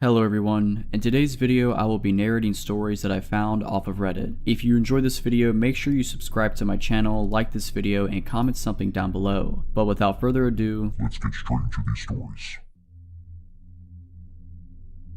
Hello everyone, in today's video I will be narrating stories that I found off of Reddit. If you enjoyed this video, make sure you subscribe to my channel, like this video, and comment something down below. But without further ado, let's get straight into these stories.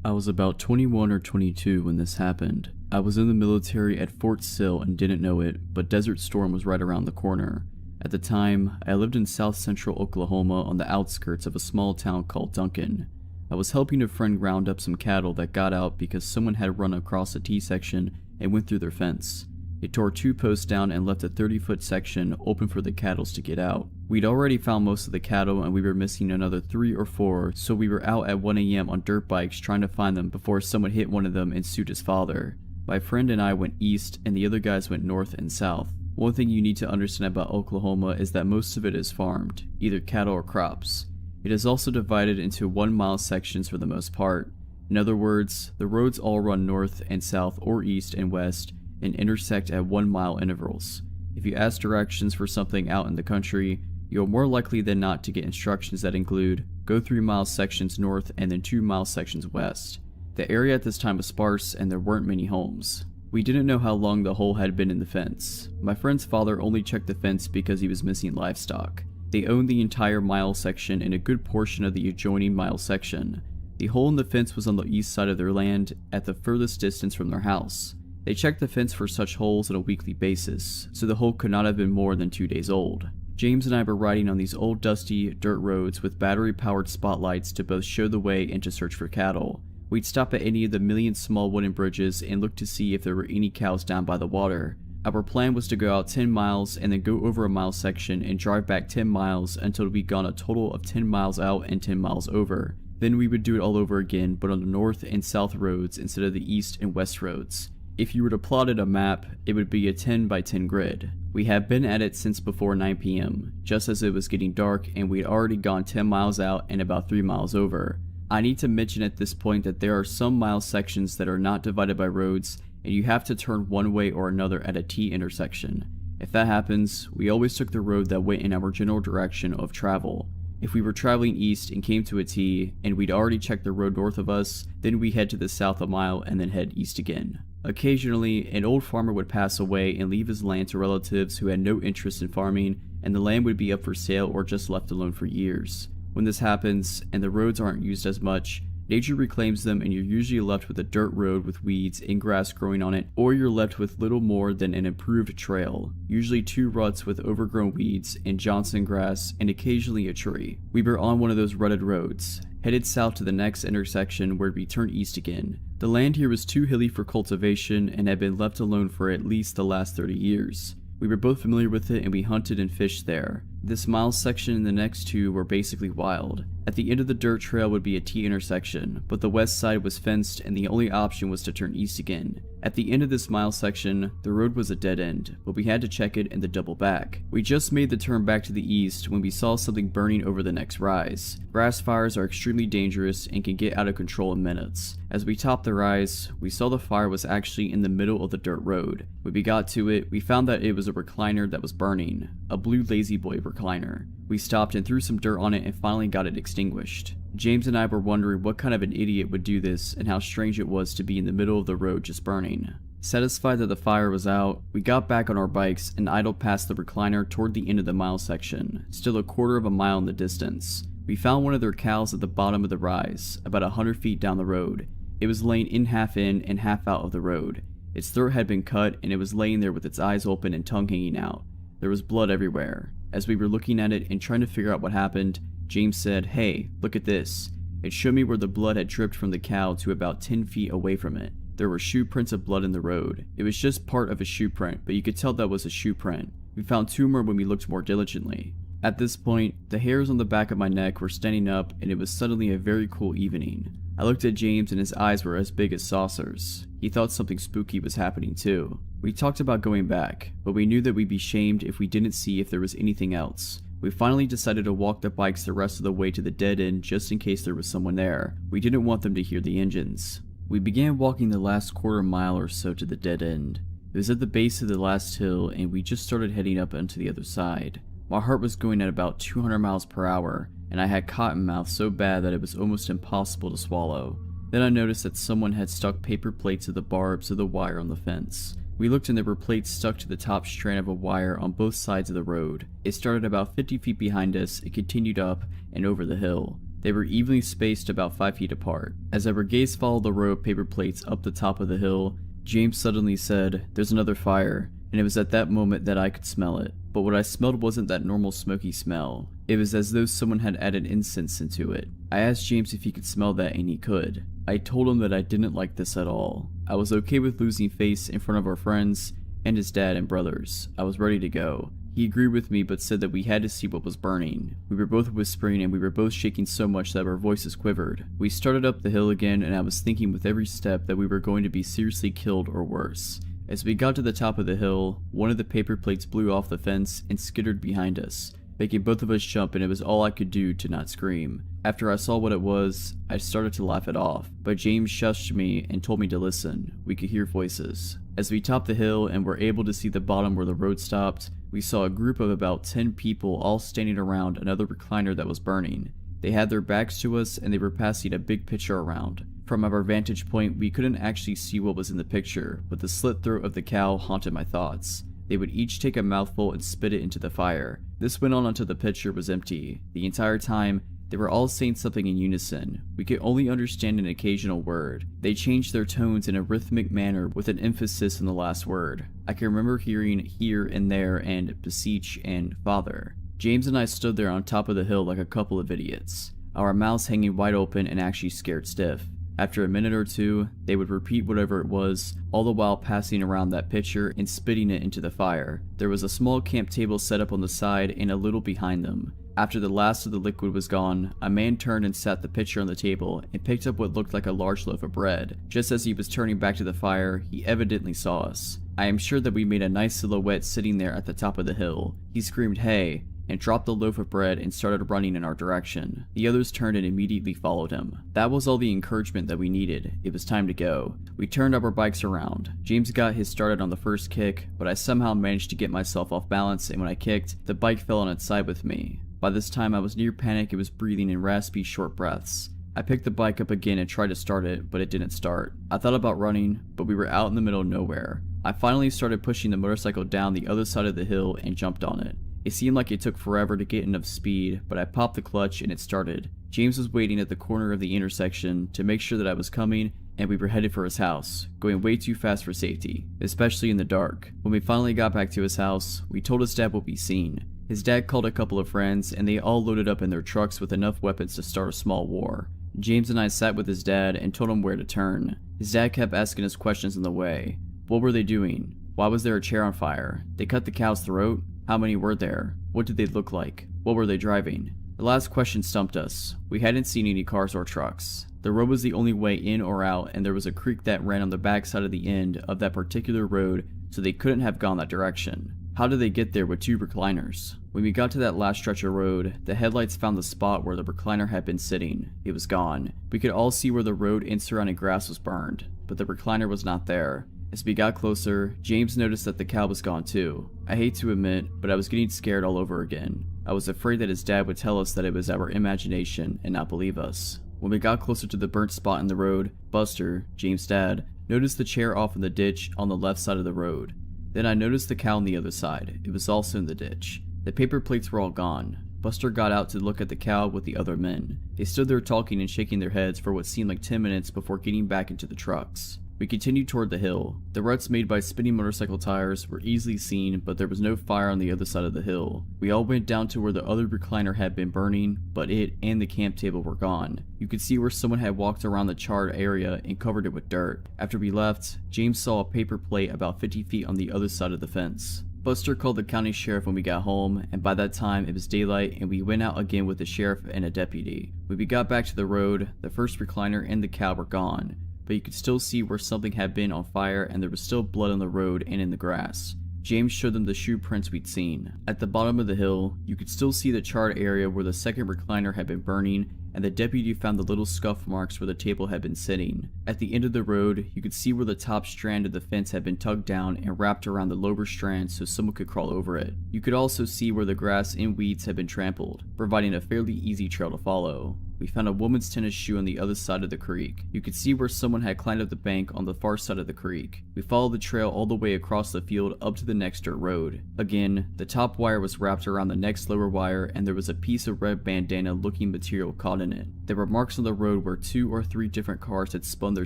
I was about 21 or 22 when this happened. I was in the military at Fort Sill and didn't know it, but Desert Storm was right around the corner. At the time, I lived in south central Oklahoma on the outskirts of a small town called Duncan. I was helping a friend round up some cattle that got out because someone had run across a T-section and went through their fence. It tore 2 posts down and left a 30-foot section open for the cattle to get out. We'd already found most of the cattle and we were missing another 3 or 4, so we were out at 1 AM on dirt bikes trying to find them before someone hit one of them and sued his father. My friend and I went east and the other guys went north and south. One thing you need to understand about Oklahoma is that most of it is farmed, either cattle or crops. It is also divided into 1-mile sections for the most part. In other words, the roads all run north and south or east and west and intersect at 1-mile intervals. If you ask directions for something out in the country, you're more likely than not to get instructions that include go 3-mile sections north and then 2-mile sections west. The area at this time was sparse and there weren't many homes. We didn't know how long the hole had been in the fence. My friend's father only checked the fence because he was missing livestock. They owned the entire mile section and a good portion of the adjoining mile section. The hole in the fence was on the east side of their land at the furthest distance from their house. They checked the fence for such holes on a weekly basis, so the hole could not have been more than 2 days old. James and I were riding on these old dusty dirt roads with battery-powered spotlights to both show the way and to search for cattle. We'd stop at any of the million small wooden bridges and look to see if there were any cows down by the water. Our plan was to go out 10 miles and then go over a mile section and drive back 10 miles until we'd gone a total of 10 miles out and 10 miles over. Then we would do it all over again, but on the north and south roads instead of the east and west roads. If you were to plot it a map, it would be a 10 by 10 grid. We had been at it since before 9 PM, just as it was getting dark and we'd already gone 10 miles out and about 3 miles over. I need to mention at this point that there are some mile sections that are not divided by roads and you have to turn one way or another at a T intersection. If that happens, we always took the road that went in our general direction of travel. If we were traveling east and came to a T, and we'd already checked the road north of us, then we head to the south a mile and then head east again. Occasionally, an old farmer would pass away and leave his land to relatives who had no interest in farming, and the land would be up for sale or just left alone for years. When this happens, and the roads aren't used as much, nature reclaims them and you're usually left with a dirt road with weeds and grass growing on it, or you're left with little more than an improved trail, usually 2 ruts with overgrown weeds and Johnson grass and occasionally a tree. We were on one of those rutted roads, headed south to the next intersection where we turned east again. The land here was too hilly for cultivation and had been left alone for at least the last 30 years. We were both familiar with it and we hunted and fished there. This mile section and the next 2 were basically wild. At the end of the dirt trail would be a T intersection, but the west side was fenced and the only option was to turn east again. At the end of this mile section, the road was a dead end, but we had to check it and then double back. We just made the turn back to the east when we saw something burning over the next rise. Grass fires are extremely dangerous and can get out of control in minutes. As we topped the rise, we saw the fire was actually in the middle of the dirt road. When we got to it, we found that it was a recliner that was burning, a blue Lazy Boy recliner. We stopped and threw some dirt on it and finally got it extinguished. James and I were wondering what kind of an idiot would do this and how strange it was to be in the middle of the road just burning. Satisfied that the fire was out, we got back on our bikes and idled past the recliner toward the end of the mile section, still a quarter of a mile in the distance. We found one of their cows at the bottom of the rise, about 100 feet down the road. It was laying in and half out of the road. Its throat had been cut and it was laying there with its eyes open and tongue hanging out. There was blood everywhere. As we were looking at it and trying to figure out what happened, James said, "Hey, look at this." It showed me where the blood had dripped from the cow to about 10 feet away from it. There were shoe prints of blood in the road. It was just part of a shoe print, but you could tell that was a shoe print. We found 2 more when we looked more diligently. At this point, the hairs on the back of my neck were standing up and it was suddenly a very cool evening. I looked at James and his eyes were as big as saucers. He thought something spooky was happening too. We talked about going back, but we knew that we'd be shamed if we didn't see if there was anything else. We finally decided to walk the bikes the rest of the way to the dead end just in case there was someone there. We didn't want them to hear the engines. We began walking the last quarter mile or so to the dead end. It was at the base of the last hill and we just started heading up onto the other side. My heart was going at about 200 miles per hour and I had cotton mouth so bad that it was almost impossible to swallow. Then I noticed that someone had stuck paper plates of the barbs of the wire on the fence. We looked and there were plates stuck to the top strand of a wire on both sides of the road. It started about 50 feet behind us, it continued up and over the hill. They were evenly spaced about 5 feet apart. As our gaze followed the row of paper plates up the top of the hill, James suddenly said, "There's another fire," and it was at that moment that I could smell it. But what I smelled wasn't that normal smoky smell. It was as though someone had added incense into it. I asked James if he could smell that, and he could. I told him that I didn't like this at all. I was okay with losing face in front of our friends and his dad and brothers. I was ready to go. He agreed with me but said that we had to see what was burning. We were both whispering and we were both shaking so much that our voices quivered. We started up the hill again and I was thinking with every step that we were going to be seriously killed or worse. As we got to the top of the hill, one of the paper plates blew off the fence and skittered behind us, making both of us jump, and it was all I could do to not scream. After I saw what it was, I started to laugh it off, but James shushed me and told me to listen. We could hear voices. As we topped the hill and were able to see the bottom where the road stopped, we saw a group of about 10 people all standing around another recliner that was burning. They had their backs to us and they were passing a big picture around. From our vantage point, we couldn't actually see what was in the picture, but the slit throat of the cow haunted my thoughts. They would each take a mouthful and spit it into the fire. This went on until the pitcher was empty. The entire time, they were all saying something in unison. We could only understand an occasional word. They changed their tones in a rhythmic manner with an emphasis on the last word. I can remember hearing here and there and beseech and father. James and I stood there on top of the hill like a couple of idiots, our mouths hanging wide open and actually scared stiff. After a minute or two, they would repeat whatever it was, all the while passing around that pitcher and spitting it into the fire. There was a small camp table set up on the side and a little behind them. After the last of the liquid was gone, a man turned and sat the pitcher on the table and picked up what looked like a large loaf of bread. Just as he was turning back to the fire, he evidently saw us. I am sure that we made a nice silhouette sitting there at the top of the hill. He screamed, "Hey!" and dropped the loaf of bread and started running in our direction. The others turned and immediately followed him. That was all the encouragement that we needed. It was time to go. We turned our bikes around. James got his started on the first kick, but I somehow managed to get myself off balance, and when I kicked, the bike fell on its side with me. By this time I was near panic and was breathing in raspy, short breaths. I picked the bike up again and tried to start it, but it didn't start. I thought about running, but we were out in the middle of nowhere. I finally started pushing the motorcycle down the other side of the hill and jumped on it. It seemed like it took forever to get enough speed, but I popped the clutch and it started. James was waiting at the corner of the intersection to make sure that I was coming, and we were headed for his house, going way too fast for safety, especially in the dark. When we finally got back to his house, we told his dad what we'd seen. His dad called a couple of friends, and they all loaded up in their trucks with enough weapons to start a small war. James and I sat with his dad and told him where to turn. His dad kept asking us questions on the way. What were they doing? Why was there a chair on fire? They cut the cow's throat? How many were there? What did they look like? What were they driving? The last question stumped us. We hadn't seen any cars or trucks. The road was the only way in or out, and there was a creek that ran on the back side of the end of that particular road, so they couldn't have gone that direction. How did they get there with two recliners? When we got to that last stretch of road, the headlights found the spot where the recliner had been sitting. It was gone. We could all see where the road and surrounding grass was burned, but the recliner was not there. As we got closer, James noticed that the cow was gone too. I hate to admit, but I was getting scared all over again. I was afraid that his dad would tell us that it was our imagination and not believe us. When we got closer to the burnt spot in the road, Buster, James' dad, noticed the chair off in the ditch on the left side of the road. Then I noticed the cow on the other side. It was also in the ditch. The paper plates were all gone. Buster got out to look at the cow with the other men. They stood there talking and shaking their heads for what seemed like 10 minutes before getting back into the trucks. We continued toward the hill. The ruts made by spinning motorcycle tires were easily seen, but there was no fire on the other side of the hill. We all went down to where the other recliner had been burning, but it and the camp table were gone. You could see where someone had walked around the charred area and covered it with dirt. After we left, James saw a paper plate about 50 feet on the other side of the fence. Buster called the county sheriff when we got home, and by that time it was daylight and we went out again with the sheriff and a deputy. When we got back to the road, the first recliner and the cow were gone, but you could still see where something had been on fire and there was still blood on the road and in the grass. James showed them the shoe prints we'd seen. At the bottom of the hill, you could still see the charred area where the second recliner had been burning, and the deputy found the little scuff marks where the table had been sitting. At the end of the road, you could see where the top strand of the fence had been tugged down and wrapped around the lower strand so someone could crawl over it. You could also see where the grass and weeds had been trampled, providing a fairly easy trail to follow. we found a woman's tennis shoe on the other side of the creek. You could see where someone had climbed up the bank on the far side of the creek. We followed the trail all the way across the field up to the next dirt road. Again, the top wire was wrapped around the next lower wire, and there was a piece of red bandana looking material caught in it. There were marks on the road where 2 or 3 different cars had spun their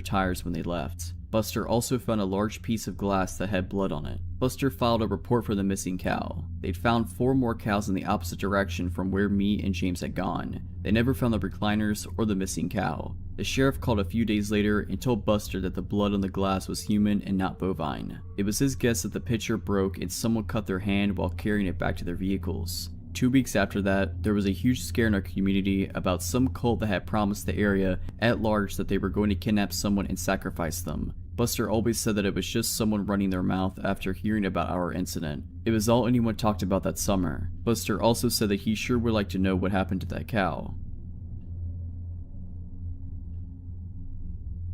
tires when they left. Buster also found a large piece of glass that had blood on it. Buster filed a report for the missing cow. They'd found 4 more cows in the opposite direction from where me and James had gone. They never found the recliners or the missing cow. The sheriff called a few days later and told Buster that the blood on the glass was human and not bovine. It was his guess that the pitcher broke and someone cut their hand while carrying it back to their vehicles. 2 weeks after that, there was a huge scare in our community about some cult that had promised the area at large that they were going to kidnap someone and sacrifice them. Buster always said that it was just someone running their mouth after hearing about our incident. It was all anyone talked about that summer. Buster also said that he sure would like to know what happened to that cow.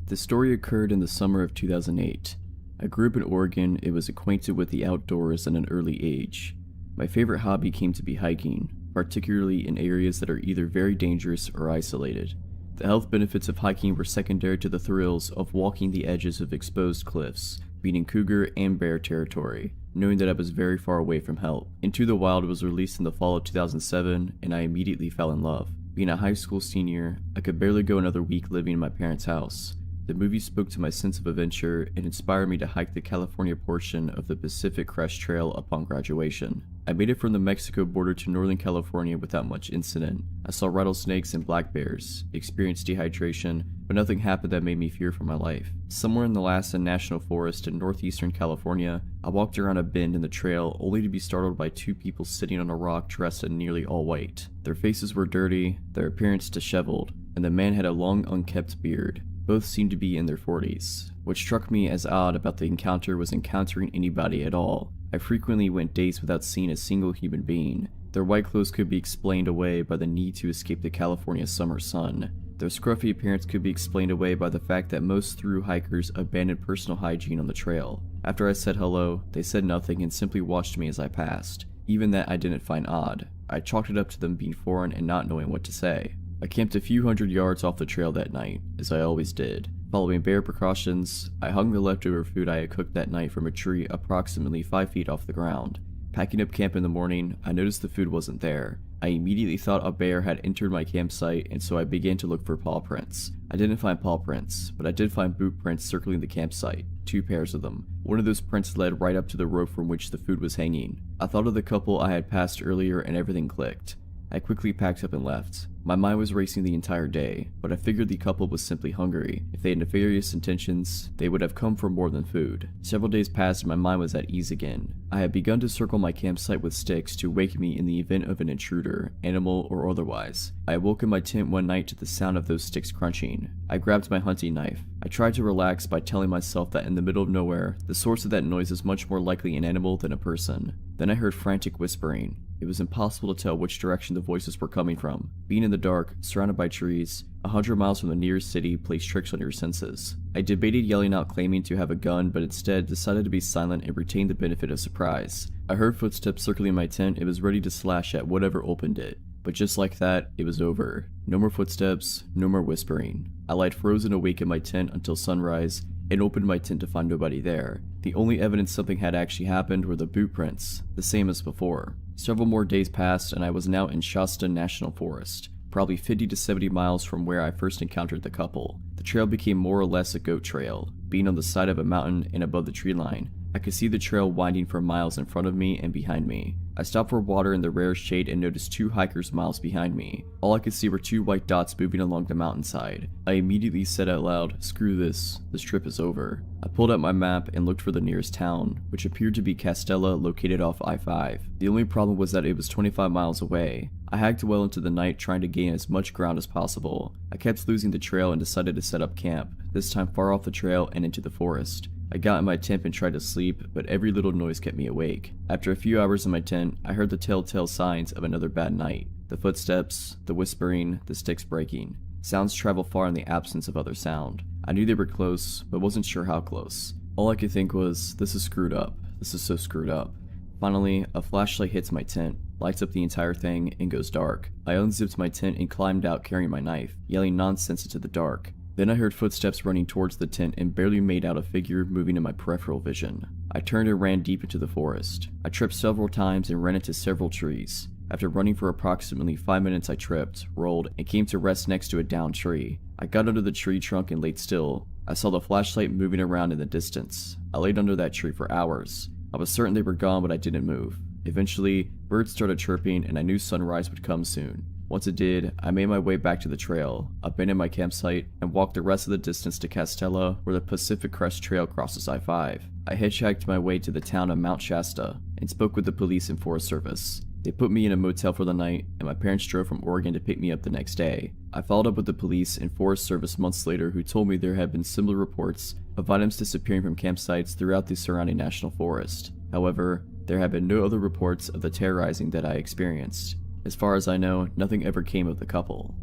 The story occurred in the summer of 2008. I grew up in Oregon and was acquainted with the outdoors at an early age. My favorite hobby came to be hiking, particularly in areas that are either very dangerous or isolated. The health benefits of hiking were secondary to the thrills of walking the edges of exposed cliffs, being in cougar and bear territory, knowing that I was very far away from help. Into the Wild was released in the fall of 2007, and I immediately fell in love. Being a high school senior, I could barely go another week living in my parents' house. The movie spoke to my sense of adventure and inspired me to hike the California portion of the Pacific Crest Trail upon graduation. I made it from the Mexico border to Northern California without much incident. I saw rattlesnakes and black bears, experienced dehydration, but nothing happened that made me fear for my life. Somewhere in the Lassen National Forest in northeastern California, I walked around a bend in the trail only to be startled by 2 people sitting on a rock dressed in nearly all white. Their faces were dirty, their appearance disheveled, and the man had a long unkempt beard. Both seemed to be in their 40s. What struck me as odd about the encounter was encountering anybody at all. I frequently went days without seeing a single human being. Their white clothes could be explained away by the need to escape the California summer sun. Their scruffy appearance could be explained away by the fact that most thru hikers abandoned personal hygiene on the trail. After I said hello, they said nothing and simply watched me as I passed. Even that I didn't find odd. I chalked it up to them being foreign and not knowing what to say. I camped a few hundred yards off the trail that night, as I always did. Following bare precautions, I hung the leftover food I had cooked that night from a tree approximately 5 feet off the ground. Packing up camp in the morning, I noticed the food wasn't there. I immediately thought a bear had entered my campsite, and so I began to look for paw prints. I didn't find paw prints, but I did find boot prints circling the campsite, 2 pairs of them. One of those prints led right up to the rope from which the food was hanging. I thought of the couple I had passed earlier and everything clicked. I quickly packed up and left. My mind was racing the entire day, but I figured the couple was simply hungry. If they had nefarious intentions, they would have come for more than food. Several days passed and my mind was at ease again. I had begun to circle my campsite with sticks to wake me in the event of an intruder, animal or otherwise. I awoke in my tent one night to the sound of those sticks crunching. I grabbed my hunting knife. I tried to relax by telling myself that in the middle of nowhere, the source of that noise is much more likely an animal than a person. Then I heard frantic whispering. It was impossible to tell which direction the voices were coming from. Being in the dark, surrounded by trees, 100 miles from the nearest city plays tricks on your senses. I debated yelling out claiming to have a gun, but instead decided to be silent and retain the benefit of surprise. I heard footsteps circling my tent and was ready to slash at whatever opened it. But just like that, it was over. No more footsteps, no more whispering. I lied frozen awake in my tent until sunrise and opened my tent to find nobody there. The only evidence something had actually happened were the boot prints, the same as before. Several more days passed and I was now in Shasta National Forest, probably 50 to 70 miles from where I first encountered the couple. The trail became more or less a goat trail, being on the side of a mountain and above the tree line. I could see the trail winding for miles in front of me and behind me. I stopped for water in the rare shade and noticed 2 hikers miles behind me. All I could see were 2 white dots moving along the mountainside. I immediately said out loud, "Screw this trip is over." I pulled out my map and looked for the nearest town, which appeared to be Castella, located off I-5. The only problem was that it was 25 miles away. I hiked well into the night trying to gain as much ground as possible. I kept losing the trail and decided to set up camp, this time far off the trail and into the forest. I got in my tent and tried to sleep, but every little noise kept me awake. After a few hours in my tent, I heard the telltale signs of another bad night. The footsteps, the whispering, the sticks breaking. Sounds travel far in the absence of other sound. I knew they were close, but wasn't sure how close. All I could think was, this is screwed up. This is so screwed up. Finally, a flashlight hits my tent, lights up the entire thing, and goes dark. I unzipped my tent and climbed out carrying my knife, yelling nonsense into the dark. Then I heard footsteps running towards the tent and barely made out a figure moving in my peripheral vision. I turned and ran deep into the forest. I tripped several times and ran into several trees. After running for approximately 5 minutes, I tripped, rolled, and came to rest next to a downed tree. I got under the tree trunk and laid still. I saw the flashlight moving around in the distance. I laid under that tree for hours. I was certain they were gone, but I didn't move. Eventually, birds started chirping and I knew sunrise would come soon. Once it did, I made my way back to the trail, abandoned my campsite, and walked the rest of the distance to Castella, where the Pacific Crest Trail crosses I-5. I hitchhiked my way to the town of Mount Shasta and spoke with the police and Forest Service. They put me in a motel for the night, and my parents drove from Oregon to pick me up the next day. I followed up with the police and Forest Service months later, who told me there had been similar reports of items disappearing from campsites throughout the surrounding national forest. However, there have been no other reports of the terrorizing that I experienced. As far as I know, nothing ever came of the couple.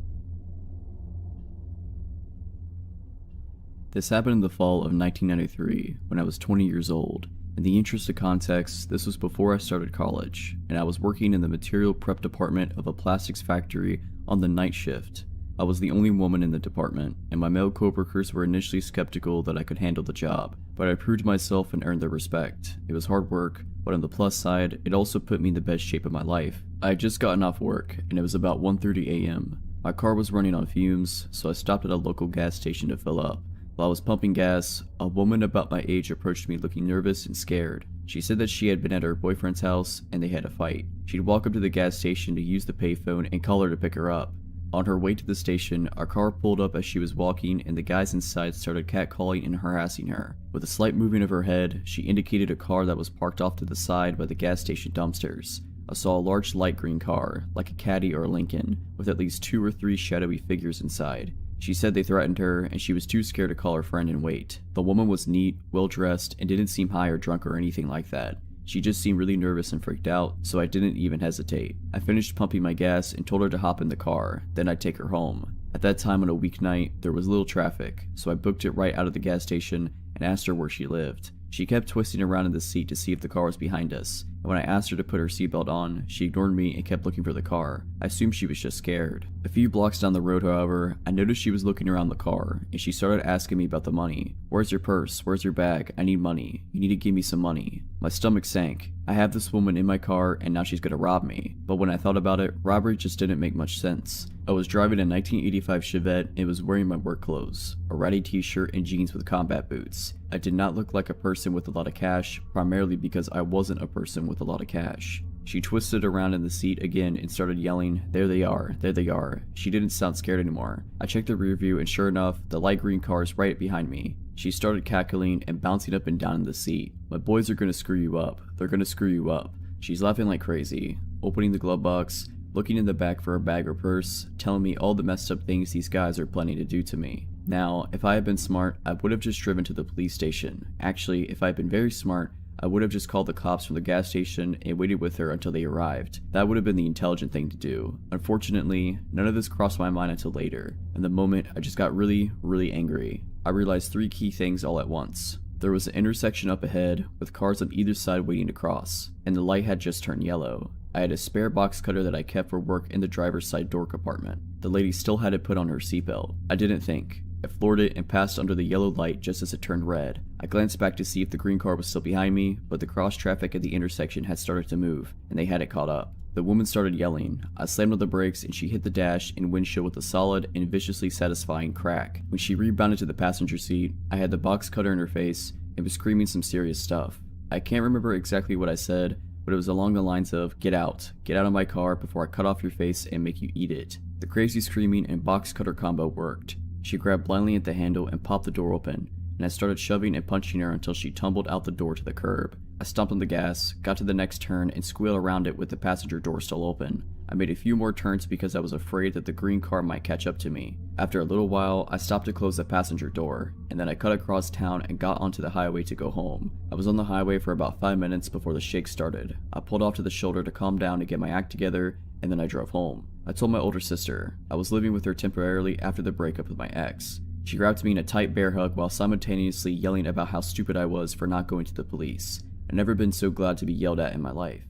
This happened in the fall of 1993, when I was 20 years old. In the interest of context, this was before I started college, and I was working in the material prep department of a plastics factory on the night shift. I was the only woman in the department, and my male coworkers were initially skeptical that I could handle the job, but I proved myself and earned their respect. It was hard work, but on the plus side, it also put me in the best shape of my life. I had just gotten off work, and it was about 1:30 a.m. My car was running on fumes, so I stopped at a local gas station to fill up. While I was pumping gas, a woman about my age approached me looking nervous and scared. She said that she had been at her boyfriend's house and they had a fight. She'd walk up to the gas station to use the payphone and call her to pick her up. On her way to the station, our car pulled up as she was walking and the guys inside started catcalling and harassing her. With a slight movement of her head, she indicated a car that was parked off to the side by the gas station dumpsters. I saw a large light green car, like a Caddy or a Lincoln, with at least 2 or 3 shadowy figures inside. She said they threatened her, and she was too scared to call her friend and wait. The woman was neat, well-dressed, and didn't seem high or drunk or anything like that. She just seemed really nervous and freaked out, so I didn't even hesitate. I finished pumping my gas and told her to hop in the car, then I'd take her home. At that time on a weeknight, there was little traffic, so I booked it right out of the gas station and asked her where she lived. She kept twisting around in the seat to see if the car was behind us, and when I asked her to put her seatbelt on, she ignored me and kept looking for the car. I assumed she was just scared. A few blocks down the road, however, I noticed she was looking around the car, and she started asking me about the money. "Where's your purse? Where's your bag? I need money. You need to give me some money." My stomach sank. I have this woman in my car, and now she's gonna rob me. But when I thought about it, robbery just didn't make much sense. I was driving a 1985 Chevette and was wearing my work clothes, a ratty t-shirt and jeans with combat boots. I did not look like a person with a lot of cash, primarily because I wasn't a person with a lot of cash. She twisted around in the seat again and started yelling, "There they are, there they are." She didn't sound scared anymore. I checked the rear view and sure enough, the light green car is right behind me. She started cackling and bouncing up and down in the seat. "My boys are gonna screw you up. They're gonna screw you up." She's laughing like crazy, opening the glove box, looking in the back for a bag or purse, telling me all the messed up things these guys are planning to do to me. Now, if I had been smart, I would have just driven to the police station. Actually, if I had been very smart, I would have just called the cops from the gas station and waited with her until they arrived. That would have been the intelligent thing to do. Unfortunately, none of this crossed my mind until later. In the moment, I just got really angry. I realized 3 key things all at once. There was an intersection up ahead, with cars on either side waiting to cross, and the light had just turned yellow. I had a spare box cutter that I kept for work in the driver's side door compartment. The lady still had it put on her seatbelt. I didn't think. I floored it and passed under the yellow light just as it turned red. I glanced back to see if the green car was still behind me, but the cross traffic at the intersection had started to move, and they had it caught up. The woman started yelling. I slammed on the brakes and she hit the dash and windshield with a solid and viciously satisfying crack. When she rebounded to the passenger seat, I had the box cutter in her face and was screaming some serious stuff. I can't remember exactly what I said, but it was along the lines of, get out of my car before I cut off your face and make you eat it." The crazy screaming and box cutter combo worked. She grabbed blindly at the handle and popped the door open, and I started shoving and punching her until she tumbled out the door to the curb. I stomped on the gas, got to the next turn, and squealed around it with the passenger door still open. I made a few more turns because I was afraid that the green car might catch up to me. After a little while, I stopped to close the passenger door, and then I cut across town and got onto the highway to go home. I was on the highway for about 5 minutes before the shakes started. I pulled off to the shoulder to calm down and get my act together, and then I drove home. I told my older sister. I was living with her temporarily after the breakup with my ex. She grabbed me in a tight bear hug while simultaneously yelling about how stupid I was for not going to the police. I've never been so glad to be yelled at in my life.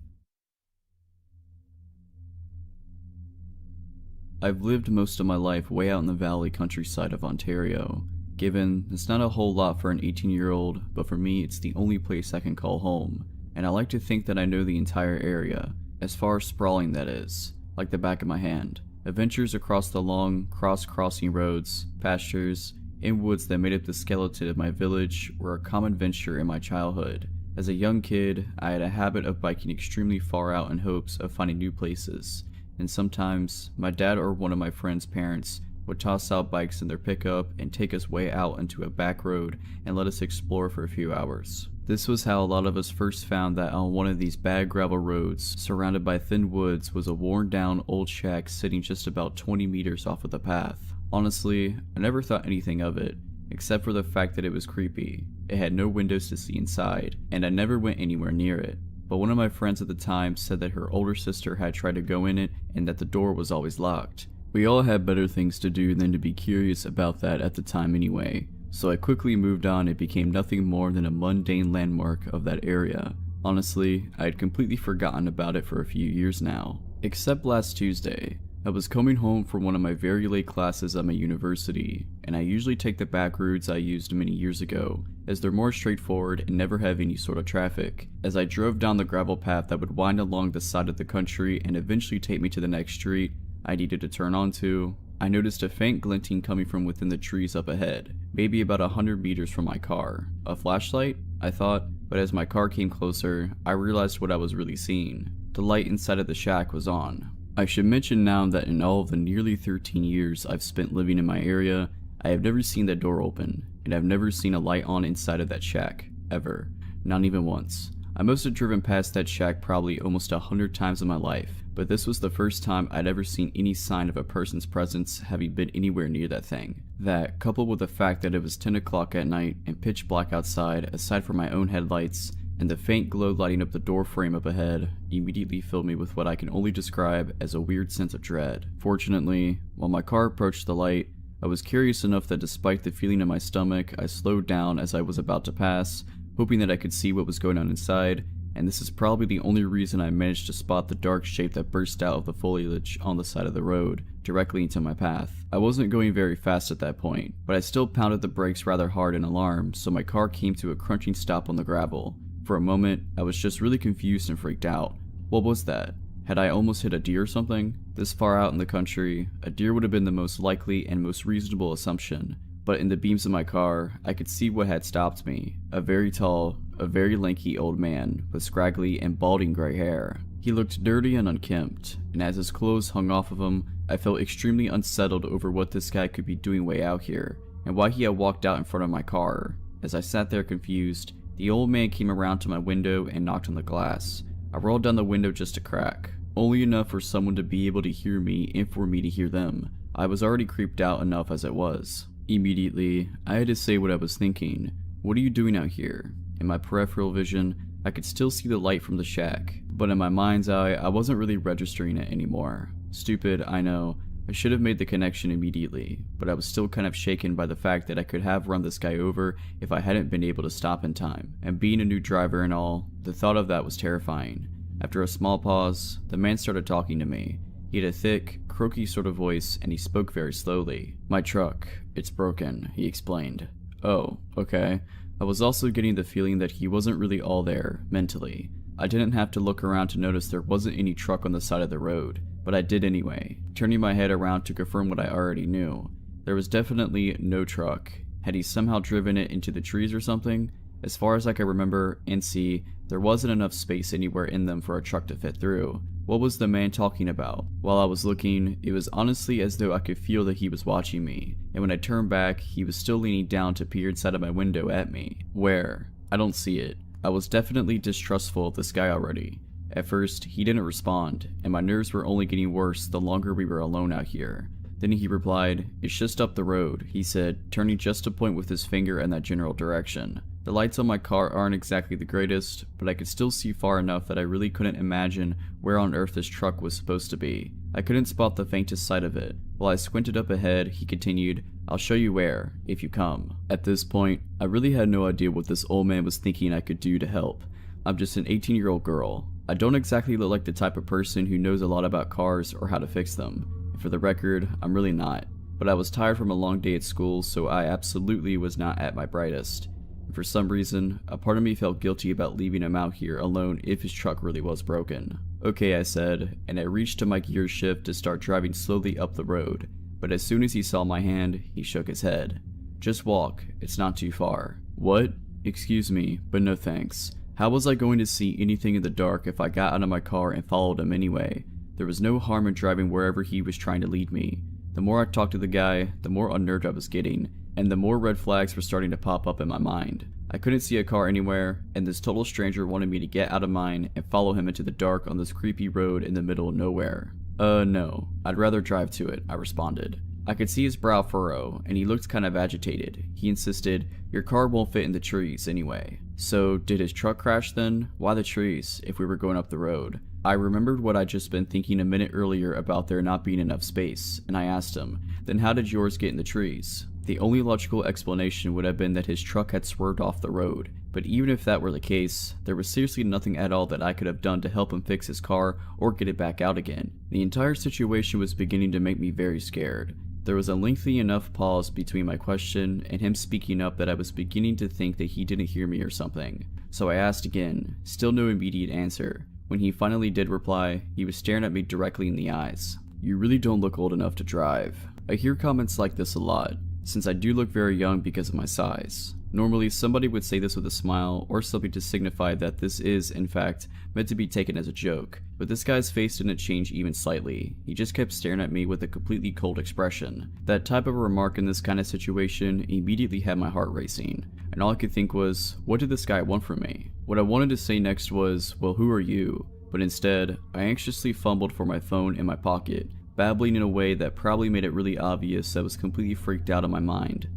I've lived most of my life way out in the valley countryside of Ontario. Given it's not a whole lot for an 18-year-old, but for me it's the only place I can call home, and I like to think that I know the entire area, as far as sprawling that is, like the back of my hand. Adventures across the long, cross-crossing roads, pastures, and woods that made up the skeleton of my village were a common venture in my childhood. As a young kid, I had a habit of biking extremely far out in hopes of finding new places, and sometimes my dad or one of my friends' parents would toss out bikes in their pickup and take us way out into a back road and let us explore for a few hours. This was how a lot of us first found that on one of these bad gravel roads, surrounded by thin woods, was a worn down old shack sitting just about 20 meters off of the path. Honestly, I never thought anything of it, except for the fact that it was creepy. It had no windows to see inside, and I never went anywhere near it. But one of my friends at the time said that her older sister had tried to go in it and that the door was always locked. We all had better things to do than to be curious about that at the time anyway, so I quickly moved on and became nothing more than a mundane landmark of that area. Honestly, I had completely forgotten about it for a few years now. Except last Tuesday. I was coming home from one of my very late classes at my university, and I usually take the back routes I used many years ago, as they're more straightforward and never have any sort of traffic. As I drove down the gravel path that would wind along the side of the country and eventually take me to the next street I needed to turn onto, I noticed a faint glinting coming from within the trees up ahead, maybe about 100 meters from my car. A flashlight? I thought, but as my car came closer, I realized what I was really seeing. The light inside of the shack was on. I should mention now that in all of the nearly 13 years I've spent living in my area, I have never seen that door open, and I've never seen a light on inside of that shack, ever. Not even once. I must have driven past that shack probably almost 100 times in my life, but this was the first time I'd ever seen any sign of a person's presence having been anywhere near that thing. That, coupled with the fact that it was 10 o'clock at night and pitch black outside aside from my own headlights, and the faint glow lighting up the door frame up ahead, immediately filled me with what I can only describe as a weird sense of dread. Fortunately, while my car approached the light, I was curious enough that despite the feeling in my stomach, I slowed down as I was about to pass, hoping that I could see what was going on inside, and this is probably the only reason I managed to spot the dark shape that burst out of the foliage on the side of the road, directly into my path. I wasn't going very fast at that point, but I still pounded the brakes rather hard in alarm, so my car came to a crunching stop on the gravel. For a moment, I was just really confused and freaked out. What was that? Had I almost hit a deer or something? This far out in the country, a deer would have been the most likely and most reasonable assumption, but in the beams of my car, I could see what had stopped me. A very tall, a very lanky old man with scraggly and balding gray hair. He looked dirty and unkempt, and as his clothes hung off of him, I felt extremely unsettled over what this guy could be doing way out here, and why he had walked out in front of my car. As I sat there confused, the old man came around to my window and knocked on the glass. I rolled down the window just a crack, only enough for someone to be able to hear me and for me to hear them. I was already creeped out enough as it was. Immediately, I had to say what I was thinking. What are you doing out here? In my peripheral vision, I could still see the light from the shack, but in my mind's eye, I wasn't really registering it anymore. Stupid, I know. I should have made the connection immediately, but I was still kind of shaken by the fact that I could have run this guy over if I hadn't been able to stop in time, and being a new driver and all, the thought of that was terrifying. After a small pause, the man started talking to me. He had a thick, croaky sort of voice, and he spoke very slowly. "My truck, it's broken," he explained. Oh, okay. I was also getting the feeling that he wasn't really all there, mentally. I didn't have to look around to notice there wasn't any truck on the side of the road, but I did anyway, turning my head around to confirm what I already knew. There was definitely no truck. Had he somehow driven it into the trees or something? As far as I could remember and see, there wasn't enough space anywhere in them for a truck to fit through. What was the man talking about? While I was looking, it was honestly as though I could feel that he was watching me, and when I turned back, he was still leaning down to peer inside of my window at me. Where? I don't see it. I was definitely distrustful of this guy already. At first, he didn't respond, and my nerves were only getting worse the longer we were alone out here. Then he replied, "It's just up the road," he said, turning just to point with his finger in that general direction. The lights on my car aren't exactly the greatest, but I could still see far enough that I really couldn't imagine where on earth this truck was supposed to be. I couldn't spot the faintest sight of it. While I squinted up ahead, he continued, "I'll show you where, if you come." At this point, I really had no idea what this old man was thinking I could do to help. I'm just an 18-year-old girl. I don't exactly look like the type of person who knows a lot about cars or how to fix them. For the record, I'm really not. But I was tired from a long day at school, so I absolutely was not at my brightest. And for some reason, a part of me felt guilty about leaving him out here alone if his truck really was broken. Okay, I said, and I reached to my gear shift to start driving slowly up the road. But as soon as he saw my hand, he shook his head. Just walk, it's not too far. What? Excuse me, but no thanks. How was I going to see anything in the dark if I got out of my car and followed him anyway? There was no harm in driving wherever he was trying to lead me. The more I talked to the guy, the more unnerved I was getting, and the more red flags were starting to pop up in my mind. I couldn't see a car anywhere, and this total stranger wanted me to get out of mine and follow him into the dark on this creepy road in the middle of nowhere. No, I'd rather drive to it, I responded. I could see his brow furrow, and he looked kind of agitated. He insisted, your car won't fit in the trees anyway. So, did his truck crash then? Why the trees, if we were going up the road? I remembered what I'd just been thinking a minute earlier about there not being enough space, and I asked him, then how did yours get in the trees? The only logical explanation would have been that his truck had swerved off the road, but even if that were the case, there was seriously nothing at all that I could have done to help him fix his car or get it back out again. The entire situation was beginning to make me very scared. There was a lengthy enough pause between my question and him speaking up that I was beginning to think that he didn't hear me or something. So I asked again, still no immediate answer. When he finally did reply, he was staring at me directly in the eyes. You really don't look old enough to drive. I hear comments like this a lot, since I do look very young because of my size. Normally, somebody would say this with a smile or something to signify that this is, in fact, meant to be taken as a joke, but this guy's face didn't change even slightly. He just kept staring at me with a completely cold expression. That type of remark in this kind of situation immediately had my heart racing, and all I could think was, what did this guy want from me? What I wanted to say next was, well, who are you? But instead, I anxiously fumbled for my phone in my pocket, babbling in a way that probably made it really obvious I was completely freaked out in my mind.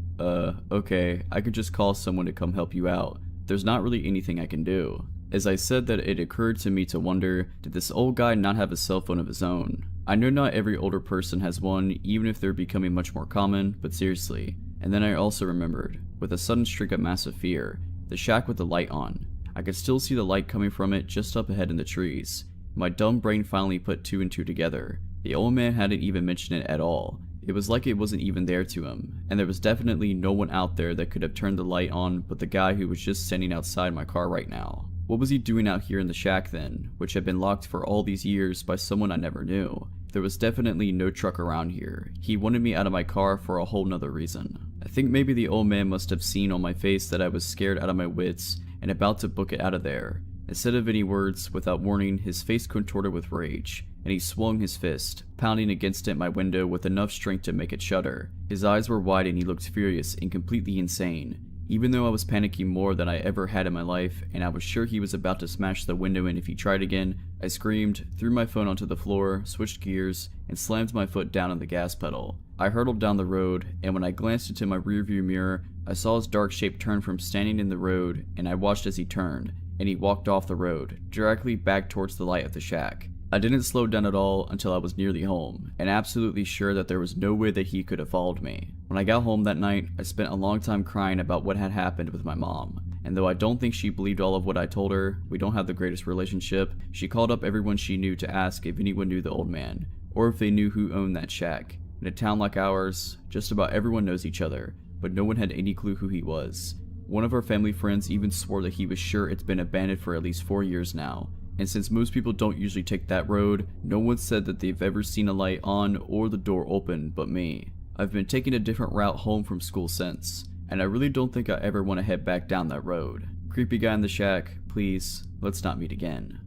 Okay, I could just call someone to come help you out. There's not really anything I can do. As I said that, it occurred to me to wonder, did this old guy not have a cell phone of his own? I know not every older person has one, even if they're becoming much more common, but seriously. And then I also remembered, with a sudden streak of massive fear, the shack with the light on. I could still see the light coming from it just up ahead in the trees. My dumb brain finally put two and two together. The old man hadn't even mentioned it at all. It was like it wasn't even there to him, and there was definitely no one out there that could have turned the light on but the guy who was just standing outside my car right now. What was he doing out here in the shack then, which had been locked for all these years by someone I never knew? There was definitely no truck around here. He wanted me out of my car for a whole nother reason. I think maybe the old man must have seen on my face that I was scared out of my wits and about to book it out of there. Instead of any words, without warning, his face contorted with rage, and he swung his fist, pounding against it my window with enough strength to make it shudder. His eyes were wide and he looked furious and completely insane. Even though I was panicking more than I ever had in my life, and I was sure he was about to smash the window in if he tried again, I screamed, threw my phone onto the floor, switched gears, and slammed my foot down on the gas pedal. I hurtled down the road, and when I glanced into my rearview mirror, I saw his dark shape turn from standing in the road, and I watched as he turned, and he walked off the road, directly back towards the light of the shack. I didn't slow down at all until I was nearly home, and absolutely sure that there was no way that he could have followed me. When I got home that night, I spent a long time crying about what had happened with my mom, and though I don't think she believed all of what I told her, we don't have the greatest relationship, she called up everyone she knew to ask if anyone knew the old man, or if they knew who owned that shack. In a town like ours, just about everyone knows each other, but no one had any clue who he was. One of our family friends even swore that he was sure it's been abandoned for at least 4 years now. And since most people don't usually take that road, no one said that they've ever seen a light on or the door open but me. I've been taking a different route home from school since, and I really don't think I ever want to head back down that road. Creepy guy in the shack, please, let's not meet again.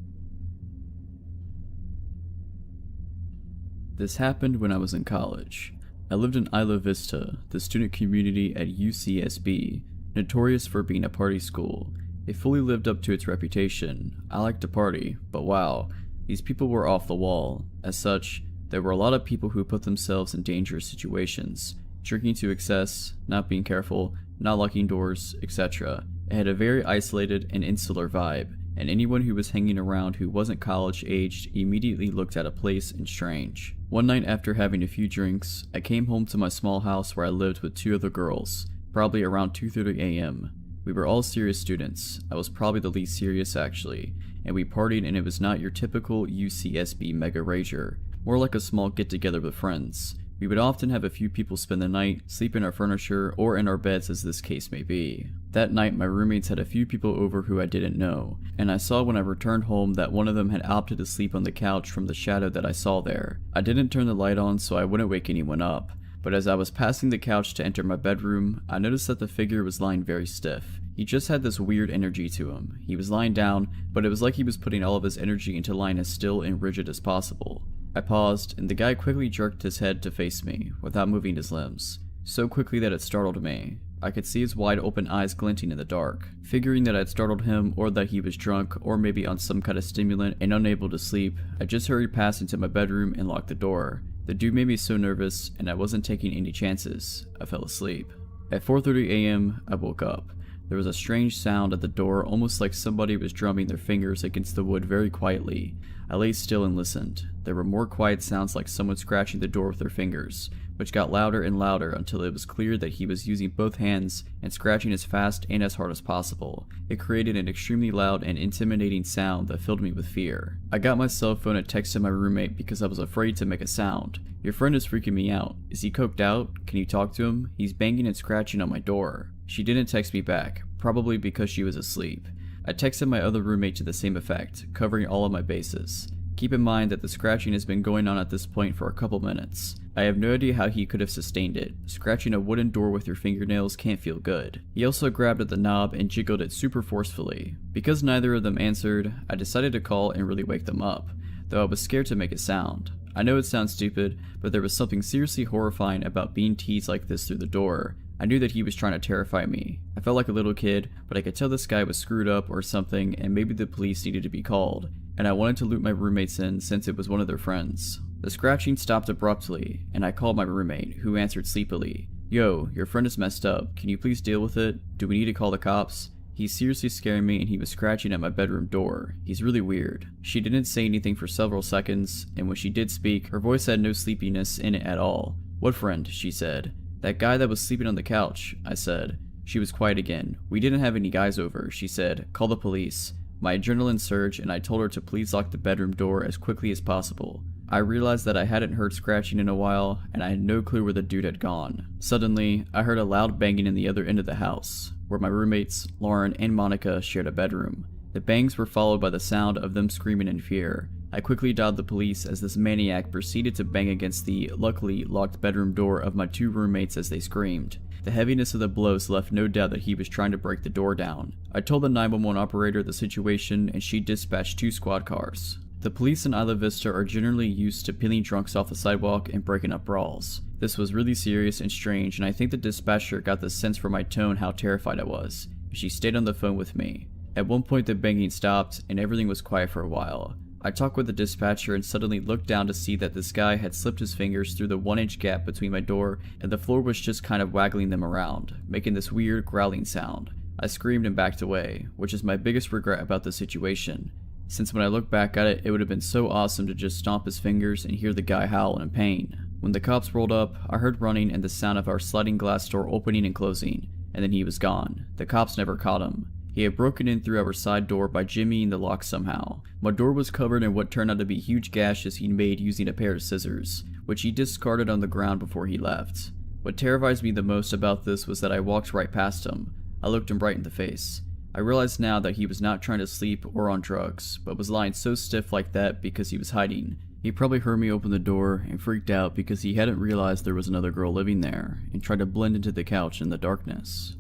This happened when I was in college. I lived in Isla Vista, the student community at UCSB, notorious for being a party school. It fully lived up to its reputation. I liked to party, but wow, these people were off the wall. As such, there were a lot of people who put themselves in dangerous situations, drinking to excess, not being careful, not locking doors, etc. It had a very isolated and insular vibe, and anyone who was hanging around who wasn't college-aged immediately looked out of place and strange. One night after having a few drinks, I came home to my small house where I lived with 2 other girls, probably around 2:30 a.m. We were all serious students. I was probably the least serious actually, and we partied, and it was not your typical UCSB mega rager. more like a small get-together with friends. We would often have a few people spend the night, sleep in our furniture, or in our beds as this case may be. That night, my roommates had a few people over who I didn't know, and I saw when I returned home that one of them had opted to sleep on the couch from the shadow that I saw there. I didn't turn the light on so I wouldn't wake anyone up, but as I was passing the couch to enter my bedroom, I noticed that the figure was lying very stiff. He just had this weird energy to him. He was lying down, but it was like he was putting all of his energy into lying as still and rigid as possible. I paused, and the guy quickly jerked his head to face me, without moving his limbs. So quickly that it startled me. I could see his wide open eyes glinting in the dark. Figuring that I'd startled him, or that he was drunk, or maybe on some kind of stimulant and unable to sleep, I just hurried past into my bedroom and locked the door. The dude made me so nervous, and I wasn't taking any chances. I fell asleep. At 4:30 a.m., I woke up. There was a strange sound at the door, almost like somebody was drumming their fingers against the wood very quietly. I lay still and listened. There were more quiet sounds like someone scratching the door with their fingers, which got louder and louder until it was clear that he was using both hands and scratching as fast and as hard as possible. It created an extremely loud and intimidating sound that filled me with fear. I got my cell phone and texted my roommate because I was afraid to make a sound. "Your friend is freaking me out. Is he coked out? Can you talk to him? He's banging and scratching on my door." She didn't text me back, probably because she was asleep. I texted my other roommate to the same effect, covering all of my bases. Keep in mind that the scratching has been going on at this point for a couple minutes. I have no idea how he could have sustained it. Scratching a wooden door with your fingernails can't feel good. He also grabbed at the knob and jiggled it super forcefully. Because neither of them answered, I decided to call and really wake them up, though I was scared to make a sound. I know it sounds stupid, but there was something seriously horrifying about being teased like this through the door. I knew that he was trying to terrify me. I felt like a little kid, but I could tell this guy was screwed up or something, and maybe the police needed to be called, and I wanted to loop my roommates in since it was one of their friends. The scratching stopped abruptly, and I called my roommate, who answered sleepily. "Yo, your friend is messed up. Can you please deal with it? Do we need to call the cops? He's seriously scaring me and he was scratching at my bedroom door. He's really weird." She didn't say anything for several seconds, and when she did speak, her voice had no sleepiness in it at all. "What friend?" she said. "That guy that was sleeping on the couch," I said. She was quiet again. "We didn't have any guys over," she said. "Call the police." My adrenaline surged and I told her to please lock the bedroom door as quickly as possible. I realized that I hadn't heard scratching in a while and I had no clue where the dude had gone. Suddenly, I heard a loud banging in the other end of the house, where my roommates, Lauren and Monica, shared a bedroom. The bangs were followed by the sound of them screaming in fear. I quickly dialed the police as this maniac proceeded to bang against the, luckily, locked bedroom door of my two roommates as they screamed. The heaviness of the blows left no doubt that he was trying to break the door down. I told the 911 operator the situation and she dispatched 2 squad cars. The police in Isla Vista are generally used to peeling drunks off the sidewalk and breaking up brawls. This was really serious and strange, and I think the dispatcher got the sense from my tone how terrified I was. She stayed on the phone with me. At one point the banging stopped and everything was quiet for a while. I talked with the dispatcher and suddenly looked down to see that this guy had slipped his fingers through the 1-inch gap between my door and the floor was just kind of waggling them around, making this weird growling sound. I screamed and backed away, which is my biggest regret about the situation, since when I look back at it, it would have been so awesome to just stomp his fingers and hear the guy howl in pain. When the cops rolled up, I heard running and the sound of our sliding glass door opening and closing, and then he was gone. The cops never caught him. He had broken in through our side door by jimmying the lock somehow. My door was covered in what turned out to be huge gashes he'd made using a pair of scissors, which he discarded on the ground before he left. What terrifies me the most about this was that I walked right past him. I looked him right in the face. I realized now that he was not trying to sleep or on drugs, but was lying so stiff like that because he was hiding. He probably heard me open the door and freaked out because he hadn't realized there was another girl living there and tried to blend into the couch in the darkness.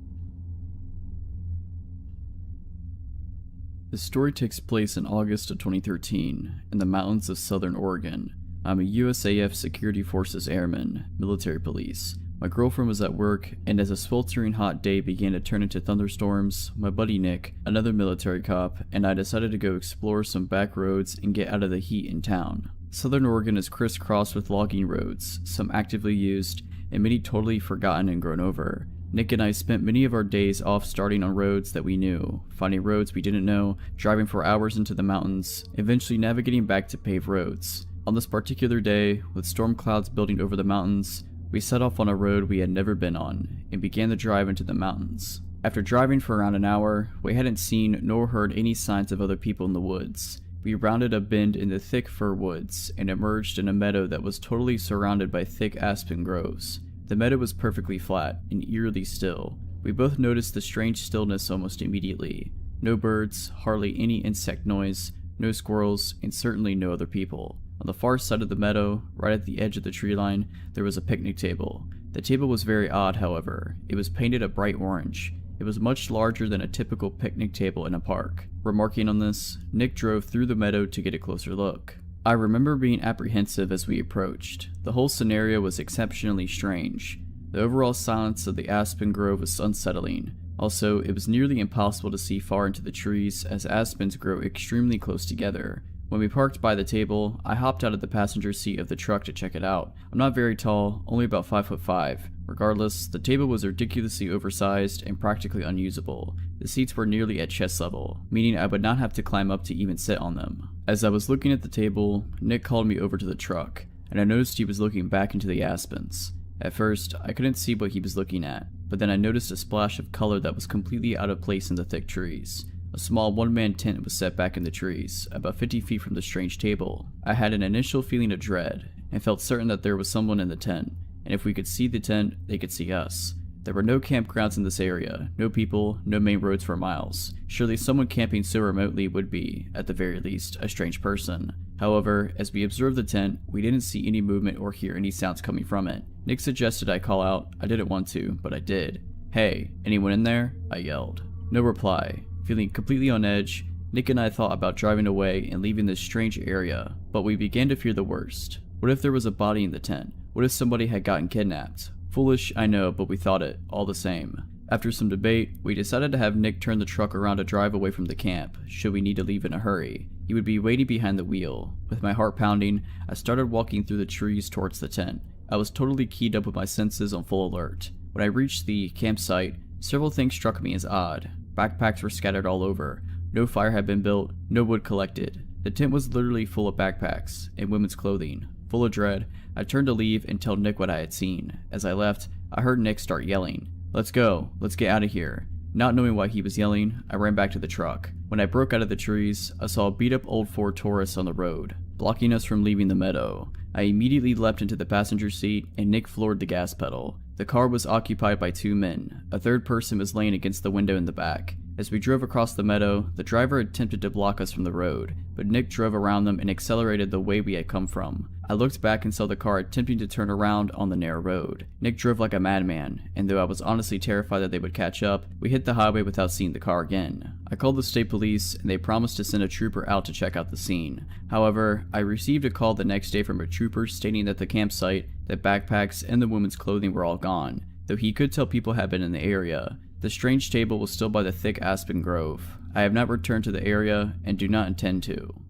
This story takes place in August of 2013 in the mountains of southern Oregon. I'm a USAF Security Forces Airman, military police. My girlfriend was at work, and as a sweltering hot day began to turn into thunderstorms, my buddy Nick, another military cop, and I decided to go explore some back roads and get out of the heat in town. Southern Oregon is crisscrossed with logging roads, some actively used, and many totally forgotten and grown over. Nick and I spent many of our days off starting on roads that we knew, finding roads we didn't know, driving for hours into the mountains, eventually navigating back to paved roads. On this particular day, with storm clouds building over the mountains, we set off on a road we had never been on, and began the drive into the mountains. After driving for around an hour, we hadn't seen nor heard any signs of other people in the woods. We rounded a bend in the thick fir woods and emerged in a meadow that was totally surrounded by thick aspen groves. The meadow was perfectly flat and eerily still. We both noticed the strange stillness almost immediately. No birds, hardly any insect noise, no squirrels, and certainly no other people. On the far side of the meadow, right at the edge of the tree line, there was a picnic table. The table was very odd, however. It was painted a bright orange. It was much larger than a typical picnic table in a park. Remarking on this, Nick drove through the meadow to get a closer look. I remember being apprehensive as we approached. The whole scenario was exceptionally strange. The overall silence of the aspen grove was unsettling. Also, it was nearly impossible to see far into the trees as aspens grow extremely close together. When we parked by the table, I hopped out of the passenger seat of the truck to check it out. I'm not very tall, only about 5'5". Regardless, the table was ridiculously oversized and practically unusable. The seats were nearly at chest level, meaning I would not have to climb up to even sit on them. As I was looking at the table, Nick called me over to the truck, and I noticed he was looking back into the aspens. At first, I couldn't see what he was looking at, but then I noticed a splash of color that was completely out of place in the thick trees. A small one-man tent was set back in the trees, about 50 feet from the strange table. I had an initial feeling of dread, and felt certain that there was someone in the tent, and if we could see the tent, they could see us. There were no campgrounds in this area, no people, no main roads for miles. Surely someone camping so remotely would be, at the very least, a strange person. However, as we observed the tent, we didn't see any movement or hear any sounds coming from it. Nick suggested I call out. I didn't want to, but I did. "Hey, anyone in there?" I yelled. No reply. Feeling completely on edge, Nick and I thought about driving away and leaving this strange area, but we began to fear the worst. What if there was a body in the tent? What if somebody had gotten kidnapped? Foolish, I know, but we thought it, all the same. After some debate, we decided to have Nick turn the truck around to drive away from the camp, should we need to leave in a hurry. He would be waiting behind the wheel. With my heart pounding, I started walking through the trees towards the tent. I was totally keyed up with my senses on full alert. When I reached the campsite, several things struck me as odd. Backpacks were scattered all over. No fire had been built, no wood collected. The tent was literally full of backpacks and women's clothing. Full of dread, I turned to leave and tell Nick what I had seen. As I left, I heard Nick start yelling, "Let's go, let's get out of here." Not knowing why he was yelling, I ran back to the truck. When I broke out of the trees, I saw a beat-up old Ford Taurus on the road, blocking us from leaving the meadow. I immediately leapt into the passenger seat and Nick floored the gas pedal. The car was occupied by 2 men. A third person was laying against the window in the back. As we drove across the meadow, the driver attempted to block us from the road, but Nick drove around them and accelerated the way we had come from. I looked back and saw the car attempting to turn around on the narrow road. Nick drove like a madman, and though I was honestly terrified that they would catch up, we hit the highway without seeing the car again. I called the state police, and they promised to send a trooper out to check out the scene. However, I received a call the next day from a trooper stating that the campsite, the backpacks, and the women's clothing were all gone, though he could tell people had been in the area. The strange table was still by the thick aspen grove. I have not returned to the area, and do not intend to.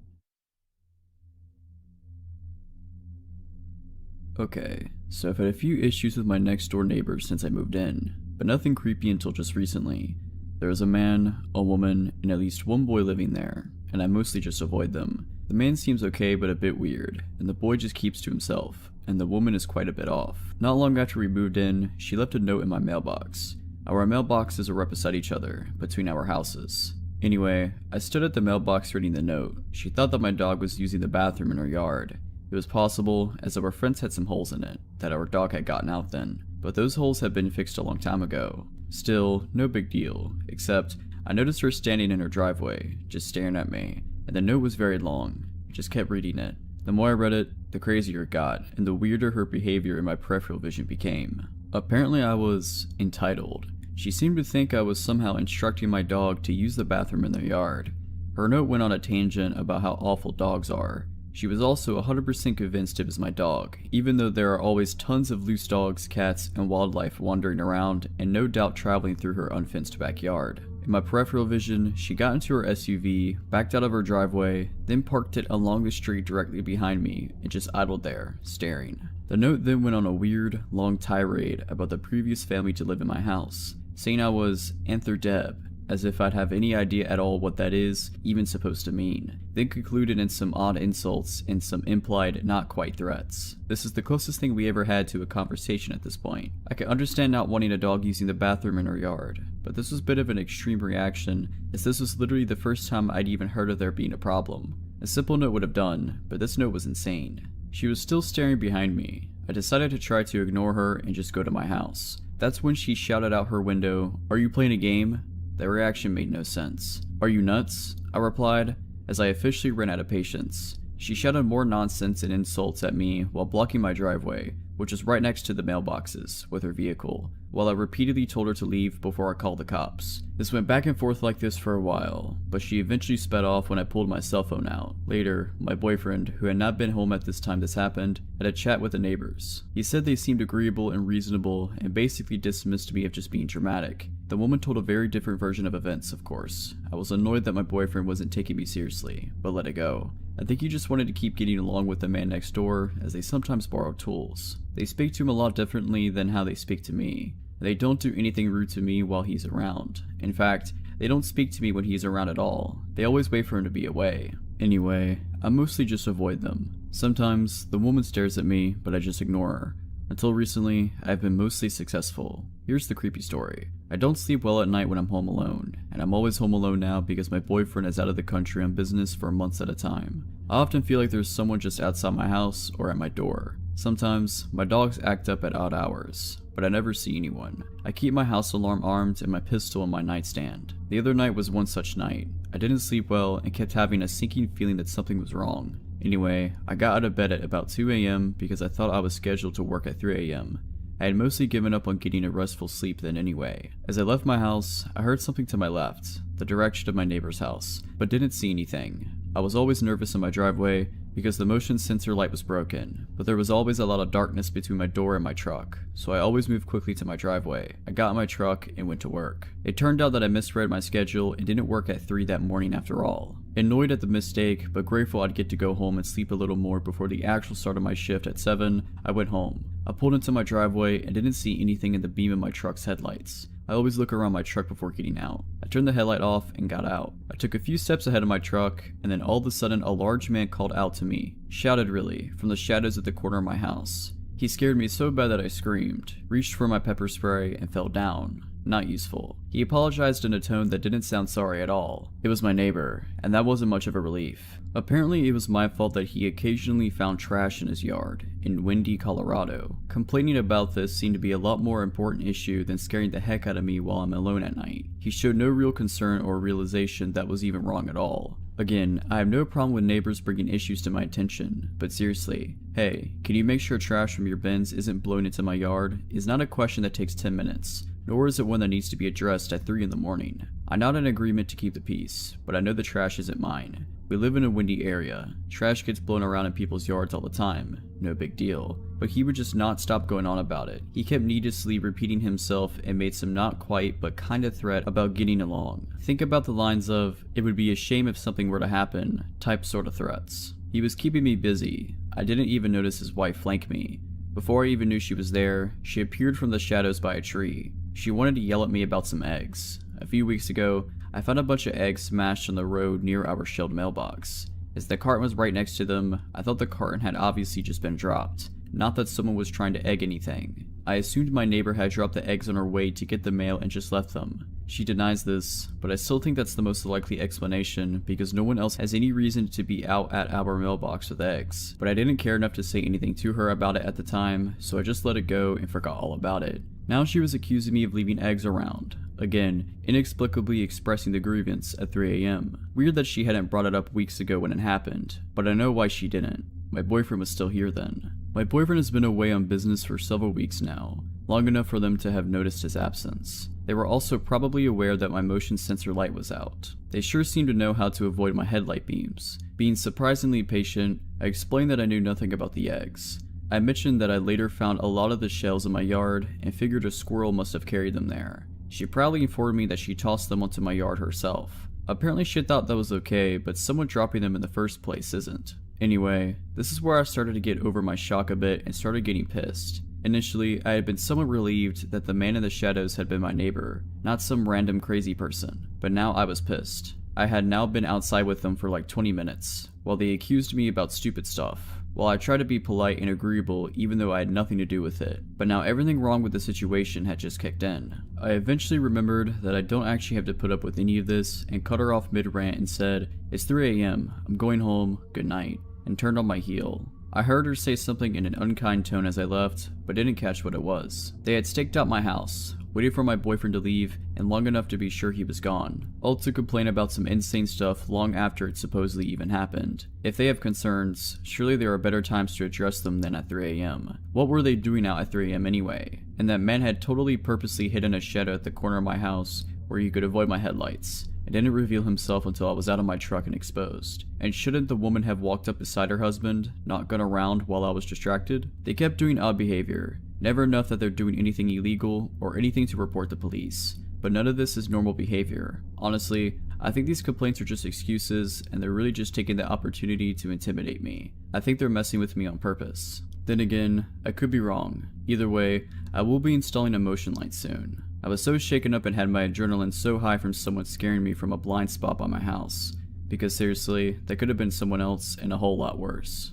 Okay, so I've had a few issues with my next door neighbors since I moved in, but nothing creepy until just recently. There is a man, a woman, and at least one boy living there, and I mostly just avoid them. The man seems okay but a bit weird, and the boy just keeps to himself, and the woman is quite a bit off. Not long after we moved in, she left a note in my mailbox. Our mailboxes are right beside each other, between our houses. Anyway, I stood at the mailbox reading the note. She thought that my dog was using the bathroom in her yard. It was possible, as our fence had some holes in it, that our dog had gotten out then, but those holes had been fixed a long time ago. Still, no big deal, except I noticed her standing in her driveway, just staring at me, and the note was very long. I just kept reading it. The more I read it, the crazier it got, and the weirder her behavior in my peripheral vision became. Apparently I was entitled. She seemed to think I was somehow instructing my dog to use the bathroom in their yard. Her note went on a tangent about how awful dogs are. She was also 100% convinced it was my dog, even though there are always tons of loose dogs, cats, and wildlife wandering around, and no doubt traveling through her unfenced backyard. In my peripheral vision, she got into her SUV, backed out of her driveway, then parked it along the street directly behind me, and just idled there, staring. The note then went on a weird, long tirade about the previous family to live in my house, saying I was Anther Deb, as if I'd have any idea at all what that is even supposed to mean, then concluded in some odd insults and some implied not quite threats. This is the closest thing we ever had to a conversation at this point. I could understand not wanting a dog using the bathroom in her yard, but this was a bit of an extreme reaction, as this was literally the first time I'd even heard of there being a problem. A simple note would have done, but this note was insane. She was still staring behind me. I decided to try to ignore her and just go to my house. That's when she shouted out her window, "Are you playing a game?" The reaction made no sense. "Are you nuts?" I replied, as I officially ran out of patience. She shouted more nonsense and insults at me while blocking my driveway, which is right next to the mailboxes, with her vehicle, while I repeatedly told her to leave before I called the cops. This went back and forth like this for a while, but she eventually sped off when I pulled my cell phone out. Later, my boyfriend, who had not been home at this time this happened, had a chat with the neighbors. He said they seemed agreeable and reasonable and basically dismissed me of just being dramatic. The woman told a very different version of events, of course. I was annoyed that my boyfriend wasn't taking me seriously, but let it go. I think he just wanted to keep getting along with the man next door, as they sometimes borrow tools. They speak to him a lot differently than how they speak to me. They don't do anything rude to me while he's around. In fact, they don't speak to me when he's around at all. They always wait for him to be away. Anyway, I mostly just avoid them. Sometimes, the woman stares at me, but I just ignore her. Until recently, I've been mostly successful. Here's the creepy story. I don't sleep well at night when I'm home alone, and I'm always home alone now because my boyfriend is out of the country on business for months at a time. I often feel like there's someone just outside my house or at my door. Sometimes, my dogs act up at odd hours, but I never see anyone. I keep my house alarm armed and my pistol on my nightstand. The other night was one such night. I didn't sleep well and kept having a sinking feeling that something was wrong. Anyway, I got out of bed at about 2 a.m. because I thought I was scheduled to work at 3 a.m. I had mostly given up on getting a restful sleep then anyway. As I left my house, I heard something to my left, the direction of my neighbor's house, but didn't see anything. I was always nervous in my driveway because the motion sensor light was broken, but there was always a lot of darkness between my door and my truck, so I always moved quickly to my driveway. I got in my truck and went to work. It turned out that I misread my schedule and didn't work at 3 that morning after all. Annoyed at the mistake, but grateful I'd get to go home and sleep a little more before the actual start of my shift at 7, I went home. I pulled into my driveway and didn't see anything in the beam of my truck's headlights. I always look around my truck before getting out. I turned the headlight off and got out. I took a few steps ahead of my truck, and then all of a sudden a large man called out to me, shouted really, from the shadows at the corner of my house. He scared me so bad that I screamed, reached for my pepper spray, and fell down. Not useful. He apologized in a tone that didn't sound sorry at all. It was my neighbor, and that wasn't much of a relief. Apparently it was my fault that he occasionally found trash in his yard, in Windy, Colorado. Complaining about this seemed to be a lot more important issue than scaring the heck out of me while I'm alone at night. He showed no real concern or realization that was even wrong at all. Again, I have no problem with neighbors bringing issues to my attention, but seriously, hey, can you make sure trash from your bins isn't blown into my yard? Is not a question that takes 10 minutes. Nor is it one that needs to be addressed at 3 in the morning. I'm not in agreement to keep the peace, but I know the trash isn't mine. We live in a windy area. Trash gets blown around in people's yards all the time. No big deal. But he would just not stop going on about it. He kept needlessly repeating himself and made some not quite but kinda threat about getting along. Think about the lines of, "It would be a shame if something were to happen," type sort of threats. He was keeping me busy. I didn't even notice his wife flank me. Before I even knew she was there, she appeared from the shadows by a tree. She wanted to yell at me about some eggs. A few weeks ago, I found a bunch of eggs smashed on the road near our shelved mailbox. As the carton was right next to them, I thought the carton had obviously just been dropped, not that someone was trying to egg anything. I assumed my neighbor had dropped the eggs on her way to get the mail and just left them. She denies this, but I still think that's the most likely explanation because no one else has any reason to be out at our mailbox with eggs. But I didn't care enough to say anything to her about it at the time, so I just let it go and forgot all about it. Now she was accusing me of leaving eggs around. Again, inexplicably expressing the grievance at 3 a.m. Weird that she hadn't brought it up weeks ago when it happened, but I know why she didn't. My boyfriend was still here then. My boyfriend has been away on business for several weeks now, long enough for them to have noticed his absence. They were also probably aware that my motion sensor light was out. They sure seemed to know how to avoid my headlight beams. Being surprisingly patient, I explained that I knew nothing about the eggs. I mentioned that I later found a lot of the shells in my yard and figured a squirrel must have carried them there. She proudly informed me that she tossed them onto my yard herself. Apparently she thought that was okay, but someone dropping them in the first place isn't. Anyway, this is where I started to get over my shock a bit and started getting pissed. Initially, I had been somewhat relieved that the man in the shadows had been my neighbor, not some random crazy person, but now I was pissed. I had now been outside with them for like 20 minutes, while they accused me about stupid stuff. while I tried to be polite and agreeable even though I had nothing to do with it. But now everything wrong with the situation had just kicked in. I eventually remembered that I don't actually have to put up with any of this and cut her off mid-rant and said, "It's 3 a.m, I'm going home, good night," and turned on my heel. I heard her say something in an unkind tone as I left, but didn't catch what it was. They had staked out my house, waited for my boyfriend to leave, and long enough to be sure he was gone, all to complain about some insane stuff long after it supposedly even happened. If they have concerns, surely there are better times to address them than at 3 a.m. What were they doing out at 3 a.m. anyway? And that man had totally purposely hidden a shadow at the corner of my house where he could avoid my headlights, and didn't reveal himself until I was out of my truck and exposed. And shouldn't the woman have walked up beside her husband, not gone around while I was distracted? They kept doing odd behavior, never enough that they're doing anything illegal or anything to report the police. But none of this is normal behavior. Honestly, I think these complaints are just excuses, and they're really just taking the opportunity to intimidate me. I think they're messing with me on purpose. Then again, I could be wrong. Either way, I will be installing a motion light soon. I was so shaken up and had my adrenaline so high from someone scaring me from a blind spot by my house. Because seriously, that could have been someone else and a whole lot worse.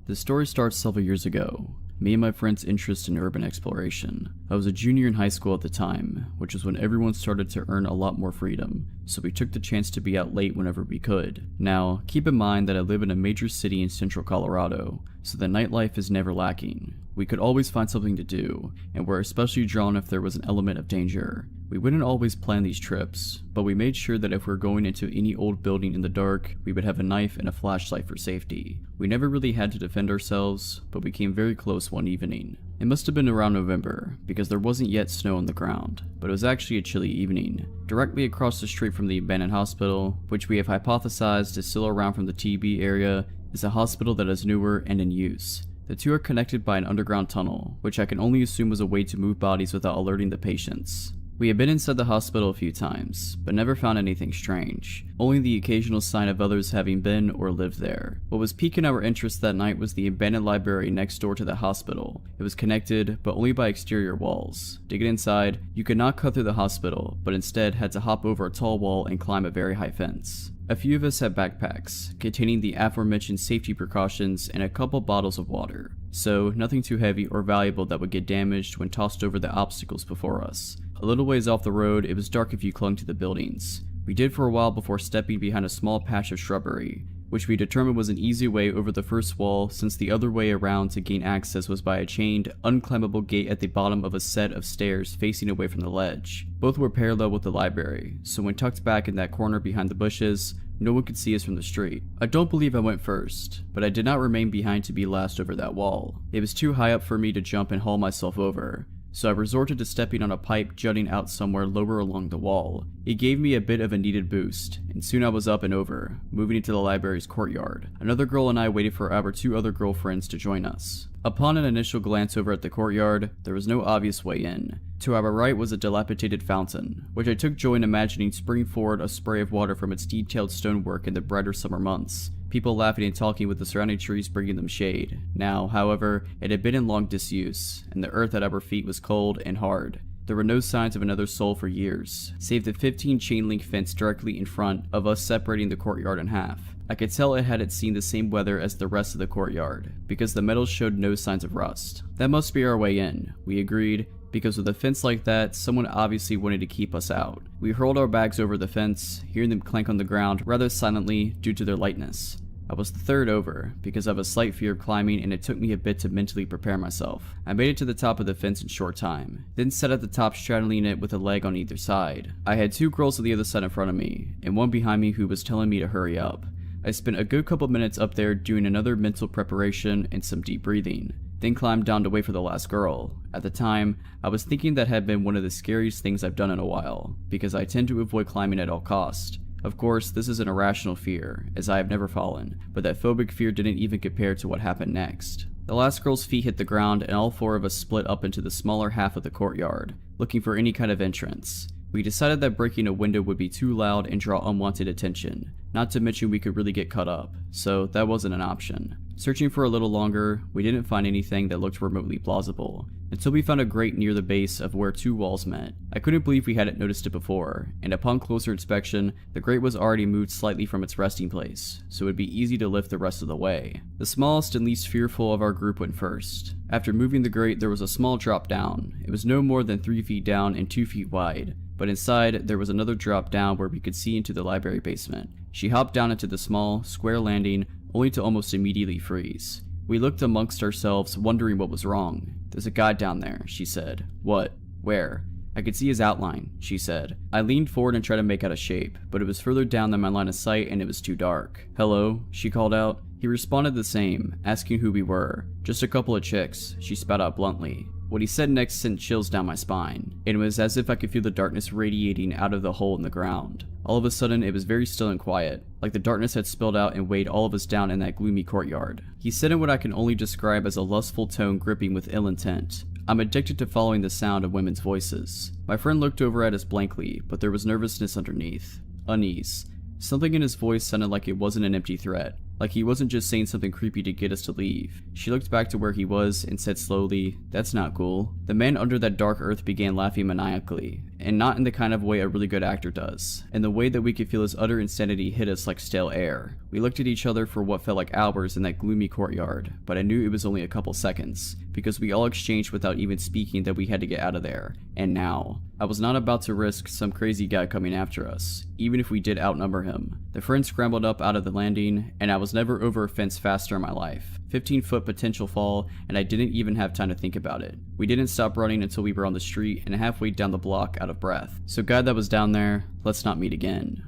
The story starts several years ago. Me and my friend's interest in urban exploration. I was a junior in high school at the time, which was when everyone started to earn a lot more freedom, so we took the chance to be out late whenever we could. Now, keep in mind that I live in a major city in central Colorado, so the nightlife is never lacking. We could always find something to do, and were especially drawn if there was an element of danger. We wouldn't always plan these trips, but we made sure that if we were going into any old building in the dark, we would have a knife and a flashlight for safety. We never really had to defend ourselves, but we came very close one evening. It must have been around November, because there wasn't yet snow on the ground, but it was actually a chilly evening. Directly across the street from the abandoned hospital, which we have hypothesized is still around from the TB area, is a hospital that is newer and in use. The two are connected by an underground tunnel, which I can only assume was a way to move bodies without alerting the patients. We had been inside the hospital a few times, but never found anything strange, only the occasional sign of others having been or lived there. What was piquing our interest that night was the abandoned library next door to the hospital. It was connected, but only by exterior walls. To get inside, you could not cut through the hospital, but instead had to hop over a tall wall and climb a very high fence. A few of us had backpacks, containing the aforementioned safety precautions and a couple bottles of water, so nothing too heavy or valuable that would get damaged when tossed over the obstacles before us. A little ways off the road, it was dark if you clung to the buildings. We did for a while before stepping behind a small patch of shrubbery, which we determined was an easy way over the first wall, since the other way around to gain access was by a chained, unclimbable gate at the bottom of a set of stairs facing away from the ledge. Both were parallel with the library, so when tucked back in that corner behind the bushes, no one could see us from the street. I don't believe I went first, but I did not remain behind to be last over that wall. It was too high up for me to jump and haul myself over, so I resorted to stepping on a pipe jutting out somewhere lower along the wall. It gave me a bit of a needed boost, and soon I was up and over, moving into the library's courtyard. Another girl and I waited for our two other girlfriends to join us. Upon an initial glance over at the courtyard, there was no obvious way in. To our right was a dilapidated fountain, which I took joy in imagining springing forward a spray of water from its detailed stonework in the brighter summer months. People laughing and talking with the surrounding trees bringing them shade. Now, however, it had been in long disuse, and the earth at our feet was cold and hard. There were no signs of another soul for years, save the 15 chain-link fence directly in front of us separating the courtyard in half. I could tell it hadn't seen the same weather as the rest of the courtyard, because the metal showed no signs of rust. That must be our way in, we agreed, because with a fence like that, someone obviously wanted to keep us out. We hurled our bags over the fence, hearing them clank on the ground rather silently due to their lightness. I was the third over, because I have a slight fear of climbing and it took me a bit to mentally prepare myself. I made it to the top of the fence in short time, then sat at the top straddling it with a leg on either side. I had two girls on the other side in front of me, and one behind me who was telling me to hurry up. I spent a good couple minutes up there doing another mental preparation and some deep breathing, then climbed down to wait for the last girl. At the time, I was thinking that had been one of the scariest things I've done in a while, because I tend to avoid climbing at all costs. Of course, this is an irrational fear, as I have never fallen, but that phobic fear didn't even compare to what happened next. The last girl's feet hit the ground and all four of us split up into the smaller half of the courtyard, looking for any kind of entrance. We decided that breaking a window would be too loud and draw unwanted attention, not to mention we could really get cut up, so that wasn't an option. Searching for a little longer, we didn't find anything that looked remotely plausible, until we found a grate near the base of where two walls met. I couldn't believe we hadn't noticed it before, and upon closer inspection, the grate was already moved slightly from its resting place, so it would be easy to lift the rest of the way. The smallest and least fearful of our group went first. After moving the grate, there was a small drop down. It was no more than 3 feet down and 2 feet wide, but inside there was another drop down where we could see into the library basement. She hopped down into the small, square landing, only to almost immediately freeze. We looked amongst ourselves, wondering what was wrong. "There's a guy down there," she said. "What? Where?" "I could see his outline," she said. I leaned forward and tried to make out a shape, but it was further down than my line of sight and it was too dark. "Hello?" she called out. He responded the same, asking who we were. "Just a couple of chicks," she spat out bluntly. What he said next sent chills down my spine. It was as if I could feel the darkness radiating out of the hole in the ground. All of a sudden, it was very still and quiet, like the darkness had spilled out and weighed all of us down in that gloomy courtyard. He said in what I can only describe as a lustful tone gripping with ill intent. I'm addicted to following the sound of women's voices. My friend looked over at us blankly, but there was nervousness underneath. Unease. Something in his voice sounded like it wasn't an empty threat, like he wasn't just saying something creepy to get us to leave. She looked back to where he was and said slowly, "That's not cool." The man under that dark earth began laughing maniacally, and not in the kind of way a really good actor does, in the way that we could feel his utter insanity hit us like stale air. We looked at each other for what felt like hours in that gloomy courtyard, but I knew it was only a couple seconds, because we all exchanged without even speaking that we had to get out of there. And now, I was not about to risk some crazy guy coming after us, even if we did outnumber him. The friend scrambled up out of the landing, and I was never over a fence faster in my life. 15-foot potential fall, and I didn't even have time to think about it. We didn't stop running until we were on the street and halfway down the block out of breath. So guy that was down there, let's not meet again.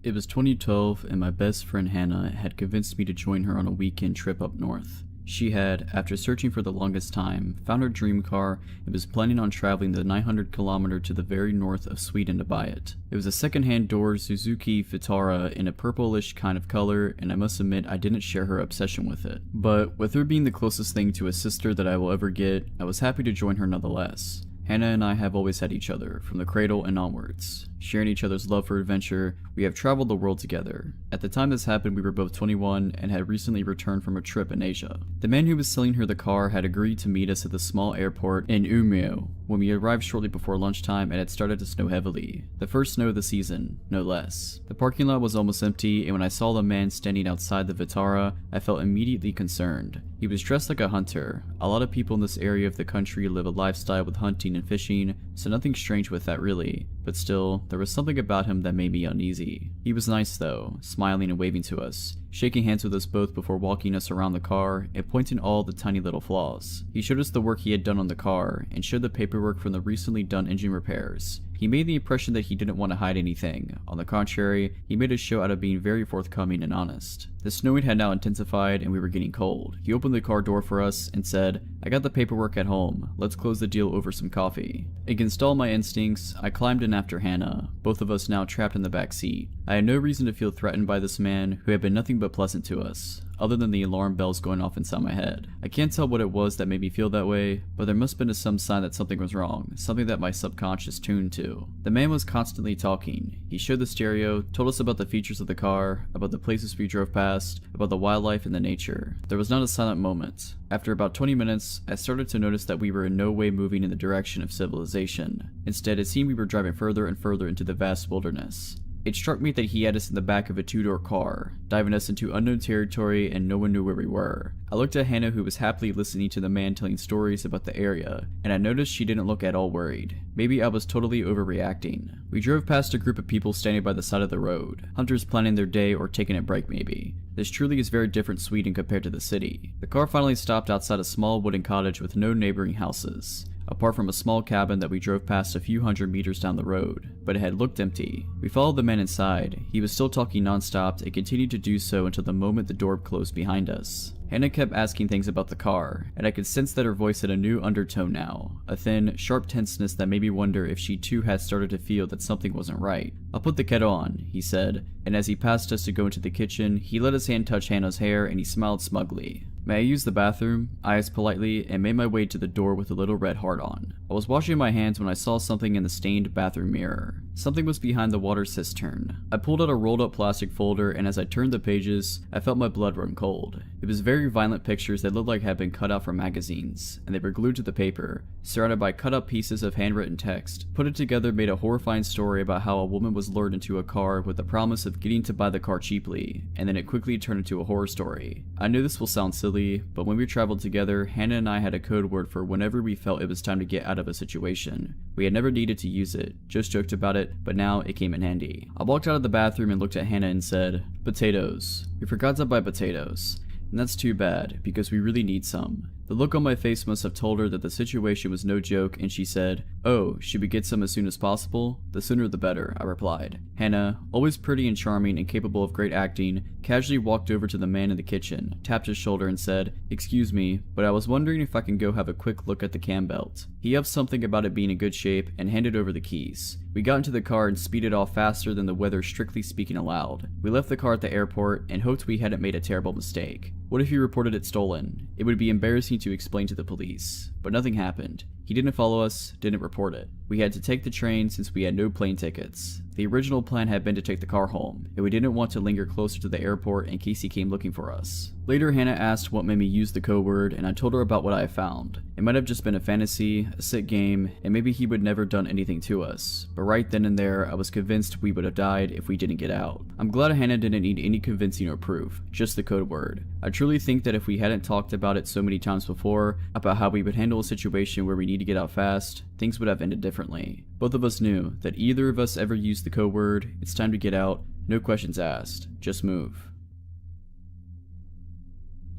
It was 2012 and my best friend Hannah had convinced me to join her on a weekend trip up north. She had, after searching for the longest time, found her dream car and was planning on traveling the 900-kilometer to the very north of Sweden to buy it. It was a second-hand door Suzuki Vitara in a purplish kind of color, and I must admit I didn't share her obsession with it. But with her being the closest thing to a sister that I will ever get, I was happy to join her nonetheless. Hannah and I have always had each other, from the cradle and onwards. Sharing each other's love for adventure, we have traveled the world together. At the time this happened, we were both 21 and had recently returned from a trip in Asia. The man who was selling her the car had agreed to meet us at the small airport in Umeå when we arrived shortly before lunchtime and it started to snow heavily. The first snow of the season, no less. The parking lot was almost empty, and when I saw the man standing outside the Vitara, I felt immediately concerned. He was dressed like a hunter. A lot of people in this area of the country live a lifestyle with hunting and fishing, so nothing strange with that really. But still, there was something about him that made me uneasy. He was nice though, smiling and waving to us, shaking hands with us both before walking us around the car and pointing all the tiny little flaws. He showed us the work he had done on the car and showed the paperwork from the recently done engine repairs. He made the impression that he didn't want to hide anything. On the contrary, he made a show out of being very forthcoming and honest. The snowing had now intensified and we were getting cold. He opened the car door for us and said, "I got the paperwork at home. Let's close the deal over some coffee." Against all my instincts, I climbed in after Hannah, both of us now trapped in the back seat. I had no reason to feel threatened by this man who had been nothing but pleasant to us, other than the alarm bells going off inside my head. I can't tell what it was that made me feel that way, but there must have been some sign that something was wrong, something that my subconscious tuned to. The man was constantly talking. He showed the stereo, told us about the features of the car, about the places we drove past, about the wildlife and the nature. There was not a silent moment. After about 20 minutes, I started to notice that we were in no way moving in the direction of civilization. Instead, it seemed we were driving further and further into the vast wilderness. It struck me that he had us in the back of a two-door car, diving us into unknown territory, and no one knew where we were. I looked at Hannah, who was happily listening to the man telling stories about the area, and I noticed she didn't look at all worried. Maybe I was totally overreacting. We drove past a group of people standing by the side of the road, hunters planning their day or taking a break maybe. This truly is very different Sweden compared to the city. The car finally stopped outside a small wooden cottage with no neighboring houses, apart from a small cabin that we drove past a few hundred meters down the road, but it had looked empty. We followed the man inside. He was still talking non-stop and continued to do so until the moment the door closed behind us. Hannah kept asking things about the car, and I could sense that her voice had a new undertone now, a thin, sharp tenseness that made me wonder if she too had started to feel that something wasn't right. "I'll put the kettle on," he said, and as he passed us to go into the kitchen, he let his hand touch Hannah's hair and he smiled smugly. "May I use the bathroom?" I asked politely and made my way to the door with a little red heart on. I was washing my hands when I saw something in the stained bathroom mirror. Something was behind the water cistern. I pulled out a rolled up plastic folder, and as I turned the pages, I felt my blood run cold. It was very violent pictures that looked like had been cut out from magazines, and they were glued to the paper, surrounded by cut up pieces of handwritten text. Put it together made a horrifying story about how a woman was lured into a car with the promise of getting to buy the car cheaply, and then it quickly turned into a horror story. I know this will sound silly, but when we traveled together, Hannah and I had a code word for whenever we felt it was time to get out of a situation. We had never needed to use it, just joked about it, but now it came in handy. I walked out of the bathroom and looked at Hannah and said, "Potatoes. We forgot to buy potatoes. And that's too bad, because we really need some." The look on my face must have told her that the situation was no joke, and she said, "Oh, should we get some as soon as possible?" "The sooner the better," I replied. Hannah, always pretty and charming and capable of great acting, casually walked over to the man in the kitchen, tapped his shoulder and said, "Excuse me, but I was wondering if I can go have a quick look at the cam belt." He huffed something about it being in good shape and handed over the keys. We got into the car and speeded off faster than the weather strictly speaking allowed. We left the car at the airport and hoped we hadn't made a terrible mistake. What if he reported it stolen? It would be embarrassing to explain to the police. But nothing happened. He didn't follow us, didn't report it. We had to take the train since we had no plane tickets. The original plan had been to take the car home, and we didn't want to linger closer to the airport in case he came looking for us. Later, Hannah asked what made me use the code word, and I told her about what I found. It might have just been a fantasy, a sick game, and maybe he would never done anything to us. But right then and there, I was convinced we would have died if we didn't get out. I'm glad Hannah didn't need any convincing or proof, just the code word. I truly think that if we hadn't talked about it so many times before, about how we would handle a situation where we need to get out fast, things would have ended differently. Both of us knew that either of us ever used the code word, it's time to get out, no questions asked, just move.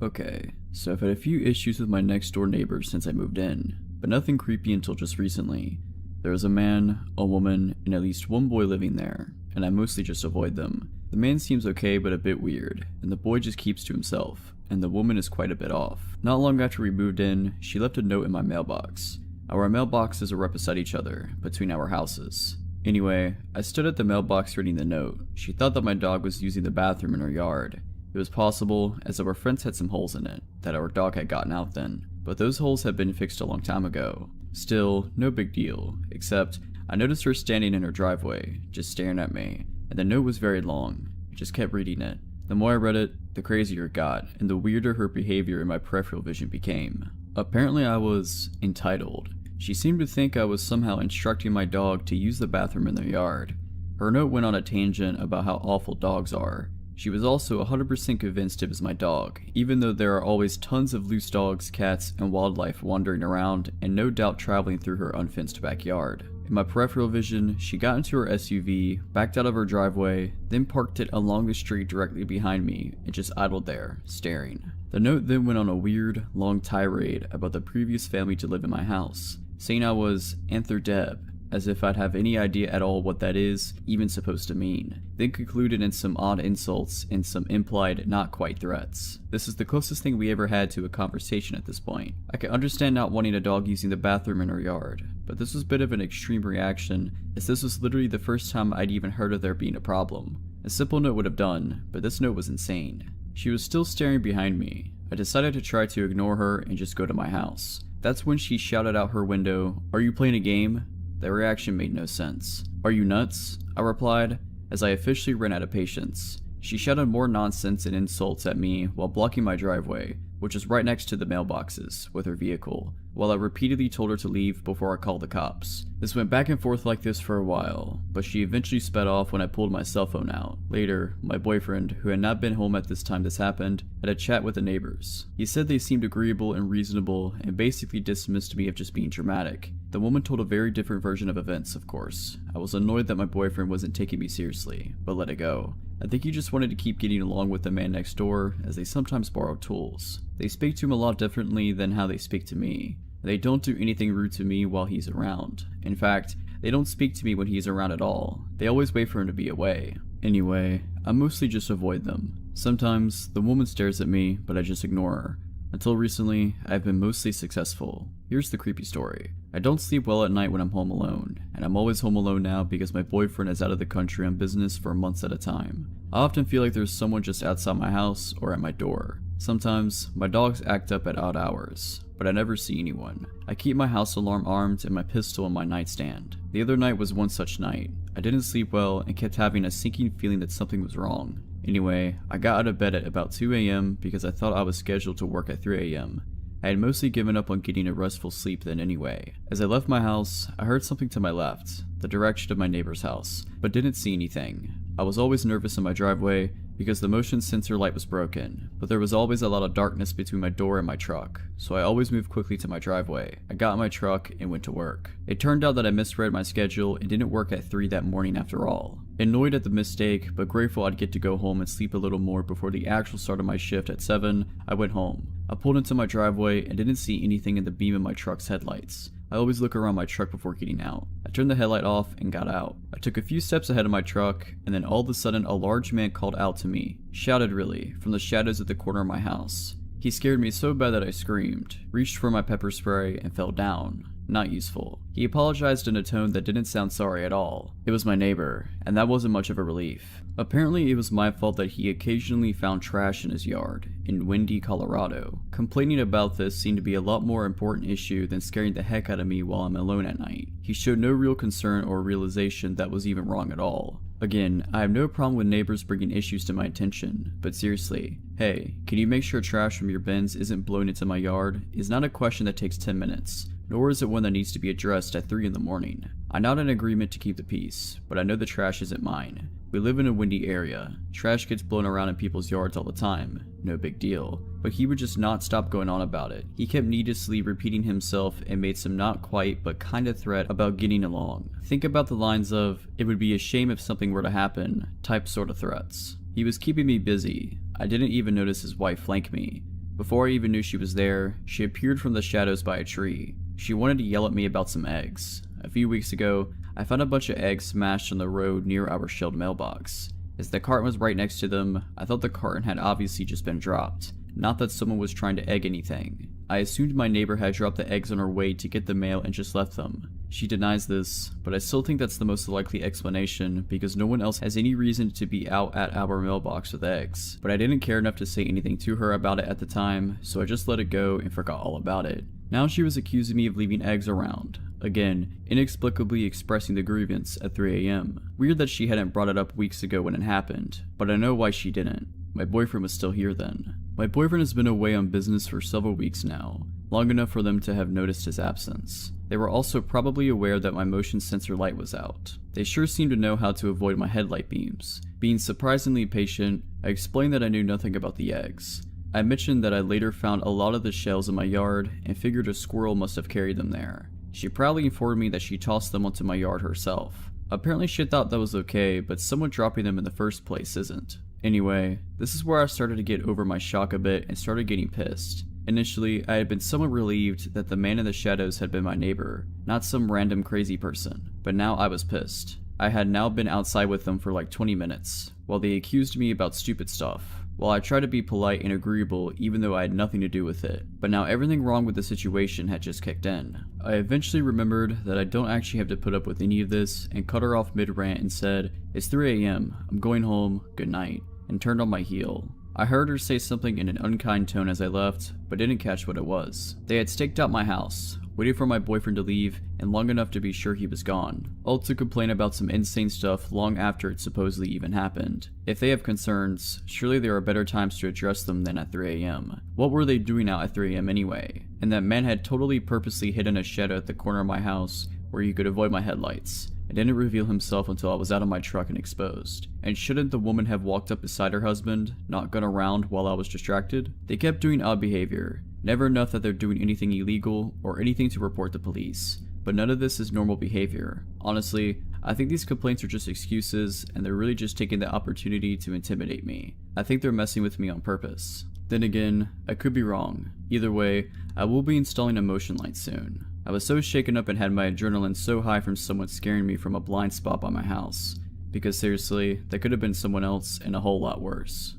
Okay, so I've had a few issues with my next door neighbors since I moved in, but nothing creepy until just recently. There is a man, a woman, and at least one boy living there, and I mostly just avoid them. The man seems okay but a bit weird, and the boy just keeps to himself, and the woman is quite a bit off. Not long after we moved in, she left a note in my mailbox. Our mailboxes are right beside each other, between our houses. Anyway, I stood at the mailbox reading the note. She thought that my dog was using the bathroom in her yard. It was possible, as our fence had some holes in it, that our dog had gotten out then, but those holes had been fixed a long time ago. Still, no big deal, except I noticed her standing in her driveway, just staring at me, and the note was very long. I just kept reading it. The more I read it, the crazier it got, and the weirder her behavior in my peripheral vision became. Apparently I was entitled. She seemed to think I was somehow instructing my dog to use the bathroom in their yard. Her note went on a tangent about how awful dogs are. She was also 100% convinced it was my dog, even though there are always tons of loose dogs, cats, and wildlife wandering around and no doubt traveling through her unfenced backyard. In my peripheral vision, she got into her SUV, backed out of her driveway, then parked it along the street directly behind me and just idled there, staring. The note then went on a weird, long tirade about the previous family to live in my house, saying I was Antherdeb, as if I'd have any idea at all what that is even supposed to mean, then concluded in some odd insults and some implied not quite threats. This is the closest thing we ever had to a conversation at this point. I can understand not wanting a dog using the bathroom in her yard, but this was a bit of an extreme reaction, as this was literally the first time I'd even heard of there being a problem. A simple note would have done, but this note was insane. She was still staring behind me. I decided to try to ignore her and just go to my house. That's when she shouted out her window, "Are you playing a game?" The reaction made no sense. "Are you nuts?" I replied, as I officially ran out of patience. She shouted more nonsense and insults at me while blocking my driveway, which was right next to the mailboxes, with her vehicle, while I repeatedly told her to leave before I called the cops. This went back and forth like this for a while, but she eventually sped off when I pulled my cell phone out. Later, my boyfriend, who had not been home at this time this happened, had a chat with the neighbors. He said they seemed agreeable and reasonable and basically dismissed me of just being dramatic. The woman told a very different version of events, of course. I was annoyed that my boyfriend wasn't taking me seriously, but let it go. I think he just wanted to keep getting along with the man next door, as they sometimes borrow tools. They speak to him a lot differently than how they speak to me. They don't do anything rude to me while he's around. In fact, they don't speak to me when he's around at all. They always wait for him to be away. Anyway, I mostly just avoid them. Sometimes, the woman stares at me, but I just ignore her. Until recently, I've been mostly successful. Here's the creepy story. I don't sleep well at night when I'm home alone, and I'm always home alone now because my boyfriend is out of the country on business for months at a time. I often feel like there's someone just outside my house or at my door. Sometimes, my dogs act up at odd hours, but I never see anyone. I keep my house alarm armed and my pistol on my nightstand. The other night was one such night. I didn't sleep well and kept having a sinking feeling that something was wrong. Anyway, I got out of bed at about 2 a.m. because I thought I was scheduled to work at 3 a.m. I had mostly given up on getting a restful sleep then anyway. As I left my house, I heard something to my left, the direction of my neighbor's house, but didn't see anything. I was always nervous in my driveway because the motion sensor light was broken, but there was always a lot of darkness between my door and my truck, so I always moved quickly to my driveway. I got in my truck and went to work. It turned out that I misread my schedule and didn't work at 3 that morning after all. Annoyed at the mistake, but grateful I'd get to go home and sleep a little more before the actual start of my shift at 7, I went home. I pulled into my driveway and didn't see anything in the beam of my truck's headlights. I always look around my truck before getting out. I turned the headlight off and got out. I took a few steps ahead of my truck, and then all of a sudden a large man called out to me, shouted really, from the shadows at the corner of my house. He scared me so bad that I screamed, reached for my pepper spray, and fell down. Not useful. He apologized in a tone that didn't sound sorry at all. It was my neighbor, and that wasn't much of a relief. Apparently it was my fault that he occasionally found trash in his yard, in windy Colorado. Complaining about this seemed to be a lot more important issue than scaring the heck out of me while I'm alone at night. He showed no real concern or realization that was even wrong at all. Again, I have no problem with neighbors bringing issues to my attention, but seriously, hey, can you make sure trash from your bins isn't blown into my yard? Is not a question that takes 10 minutes. Nor is it one that needs to be addressed at 3 in the morning. I'm not in agreement to keep the peace, but I know the trash isn't mine. We live in a windy area. Trash gets blown around in people's yards all the time. No big deal. But he would just not stop going on about it. He kept needlessly repeating himself and made some not quite but kind of threat about getting along. Think about the lines of, "It would be a shame if something were to happen," type sort of threats. He was keeping me busy. I didn't even notice his wife flank me. Before I even knew she was there, she appeared from the shadows by a tree. She wanted to yell at me about some eggs. A few weeks ago, I found a bunch of eggs smashed on the road near our shelved mailbox. As the carton was right next to them, I thought the carton had obviously just been dropped, not that someone was trying to egg anything. I assumed my neighbor had dropped the eggs on her way to get the mail and just left them. She denies this, but I still think that's the most likely explanation because no one else has any reason to be out at our mailbox with eggs. But I didn't care enough to say anything to her about it at the time, so I just let it go and forgot all about it. Now she was accusing me of leaving eggs around. Again, inexplicably expressing the grievance at 3 a.m. Weird that she hadn't brought it up weeks ago when it happened, but I know why she didn't. My boyfriend was still here then. My boyfriend has been away on business for several weeks now, long enough for them to have noticed his absence. They were also probably aware that my motion sensor light was out. They sure seemed to know how to avoid my headlight beams. Being surprisingly patient, I explained that I knew nothing about the eggs. I mentioned that I later found a lot of the shells in my yard and figured a squirrel must have carried them there. She proudly informed me that she tossed them onto my yard herself. Apparently she thought that was okay, but someone dropping them in the first place isn't. Anyway, this is where I started to get over my shock a bit and started getting pissed. Initially, I had been somewhat relieved that the man in the shadows had been my neighbor, not some random crazy person, but now I was pissed. I had now been outside with them for like 20 minutes, while they accused me about stupid stuff. While I tried to be polite and agreeable even though I had nothing to do with it, but now everything wrong with the situation had just kicked in. I eventually remembered that I don't actually have to put up with any of this and cut her off mid-rant and said, "It's 3 a.m, I'm going home, good night," and turned on my heel. I heard her say something in an unkind tone as I left, but didn't catch what it was. They had staked out my house, waited for my boyfriend to leave, and long enough to be sure he was gone, all to complain about some insane stuff long after it supposedly even happened. If they have concerns, surely there are better times to address them than at 3 a.m. What were they doing out at 3 a.m. anyway? And that man had totally purposely hidden a shadow at the corner of my house where he could avoid my headlights. It didn't reveal himself until I was out of my truck and exposed. And shouldn't the woman have walked up beside her husband, not gone around while I was distracted? They kept doing odd behavior. Never enough that they're doing anything illegal or anything to report the police. But none of this is normal behavior. Honestly, I think these complaints are just excuses and they're really just taking the opportunity to intimidate me. I think they're messing with me on purpose. Then again, I could be wrong. Either way, I will be installing a motion light soon. I was so shaken up and had my adrenaline so high from someone scaring me from a blind spot by my house. Because seriously, that could have been someone else and a whole lot worse.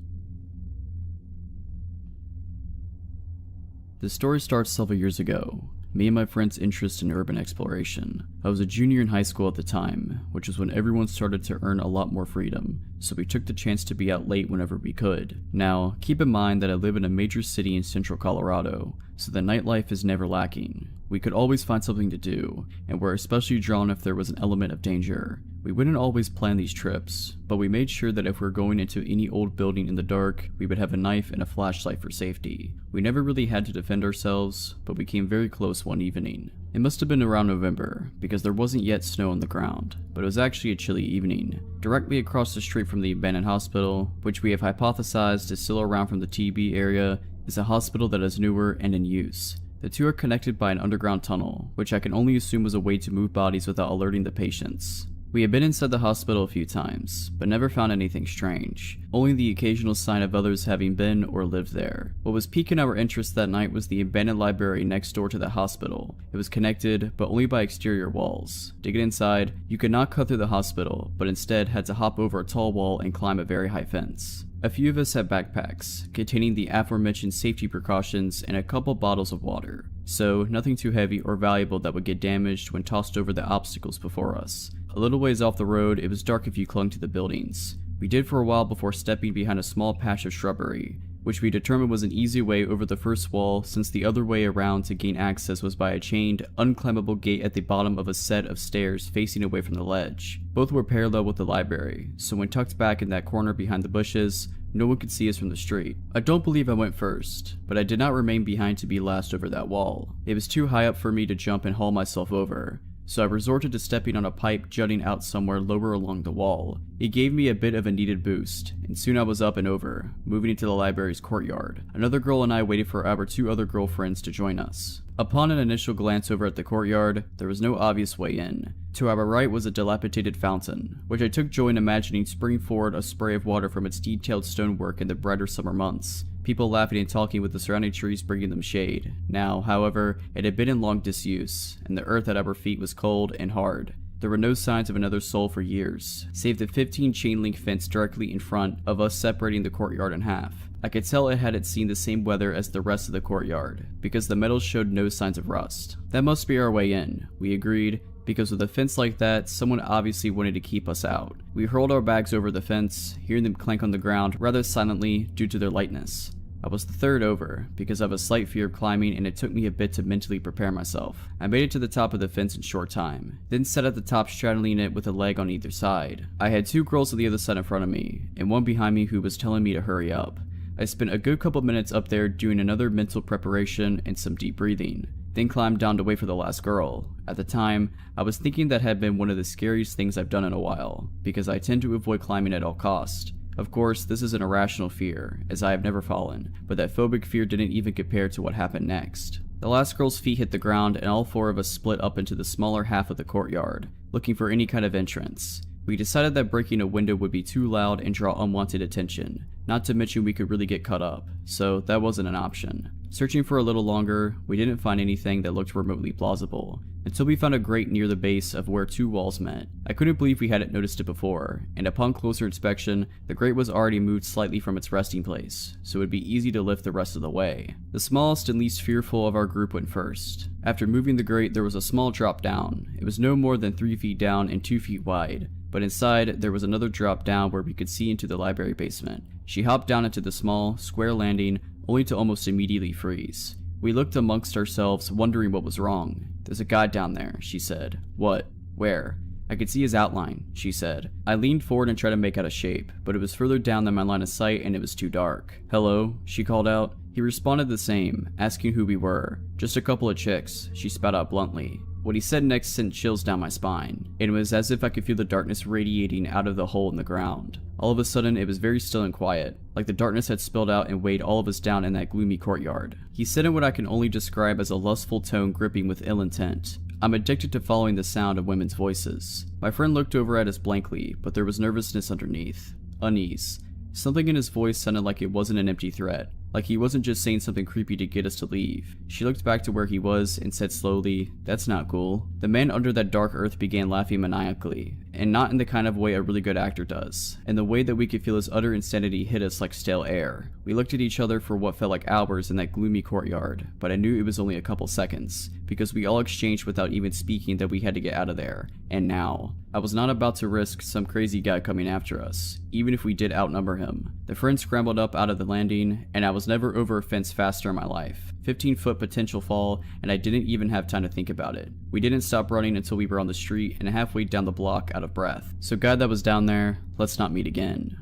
The story starts several years ago. me and my friend's interest in urban exploration. I was a junior in high school at the time, which was when everyone started to earn a lot more freedom, so we took the chance to be out late whenever we could. Now, keep in mind that I live in a major city in central Colorado, so the nightlife is never lacking. We could always find something to do, and were especially drawn if there was an element of danger. We wouldn't always plan these trips, but we made sure that if we're going into any old building in the dark, we would have a knife and a flashlight for safety. We never really had to defend ourselves, but we came very close one evening. It must have been around November, because there wasn't yet snow on the ground, but it was actually a chilly evening. Directly across the street from the abandoned hospital, which we have hypothesized is still around from the TB area, is a hospital that is newer and in use. The two are connected by an underground tunnel, which I can only assume was a way to move bodies without alerting the patients. We had been inside the hospital a few times, but never found anything strange, only the occasional sign of others having been or lived there. What was piquing our interest that night was the abandoned library next door to the hospital. It was connected, but only by exterior walls. To get inside, you could not cut through the hospital, but instead had to hop over a tall wall and climb a very high fence. A few of us had backpacks, containing the aforementioned safety precautions and a couple bottles of water, so nothing too heavy or valuable that would get damaged when tossed over the obstacles before us. A little ways off the road, it was dark if you clung to the buildings. We did for a while before stepping behind a small patch of shrubbery, which we determined was an easy way over the first wall, since the other way around to gain access was by a chained, unclimbable gate at the bottom of a set of stairs facing away from the ledge. Both were parallel with the library, so when tucked back in that corner behind the bushes, no one could see us from the street. I don't believe I went first, but I did not remain behind to be last over that wall. It was too high up for me to jump and haul myself over, so I resorted to stepping on a pipe jutting out somewhere lower along the wall. It gave me a bit of a needed boost, and soon I was up and over, moving into the library's courtyard. Another girl and I waited for our two other girlfriends to join us. Upon an initial glance over at the courtyard, there was no obvious way in. To our right was a dilapidated fountain, which I took joy in imagining springing forward a spray of water from its detailed stonework in the brighter summer months, people laughing and talking with the surrounding trees bringing them shade. Now, however, it had been in long disuse, and the earth at our feet was cold and hard. There were no signs of another soul for years, save the 15 chain link fence directly in front of us separating the courtyard in half. I could tell it hadn't seen the same weather as the rest of the courtyard, because the metal showed no signs of rust. That must be our way in, we agreed, because with a fence like that, someone obviously wanted to keep us out. We hurled our bags over the fence, hearing them clank on the ground rather silently due to their lightness. I was the third over, because I have a slight fear of climbing and it took me a bit to mentally prepare myself. I made it to the top of the fence in short time, then sat at the top straddling it with a leg on either side. I had two girls on the other side in front of me, and one behind me who was telling me to hurry up. I spent a good couple minutes up there doing another mental preparation and some deep breathing, then climbed down to wait for the last girl. At the time, I was thinking that had been one of the scariest things I've done in a while, because I tend to avoid climbing at all costs. Of course, this is an irrational fear, as I have never fallen, but that phobic fear didn't even compare to what happened next. The last girl's feet hit the ground and all four of us split up into the smaller half of the courtyard, looking for any kind of entrance. We decided that breaking a window would be too loud and draw unwanted attention, not to mention we could really get cut up, so that wasn't an option. Searching for a little longer, we didn't find anything that looked remotely plausible, until we found a grate near the base of where two walls met. I couldn't believe we hadn't noticed it before, and upon closer inspection, the grate was already moved slightly from its resting place, so it would be easy to lift the rest of the way. The smallest and least fearful of our group went first. After moving the grate, there was a small drop down. It was no more than 3 feet down and 2 feet wide, but inside, there was another drop down where we could see into the library basement. She hopped down into the small, square landing, only to almost immediately freeze. We looked amongst ourselves, wondering what was wrong. "There's a guy down there," she said. "What? Where?" "I could see his outline," she said. I leaned forward and tried to make out a shape, but it was further down than my line of sight and it was too dark. "Hello?" she called out. He responded the same, asking who we were. "Just a couple of chicks," she spat out bluntly. What he said next sent chills down my spine, and it was as if I could feel the darkness radiating out of the hole in the ground. All of a sudden, it was very still and quiet, like the darkness had spilled out and weighed all of us down in that gloomy courtyard. He said in what I can only describe as a lustful tone gripping with ill intent, "I'm addicted to following the sound of women's voices." My friend looked over at us blankly, but there was nervousness underneath. Unease. Something in his voice sounded like it wasn't an empty threat, like he wasn't just saying something creepy to get us to leave. She looked back to where he was and said slowly, "That's not cool." The man under that dark earth began laughing maniacally, and not in the kind of way a really good actor does, and the way that we could feel his utter insanity hit us like stale air. We looked at each other for what felt like hours in that gloomy courtyard, but I knew it was only a couple seconds, because we all exchanged without even speaking that we had to get out of there. And now, I was not about to risk some crazy guy coming after us, even if we did outnumber him. The friend scrambled up out of the landing, and I was never over a fence faster in my life. 15-foot potential fall, and I didn't even have time to think about it. We didn't stop running until we were on the street and halfway down the block out of breath. So guy that was down there, let's not meet again.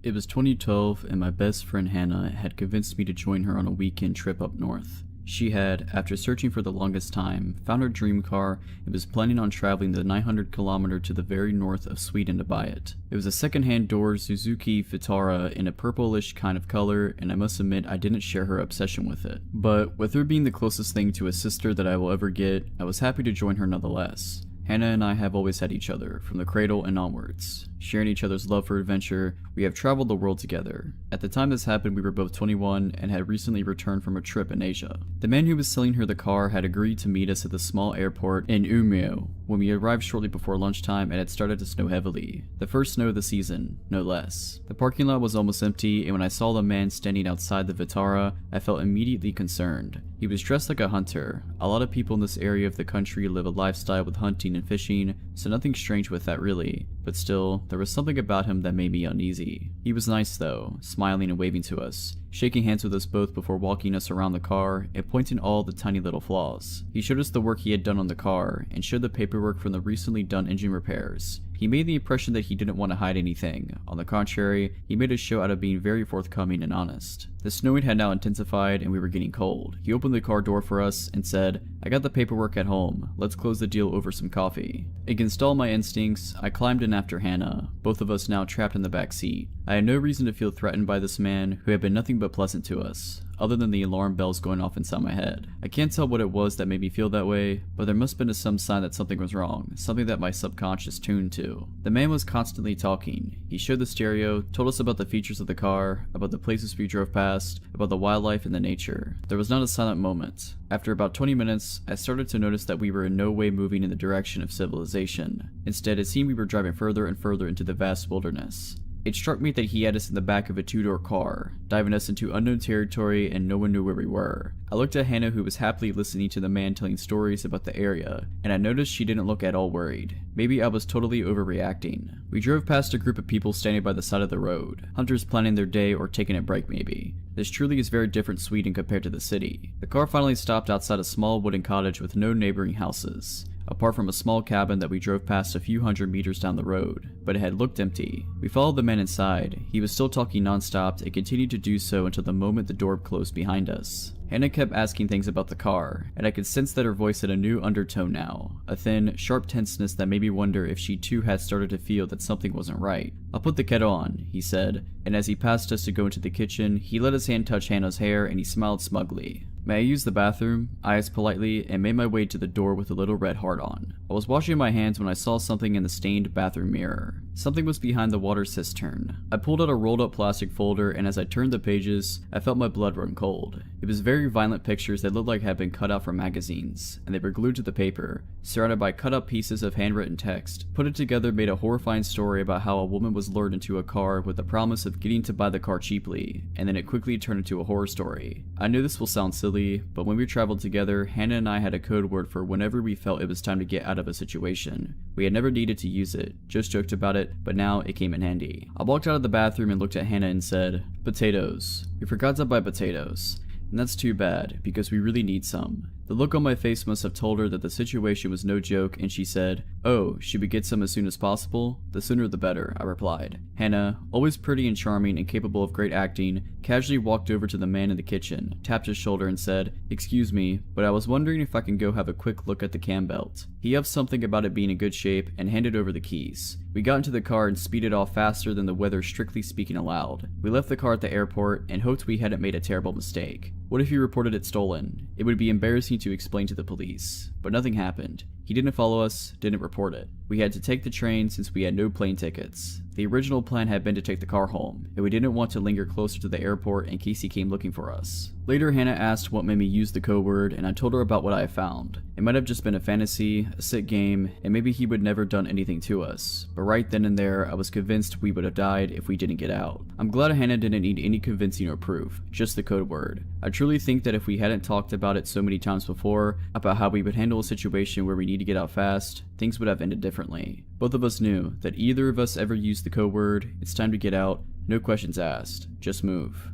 It was 2012, and my best friend Hannah had convinced me to join her on a weekend trip up north. She had, after searching for the longest time, found her dream car and was planning on traveling the 900km to the very north of Sweden to buy it. It was a second-hand door Suzuki Vitara in a purplish kind of color, and I must admit I didn't share her obsession with it. But with her being the closest thing to a sister that I will ever get, I was happy to join her nonetheless. Hannah and I have always had each other, from the cradle and onwards. Sharing each other's love for adventure, we have traveled the world together. At the time this happened, we were both 21 and had recently returned from a trip in Asia. The man who was selling her the car had agreed to meet us at the small airport in Umeå. When we arrived shortly before lunchtime, it had started to snow heavily. The first snow of the season, no less. The parking lot was almost empty, and when I saw the man standing outside the Vitara, I felt immediately concerned. He was dressed like a hunter. A lot of people in this area of the country live a lifestyle with hunting and fishing, so nothing strange with that really. But still, there was something about him that made me uneasy. He was nice though, smiling and waving to us, shaking hands with us both before walking us around the car and pointing all the tiny little flaws. He showed us the work he had done on the car and showed the paperwork from the recently done engine repairs. He made the impression that he didn't want to hide anything. On the contrary, he made a show out of being very forthcoming and honest. The snowing had now intensified and we were getting cold. He opened the car door for us and said, "I got the paperwork at home. Let's close the deal over some coffee." Against all my instincts, I climbed in after Hannah, both of us now trapped in the back seat. I had no reason to feel threatened by this man who had been nothing but pleasant to us, other than the alarm bells going off inside my head. I can't tell what it was that made me feel that way, but there must have been some sign that something was wrong, something that my subconscious tuned to. The man was constantly talking. He showed the stereo, told us about the features of the car, about the places we drove past, about the wildlife and the nature. There was not a silent moment. After about 20 minutes, I started to notice that we were in no way moving in the direction of civilization. Instead, it seemed we were driving further and further into the vast wilderness. It struck me that he had us in the back of a two-door car, diving us into unknown territory, and no one knew where we were. I looked at Hannah, who was happily listening to the man telling stories about the area, and I noticed she didn't look at all worried. Maybe I was totally overreacting. We drove past a group of people standing by the side of the road, hunters planning their day or taking a break maybe. This truly is very different Sweden compared to the city. The car finally stopped outside a small wooden cottage with no neighboring houses, apart from a small cabin that we drove past a few hundred meters down the road, but it had looked empty. We followed the man inside. He was still talking non-stop and continued to do so until the moment the door closed behind us. Hannah kept asking things about the car, and I could sense that her voice had a new undertone now, a thin, sharp tenseness that made me wonder if she too had started to feel that something wasn't right. "I'll put the kettle on," he said, and as he passed us to go into the kitchen, he let his hand touch Hannah's hair and he smiled smugly. "May I use the bathroom?" I asked politely and made my way to the door with a little red heart on. I was washing my hands when I saw something in the stained bathroom mirror. Something was behind the water cistern. I pulled out a rolled up plastic folder, and as I turned the pages, I felt my blood run cold. It was very violent pictures that looked like had been cut out from magazines, and they were glued to the paper, surrounded by cut up pieces of handwritten text. Put it together made a horrifying story about how a woman was lured into a car with the promise of getting to buy the car cheaply, and then it quickly turned into a horror story. I knew this will sound silly, but when we traveled together, Hannah and I had a code word for whenever we felt it was time to get out of a situation. We had never needed to use it, just joked about it, but now it came in handy. I walked out of the bathroom and looked at Hannah and said, "Potatoes. We forgot to buy potatoes. And that's too bad, because we really need some." The look on my face must have told her that the situation was no joke, and she said, "Oh, should we get some as soon as possible?" "The sooner the better," I replied. Hannah, always pretty and charming and capable of great acting, casually walked over to the man in the kitchen, tapped his shoulder and said, "Excuse me, but I was wondering if I can go have a quick look at the cam belt." He upped something about it being in good shape and handed over the keys. We got into the car and speeded off faster than the weather strictly speaking allowed. We left the car at the airport and hoped we hadn't made a terrible mistake. What if he reported it stolen? It would be embarrassing to explain to the police. But nothing happened. He didn't follow us, didn't report it. We had to take the train since we had no plane tickets. The original plan had been to take the car home, and we didn't want to linger closer to the airport in case he came looking for us. Later, Hannah asked what made me use the code word, and I told her about what I had found. It might have just been a fantasy, a sick game, and maybe he would never done anything to us. But right then and there, I was convinced we would have died if we didn't get out. I'm glad Hannah didn't need any convincing or proof, just the code word. I truly think that if we hadn't talked about it so many times before, about how we would handle a situation where we need to get out fast, things would have ended differently. Both of us knew that either of us ever used the code word, it's time to get out, no questions asked, just move.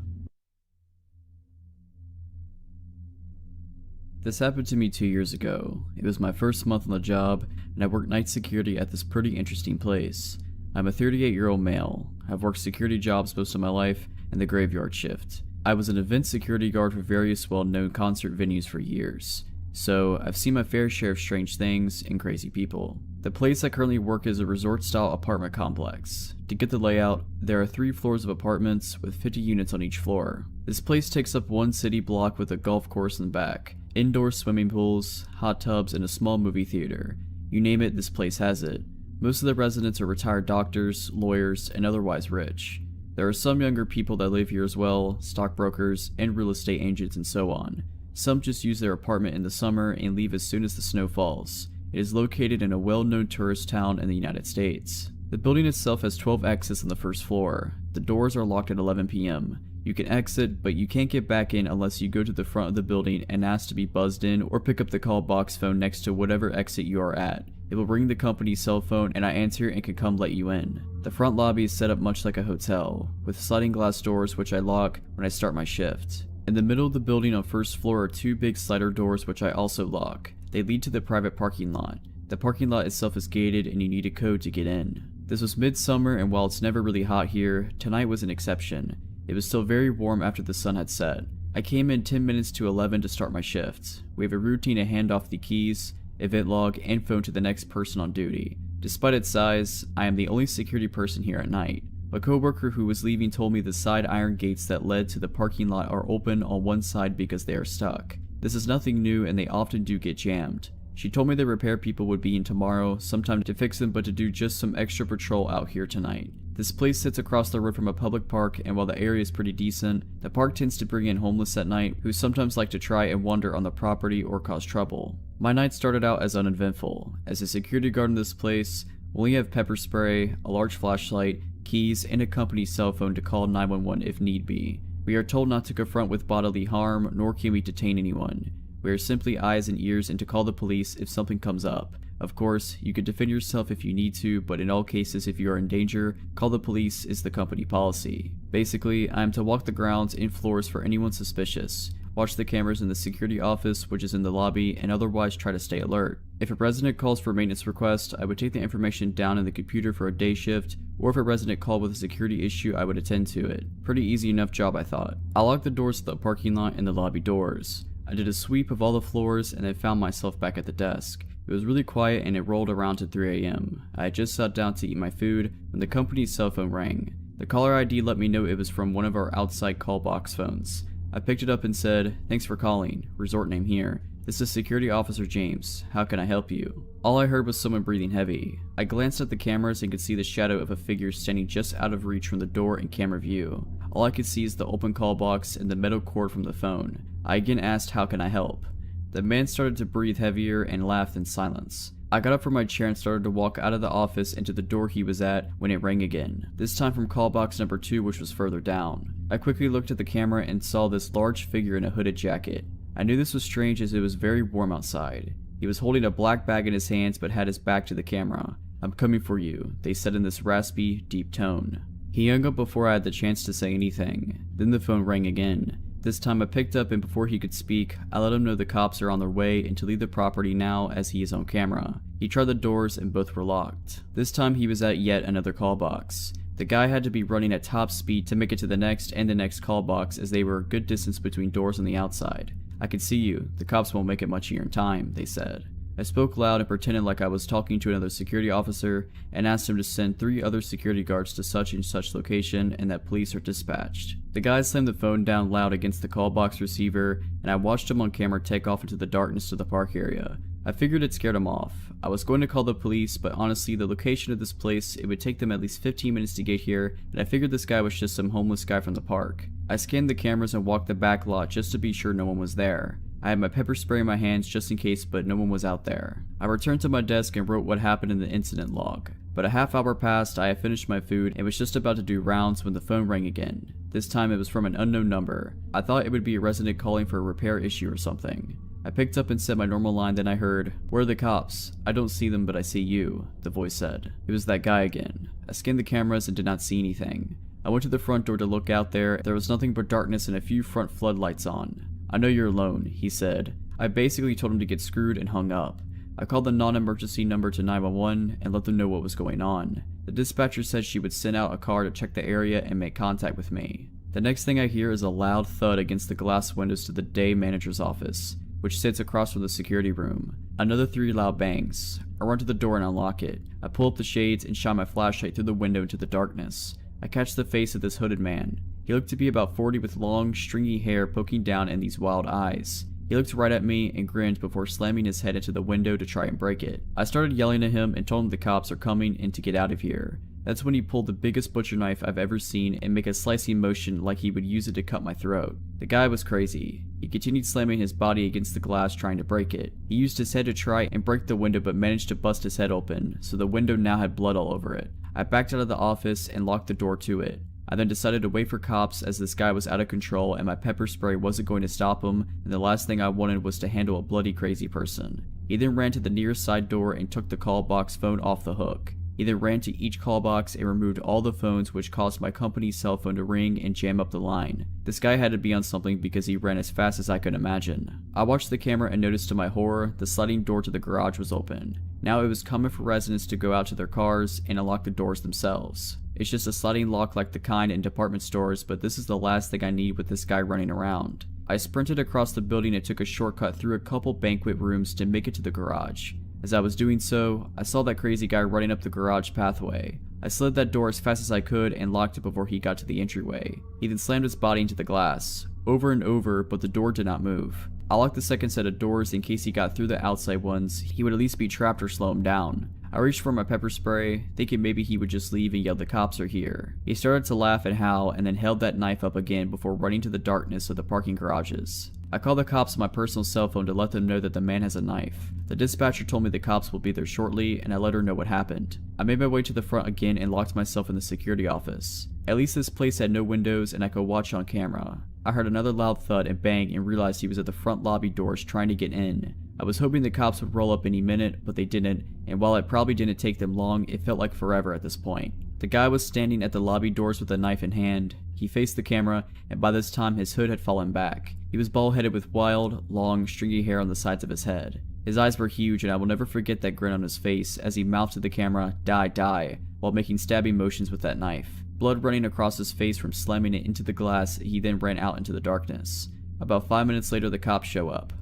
This happened to me 2 years ago. It was my first month on the job, and I worked night security at this pretty interesting place. I'm a 38-year-old male. I've worked security jobs most of my life, and the graveyard shift. I was an event security guard for various well-known concert venues for years, so I've seen my fair share of strange things and crazy people. The place I currently work is a resort-style apartment complex. To get the layout, there are 3 floors of apartments with 50 units on each floor. This place takes up one city block with a golf course in the back, indoor swimming pools, hot tubs, and a small movie theater. You name it, this place has it. Most of the residents are retired doctors, lawyers, and otherwise rich. There are some younger people that live here as well, stockbrokers, and real estate agents and so on. Some just use their apartment in the summer and leave as soon as the snow falls. It is located in a well-known tourist town in the United States. The building itself has 12 exits on the first floor. The doors are locked at 11 p.m. You can exit, but you can't get back in unless you go to the front of the building and ask to be buzzed in or pick up the call box phone next to whatever exit you are at. It will ring the company's cell phone and I answer and can come let you in. The front lobby is set up much like a hotel, with sliding glass doors which I lock when I start my shift. In the middle of the building on first floor are 2 big slider doors which I also lock. They lead to the private parking lot. The parking lot itself is gated and you need a code to get in. This was midsummer, and while it's never really hot here, tonight was an exception. It was still very warm after the sun had set. I came in 10 minutes to 11 to start my shift. We have a routine to hand off the keys, event log, and phone to the next person on duty. Despite its size, I am the only security person here at night. My coworker who was leaving told me the side iron gates that led to the parking lot are open on one side because they are stuck. This is nothing new and they often do get jammed. She told me the repair people would be in tomorrow, sometime to fix them, but to do just some extra patrol out here tonight. This place sits across the road from a public park, and while the area is pretty decent, the park tends to bring in homeless at night who sometimes like to try and wander on the property or cause trouble. My night started out as uneventful. As a security guard in this place, we only have pepper spray, a large flashlight, keys, and a company cell phone to call 911 if need be. We are told not to confront with bodily harm, nor can we detain anyone. We are simply eyes and ears and to call the police if something comes up. Of course, you could defend yourself if you need to, but in all cases if you are in danger, call the police is the company policy. Basically, I am to walk the grounds and floors for anyone suspicious, watch the cameras in the security office which is in the lobby, and otherwise try to stay alert. If a resident calls for a maintenance request, I would take the information down in the computer for a day shift, or if a resident called with a security issue, I would attend to it. Pretty easy enough job, I thought. I locked the doors to the parking lot and the lobby doors. I did a sweep of all the floors and then found myself back at the desk. It was really quiet and it rolled around to 3 a.m. I had just sat down to eat my food when the company's cell phone rang. The caller ID let me know it was from one of our outside call box phones. I picked it up and said, "Thanks for calling. Resort name here. This is Security Officer James. How can I help you?" All I heard was someone breathing heavy. I glanced at the cameras and could see the shadow of a figure standing just out of reach from the door in camera view. All I could see is the open call box and the metal cord from the phone. I again asked, "How can I help?" The man started to breathe heavier and laughed in silence. I got up from my chair and started to walk out of the office into the door he was at when it rang again, this time from call box number 2, which was further down. I quickly looked at the camera and saw this large figure in a hooded jacket. I knew this was strange as it was very warm outside. He was holding a black bag in his hands but had his back to the camera. "I'm coming for you," they said in this raspy, deep tone. He hung up before I had the chance to say anything. Then the phone rang again. This time I picked up and before he could speak, I let him know the cops are on their way and to leave the property now as he is on camera. He tried the doors and both were locked. This time he was at yet another call box. The guy had to be running at top speed to make it to the next and the next call box as they were a good distance between doors on the outside. "I can see you. The cops won't make it much here in time," they said. I spoke loud and pretended like I was talking to another security officer and asked him to send 3 other security guards to such and such location and that police are dispatched. The guy slammed the phone down loud against the call box receiver and I watched him on camera take off into the darkness of the park area. I figured it scared him off. I was going to call the police, but honestly, the location of this place, it would take them at least 15 minutes to get here, and I figured this guy was just some homeless guy from the park. I scanned the cameras and walked the back lot just to be sure no one was there. I had my pepper spray in my hands just in case, but no one was out there. I returned to my desk and wrote what happened in the incident log. But a half hour passed, I had finished my food, and was just about to do rounds when the phone rang again. This time it was from an unknown number. I thought it would be a resident calling for a repair issue or something. I picked up and said my normal line, then I heard, "Where are the cops? I don't see them, but I see you," the voice said. It was that guy again. I scanned the cameras and did not see anything. I went to the front door to look out there. There was nothing but darkness and a few front floodlights on. "I know you're alone," he said. I basically told him to get screwed and hung up. I called the non-emergency number to 911 and let them know what was going on. The dispatcher said she would send out a car to check the area and make contact with me. The next thing I hear is a loud thud against the glass windows to the day manager's office, which sits across from the security room. Another 3 loud bangs. I run to the door and unlock it. I pull up the shades and shine my flashlight through the window into the darkness. I catch the face of this hooded man. He looked to be about 40 with long, stringy hair poking down and these wild eyes. He looked right at me and grinned before slamming his head into the window to try and break it. I started yelling at him and told him the cops are coming and to get out of here. That's when he pulled the biggest butcher knife I've ever seen and make a slicing motion like he would use it to cut my throat. The guy was crazy. He continued slamming his body against the glass trying to break it. He used his head to try and break the window but managed to bust his head open, so the window now had blood all over it. I backed out of the office and locked the door to it. I then decided to wait for cops as this guy was out of control and my pepper spray wasn't going to stop him, and the last thing I wanted was to handle a bloody crazy person. He then ran to the nearest side door and took the call box phone off the hook. He then ran to each call box and removed all the phones, which caused my company's cell phone to ring and jam up the line. This guy had to be on something because he ran as fast as I could imagine. I watched the camera and noticed to my horror, the sliding door to the garage was open. Now it was common for residents to go out to their cars and unlock the doors themselves. It's just a sliding lock like the kind in department stores, but this is the last thing I need with this guy running around. I sprinted across the building and took a shortcut through a couple banquet rooms to make it to the garage. As I was doing so, I saw that crazy guy running up the garage pathway. I slid that door as fast as I could and locked it before he got to the entryway. He then slammed his body into the glass, over and over, but the door did not move. I locked the second set of doors in case he got through the outside ones. He would at least be trapped or slow him down. I reached for my pepper spray, thinking maybe he would just leave and yell the cops are here. He started to laugh and howl and then held that knife up again before running to the darkness of the parking garages. I called the cops on my personal cell phone to let them know that the man has a knife. The dispatcher told me the cops will be there shortly, and I let her know what happened. I made my way to the front again and locked myself in the security office. At least this place had no windows and I could watch on camera. I heard another loud thud and bang and realized he was at the front lobby doors trying to get in. I was hoping the cops would roll up any minute, but they didn't, and while it probably didn't take them long, it felt like forever at this point. The guy was standing at the lobby doors with a knife in hand. He faced the camera, and by this time his hood had fallen back. He was bald-headed with wild, long, stringy hair on the sides of his head. His eyes were huge, and I will never forget that grin on his face as he mouthed to the camera, "Die, die," while making stabbing motions with that knife. Blood running across his face from slamming it into the glass, he then ran out into the darkness. About 5 minutes later, the cops show up.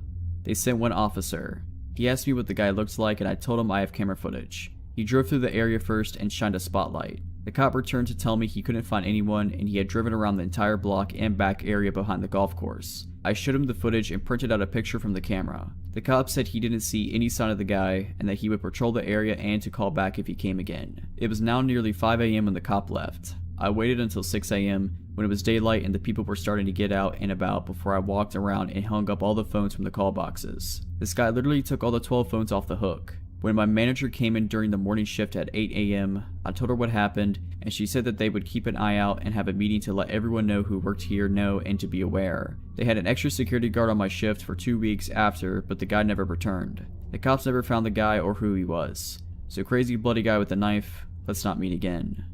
They sent one officer. He asked me what the guy looked like, and I told him I have camera footage. He drove through the area first and shined a spotlight. The cop returned to tell me he couldn't find anyone and he had driven around the entire block and back area behind the golf course. I showed him the footage and printed out a picture from the camera. The cop said he didn't see any sign of the guy and that he would patrol the area and to call back if he came again. It was now nearly 5 a.m. when the cop left. I waited until 6 a.m. when it was daylight and the people were starting to get out and about before I walked around and hung up all the phones from the call boxes. This guy literally took all the 12 phones off the hook. When my manager came in during the morning shift at 8 a.m., I told her what happened, and she said that they would keep an eye out and have a meeting to let everyone know who worked here know and to be aware. They had an extra security guard on my shift for 2 weeks after, but the guy never returned. The cops never found the guy or who he was. So crazy bloody guy with a knife, let's not meet again.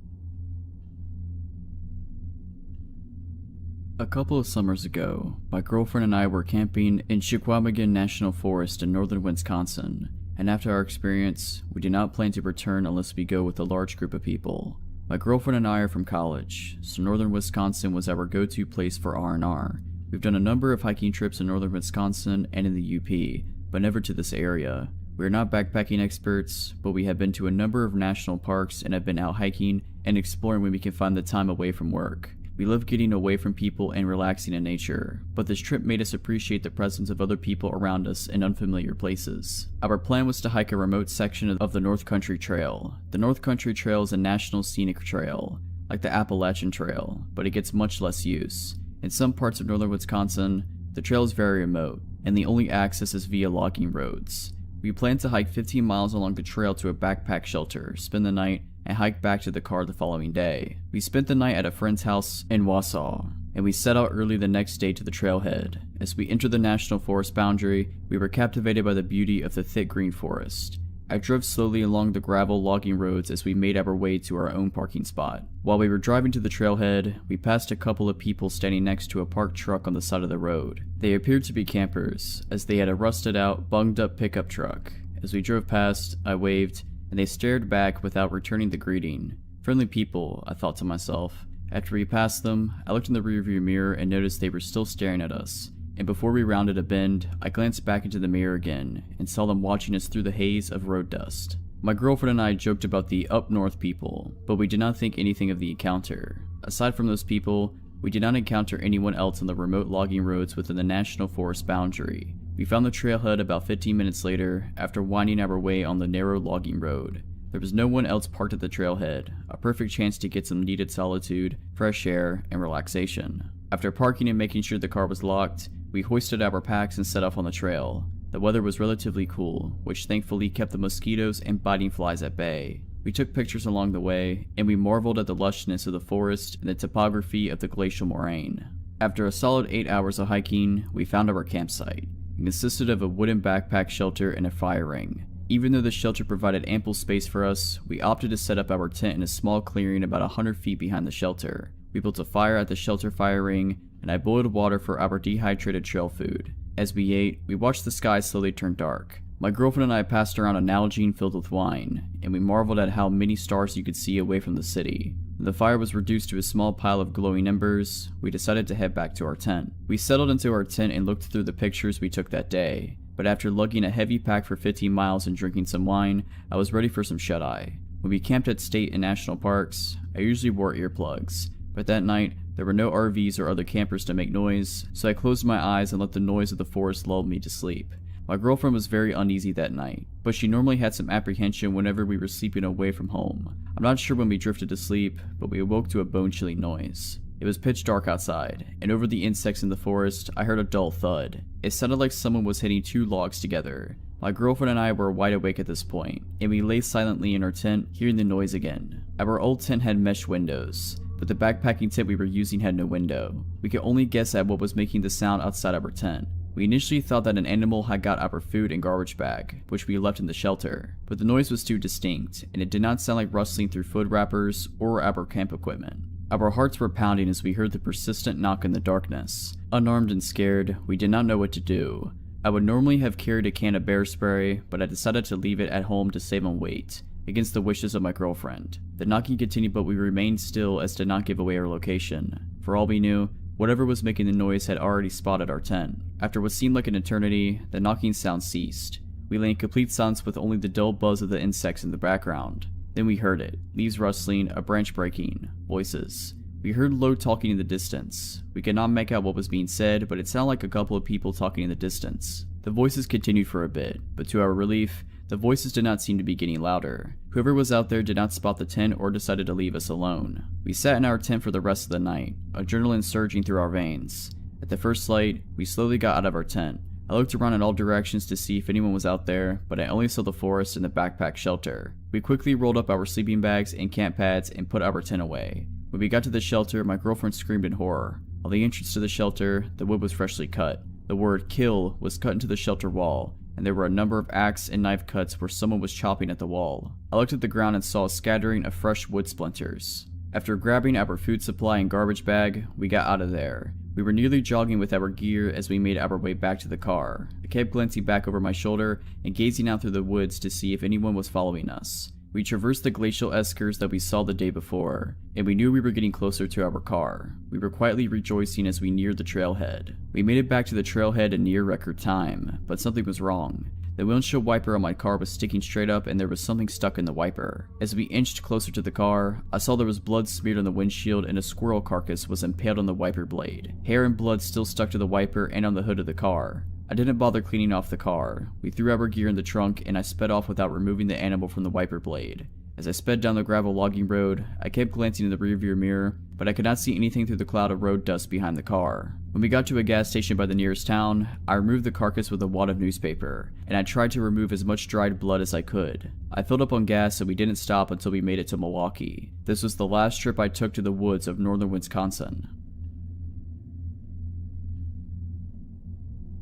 A couple of summers ago, my girlfriend and I were camping in Chequamegon National Forest in northern Wisconsin, and after our experience, we did not plan to return unless we go with a large group of people. My girlfriend and I are from college, so northern Wisconsin was our go-to place for R&R. We've done a number of hiking trips in northern Wisconsin and in the UP, but never to this area. We are not backpacking experts, but we have been to a number of national parks and have been out hiking and exploring when we can find the time away from work. We love getting away from people and relaxing in nature, but this trip made us appreciate the presence of other people around us in unfamiliar places. Our plan was to hike a remote section of the North Country Trail. The North Country Trail is a national scenic trail, like the Appalachian Trail, but it gets much less use. In some parts of northern Wisconsin, the trail is very remote, and the only access is via logging roads. We planned to hike 15 miles along the trail to a backpack shelter, spend the night, and hike back to the car the following day. We spent the night at a friend's house in Wausau, and we set out early the next day to the trailhead. As we entered the national forest boundary, we were captivated by the beauty of the thick green forest. I drove slowly along the gravel logging roads as we made our way to our own parking spot. While we were driving to the trailhead, we passed a couple of people standing next to a parked truck on the side of the road. They appeared to be campers, as they had a rusted out, bunged up pickup truck. As we drove past, I waved, and they stared back without returning the greeting. Friendly people, I thought to myself. After we passed them, I looked in the rearview mirror and noticed they were still staring at us. And before we rounded a bend, I glanced back into the mirror again and saw them watching us through the haze of road dust. My girlfriend and I joked about the up north people, but we did not think anything of the encounter. Aside from those people, we did not encounter anyone else on the remote logging roads within the national forest boundary. We found the trailhead about 15 minutes later after winding our way on the narrow logging road. There was no one else parked at the trailhead, a perfect chance to get some needed solitude, fresh air, and relaxation. After parking and making sure the car was locked, we hoisted our packs and set off on the trail. The weather was relatively cool, which thankfully kept the mosquitoes and biting flies at bay. We took pictures along the way, and we marveled at the lushness of the forest and the topography of the glacial moraine. After a solid 8 hours of hiking, we found our campsite. It consisted of a wooden backpack shelter and a fire ring. Even though the shelter provided ample space for us, we opted to set up our tent in a small clearing about 100 feet behind the shelter. We built a fire at the shelter fire ring, and I boiled water for our dehydrated trail food. As we ate, we watched the sky slowly turn dark. My girlfriend and I passed around a Nalgene filled with wine, and we marveled at how many stars you could see away from the city. When the fire was reduced to a small pile of glowing embers, we decided to head back to our tent. We settled into our tent and looked through the pictures we took that day, but after lugging a heavy pack for 15 miles and drinking some wine, I was ready for some shut-eye. When we camped at state and national parks, I usually wore earplugs, but that night, there were no RVs or other campers to make noise, so I closed my eyes and let the noise of the forest lull me to sleep. My girlfriend was very uneasy that night, but she normally had some apprehension whenever we were sleeping away from home. I'm not sure when we drifted to sleep, but we awoke to a bone-chilling noise. It was pitch dark outside, and over the insects in the forest, I heard a dull thud. It sounded like someone was hitting two logs together. My girlfriend and I were wide awake at this point, and we lay silently in our tent, hearing the noise again. Our old tent had mesh windows, but the backpacking tent we were using had no window. We could only guess at what was making the sound outside our tent. We initially thought that an animal had got our food and garbage bag, which we left in the shelter, but the noise was too distinct, and it did not sound like rustling through food wrappers or our camp equipment. Our hearts were pounding as we heard the persistent knock in the darkness. Unarmed and scared, we did not know what to do. I would normally have carried a can of bear spray, but I decided to leave it at home to save on weight, against the wishes of my girlfriend. The knocking continued, but we remained still as to not give away our location. For all we knew, whatever was making the noise had already spotted our tent. After what seemed like an eternity, the knocking sound ceased. We lay in complete silence with only the dull buzz of the insects in the background. Then we heard it. Leaves rustling, a branch breaking, voices. We heard low talking in the distance. We could not make out what was being said, but it sounded like a couple of people talking in the distance. The voices continued for a bit, but to our relief, the voices did not seem to be getting louder. Whoever was out there did not spot the tent or decided to leave us alone. We sat in our tent for the rest of the night, adrenaline surging through our veins. At the first light, we slowly got out of our tent. I looked around in all directions to see if anyone was out there, but I only saw the forest and the backpack shelter. We quickly rolled up our sleeping bags and camp pads and put our tent away. When we got to the shelter, my girlfriend screamed in horror. On the entrance to the shelter, the wood was freshly cut. The word "kill" was cut into the shelter wall, and there were a number of axe and knife cuts where someone was chopping at the wall. I looked at the ground and saw a scattering of fresh wood splinters. After grabbing our food supply and garbage bag, we got out of there. We were nearly jogging with our gear as we made our way back to the car. I kept glancing back over my shoulder and gazing out through the woods to see if anyone was following us. We traversed the glacial eskers that we saw the day before, and we knew we were getting closer to our car. We were quietly rejoicing as we neared the trailhead. We made it back to the trailhead in near record time, but something was wrong. The windshield wiper on my car was sticking straight up and there was something stuck in the wiper. As we inched closer to the car, I saw there was blood smeared on the windshield and a squirrel carcass was impaled on the wiper blade. Hair and blood still stuck to the wiper and on the hood of the car. I didn't bother cleaning off the car. We threw our gear in the trunk and I sped off without removing the animal from the wiper blade. As I sped down the gravel logging road, I kept glancing in the rearview mirror, but I could not see anything through the cloud of road dust behind the car. When we got to a gas station by the nearest town, I removed the carcass with a wad of newspaper, and I tried to remove as much dried blood as I could. I filled up on gas and we didn't stop until we made it to Milwaukee. This was the last trip I took to the woods of northern Wisconsin.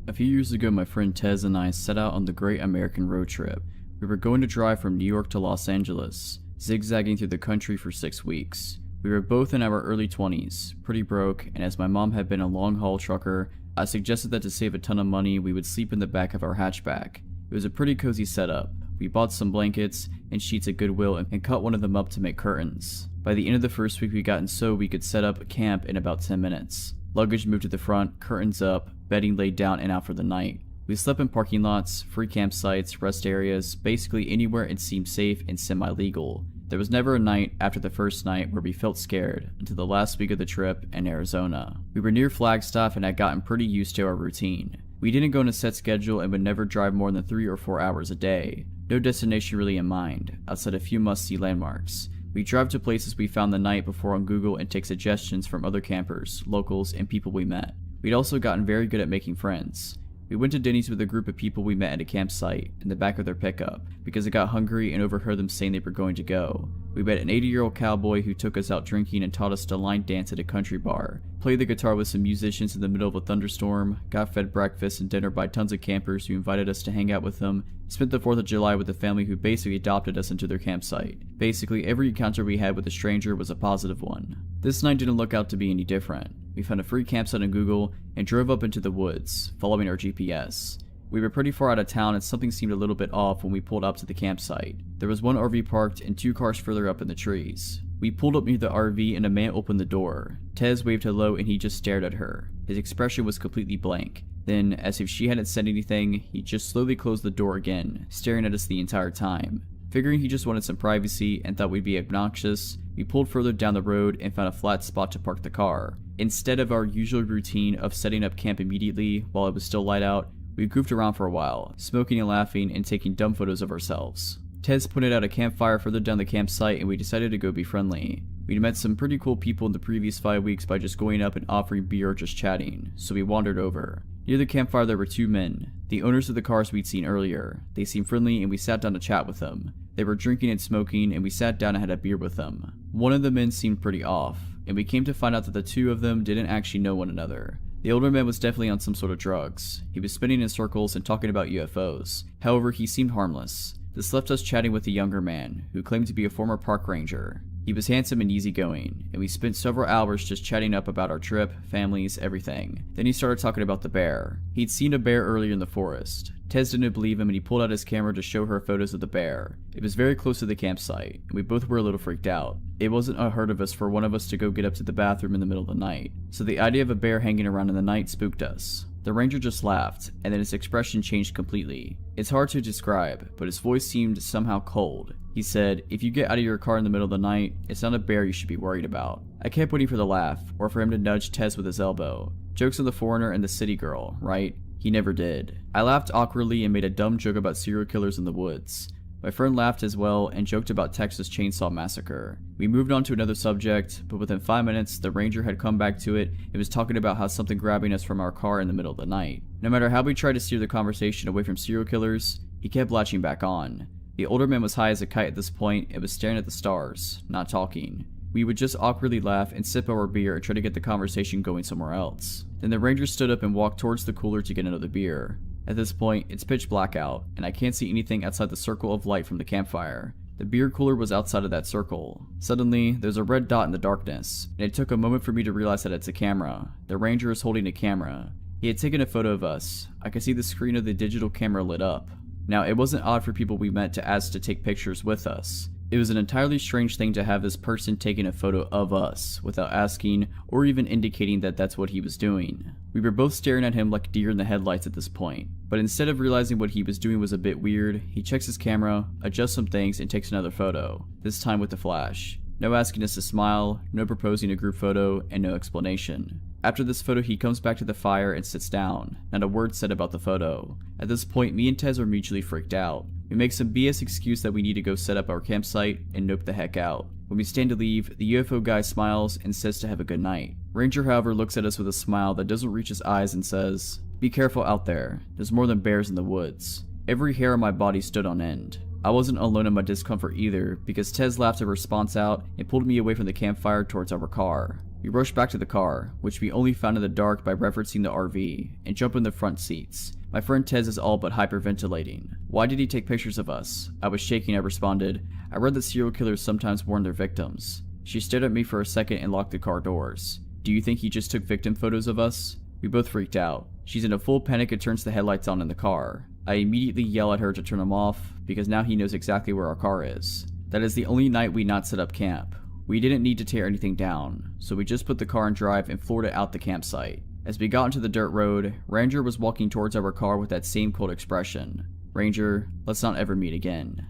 A few years ago, my friend Tez and I set out on the Great American Road Trip. We were going to drive from New York to Los Angeles, zigzagging through the country for 6 weeks. We were both in our early 20s, pretty broke, and as my mom had been a long-haul trucker, I suggested that to save a ton of money, we would sleep in the back of our hatchback. It was a pretty cozy setup. We bought some blankets and sheets at Goodwill and cut one of them up to make curtains. By the end of the first week, we gotten so we could set up camp in about 10 minutes. Luggage moved to the front, curtains up, bedding laid down and out for the night. We slept in parking lots, free campsites, rest areas, basically anywhere it seemed safe and semi-legal. There was never a night after the first night where we felt scared until the last week of the trip in Arizona. We were near Flagstaff and had gotten pretty used to our routine. We didn't go on a set schedule and would never drive more than 3 or 4 hours a day. No destination really in mind, outside a few must-see landmarks. We drive to places we found the night before on Google and take suggestions from other campers, locals, and people we met. We'd also gotten very good at making friends. We went to Denny's with a group of people we met at a campsite in the back of their pickup because I got hungry and overheard them saying they were going to go. We met an 80-year-old cowboy who took us out drinking and taught us to line dance at a country bar, played the guitar with some musicians in the middle of a thunderstorm, got fed breakfast and dinner by tons of campers who invited us to hang out with them, spent the 4th of July with a family who basically adopted us into their campsite. Basically, every encounter we had with a stranger was a positive one. This night didn't look out to be any different. We found a free campsite on Google and drove up into the woods, following our GPS. We were pretty far out of town and something seemed a little bit off when we pulled up to the campsite. There was one RV parked and 2 cars further up in the trees. We pulled up near the RV and a man opened the door. Tez waved hello and he just stared at her. His expression was completely blank. Then, as if she hadn't said anything, he just slowly closed the door again, staring at us the entire time. Figuring he just wanted some privacy and thought we'd be obnoxious, we pulled further down the road and found a flat spot to park the car. Instead of our usual routine of setting up camp immediately while it was still light out, we goofed around for a while, smoking and laughing and taking dumb photos of ourselves. Tez pointed out a campfire further down the campsite and we decided to go be friendly. We'd met some pretty cool people in the previous 5 weeks by just going up and offering beer or just chatting, so we wandered over. Near the campfire there were 2 men, the owners of the cars we'd seen earlier. They seemed friendly and we sat down to chat with them. They were drinking and smoking and we sat down and had a beer with them. One of the men seemed pretty off, and we came to find out that the 2 of them didn't actually know one another. The older man was definitely on some sort of drugs. He was spinning in circles and talking about UFOs. However, he seemed harmless. This left us chatting with the younger man, who claimed to be a former park ranger. He was handsome and easygoing, and we spent several hours just chatting up about our trip, families, everything. Then he started talking about the bear. He'd seen a bear earlier in the forest. Tez didn't believe him and he pulled out his camera to show her photos of the bear. It was very close to the campsite, and we both were a little freaked out. It wasn't unheard of us for one of us to go get up to the bathroom in the middle of the night, so the idea of a bear hanging around in the night spooked us. The ranger just laughed, and then his expression changed completely. It's hard to describe, but his voice seemed somehow cold. He said, "If you get out of your car in the middle of the night, it's not a bear you should be worried about." I kept waiting for the laugh, or for him to nudge Tez with his elbow. Jokes on the foreigner and the city girl, right? He never did. I laughed awkwardly and made a dumb joke about serial killers in the woods. My friend laughed as well and joked about Texas Chainsaw Massacre. We moved on to another subject, but within 5 minutes, the ranger had come back to it and was talking about how something grabbing us from our car in the middle of the night. No matter how we tried to steer the conversation away from serial killers, he kept latching back on. The older man was high as a kite at this point and was staring at the stars, not talking. We would just awkwardly laugh and sip our beer and try to get the conversation going somewhere else. Then the ranger stood up and walked towards the cooler to get another beer. At this point, it's pitch black out, and I can't see anything outside the circle of light from the campfire. The beer cooler was outside of that circle. Suddenly, there's a red dot in the darkness, and it took a moment for me to realize that it's a camera. The ranger is holding a camera. He had taken a photo of us. I could see the screen of the digital camera lit up. Now, it wasn't odd for people we met to ask to take pictures with us. It was an entirely strange thing to have this person taking a photo of us without asking or even indicating that that's what he was doing. We were both staring at him like deer in the headlights at this point, but instead of realizing what he was doing was a bit weird, he checks his camera, adjusts some things, and takes another photo, this time with the flash. No asking us to smile, no proposing a group photo, and no explanation. After this photo, he comes back to the fire and sits down, not a word said about the photo. At this point, me and Tez are mutually freaked out. We make some BS excuse that we need to go set up our campsite and nope the heck out. When we stand to leave, the UFO guy smiles and says to have a good night. Ranger, however, looks at us with a smile that doesn't reach his eyes and says, "Be careful out there. There's more than bears in the woods." Every hair on my body stood on end. I wasn't alone in my discomfort either, because Tez laughed a response out and pulled me away from the campfire towards our car. We rushed back to the car, which we only found in the dark by referencing the RV, and jump in the front seats. My friend Tez is all but hyperventilating. Why did he take pictures of us? I was shaking. I responded, "I read that serial killers sometimes warn their victims." She stared at me for a second and locked the car doors. "Do you think he just took victim photos of us?" We both freaked out. She's in a full panic and turns the headlights on in the car. I immediately yell at her to turn them off, because now he knows exactly where our car is. That is the only night we not set up camp. We didn't need to tear anything down, so we just put the car in drive and floored it out the campsite. As we got into the dirt road, Ranger was walking towards our car with that same cold expression. "Ranger, let's not ever meet again."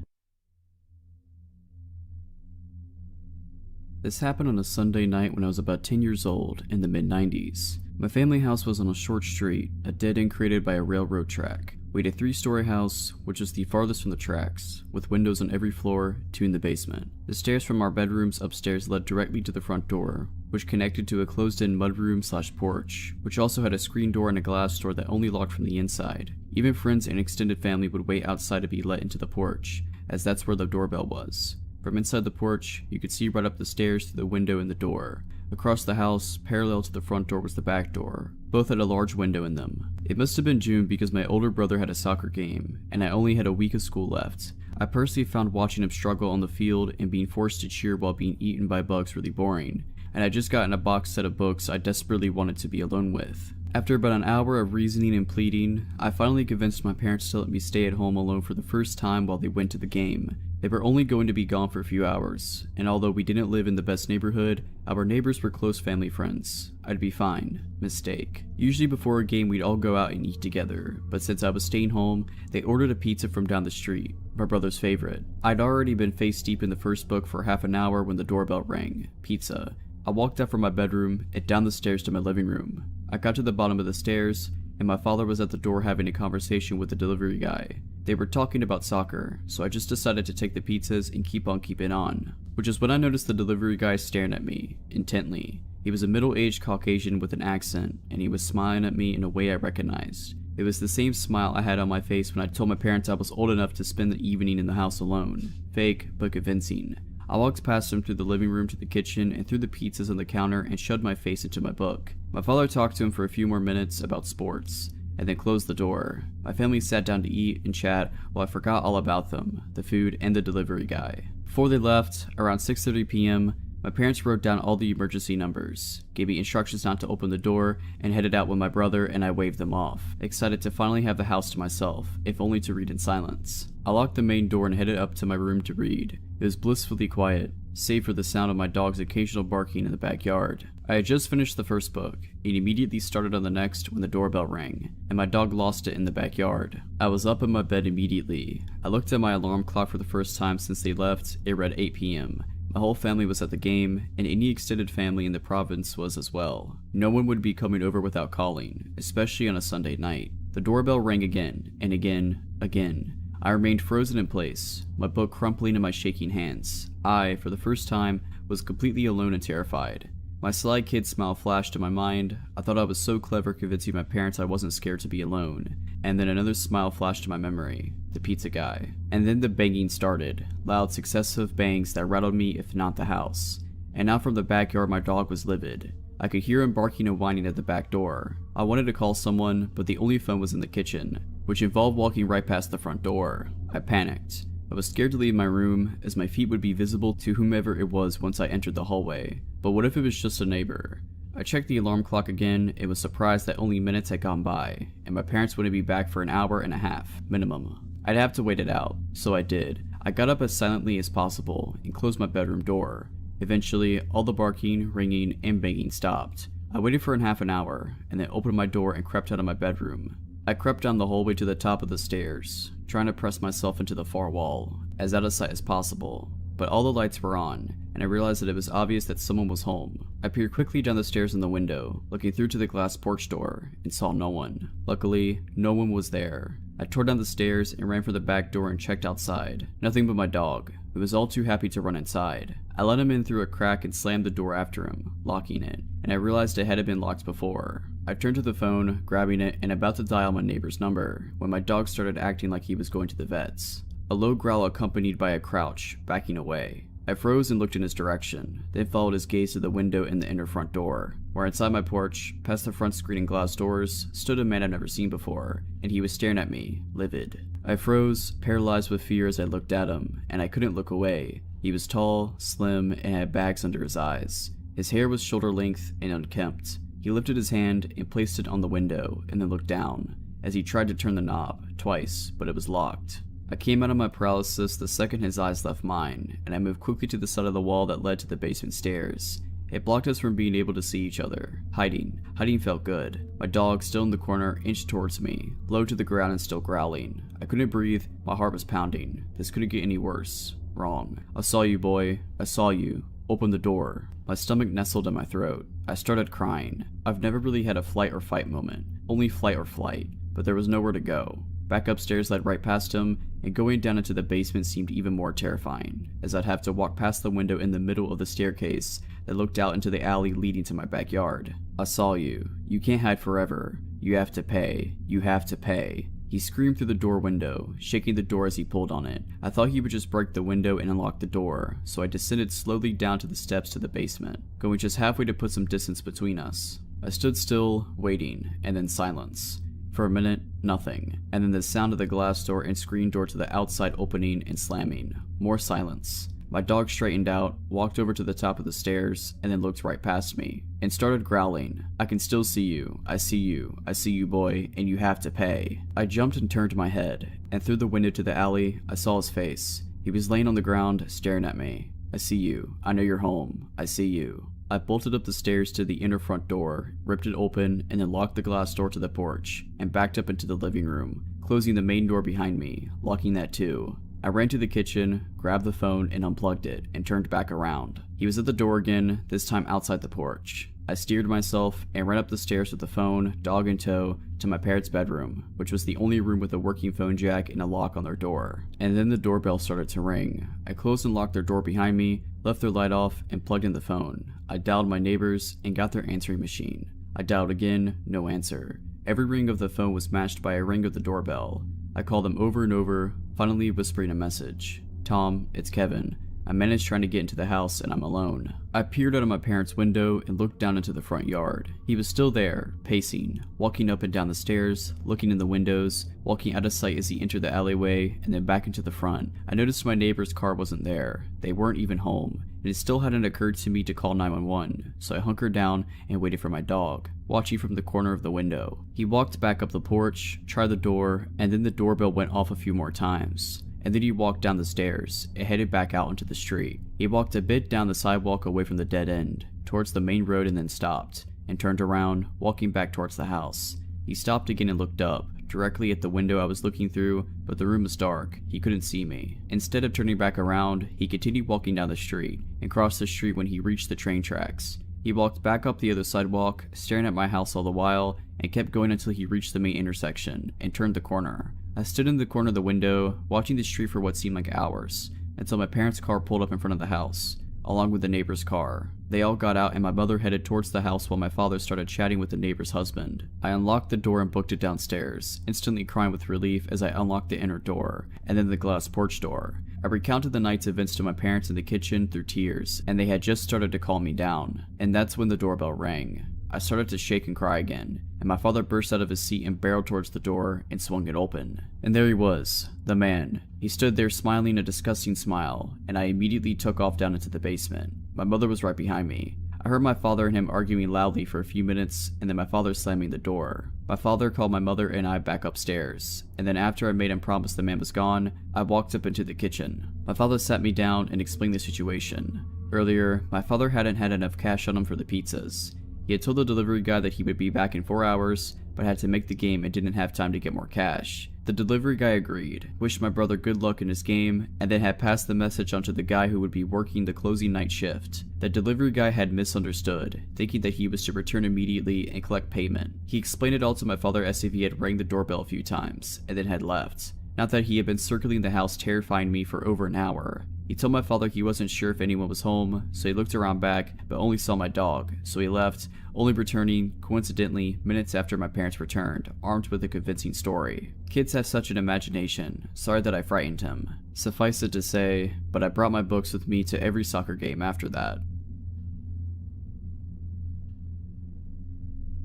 This happened on a Sunday night when I was about 10 years old, in the mid-90s. My family house was on a short street, a dead end created by a railroad track. We had a 3-story house, which was the farthest from the tracks, with windows on every floor, 2 in the basement. The stairs from our bedrooms upstairs led directly to the front door, which connected to a closed-in mudroom/porch, which also had a screen door and a glass door that only locked from the inside. Even friends and extended family would wait outside to be let into the porch, as that's where the doorbell was. From inside the porch, you could see right up the stairs through the window in the door. Across the house, parallel to the front door, was the back door. Both had a large window in them. It must have been June because my older brother had a soccer game, and I only had a week of school left. I personally found watching him struggle on the field and being forced to cheer while being eaten by bugs really boring, and I just gotten a box set of books I desperately wanted to be alone with. After about an hour of reasoning and pleading, I finally convinced my parents to let me stay at home alone for the first time while they went to the game. They were only going to be gone for a few hours, and although we didn't live in the best neighborhood, our neighbors were close family friends. I'd be fine. Mistake. Usually before a game we'd all go out and eat together, but since I was staying home, they ordered a pizza from down the street, my brother's favorite. I'd already been face deep in the first book for half an hour when the doorbell rang. Pizza. I walked out from my bedroom and down the stairs to my living room. I got to the bottom of the stairs, and my father was at the door having a conversation with the delivery guy. They were talking about soccer, so I just decided to take the pizzas and keep on keeping on. Which is when I noticed the delivery guy staring at me, intently. He was a middle-aged Caucasian with an accent, and he was smiling at me in a way I recognized. It was the same smile I had on my face when I told my parents I was old enough to spend the evening in the house alone. Fake, but convincing. I walked past him through the living room to the kitchen and threw the pizzas on the counter and shoved my face into my book. My father talked to him for a few more minutes about sports, and then closed the door. My family sat down to eat and chat while I forgot all about them, the food, and the delivery guy. Before they left, around 6:30 p.m., my parents wrote down all the emergency numbers, gave me instructions not to open the door, and headed out with my brother, and I waved them off, excited to finally have the house to myself, if only to read in silence. I locked the main door and headed up to my room to read. It was blissfully quiet, save for the sound of my dog's occasional barking in the backyard. I had just finished the first book, and immediately started on the next when the doorbell rang, and my dog lost it in the backyard. I was up in my bed immediately. I looked at my alarm clock for the first time since they left. It read 8 p.m. My whole family was at the game, and any extended family in the province was as well. No one would be coming over without calling, especially on a Sunday night. The doorbell rang again, and again, again. I remained frozen in place, my book crumpling in my shaking hands. I, for the first time, was completely alone and terrified. My sly kid smile flashed in my mind. I thought I was so clever convincing my parents I wasn't scared to be alone. And then another smile flashed in my memory. The pizza guy. And then the banging started. Loud successive bangs that rattled me if not the house. And now from the backyard my dog was livid. I could hear him barking and whining at the back door. I wanted to call someone, but the only phone was in the kitchen, which involved walking right past the front door. I panicked. I was scared to leave my room, as my feet would be visible to whomever it was once I entered the hallway. But what if it was just a neighbor? I checked the alarm clock again and was surprised that only minutes had gone by, and my parents wouldn't be back for an hour and a half, minimum. I'd have to wait it out, so I did. I got up as silently as possible and closed my bedroom door. Eventually, all the barking, ringing, and banging stopped. I waited for half an hour, and then opened my door and crept out of my bedroom. I crept down the hallway to the top of the stairs, trying to press myself into the far wall, as out of sight as possible. But all the lights were on, and I realized that it was obvious that someone was home. I peered quickly down the stairs in the window, looking through to the glass porch door, and saw no one. Luckily, no one was there. I tore down the stairs and ran for the back door and checked outside. Nothing but my dog, who was all too happy to run inside. I let him in through a crack and slammed the door after him, locking it, and I realized it had been locked before. I turned to the phone, grabbing it, and about to dial my neighbor's number, when my dog started acting like he was going to the vets. A low growl accompanied by a crouch, backing away. I froze and looked in his direction, then followed his gaze to the window in the inner front door, where inside my porch, past the front screen and glass doors, stood a man I've never seen before, and he was staring at me, livid. I froze, paralyzed with fear as I looked at him, and I couldn't look away. He was tall, slim, and had bags under his eyes. His hair was shoulder length and unkempt. He lifted his hand and placed it on the window, and then looked down, as he tried to turn the knob, twice, but it was locked. I came out of my paralysis the second his eyes left mine, and I moved quickly to the side of the wall that led to the basement stairs. It blocked us from being able to see each other. Hiding felt good. My dog, still in the corner, inched towards me, low to the ground and still growling. I couldn't breathe, my heart was pounding. This couldn't get any worse. Wrong. I saw you, boy. I saw you. Open the door. My stomach nestled in my throat. I started crying. I've never really had a flight or fight moment. Only flight or flight. But there was nowhere to go. Back upstairs led right past him, and going down into the basement seemed even more terrifying, as I'd have to walk past the window in the middle of the staircase that looked out into the alley leading to my backyard. I saw you. You can't hide forever. You have to pay. You have to pay. He screamed through the door window, shaking the door as he pulled on it. I thought he would just break the window and unlock the door, so I descended slowly down to the steps to the basement, going just halfway to put some distance between us. I stood still, waiting, and then silence. For a minute, nothing, and then the sound of the glass door and screen door to the outside opening and slamming. More silence. My dog straightened out, walked over to the top of the stairs, and then looked right past me, and started growling. I can still see you. I see you. I see you, boy, and you have to pay. I jumped and turned my head, and through the window to the alley, I saw his face. He was laying on the ground, staring at me. I see you. I know you're home. I see you. I bolted up the stairs to the inner front door, ripped it open, and then locked the glass door to the porch, and backed up into the living room, closing the main door behind me, locking that too. I ran to the kitchen, grabbed the phone, and unplugged it, and turned back around. He was at the door again, this time outside the porch. I steered myself and ran up the stairs with the phone, dog in tow, to my parents' bedroom, which was the only room with a working phone jack and a lock on their door. And then the doorbell started to ring. I closed and locked their door behind me, left their light off, and plugged in the phone. I dialed my neighbors and got their answering machine. I dialed again, no answer. Every ring of the phone was matched by a ring of the doorbell. I called them over and over, finally whispering a message. Tom, it's Kevin. I managed trying to get into the house and I'm alone. I peered out of my parents' window and looked down into the front yard. He was still there, pacing, walking up and down the stairs, looking in the windows, walking out of sight as he entered the alleyway, and then back into the front. I noticed my neighbor's car wasn't there. They weren't even home, and it still hadn't occurred to me to call 911, so I hunkered down and waited for my dog, watching from the corner of the window. He walked back up the porch, tried the door, and then the doorbell went off a few more times. And then he walked down the stairs and headed back out into the street. He walked a bit down the sidewalk away from the dead end, towards the main road, and then stopped, and turned around, walking back towards the house. He stopped again and looked up, directly at the window I was looking through, but the room was dark. He couldn't see me. Instead of turning back around, he continued walking down the street, and crossed the street when he reached the train tracks. He walked back up the other sidewalk, staring at my house all the while, and kept going until he reached the main intersection, and turned the corner. I stood in the corner of the window, watching the street for what seemed like hours, until my parents' car pulled up in front of the house, along with the neighbor's car. They all got out and my mother headed towards the house while my father started chatting with the neighbor's husband. I unlocked the door and booked it downstairs, instantly crying with relief as I unlocked the inner door, and then the glass porch door. I recounted the night's events to my parents in the kitchen through tears, and they had just started to calm me down. And that's when the doorbell rang. I started to shake and cry again, and my father burst out of his seat and barreled towards the door and swung it open. And there he was, the man. He stood there smiling a disgusting smile, and I immediately took off down into the basement. My mother was right behind me. I heard my father and him arguing loudly for a few minutes, and then my father slamming the door. My father called my mother and I back upstairs, and then after I made him promise the man was gone, I walked up into the kitchen. My father sat me down and explained the situation. Earlier, my father hadn't had enough cash on him for the pizzas. He had told the delivery guy that he would be back in 4 hours, but had to make the game and didn't have time to get more cash. The delivery guy agreed, wished my brother good luck in his game, and then had passed the message on to the guy who would be working the closing night shift. The delivery guy had misunderstood, thinking that he was to return immediately and collect payment. He explained it all to my father as if he had rang the doorbell a few times, and then had left. Not that he had been circling the house terrifying me for over an hour. He told my father he wasn't sure if anyone was home, so he looked around back, but only saw my dog, so he left, only returning, coincidentally, minutes after my parents returned, armed with a convincing story. Kids have such an imagination. Sorry that I frightened him. Suffice it to say, but I brought my books with me to every soccer game after that.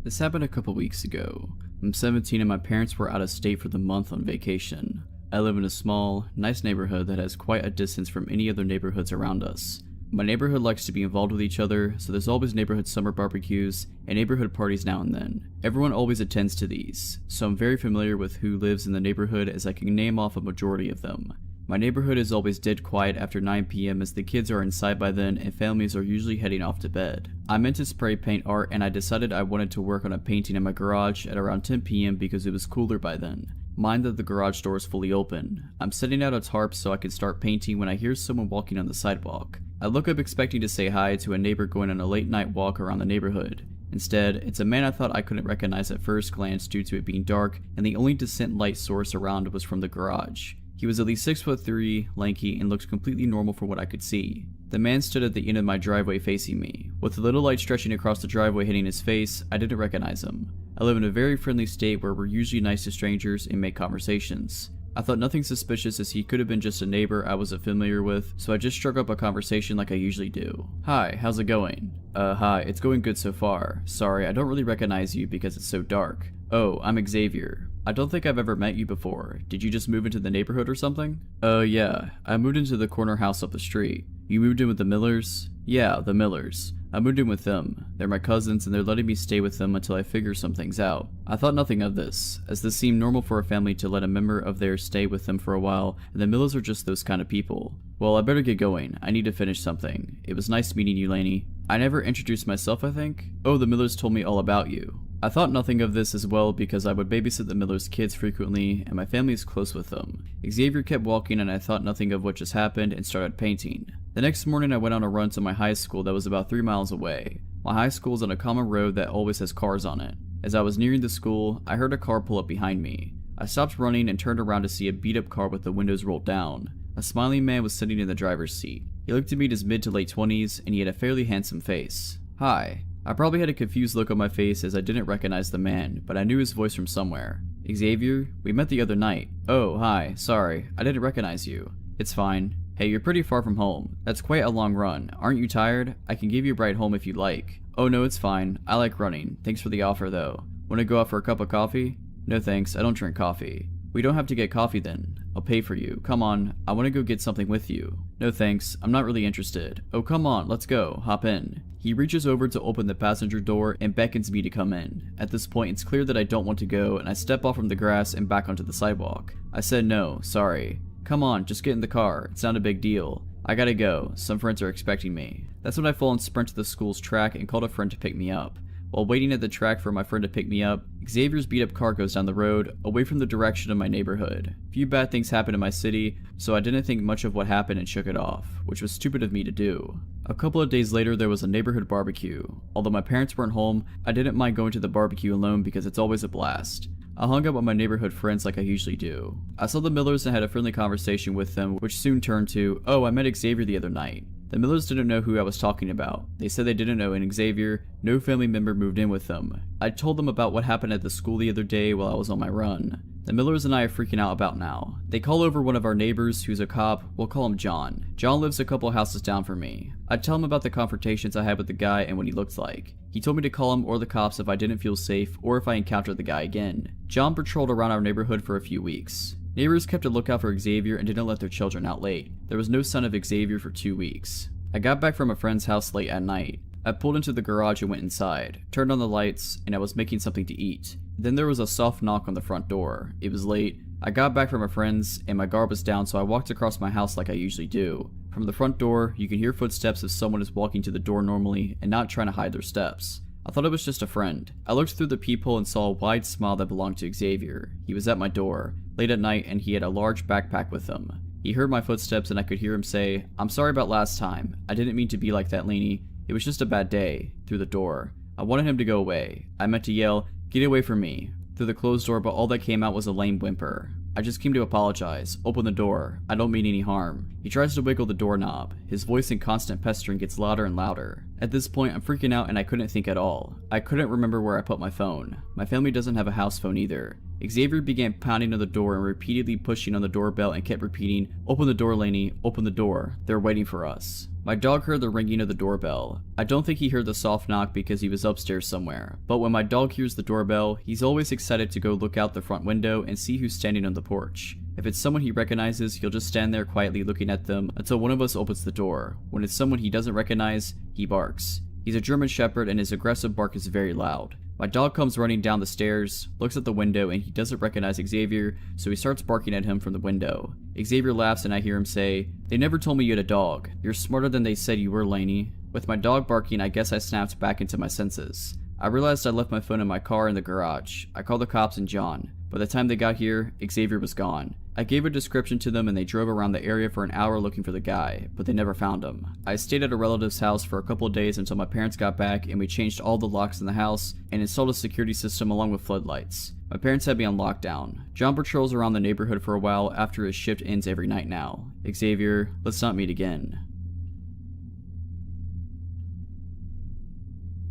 This happened a couple weeks ago. I'm 17 and my parents were out of state for the month on vacation. I live in a small, nice neighborhood that has quite a distance from any other neighborhoods around us. My neighborhood likes to be involved with each other, so there's always neighborhood summer barbecues and neighborhood parties now and then. Everyone always attends to these, so I'm very familiar with who lives in the neighborhood as I can name off a majority of them. My neighborhood is always dead quiet after 9 p.m. as the kids are inside by then and families are usually heading off to bed. I meant to spray paint art and I decided I wanted to work on a painting in my garage at around 10 p.m. because it was cooler by then. Mind that the garage door is fully open. I'm setting out a tarp so I can start painting when I hear someone walking on the sidewalk. I look up expecting to say hi to a neighbor going on a late night walk around the neighborhood. Instead, it's a man I thought I couldn't recognize at first glance due to it being dark and the only decent light source around was from the garage. He was at least 6'3", lanky, and looked completely normal from what I could see. The man stood at the end of my driveway facing me. With the little light stretching across the driveway hitting his face, I didn't recognize him. I live in a very friendly state where we're usually nice to strangers and make conversations. I thought nothing suspicious as he could have been just a neighbor I wasn't familiar with, so I just struck up a conversation like I usually do. Hi, how's it going? Hi, it's going good so far. Sorry, I don't really recognize you because it's so dark. Oh, I'm Xavier. I don't think I've ever met you before. Did you just move into the neighborhood or something? Yeah. I moved into the corner house up the street. You moved in with the Millers? Yeah, the Millers. I moved in with them. They're my cousins and they're letting me stay with them until I figure some things out. I thought nothing of this, as this seemed normal for a family to let a member of theirs stay with them for a while, and the Millers are just those kind of people. Well, I better get going. I need to finish something. It was nice meeting you, Lainey. I never introduced myself, I think? Oh, the Millers told me all about you. I thought nothing of this as well because I would babysit the Millers' kids frequently and my family is close with them. Xavier kept walking and I thought nothing of what just happened and started painting. The next morning I went on a run to my high school that was about 3 miles away. My high school is on a common road that always has cars on it. As I was nearing the school, I heard a car pull up behind me. I stopped running and turned around to see a beat up car with the windows rolled down. A smiling man was sitting in the driver's seat. He looked to me in his mid to late 20s and he had a fairly handsome face. Hi. I probably had a confused look on my face as I didn't recognize the man, but I knew his voice from somewhere. Xavier, we met the other night. Oh, hi, sorry, I didn't recognize you. It's fine. Hey, you're pretty far from home. That's quite a long run. Aren't you tired? I can give you a ride home if you'd like. Oh no, it's fine. I like running. Thanks for the offer though. Wanna go out for a cup of coffee? No thanks, I don't drink coffee. We don't have to get coffee then. I'll pay for you. Come on, I wanna go get something with you. No thanks, I'm not really interested. Oh come on, let's go. Hop in. He reaches over to open the passenger door and beckons me to come in. At this point, it's clear that I don't want to go and I step off from the grass and back onto the sidewalk. I said no, sorry. Come on, just get in the car. It's not a big deal. I gotta go. Some friends are expecting me. That's when I fall and sprint to the school's track and called a friend to pick me up. While waiting at the track for my friend to pick me up, Xavier's beat-up car goes down the road, away from the direction of my neighborhood. Few bad things happen in my city, so I didn't think much of what happened and shook it off, which was stupid of me to do. A couple of days later, there was a neighborhood barbecue. Although my parents weren't home, I didn't mind going to the barbecue alone because it's always a blast. I hung out with my neighborhood friends like I usually do. I saw the Millers and had a friendly conversation with them, which soon turned to, oh, I met Xavier the other night. The Millers didn't know who I was talking about. They said they didn't know, and Xavier, no family member moved in with them. I told them about what happened at the school the other day while I was on my run. The Millers and I are freaking out about now. They call over one of our neighbors who's a cop. We'll call him John. John lives a couple houses down from me. I tell him about the confrontations I had with the guy and what he looked like. He told me to call him or the cops if I didn't feel safe or if I encountered the guy again. John patrolled around our neighborhood for a few weeks. Neighbors kept a lookout for Xavier and didn't let their children out late. There was no sign of Xavier for 2 weeks. I got back from a friend's house late at night. I pulled into the garage and went inside, turned on the lights, and I was making something to eat. Then there was a soft knock on the front door. It was late. I got back from a friend's, and my guard was down, so I walked across my house like I usually do. From the front door, you can hear footsteps if someone is walking to the door normally and not trying to hide their steps. I thought it was just a friend. I looked through the peephole and saw a wide smile that belonged to Xavier. He was at my door, late at night, and he had a large backpack with him. He heard my footsteps and I could hear him say, "I'm sorry about last time. I didn't mean to be like that, Lainey. It was just a bad day," through the door. I wanted him to go away. I meant to yell, "Get away from me," through the closed door, but all that came out was a lame whimper. "I just came to apologize. Open the door. I don't mean any harm." He tries to wiggle the doorknob. His voice in constant pestering gets louder and louder. At this point, I'm freaking out and I couldn't think at all. I couldn't remember where I put my phone. My family doesn't have a house phone either. Xavier began pounding on the door and repeatedly pushing on the doorbell and kept repeating, "Open the door, Lainey. Open the door. They're waiting for us." My dog heard the ringing of the doorbell. I don't think he heard the soft knock because he was upstairs somewhere, but when my dog hears the doorbell, he's always excited to go look out the front window and see who's standing on the porch. If it's someone he recognizes, he'll just stand there quietly looking at them until one of us opens the door. When it's someone he doesn't recognize, he barks. He's a German Shepherd and his aggressive bark is very loud. My dog comes running down the stairs, looks at the window, and he doesn't recognize Xavier, so he starts barking at him from the window. Xavier laughs and I hear him say, "They never told me you had a dog. You're smarter than they said you were, Lainey." With my dog barking, I guess I snapped back into my senses. I realized I left my phone in my car in the garage. I called the cops and John. By the time they got here, Xavier was gone. I gave a description to them and they drove around the area for an hour looking for the guy, but they never found him. I stayed at a relative's house for a couple of days until my parents got back and we changed all the locks in the house and installed a security system along with floodlights. My parents had me on lockdown. John patrols around the neighborhood for a while after his shift ends every night now. Xavier, let's not meet again.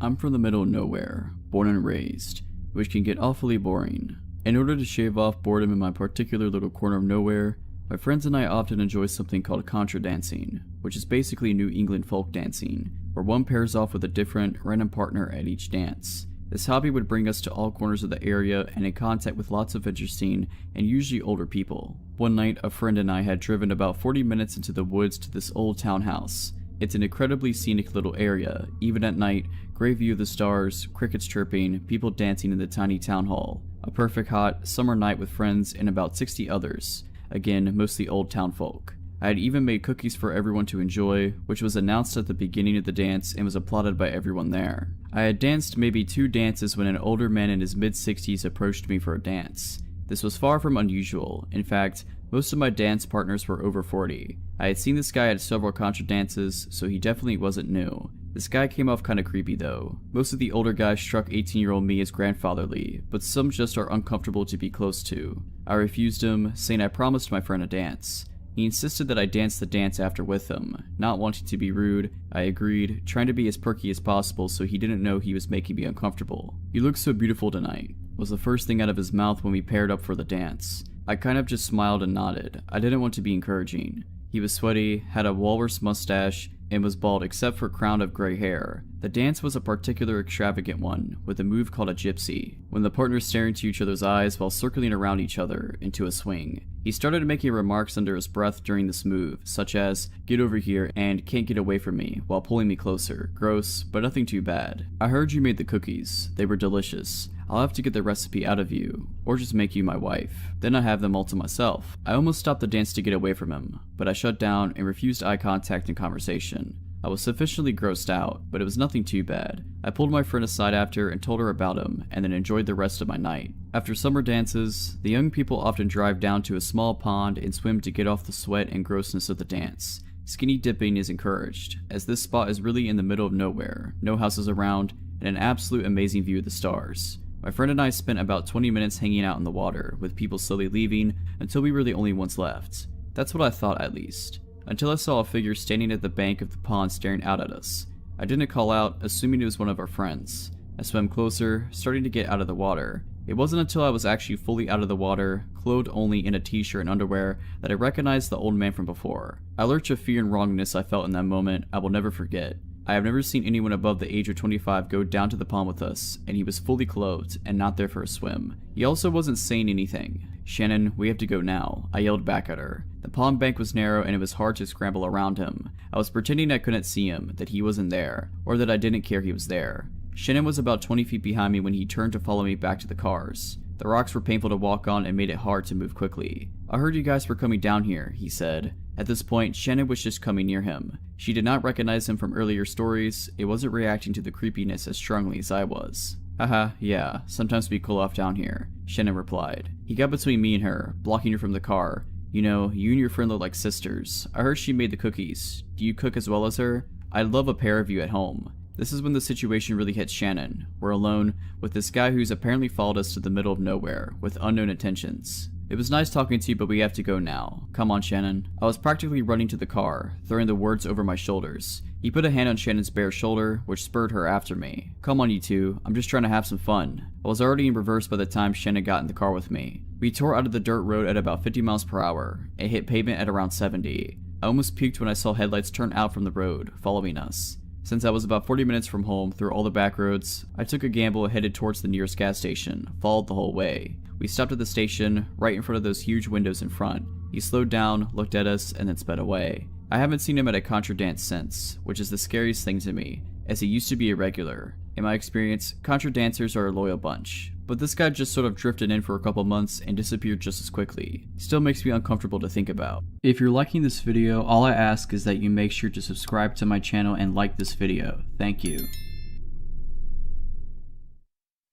I'm from the middle of nowhere, born and raised, which can get awfully boring. In order to shave off boredom in my particular little corner of nowhere, my friends and I often enjoy something called contra dancing, which is basically New England folk dancing, where one pairs off with a different, random partner at each dance. This hobby would bring us to all corners of the area and in contact with lots of interesting and usually older people. One night, a friend and I had driven about 40 minutes into the woods to this old townhouse. It's an incredibly scenic little area, even at night, great view of the stars, crickets chirping, people dancing in the tiny town hall. A perfect hot, summer night with friends and about 60 others, again, mostly old town folk. I had even made cookies for everyone to enjoy, which was announced at the beginning of the dance and was applauded by everyone there. I had danced maybe 2 dances when an older man in his mid-60s approached me for a dance. This was far from unusual. In fact, most of my dance partners were over 40. I had seen this guy at several contra dances, so he definitely wasn't new. This guy came off kinda creepy though. Most of the older guys struck 18-year-old me as grandfatherly, but some just are uncomfortable to be close to. I refused him, saying I promised my friend a dance. He insisted that I dance the dance after with him. Not wanting to be rude, I agreed, trying to be as perky as possible so he didn't know he was making me uncomfortable. "You look so beautiful tonight," was the first thing out of his mouth when we paired up for the dance. I kind of just smiled and nodded. I didn't want to be encouraging. He was sweaty, had a walrus mustache, and was bald except for a crown of gray hair. The dance was a particular extravagant one, with a move called a gypsy, when the partners stare into each other's eyes while circling around each other into a swing. He started making remarks under his breath during this move, such as, "Get over here," and "Can't get away from me," while pulling me closer. Gross, but nothing too bad. "I heard you made the cookies. They were delicious. I'll have to get the recipe out of you, or just make you my wife. Then I have them all to myself." I almost stopped the dance to get away from him, but I shut down and refused eye contact and conversation. I was sufficiently grossed out, but it was nothing too bad. I pulled my friend aside after and told her about him, and then enjoyed the rest of my night. After summer dances, the young people often drive down to a small pond and swim to get off the sweat and grossness of the dance. Skinny dipping is encouraged, as this spot is really in the middle of nowhere, no houses around, and an absolute amazing view of the stars. My friend and I spent about 20 minutes hanging out in the water, with people slowly leaving until we were the only ones left. That's what I thought at least. Until I saw a figure standing at the bank of the pond staring out at us. I didn't call out, assuming it was one of our friends. I swam closer, starting to get out of the water. It wasn't until I was actually fully out of the water, clothed only in a t-shirt and underwear, that I recognized the old man from before. A lurch of fear and wrongness I felt in that moment I will never forget. I have never seen anyone above the age of 25 go down to the pond with us, and he was fully clothed and not there for a swim. He also wasn't saying anything. "Shannon, we have to go now," I yelled back at her. The pond bank was narrow and it was hard to scramble around him. I was pretending I couldn't see him, that he wasn't there, or that I didn't care he was there. Shannon was about 20 feet behind me when he turned to follow me back to the cars. The rocks were painful to walk on and made it hard to move quickly. "I heard you guys were coming down here," he said. At this point, Shannon was just coming near him. She did not recognize him from earlier stories. It wasn't reacting to the creepiness as strongly as I was. "Haha, yeah, sometimes we cool off down here," Shannon replied. He got between me and her, blocking her from the car. "You know, you and your friend look like sisters. I heard she made the cookies. Do you cook as well as her? I'd love a pair of you at home." This is when the situation really hits Shannon. We're alone, with this guy who's apparently followed us to the middle of nowhere, with unknown intentions. "It was nice talking to you, but we have to go now. Come on, Shannon." I was practically running to the car, throwing the words over my shoulders. He put a hand on Shannon's bare shoulder, which spurred her after me. "Come on, you two. I'm just trying to have some fun." I was already in reverse by the time Shannon got in the car with me. We tore out of the dirt road at about 50 miles per hour. It hit pavement at around 70. I almost puked when I saw headlights turn out from the road, following us. Since I was about 40 minutes from home through all the back roads, I took a gamble and headed towards the nearest gas station, followed the whole way. We stopped at the station, right in front of those huge windows in front. He slowed down, looked at us, and then sped away. I haven't seen him at a contra dance since, which is the scariest thing to me, as he used to be a regular. In my experience, contra dancers are a loyal bunch, but this guy just sort of drifted in for a couple months and disappeared just as quickly. Still makes me uncomfortable to think about. If you're liking this video, all I ask is that you make sure to subscribe to my channel and like this video. Thank you.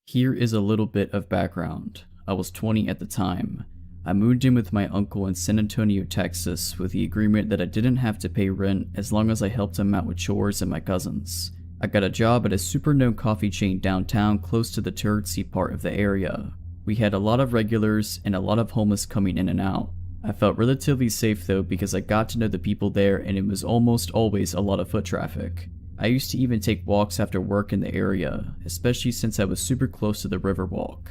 Here is a little bit of background. I was 20 at the time. I moved in with my uncle in San Antonio, Texas, with the agreement that I didn't have to pay rent as long as I helped him out with chores and my cousins. I got a job at a super known coffee chain downtown close to the touristy part of the area. We had a lot of regulars and a lot of homeless coming in and out. I felt relatively safe though because I got to know the people there and it was almost always a lot of foot traffic. I used to even take walks after work in the area, especially since I was super close to the Riverwalk.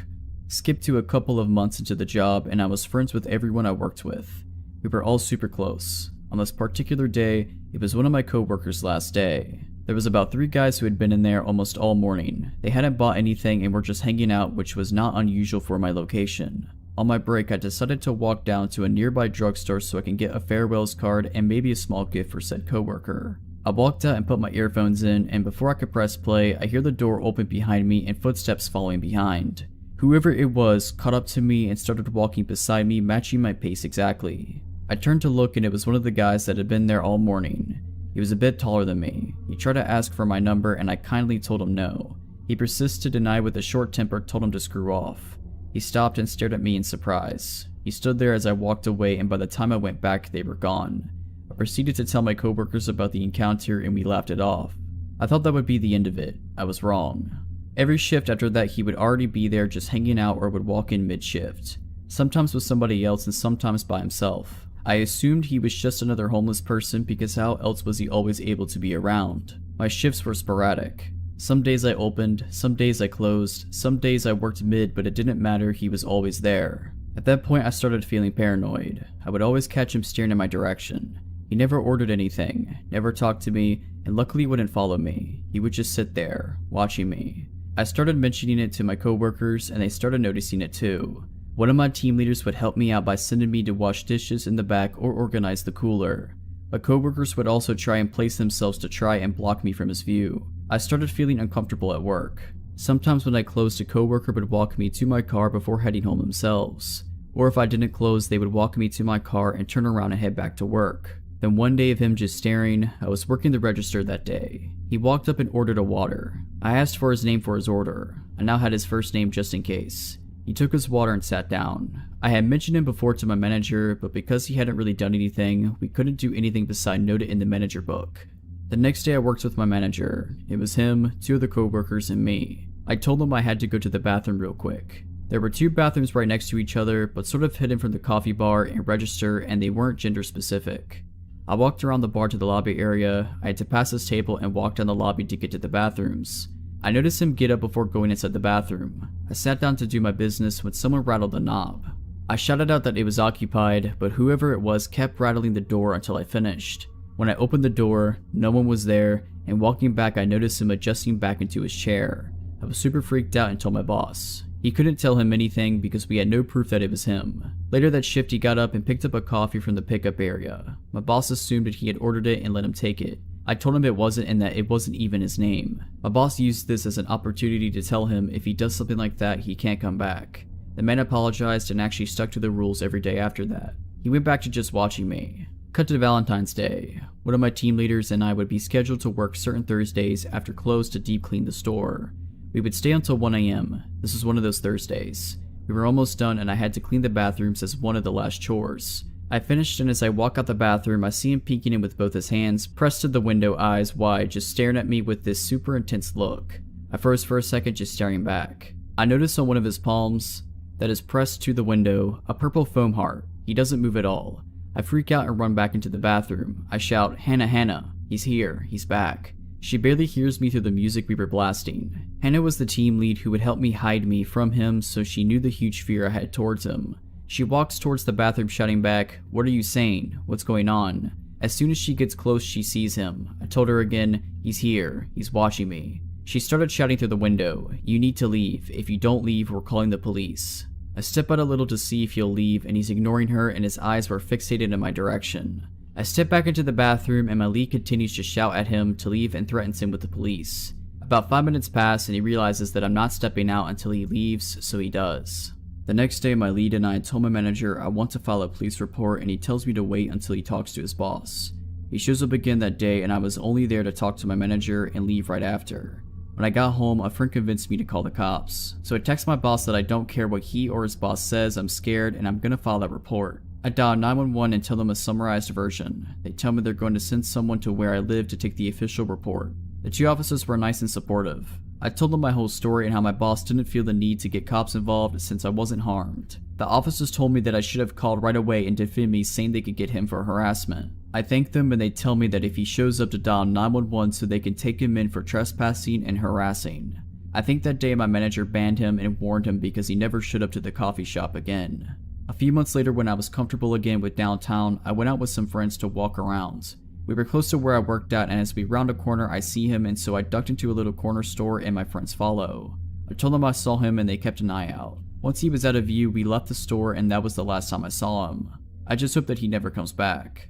Skip to a couple of months into the job and I was friends with everyone I worked with. We were all super close. On this particular day, it was one of my co-workers' last day. There was about 3 guys who had been in there almost all morning. They hadn't bought anything and were just hanging out, which was not unusual for my location. On my break, I decided to walk down to a nearby drugstore so I can get a farewells card and maybe a small gift for said coworker. I walked out and put my earphones in, and before I could press play, I hear the door open behind me and footsteps following behind. Whoever it was caught up to me and started walking beside me, matching my pace exactly. I turned to look and it was one of the guys that had been there all morning. He was a bit taller than me. He tried to ask for my number and I kindly told him no. He persisted to deny with a short temper, told him to screw off. He stopped and stared at me in surprise. He stood there as I walked away and by the time I went back they were gone. I proceeded to tell my coworkers about the encounter and we laughed it off. I thought that would be the end of it. I was wrong. Every shift after that he would already be there just hanging out or would walk in mid-shift. Sometimes with somebody else and sometimes by himself. I assumed he was just another homeless person because how else was he always able to be around? My shifts were sporadic. Some days I opened, some days I closed, some days I worked mid, but it didn't matter, he was always there. At that point I started feeling paranoid. I would always catch him staring in my direction. He never ordered anything, never talked to me, and luckily wouldn't follow me. He would just sit there, watching me. I started mentioning it to my coworkers and they started noticing it too. One of my team leaders would help me out by sending me to wash dishes in the back or organize the cooler. My coworkers would also try and place themselves to try and block me from his view. I started feeling uncomfortable at work. Sometimes when I closed, a coworker would walk me to my car before heading home themselves. Or if I didn't close, they would walk me to my car and turn around and head back to work. Then one day of him just staring, I was working the register that day. He walked up and ordered a water. I asked for his name for his order. I now had his first name just in case. He took his water and sat down. I had mentioned him before to my manager, but because he hadn't really done anything, we couldn't do anything beside note it in the manager book. The next day I worked with my manager. It was him, 2 other co-workers, and me. I told him I had to go to the bathroom real quick. There were 2 bathrooms right next to each other, but sort of hidden from the coffee bar and register, and they weren't gender specific. I walked around the bar to the lobby area. I had to pass this table and walk down the lobby to get to the bathrooms. I noticed him get up before going inside the bathroom. I sat down to do my business when someone rattled the knob. I shouted out that it was occupied, but whoever it was kept rattling the door until I finished. When I opened the door, no one was there, and walking back I noticed him adjusting back into his chair. I was super freaked out and told my boss. He couldn't tell him anything because we had no proof that it was him. Later that shift, he got up and picked up a coffee from the pickup area. My boss assumed that he had ordered it and let him take it. I told him it wasn't and that it wasn't even his name. My boss used this as an opportunity to tell him if he does something like that, he can't come back. The man apologized and actually stuck to the rules every day after that. He went back to just watching me. Cut to Valentine's Day. One of my team leaders and I would be scheduled to work certain Thursdays after close to deep clean the store. We would stay until 1 AM. This was one of those Thursdays. We were almost done and I had to clean the bathrooms as one of the last chores. I finished, and as I walk out the bathroom, I see him peeking in with both his hands pressed to the window, eyes wide, just staring at me with this super intense look. I froze for a second, just staring back. I notice on one of his palms that is pressed to the window a purple foam heart. He doesn't move at all. I freak out and run back into the bathroom. I shout, "Hannah, Hannah, he's here, he's back." She barely hears me through the music we were blasting. Hannah was the team lead who would help me hide me from him, so she knew the huge fear I had towards him. She walks towards the bathroom shouting back, "What are you saying? What's going on?" As soon as she gets close, she sees him. I told her again, "He's here, he's watching me." She started shouting through the window, "You need to leave. If you don't leave, we're calling the police." I step out a little to see if he'll leave, and he's ignoring her and his eyes were fixated in my direction. I step back into the bathroom and my lead continues to shout at him to leave and threatens him with the police. About 5 minutes pass and he realizes that I'm not stepping out until he leaves, so he does. The next day, my lead and I told my manager I want to file a police report, and he tells me to wait until he talks to his boss. He shows up again that day and I was only there to talk to my manager and leave right after. When I got home, a friend convinced me to call the cops. So I text my boss that I don't care what he or his boss says, I'm scared and I'm gonna file that report. I dial 911 and tell them a summarized version. They tell me they're going to send someone to where I live to take the official report. The 2 officers were nice and supportive. I told them my whole story and how my boss didn't feel the need to get cops involved since I wasn't harmed. The officers told me that I should have called right away and defended me, saying they could get him for harassment. I thank them and they tell me that if he shows up to dial 911 so they can take him in for trespassing and harassing. I think that day my manager banned him and warned him because he never showed up to the coffee shop again. A few months later, when I was comfortable again with downtown, I went out with some friends to walk around. We were close to where I worked at, and as we round a corner I see him, and so I ducked into a little corner store and my friends follow. I told them I saw him and they kept an eye out. Once he was out of view, we left the store and that was the last time I saw him. I just hope that he never comes back.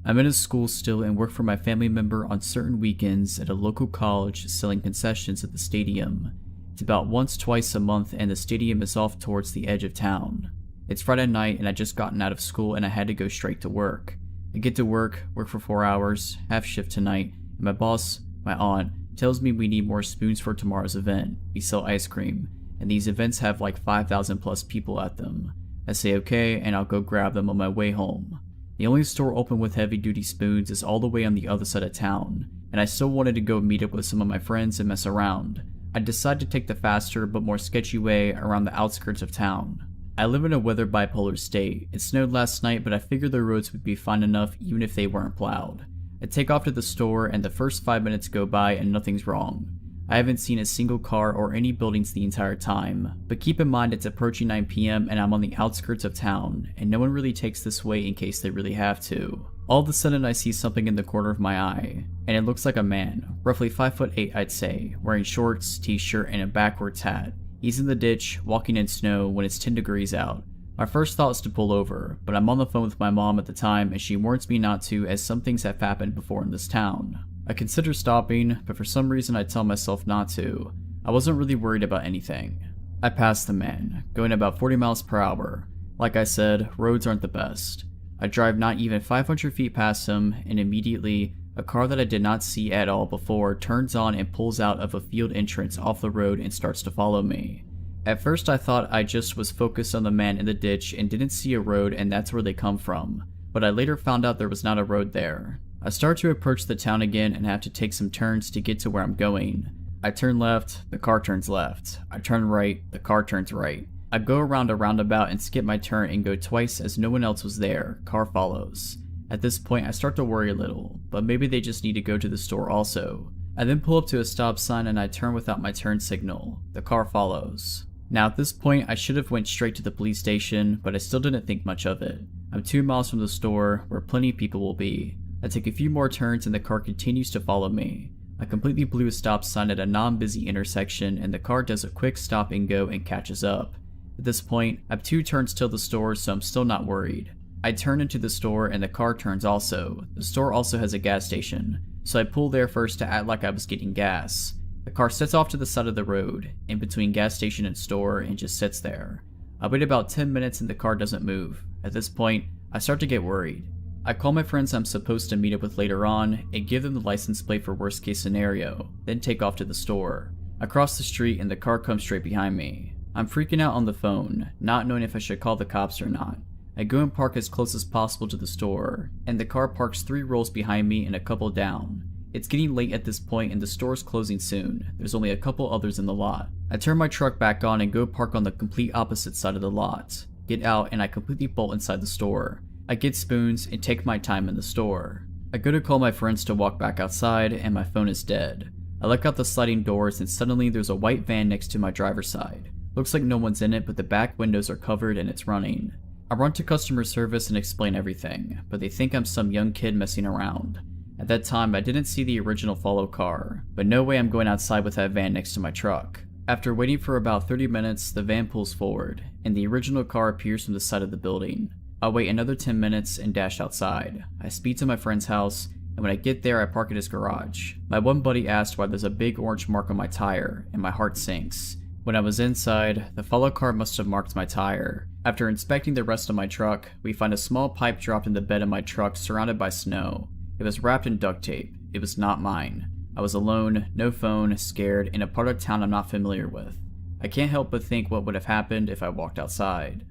I'm in a school still and work for my family member on certain weekends at a local college selling concessions at the stadium. It's about once, twice a month and the stadium is off towards the edge of town. It's Friday night and I just gotten out of school and I had to go straight to work. I get to work for 4 hours, half shift tonight, and my boss, my aunt, tells me we need more spoons for tomorrow's event. We sell ice cream, and these events have like 5,000 plus people at them. I say okay, and I'll go grab them on my way home. The only store open with heavy duty spoons is all the way on the other side of town, and I still wanted to go meet up with some of my friends and mess around. I decided to take the faster but more sketchy way around the outskirts of town. I live in a weather bipolar state. It snowed last night, but I figured the roads would be fine enough even if they weren't plowed. I take off to the store and the first 5 minutes go by and nothing's wrong. I haven't seen a single car or any buildings the entire time, but keep in mind it's approaching 9 PM and I'm on the outskirts of town, and no one really takes this way in case they really have to. All of a sudden I see something in the corner of my eye, and it looks like a man, roughly 5'8" I'd say, wearing shorts, t-shirt, and a backwards hat. He's in the ditch, walking in snow when it's 10 degrees out. My first thought is to pull over, but I'm on the phone with my mom at the time and she warns me not to as some things have happened before in this town. I consider stopping, but for some reason I tell myself not to. I wasn't really worried about anything. I pass the man, going about 40 miles per hour. Like I said, roads aren't the best. I drive not even 500 feet past him, and immediately, a car that I did not see at all before turns on and pulls out of a field entrance off the road and starts to follow me. At first I thought I just was focused on the man in the ditch and didn't see a road and that's where they come from, but I later found out there was not a road there. I start to approach the town again and have to take some turns to get to where I'm going. I turn left, the car turns left. I turn right, the car turns right. I go around a roundabout and skip my turn and go twice as no one else was there. Car follows. At this point I start to worry a little, but maybe they just need to go to the store also. I then pull up to a stop sign and I turn without my turn signal. The car follows. Now at this point I should have went straight to the police station, but I still didn't think much of it. I'm 2 miles from the store where plenty of people will be. I take a few more turns and the car continues to follow me. I completely blew a stop sign at a non-busy intersection and the car does a quick stop and go and catches up. At this point, I have 2 turns till the store, so I'm still not worried. I turn into the store and the car turns also. The store also has a gas station, so I pull there first to act like I was getting gas. The car sets off to the side of the road, in between gas station and store, and just sits there. I wait about 10 minutes and the car doesn't move. At this point, I start to get worried. I call my friends I'm supposed to meet up with later on and give them the license plate for worst case scenario, then take off to the store. I cross the street and the car comes straight behind me. I'm freaking out on the phone, not knowing if I should call the cops or not. I go and park as close as possible to the store, and the car parks 3 rows behind me and a couple down. It's getting late at this point and the store's closing soon. There's only a couple others in the lot. I turn my truck back on and go park on the complete opposite side of the lot. Get out and I completely bolt inside the store. I get spoons and take my time in the store. I go to call my friends to walk back outside and my phone is dead. I look out the sliding doors and suddenly there's a white van next to my driver's side. Looks like no one's in it, but the back windows are covered and it's running. I run to customer service and explain everything, but they think I'm some young kid messing around. At that time, I didn't see the original follow car, but no way I'm going outside with that van next to my truck. After waiting for about 30 minutes, the van pulls forward, and the original car appears from the side of the building. I wait another 10 minutes and dash outside. I speed to my friend's house, and when I get there, I park at his garage. My one buddy asked why there's a big orange mark on my tire, and my heart sinks. When I was inside, the follow car must have marked my tire. After inspecting the rest of my truck, we find a small pipe dropped in the bed of my truck surrounded by snow. It was wrapped in duct tape. It was not mine. I was alone, no phone, scared, in a part of town I'm not familiar with. I can't help but think what would have happened if I walked outside.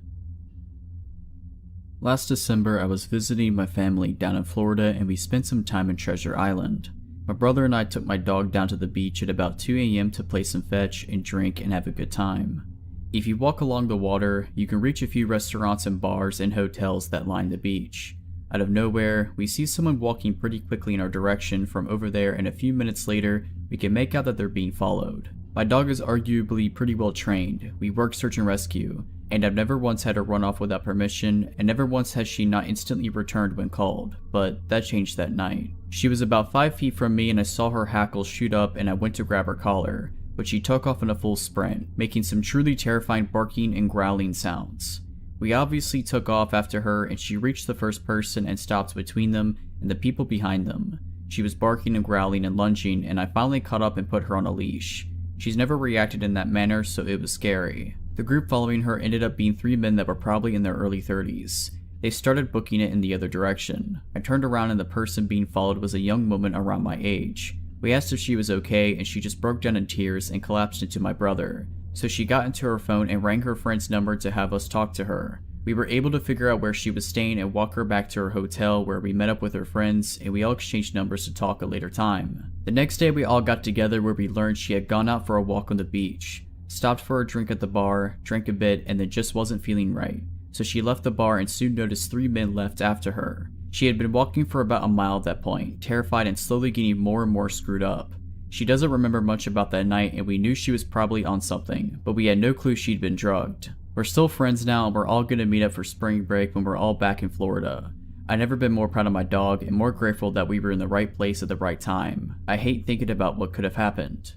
Last December, I was visiting my family down in Florida and we spent some time in Treasure Island. My brother and I took my dog down to the beach at about 2 a.m. to play some fetch and drink and have a good time. If you walk along the water, you can reach a few restaurants and bars and hotels that line the beach. Out of nowhere, we see someone walking pretty quickly in our direction from over there, and a few minutes later, we can make out that they're being followed. My dog is arguably pretty well trained. We work search and rescue, and I've never once had her run off without permission, and never once has she not instantly returned when called, but that changed that night. She was about 5 feet from me and I saw her hackles shoot up and I went to grab her collar, but she took off in a full sprint, making some truly terrifying barking and growling sounds. We obviously took off after her and she reached the first person and stopped between them and the people behind them. She was barking and growling and lunging, and I finally caught up and put her on a leash. She's never reacted in that manner, so it was scary. The group following her ended up being 3 men that were probably in their early 30s. They started booking it in the other direction. I turned around and the person being followed was a young woman around my age. We asked if she was okay and she just broke down in tears and collapsed into my brother. So she got into her phone and rang her friend's number to have us talk to her. We were able to figure out where she was staying and walk her back to her hotel, where we met up with her friends and we all exchanged numbers to talk a later time. The next day we all got together, where we learned she had gone out for a walk on the beach, stopped for a drink at the bar, drank a bit, and then just wasn't feeling right. So she left the bar and soon noticed 3 men left after her. She had been walking for about a mile at that point, terrified and slowly getting more and more screwed up. She doesn't remember much about that night, and we knew she was probably on something, but we had no clue she'd been drugged. We're still friends now, and we're all gonna meet up for spring break when we're all back in Florida. I've never been more proud of my dog and more grateful that we were in the right place at the right time. I hate thinking about what could have happened.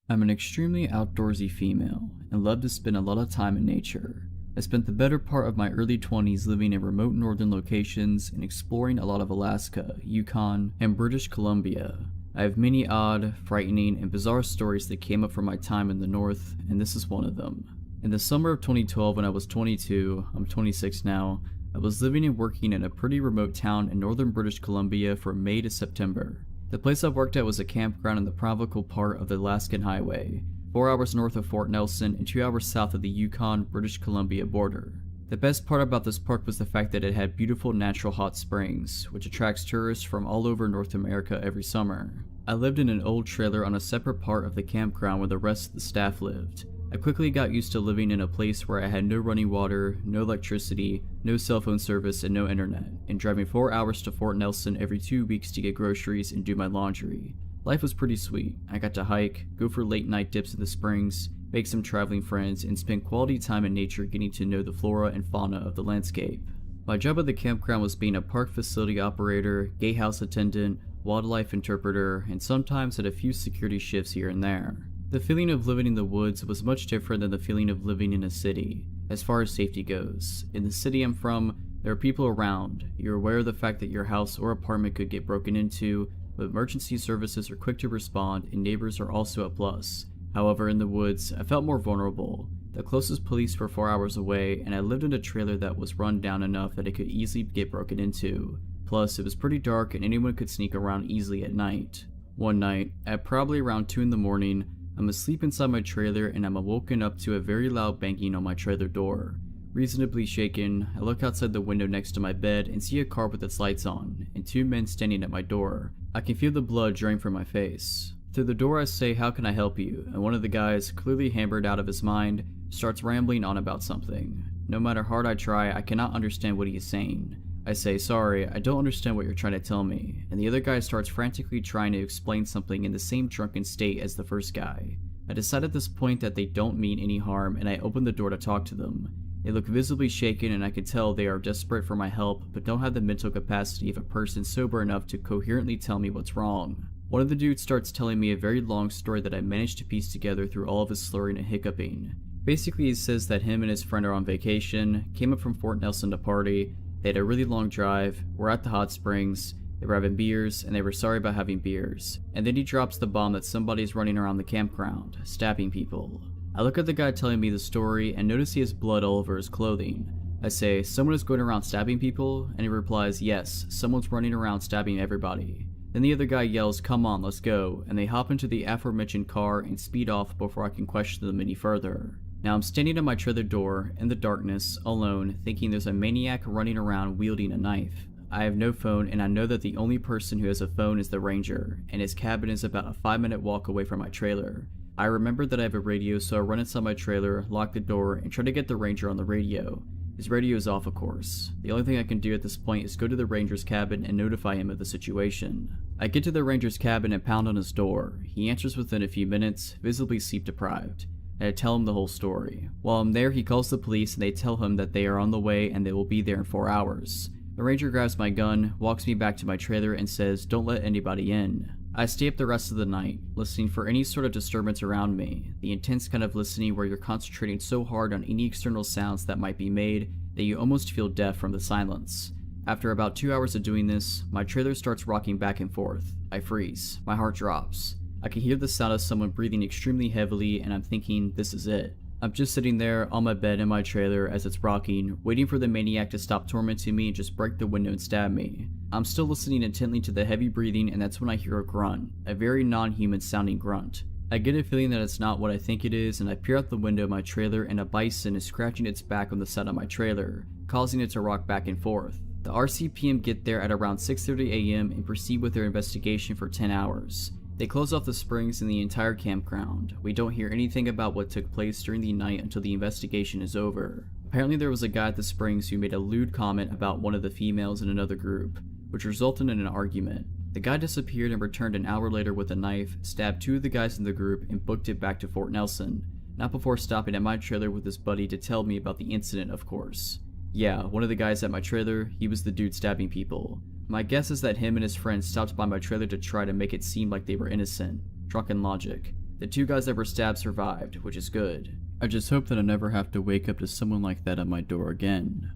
I'm an extremely outdoorsy female and love to spend a lot of time in nature. I spent the better part of my early 20s living in remote northern locations and exploring a lot of Alaska, Yukon, and British Columbia. I have many odd, frightening, and bizarre stories that came up from my time in the north, and this is one of them. In the summer of 2012, when I was 22, I'm 26 now, I was living and working in a pretty remote town in northern British Columbia from May to September. The place I worked at was a campground in the provincial part of the Alaskan Highway, 4 hours north of Fort Nelson and 2 hours south of the Yukon-British Columbia border. The best part about this park was the fact that it had beautiful natural hot springs, which attracts tourists from all over North America every summer. I lived in an old trailer on a separate part of the campground where the rest of the staff lived. I quickly got used to living in a place where I had no running water, no electricity, no cell phone service, and no internet, and driving 4 hours to Fort Nelson every 2 weeks to get groceries and do my laundry. Life was pretty sweet. I got to hike, go for late night dips in the springs, make some traveling friends, and spend quality time in nature getting to know the flora and fauna of the landscape. My job at the campground was being a park facility operator, gatehouse attendant, wildlife interpreter, and sometimes had a few security shifts here and there. The feeling of living in the woods was much different than the feeling of living in a city, as far as safety goes. In the city I'm from, there are people around. You're aware of the fact that your house or apartment could get broken into, but emergency services are quick to respond and neighbors are also a plus. However, in the woods, I felt more vulnerable. The closest police were 4 hours away, and I lived in a trailer that was run down enough that it could easily get broken into. Plus, it was pretty dark and anyone could sneak around easily at night. One night, at probably around 2 in the morning, I'm asleep inside my trailer and I'm awoken up to a very loud banging on my trailer door. Reasonably shaken, I look outside the window next to my bed and see a car with its lights on, and 2 men standing at my door. I can feel the blood drain from my face. Through the door I say, "How can I help you?" and one of the guys, clearly hammered out of his mind, starts rambling on about something. No matter how hard I try, I cannot understand what he is saying. I say, "Sorry, I don't understand what you're trying to tell me," and the other guy starts frantically trying to explain something in the same drunken state as the first guy. I decide at this point that they don't mean any harm and I open the door to talk to them. They look visibly shaken and I can tell they are desperate for my help but don't have the mental capacity of a person sober enough to coherently tell me what's wrong. One of the dudes starts telling me a very long story that I managed to piece together through all of his slurring and hiccuping. Basically he says that him and his friend are on vacation, came up from Fort Nelson to party, they had a really long drive, were at the hot springs, they were having beers, and they were sorry about having beers. And then he drops the bomb that somebody's running around the campground, stabbing people. I look at the guy telling me the story and notice he has blood all over his clothing. I say, "Someone is going around stabbing people?" And he replies, "Yes, someone's running around stabbing everybody." Then the other guy yells, "Come on, let's go," and they hop into the aforementioned car and speed off before I can question them any further. Now I'm standing at my trailer door, in the darkness, alone, thinking there's a maniac running around wielding a knife. I have no phone and I know that the only person who has a phone is the ranger, and his cabin is about a 5-minute walk away from my trailer. I remember that I have a radio, so I run inside my trailer, lock the door, and try to get the ranger on the radio. His radio is off, of course. The only thing I can do at this point is go to the ranger's cabin and notify him of the situation. I get to the ranger's cabin and pound on his door. He answers within a few minutes, visibly sleep deprived. And I tell him the whole story. While I'm there, he calls the police and they tell him that they are on the way and they will be there in 4 hours. The ranger grabs my gun, walks me back to my trailer and says, "Don't let anybody in." I stay up the rest of the night, listening for any sort of disturbance around me, the intense kind of listening where you're concentrating so hard on any external sounds that might be made that you almost feel deaf from the silence. After about 2 hours of doing this, my trailer starts rocking back and forth. I freeze. My heart drops. I can hear the sound of someone breathing extremely heavily and I'm thinking, this is it. I'm just sitting there on my bed in my trailer as it's rocking, waiting for the maniac to stop tormenting me and just break the window and stab me. I'm still listening intently to the heavy breathing and that's when I hear a grunt, a very non-human sounding grunt. I get a feeling that it's not what I think it is and I peer out the window of my trailer and a bison is scratching its back on the side of my trailer, causing it to rock back and forth. The RCPM get there at around 6:30 a.m. and proceed with their investigation for 10 hours. They close off the springs and the entire campground. We don't hear anything about what took place during the night until the investigation is over. Apparently there was a guy at the springs who made a lewd comment about one of the females in another group, which resulted in an argument. The guy disappeared and returned an hour later with a knife, stabbed 2 of the guys in the group, and booked it back to Fort Nelson, not before stopping at my trailer with his buddy to tell me about the incident, of course. Yeah, one of the guys at my trailer, he was the dude stabbing people. My guess is that him and his friends stopped by my trailer to try to make it seem like they were innocent. Drunken logic. The 2 guys that were stabbed survived, which is good. I just hope that I never have to wake up to someone like that at my door again.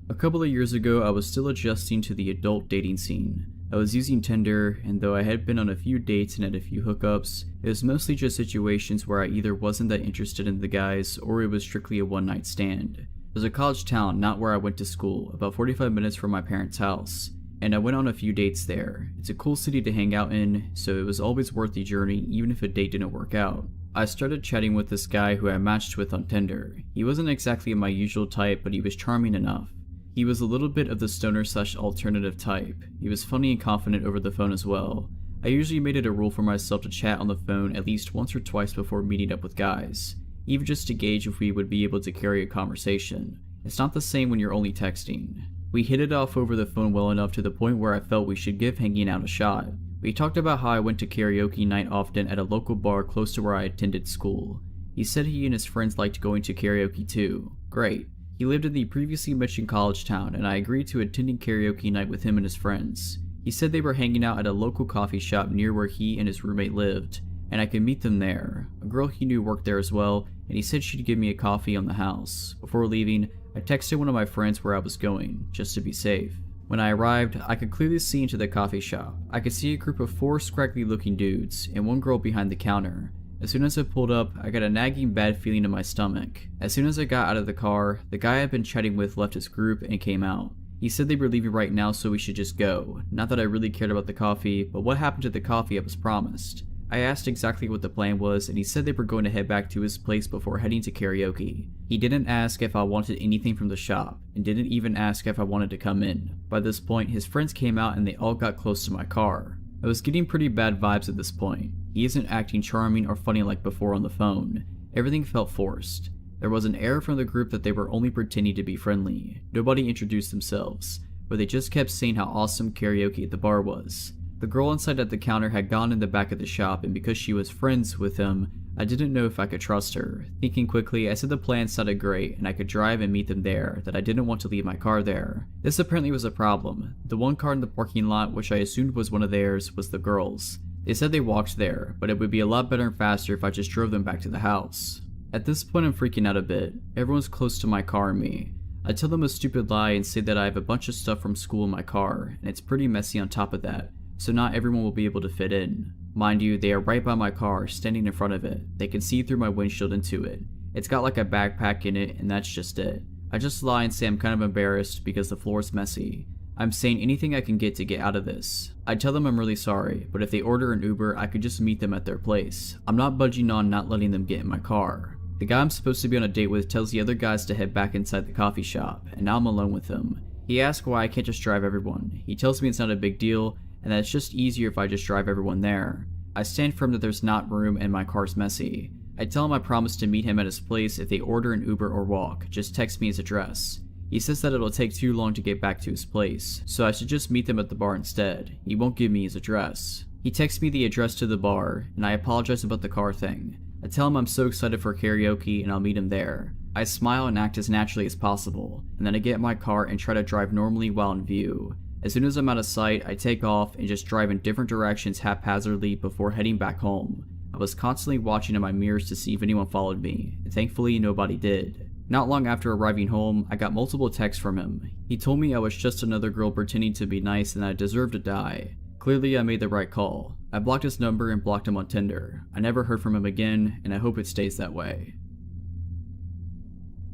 A couple of years ago, I was still adjusting to the adult dating scene. I was using Tinder, and though I had been on a few dates and had a few hookups, it was mostly just situations where I either wasn't that interested in the guys, or it was strictly a one-night stand. It was a college town, not where I went to school, about 45 minutes from my parents' house, and I went on a few dates there. It's a cool city to hang out in, so it was always worth the journey even if a date didn't work out. I started chatting with this guy who I matched with on Tinder. He wasn't exactly my usual type, but he was charming enough. He was a little bit of the stoner/alternative type. He was funny and confident over the phone as well. I usually made it a rule for myself to chat on the phone at least once or twice before meeting up with guys, even just to gauge if we would be able to carry a conversation. It's not the same when you're only texting. We hit it off over the phone well enough to the point where I felt we should give hanging out a shot. We talked about how I went to karaoke night often at a local bar close to where I attended school. He said he and his friends liked going to karaoke too. Great. He lived in the previously mentioned college town and I agreed to attending karaoke night with him and his friends. He said they were hanging out at a local coffee shop near where he and his roommate lived, and I could meet them there. A girl he knew worked there as well, and he said she'd give me a coffee on the house. Before leaving, I texted one of my friends where I was going, just to be safe. When I arrived, I could clearly see into the coffee shop. I could see a group of 4 scraggly looking dudes, and one girl behind the counter. As soon as I pulled up, I got a nagging bad feeling in my stomach. As soon as I got out of the car, the guy I'd been chatting with left his group and came out. He said they were leaving right now, so we should just go. Not that I really cared about the coffee, but what happened to the coffee I was promised? I asked exactly what the plan was, and he said they were going to head back to his place before heading to karaoke. He didn't ask if I wanted anything from the shop, and didn't even ask if I wanted to come in. By this point, his friends came out and they all got close to my car. I was getting pretty bad vibes at this point. He isn't acting charming or funny like before on the phone. Everything felt forced. There was an air from the group that they were only pretending to be friendly. Nobody introduced themselves, but they just kept saying how awesome karaoke at the bar was. The girl inside at the counter had gone in the back of the shop, and because she was friends with him, I didn't know if I could trust her. Thinking quickly, I said the plan sounded great and I could drive and meet them there, that I didn't want to leave my car there. This apparently was a problem. The one car in the parking lot, which I assumed was one of theirs, was the girls. They said they walked there, but it would be a lot better and faster if I just drove them back to the house. At this point, I'm freaking out a bit. Everyone's close to my car and me. I tell them a stupid lie and say that I have a bunch of stuff from school in my car, and it's pretty messy on top of that, so not everyone will be able to fit in. Mind you, they are right by my car, standing in front of it. They can see through my windshield into it. It's got like a backpack in it, and that's just it. I just lie and say I'm kind of embarrassed because the floor is messy. I'm saying anything I can get to get out of this. I tell them I'm really sorry, but if they order an Uber, I could just meet them at their place. I'm not budging on not letting them get in my car. The guy I'm supposed to be on a date with tells the other guys to head back inside the coffee shop, and now I'm alone with him. He asks why I can't just drive everyone. He tells me it's not a big deal, and that it's just easier if I just drive everyone there. I stand firm that there's not room and my car's messy. I tell him I promise to meet him at his place if they order an Uber or walk, just text me his address. He says that it'll take too long to get back to his place, so I should just meet them at the bar instead. He won't give me his address. He texts me the address to the bar, and I apologize about the car thing. I tell him I'm so excited for karaoke and I'll meet him there. I smile and act as naturally as possible, and then I get in my car and try to drive normally while in view. As soon as I'm out of sight, I take off and just drive in different directions haphazardly before heading back home. I was constantly watching in my mirrors to see if anyone followed me, and thankfully nobody did. Not long after arriving home, I got multiple texts from him. He told me I was just another girl pretending to be nice and that I deserved to die. Clearly I made the right call. I blocked his number and blocked him on Tinder. I never heard from him again, and I hope it stays that way.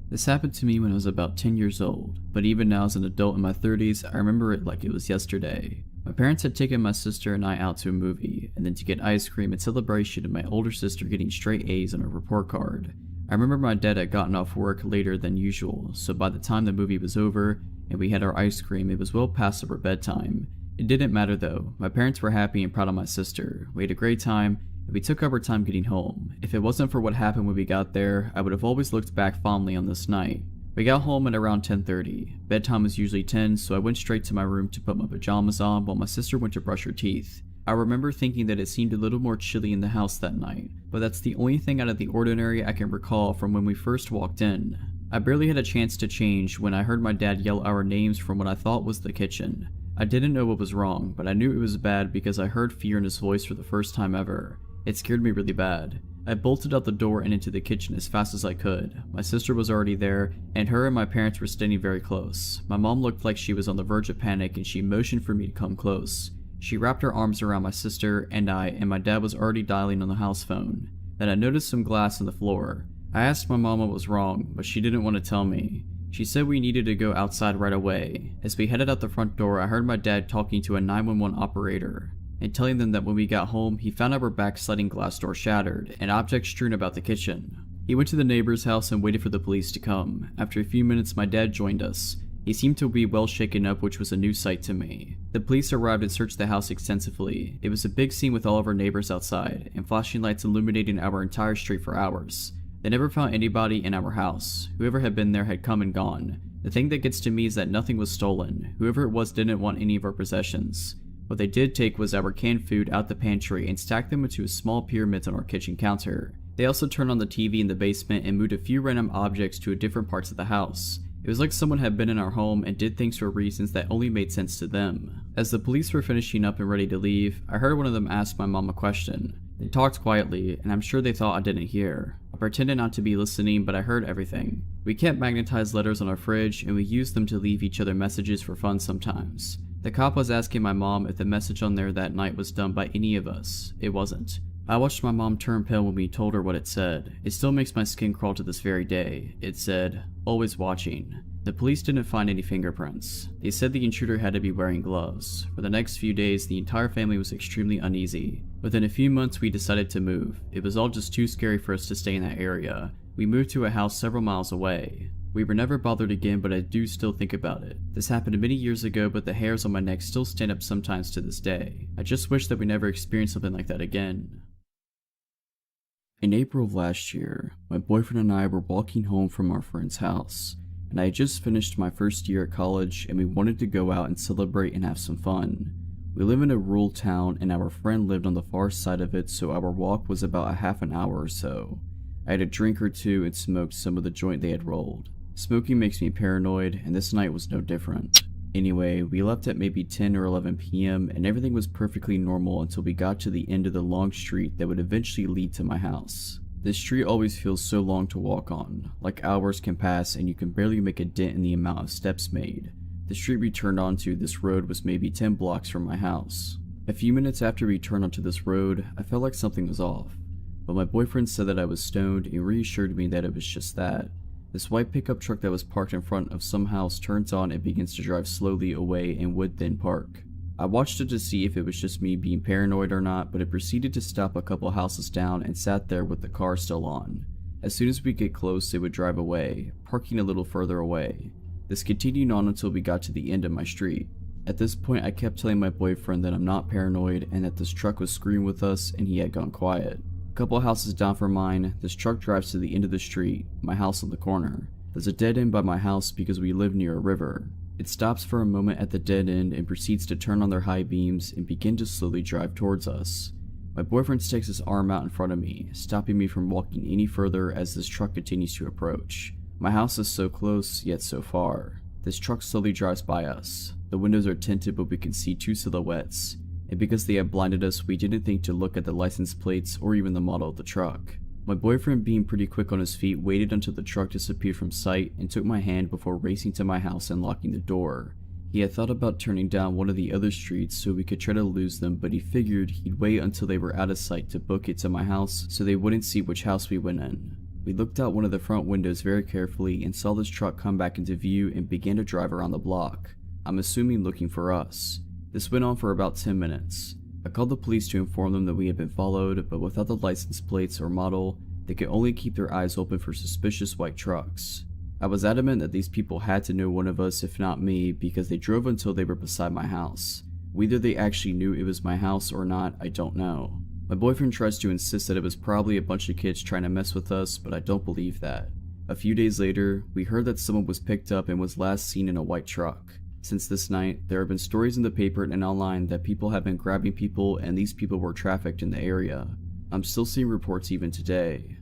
This happened to me when I was about 10 years old, but even now as an adult in my 30s, I remember it like it was yesterday. My parents had taken my sister and I out to a movie, and then to get ice cream in celebration of my older sister getting straight A's on her report card. I remember my dad had gotten off work later than usual, so by the time the movie was over and we had our ice cream, it was well past our bedtime. It didn't matter though. My parents were happy and proud of my sister. We had a great time, and we took our time getting home. If it wasn't for what happened when we got there, I would have always looked back fondly on this night. We got home at around 10:30. Bedtime was usually 10, so I went straight to my room to put my pajamas on while my sister went to brush her teeth. I remember thinking that it seemed a little more chilly in the house that night, but that's the only thing out of the ordinary I can recall from when we first walked in. I barely had a chance to change when I heard my dad yell our names from what I thought was the kitchen. I didn't know what was wrong, but I knew it was bad because I heard fear in his voice for the first time ever. It scared me really bad. I bolted out the door and into the kitchen as fast as I could. My sister was already there, and her and my parents were standing very close. My mom looked like she was on the verge of panic, and she motioned for me to come close. She wrapped her arms around my sister and I, and my dad was already dialing on the house phone. Then I noticed some glass on the floor. I asked my mom what was wrong, but she didn't want to tell me. She said we needed to go outside right away. As we headed out the front door, I heard my dad talking to a 911 operator and telling them that when we got home, he found our back sliding glass door shattered and objects strewn about the kitchen. He went to the neighbor's house and waited for the police to come. After a few minutes, my dad joined us. He seemed to be well shaken up, which was a new sight to me. The police arrived and searched the house extensively. It was a big scene with all of our neighbors outside, and flashing lights illuminating our entire street for hours. They never found anybody in our house. Whoever had been there had come and gone. The thing that gets to me is that nothing was stolen. Whoever it was didn't want any of our possessions. What they did take was our canned food out the pantry and stacked them into a small pyramids on our kitchen counter. They also turned on the TV in the basement and moved a few random objects to different parts of the house. It was like someone had been in our home and did things for reasons that only made sense to them. As the police were finishing up and ready to leave, I heard one of them ask my mom a question. They talked quietly, and I'm sure they thought I didn't hear. I pretended not to be listening, but I heard everything. We kept magnetized letters on our fridge, and we used them to leave each other messages for fun sometimes. The cop was asking my mom if the message on there that night was done by any of us. It wasn't. I watched my mom turn pale when we told her what it said. It still makes my skin crawl to this very day. It said, "Always watching." The police didn't find any fingerprints. They said the intruder had to be wearing gloves. For the next few days, the entire family was extremely uneasy. Within a few months, we decided to move. It was all just too scary for us to stay in that area. We moved to a house several miles away. We were never bothered again, but I do still think about it. This happened many years ago, but the hairs on my neck still stand up sometimes to this day. I just wish that we never experienced something like that again. In April of last year, my boyfriend and I were walking home from our friend's house, and I had just finished my first year at college and we wanted to go out and celebrate and have some fun. We live in a rural town and our friend lived on the far side of it, so our walk was about a half an hour or so. I had a drink or two and smoked some of the joint they had rolled. Smoking makes me paranoid, and this night was no different. Anyway, we left at maybe 10 or 11 p.m. and everything was perfectly normal until we got to the end of the long street that would eventually lead to my house. This street always feels so long to walk on, like hours can pass and you can barely make a dent in the amount of steps made. The street we turned onto this road was maybe 10 blocks from my house. A few minutes after we turned onto this road, I felt like something was off, but my boyfriend said that I was stoned and reassured me that it was just that. This white pickup truck that was parked in front of some house turns on and begins to drive slowly away and would then park. I watched it to see if it was just me being paranoid or not, but it proceeded to stop a couple houses down and sat there with the car still on. As soon as we get close, it would drive away, parking a little further away. This continued on until we got to the end of my street. At this point, I kept telling my boyfriend that I'm not paranoid and that this truck was screwing with us and he had gone quiet. A couple houses down from mine, this truck drives to the end of the street, my house on the corner. There's a dead end by my house because we live near a river. It stops for a moment at the dead end and proceeds to turn on their high beams and begin to slowly drive towards us. My boyfriend sticks his arm out in front of me, stopping me from walking any further as this truck continues to approach. My house is so close, yet so far. This truck slowly drives by us. The windows are tinted, but we can see two silhouettes. And because they had blinded us, we didn't think to look at the license plates or even the model of the truck. My boyfriend, being pretty quick on his feet, waited until the truck disappeared from sight and took my hand before racing to my house and locking the door. He had thought about turning down one of the other streets so we could try to lose them, but he figured he'd wait until they were out of sight to book it to my house so they wouldn't see which house we went in. We looked out one of the front windows very carefully and saw this truck come back into view and began to drive around the block. I'm assuming looking for us. This went on for about 10 minutes. I called the police to inform them that we had been followed, but without the license plates or model, they could only keep their eyes open for suspicious white trucks. I was adamant that these people had to know one of us, if not me, because they drove until they were beside my house. Whether they actually knew it was my house or not, I don't know. My boyfriend tries to insist that it was probably a bunch of kids trying to mess with us, but I don't believe that. A few days later, we heard that someone was picked up and was last seen in a white truck. Since this night, there have been stories in the paper and online that people have been grabbing people and these people were trafficked in the area. I'm still seeing reports even today.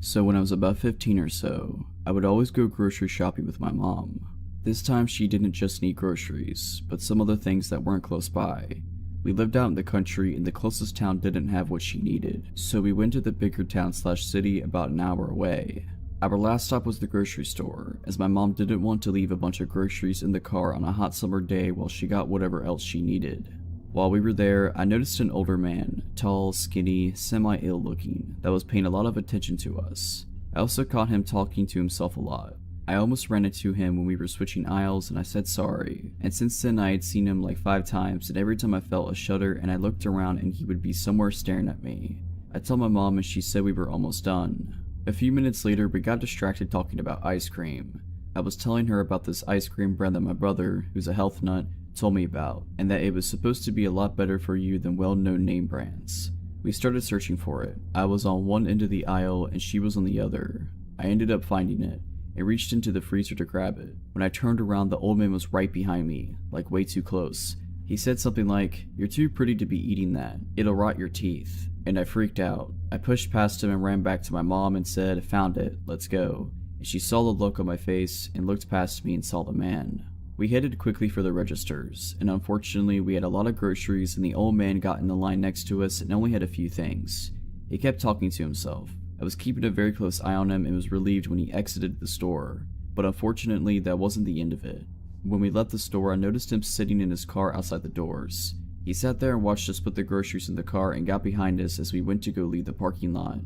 So when I was about 15 or so, I would always go grocery shopping with my mom. This time she didn't just need groceries, but some other things that weren't close by. We lived out in the country and the closest town didn't have what she needed, so we went to the bigger town/city about an hour away. Our last stop was the grocery store, as my mom didn't want to leave a bunch of groceries in the car on a hot summer day while she got whatever else she needed. While we were there, I noticed an older man, tall, skinny, semi-ill looking, that was paying a lot of attention to us. I also caught him talking to himself a lot. I almost ran into him when we were switching aisles and I said sorry, and since then I had seen him like 5 times and every time I felt a shudder and I looked around and he would be somewhere staring at me. I told my mom and she said we were almost done. A few minutes later we got distracted talking about ice cream. I was telling her about this ice cream brand that my brother, who's a health nut, told me about, and that it was supposed to be a lot better for you than well-known name brands. We started searching for it. I was on one end of the aisle and she was on the other. I ended up finding it and reached into the freezer to grab it. When I turned around, the old man was right behind me, like way too close. He said something like, "You're too pretty to be eating that. It'll rot your teeth." And I freaked out. I pushed past him and ran back to my mom and said, "Found it, let's go." And she saw the look on my face and looked past me and saw the man. We headed quickly for the registers, and unfortunately we had a lot of groceries and the old man got in the line next to us and only had a few things. He kept talking to himself. I was keeping a very close eye on him and was relieved when he exited the store, but unfortunately that wasn't the end of it. When we left the store, I noticed him sitting in his car outside the doors. He sat there and watched us put the groceries in the car and got behind us as we went to go leave the parking lot.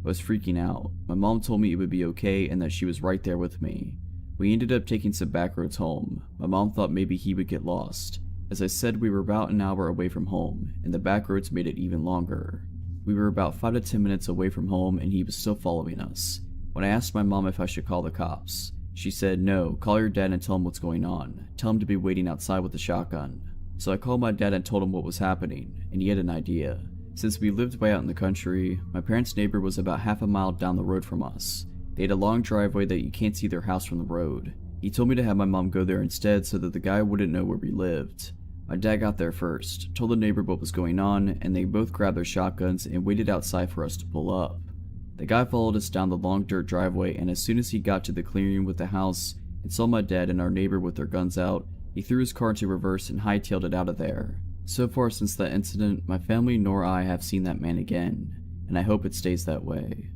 I was freaking out. My mom told me it would be okay and that she was right there with me. We ended up taking some back roads home. My mom thought maybe he would get lost. As I said, we were about an hour away from home, and the back roads made it even longer. We were about 5 to 10 minutes away from home and he was still following us. When I asked my mom if I should call the cops, she said, "No, call your dad and tell him what's going on. Tell him to be waiting outside with a shotgun." So I called my dad and told him what was happening, and he had an idea. Since we lived way out in the country, my parents' neighbor was about half a mile down the road from us. They had a long driveway that you can't see their house from the road. He told me to have my mom go there instead so that the guy wouldn't know where we lived. My dad got there first, told the neighbor what was going on, and they both grabbed their shotguns and waited outside for us to pull up. The guy followed us down the long dirt driveway, and as soon as he got to the clearing with the house and saw my dad and our neighbor with their guns out, he threw his car into reverse and hightailed it out of there. So far since that incident, my family nor I have seen that man again, and I hope it stays that way.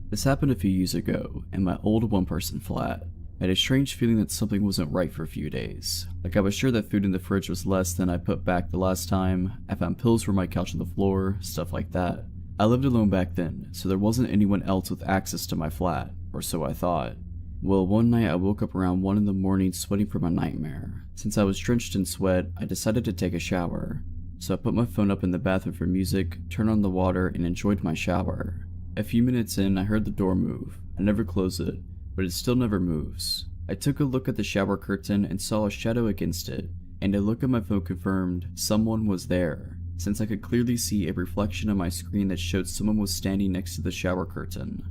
This happened a few years ago in my old one-person flat. I had a strange feeling that something wasn't right for a few days. Like I was sure that food in the fridge was less than I put back the last time, I found pills for my couch on the floor, stuff like that. I lived alone back then, so there wasn't anyone else with access to my flat, or so I thought. Well, one night I woke up around 1 in the morning sweating from a nightmare. Since I was drenched in sweat, I decided to take a shower. So I put my phone up in the bathroom for music, turned on the water, and enjoyed my shower. A few minutes in, I heard the door move. I never closed it, but it still never moves. I took a look at the shower curtain and saw a shadow against it, and a look at my phone confirmed someone was there, since I could clearly see a reflection on my screen that showed someone was standing next to the shower curtain.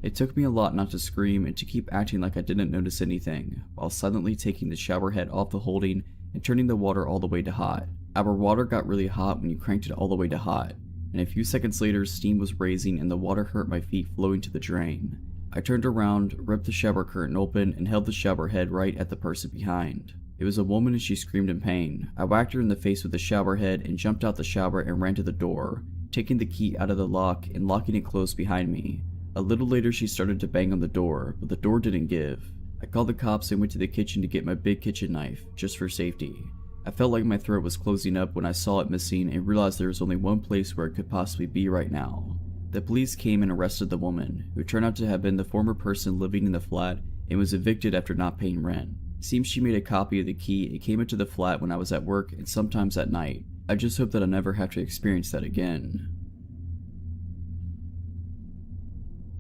It took me a lot not to scream and to keep acting like I didn't notice anything, while silently taking the shower head off the holding and turning the water all the way to hot. Our water got really hot when you cranked it all the way to hot, and a few seconds later steam was raising and the water hurt my feet flowing to the drain. I turned around, ripped the shower curtain open, and held the shower head right at the person behind. It was a woman and she screamed in pain. I whacked her in the face with the shower head and jumped out the shower and ran to the door, taking the key out of the lock and locking it closed behind me. A little later she started to bang on the door, but the door didn't give. I called the cops and went to the kitchen to get my big kitchen knife, just for safety. I felt like my throat was closing up when I saw it missing and realized there was only one place where it could possibly be right now. The police came and arrested the woman, who turned out to have been the former person living in the flat and was evicted after not paying rent. Seems she made a copy of the key and came into the flat when I was at work and sometimes at night. I just hope that I'll never have to experience that again.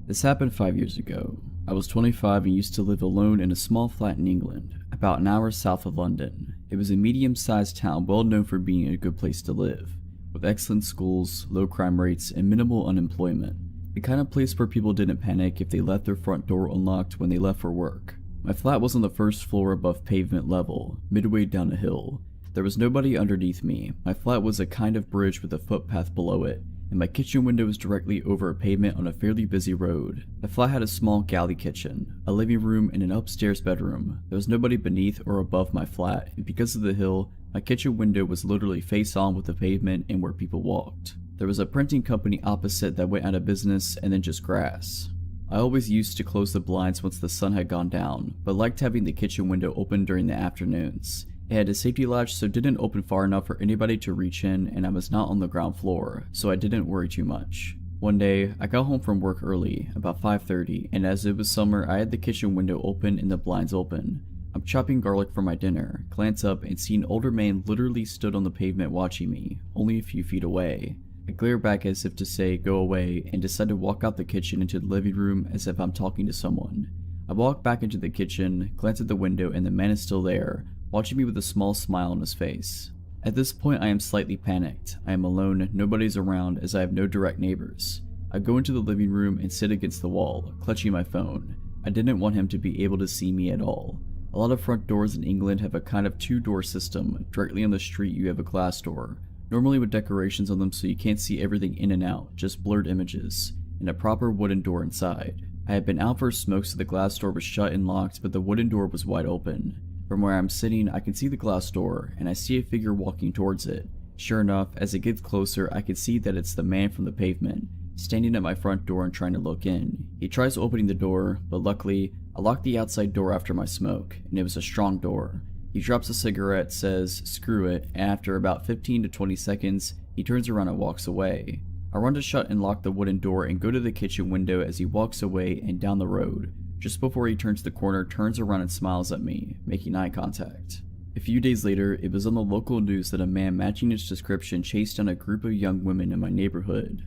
This happened 5 years ago. I was 25 and used to live alone in a small flat in England, about an hour south of London. It was a medium-sized town well known for being a good place to live, with excellent schools, low crime rates, and minimal unemployment. The kind of place where people didn't panic if they left their front door unlocked when they left for work. My flat was on the first floor above pavement level, midway down a hill. There was nobody underneath me. My flat was a kind of bridge with a footpath below it, and my kitchen window was directly over a pavement on a fairly busy road. The flat had a small galley kitchen, a living room, and an upstairs bedroom. There was nobody beneath or above my flat, and because of the hill, my kitchen window was literally face on with the pavement and where people walked. There was a printing company opposite that went out of business and then just grass. I always used to close the blinds once the sun had gone down, but liked having the kitchen window open during the afternoons. It had a safety latch so it didn't open far enough for anybody to reach in, and I was not on the ground floor, so I didn't worry too much. One day, I got home from work early, about 5:30, and as it was summer, I had the kitchen window open and the blinds open. I'm chopping garlic for my dinner, glance up and see an older man literally stood on the pavement watching me, only a few feet away. I glare back as if to say go away and decide to walk out the kitchen into the living room as if I'm talking to someone. I walk back into the kitchen, glance at the window, and the man is still there, watching me with a small smile on his face. At this point I am slightly panicked. I am alone, nobody's around as I have no direct neighbors. I go into the living room and sit against the wall, clutching my phone. I didn't want him to be able to see me at all. A lot of front doors in England have a kind of two-door system. Directly on the street you have a glass door, normally with decorations on them so you can't see everything in and out, just blurred images, and a proper wooden door inside. I had been out for a smoke so the glass door was shut and locked, but the wooden door was wide open. From where I'm sitting, I can see the glass door, and I see a figure walking towards it. Sure enough, as it gets closer, I can see that it's the man from the pavement, standing at my front door and trying to look in. He tries opening the door, but luckily, I locked the outside door after my smoke, and it was a strong door. He drops a cigarette, says, "Screw it," and after about 15 to 20 seconds, he turns around and walks away. I run to shut and lock the wooden door and go to the kitchen window as he walks away and down the road. Just before he turns the corner, turns around and smiles at me, making eye contact. A few days later, it was on the local news that a man matching his description chased down a group of young women in my neighborhood.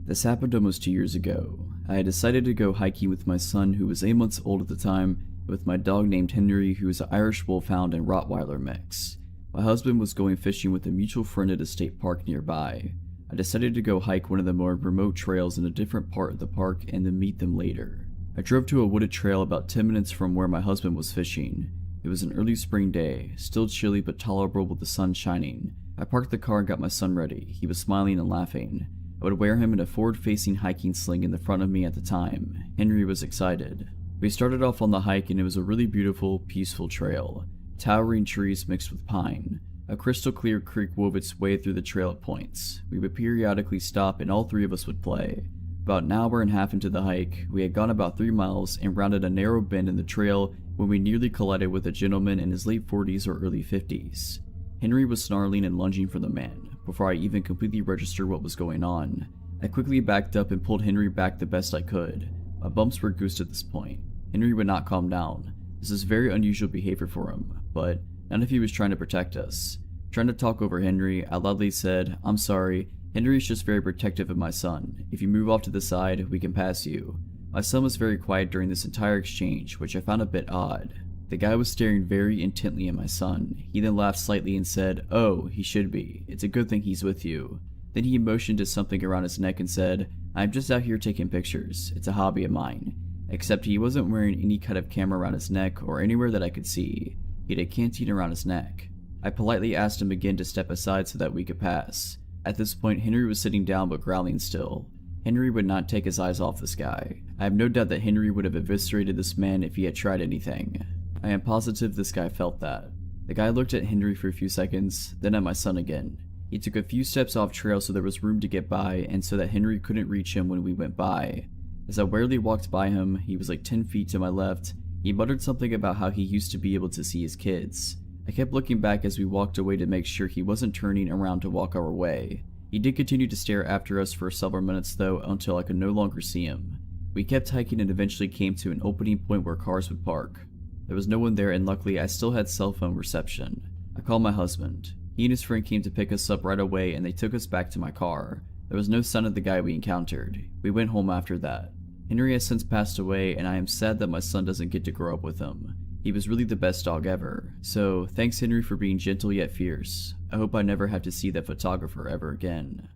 This happened almost 2 years ago. I had decided to go hiking with my son, who was 8 months old at the time, and with my dog named Henry, who is an Irish Wolfhound and Rottweiler mix. My husband was going fishing with a mutual friend at a state park nearby. I decided to go hike one of the more remote trails in a different part of the park and then meet them later. I drove to a wooded trail about 10 minutes from where my husband was fishing. It was an early spring day, still chilly but tolerable with the sun shining. I parked the car and got my son ready. He was smiling and laughing. I would wear him in a forward-facing hiking sling in the front of me at the time. Henry was excited. We started off on the hike and it was a really beautiful, peaceful trail. Towering trees mixed with pine. A crystal clear creek wove its way through the trail at points. We would periodically stop and all three of us would play. About an hour and a half into the hike, we had gone about 3 miles and rounded a narrow bend in the trail when we nearly collided with a gentleman in his late 40s or early 50s. Henry was snarling and lunging for the man. Before I even completely registered what was going on, I quickly backed up and pulled Henry back the best I could. My bumps were goosed at this point. Henry would not calm down. This is very unusual behavior for him, but none of he was trying to protect us. Trying to talk over Henry, I loudly said, "I'm sorry, Henry's just very protective of my son. If you move off to the side, we can pass you." My son was very quiet during this entire exchange, which I found a bit odd. The guy was staring very intently at my son. He then laughed slightly and said, "Oh, he should be. It's a good thing he's with you." Then he motioned to something around his neck and said, "I'm just out here taking pictures. It's a hobby of mine." Except he wasn't wearing any kind of camera around his neck or anywhere that I could see. He had a canteen around his neck. I politely asked him again to step aside so that we could pass. At this point, Henry was sitting down but growling still. Henry would not take his eyes off this guy. I have no doubt that Henry would have eviscerated this man if he had tried anything. I am positive this guy felt that. The guy looked at Henry for a few seconds, then at my son again. He took a few steps off trail so there was room to get by and so that Henry couldn't reach him when we went by. As I warily walked by him, he was like 10 feet to my left. He muttered something about how he used to be able to see his kids. I kept looking back as we walked away to make sure he wasn't turning around to walk our way. He did continue to stare after us for several minutes though until I could no longer see him. We kept hiking and eventually came to an opening point where cars would park. There was no one there and luckily I still had cell phone reception. I called my husband. He and his friend came to pick us up right away and they took us back to my car. There was no sign of the guy we encountered. We went home after that. Henry has since passed away and I am sad that my son doesn't get to grow up with him. He was really the best dog ever. So thanks Henry for being gentle yet fierce. I hope I never have to see that photographer ever again.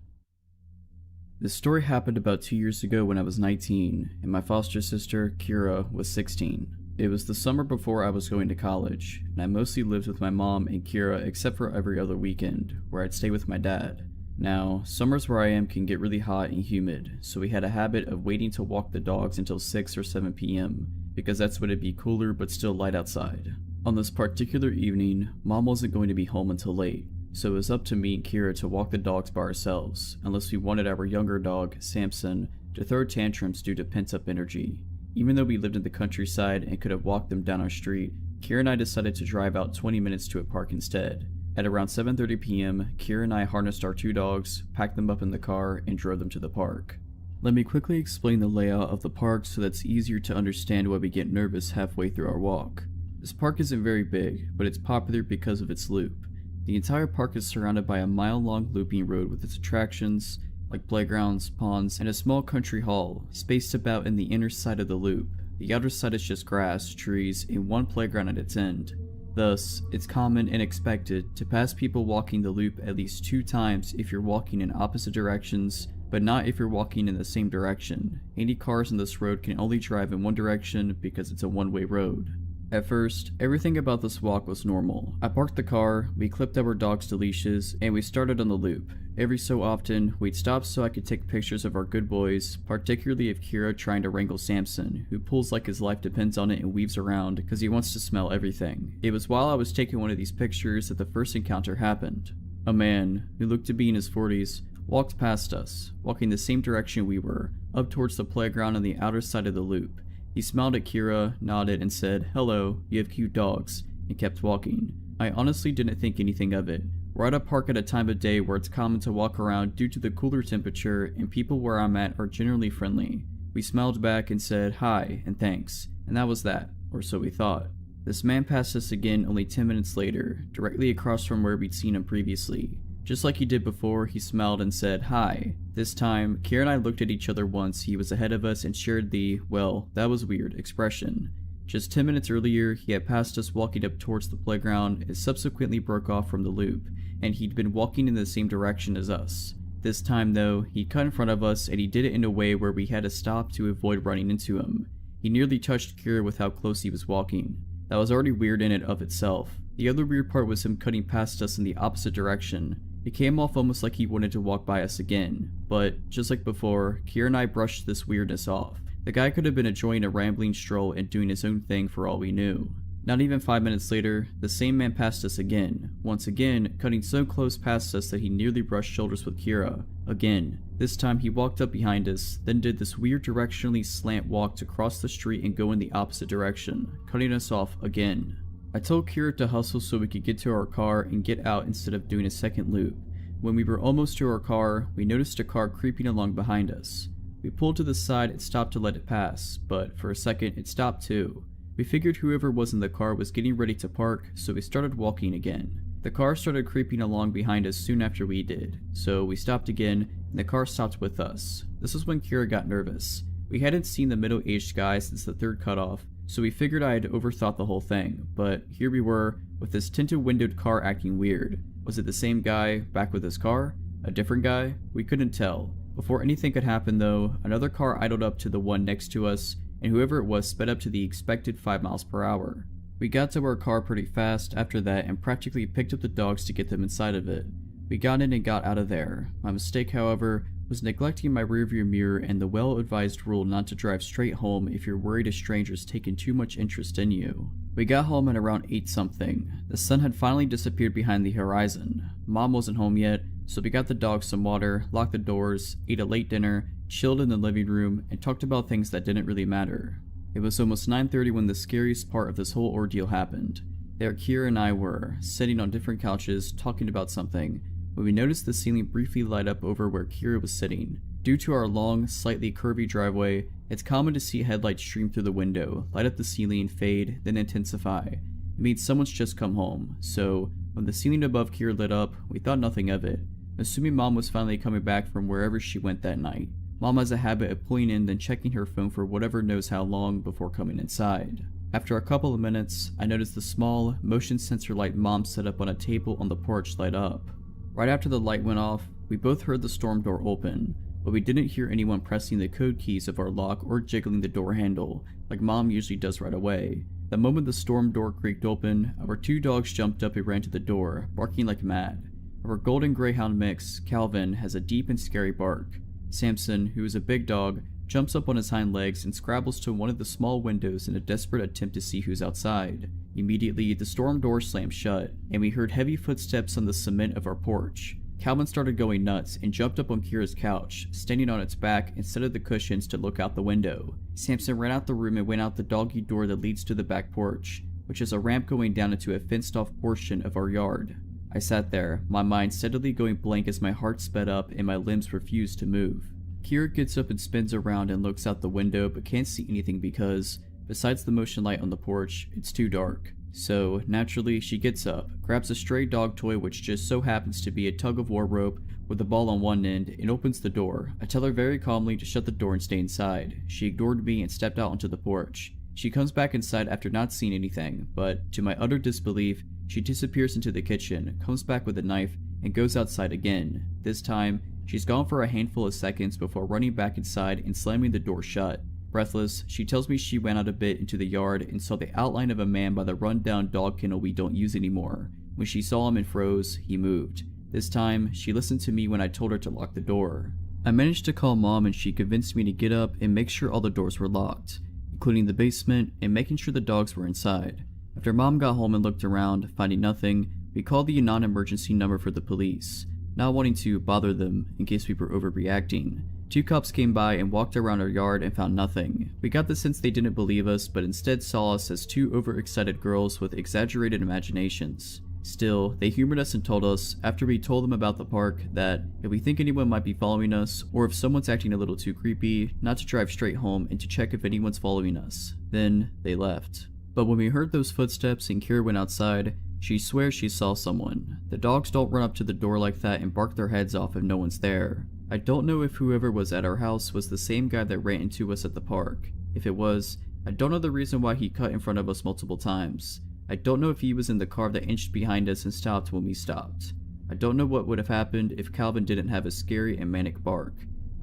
This story happened about 2 years ago when I was 19 and my foster sister, Kira, was 16. It was the summer before I was going to college, and I mostly lived with my mom and Kira except for every other weekend, where I'd stay with my dad. Now, summers where I am can get really hot and humid, so we had a habit of waiting to walk the dogs until 6 or 7 p.m, because that's when it'd be cooler but still light outside. On this particular evening, Mom wasn't going to be home until late, so it was up to me and Kira to walk the dogs by ourselves, unless we wanted our younger dog, Samson, to throw tantrums due to pent-up energy. Even though we lived in the countryside and could have walked them down our street, Kira and I decided to drive out 20 minutes to a park instead. At around 7:30 p.m, Kira and I harnessed our 2 dogs, packed them up in the car, and drove them to the park. Let me quickly explain the layout of the park so that's easier to understand why we get nervous halfway through our walk. This park isn't very big, but it's popular because of its loop. The entire park is surrounded by a mile-long looping road with its attractions, like playgrounds, ponds, and a small country hall, spaced about in the inner side of the loop. The outer side is just grass, trees, and one playground at its end. Thus, it's common and expected to pass people walking the loop at least 2 times if you're walking in opposite directions but not if you're walking in the same direction. Any cars on this road can only drive in one direction because it's a one-way road. At first, everything about this walk was normal. I parked the car, we clipped our dogs to leashes, and we started on the loop. Every so often, we'd stop so I could take pictures of our good boys, particularly of Kira trying to wrangle Samson, who pulls like his life depends on it and weaves around because he wants to smell everything. It was while I was taking one of these pictures that the first encounter happened. A man, who looked to be in his 40s, walked past us, walking the same direction we were, up towards the playground on the outer side of the loop. He smiled at Kira, nodded, and said, "Hello, you have cute dogs," and kept walking. I honestly didn't think anything of it. We're at a park at a time of day where it's common to walk around due to the cooler temperature, and people where I'm at are generally friendly. We smiled back and said hi and thanks, and that was that, or so we thought. This man passed us again only 10 minutes later, directly across from where we'd seen him previously. Just like he did before, he smiled and said hi. This time, Kira and I looked at each other once he was ahead of us and shared the, "well, that was weird," expression. Just 10 minutes earlier, he had passed us walking up towards the playground and subsequently broke off from the loop, and he'd been walking in the same direction as us. This time though, he cut in front of us and he did it in a way where we had to stop to avoid running into him. He nearly touched Kira with how close he was walking. That was already weird in and of itself. The other weird part was him cutting past us in the opposite direction. It came off almost like he wanted to walk by us again, but just like before, Kira and I brushed this weirdness off. The guy could have been enjoying a rambling stroll and doing his own thing for all we knew. Not even 5 minutes later, the same man passed us again, once again cutting so close past us that he nearly brushed shoulders with Kira. Again, this time he walked up behind us, then did this weird directionally slant walk to cross the street and go in the opposite direction, cutting us off again. I told Kira to hustle so we could get to our car and get out instead of doing a second loop. When we were almost to our car, we noticed a car creeping along behind us. We pulled to the side and stopped to let it pass, but for a second it stopped too. We figured whoever was in the car was getting ready to park, so we started walking again. The car started creeping along behind us soon after we did, so we stopped again, and the car stopped with us. This was when Kira got nervous. We hadn't seen the middle-aged guy since the third cutoff, so we figured I had overthought the whole thing, but here we were, with this tinted windowed car acting weird. Was it the same guy, back with his car? A different guy? We couldn't tell. Before anything could happen though, another car idled up to the one next to us, and whoever it was sped up to the expected 5 miles per hour. We got to our car pretty fast after that and practically picked up the dogs to get them inside of it. We got in and got out of there. My mistake, however, was neglecting my rearview mirror and the well-advised rule not to drive straight home if you're worried a stranger's taken too much interest in you. We got home at around 8-something. The sun had finally disappeared behind the horizon. Mom wasn't home yet, so we got the dogs some water, locked the doors, ate a late dinner, chilled in the living room, and talked about things that didn't really matter. It was almost 9:30 when the scariest part of this whole ordeal happened. There Kira and I were, sitting on different couches, talking about something, when we noticed the ceiling briefly light up over where Kira was sitting. Due to our long, slightly curvy driveway, it's common to see headlights stream through the window, light up the ceiling, fade, then intensify. It means someone's just come home, so when the ceiling above Kira lit up, we thought nothing of it, assuming Mom was finally coming back from wherever she went that night. Mom has a habit of pulling in then checking her phone for whatever knows how long before coming inside. After a couple of minutes, I noticed the small, motion sensor light Mom set up on a table on the porch light up. Right after the light went off, we both heard the storm door open, but we didn't hear anyone pressing the code keys of our lock or jiggling the door handle, like Mom usually does right away. The moment the storm door creaked open, our 2 dogs jumped up and ran to the door, barking like mad. Our golden greyhound mix, Calvin, has a deep and scary bark. Samson, who is a big dog, jumps up on his hind legs and scrabbles to one of the small windows in a desperate attempt to see who's outside. Immediately, the storm door slammed shut, and we heard heavy footsteps on the cement of our porch. Calvin started going nuts and jumped up on Kira's couch, standing on its back instead of the cushions to look out the window. Samson ran out the room and went out the doggy door that leads to the back porch, which is a ramp going down into a fenced-off portion of our yard. I sat there, my mind steadily going blank as my heart sped up and my limbs refused to move. Kira gets up and spins around and looks out the window but can't see anything because, besides the motion light on the porch, it's too dark. So, naturally, she gets up, grabs a stray dog toy which just so happens to be a tug-of-war rope with a ball on one end, and opens the door. I tell her very calmly to shut the door and stay inside. She ignored me and stepped out onto the porch. She comes back inside after not seeing anything, but, to my utter disbelief, she disappears into the kitchen, comes back with a knife, and goes outside again. This time, She's gone for a handful of seconds before running back inside and slamming the door shut. Breathless, she tells me she went out a bit into the yard and saw the outline of a man by the run-down dog kennel we don't use anymore. When she saw him and froze, he moved. This time, she listened to me when I told her to lock the door. I managed to call Mom and she convinced me to get up and make sure all the doors were locked, including the basement and making sure the dogs were inside. After Mom got home and looked around, finding nothing, we called the non-emergency number for the police, not wanting to bother them in case we were overreacting. 2 cops came by and walked around our yard and found nothing. We got the sense they didn't believe us, but instead saw us as 2 overexcited girls with exaggerated imaginations. Still, they humored us and told us, after we told them about the park, that if we think anyone might be following us, or if someone's acting a little too creepy, not to drive straight home and to check if anyone's following us. Then, they left. But when we heard those footsteps and Kira went outside, she swears she saw someone. The dogs don't run up to the door like that and bark their heads off if no one's there. I don't know if whoever was at our house was the same guy that ran into us at the park. If it was, I don't know the reason why he cut in front of us multiple times. I don't know if he was in the car that inched behind us and stopped when we stopped. I don't know what would have happened if Calvin didn't have a scary and manic bark.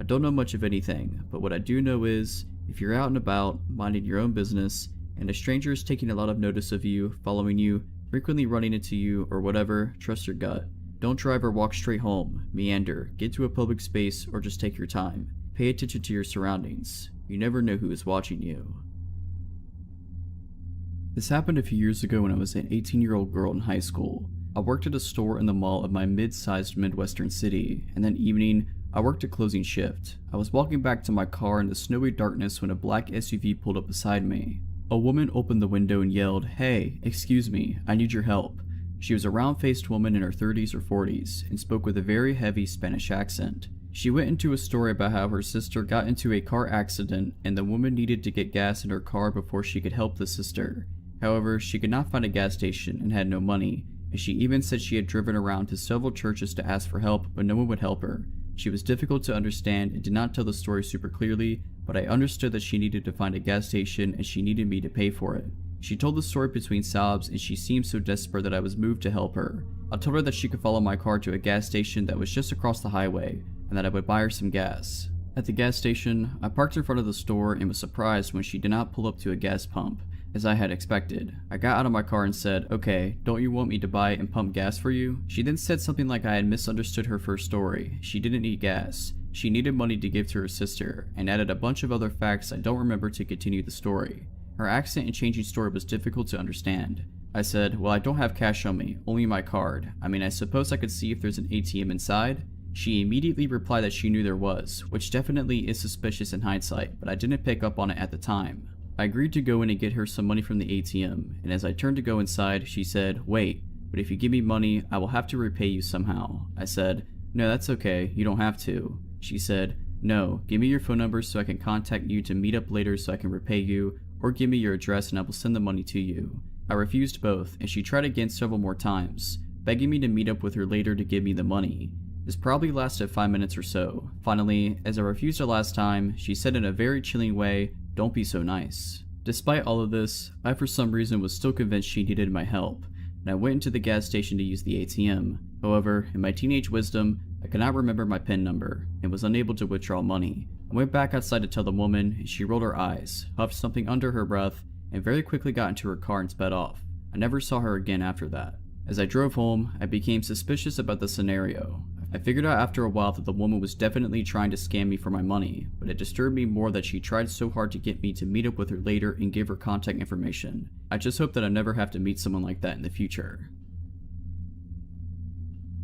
I don't know much of anything, but what I do know is, if you're out and about, minding your own business, and a stranger is taking a lot of notice of you, following you, frequently running into you, or whatever, trust your gut. Don't drive or walk straight home, meander, get to a public space, or just take your time. Pay attention to your surroundings. You never know who is watching you. This happened a few years ago when I was an 18-year-old girl in high school. I worked at a store in the mall of my mid-sized Midwestern city, and that evening, I worked a closing shift. I was walking back to my car in the snowy darkness when a black SUV pulled up beside me. A woman opened the window and yelled, "Hey, excuse me, I need your help." She was a round-faced woman in her 30s or 40s and spoke with a very heavy Spanish accent. She went into a story about how her sister got into a car accident and the woman needed to get gas in her car before she could help the sister. However, she could not find a gas station and had no money, and she even said she had driven around to several churches to ask for help, but no one would help her. She was difficult to understand and did not tell the story super clearly, but I understood that she needed to find a gas station and she needed me to pay for it. She told the story between sobs and she seemed so desperate that I was moved to help her. I told her that she could follow my car to a gas station that was just across the highway and that I would buy her some gas. At the gas station, I parked in front of the store and was surprised when she did not pull up to a gas pump, as I had expected. I got out of my car and said, "Okay, don't you want me to buy and pump gas for you?" She then said something like I had misunderstood her first story. She didn't need gas. She needed money to give to her sister, and added a bunch of other facts I don't remember to continue the story. Her accent and changing story was difficult to understand. I said, "Well, I don't have cash on me, only my card. I mean, I suppose I could see if there's an ATM inside?" She immediately replied that she knew there was, which definitely is suspicious in hindsight, but I didn't pick up on it at the time. I agreed to go in and get her some money from the ATM, and as I turned to go inside, she said, "Wait, but if you give me money, I will have to repay you somehow." I said, "No, that's okay, you don't have to." She said, "No, give me your phone number so I can contact you to meet up later so I can repay you, or give me your address and I will send the money to you." I refused both, and she tried again several more times, begging me to meet up with her later to give me the money. This probably lasted 5 minutes or so. Finally, as I refused her last time, she said in a very chilling way, "Don't be so nice." Despite all of this, I for some reason was still convinced she needed my help, and I went into the gas station to use the ATM. However, in my teenage wisdom, I could not remember my PIN number, and was unable to withdraw money. I went back outside to tell the woman, and she rolled her eyes, huffed something under her breath, and very quickly got into her car and sped off. I never saw her again after that. As I drove home, I became suspicious about the scenario. I figured out after a while that the woman was definitely trying to scam me for my money, but it disturbed me more that she tried so hard to get me to meet up with her later and give her contact information. I just hope that I never have to meet someone like that in the future.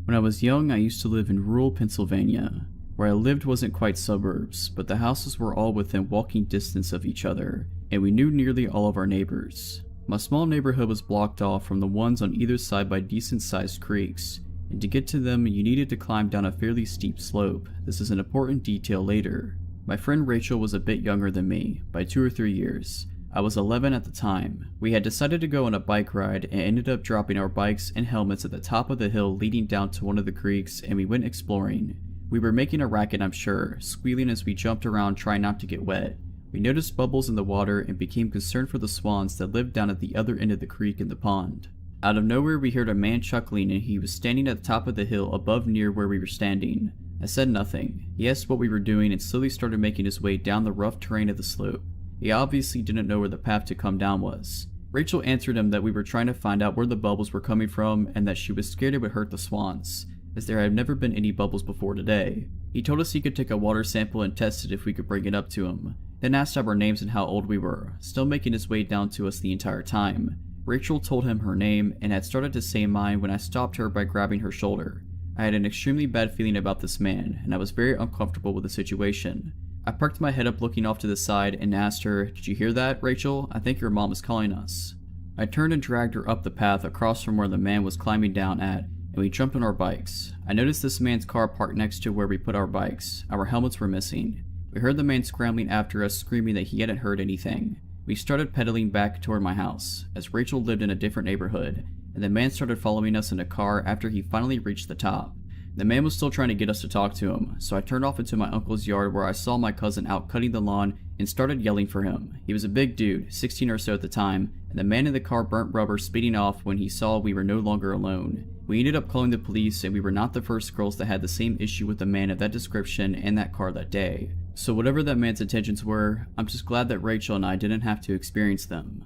When I was young, I used to live in rural Pennsylvania. Where I lived wasn't quite suburbs, but the houses were all within walking distance of each other, and we knew nearly all of our neighbors. My small neighborhood was blocked off from the ones on either side by decent-sized creeks, and to get to them you needed to climb down a fairly steep slope. This is an important detail later. My friend Rachel was a bit younger than me, by 2 or 3 years. I was 11 at the time. We had decided to go on a bike ride and ended up dropping our bikes and helmets at the top of the hill leading down to one of the creeks, and we went exploring. We were making a racket, I'm sure, squealing as we jumped around trying not to get wet. We noticed bubbles in the water and became concerned for the swans that lived down at the other end of the creek in the pond. Out of nowhere we heard a man chuckling, and he was standing at the top of the hill above near where we were standing. I said nothing. He asked what we were doing and slowly started making his way down the rough terrain of the slope. He obviously didn't know where the path to come down was. Rachel answered him that we were trying to find out where the bubbles were coming from and that she was scared it would hurt the swans, as there had never been any bubbles before today. He told us he could take a water sample and test it if we could bring it up to him, then asked our names and how old we were, still making his way down to us the entire time. Rachel told him her name and had started to say mine when I stopped her by grabbing her shoulder. I had an extremely bad feeling about this man, and I was very uncomfortable with the situation. I perked my head up looking off to the side and asked her, "Did you hear that, Rachel? I think your mom is calling us." I turned and dragged her up the path across from where the man was climbing down at, and we jumped on our bikes. I noticed this man's car parked next to where we put our bikes. Our helmets were missing. We heard the man scrambling after us, screaming that he hadn't heard anything. We started pedaling back toward my house, as Rachel lived in a different neighborhood, and the man started following us in a car after he finally reached the top. The man was still trying to get us to talk to him, so I turned off into my uncle's yard where I saw my cousin out cutting the lawn and started yelling for him. He was a big dude, 16 or so at the time, and the man in the car burnt rubber speeding off when he saw we were no longer alone. We ended up calling the police, and we were not the first girls that had the same issue with a man of that description and that car that day. So whatever that man's intentions were, I'm just glad that Rachel and I didn't have to experience them.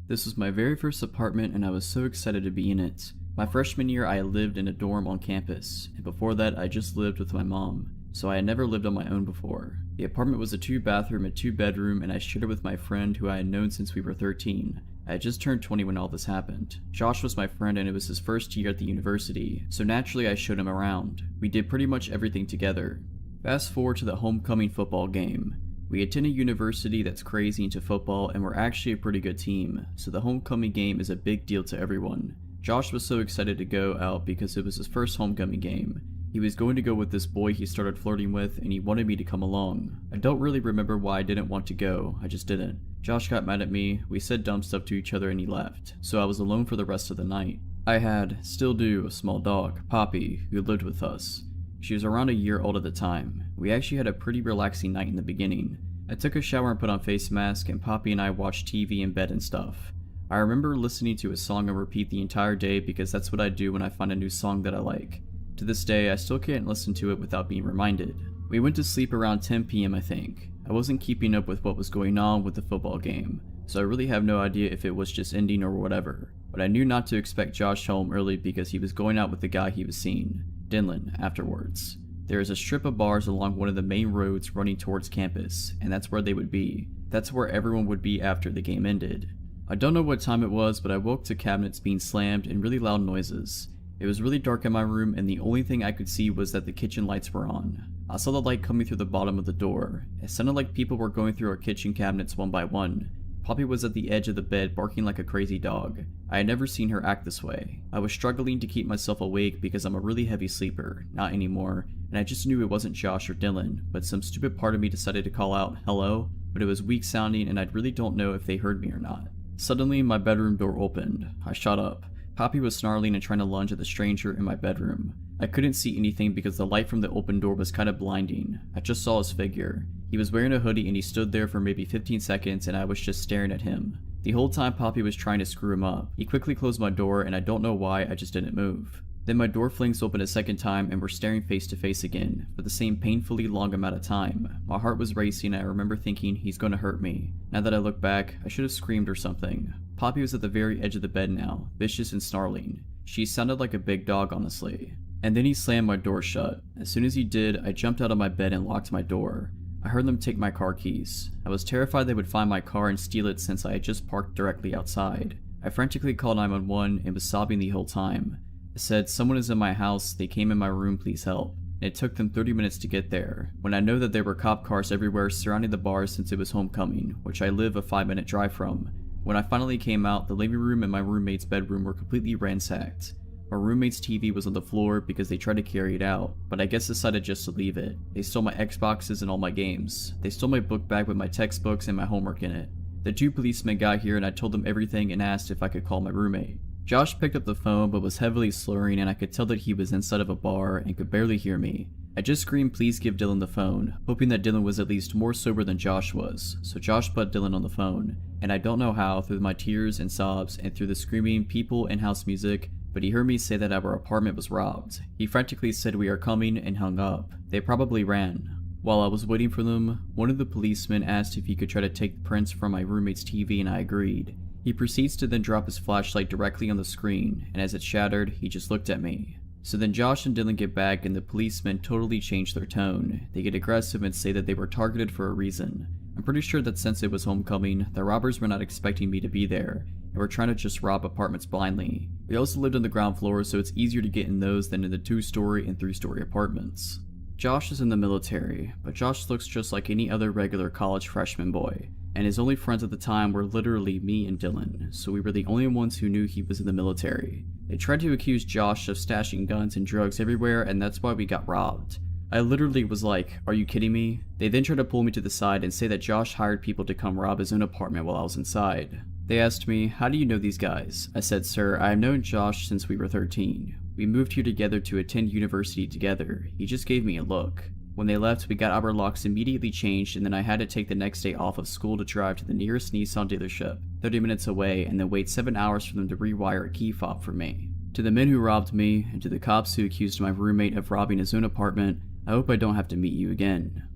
This was my very first apartment and I was so excited to be in it. My freshman year I lived in a dorm on campus, and before that I just lived with my mom, so I had never lived on my own before. The apartment was a 2-bathroom and 2-bedroom, and I shared it with my friend who I had known since we were 13. I had just turned 20 when all this happened. Josh was my friend and it was his first year at the university, so naturally I showed him around. We did pretty much everything together. Fast forward to the homecoming football game. We attend a university that's crazy into football and we're actually a pretty good team, so the homecoming game is a big deal to everyone. Josh was so excited to go out because it was his first homecoming game. He was going to go with this boy he started flirting with and he wanted me to come along. I don't really remember why I didn't want to go, I just didn't. Josh got mad at me, we said dumb stuff to each other and he left, so I was alone for the rest of the night. I had, still do, a small dog, Poppy, who lived with us. She was around a year old at the time. We actually had a pretty relaxing night in the beginning. I took a shower and put on face mask and Poppy and I watched TV in bed and stuff. I remember listening to a song on repeat the entire day because that's what I do when I find a new song that I like. To this day, I still can't listen to it without being reminded. We went to sleep around 10 PM I think. I wasn't keeping up with what was going on with the football game, so I really have no idea if it was just ending or whatever, but I knew not to expect Josh home early because he was going out with the guy he was seeing, Dylan, afterwards. There is a strip of bars along one of the main roads running towards campus, and that's where they would be. That's where everyone would be after the game ended. I don't know what time it was, but I woke to cabinets being slammed and really loud noises. It was really dark in my room and the only thing I could see was that the kitchen lights were on. I saw the light coming through the bottom of the door. It sounded like people were going through our kitchen cabinets one by one. Poppy was at the edge of the bed barking like a crazy dog. I had never seen her act this way. I was struggling to keep myself awake because I'm a really heavy sleeper, not anymore, and I just knew it wasn't Josh or Dylan, but some stupid part of me decided to call out, "Hello?" But it was weak sounding and I really don't know if they heard me or not. Suddenly, my bedroom door opened. I shot up. Poppy was snarling and trying to lunge at the stranger in my bedroom. I couldn't see anything because the light from the open door was kind of blinding. I just saw his figure. He was wearing a hoodie and he stood there for maybe 15 seconds and I was just staring at him. The whole time Poppy was trying to screw him up. He quickly closed my door and I don't know why, I just didn't move. Then my door flings open a second time and we're staring face to face again, for the same painfully long amount of time. My heart was racing and I remember thinking, he's gonna hurt me. Now that I look back, I should have screamed or something. Poppy was at the very edge of the bed now, vicious and snarling. She sounded like a big dog, honestly. And then he slammed my door shut. As soon as he did, I jumped out of my bed and locked my door. I heard them take my car keys. I was terrified they would find my car and steal it since I had just parked directly outside. I frantically called 911 and was sobbing the whole time. I said, "Someone is in my house, they came in my room, please help." And it took them 30 minutes to get there, when I know that there were cop cars everywhere surrounding the bar since it was homecoming, which I live a 5-minute drive from. When I finally came out, the living room and my roommate's bedroom were completely ransacked. My roommate's TV was on the floor because they tried to carry it out, but I guess decided just to leave it. They stole my Xboxes and all my games. They stole my book bag with my textbooks and my homework in it. The 2 policemen got here and I told them everything and asked if I could call my roommate. Josh picked up the phone but was heavily slurring and I could tell that he was inside of a bar and could barely hear me. I just screamed, "Please give Dylan the phone," hoping that Dylan was at least more sober than Josh was, so Josh put Dylan on the phone, and I don't know how, through my tears and sobs and through the screaming, people, and house music, but he heard me say that our apartment was robbed. He frantically said we are coming and hung up. They probably ran. While I was waiting for them, one of the policemen asked if he could try to take prints from my roommate's TV and I agreed. He proceeds to then drop his flashlight directly on the screen, and as it shattered, he just looked at me. So then Josh and Dylan get back and the policemen totally change their tone. They get aggressive and say that they were targeted for a reason. I'm pretty sure that since it was homecoming, the robbers were not expecting me to be there, and were trying to just rob apartments blindly. We also lived on the ground floor, so it's easier to get in those than in the 2-story and 3-story apartments. Josh is in the military, but Josh looks just like any other regular college freshman boy, and his only friends at the time were literally me and Dylan, so we were the only ones who knew he was in the military. They tried to accuse Josh of stashing guns and drugs everywhere, and that's why we got robbed. I literally was like, are you kidding me? They then tried to pull me to the side and say that Josh hired people to come rob his own apartment while I was inside. They asked me, how do you know these guys? I said, sir, I have known Josh since we were 13. We moved here together to attend university together. He just gave me a look. When they left, we got our locks immediately changed, and then I had to take the next day off of school to drive to the nearest Nissan dealership, 30 minutes away, and then wait 7 hours for them to rewire a key fob for me. To the men who robbed me, and to the cops who accused my roommate of robbing his own apartment, I hope I don't have to meet you again.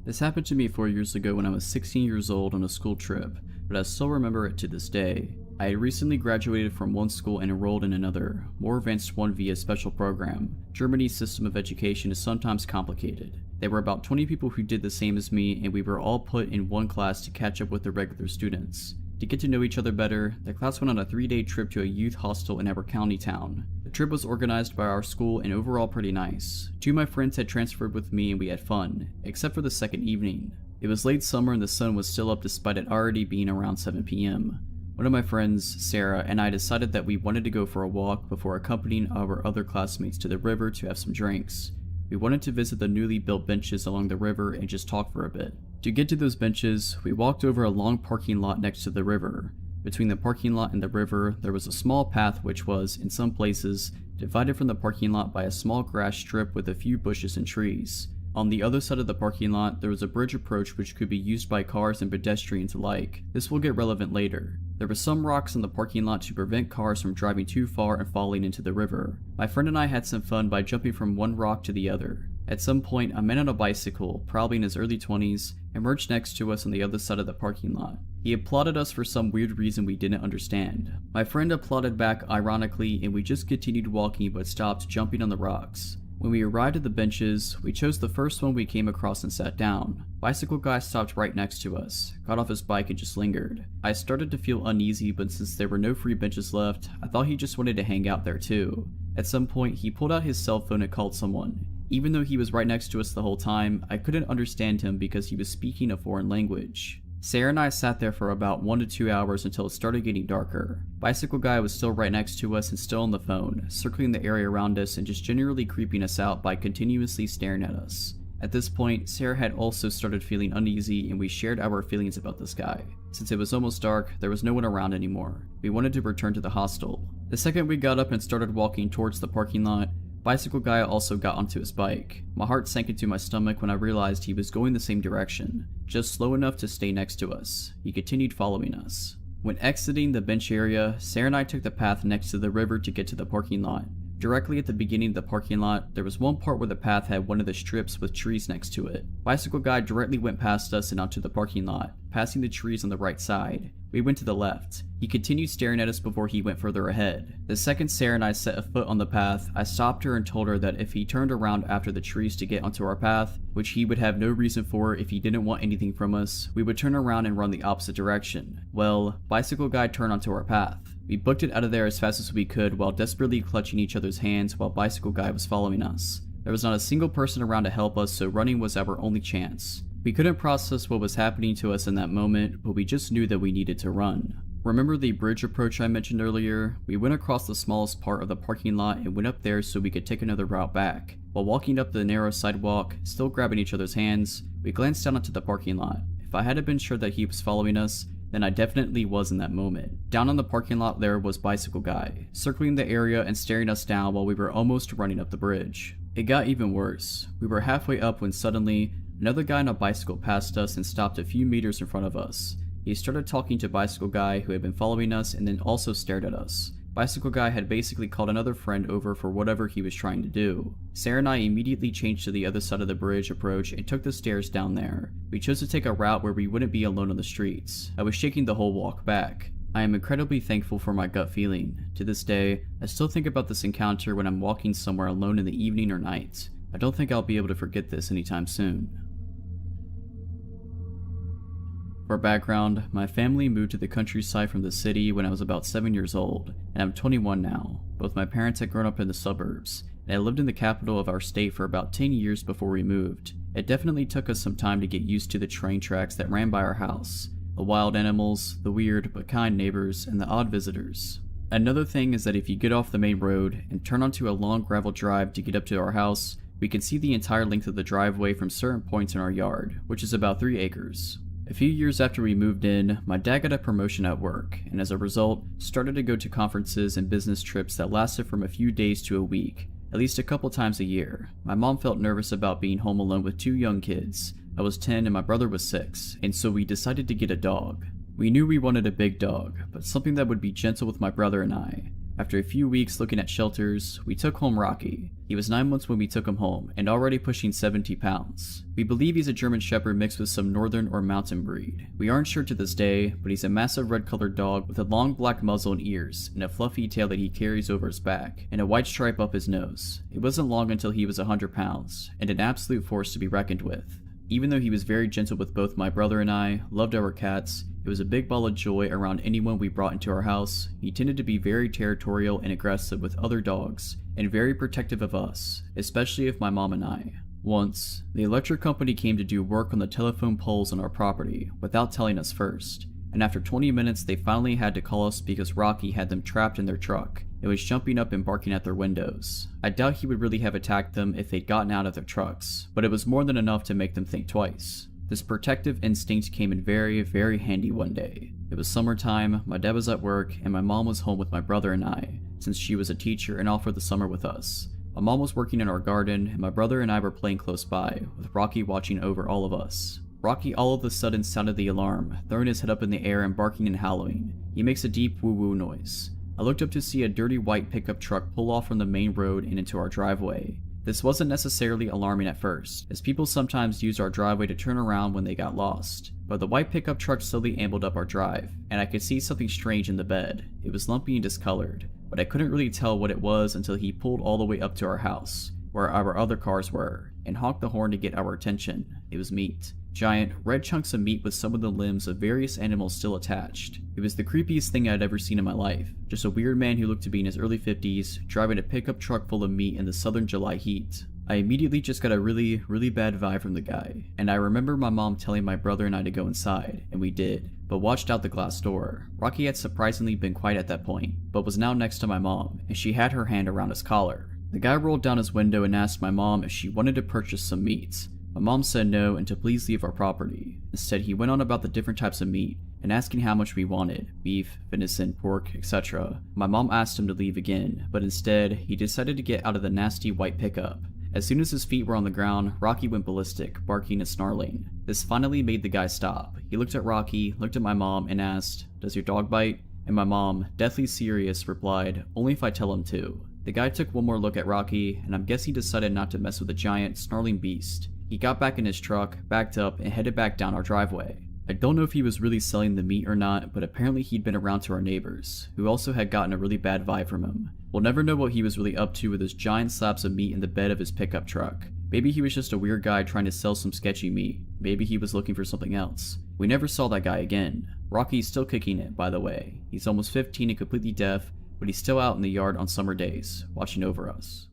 This happened to me 4 years ago when I was 16 years old on a school trip, but I still remember it to this day. I had recently graduated from one school and enrolled in another, more advanced one via special program. Germany's system of education is sometimes complicated. There were about 20 people who did the same as me, and we were all put in one class to catch up with the regular students. To get to know each other better, the class went on a 3-day trip to a youth hostel in our county town. The trip was organized by our school and overall pretty nice. 2 of my friends had transferred with me and we had fun, except for the second evening. It was late summer and the sun was still up despite it already being around 7 p.m. One of my friends, Sarah, and I decided that we wanted to go for a walk before accompanying our other classmates to the river to have some drinks. We wanted to visit the newly built benches along the river and just talk for a bit. To get to those benches, we walked over a long parking lot next to the river. Between the parking lot and the river, there was a small path which was, in some places, divided from the parking lot by a small grass strip with a few bushes and trees. On the other side of the parking lot, there was a bridge approach which could be used by cars and pedestrians alike. This will get relevant later. There were some rocks in the parking lot to prevent cars from driving too far and falling into the river. My friend and I had some fun by jumping from one rock to the other. At some point, a man on a bicycle, probably in his early 20s, emerged next to us on the other side of the parking lot. He applauded us for some weird reason we didn't understand. My friend applauded back ironically, and we just continued walking but stopped jumping on the rocks. When we arrived at the benches, we chose the first one we came across and sat down. Bicycle guy stopped right next to us, got off his bike and just lingered. I started to feel uneasy, but since there were no free benches left, I thought he just wanted to hang out there too. At some point, he pulled out his cell phone and called someone. Even though he was right next to us the whole time, I couldn't understand him because he was speaking a foreign language. Sarah and I sat there for about 1 to 2 hours until it started getting darker. Bicycle guy was still right next to us and still on the phone, circling the area around us and just generally creeping us out by continuously staring at us. At this point, Sarah had also started feeling uneasy and we shared our feelings about this guy. Since it was almost dark, there was no one around anymore. We wanted to return to the hostel. The second we got up and started walking towards the parking lot, Bicycle guy also got onto his bike. My heart sank into my stomach when I realized he was going the same direction, just slow enough to stay next to us. He continued following us. When exiting the bench area, Sarah and I took the path next to the river to get to the parking lot. Directly at the beginning of the parking lot, there was one part where the path had one of the strips with trees next to it. Bicycle guy directly went past us and onto the parking lot, passing the trees on the right side. We went to the left. He continued staring at us before he went further ahead. The second Sarah and I set a foot on the path, I stopped her and told her that if he turned around after the trees to get onto our path, which he would have no reason for if he didn't want anything from us, we would turn around and run the opposite direction. Well, Bicycle guy turned onto our path. We booked it out of there as fast as we could while desperately clutching each other's hands while Bicycle guy was following us. There was not a single person around to help us, so running was our only chance. We couldn't process what was happening to us in that moment, but we just knew that we needed to run. Remember the bridge approach I mentioned earlier? We went across the smallest part of the parking lot and went up there so we could take another route back. While walking up the narrow sidewalk, still grabbing each other's hands, we glanced down into the parking lot. If I hadn't been sure that he was following us, then I definitely was in that moment. Down on the parking lot there was Bicycle guy, circling the area and staring us down while we were almost running up the bridge. It got even worse. We were halfway up when suddenly, another guy on a bicycle passed us and stopped a few meters in front of us. He started talking to Bicycle Guy, who had been following us, and then also stared at us. Bicycle Guy had basically called another friend over for whatever he was trying to do. Sarah and I immediately changed to the other side of the bridge approach and took the stairs down there. We chose to take a route where we wouldn't be alone on the streets. I was shaking the whole walk back. I am incredibly thankful for my gut feeling. To this day, I still think about this encounter when I'm walking somewhere alone in the evening or night. I don't think I'll be able to forget this anytime soon. For background, my family moved to the countryside from the city when I was about 7 years old, and I'm 21 now. Both my parents had grown up in the suburbs, and I lived in the capital of our state for about 10 years before we moved. It definitely took us some time to get used to the train tracks that ran by our house, the wild animals, the weird but kind neighbors, and the odd visitors. Another thing is that if you get off the main road and turn onto a long gravel drive to get up to our house, we can see the entire length of the driveway from certain points in our yard, which is about 3 acres. A few years after we moved in, my dad got a promotion at work, and as a result, started to go to conferences and business trips that lasted from a few days to a week, at least a couple times a year. My mom felt nervous about being home alone with 2 young kids. I was 10 and my brother was 6, and so we decided to get a dog. We knew we wanted a big dog, but something that would be gentle with my brother and I. After a few weeks looking at shelters, we took home Rocky. He was 9 months when we took him home, and already pushing 70 pounds. We believe he's a German Shepherd mixed with some northern or mountain breed. We aren't sure to this day, but he's a massive red-colored dog with a long black muzzle and ears, and a fluffy tail that he carries over his back, and a white stripe up his nose. It wasn't long until he was 100 pounds, and an absolute force to be reckoned with. Even though he was very gentle with both my brother and I, loved our cats, it was a big ball of joy around anyone we brought into our house. He tended to be very territorial and aggressive with other dogs, and very protective of us, especially of my mom and I. Once, the electric company came to do work on the telephone poles on our property without telling us first, and after 20 minutes they finally had to call us because Rocky had them trapped in their truck and was jumping up and barking at their windows. I doubt he would really have attacked them if they'd gotten out of their trucks, but it was more than enough to make them think twice. This protective instinct came in very, very handy one day. It was summertime, my dad was at work, and my mom was home with my brother and I, since she was a teacher and off for the summer with us. My mom was working in our garden, and my brother and I were playing close by, with Rocky watching over all of us. Rocky all of a sudden sounded the alarm, throwing his head up in the air and barking and howling. He makes a deep woo-woo noise. I looked up to see a dirty white pickup truck pull off from the main road and into our driveway. This wasn't necessarily alarming at first, as people sometimes used our driveway to turn around when they got lost. But the white pickup truck slowly ambled up our drive, and I could see something strange in the bed. It was lumpy and discolored, but I couldn't really tell what it was until he pulled all the way up to our house, where our other cars were, and honked the horn to get our attention. It was meat. Giant, red chunks of meat with some of the limbs of various animals still attached. It was the creepiest thing I'd ever seen in my life. Just a weird man who looked to be in his early 50s, driving a pickup truck full of meat in the southern July heat. I immediately just got a really bad vibe from the guy, and I remember my mom telling my brother and I to go inside, and we did, but watched out the glass door. Rocky had surprisingly been quiet at that point, but was now next to my mom, and she had her hand around his collar. The guy rolled down his window and asked my mom if she wanted to purchase some meat. My mom said no and to please leave our property. Instead, he went on about the different types of meat and asking how much we wanted, beef, venison, pork, etc. My mom asked him to leave again, but instead, he decided to get out of the nasty white pickup. As soon as his feet were on the ground, Rocky went ballistic, barking and snarling. This finally made the guy stop. He looked at Rocky, looked at my mom, and asked, "Does your dog bite?" And my mom, deathly serious, replied, "Only if I tell him to." The guy took one more look at Rocky, and I'm guessing decided not to mess with the giant, snarling beast. He got back in his truck, backed up, and headed back down our driveway. I don't know if he was really selling the meat or not, but apparently he'd been around to our neighbors, who also had gotten a really bad vibe from him. We'll never know what he was really up to with his giant slabs of meat in the bed of his pickup truck. Maybe he was just a weird guy trying to sell some sketchy meat. Maybe he was looking for something else. We never saw that guy again. Rocky's still kicking it, by the way. He's almost 15 and completely deaf, but he's still out in the yard on summer days, watching over us.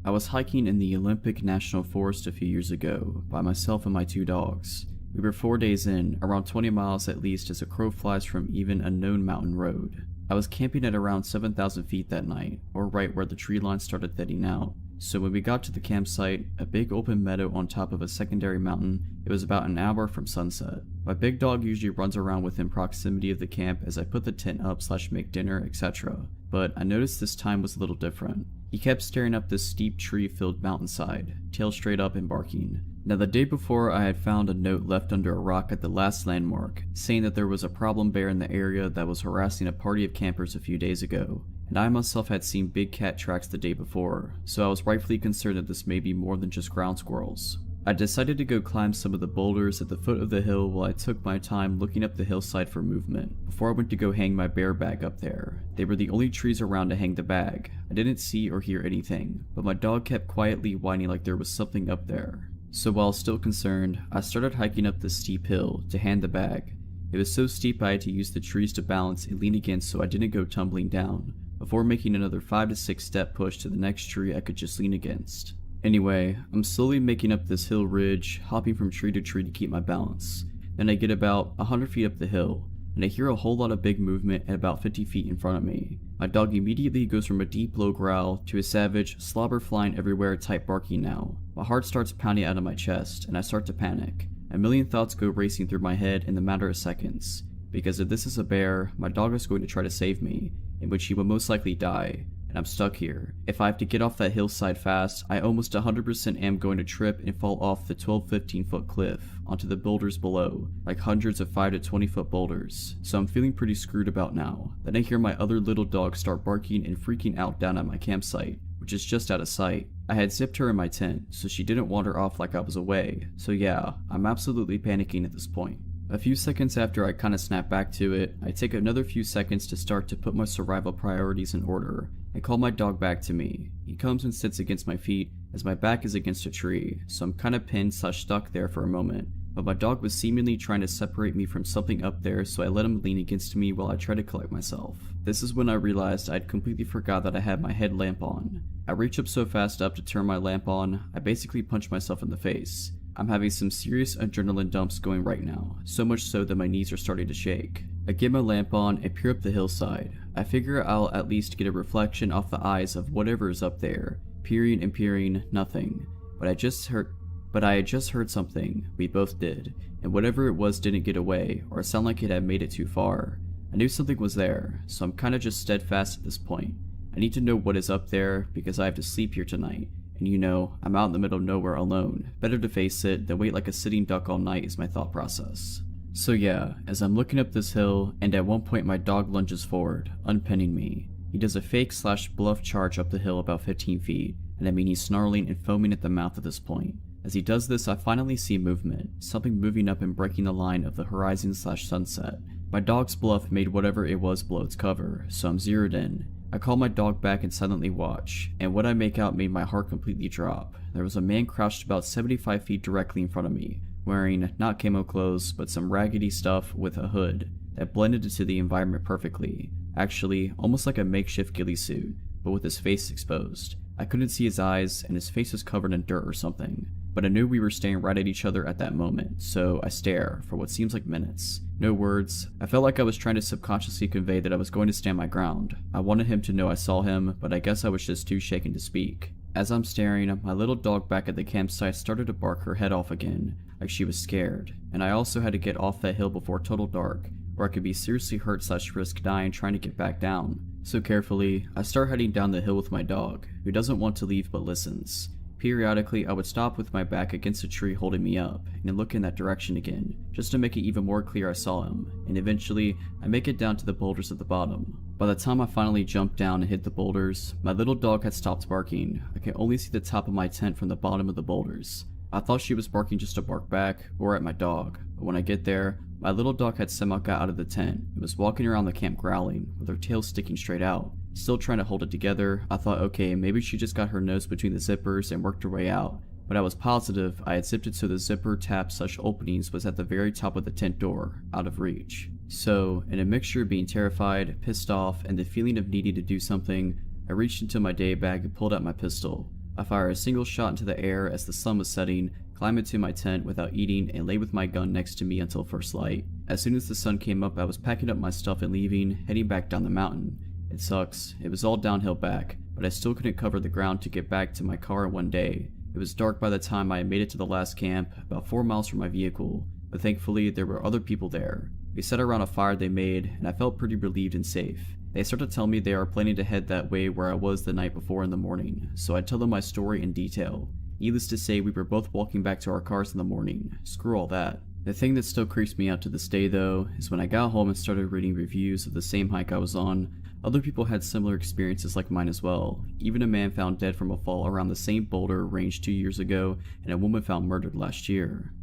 I was hiking in the Olympic National Forest a few years ago by myself and my 2 dogs. We were 4 days in, around 20 miles at least as a crow flies from even a known mountain road. I was camping at around 7,000 feet that night, or right where the tree line started thinning out. So when we got to the campsite, a big open meadow on top of a secondary mountain, it was about an hour from sunset. My big dog usually runs around within proximity of the camp as I put the tent up / make dinner, etc. But I noticed this time was a little different. He kept staring up this steep tree-filled mountainside, tail straight up and barking. Now the day before, I had found a note left under a rock at the last landmark, saying that there was a problem bear in the area that was harassing a party of campers a few days ago, and I myself had seen big cat tracks the day before, so I was rightfully concerned that this may be more than just ground squirrels. I decided to go climb some of the boulders at the foot of the hill while I took my time looking up the hillside for movement, before I went to go hang my bear bag up there. They were the only trees around to hang the bag. I didn't see or hear anything, but my dog kept quietly whining like there was something up there. So while still concerned, I started hiking up this steep hill to hand the bag. It was so steep I had to use the trees to balance and lean against so I didn't go tumbling down, before making another 5 to 6 step push to the next tree I could just lean against. Anyway, I'm slowly making up this hill ridge, hopping from tree to tree to keep my balance. Then I get about 100 feet up the hill, and I hear a whole lot of big movement at about 50 feet in front of me. My dog immediately goes from a deep low growl to a savage, slobber flying everywhere type barking now. My heart starts pounding out of my chest, and I start to panic. A million thoughts go racing through my head in the matter of seconds, because if this is a bear, my dog is going to try to save me, in which he will most likely die. And I'm stuck here. If I have to get off that hillside fast, I almost 100% am going to trip and fall off the 12-15 foot cliff onto the boulders below, like hundreds of 5 to 20 foot boulders. So I'm feeling pretty screwed about now. Then I hear my other little dog start barking and freaking out down at my campsite, which is just out of sight. I had zipped her in my tent, so she didn't wander off like I was away. So yeah, I'm absolutely panicking at this point. A few seconds after I kinda snap back to it, I take another few seconds to start to put my survival priorities in order. I call my dog back to me. He comes and sits against my feet as my back is against a tree, so I'm kinda pinned / stuck there for a moment. But my dog was seemingly trying to separate me from something up there, so I let him lean against me while I try to collect myself. This is when I realized I'd completely forgot that I had my headlamp on. I reach up so fast up to turn my lamp on, I basically punch myself in the face. I'm having some serious adrenaline dumps going right now, so much so that my knees are starting to shake. I get my lamp on and peer up the hillside. I figure I'll at least get a reflection off the eyes of whatever is up there. Peering and peering, nothing. But I had just heard something. We both did, and whatever it was didn't get away, or sound like it had made it too far. I knew something was there, so I'm kinda just steadfast at this point. I need to know what is up there, because I have to sleep here tonight. And you know, I'm out in the middle of nowhere alone. Better to face it than wait like a sitting duck all night is my thought process. So yeah, as I'm looking up this hill, and at one point my dog lunges forward, unpinning me. He does a fake / bluff charge up the hill about 15 feet, and I mean he's snarling and foaming at the mouth at this point. As he does this, I finally see movement, something moving up and breaking the line of the horizon / sunset. My dog's bluff made whatever it was blow its cover, so I'm zeroed in. I call my dog back and silently watch, and what I make out made my heart completely drop. There was a man crouched about 75 feet directly in front of me, wearing not camo clothes, but some raggedy stuff with a hood that blended into the environment perfectly. Actually, almost like a makeshift ghillie suit, but with his face exposed. I couldn't see his eyes, and his face was covered in dirt or something. But I knew we were staring right at each other at that moment, so I stare for what seems like minutes. No words. I felt like I was trying to subconsciously convey that I was going to stand my ground. I wanted him to know I saw him, but I guess I was just too shaken to speak. As I'm staring, my little dog back at the campsite started to bark her head off again, like she was scared, and I also had to get off that hill before total dark, or I could be seriously hurt / risk dying trying to get back down. So carefully, I start heading down the hill with my dog, who doesn't want to leave but listens. Periodically, I would stop with my back against a tree holding me up, and look in that direction again, just to make it even more clear I saw him, and eventually, I make it down to the boulders at the bottom. By the time I finally jumped down and hit the boulders, my little dog had stopped barking. I could only see the top of my tent from the bottom of the boulders. I thought she was barking just to bark back, or at my dog, but when I get there, my little dog had somehow got out of the tent and was walking around the camp growling, with her tail sticking straight out. Still trying to hold it together, I thought okay, maybe she just got her nose between the zippers and worked her way out, but I was positive I had zipped it so the zipper tab / openings was at the very top of the tent door, out of reach. So, in a mixture of being terrified, pissed off, and the feeling of needing to do something, I reached into my day bag and pulled out my pistol. I fired a single shot into the air as the sun was setting, climbed into my tent without eating, and lay with my gun next to me until first light. As soon as the sun came up, I was packing up my stuff and leaving, heading back down the mountain. It sucks, it was all downhill back, but I still couldn't cover the ground to get back to my car in one day. It was dark by the time I made it to the last camp, about 4 miles from my vehicle, but thankfully there were other people there. We sat around a fire they made, and I felt pretty relieved and safe. They started to tell me they are planning to head that way where I was the night before in the morning, so I tell them my story in detail. Needless to say, we were both walking back to our cars in the morning. Screw all that. The thing that still creeps me out to this day though, is when I got home and started reading reviews of the same hike I was on, other people had similar experiences like mine as well. Even a man found dead from a fall around the same boulder range 2 years ago, and a woman found murdered last year.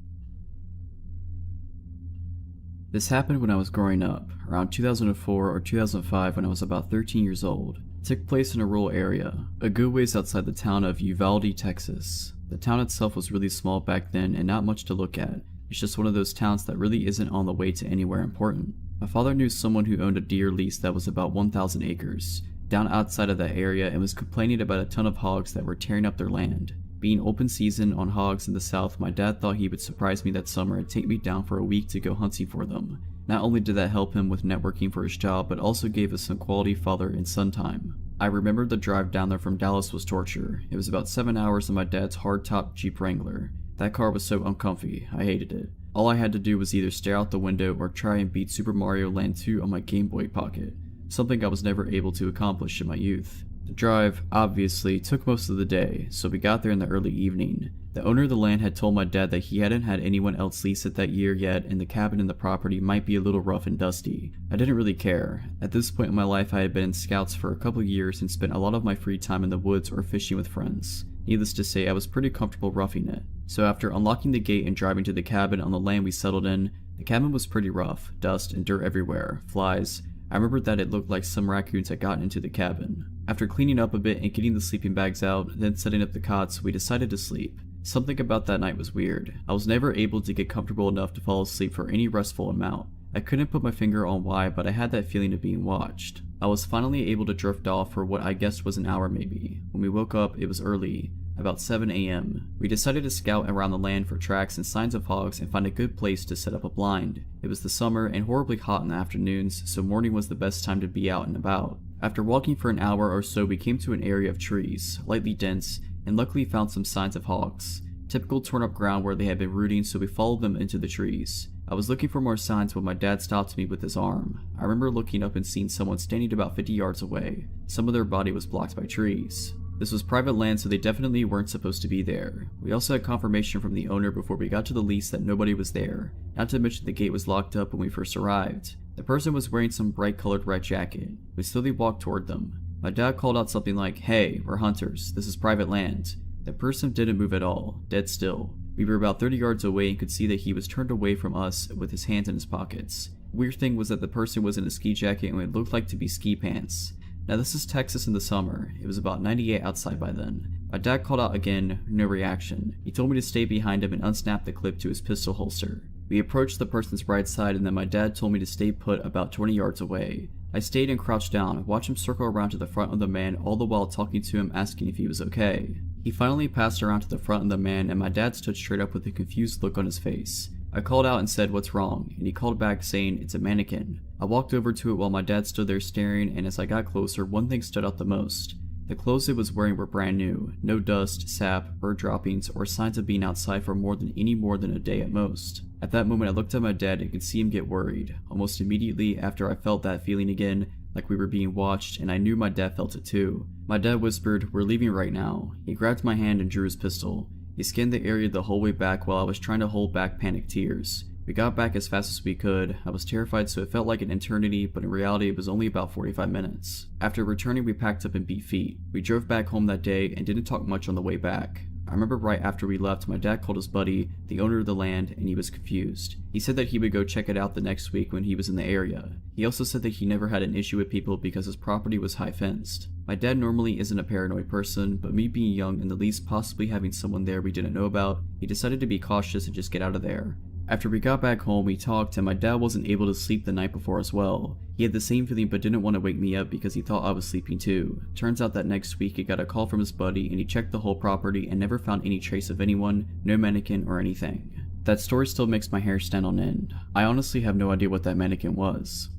This happened when I was growing up, around 2004 or 2005 when I was about 13 years old. It took place in a rural area, a good ways outside the town of Uvalde, Texas. The town itself was really small back then and not much to look at. It's just one of those towns that really isn't on the way to anywhere important. My father knew someone who owned a deer lease that was about 1,000 acres, down outside of that area, and was complaining about a ton of hogs that were tearing up their land. Being open season on hogs in the south, my dad thought he would surprise me that summer and take me down for a week to go hunting for them. Not only did that help him with networking for his job, but also gave us some quality father and son time. I remember the drive down there from Dallas was torture. It was about 7 hours in my dad's hardtop Jeep Wrangler. That car was so uncomfy, I hated it. All I had to do was either stare out the window or try and beat Super Mario Land 2 on my Game Boy Pocket, something I was never able to accomplish in my youth. The drive, obviously, took most of the day, so we got there in the early evening. The owner of the land had told my dad that he hadn't had anyone else lease it that year yet, and the cabin and the property might be a little rough and dusty. I didn't really care. At this point in my life, I had been in scouts for a couple years and spent a lot of my free time in the woods or fishing with friends. Needless to say, I was pretty comfortable roughing it. So after unlocking the gate and driving to the cabin on the land we settled in, the cabin was pretty rough, dust and dirt everywhere, flies. I remember that it looked like some raccoons had gotten into the cabin. After cleaning up a bit and getting the sleeping bags out, then setting up the cots, we decided to sleep. Something about that night was weird. I was never able to get comfortable enough to fall asleep for any restful amount. I couldn't put my finger on why, but I had that feeling of being watched. I was finally able to drift off for what I guessed was an hour maybe. When we woke up, it was early, about 7 a.m. We decided to scout around the land for tracks and signs of hogs and find a good place to set up a blind. It was the summer and horribly hot in the afternoons, so morning was the best time to be out and about. After walking for an hour or so, we came to an area of trees, lightly dense, and luckily found some signs of hogs. Typical torn up ground where they had been rooting, so we followed them into the trees. I was looking for more signs when my dad stopped me with his arm. I remember looking up and seeing someone standing about 50 yards away. Some of their body was blocked by trees. This was private land, so they definitely weren't supposed to be there. We also had confirmation from the owner before we got to the lease that nobody was there, not to mention the gate was locked up when we first arrived. The person was wearing some bright colored red jacket. We slowly walked toward them. My dad called out something like, "Hey, we're hunters. This is private land." The person didn't move at all, dead still. We were about 30 yards away and could see that he was turned away from us with his hands in his pockets. The weird thing was that the person was in a ski jacket and what looked like to be ski pants. Now this is Texas in the summer. It was about 98 outside by then. My dad called out again, no reaction. He told me to stay behind him and unsnap the clip to his pistol holster. We approached the person's right side and then my dad told me to stay put about 20 yards away. I stayed and crouched down, watched him circle around to the front of the man, all the while talking to him, asking if he was okay. He finally passed around to the front of the man and my dad stood straight up with a confused look on his face. I called out and said, "What's wrong?" and he called back saying, "It's a mannequin." I walked over to it while my dad stood there staring, and as I got closer, one thing stood out the most. The clothes it was wearing were brand new, no dust, sap, bird droppings, or signs of being outside for more than a day at most. At that moment I looked at my dad and could see him get worried. Almost immediately after I felt that feeling again, like we were being watched, and I knew my dad felt it too. My dad whispered, "We're leaving right now." He grabbed my hand and drew his pistol. He scanned the area the whole way back while I was trying to hold back panicked tears. We got back as fast as we could. I was terrified, so it felt like an eternity, but in reality it was only about 45 minutes. After returning, we packed up and beat feet. We drove back home that day and didn't talk much on the way back. I remember right after we left, my dad called his buddy, the owner of the land, and he was confused. He said that he would go check it out the next week when he was in the area. He also said that he never had an issue with people because his property was high fenced. My dad normally isn't a paranoid person, but me being young and the least possibly having someone there we didn't know about, he decided to be cautious and just get out of there. After we got back home, we talked and my dad wasn't able to sleep the night before as well. He had the same feeling but didn't want to wake me up because he thought I was sleeping too. Turns out that next week he got a call from his buddy and he checked the whole property and never found any trace of anyone, no mannequin or anything. That story still makes my hair stand on end. I honestly have no idea what that mannequin was.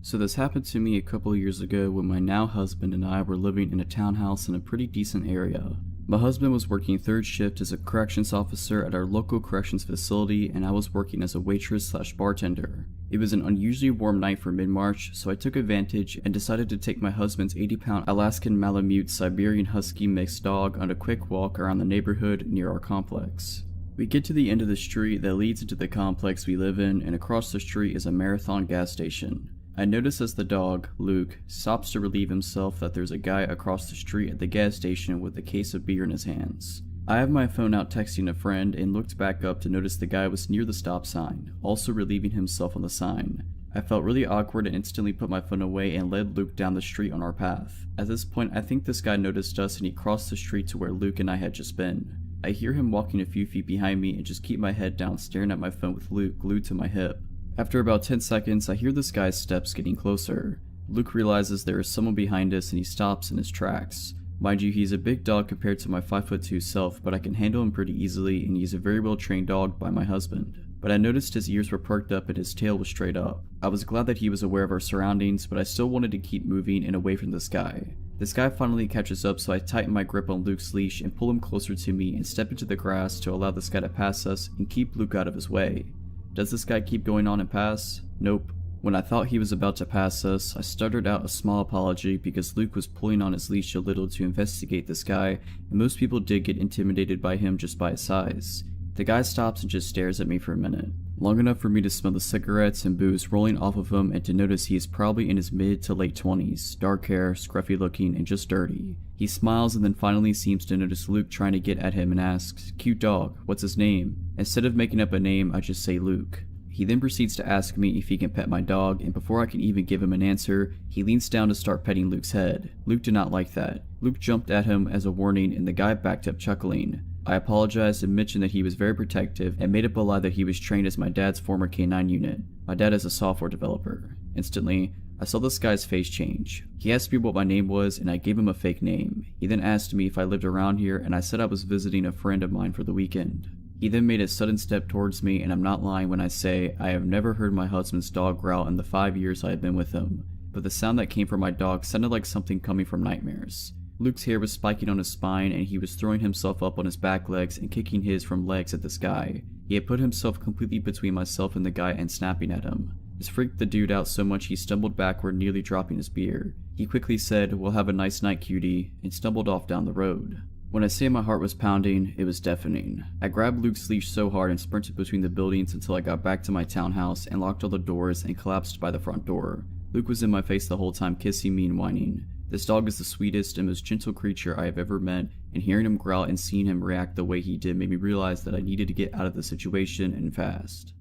So this happened to me a couple years ago when my now husband and I were living in a townhouse in a pretty decent area. My husband was working third shift as a corrections officer at our local corrections facility, and I was working as a waitress/bartender. It was an unusually warm night for mid-March, so I took advantage and decided to take my husband's 80-pound Alaskan Malamute Siberian Husky mixed dog on a quick walk around the neighborhood near our complex. We get to the end of the street that leads into the complex we live in, and across the street is a Marathon gas station. I notice as the dog, Luke, stops to relieve himself that there's a guy across the street at the gas station with a case of beer in his hands. I have my phone out texting a friend and looked back up to notice the guy was near the stop sign, also relieving himself on the sign. I felt really awkward and instantly put my phone away and led Luke down the street on our path. At this point, I think this guy noticed us and he crossed the street to where Luke and I had just been. I hear him walking a few feet behind me and just keep my head down staring at my phone with Luke glued to my hip. After about 10 seconds, I hear this guy's steps getting closer. Luke realizes there is someone behind us and he stops in his tracks. Mind you, he's a big dog compared to my 5'2" self, but I can handle him pretty easily and he's a very well trained dog by my husband. But I noticed his ears were perked up and his tail was straight up. I was glad that he was aware of our surroundings, but I still wanted to keep moving and away from this guy. This guy finally catches up, so I tighten my grip on Luke's leash and pull him closer to me and step into the grass to allow this guy to pass us and keep Luke out of his way. Does this guy keep going on and pass? Nope. When I thought he was about to pass us, I stuttered out a small apology because Luke was pulling on his leash a little to investigate this guy, and most people did get intimidated by him just by his size. The guy stops and just stares at me for a minute, long enough for me to smell the cigarettes and booze rolling off of him and to notice he is probably in his mid to late 20s, dark hair, scruffy looking, and just dirty. He smiles and then finally seems to notice Luke trying to get at him and asks, "Cute dog, what's his name?" Instead of making up a name, I just say Luke. He then proceeds to ask me if he can pet my dog, and before I can even give him an answer, he leans down to start petting Luke's head. Luke did not like that. Luke jumped at him as a warning and the guy backed up chuckling. I apologized and mentioned that he was very protective and made up a lie that he was trained as my dad's former K9 unit. My dad is a software developer. Instantly, I saw this guy's face change. He asked me what my name was and I gave him a fake name. He then asked me if I lived around here and I said I was visiting a friend of mine for the weekend. He then made a sudden step towards me, and I'm not lying when I say I have never heard my husband's dog growl in the 5 years I have been with him, but the sound that came from my dog sounded like something coming from nightmares. Luke's hair was spiking on his spine and he was throwing himself up on his back legs and kicking his from legs at this guy. He had put himself completely between myself and the guy and snapping at him. This freaked the dude out so much he stumbled backward, nearly dropping his beer. He quickly said, "We'll have a nice night, cutie," and stumbled off down the road. When I say my heart was pounding, it was deafening. I grabbed Luke's leash so hard and sprinted between the buildings until I got back to my townhouse and locked all the doors and collapsed by the front door. Luke was in my face the whole time, kissing me and whining. This dog is the sweetest and most gentle creature I have ever met, and hearing him growl and seeing him react the way he did made me realize that I needed to get out of the situation and fast.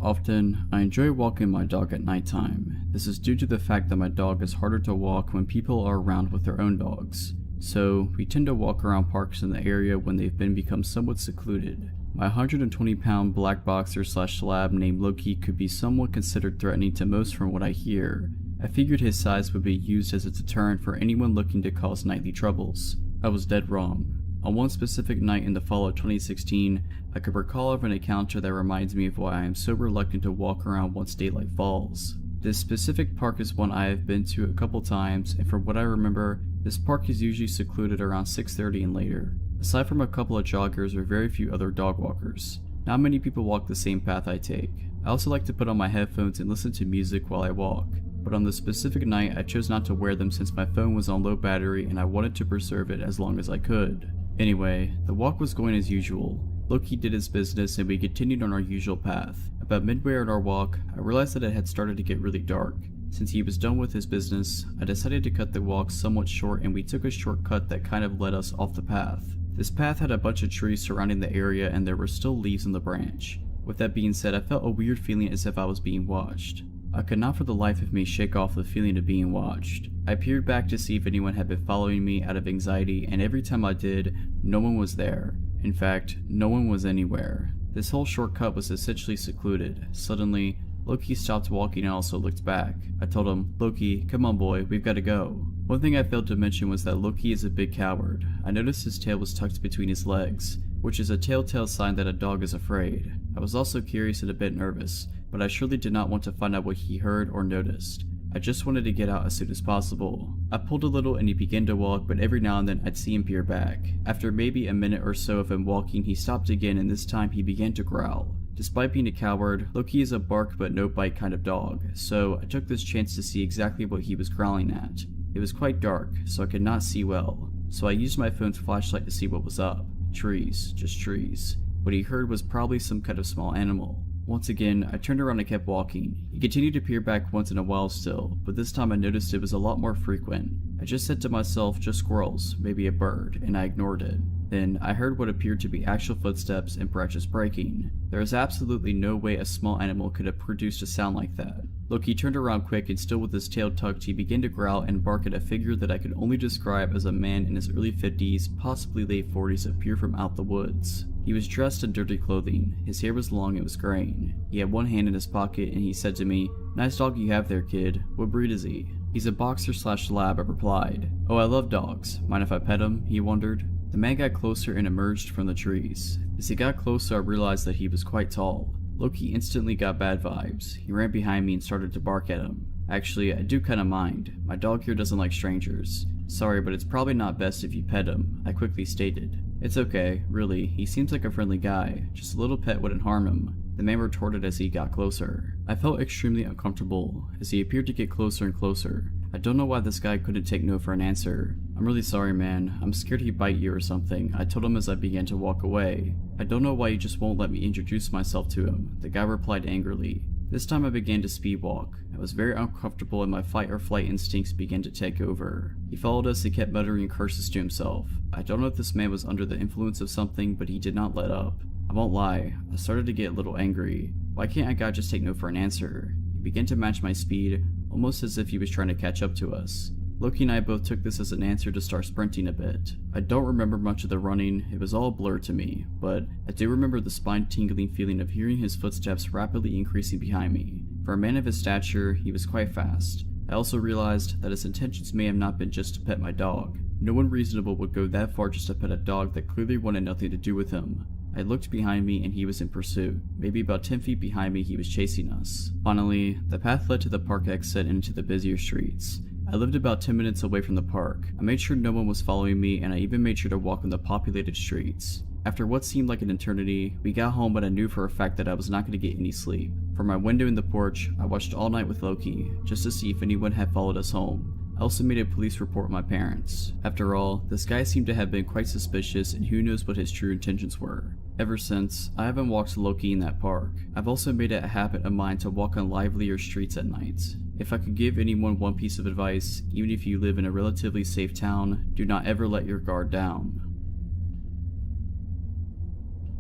Often, I enjoy walking my dog at nighttime. This is due to the fact that my dog is harder to walk when people are around with their own dogs. So, we tend to walk around parks in the area when they've become somewhat secluded. My 120-pound black boxer/slab named Loki could be somewhat considered threatening to most from what I hear. I figured his size would be used as a deterrent for anyone looking to cause nightly troubles. I was dead wrong. On one specific night in the fall of 2016, I could recall of an encounter that reminds me of why I am so reluctant to walk around once daylight falls. This specific park is one I have been to a couple times, and from what I remember, this park is usually secluded around 6:30 and later. Aside from a couple of joggers or very few other dog walkers, not many people walk the same path I take. I also like to put on my headphones and listen to music while I walk, but on this specific night I chose not to wear them since my phone was on low battery and I wanted to preserve it as long as I could. Anyway, the walk was going as usual. Loki did his business and we continued on our usual path. About midway on our walk, I realized that it had started to get really dark. Since he was done with his business, I decided to cut the walk somewhat short and we took a shortcut that kind of led us off the path. This path had a bunch of trees surrounding the area and there were still leaves on the branch. With that being said, I felt a weird feeling as if I was being watched. I could not for the life of me shake off the feeling of being watched. I peered back to see if anyone had been following me out of anxiety, and every time I did, no one was there. In fact, no one was anywhere. This whole shortcut was essentially secluded. Suddenly, Loki stopped walking and also looked back. I told him, "Loki, come on boy, we've got to go." One thing I failed to mention was that Loki is a big coward. I noticed his tail was tucked between his legs, which is a telltale sign that a dog is afraid. I was also curious and a bit nervous, but I surely did not want to find out what he heard or noticed. I just wanted to get out as soon as possible. I pulled a little and he began to walk, but every now and then I'd see him peer back. After maybe a minute or so of him walking, he stopped again, and this time he began to growl. Despite being a coward, Loki is a bark but no bite kind of dog, so I took this chance to see exactly what he was growling at. It was quite dark, so I could not see well, so I used my phone's flashlight to see what was up. Trees, just trees. What he heard was probably some kind of small animal. Once again, I turned around and kept walking. He continued to peer back once in a while still, but this time I noticed it was a lot more frequent. I just said to myself, just squirrels, maybe a bird, and I ignored it. Then I heard what appeared to be actual footsteps and branches breaking. There is absolutely no way a small animal could have produced a sound like that. Loki turned around quick, and still with his tail tucked, he began to growl and bark at a figure that I could only describe as a man in his early 50s, possibly late 40s, appear from out the woods. He was dressed in dirty clothing, his hair was long and was graying. He had one hand in his pocket and he said to me, "Nice dog you have there, kid. What breed is he?" "He's a boxer/lab," I replied. "Oh, I love dogs. Mind if I pet him?" he wondered. The man got closer and emerged from the trees. As he got closer, I realized that he was quite tall. Loki instantly got bad vibes. He ran behind me and started to bark at him. Actually, I do kinda mind. My dog here doesn't like strangers. "Sorry, but it's probably not best if you pet him," I quickly stated. "It's okay, really. He seems like a friendly guy. Just a little pet wouldn't harm him," the man retorted as he got closer. I felt extremely uncomfortable as he appeared to get closer and closer. I don't know why this guy couldn't take no for an answer. "I'm really sorry, man. I'm scared he'd bite you or something," I told him as I began to walk away. "I don't know why you just won't let me introduce myself to him," the guy replied angrily. This time I began to speed walk. I was very uncomfortable and my fight or flight instincts began to take over. He followed us and kept muttering curses to himself. I don't know if this man was under the influence of something, but he did not let up. I won't lie, I started to get a little angry. Why can't a guy just take no for an answer? He began to match my speed, almost as if he was trying to catch up to us. Loki and I both took this as an answer to start sprinting a bit. I don't remember much of the running, it was all a blur to me, but I do remember the spine-tingling feeling of hearing his footsteps rapidly increasing behind me. For a man of his stature, he was quite fast. I also realized that his intentions may have not been just to pet my dog. No one reasonable would go that far just to pet a dog that clearly wanted nothing to do with him. I looked behind me and he was in pursuit. Maybe about 10 feet behind me he was chasing us. Finally, the path led to the park exit and into the busier streets. I lived about 10 minutes away from the park. I made sure no one was following me and I even made sure to walk on the populated streets. After what seemed like an eternity, we got home, but I knew for a fact that I was not going to get any sleep. From my window in the porch, I watched all night with Loki, just to see if anyone had followed us home. I also made a police report with my parents. After all, this guy seemed to have been quite suspicious and who knows what his true intentions were. Ever since, I haven't walked Loki in that park. I've also made it a habit of mine to walk on livelier streets at night. If I could give anyone one piece of advice, even if you live in a relatively safe town, do not ever let your guard down.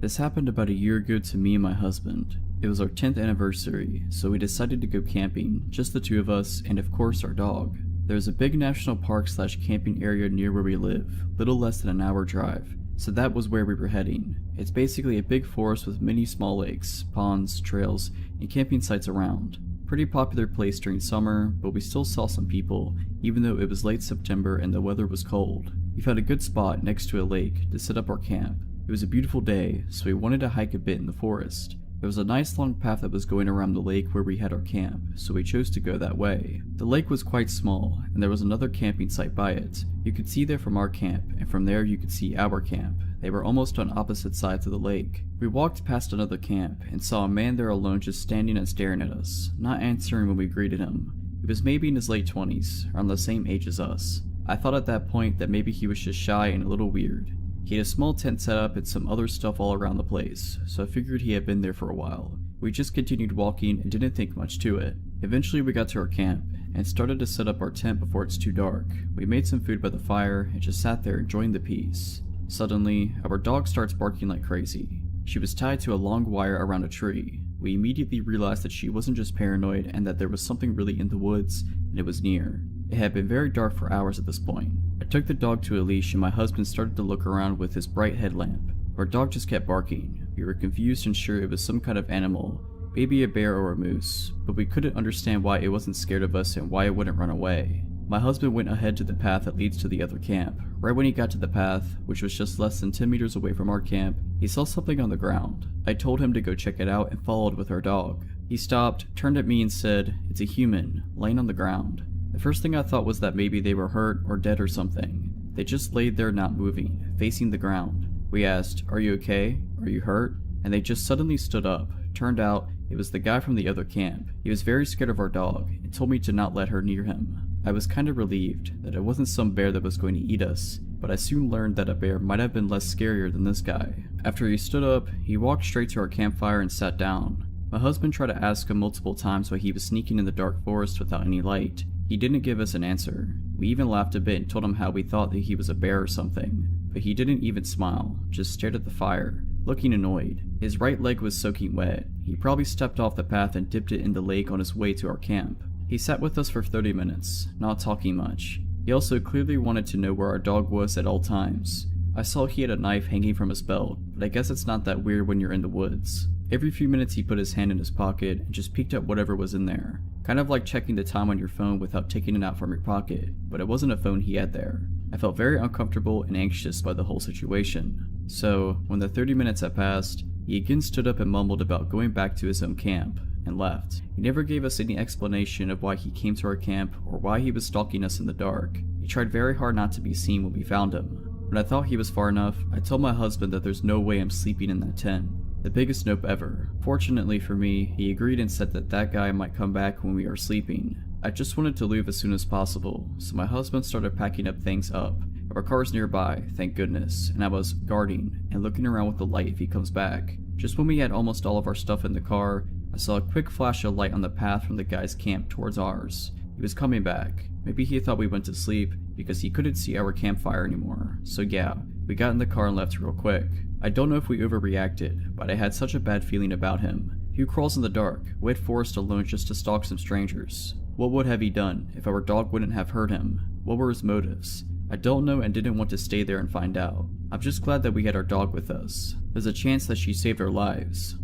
This happened about a year ago to me and my husband. It was our 10th anniversary, so we decided to go camping, just the two of us, and of course our dog. There's a big national park/camping area near where we live, little less than an hour drive, so that was where we were heading. It's basically a big forest with many small lakes, ponds, trails, and camping sites around. Pretty popular place during summer, but we still saw some people, even though it was late September and the weather was cold. We found a good spot next to a lake to set up our camp. It was a beautiful day, so we wanted to hike a bit in the forest. There was a nice long path that was going around the lake where we had our camp, so we chose to go that way. The lake was quite small, and there was another camping site by it. You could see there from our camp, and from there you could see our camp. They were almost on opposite sides of the lake. We walked past another camp, and saw a man there alone just standing and staring at us, not answering when we greeted him. He was maybe in his late 20s, around the same age as us. I thought at that point that maybe he was just shy and a little weird. He had a small tent set up and some other stuff all around the place, so I figured he had been there for a while. We just continued walking and didn't think much to it. Eventually we got to our camp, and started to set up our tent before it's too dark. We made some food by the fire and just sat there enjoying the peace. Suddenly, our dog starts barking like crazy. She was tied to a long wire around a tree. We immediately realized that she wasn't just paranoid and that there was something really in the woods, and it was near. It had been very dark for hours at this point. I took the dog to a leash and my husband started to look around with his bright headlamp. Our dog just kept barking. We were confused and sure it was some kind of animal, maybe a bear or a moose, but we couldn't understand why it wasn't scared of us and why it wouldn't run away. My husband went ahead to the path that leads to the other camp. Right when he got to the path, which was just less than 10 meters away from our camp, he saw something on the ground. I told him to go check it out and followed with our dog. He stopped, turned at me and said, "It's a human, laying on the ground." The first thing I thought was that maybe they were hurt or dead or something. They just laid there not moving, facing the ground. We asked, "Are you okay? Are you hurt?" And they just suddenly stood up. Turned out, it was the guy from the other camp. He was very scared of our dog and told me to not let her near him. I was kind of relieved that it wasn't some bear that was going to eat us, but I soon learned that a bear might have been less scarier than this guy. After he stood up, he walked straight to our campfire and sat down. My husband tried to ask him multiple times why he was sneaking in the dark forest without any light. He didn't give us an answer. We even laughed a bit and told him how we thought that he was a bear or something, but he didn't even smile, just stared at the fire, looking annoyed. His right leg was soaking wet. He probably stepped off the path and dipped it in the lake on his way to our camp. He sat with us for 30 minutes, not talking much. He also clearly wanted to know where our dog was at all times. I saw he had a knife hanging from his belt, but I guess it's not that weird when you're in the woods. Every few minutes he put his hand in his pocket and just peeked at whatever was in there. Kind of like checking the time on your phone without taking it out from your pocket, but it wasn't a phone he had there. I felt very uncomfortable and anxious by the whole situation. So, when the 30 minutes had passed, he again stood up and mumbled about going back to his own camp, and left. He never gave us any explanation of why he came to our camp or why he was stalking us in the dark. He tried very hard not to be seen when we found him. When I thought he was far enough, I told my husband that there's no way I'm sleeping in that tent. The biggest nope ever. Fortunately for me, he agreed and said that that guy might come back when we are sleeping. I just wanted to leave as soon as possible, so my husband started packing up things up. Our car's nearby, thank goodness, and I was guarding and looking around with the light if he comes back. Just when we had almost all of our stuff in the car, I saw a quick flash of light on the path from the guy's camp towards ours. He was coming back. Maybe he thought we went to sleep because he couldn't see our campfire anymore. So yeah, we got in the car and left real quick. I don't know if we overreacted, but I had such a bad feeling about him. Who crawls in the dark, wet forest alone just to stalk some strangers? What would have he done if our dog wouldn't have hurt him? What were his motives? I don't know and didn't want to stay there and find out. I'm just glad that we had our dog with us. There's a chance that she saved our lives.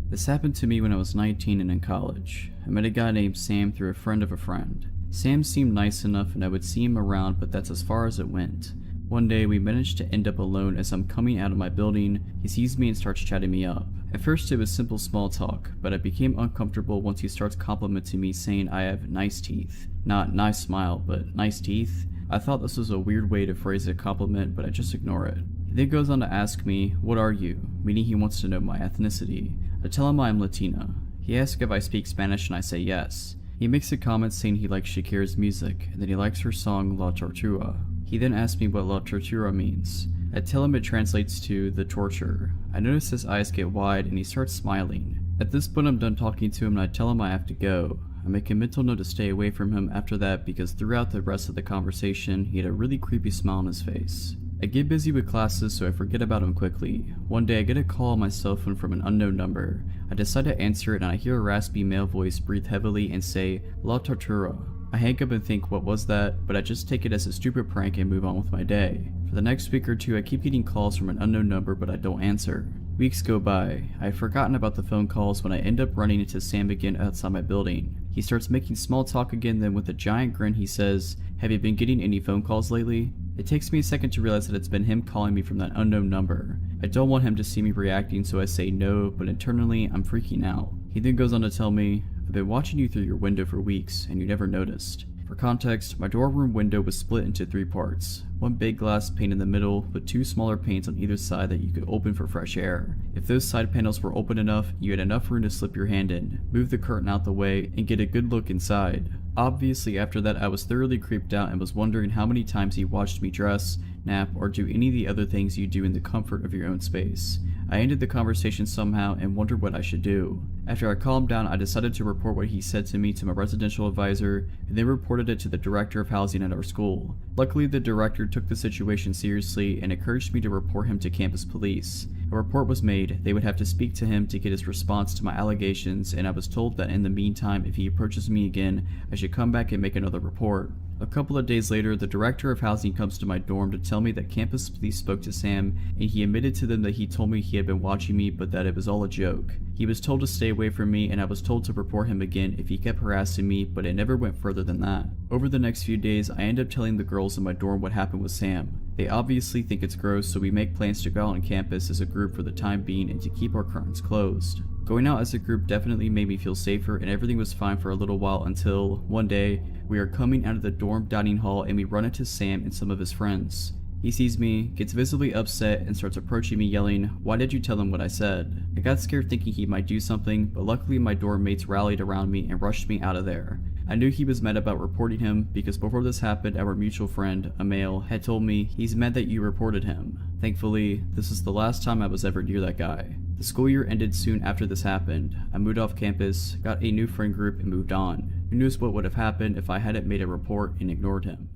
This happened to me when I was 19 and in college. I met a guy named Sam through a friend of a friend. Sam seemed nice enough and I would see him around, but that's as far as it went. One day we managed to end up alone. As I'm coming out of my building, he sees me and starts chatting me up. At first it was simple small talk, but I became uncomfortable once he starts complimenting me saying I have nice teeth. Not nice smile, but nice teeth. I thought this was a weird way to phrase a compliment, but I just ignore it. He then goes on to ask me, "What are you?" meaning he wants to know my ethnicity. I tell him I'm Latina. He asks if I speak Spanish and I say yes. He makes a comment saying he likes Shakira's music and that he likes her song La Tortura. He then asks me what La Tortura means. I tell him it translates to the torture. I notice his eyes get wide and he starts smiling. At this point I'm done talking to him and I tell him I have to go. I make a mental note to stay away from him after that because throughout the rest of the conversation he had a really creepy smile on his face. I get busy with classes so I forget about him quickly. One day I get a call on my cell phone from an unknown number. I decide to answer it and I hear a raspy male voice breathe heavily and say, "La Tortura." I hang up and think what was that, but I just take it as a stupid prank and move on with my day. For the next week or two I keep getting calls from an unknown number but I don't answer. Weeks go by. I had forgotten about the phone calls when I end up running into Sam again outside my building. He starts making small talk again, then with a giant grin he says, "Have you been getting any phone calls lately?" It takes me a second to realize that it's been him calling me from that unknown number. I don't want him to see me reacting so I say no, but internally I'm freaking out. He then goes on to tell me, "I've been watching you through your window for weeks and you never noticed." For context, my dorm window was split into 3 parts. One big glass pane in the middle, with 2 smaller panes on either side that you could open for fresh air. If those side panels were open enough, you had enough room to slip your hand in, move the curtain out the way, and get a good look inside. Obviously after that I was thoroughly creeped out and was wondering how many times he watched me dress, nap, or do any of the other things you do in the comfort of your own space. I ended the conversation somehow and wondered what I should do. After I calmed down, I decided to report what he said to me to my residential advisor and then reported it to the director of housing at our school. Luckily the director took the situation seriously and encouraged me to report him to campus police. A report was made. They would have to speak to him to get his response to my allegations, and I was told that in the meantime if he approaches me again I should come back and make another report. A couple of days later, the director of housing comes to my dorm to tell me that campus police spoke to Sam and he admitted to them that he told me he had been watching me but that it was all a joke. He was told to stay away from me and I was told to report him again if he kept harassing me, but it never went further than that. Over the next few days, I end up telling the girls in my dorm what happened with Sam. They obviously think it's gross, so we make plans to go out on campus as a group for the time being and to keep our curtains closed. Going out as a group definitely made me feel safer and everything was fine for a little while until, one day, we are coming out of the dorm dining hall and we run into Sam and some of his friends. He sees me, gets visibly upset, and starts approaching me yelling, "Why did you tell him what I said?" I got scared thinking he might do something, but luckily my dorm mates rallied around me and rushed me out of there. I knew he was mad about reporting him because before this happened, our mutual friend, a male, had told me, "He's mad that you reported him." Thankfully, this is the last time I was ever near that guy. The school year ended soon after this happened. I moved off campus, got a new friend group, and moved on. Who knows what would have happened if I hadn't made a report and ignored him.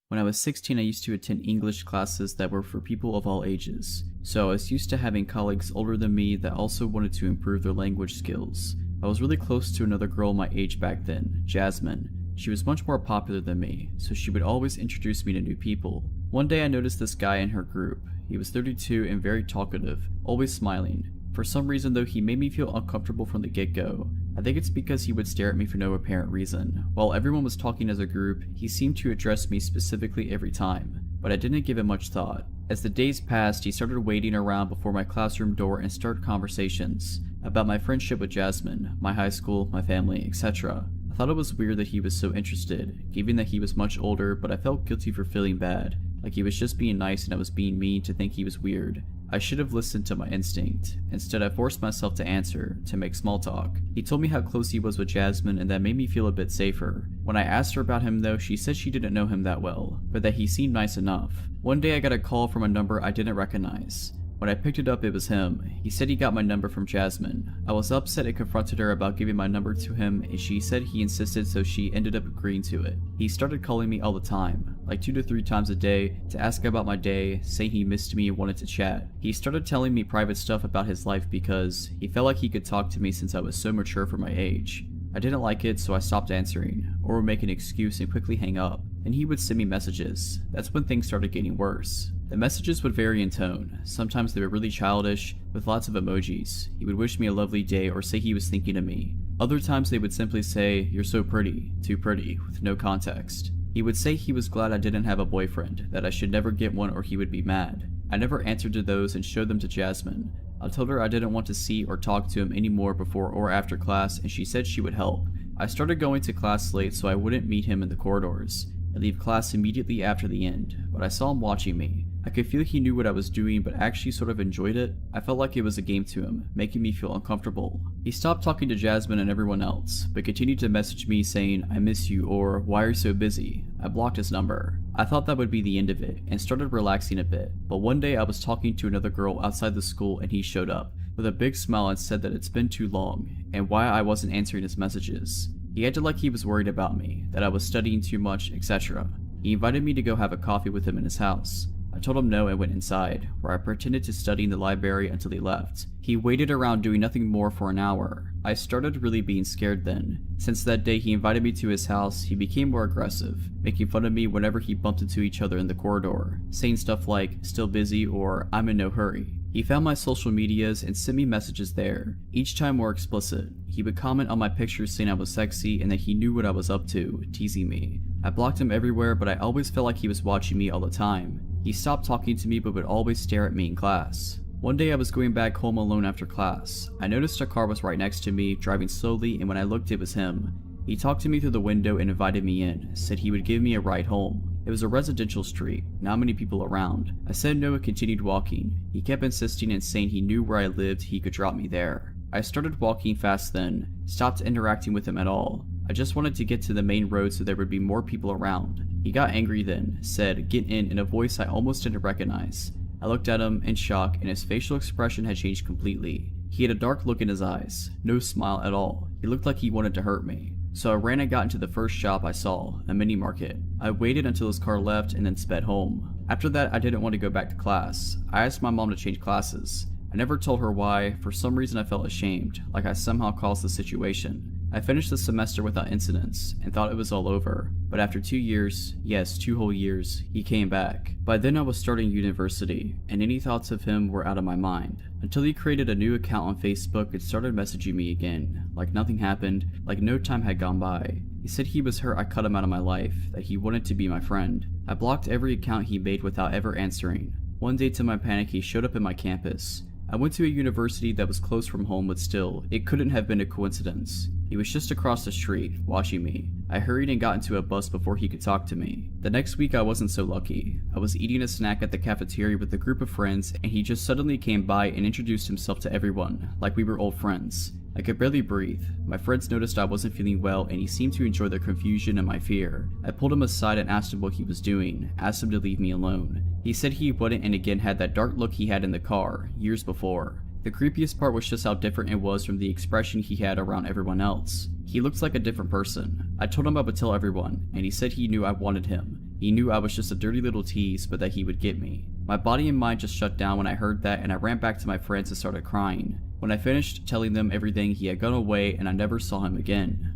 When I was 16, I used to attend English classes that were for people of all ages, so I was used to having colleagues older than me that also wanted to improve their language skills. I was really close to another girl my age back then, Jasmine. She was much more popular than me, so she would always introduce me to new people. One day I noticed this guy in her group. He was 32 and very talkative, always smiling. For some reason though, he made me feel uncomfortable from the get-go. I think it's because he would stare at me for no apparent reason. While everyone was talking as a group, he seemed to address me specifically every time, but I didn't give it much thought. As the days passed, he started waiting around before my classroom door and started conversations about my friendship with Jasmine, my high school, my family, etc. I thought it was weird that he was so interested, given that he was much older, but I felt guilty for feeling bad, like he was just being nice and I was being mean to think he was weird. I should have listened to my instinct. Instead, I forced myself to answer, to make small talk. He told me how close he was with Jasmine and that made me feel a bit safer. When I asked her about him though, she said she didn't know him that well, but that he seemed nice enough. One day I got a call from a number I didn't recognize. When I picked it up, it was him. He said he got my number from Jasmine. I was upset and confronted her about giving my number to him, and she said he insisted, so she ended up agreeing to it. He started calling me all the time, like 2 to 3 times a day, to ask about my day, saying he missed me and wanted to chat. He started telling me private stuff about his life because he felt like he could talk to me since I was so mature for my age. I didn't like it, so I stopped answering, or would make an excuse and quickly hang up, and he would send me messages. That's when things started getting worse. The messages would vary in tone. Sometimes they were really childish, with lots of emojis. He would wish me a lovely day or say he was thinking of me. Other times they would simply say, "You're so pretty," too pretty, with no context. He would say he was glad I didn't have a boyfriend, that I should never get one or he would be mad. I never answered to those and showed them to Jasmine. I told her I didn't want to see or talk to him anymore before or after class, and she said she would help. I started going to class late so I wouldn't meet him in the corridors. I leave class immediately after the end, but I saw him watching me. I could feel he knew what I was doing but actually sort of enjoyed it. I felt like it was a game to him, making me feel uncomfortable. He stopped talking to Jasmine and everyone else, but continued to message me saying, "I miss you," or "Why are you so busy?" I blocked his number. I thought that would be the end of it, and started relaxing a bit, but one day I was talking to another girl outside the school and he showed up, with a big smile and said that it's been too long, and why I wasn't answering his messages. He acted like he was worried about me, that I was studying too much, etc. He invited me to go have a coffee with him in his house. I told him no and went inside, where I pretended to study in the library until he left. He waited around doing nothing more for an hour. I started really being scared then. Since that day he invited me to his house, he became more aggressive, making fun of me whenever he bumped into each other in the corridor, saying stuff like, "Still busy," or "I'm in no hurry." He found my social medias and sent me messages there, each time more explicit. He would comment on my pictures saying I was sexy and that he knew what I was up to, teasing me. I blocked him everywhere, but I always felt like he was watching me all the time. He stopped talking to me but would always stare at me in class. One day I was going back home alone after class. I noticed a car was right next to me, driving slowly, and when I looked it was him. He talked to me through the window and invited me in, said he would give me a ride home. It was a residential street, not many people around. I said no and continued walking. He kept insisting and saying he knew where I lived, he could drop me there. I started walking fast then, stopped interacting with him at all. I just wanted to get to the main road so there would be more people around. He got angry then, said, "Get in a voice I almost didn't recognize. I looked at him in shock and his facial expression had changed completely. He had a dark look in his eyes, no smile at all. He looked like he wanted to hurt me. So I ran and got into the first shop I saw, a mini market. I waited until his car left and then sped home. After that I didn't want to go back to class. I asked my mom to change classes. I never told her why. For some reason I felt ashamed, like I somehow caused the situation. I finished the semester without incidents and thought it was all over, but after 2 years, yes, 2 whole years, he came back. By then I was starting university, and any thoughts of him were out of my mind, until he created a new account on Facebook and started messaging me again, like nothing happened, like no time had gone by. He said he was hurt I cut him out of my life, that he wanted to be my friend. I blocked every account he made without ever answering. One day to my panic he showed up at my campus. I went to a university that was close from home, but still, it couldn't have been a coincidence. He was just across the street, watching me. I hurried and got into a bus before he could talk to me. The next week I wasn't so lucky. I was eating a snack at the cafeteria with a group of friends, and he just suddenly came by and introduced himself to everyone, like we were old friends. I could barely breathe. My friends noticed I wasn't feeling well, and he seemed to enjoy the confusion and my fear. I pulled him aside and asked him what he was doing, asked him to leave me alone. He said he wouldn't, and again had that dark look he had in the car, years before. The creepiest part was just how different it was from the expression he had around everyone else. He looked like a different person. I told him I would tell everyone, and he said he knew I wanted him. He knew I was just a dirty little tease, but that he would get me. My body and mind just shut down when I heard that, and I ran back to my friends and started crying. When I finished telling them everything, he had gone away and I never saw him again.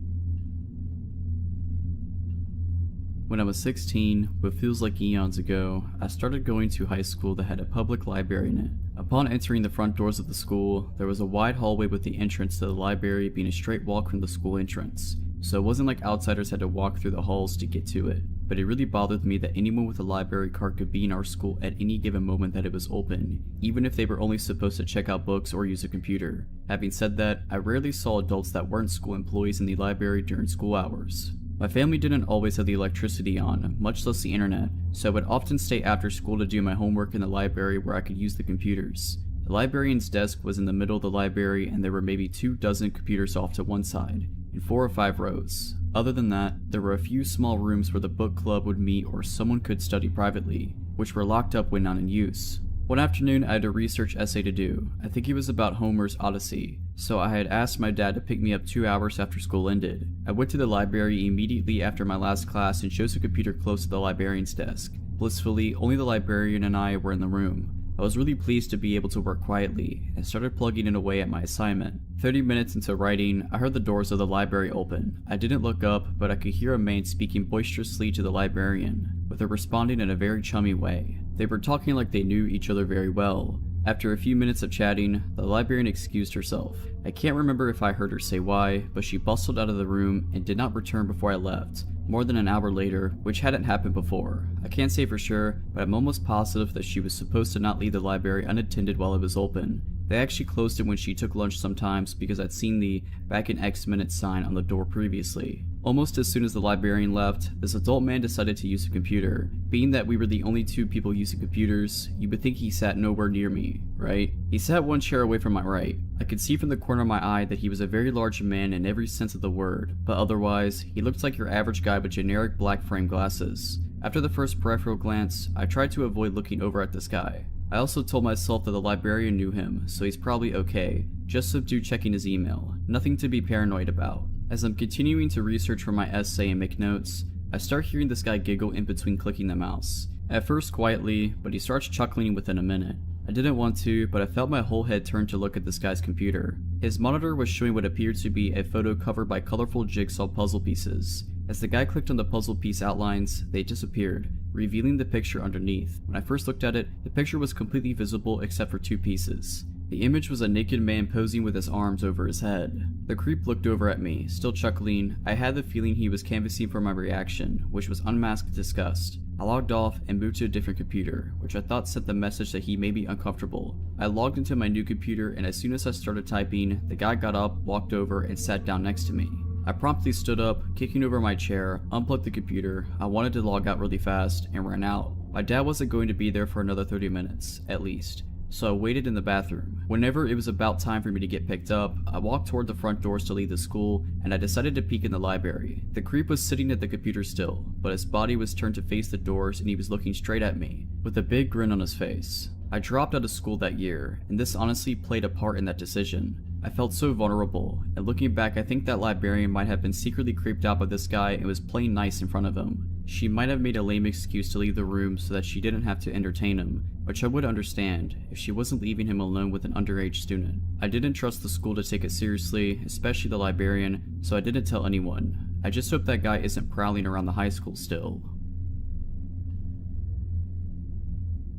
When I was 16, what feels like eons ago, I started going to high school that had a public library in it. Upon entering the front doors of the school, there was a wide hallway with the entrance to the library being a straight walk from the school entrance. So it wasn't like outsiders had to walk through the halls to get to it, but it really bothered me that anyone with a library card could be in our school at any given moment that it was open, even if they were only supposed to check out books or use a computer. Having said that, I rarely saw adults that weren't school employees in the library during school hours. My family didn't always have the electricity on, much less the internet, so I would often stay after school to do my homework in the library where I could use the computers. The librarian's desk was in the middle of the library, and there were maybe 24 computers off to one side, in 4 or 5 rows. Other than that, there were a few small rooms where the book club would meet or someone could study privately, which were locked up when not in use. One afternoon I had a research essay to do. I think it was about Homer's Odyssey, so I had asked my dad to pick me up 2 hours after school ended. I went to the library immediately after my last class and chose a computer close to the librarian's desk. Blissfully, only the librarian and I were in the room. I was really pleased to be able to work quietly, and started plugging it away at my assignment. 30 minutes into writing, I heard the doors of the library open. I didn't look up, but I could hear a man speaking boisterously to the librarian, with her responding in a very chummy way. They were talking like they knew each other very well. After a few minutes of chatting, the librarian excused herself. I can't remember if I heard her say why, but she bustled out of the room and did not return before I left, more than an hour later, which hadn't happened before. I can't say for sure, but I'm almost positive that she was supposed to not leave the library unattended while it was open. They actually closed it when she took lunch sometimes because I'd seen the "back in X minutes" sign on the door previously. Almost as soon as the librarian left, this adult man decided to use a computer. Being that we were the only 2 people using computers, you would think he sat nowhere near me, right? He sat 1 chair away from my right. I could see from the corner of my eye that he was a very large man in every sense of the word, but otherwise, he looked like your average guy with generic black frame glasses. After the first peripheral glance, I tried to avoid looking over at this guy. I also told myself that the librarian knew him, so he's probably okay, just subdue checking his email, nothing to be paranoid about. As I'm continuing to research for my essay and make notes, I start hearing this guy giggle in between clicking the mouse. At first quietly, but he starts chuckling within a minute. I didn't want to, but I felt my whole head turn to look at this guy's computer. His monitor was showing what appeared to be a photo covered by colorful jigsaw puzzle pieces. As the guy clicked on the puzzle piece outlines, they disappeared, revealing the picture underneath. When I first looked at it, the picture was completely visible except for 2 pieces. The image was a naked man posing with his arms over his head. The creep looked over at me, still chuckling. I had the feeling he was canvassing for my reaction, which was unmasked disgust. I logged off and moved to a different computer, which I thought sent the message that he may be uncomfortable. I logged into my new computer, and as soon as I started typing, the guy got up, walked over, and sat down next to me. I promptly stood up, kicking over my chair, unplugged the computer. I wanted to log out really fast, and ran out. My dad wasn't going to be there for another 30 minutes, at least. So I waited in the bathroom. Whenever it was about time for me to get picked up, I walked toward the front doors to leave the school, and I decided to peek in the library. The creep was sitting at the computer still, but his body was turned to face the doors and he was looking straight at me, with a big grin on his face. I dropped out of school that year, and this honestly played a part in that decision. I felt so vulnerable, and looking back I think that librarian might have been secretly creeped out by this guy and was playing nice in front of him. She might have made a lame excuse to leave the room so that she didn't have to entertain him, which I would understand if she wasn't leaving him alone with an underage student. I didn't trust the school to take it seriously, especially the librarian, so I didn't tell anyone. I just hope that guy isn't prowling around the high school still.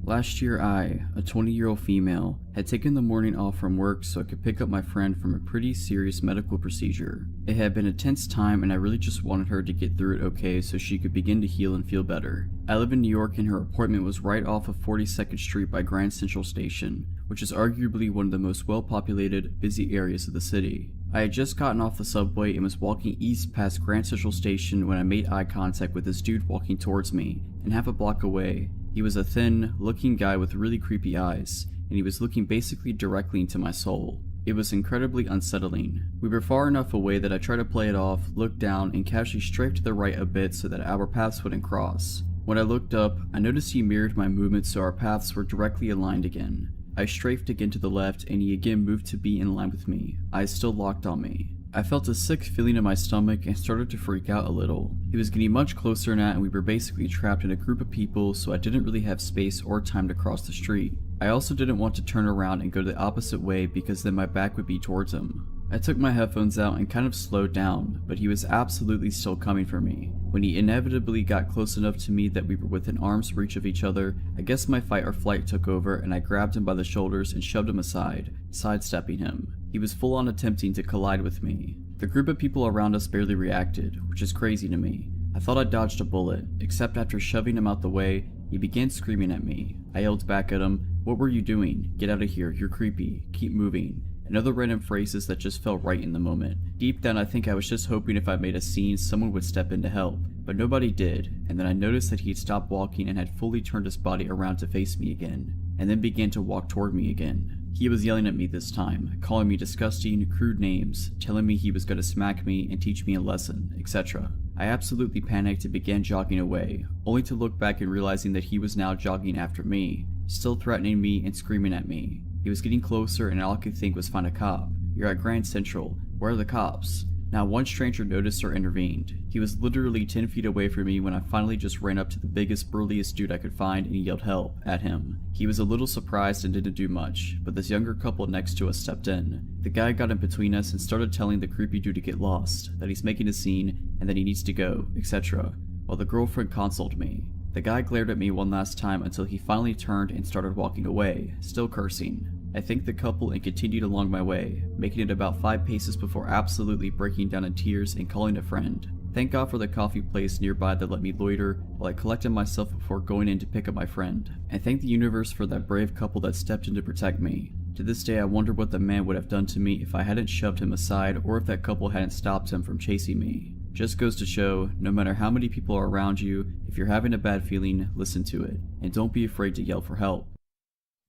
Last year I, a 20-year-old female, had taken the morning off from work so I could pick up my friend from a pretty serious medical procedure. It had been a tense time and I really just wanted her to get through it okay so she could begin to heal and feel better. I live in New York and her appointment was right off of 42nd Street by Grand Central Station, which is arguably one of the most well-populated, busy areas of the city. I had just gotten off the subway and was walking east past Grand Central Station when I made eye contact with this dude walking towards me, and half a block away, he was a thin, looking guy with really creepy eyes, and he was looking basically directly into my soul. It was incredibly unsettling. We were far enough away that I tried to play it off, looked down, and casually strafed to the right a bit so that our paths wouldn't cross. When I looked up, I noticed he mirrored my movements so our paths were directly aligned again. I strafed again to the left and he again moved to be in line with me, eyes still locked on me. I felt a sick feeling in my stomach and started to freak out a little. He was getting much closer now and we were basically trapped in a group of people, so I didn't really have space or time to cross the street. I also didn't want to turn around and go the opposite way because then my back would be towards him. I took my headphones out and kind of slowed down, but he was absolutely still coming for me. When he inevitably got close enough to me that we were within arm's reach of each other, I guess my fight or flight took over and I grabbed him by the shoulders and shoved him aside, sidestepping him. He was full on attempting to collide with me. The group of people around us barely reacted, which is crazy to me. I thought I dodged a bullet, except after shoving him out the way, he began screaming at me. I yelled back at him, "What were you doing? Get out of here, you're creepy, keep moving." And other random phrases that just felt right in the moment. Deep down I think I was just hoping if I made a scene someone would step in to help, but nobody did, and then I noticed that he'd stopped walking and had fully turned his body around to face me again, and then began to walk toward me again. He was yelling at me this time, calling me disgusting, crude names, telling me he was going to smack me and teach me a lesson, etc. I absolutely panicked and began jogging away, only to look back and realizing that he was now jogging after me, still threatening me and screaming at me. He was getting closer and all I could think was find a cop. You're at Grand Central. Where are the cops? Not one stranger noticed or intervened. He was literally 10 feet away from me when I finally just ran up to the biggest, burliest dude I could find and yelled help at him. He was a little surprised and didn't do much, but this younger couple next to us stepped in. The guy got in between us and started telling the creepy dude to get lost, that he's making a scene and that he needs to go, etc., while the girlfriend consoled me. The guy glared at me one last time until he finally turned and started walking away, still cursing. I thanked the couple and continued along my way, making it about 5 paces before absolutely breaking down in tears and calling a friend. Thank God for the coffee place nearby that let me loiter while I collected myself before going in to pick up my friend. I thank the universe for that brave couple that stepped in to protect me. To this day I wonder what the man would have done to me if I hadn't shoved him aside or if that couple hadn't stopped him from chasing me. Just goes to show, no matter how many people are around you, if you're having a bad feeling, listen to it, and don't be afraid to yell for help.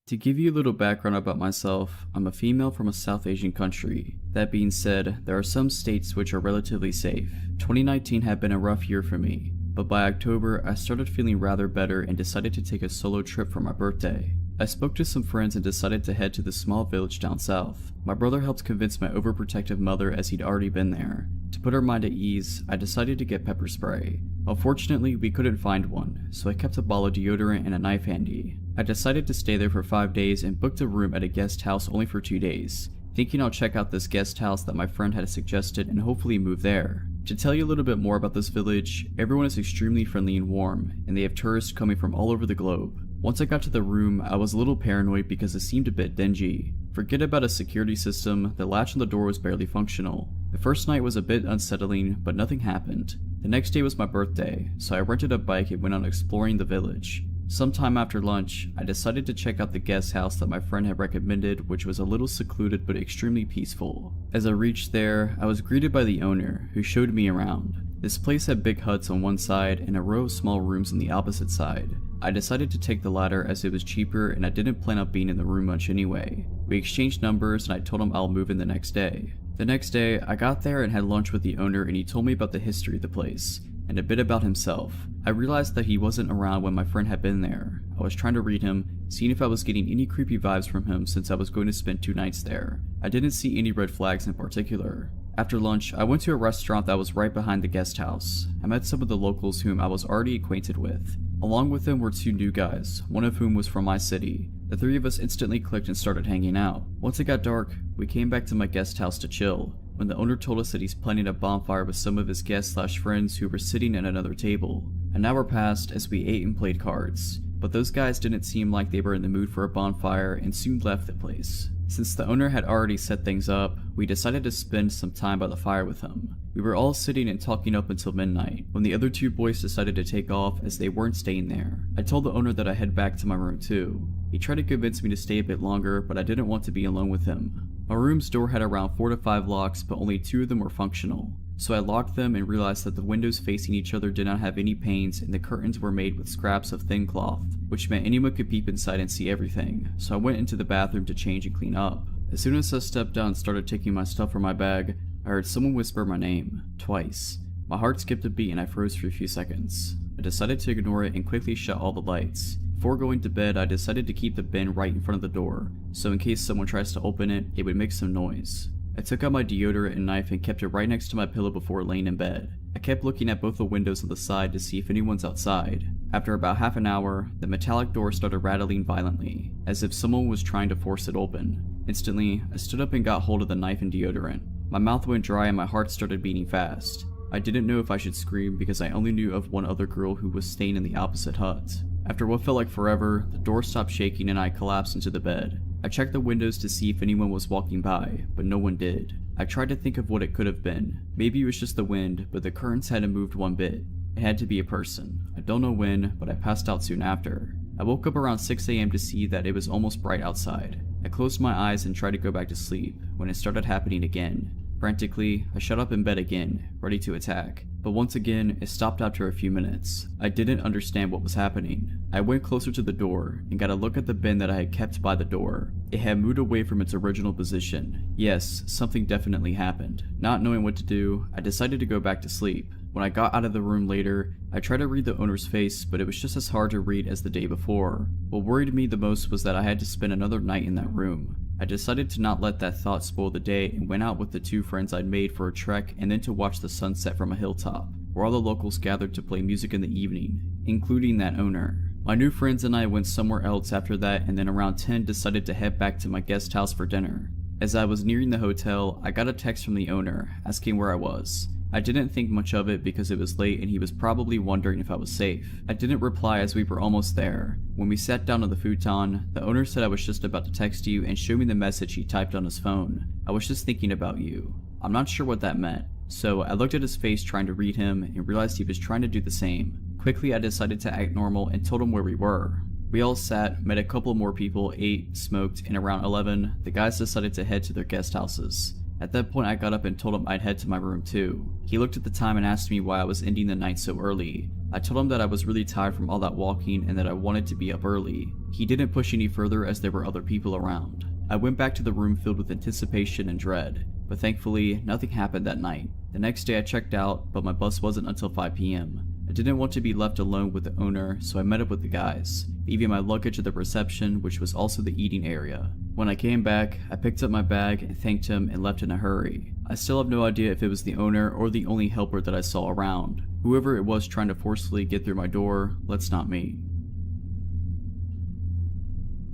To give you a little background about myself, I'm a female from a South Asian country. That being said, there are some states which are relatively safe. 2019 had been a rough year for me, but by October I started feeling rather better and decided to take a solo trip for my birthday. I spoke to some friends and decided to head to the small village down south. My brother helped convince my overprotective mother as he'd already been there. To put her mind at ease, I decided to get pepper spray. Unfortunately, we couldn't find one, so I kept a bottle of deodorant and a knife handy. I decided to stay there for 5 days and booked a room at a guest house only for 2 days, thinking I'll check out this guest house that my friend had suggested and hopefully move there. To tell you a little bit more about this village, everyone is extremely friendly and warm, and they have tourists coming from all over the globe. Once I got to the room, I was a little paranoid because it seemed a bit dingy. Forget about a security system, the latch on the door was barely functional. The first night was a bit unsettling, but nothing happened. The next day was my birthday, so I rented a bike and went on exploring the village. Sometime after lunch, I decided to check out the guest house that my friend had recommended, which was a little secluded but extremely peaceful. As I reached there, I was greeted by the owner, who showed me around. This place had big huts on one side and a row of small rooms on the opposite side. I decided to take the latter as it was cheaper and I didn't plan on being in the room much anyway. We exchanged numbers and I told him I'll move in the next day. The next day, I got there and had lunch with the owner and he told me about the history of the place, and a bit about himself. I realized that he wasn't around when my friend had been there. I was trying to read him, seeing if I was getting any creepy vibes from him since I was going to spend 2 nights there. I didn't see any red flags in particular. After lunch, I went to a restaurant that was right behind the guest house. I met some of the locals whom I was already acquainted with. Along with them were two new guys, one of whom was from my city. The three of us instantly clicked and started hanging out. Once it got dark, we came back to my guest house to chill, when the owner told us that he's planning a bonfire with some of his guests/friends who were sitting at another table. An hour passed as we ate and played cards, but those guys didn't seem like they were in the mood for a bonfire and soon left the place. Since the owner had already set things up, we decided to spend some time by the fire with him. We were all sitting and talking up until midnight, when the other two boys decided to take off as they weren't staying there. I told the owner that I head back to my room too. He tried to convince me to stay a bit longer, but I didn't want to be alone with him. My room's door had around 4 to 5 locks, but only 2 of them were functional. So I locked them and realized that the windows facing each other did not have any panes and the curtains were made with scraps of thin cloth, which meant anyone could peep inside and see everything. So I went into the bathroom to change and clean up. As soon as I stepped out and started taking my stuff from my bag, I heard someone whisper my name, twice. My heart skipped a beat and I froze for a few seconds. I decided to ignore it and quickly shut all the lights. Before going to bed, I decided to keep the bin right in front of the door, so in case someone tries to open it, it would make some noise. I took out my deodorant and knife and kept it right next to my pillow before laying in bed. I kept looking at both the windows on the side to see if anyone's outside. After about half an hour, the metallic door started rattling violently, as if someone was trying to force it open. Instantly, I stood up and got hold of the knife and deodorant. My mouth went dry and my heart started beating fast. I didn't know if I should scream because I only knew of one other girl who was staying in the opposite hut. After what felt like forever, the door stopped shaking and I collapsed into the bed. I checked the windows to see if anyone was walking by, but no one did. I tried to think of what it could have been. Maybe it was just the wind, but the curtains hadn't moved one bit. It had to be a person. I don't know when, but I passed out soon after. I woke up around 6 AM to see that it was almost bright outside. I closed my eyes and tried to go back to sleep, when it started happening again. Frantically, I shut up in bed again, ready to attack. But once again, it stopped after a few minutes. I didn't understand what was happening. I went closer to the door and got a look at the bin that I had kept by the door. It had moved away from its original position. Yes, something definitely happened. Not knowing what to do, I decided to go back to sleep. When I got out of the room later, I tried to read the owner's face, but it was just as hard to read as the day before. What worried me the most was that I had to spend another night in that room. I decided to not let that thought spoil the day and went out with the 2 friends I'd made for a trek and then to watch the sunset from a hilltop, where all the locals gathered to play music in the evening, including that owner. My new friends and I went somewhere else after that and then around 10 decided to head back to my guest house for dinner. As I was nearing the hotel, I got a text from the owner asking where I was. I didn't think much of it because it was late and he was probably wondering if I was safe. I didn't reply as we were almost there. When we sat down on the futon, the owner said I was just about to text you and show me the message he typed on his phone. I was just thinking about you. I'm not sure what that meant, so I looked at his face trying to read him and realized he was trying to do the same. Quickly I decided to act normal and told him where we were. We all sat, met a couple more people, ate, smoked, and around 11, the guys decided to head to their guest houses. At that point I got up and told him I'd head to my room too. He looked at the time and asked me why I was ending the night so early. I told him that I was really tired from all that walking and that I wanted to be up early. He didn't push any further as there were other people around. I went back to the room filled with anticipation and dread, but thankfully nothing happened that night. The next day I checked out, but my bus wasn't until 5 PM. I didn't want to be left alone with the owner, so I met up with the guys, leaving my luggage at the reception, which was also the eating area. When I came back, I picked up my bag and thanked him and left in a hurry. I still have no idea if it was the owner or the only helper that I saw around. Whoever it was trying to forcefully get through my door, let's not meet.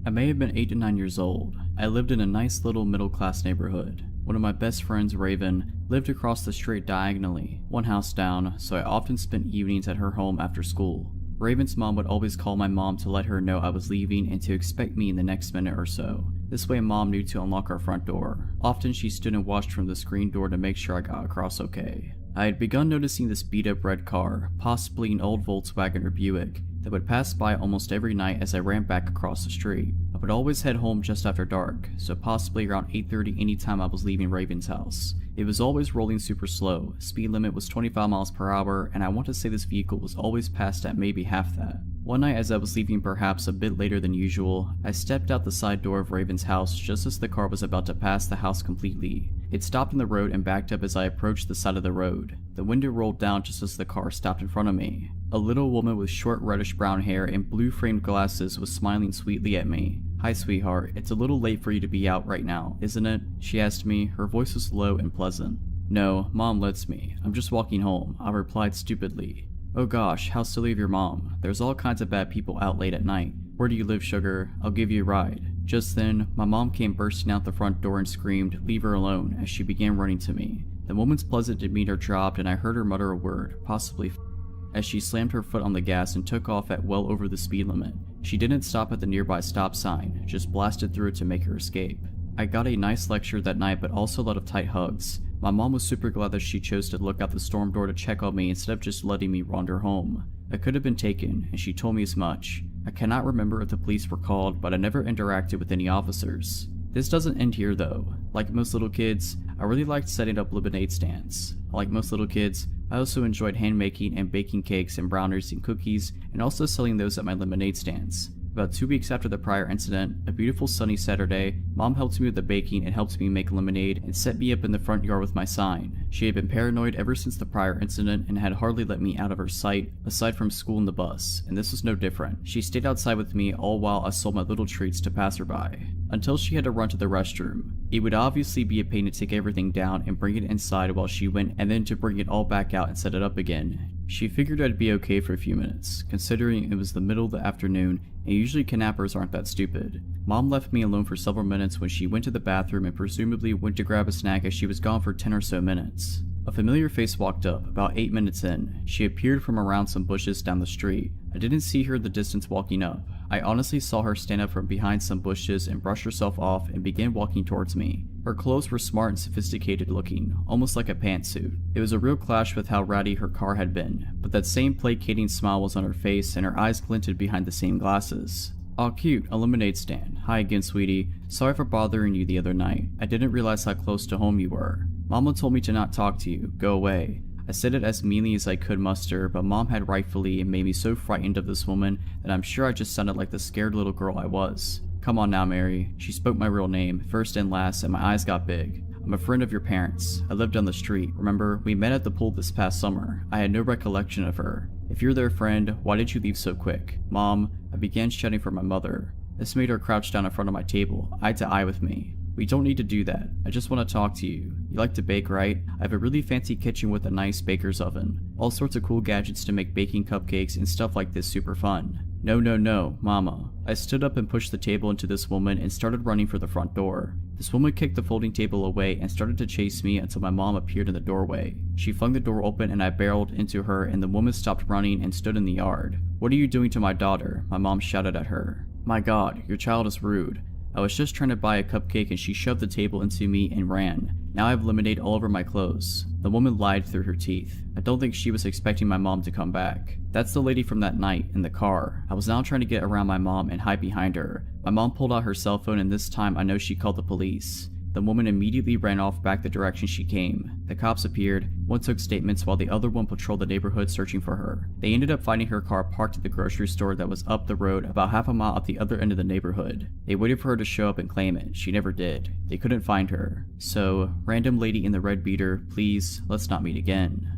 I may have been 8 to 9 years old. I lived in a nice little middle-class neighborhood. One of my best friends, Raven, lived across the street diagonally, one house down, so I often spent evenings at her home after school. Raven's mom would always call my mom to let her know I was leaving and to expect me in the next minute or so. This way mom knew to unlock our front door. Often she stood and watched from the screen door to make sure I got across okay. I had begun noticing this beat-up red car, possibly an old Volkswagen or Buick, that would pass by almost every night as I ran back across the street. I would always head home just after dark, so possibly around 8:30 anytime I was leaving Raven's house. It was always rolling super slow, speed limit was 25 miles per hour, and I want to say this vehicle was always passed at maybe half that. One night as I was leaving perhaps a bit later than usual, I stepped out the side door of Raven's house just as the car was about to pass the house completely. It stopped in the road and backed up as I approached the side of the road. The window rolled down just as the car stopped in front of me. A little woman with short reddish brown hair and blue framed glasses was smiling sweetly at me. "Hi sweetheart, it's a little late for you to be out right now, isn't it?" she asked me. Her voice was low and pleasant. No, Mom lets me. I'm just walking home, I replied stupidly. Oh gosh, how silly of your mom. There's all kinds of bad people out late at night. Where do you live, sugar? I'll give you a ride. Just then, my mom came bursting out the front door and screamed, "Leave her alone," as she began running to me. The woman's pleasant demeanor dropped and I heard her mutter a word, possibly as she slammed her foot on the gas and took off at well over the speed limit. She didn't stop at the nearby stop sign, just blasted through it to make her escape. I got a nice lecture that night, but also a lot of tight hugs. My mom was super glad that she chose to look out the storm door to check on me instead of just letting me wander home. I could have been taken, and she told me as much. I cannot remember if the police were called, but I never interacted with any officers. This doesn't end here though. Like most little kids, I really liked setting up lemonade stands. Like most little kids, I also enjoyed hand making and baking cakes and brownies and cookies, and also selling those at my lemonade stands. About 2 weeks after the prior incident, a beautiful sunny Saturday, Mom helped me with the baking and helped me make lemonade and set me up in the front yard with my sign. She had been paranoid ever since the prior incident and had hardly let me out of her sight, aside from school and the bus, and this was no different. She stayed outside with me all while I sold my little treats to passerby, until she had to run to the restroom. It would obviously be a pain to take everything down and bring it inside while she went, and then to bring it all back out and set it up again. She figured I'd be okay for a few minutes, considering it was the middle of the afternoon and usually kidnappers aren't that stupid. Mom left me alone for several minutes when she went to the bathroom and presumably went to grab a snack as she was gone for 10 or so minutes. A familiar face walked up, about 8 minutes in. She appeared from around some bushes down the street. I didn't see her in the distance walking up. I honestly saw her stand up from behind some bushes and brush herself off and begin walking towards me. Her clothes were smart and sophisticated looking, almost like a pantsuit. It was a real clash with how ratty her car had been, but that same placating smile was on her face and her eyes glinted behind the same glasses. Aw cute, a lemonade stand. Hi again, sweetie. Sorry for bothering you the other night. I didn't realize how close to home you were. Mama told me to not talk to you. Go away. I said it as meanly as I could muster, but Mom had rightfully made me so frightened of this woman that I'm sure I just sounded like the scared little girl I was. Come on now, Mary. She spoke my real name, first and last, and my eyes got big. I'm a friend of your parents. I live down the street. Remember, we met at the pool this past summer. I had no recollection of her. If you're their friend, why did you leave so quick? Mom, I began shouting for my mother. This made her crouch down in front of my table, eye to eye with me. We don't need to do that. I just want to talk to you. You like to bake, right? I have a really fancy kitchen with a nice baker's oven. All sorts of cool gadgets to make baking cupcakes and stuff like this super fun. No, no, no, Mama. I stood up and pushed the table into this woman and started running for the front door. This woman kicked the folding table away and started to chase me until my mom appeared in the doorway. She flung the door open and I barreled into her and the woman stopped running and stood in the yard. What are you doing to my daughter? My mom shouted at her. My God, your child is rude. I was just trying to buy a cupcake and she shoved the table into me and ran. Now I have lemonade all over my clothes. The woman lied through her teeth. I don't think she was expecting my mom to come back. That's the lady from that night, in the car. I was now trying to get around my mom and hide behind her. My mom pulled out her cell phone and this time I know she called the police. The woman immediately ran off back the direction she came. The cops appeared. One took statements while the other one patrolled the neighborhood searching for her. They ended up finding her car parked at the grocery store that was up the road about half a mile at the other end of the neighborhood. They waited for her to show up and claim it. She never did. They couldn't find her. So, random lady in the red beater, please, let's not meet again.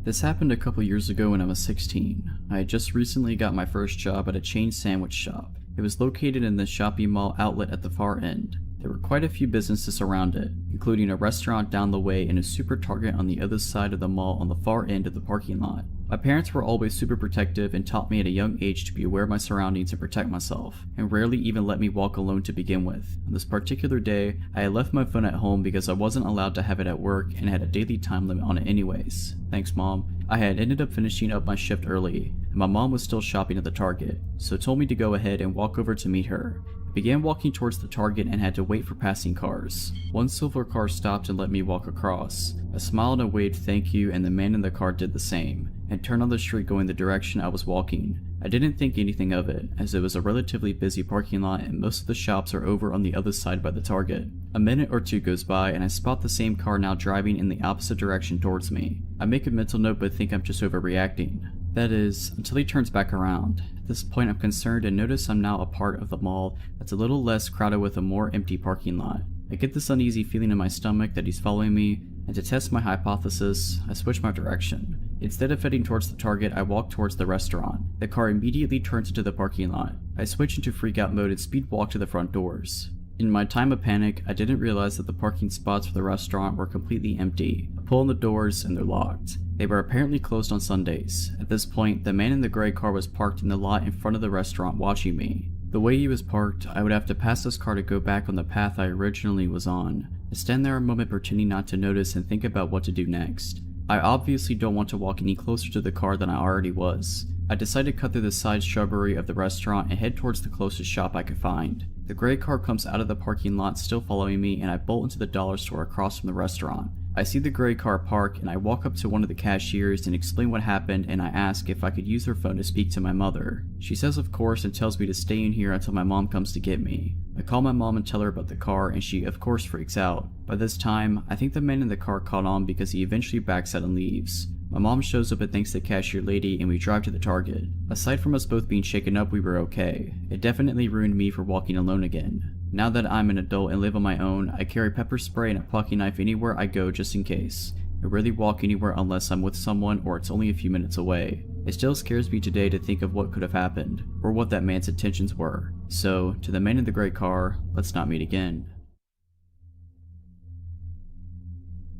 This happened a couple years ago when I was 16. I had just recently got my first job at a chain sandwich shop. It was located in the shopping mall outlet at the far end. There were quite a few businesses around it, including a restaurant down the way and a super Target on the other side of the mall on the far end of the parking lot. My parents were always super protective and taught me at a young age to be aware of my surroundings and protect myself, and rarely even let me walk alone to begin with. On this particular day, I had left my phone at home because I wasn't allowed to have it at work and had a daily time limit on it anyways. Thanks, Mom. I had ended up finishing up my shift early, and my mom was still shopping at the Target, so told me to go ahead and walk over to meet her. I began walking towards the Target and had to wait for passing cars. One silver car stopped and let me walk across. I smiled and waved thank you, and the man in the car did the same, and turned on the street going the direction I was walking. I didn't think anything of it, as it was a relatively busy parking lot and most of the shops are over on the other side by the Target. A minute or two goes by and I spot the same car now driving in the opposite direction towards me. I make a mental note but think I'm just overreacting. That is, until he turns back around. At this point I'm concerned and notice I'm now a part of the mall that's a little less crowded with a more empty parking lot. I get this uneasy feeling in my stomach that he's following me, and to test my hypothesis, I switch my direction. Instead of heading towards the Target, I walk towards the restaurant. The car immediately turns into the parking lot. I switch into freak out mode and speed walk to the front doors. In my time of panic, I didn't realize that the parking spots for the restaurant were completely empty. I pull on the doors and they're locked. They were apparently closed on Sundays. At this point, the man in the gray car was parked in the lot in front of the restaurant watching me. The way he was parked, I would have to pass this car to go back on the path I originally was on. I stand there a moment pretending not to notice and think about what to do next. I obviously don't want to walk any closer to the car than I already was. I decide to cut through the side shrubbery of the restaurant and head towards the closest shop I could find. The gray car comes out of the parking lot still following me, and I bolt into the dollar store across from the restaurant. I see the gray car park and I walk up to one of the cashiers and explain what happened, and I ask if I could use her phone to speak to my mother. She says of course and tells me to stay in here until my mom comes to get me. I call my mom and tell her about the car, and she of course freaks out. By this time, I think the man in the car caught on because he eventually backs out and leaves. My mom shows up and thanks the cashier lady, and we drive to the Target. Aside from us both being shaken up, we were okay. It definitely ruined me for walking alone again. Now that I'm an adult and live on my own, I carry pepper spray and a plucking knife anywhere I go just in case. I rarely walk anywhere unless I'm with someone or it's only a few minutes away. It still scares me today to think of what could have happened, or what that man's intentions were. So, to the man in the gray car, let's not meet again.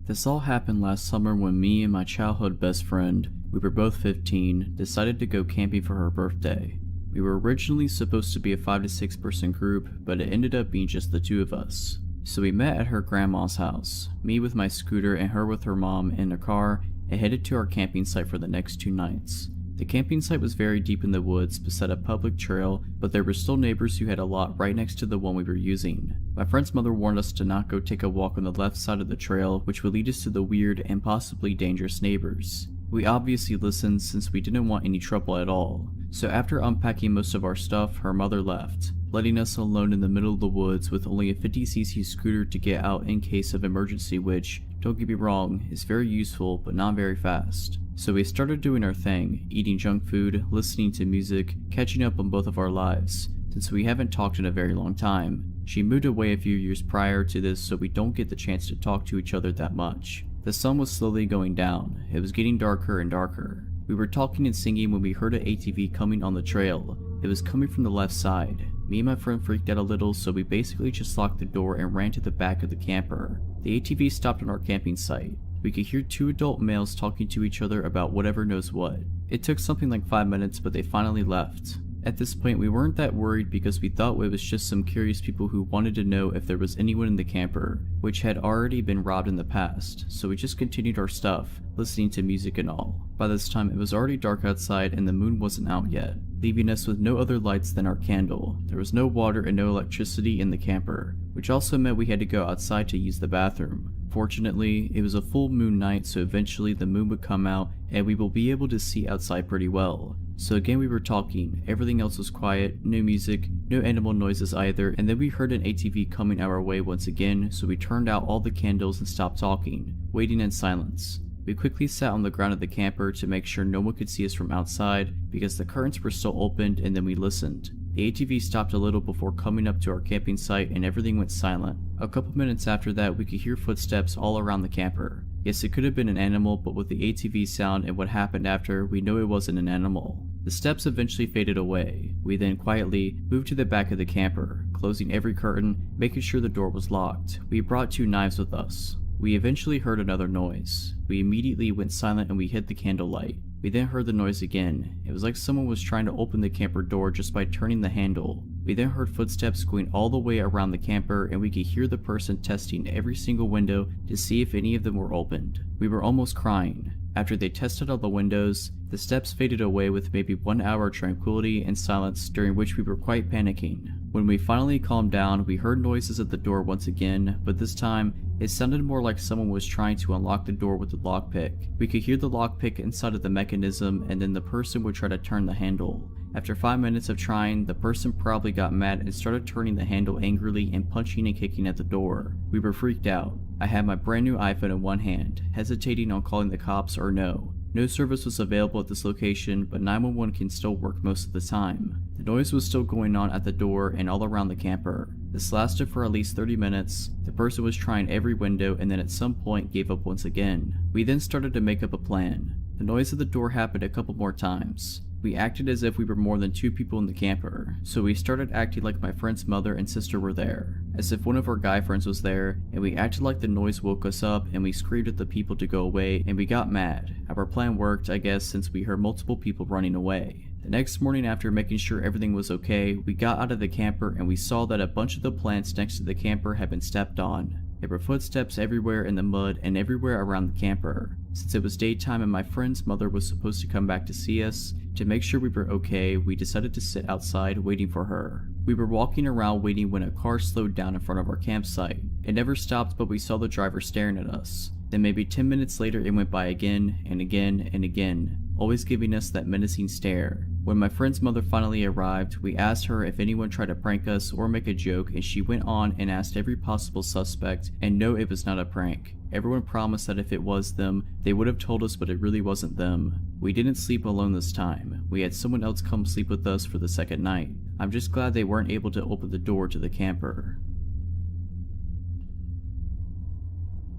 This all happened last summer when me and my childhood best friend, we were both 15, decided to go camping for her birthday. We were originally supposed to be a 5 to 6 person group, but it ended up being just the two of us. So we met at her grandma's house, me with my scooter and her with her mom in a car, and headed to our camping site for the next 2 nights. The camping site was very deep in the woods beside a public trail, but there were still neighbors who had a lot right next to the one we were using. My friend's mother warned us to not go take a walk on the left side of the trail, which would lead us to the weird and possibly dangerous neighbors. We obviously listened since we didn't want any trouble at all. So after unpacking most of our stuff, her mother left, letting us alone in the middle of the woods with only a 50cc scooter to get out in case of emergency, which, don't get me wrong, is very useful but not very fast. So we started doing our thing, eating junk food, listening to music, catching up on both of our lives, since we haven't talked in a very long time. She moved away a few years prior to this, so we don't get the chance to talk to each other that much. The sun was slowly going down. It was getting darker and darker. We were talking and singing when we heard an ATV coming on the trail. It was coming from the left side. Me and my friend freaked out a little, so we basically just locked the door and ran to the back of the camper. The ATV stopped on our camping site. We could hear 2 adult males talking to each other about whatever knows what. It took something like 5 minutes, but they finally left. At this point, we weren't that worried because we thought it was just some curious people who wanted to know if there was anyone in the camper, which had already been robbed in the past, so we just continued our stuff, listening to music and all. By this time, it was already dark outside and the moon wasn't out yet, leaving us with no other lights than our candle. There was no water and no electricity in the camper, which also meant we had to go outside to use the bathroom. Fortunately, it was a full moon night, so eventually the moon would come out and we will be able to see outside pretty well. So again we were talking, everything else was quiet, no music, no animal noises either, and then we heard an ATV coming our way once again, so we turned out all the candles and stopped talking, waiting in silence. We quickly sat on the ground of the camper to make sure no one could see us from outside because the curtains were still opened, and then we listened. The ATV stopped a little before coming up to our camping site and everything went silent. A couple minutes after that, we could hear footsteps all around the camper. Yes, it could have been an animal, but with the ATV sound and what happened after, we know it wasn't an animal. The steps eventually faded away. We then quietly moved to the back of the camper, closing every curtain, making sure the door was locked. We brought 2 knives with us. We eventually heard another noise. We immediately went silent and we hid the candlelight. We then heard the noise again. It was like someone was trying to open the camper door just by turning the handle. We then heard footsteps going all the way around the camper, and we could hear the person testing every single window to see if any of them were opened. We were almost crying. After they tested all the windows, the steps faded away with maybe 1 hour of tranquility and silence, during which we were quite panicking. When we finally calmed down, we heard noises at the door once again, but this time, it sounded more like someone was trying to unlock the door with a lockpick. We could hear the lockpick inside of the mechanism, and then the person would try to turn the handle. After 5 minutes of trying, the person probably got mad and started turning the handle angrily and punching and kicking at the door. We were freaked out. I had my brand new iPhone in one hand, hesitating on calling the cops or no. No service was available at this location, but 911 can still work most of the time. The noise was still going on at the door and all around the camper. This lasted for at least 30 minutes. The person was trying every window and then at some point gave up once again. We then started to make up a plan. The noise at the door happened a couple more times. We acted as if we were more than 2 people in the camper, so we started acting like my friend's mother and sister were there, as if one of our guy friends was there, and we acted like the noise woke us up and we screamed at the people to go away and we got mad. Our plan worked, I guess, since we heard multiple people running away. The next morning, after making sure everything was okay, we got out of the camper and we saw that a bunch of the plants next to the camper had been stepped on. There were footsteps everywhere in the mud and everywhere around the camper. Since it was daytime and my friend's mother was supposed to come back to see us, to make sure we were okay, we decided to sit outside waiting for her. We were walking around waiting when a car slowed down in front of our campsite. It never stopped, but we saw the driver staring at us. Then maybe 10 minutes later it went by again and again and again, always giving us that menacing stare. When my friend's mother finally arrived, we asked her if anyone tried to prank us or make a joke, and she went on and asked every possible suspect, and no, it was not a prank. Everyone promised that if it was them, they would have told us, but it really wasn't them. We didn't sleep alone this time. We had someone else come sleep with us for the second night. I'm just glad they weren't able to open the door to the camper.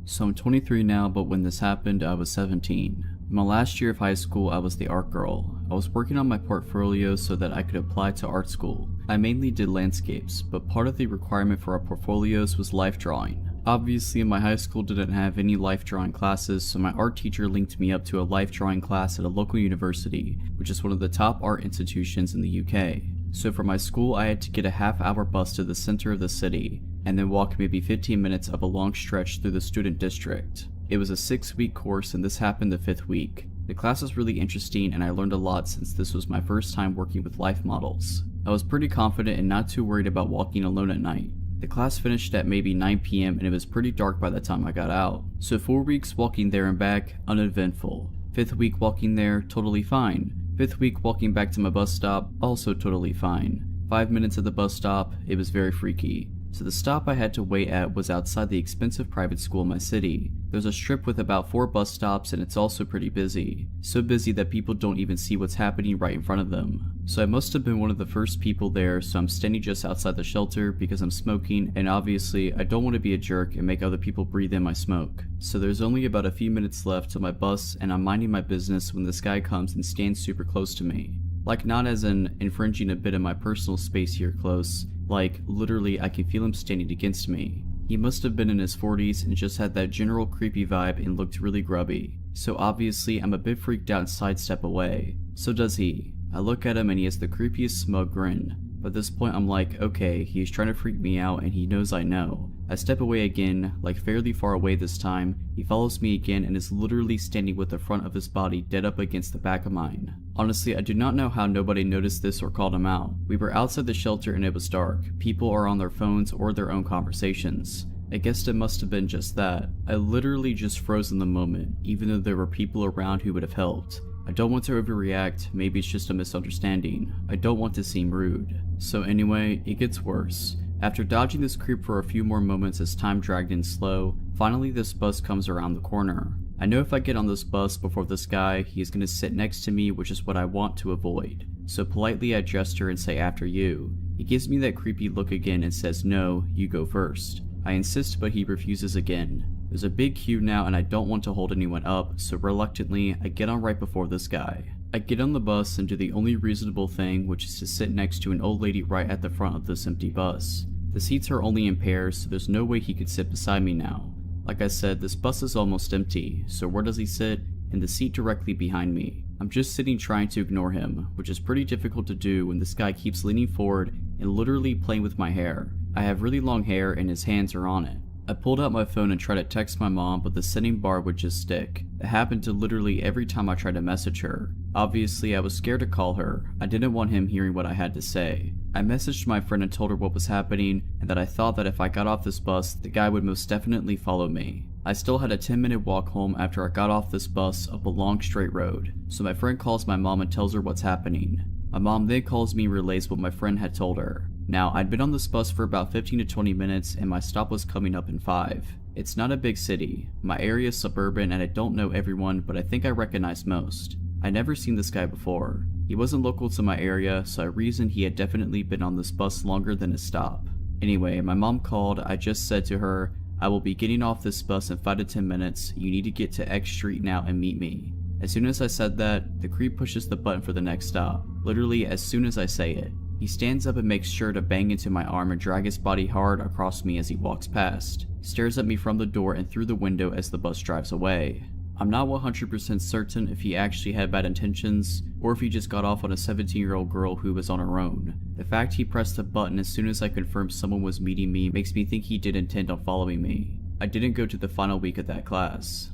So I'm 23 now, but when this happened, I was 17. In my last year of high school, I was the art girl. I was working on my portfolio so that I could apply to art school. I mainly did landscapes, but part of the requirement for our portfolios was life drawing. Obviously, my high school didn't have any life drawing classes, so my art teacher linked me up to a life drawing class at a local university, which is one of the top art institutions in the UK. So for my school, I had to get a half-hour bus to the center of the city, and then walk maybe 15 minutes up a long stretch through the student district. It was a 6-week course, and this happened the 5th week. The class was really interesting, and I learned a lot since this was my first time working with life models. I was pretty confident and not too worried about walking alone at night. The class finished at maybe 9 p.m. and it was pretty dark by the time I got out. So 4 weeks walking there and back, uneventful. 5th week walking there, totally fine. 5th week walking back to my bus stop, also totally fine. 5 minutes at the bus stop, it was very freaky. So the stop I had to wait at was outside the expensive private school in my city. There's a strip with about 4 bus stops and it's also pretty busy. So busy that people don't even see what's happening right in front of them. So I must have been one of the first people there, so I'm standing just outside the shelter because I'm smoking, and obviously I don't want to be a jerk and make other people breathe in my smoke. So there's only about a few minutes left till my bus and I'm minding my business when this guy comes and stands super close to me. Like, not as in infringing a bit of my personal space here close, like literally I can feel him standing against me. He must have been in his 40s and just had that general creepy vibe and looked really grubby. So obviously I'm a bit freaked out and sidestep away. So does he. I look at him and he has the creepiest smug grin. But at this point I'm like, okay, he's trying to freak me out and he knows I know. I step away again, like fairly far away this time. He follows me again and is literally standing with the front of his body dead up against the back of mine. Honestly, I do not know how nobody noticed this or called him out. We were outside the shelter and it was dark. People are on their phones or their own conversations. I guess it must have been just that. I literally just froze in the moment, even though there were people around who would have helped. I don't want to overreact, maybe it's just a misunderstanding. I don't want to seem rude. So anyway, it gets worse. After dodging this creep for a few more moments as time dragged in slow, finally this bus comes around the corner. I know if I get on this bus before this guy, he's gonna sit next to me, which is what I want to avoid. So politely I gesture and say after you. He gives me that creepy look again and says no, you go first. I insist but he refuses again. There's a big queue now and I don't want to hold anyone up, so reluctantly I get on right before this guy. I get on the bus and do the only reasonable thing, which is to sit next to an old lady right at the front of this empty bus. The seats are only in pairs, so there's no way he could sit beside me now. Like I said, this bus is almost empty, so where does he sit? In the seat directly behind me. I'm just sitting trying to ignore him, which is pretty difficult to do when this guy keeps leaning forward and literally playing with my hair. I have really long hair and his hands are on it. I pulled out my phone and tried to text my mom, but the sending bar would just stick. It happened to literally every time I tried to message her. Obviously, I was scared to call her. I didn't want him hearing what I had to say. I messaged my friend and told her what was happening and that I thought that if I got off this bus, the guy would most definitely follow me. I still had a 10-minute walk home after I got off this bus up a long straight road, so my friend calls my mom and tells her what's happening. My mom then calls me and relays what my friend had told her. Now, I'd been on this bus for about 15 to 20 minutes and my stop was coming up in 5. It's not a big city. My area is suburban and I don't know everyone, but I think I recognize most. I'd never seen this guy before. He wasn't local to my area, so I reasoned he had definitely been on this bus longer than his stop. Anyway, my mom called. I just said to her, I will be getting off this bus in 5 to 10 minutes. You need to get to X Street now and meet me. As soon as I said that, the creep pushes the button for the next stop, literally as soon as I say it. He stands up and makes sure to bang into my arm and drag his body hard across me as he walks past, stares at me from the door and through the window as the bus drives away. I'm not 100% certain if he actually had bad intentions, or if he just got off on a 17-year-old girl who was on her own. The fact he pressed the button as soon as I confirmed someone was meeting me makes me think he did intend on following me. I didn't go to the final week of that class.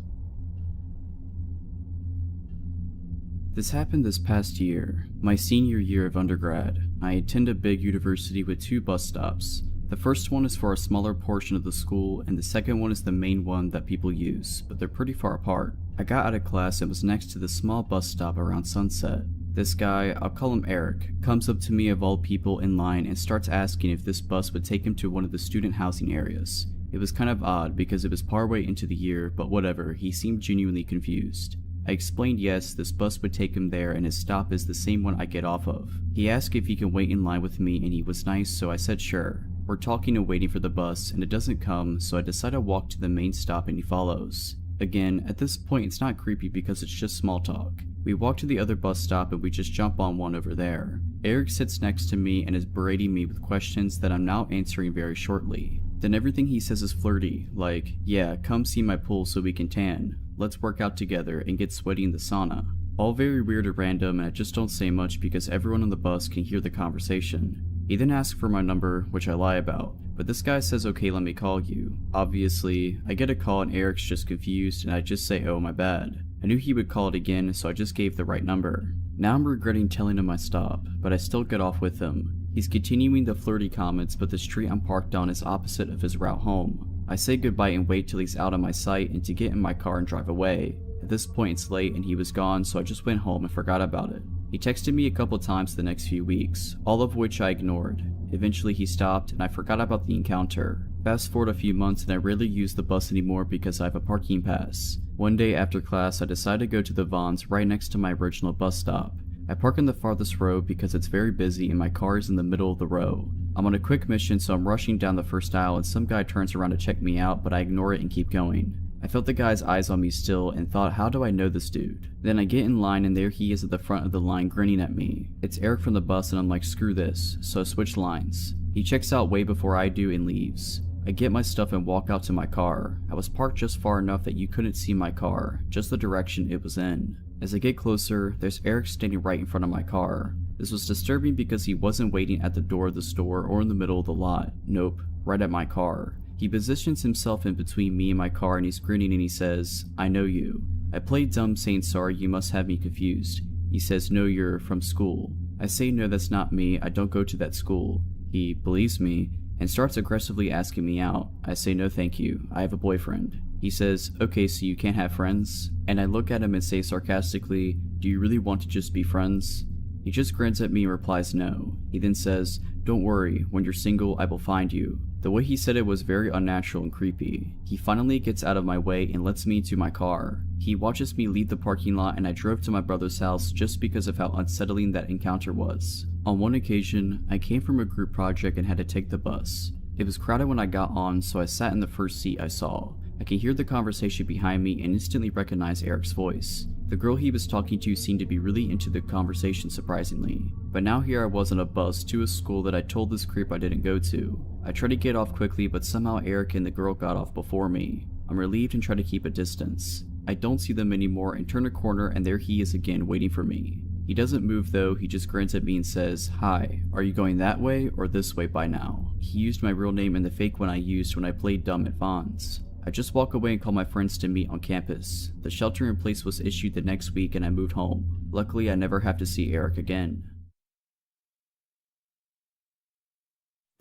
This happened this past year, my senior year of undergrad. I attend a big university with 2 bus stops. The first one is for a smaller portion of the school, and the second one is the main one that people use, but they're pretty far apart. I got out of class and was next to the small bus stop around sunset. This guy, I'll call him Eric, comes up to me of all people in line and starts asking if this bus would take him to one of the student housing areas. It was kind of odd because it was partway into the year, but whatever, he seemed genuinely confused. I explained yes, this bus would take him there and his stop is the same one I get off of. He asked if he can wait in line with me and he was nice, so I said sure. We're talking and waiting for the bus and it doesn't come, so I decide to walk to the main stop and he follows. Again, at this point it's not creepy because it's just small talk. We walk to the other bus stop and we just jump on one over there. Eric sits next to me and is berating me with questions that I'm now answering very shortly. Then everything he says is flirty, like, yeah, come see my pool so we can tan, let's work out together and get sweaty in the sauna. All very weird and random, and I just don't say much because everyone on the bus can hear the conversation. He then asks for my number, which I lie about, but this guy says okay, let me call you. Obviously, I get a call and Eric's just confused and I just say oh my bad. I knew he would call it again, so I just gave the right number. Now I'm regretting telling him I stop, but I still get off with him. He's continuing the flirty comments, but the street I'm parked on is opposite of his route home. I say goodbye and wait till he's out of my sight and to get in my car and drive away. At this point it's late and he was gone, so I just went home and forgot about it. He texted me a couple times the next few weeks, all of which I ignored. Eventually he stopped and I forgot about the encounter. Fast forward a few months and I rarely use the bus anymore because I have a parking pass. One day after class I decide to go to the Vons right next to my original bus stop. I park in the farthest row because it's very busy and my car is in the middle of the row. I'm on a quick mission, so I'm rushing down the first aisle and some guy turns around to check me out, but I ignore it and keep going. I felt the guy's eyes on me still and thought, how do I know this dude? Then I get in line and there he is at the front of the line grinning at me. It's Eric from the bus and I'm like, screw this, so I switch lines. He checks out way before I do and leaves. I get my stuff and walk out to my car. I was parked just far enough that you couldn't see my car, just the direction it was in. As I get closer, there's Eric standing right in front of my car. This was disturbing because he wasn't waiting at the door of the store or in the middle of the lot. Nope, right at my car. He positions himself in between me and my car and he's grinning and he says, I know you. I play dumb saying sorry, you must have me confused. He says, no, you're from school. I say no, that's not me, I don't go to that school. He believes me and starts aggressively asking me out. I say no thank you, I have a boyfriend. He says, okay, so you can't have friends? And I look at him and say sarcastically, do you really want to just be friends? He just grins at me and replies no. He then says, don't worry, when you're single I will find you. The way he said it was very unnatural and creepy. He finally gets out of my way and lets me into my car. He watches me leave the parking lot and I drove to my brother's house just because of how unsettling that encounter was. On one occasion, I came from a group project and had to take the bus. It was crowded when I got on, so I sat in the first seat I saw. I could hear the conversation behind me and instantly recognize Eric's voice. The girl he was talking to seemed to be really into the conversation surprisingly. But now here I was on a bus to a school that I told this creep I didn't go to. I tried to get off quickly, but somehow Eric and the girl got off before me. I'm relieved and try to keep a distance. I don't see them anymore and turn a corner and there he is again waiting for me. He doesn't move though, he just grins at me and says, hi, are you going that way or this way by now? He used my real name and the fake one I used when I played dumb at Vons. I just walk away and call my friends to meet on campus. The shelter in place was issued the next week and I moved home. Luckily I never have to see Eric again.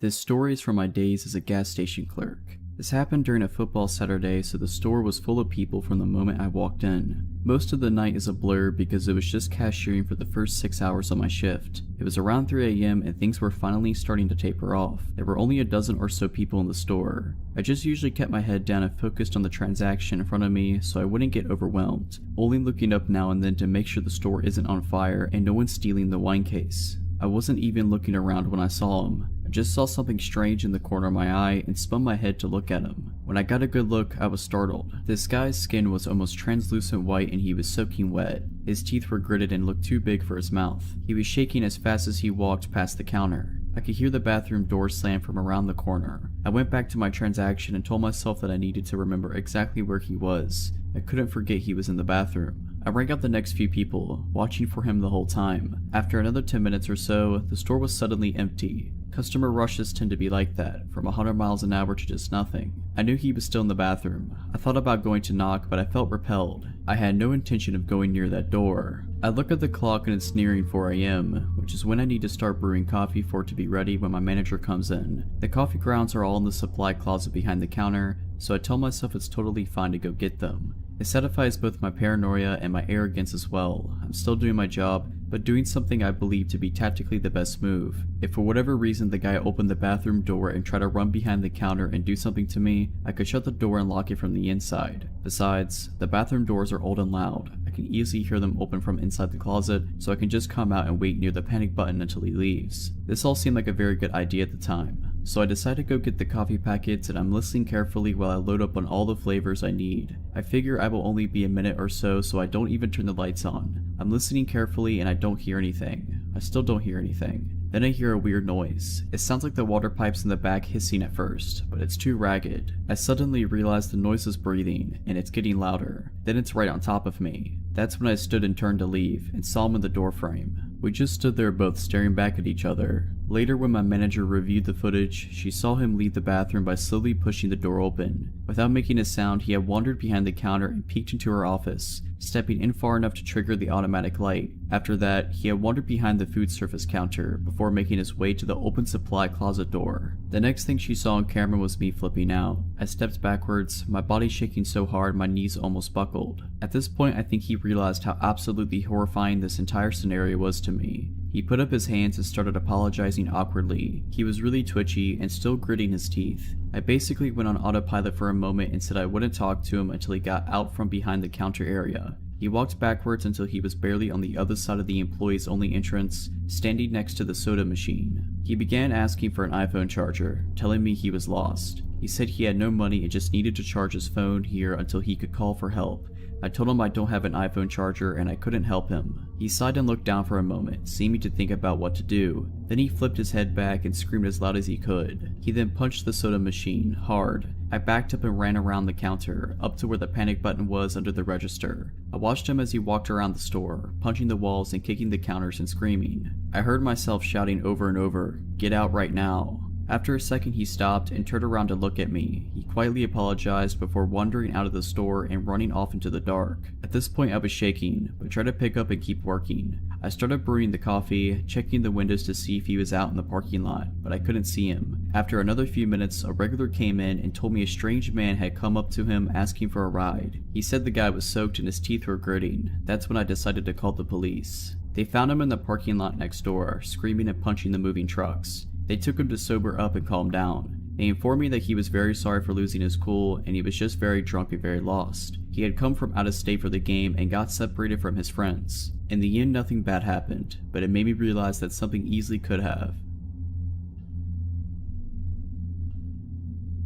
This story is from my days as a gas station clerk. This happened during a football Saturday, so the store was full of people from the moment I walked in. Most of the night is a blur because it was just cashiering for the first 6 hours of my shift. It was around 3 AM and things were finally starting to taper off. There were only a dozen or so people in the store. I just usually kept my head down and focused on the transaction in front of me so I wouldn't get overwhelmed, only looking up now and then to make sure the store isn't on fire and no one's stealing the wine case. I wasn't even looking around when I saw him. I just saw something strange in the corner of my eye and spun my head to look at him. When I got a good look, I was startled. This guy's skin was almost translucent white and he was soaking wet. His teeth were gritted and looked too big for his mouth. He was shaking as fast as he walked past the counter. I could hear the bathroom door slam from around the corner. I went back to my transaction and told myself that I needed to remember exactly where he was. I couldn't forget he was in the bathroom. I rang out the next few people, watching for him the whole time. After another 10 minutes or so, the store was suddenly empty. Customer rushes tend to be like that, from 100 miles an hour to just nothing. I knew he was still in the bathroom. I thought about going to knock, but I felt repelled. I had no intention of going near that door. I look at the clock and it's nearing 4 a.m., which is when I need to start brewing coffee for it to be ready when my manager comes in. The coffee grounds are all in the supply closet behind the counter, so I tell myself it's totally fine to go get them. It satisfies both my paranoia and my arrogance as well. I'm still doing my job, but doing something I believe to be tactically the best move. If for whatever reason the guy opened the bathroom door and tried to run behind the counter and do something to me, I could shut the door and lock it from the inside. Besides, the bathroom doors are old and loud. I can easily hear them open from inside the closet, so I can just come out and wait near the panic button until he leaves. This all seemed like a very good idea at the time. So I decide to go get the coffee packets and I'm listening carefully while I load up on all the flavors I need. I figure I will only be a minute or so I don't even turn the lights on. I'm listening carefully and I don't hear anything. I still don't hear anything. Then I hear a weird noise. It sounds like the water pipes in the back hissing at first, but it's too ragged. I suddenly realize the noise is breathing, and it's getting louder. Then it's right on top of me. That's when I stood and turned to leave, and saw him in the doorframe. We just stood there both staring back at each other. Later, when my manager reviewed the footage, she saw him leave the bathroom by slowly pushing the door open. Without making a sound, he had wandered behind the counter and peeked into her office, stepping in far enough to trigger the automatic light. After that, he had wandered behind the food service counter before making his way to the open supply closet door. The next thing she saw on camera was me flipping out. I stepped backwards, my body shaking so hard my knees almost buckled. At this point, I think he realized how absolutely horrifying this entire scenario was to me. He put up his hands and started apologizing awkwardly. He was really twitchy and still gritting his teeth. I basically went on autopilot for a moment and said I wouldn't talk to him until he got out from behind the counter area. He walked backwards until he was barely on the other side of the employee's only entrance, standing next to the soda machine. He began asking for an iPhone charger, telling me he was lost. He said he had no money and just needed to charge his phone here until he could call for help. I told him I don't have an iPhone charger and I couldn't help him. He sighed and looked down for a moment, seeming to think about what to do. Then he flipped his head back and screamed as loud as he could. He then punched the soda machine, hard. I backed up and ran around the counter, up to where the panic button was under the register. I watched him as he walked around the store, punching the walls and kicking the counters and screaming. I heard myself shouting over and over, "Get out right now." After a second he stopped and turned around to look at me. He quietly apologized before wandering out of the store and running off into the dark. At this point I was shaking, but tried to pick up and keep working. I started brewing the coffee, checking the windows to see if he was out in the parking lot, but I couldn't see him. After another few minutes, a regular came in and told me a strange man had come up to him asking for a ride. He said the guy was soaked and his teeth were gritting. That's when I decided to call the police. They found him in the parking lot next door, screaming and punching the moving trucks. They took him to sober up and calm down. They informed me that he was very sorry for losing his cool and he was just very drunk and very lost. He had come from out of state for the game and got separated from his friends. In the end, nothing bad happened, but it made me realize that something easily could have.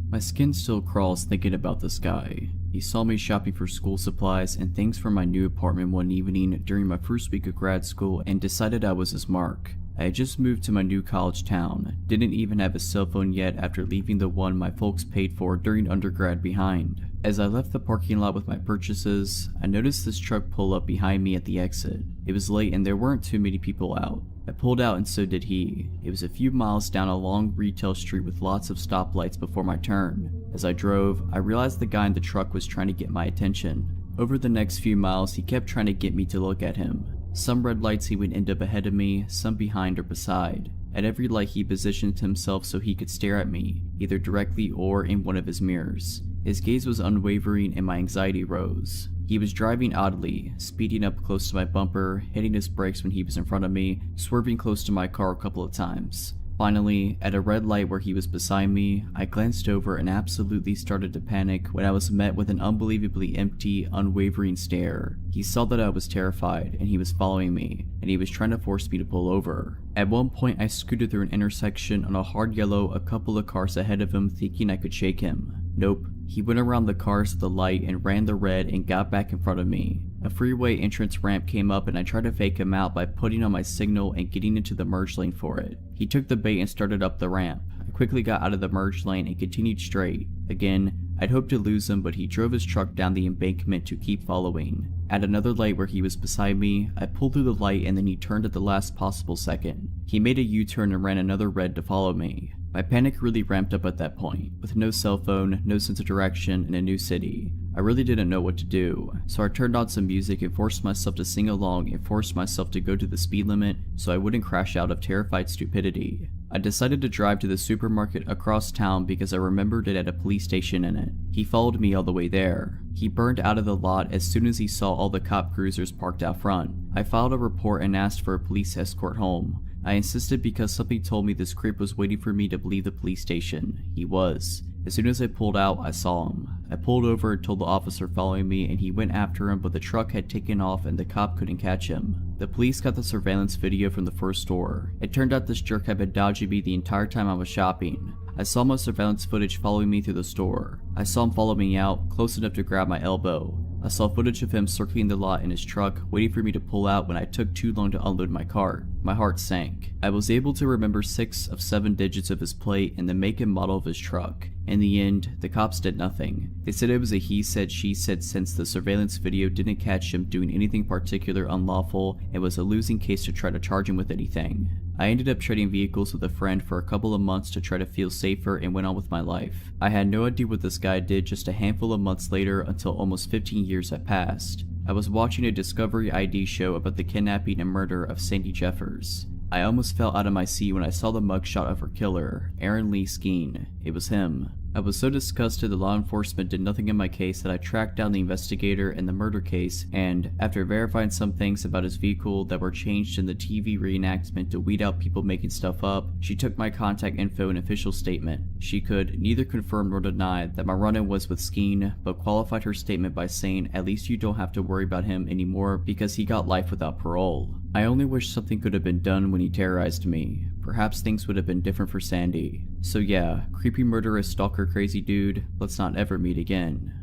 My skin still crawls thinking about this guy. He saw me shopping for school supplies and things for my new apartment one evening during my first week of grad school and decided I was his mark. I had just moved to my new college town, didn't even have a cell phone yet after leaving the one my folks paid for during undergrad behind. As I left the parking lot with my purchases, I noticed this truck pull up behind me at the exit. It was late and there weren't too many people out. I pulled out and so did he. It was a few miles down a long retail street with lots of stoplights before my turn. As I drove, I realized the guy in the truck was trying to get my attention. Over the next few miles, he kept trying to get me to look at him. Some red lights he would end up ahead of me, some behind or beside. At every light he positioned himself so he could stare at me, either directly or in one of his mirrors. His gaze was unwavering and my anxiety rose. He was driving oddly, speeding up close to my bumper, hitting his brakes when he was in front of me, swerving close to my car a couple of times. Finally, at a red light where he was beside me, I glanced over and absolutely started to panic when I was met with an unbelievably empty, unwavering stare. He saw that I was terrified, and he was following me, and he was trying to force me to pull over. At one point, I scooted through an intersection on a hard yellow a couple of cars ahead of him thinking I could shake him. Nope, He went around the cars at the light and ran the red and got back in front of me. A freeway entrance ramp came up and I tried to fake him out by putting on my signal and getting into the merge lane for it. He took the bait and started up the ramp. I quickly got out of the merge lane and continued straight. Again, I'd hoped to lose him, but he drove his truck down the embankment to keep following. At another light where he was beside me, I pulled through the light and then he turned at the last possible second. He made a U-turn and ran another red to follow me. My panic really ramped up at that point. With no cell phone, no sense of direction, in a new city, I really didn't know what to do, so I turned on some music and forced myself to sing along and forced myself to go to the speed limit so I wouldn't crash out of terrified stupidity. I decided to drive to the supermarket across town because I remembered it had a police station in it. He followed me all the way there. He burned out of the lot as soon as he saw all the cop cruisers parked out front. I filed a report and asked for a police escort home. I insisted because something told me this creep was waiting for me to leave the police station. He was. As soon as I pulled out, I saw him. I pulled over and told the officer following me and he went after him, but the truck had taken off and the cop couldn't catch him. The police got the surveillance video from the first store. It turned out this jerk had been dodging me the entire time I was shopping. I saw my surveillance footage following me through the store. I saw him follow me out, close enough to grab my elbow. I saw footage of him circling the lot in his truck, waiting for me to pull out when I took too long to unload my cart. My heart sank. I was able to remember 6 of 7 digits of his plate and the make and model of his truck. In the end, the cops did nothing. They said it was a he said she said since the surveillance video didn't catch him doing anything particular unlawful and was a losing case to try to charge him with anything. I ended up trading vehicles with a friend for a couple of months to try to feel safer and went on with my life. I had no idea what this guy did just a handful of months later until almost 15 years had passed. I was watching a Discovery ID show about the kidnapping and murder of Sandy Jeffers. I almost fell out of my seat when I saw the mugshot of her killer, Aaron Lee Skeen. It was him. I was so disgusted the law enforcement did nothing in my case that I tracked down the investigator in the murder case and, after verifying some things about his vehicle that were changed in the TV reenactment to weed out people making stuff up, she took my contact info and official statement. She could neither confirm nor deny that my run-in was with Skeen, but qualified her statement by saying at least you don't have to worry about him anymore because he got life without parole. I only wish something could have been done when he terrorized me. Perhaps things would have been different for Sandy. So yeah, creepy murderous stalker crazy dude, let's not ever meet again.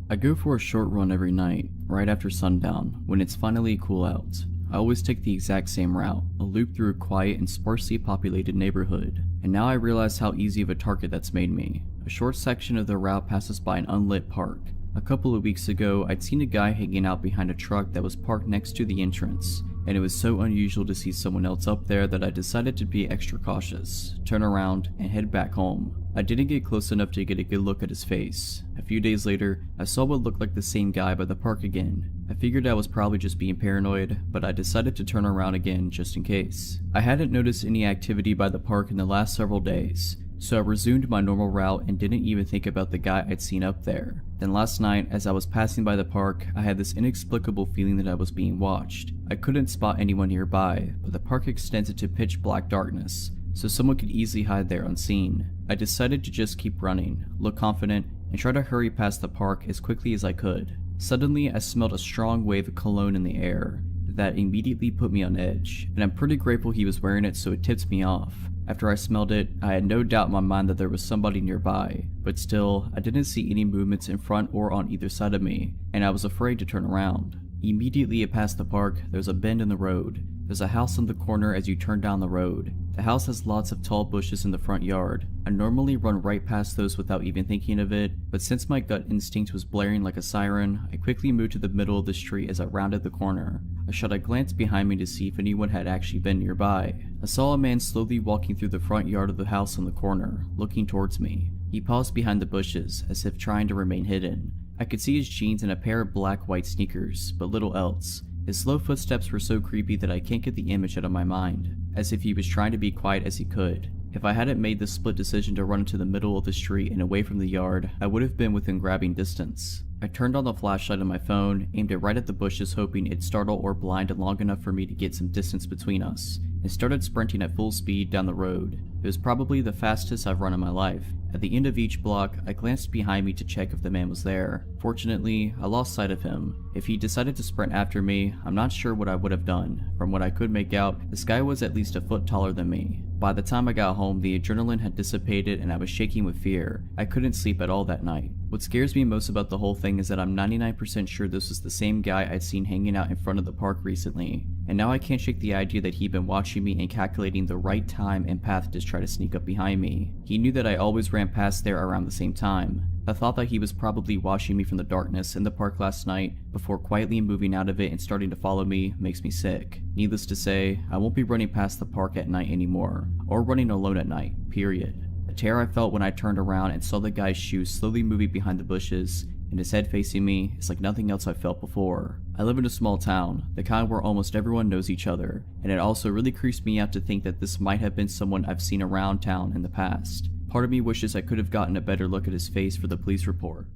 I go for a short run every night, right after sundown, when it's finally cool out. I always take the exact same route, a loop through a quiet and sparsely populated neighborhood, and now I realize how easy of a target that's made me. A short section of the route passes by an unlit park. A couple of weeks ago, I'd seen a guy hanging out behind a truck that was parked next to the entrance, and it was so unusual to see someone else up there that I decided to be extra cautious, turn around, and head back home. I didn't get close enough to get a good look at his face. A few days later, I saw what looked like the same guy by the park again. I figured I was probably just being paranoid, but I decided to turn around again just in case. I hadn't noticed any activity by the park in the last several days, so I resumed my normal route and didn't even think about the guy I'd seen up there. Then last night, as I was passing by the park, I had this inexplicable feeling that I was being watched. I couldn't spot anyone nearby, but the park extends into pitch black darkness, so someone could easily hide there unseen. I decided to just keep running, look confident, and try to hurry past the park as quickly as I could. Suddenly, I smelled a strong wave of cologne in the air that immediately put me on edge, and I'm pretty grateful he was wearing it so it tipped me off. After I smelled it, I had no doubt in my mind that there was somebody nearby, but still, I didn't see any movements in front or on either side of me, and I was afraid to turn around. Immediately past the park, there's a bend in the road. There's a house on the corner as you turn down the road. The house has lots of tall bushes in the front yard. I normally run right past those without even thinking of it, but since my gut instinct was blaring like a siren, I quickly moved to the middle of the street as I rounded the corner. I shot a glance behind me to see if anyone had actually been nearby. I saw a man slowly walking through the front yard of the house on the corner, looking towards me. He paused behind the bushes, as if trying to remain hidden. I could see his jeans and a pair of black-white sneakers, but little else. His slow footsteps were so creepy that I can't get the image out of my mind, as if he was trying to be quiet as he could. If I hadn't made the split decision to run into the middle of the street and away from the yard, I would have been within grabbing distance. I turned on the flashlight on my phone, aimed it right at the bushes hoping it'd startle or blind long enough for me to get some distance between us, and started sprinting at full speed down the road. It was probably the fastest I've run in my life. At the end of each block, I glanced behind me to check if the man was there. Fortunately, I lost sight of him. If he decided to sprint after me, I'm not sure what I would have done. From what I could make out, this guy was at least a foot taller than me. By the time I got home, the adrenaline had dissipated and I was shaking with fear. I couldn't sleep at all that night. What scares me most about the whole thing is that I'm 99% sure this was the same guy I'd seen hanging out in front of the park recently, and now I can't shake the idea that he'd been watching me and calculating the right time and path to try to sneak up behind me. He knew that I always ran past there around the same time. The thought that he was probably watching me from the darkness in the park last night before quietly moving out of it and starting to follow me makes me sick. Needless to say, I won't be running past the park at night anymore, or running alone at night, period. The terror I felt when I turned around and saw the guy's shoes slowly moving behind the bushes and his head facing me is like nothing else I've felt before. I live in a small town, the kind where almost everyone knows each other, and it also really creeps me out to think that this might have been someone I've seen around town in the past. Part of me wishes I could have gotten a better look at his face for the police report.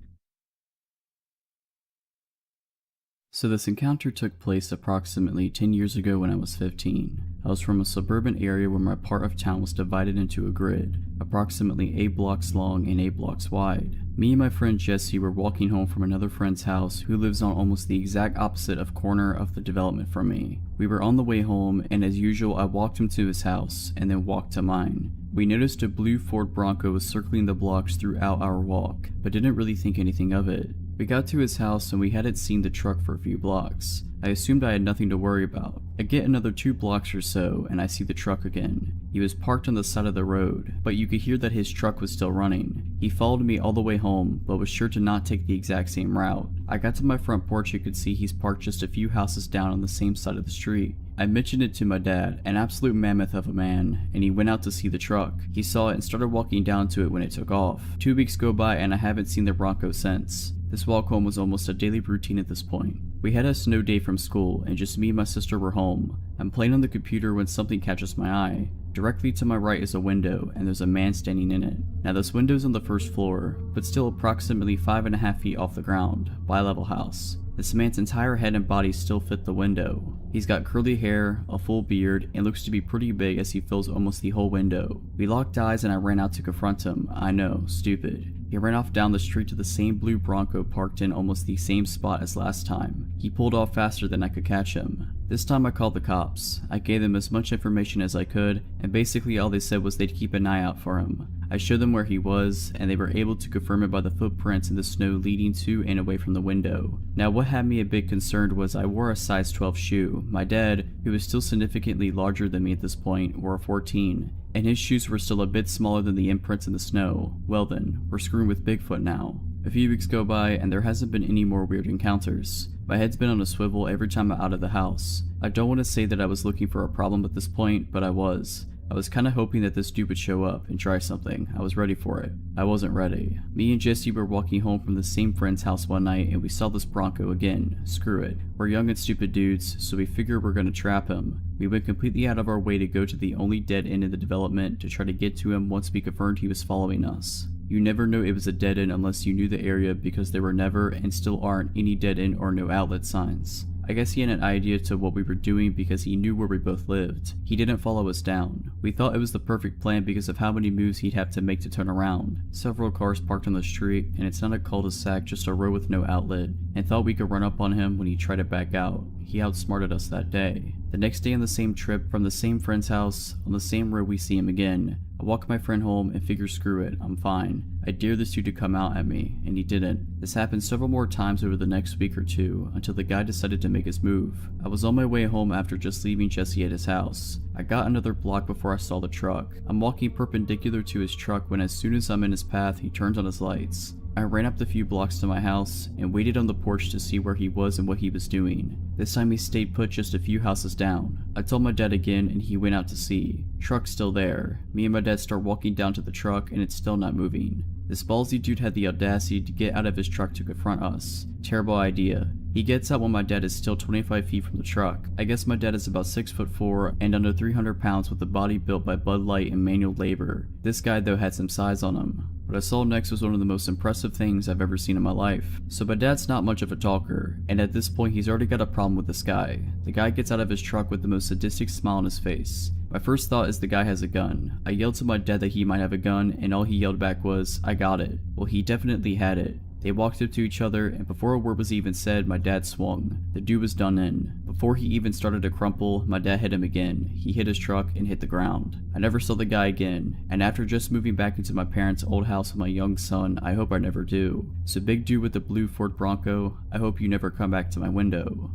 So this encounter took place approximately 10 years ago when I was 15. I was from a suburban area where my part of town was divided into a grid, approximately 8 blocks long and 8 blocks wide. Me and my friend Jesse were walking home from another friend's house who lives on almost the exact opposite of corner of the development from me. We were on the way home, and as usual I walked him to his house and then walked to mine. We noticed a blue Ford Bronco was circling the blocks throughout our walk, but didn't really think anything of it. We got to his house and we hadn't seen the truck for a few blocks. I assumed I had nothing to worry about. I get another 2 blocks or so and I see the truck again. He was parked on the side of the road, but you could hear that his truck was still running. He followed me all the way home, but was sure to not take the exact same route. I got to my front porch and could see he's parked just a few houses down on the same side of the street. I mentioned it to my dad, an absolute mammoth of a man, and he went out to see the truck. He saw it and started walking down to it when it took off. 2 weeks go by and I haven't seen the Bronco since. This walk home was almost a daily routine at this point. We had a snow day from school and just me and my sister were home. I'm playing on the computer when something catches my eye. Directly to my right is a window and there's a man standing in it. Now this window's on the first floor, but still approximately 5.5 feet off the ground, bi-level house. This man's entire head and body still fit the window. He's got curly hair, a full beard, and looks to be pretty big as he fills almost the whole window. We locked eyes and I ran out to confront him. I know, stupid. He ran off down the street to the same blue Bronco parked in almost the same spot as last time. He pulled off faster than I could catch him. This time I called the cops. I gave them as much information as I could, and basically all they said was they'd keep an eye out for him. I showed them where he was, and they were able to confirm it by the footprints in the snow leading to and away from the window. Now what had me a bit concerned was I wore a size 12 shoe. My dad, who was still significantly larger than me at this point, wore a 14, and his shoes were still a bit smaller than the imprints in the snow. Well then, we're screwing with Bigfoot now. A few weeks go by and there hasn't been any more weird encounters. My head's been on a swivel every time I'm out of the house. I don't want to say that I was looking for a problem at this point, but I was. I was kinda hoping that this dude would show up and try something. I was ready for it. I wasn't ready. Me and Jesse were walking home from the same friend's house one night and we saw this Bronco again. Screw it. We're young and stupid dudes, so we figure we're gonna trap him. We went completely out of our way to go to the only dead end in the development to try to get to him once we confirmed he was following us. You never know it was a dead end unless you knew the area because there were never and still aren't any dead end or no outlet signs. I guess he had an idea to what we were doing because he knew where we both lived. He didn't follow us down. We thought it was the perfect plan because of how many moves he'd have to make to turn around. Several cars parked on the street, and it's not a cul-de-sac, just a road with no outlet, and thought we could run up on him when he tried to back out. He outsmarted us that day. The next day on the same trip, from the same friend's house, on the same road we see him again. I walk my friend home and figure screw it, I'm fine. I dare this dude to come out at me, and he didn't. This happened several more times over the next week or two, until the guy decided to make his move. I was on my way home after just leaving Jesse at his house. I got another block before I saw the truck. I'm walking perpendicular to his truck when as soon as I'm in his path, he turns on his lights. I ran up the few blocks to my house and waited on the porch to see where he was and what he was doing. This time he stayed put just a few houses down. I told my dad again and he went out to see. Truck's still there. Me and my dad start walking down to the truck and it's still not moving. This ballsy dude had the audacity to get out of his truck to confront us. Terrible idea. He gets out when my dad is still 25 feet from the truck. I guess my dad is about 6'4" and under 300 pounds with a body built by Bud Light and manual labor. This guy though had some size on him. What I saw next was one of the most impressive things I've ever seen in my life. So my dad's not much of a talker, and at this point he's already got a problem with this guy. The guy gets out of his truck with the most sadistic smile on his face. My first thought is the guy has a gun. I yelled to my dad that he might have a gun, and all he yelled back was, "I got it." Well, he definitely had it. They walked up to each other, and before a word was even said, my dad swung. The dude was done in. Before he even started to crumple, my dad hit him again. He hit his truck and hit the ground. I never saw the guy again, and after just moving back into my parents' old house with my young son, I hope I never do. So big dude with the blue Ford Bronco, I hope you never come back to my window.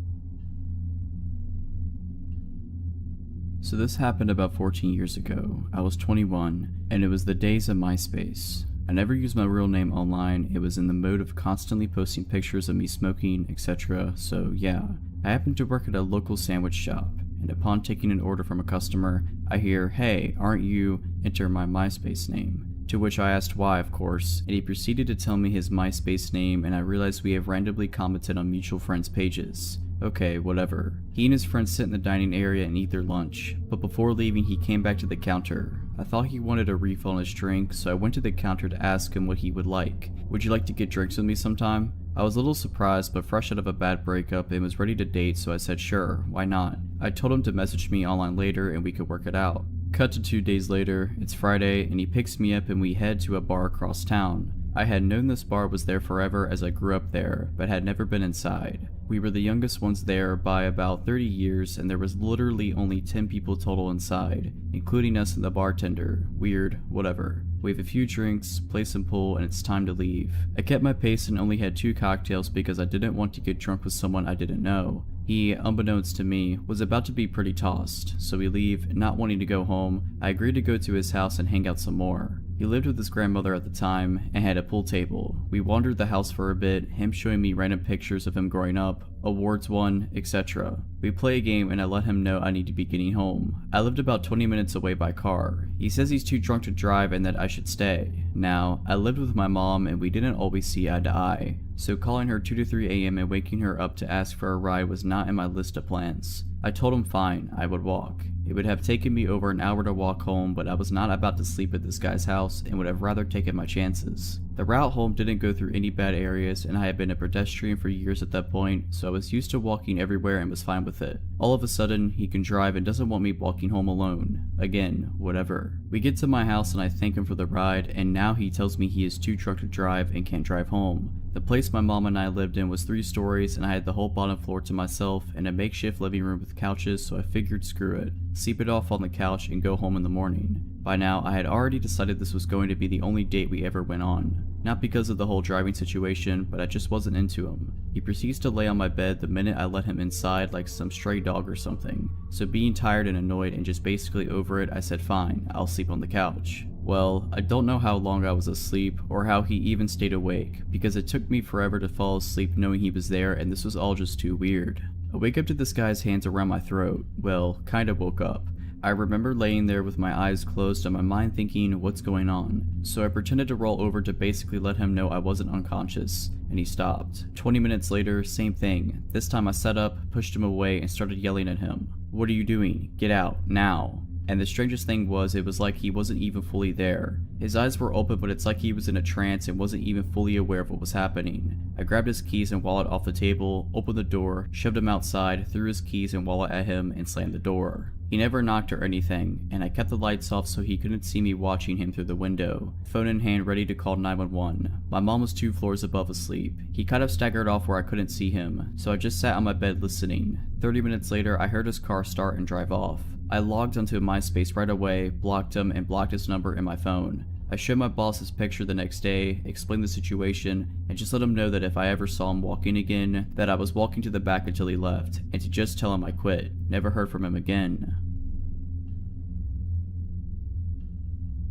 So this happened about 14 years ago. I was 21, and it was the days of MySpace. I never used my real name online. It was in the mode of constantly posting pictures of me smoking, etc. So yeah, I happened to work at a local sandwich shop, and upon taking an order from a customer, I hear, "Hey, aren't you?" enter my MySpace name. To which I asked why, of course, and he proceeded to tell me his MySpace name, and I realized we have randomly commented on mutual friends' pages. Okay, whatever. He and his friends sit in the dining area and eat their lunch, but before leaving he came back to the counter. I thought he wanted a refill on his drink, so I went to the counter to ask him what he would like. "Would you like to get drinks with me sometime?" I was a little surprised, but fresh out of a bad breakup and was ready to date, so I said sure, why not. I told him to message me online later and we could work it out. Cut to 2 days later, it's Friday, and he picks me up and we head to a bar across town. I had known this bar was there forever as I grew up there, but had never been inside. We were the youngest ones there by about 30 years, and there was literally only 10 people total inside, including us and the bartender. Weird, whatever. We have a few drinks, play some pool, and it's time to leave. I kept my pace and only had 2 cocktails because I didn't want to get drunk with someone I didn't know. He, unbeknownst to me, was about to be pretty tossed, so we leave. Not wanting to go home, I agreed to go to his house and hang out some more. He lived with his grandmother at the time and had a pool table. We wandered the house for a bit, him showing me random pictures of him growing up, awards won, etc. We play a game and I let him know I need to be getting home. I lived about 20 minutes away by car. He says he's too drunk to drive and that I should stay. Now, I lived with my mom and we didn't always see eye to eye, so calling her 2 to 3 a.m. and waking her up to ask for a ride was not in my list of plans. I told him fine, I would walk. It would have taken me over an hour to walk home, but I was not about to sleep at this guy's house and would have rather taken my chances. The route home didn't go through any bad areas and I had been a pedestrian for years at that point, so I was used to walking everywhere and was fine with it. All of a sudden, he can drive and doesn't want me walking home alone. Again, whatever. We get to my house and I thank him for the ride, and now he tells me he is too drunk to drive and can't drive home. The place my mom and I lived in was 3 stories and I had the whole bottom floor to myself and a makeshift living room with couches, so I figured screw it. Sleep it off on the couch and go home in the morning. By now, I had already decided this was going to be the only date we ever went on. Not because of the whole driving situation, but I just wasn't into him. He proceeds to lay on my bed the minute I let him inside like some stray dog or something. So being tired and annoyed and just basically over it, I said fine, I'll sleep on the couch. Well, I don't know how long I was asleep or how he even stayed awake, because it took me forever to fall asleep knowing he was there, and this was all just too weird. I wake up to this guy's hands around my throat. Well, kinda woke up. I remember laying there with my eyes closed and my mind thinking, what's going on? So I pretended to roll over to basically let him know I wasn't unconscious, and he stopped. 20 minutes later, same thing. This time I sat up, pushed him away, and started yelling at him. "What are you doing? Get out, now." And the strangest thing was, it was like he wasn't even fully there. His eyes were open, but it's like he was in a trance and wasn't even fully aware of what was happening. I grabbed his keys and wallet off the table, opened the door, shoved him outside, threw his keys and wallet at him, and slammed the door. He never knocked or anything, and I kept the lights off so he couldn't see me watching him through the window, phone in hand ready to call 911. My mom was 2 floors above asleep. He kind of staggered off where I couldn't see him, so I just sat on my bed listening. 30 minutes later, I heard his car start and drive off. I logged onto MySpace right away, blocked him, and blocked his number in my phone. I showed my boss his picture the next day, explained the situation, and just let him know that if I ever saw him walking again, that I was walking to the back until he left, and to just tell him I quit. Never heard from him again.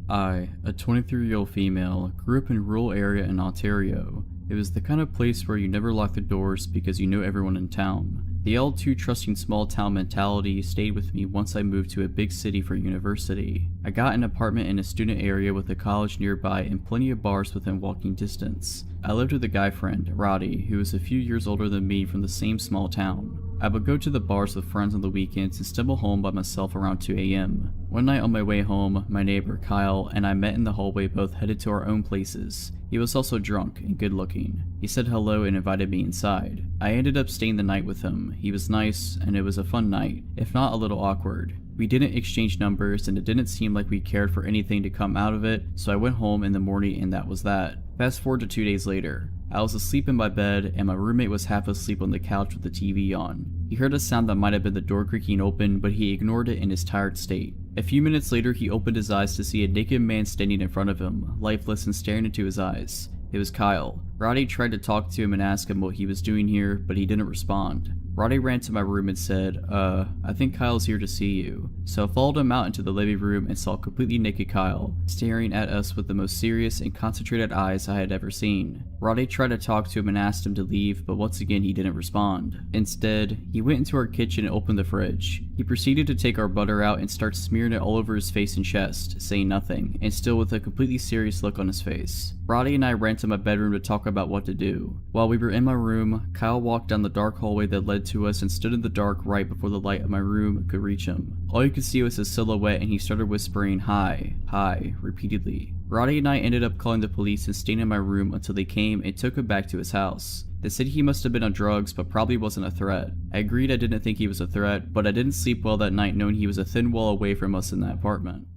I, a 23-year-old female, grew up in a rural area in Ontario. It was the kind of place where you never lock the doors because you know everyone in town. The all too trusting small town mentality stayed with me once I moved to a big city for university. I got an apartment in a student area with a college nearby and plenty of bars within walking distance. I lived with a guy friend, Roddy, who was a few years older than me from the same small town. I would go to the bars with friends on the weekends and stumble home by myself around 2 a.m. One night on my way home, my neighbor, Kyle, and I met in the hallway, both headed to our own places. He was also drunk and good looking. He said hello and invited me inside. I ended up staying the night with him. He was nice, and it was a fun night, if not a little awkward. We didn't exchange numbers, and it didn't seem like we cared for anything to come out of it, so I went home in the morning and that was that. Fast forward to 2 days later. I was asleep in my bed, and my roommate was half asleep on the couch with the TV on. He heard a sound that might have been the door creaking open, but he ignored it in his tired state. A few minutes later, he opened his eyes to see a naked man standing in front of him, lifeless and staring into his eyes. It was Kyle. Roddy tried to talk to him and ask him what he was doing here, but he didn't respond. Roddy ran to my room and said, I think Kyle's here to see you. So I followed him out into the living room and saw a completely naked Kyle, staring at us with the most serious and concentrated eyes I had ever seen. Roddy tried to talk to him and asked him to leave, but once again he didn't respond. Instead, he went into our kitchen and opened the fridge. He proceeded to take our butter out and start smearing it all over his face and chest, saying nothing, and still with a completely serious look on his face. Roddy and I ran to my bedroom to talk about what to do. While we were in my room, Kyle walked down the dark hallway that led to us and stood in the dark right before the light of my room could reach him. All you could see was his silhouette, and he started whispering hi, hi, repeatedly. Roddy and I ended up calling the police and staying in my room until they came and took him back to his house. They said he must have been on drugs, but probably wasn't a threat. I agreed I didn't think he was a threat, but I didn't sleep well that night knowing he was a thin wall away from us in that apartment.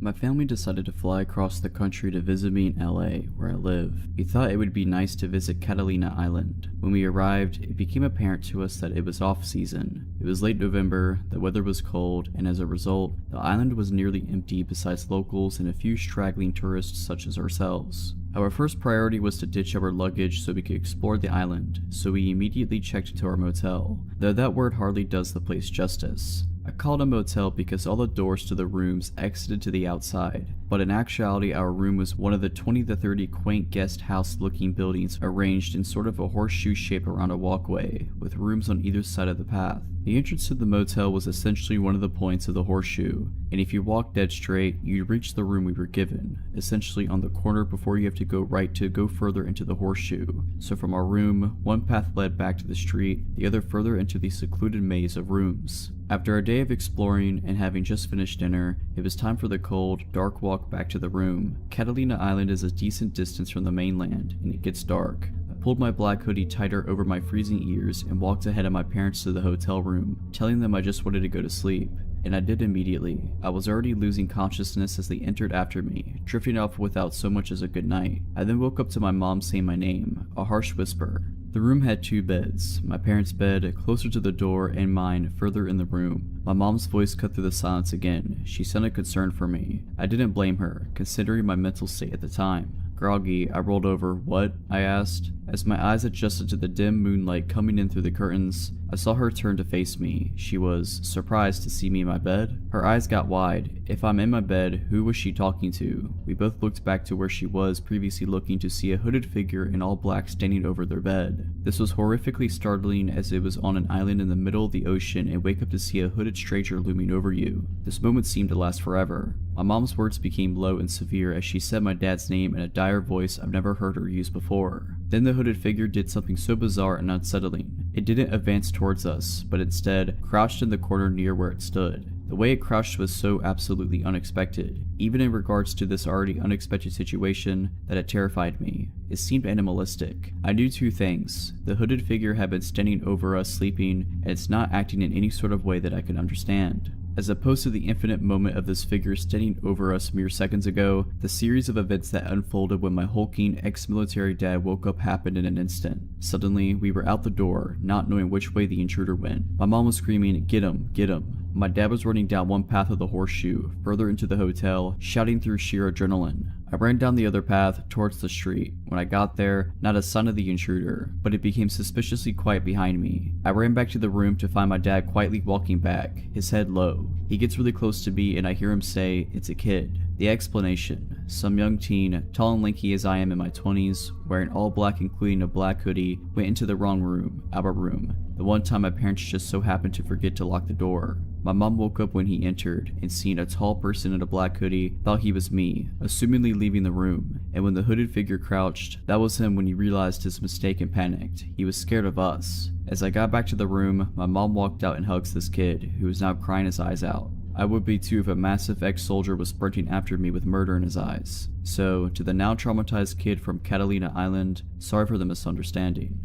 My family decided to fly across the country to visit me in LA, where I live. We thought it would be nice to visit Catalina Island. When we arrived, it became apparent to us that it was off season. It was late November, the weather was cold, and as a result, the island was nearly empty besides locals and a few straggling tourists such as ourselves. Our first priority was to ditch our luggage so we could explore the island, so we immediately checked into our motel, though that word hardly does the place justice. I called a motel because all the doors to the rooms exited to the outside, but in actuality our room was one of the 20 to 30 quaint guest house looking buildings arranged in sort of a horseshoe shape around a walkway, with rooms on either side of the path. The entrance to the motel was essentially one of the points of the horseshoe, and if you walked dead straight, you'd reach the room we were given, essentially on the corner before you have to go right to go further into the horseshoe. So from our room, one path led back to the street, the other further into the secluded maze of rooms. After a day of exploring and having just finished dinner, it was time for the cold, dark walk back to the room. Catalina Island is a decent distance from the mainland, and it gets dark. I pulled my black hoodie tighter over my freezing ears and walked ahead of my parents to the hotel room, telling them I just wanted to go to sleep. And I did immediately. I was already losing consciousness as they entered after me, drifting off without so much as a good night. I then woke up to my mom saying my name, a harsh whisper. The room had two beds, my parents' bed closer to the door and mine further in the room. My mom's voice cut through the silence again. She sounded concerned for me. I didn't blame her, considering my mental state at the time. Groggy, I rolled over. What? I asked. As my eyes adjusted to the dim moonlight coming in through the curtains, I saw her turn to face me. She was surprised to see me in my bed. Her eyes got wide. If I'm in my bed, who was she talking to? We both looked back to where she was previously looking to see a hooded figure in all black standing over their bed. This was horrifically startling as it was on an island in the middle of the ocean and wake up to see a hooded stranger looming over you. This moment seemed to last forever. My mom's words became low and severe as she said my dad's name in a dire voice I've never heard her use before. Then the hooded figure did something so bizarre and unsettling. It didn't advance towards us, but instead crouched in the corner near where it stood. The way it crouched was so absolutely unexpected, even in regards to this already unexpected situation, that it terrified me. It seemed animalistic. I knew two things. The hooded figure had been standing over us sleeping, and it's not acting in any sort of way that I could understand. As opposed to the infinite moment of this figure standing over us mere seconds ago, the series of events that unfolded when my hulking ex-military dad woke up happened in an instant. Suddenly, we were out the door, not knowing which way the intruder went. My mom was screaming, "Get him, get him." My dad was running down one path of the horseshoe, further into the hotel, shouting through sheer adrenaline. I ran down the other path, towards the street. When I got there, not a sign of the intruder, but it became suspiciously quiet behind me. I ran back to the room to find my dad quietly walking back, his head low. He gets really close to me and I hear him say, "It's a kid." The explanation: some young teen, tall and lanky as I am in my 20s, wearing all black including a black hoodie, went into the wrong room, our room. The one time my parents just so happened to forget to lock the door. My mom woke up when he entered, and seeing a tall person in a black hoodie, thought he was me, assumingly leaving the room, and when the hooded figure crouched, that was him when he realized his mistake and panicked. He was scared of us. As I got back to the room, my mom walked out and hugs this kid, who was now crying his eyes out. I would be too if a massive ex-soldier was sprinting after me with murder in his eyes. So, to the now traumatized kid from Catalina Island, sorry for the misunderstanding.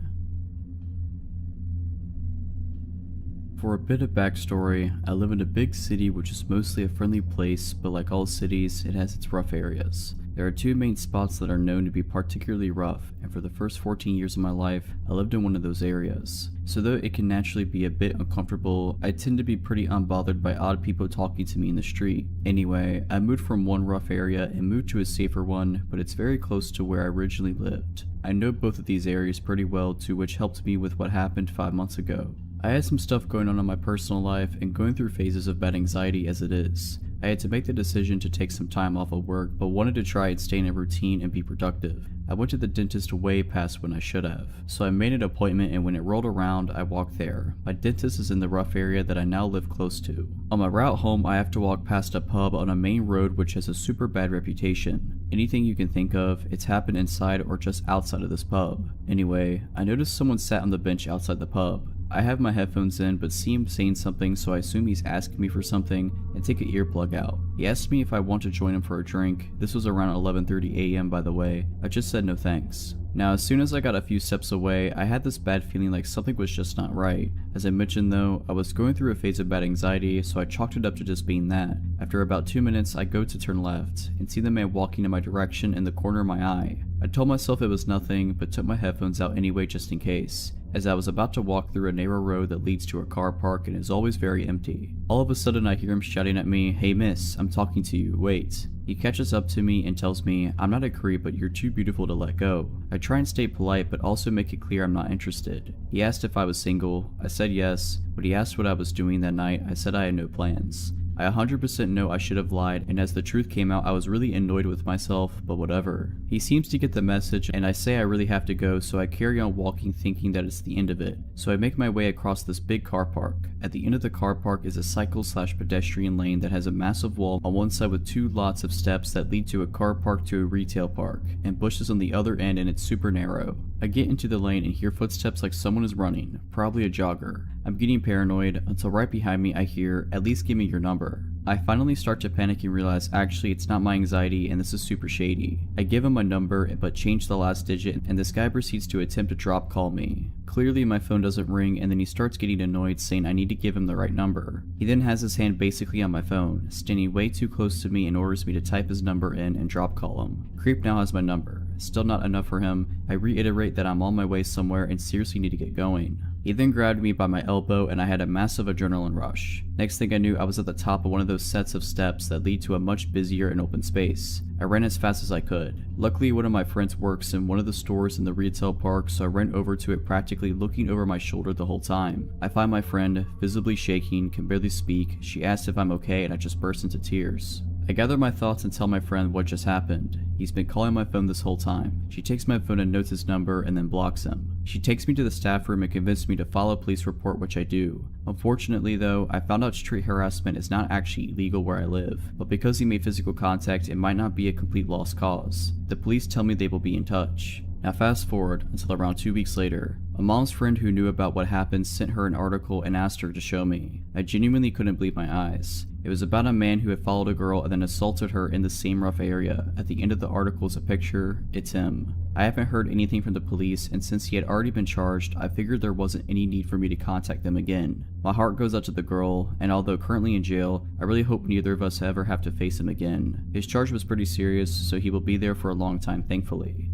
For a bit of backstory, I live in a big city which is mostly a friendly place, but like all cities, it has its rough areas. There are two main spots that are known to be particularly rough, and for the first 14 years of my life, I lived in one of those areas. So though it can naturally be a bit uncomfortable, I tend to be pretty unbothered by odd people talking to me in the street. Anyway, I moved from one rough area and moved to a safer one, but it's very close to where I originally lived. I know both of these areas pretty well too, which helped me with what happened 5 months ago. I had some stuff going on in my personal life and going through phases of bad anxiety as it is. I had to make the decision to take some time off of work, but wanted to try and stay in a routine and be productive. I went to the dentist way past when I should have, so I made an appointment, and when it rolled around, I walked there. My dentist is in the rough area that I now live close to. On my route home, I have to walk past a pub on a main road which has a super bad reputation. Anything you can think of, it's happened inside or just outside of this pub. Anyway, I noticed someone sat on the bench outside the pub. I have my headphones in but see him saying something, so I assume he's asking me for something and take an earplug out. He asked me if I want to join him for a drink. This was around 11:30 a.m. by the way. I just said no thanks. Now as soon as I got a few steps away, I had this bad feeling like something was just not right. As I mentioned though, I was going through a phase of bad anxiety, so I chalked it up to just being that. After about 2 minutes, I go to turn left and see the man walking in my direction in the corner of my eye. I told myself it was nothing, but took my headphones out anyway just in case, as I was about to walk through a narrow road that leads to a car park and is always very empty. All of a sudden I hear him shouting at me, "Hey miss, I'm talking to you, wait." He catches up to me and tells me, "I'm not a creep, but you're too beautiful to let go." I try and stay polite but also make it clear I'm not interested. He asked if I was single. I said yes. When he asked what I was doing that night, I said I had no plans. I 100% know I should have lied, and as the truth came out I was really annoyed with myself, but whatever. He seems to get the message, and I say I really have to go, so I carry on walking thinking that it's the end of it. So I make my way across this big car park. At the end of the car park is a cycle/pedestrian lane that has a massive wall on one side with 2 lots of steps that lead to a car park to a retail park, and bushes on the other end, and it's super narrow. I get into the lane and hear footsteps like someone is running, probably a jogger. I'm getting paranoid until right behind me I hear, "At least give me your number." I finally start to panic and realize actually it's not my anxiety and this is super shady. I give him my number but change the last digit, and this guy proceeds to attempt to drop call me. Clearly my phone doesn't ring, and then he starts getting annoyed saying I need to give him the right number. He then has his hand basically on my phone, standing way too close to me, and orders me to type his number in and drop call him. Creep now has my number. Still not enough for him, I reiterate that I'm on my way somewhere and seriously need to get going. He then grabbed me by my elbow and I had a massive adrenaline rush. Next thing I knew, I was at the top of one of those sets of steps that lead to a much busier and open space. I ran as fast as I could. Luckily, one of my friends works in one of the stores in the retail park, so I ran over to it practically looking over my shoulder the whole time. I find my friend, visibly shaking, can barely speak. She asks if I'm okay and I just burst into tears. I gather my thoughts and tell my friend what just happened. He's been calling my phone this whole time. She takes my phone and notes his number and then blocks him. She takes me to the staff room and convinces me to file a police report, which I do. Unfortunately though, I found out street harassment is not actually illegal where I live, but because he made physical contact, it might not be a complete lost cause. The police tell me they will be in touch. Now fast forward until around 2 weeks later. A mom's friend who knew about what happened sent her an article and asked her to show me. I genuinely couldn't believe my eyes. It was about a man who had followed a girl and then assaulted her in the same rough area. At the end of the article is a picture. It's him. I haven't heard anything from the police, and since he had already been charged, I figured there wasn't any need for me to contact them again. My heart goes out to the girl, and although currently in jail, I really hope neither of us ever have to face him again. His charge was pretty serious, so he will be there for a long time, thankfully.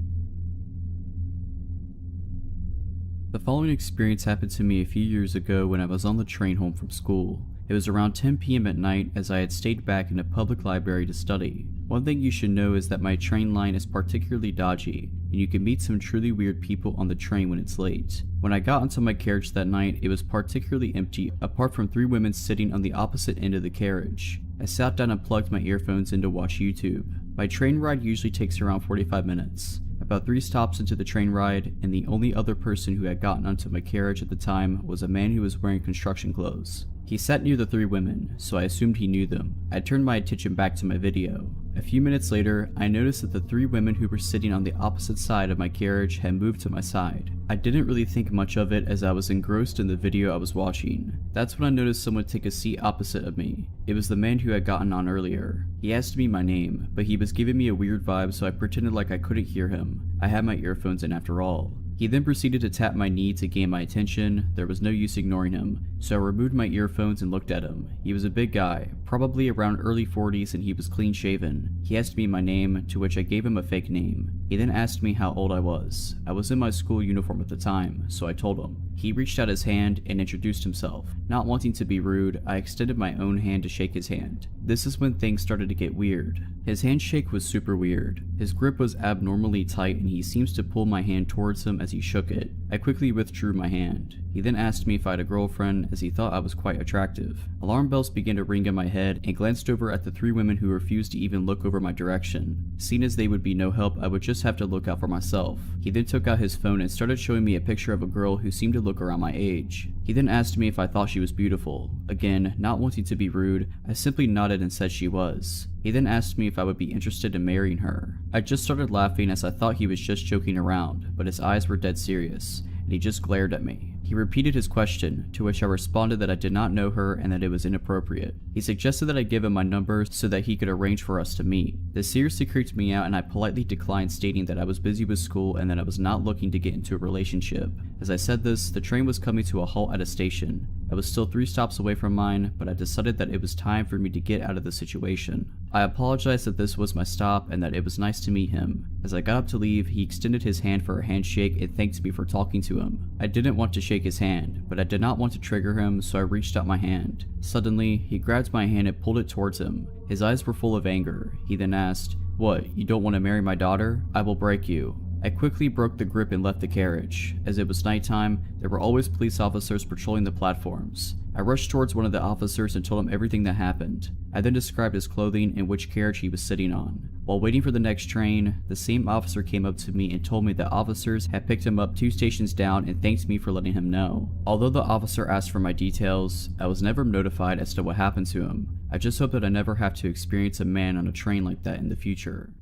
The following experience happened to me a few years ago when I was on the train home from school. It was around 10 p.m. at night as I had stayed back in a public library to study. One thing you should know is that my train line is particularly dodgy, and you can meet some truly weird people on the train when it's late. When I got into my carriage that night, it was particularly empty, apart from 3 women sitting on the opposite end of the carriage. I sat down and plugged my earphones in to watch YouTube. My train ride usually takes around 45 minutes. About 3 stops into the train ride, and the only other person who had gotten onto my carriage at the time was a man who was wearing construction clothes. He sat near the 3 women, so I assumed he knew them. I turned my attention back to my video. A few minutes later, I noticed that the 3 women who were sitting on the opposite side of my carriage had moved to my side. I didn't really think much of it as I was engrossed in the video I was watching. That's when I noticed someone take a seat opposite of me. It was the man who had gotten on earlier. He asked me my name, but he was giving me a weird vibe, so I pretended like I couldn't hear him. I had my earphones in after all. He then proceeded to tap my knee to gain my attention. There was no use ignoring him, so I removed my earphones and looked at him. He was a big guy, probably around early 40s, and he was clean shaven. He asked me my name, to which I gave him a fake name. He then asked me how old I was. I was in my school uniform at the time, so I told him. He reached out his hand and introduced himself. Not wanting to be rude, I extended my own hand to shake his hand. This is when things started to get weird. His handshake was super weird. His grip was abnormally tight and he seems to pull my hand towards him as he shook it. I quickly withdrew my hand. He then asked me if I had a girlfriend, as he thought I was quite attractive. Alarm bells began to ring in my head and glanced over at the 3 women who refused to even look over my direction. Seeing as they would be no help, I would just have to look out for myself. He then took out his phone and started showing me a picture of a girl who seemed to look around my age. He then asked me if I thought she was beautiful. Again, not wanting to be rude, I simply nodded and said she was. He then asked me if I would be interested in marrying her. I just started laughing as I thought he was just joking around, but his eyes were dead serious, and he just glared at me. He repeated his question, to which I responded that I did not know her and that it was inappropriate. He suggested that I give him my number so that he could arrange for us to meet. This seriously creeped me out and I politely declined, stating that I was busy with school and that I was not looking to get into a relationship. As I said this, the train was coming to a halt at a station. I was still 3 stops away from mine, but I decided that it was time for me to get out of the situation. I apologized that this was my stop and that it was nice to meet him. As I got up to leave, he extended his hand for a handshake and thanked me for talking to him. I didn't want to shake his hand, but I did not want to trigger him, so I reached out my hand. Suddenly, he grabbed my hand and pulled it towards him. His eyes were full of anger. He then asked, "What, you don't want to marry my daughter? I will break you." I quickly broke the grip and left the carriage. As it was nighttime, there were always police officers patrolling the platforms. I rushed towards one of the officers and told him everything that happened. I then described his clothing and which carriage he was sitting on. While waiting for the next train, the same officer came up to me and told me that officers had picked him up 2 stations down and thanked me for letting him know. Although the officer asked for my details, I was never notified as to what happened to him. I just hope that I never have to experience a man on a train like that in the future.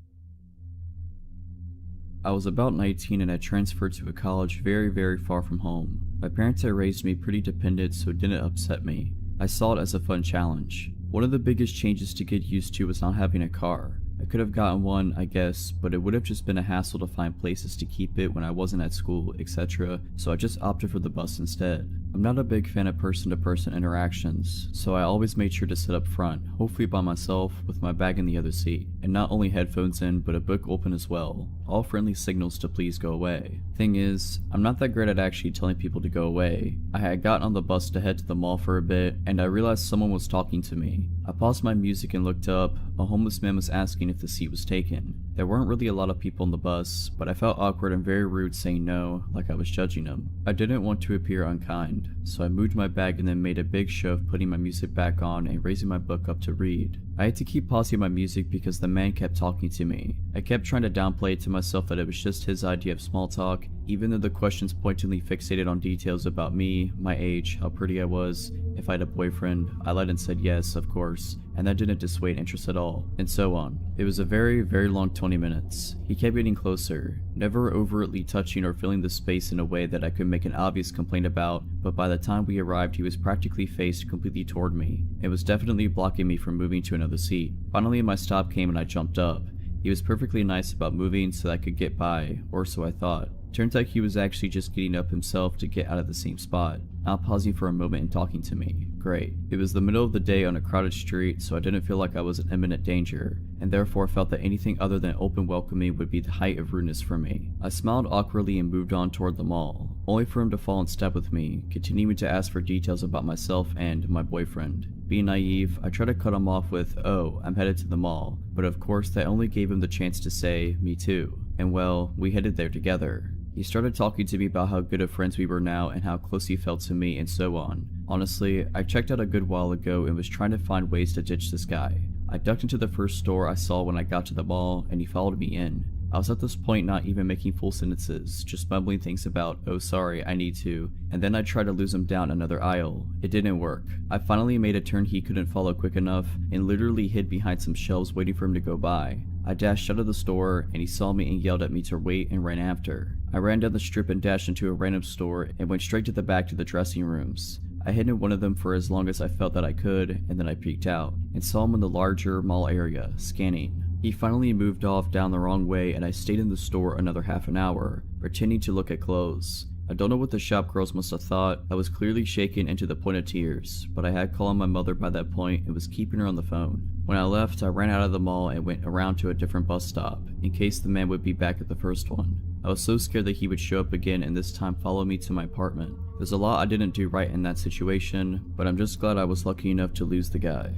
I was about 19 and I transferred to a college very far from home. My parents had raised me pretty dependent, so it didn't upset me. I saw it as a fun challenge. One of the biggest changes to get used to was not having a car. I could have gotten one, I guess, but it would have just been a hassle to find places to keep it when I wasn't at school, etc., so I just opted for the bus instead. I'm not a big fan of person-to-person interactions, so I always made sure to sit up front, hopefully by myself, with my bag in the other seat, and not only headphones in, but a book open as well, all friendly signals to please go away. Thing is, I'm not that great at actually telling people to go away. I had gotten on the bus to head to the mall for a bit, and I realized someone was talking to me. I paused my music and looked up. A homeless man was asking if the seat was taken. There weren't really a lot of people on the bus, but I felt awkward and very rude saying no, like I was judging him. I didn't want to appear unkind, so I moved my bag and then made a big show of putting my music back on and raising my book up to read. I had to keep pausing my music because the man kept talking to me. I kept trying to downplay it to myself that it was just his idea of small talk, even though the questions pointedly fixated on details about me, my age, how pretty I was, if I had a boyfriend. I lied and said yes, of course, and that didn't dissuade interest at all, and so on. It was a very long 20 minutes. He kept getting closer, never overtly touching or filling the space in a way that I could make an obvious complaint about, but by the time we arrived he was practically faced completely toward me. It was definitely blocking me from moving to another seat. Finally my stop came and I jumped up. He was perfectly nice about moving so that I could get by, or so I thought. Turns out he was actually just getting up himself to get out of the same spot, not pausing for a moment and talking to me. Great. It was the middle of the day on a crowded street, so I didn't feel like I was in imminent danger, and therefore felt that anything other than open welcoming would be the height of rudeness for me. I smiled awkwardly and moved on toward the mall, only for him to fall in step with me, continuing to ask for details about myself and my boyfriend. Being naive, I tried to cut him off with, "Oh, I'm headed to the mall," but of course that only gave him the chance to say, "Me too," and well, we headed there together. He started talking to me about how good of friends we were now and how close he felt to me and so on. Honestly, I checked out a good while ago and was trying to find ways to ditch this guy. I ducked into the first store I saw when I got to the mall and he followed me in. I was at this point not even making full sentences, just mumbling things about, "Oh sorry, I need to," and then I tried to lose him down another aisle. It didn't work. I finally made a turn he couldn't follow quick enough and literally hid behind some shelves waiting for him to go by. I dashed out of the store and he saw me and yelled at me to wait and ran after. I ran down the strip and dashed into a random store and went straight to the back to the dressing rooms. I hid in one of them for as long as I felt that I could, and then I peeked out and saw him in the larger mall area, scanning. He finally moved off down the wrong way and I stayed in the store another half an hour, pretending to look at clothes. I don't know what the shop girls must have thought. I was clearly shaken and to the point of tears, but I had called my mother by that point and was keeping her on the phone. When I left, I ran out of the mall and went around to a different bus stop, in case the man would be back at the first one. I was so scared that he would show up again and this time follow me to my apartment. There's a lot I didn't do right in that situation, but I'm just glad I was lucky enough to lose the guy.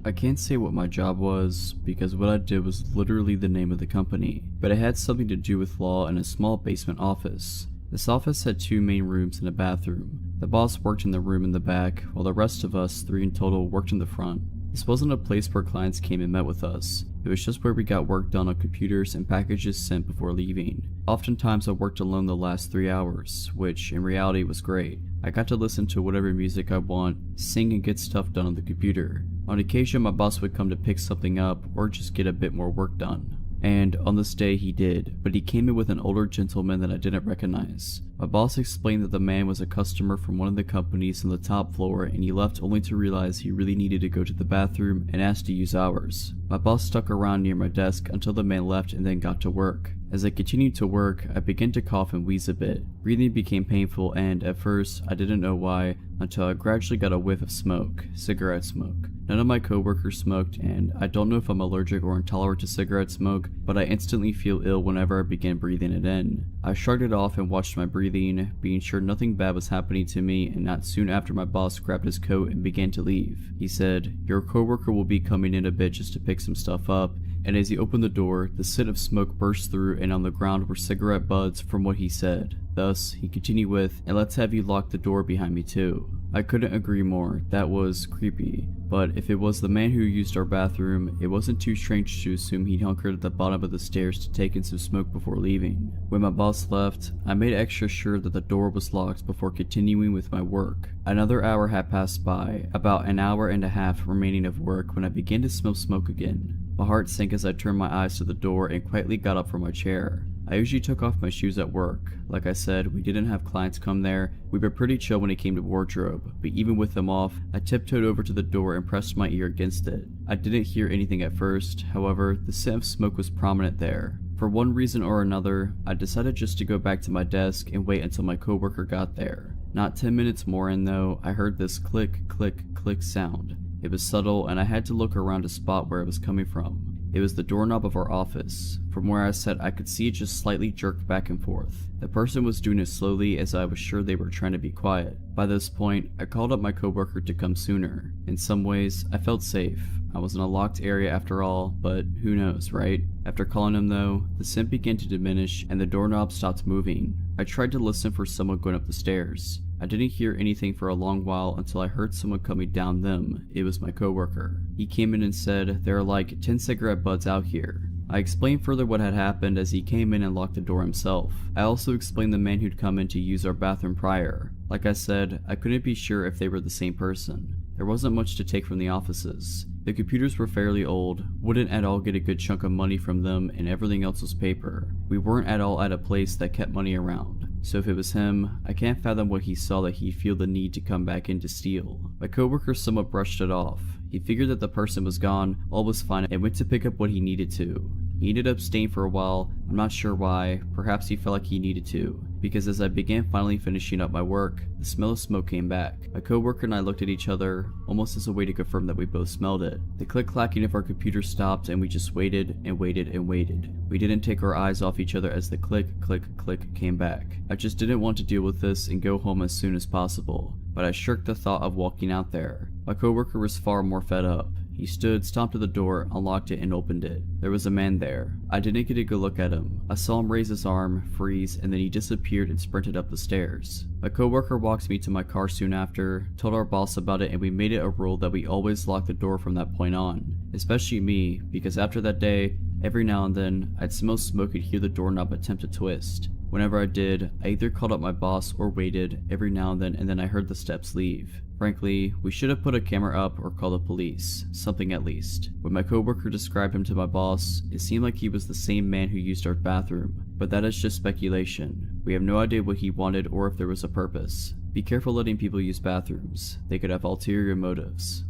I can't say what my job was, because what I did was literally the name of the company, but it had something to do with law in a small basement office. This office had 2 main rooms and a bathroom. The boss worked in the room in the back, while the rest of us, 3 in total, worked in the front. This wasn't a place where clients came and met with us. It was just where we got work done on computers and packages sent before leaving. Oftentimes I worked alone the last 3 hours, which in reality was great. I got to listen to whatever music I want, sing and get stuff done on the computer. On occasion my boss would come to pick something up or just get a bit more work done. And on this day he did, but he came in with an older gentleman that I didn't recognize. My boss explained that the man was a customer from one of the companies on the top floor and he left only to realize he really needed to go to the bathroom and asked to use ours. My boss stuck around near my desk until the man left and then got to work. As I continued to work, I began to cough and wheeze a bit. Breathing became painful and, at first, I didn't know why until I gradually got a whiff of smoke, cigarette smoke. None of my coworkers smoked, and I don't know if I'm allergic or intolerant to cigarette smoke, but I instantly feel ill whenever I begin breathing it in. I shrugged it off and watched my breathing, being sure nothing bad was happening to me, and not soon after my boss grabbed his coat and began to leave. He said, "Your coworker will be coming in a bit just to pick some stuff up," and as he opened the door, the scent of smoke burst through and on the ground were cigarette butts from what he said. Thus, he continued with, "And let's have you lock the door behind me too." I couldn't agree more. That was creepy. But if it was the man who used our bathroom, it wasn't too strange to assume he'd hunkered at the bottom of the stairs to take in some smoke before leaving. When my boss left, I made extra sure that the door was locked before continuing with my work. Another hour had passed by, about an hour and a half remaining of work when I began to smell smoke again. My heart sank as I turned my eyes to the door and quietly got up from my chair. I usually took off my shoes at work. Like I said, we didn't have clients come there. We were pretty chill when it came to wardrobe, but even with them off, I tiptoed over to the door and pressed my ear against it. I didn't hear anything at first, however, the scent of smoke was prominent there. For one reason or another, I decided just to go back to my desk and wait until my coworker got there. Not 10 minutes more in though, I heard this click, click, click sound. It was subtle and I had to look around to spot where it was coming from. It was the doorknob of our office. From where I sat, I could see it just slightly jerk back and forth. The person was doing it slowly as I was sure they were trying to be quiet. By this point, I called up my coworker to come sooner. In some ways, I felt safe. I was in a locked area after all, but who knows, right? After calling him though, the scent began to diminish and the doorknob stopped moving. I tried to listen for someone going up the stairs. I didn't hear anything for a long while until I heard someone coming down them. It was my coworker. He came in and said, "There are like 10 cigarette butts out here." I explained further what had happened as he came in and locked the door himself. I also explained the man who'd come in to use our bathroom prior. Like I said, I couldn't be sure if they were the same person. There wasn't much to take from the offices. The computers were fairly old, wouldn't at all get a good chunk of money from them, and everything else was paper. We weren't at all at a place that kept money around. So if it was him, I can't fathom what he saw that he'd feel the need to come back in to steal. My coworker somewhat brushed it off. He figured that the person was gone, all was fine, and went to pick up what he needed to. He ended up staying for a while, I'm not sure why, perhaps he felt like he needed to, because as I began finally finishing up my work, the smell of smoke came back. My coworker and I looked at each other, almost as a way to confirm that we both smelled it. The click-clacking of our computer stopped and we just waited and waited and waited. We didn't take our eyes off each other as the click, click, click came back. I just didn't want to deal with this and go home as soon as possible, but I shirked the thought of walking out there. My coworker was far more fed up. He stood, stomped to the door, unlocked it, and opened it. There was a man there. I didn't get a good look at him. I saw him raise his arm, freeze, and then he disappeared and sprinted up the stairs. My coworker walked me to my car soon after, told our boss about it, and we made it a rule that we always lock the door from that point on. Especially me, because after that day, every now and then, I'd smell smoke and hear the doorknob attempt to twist. Whenever I did, I either called up my boss or waited every now and then I heard the steps leave. Frankly, we should have put a camera up or called the police, something at least. When my coworker described him to my boss, it seemed like he was the same man who used our bathroom, but that is just speculation. We have no idea what he wanted or if there was a purpose. Be careful letting people use bathrooms. They could have ulterior motives.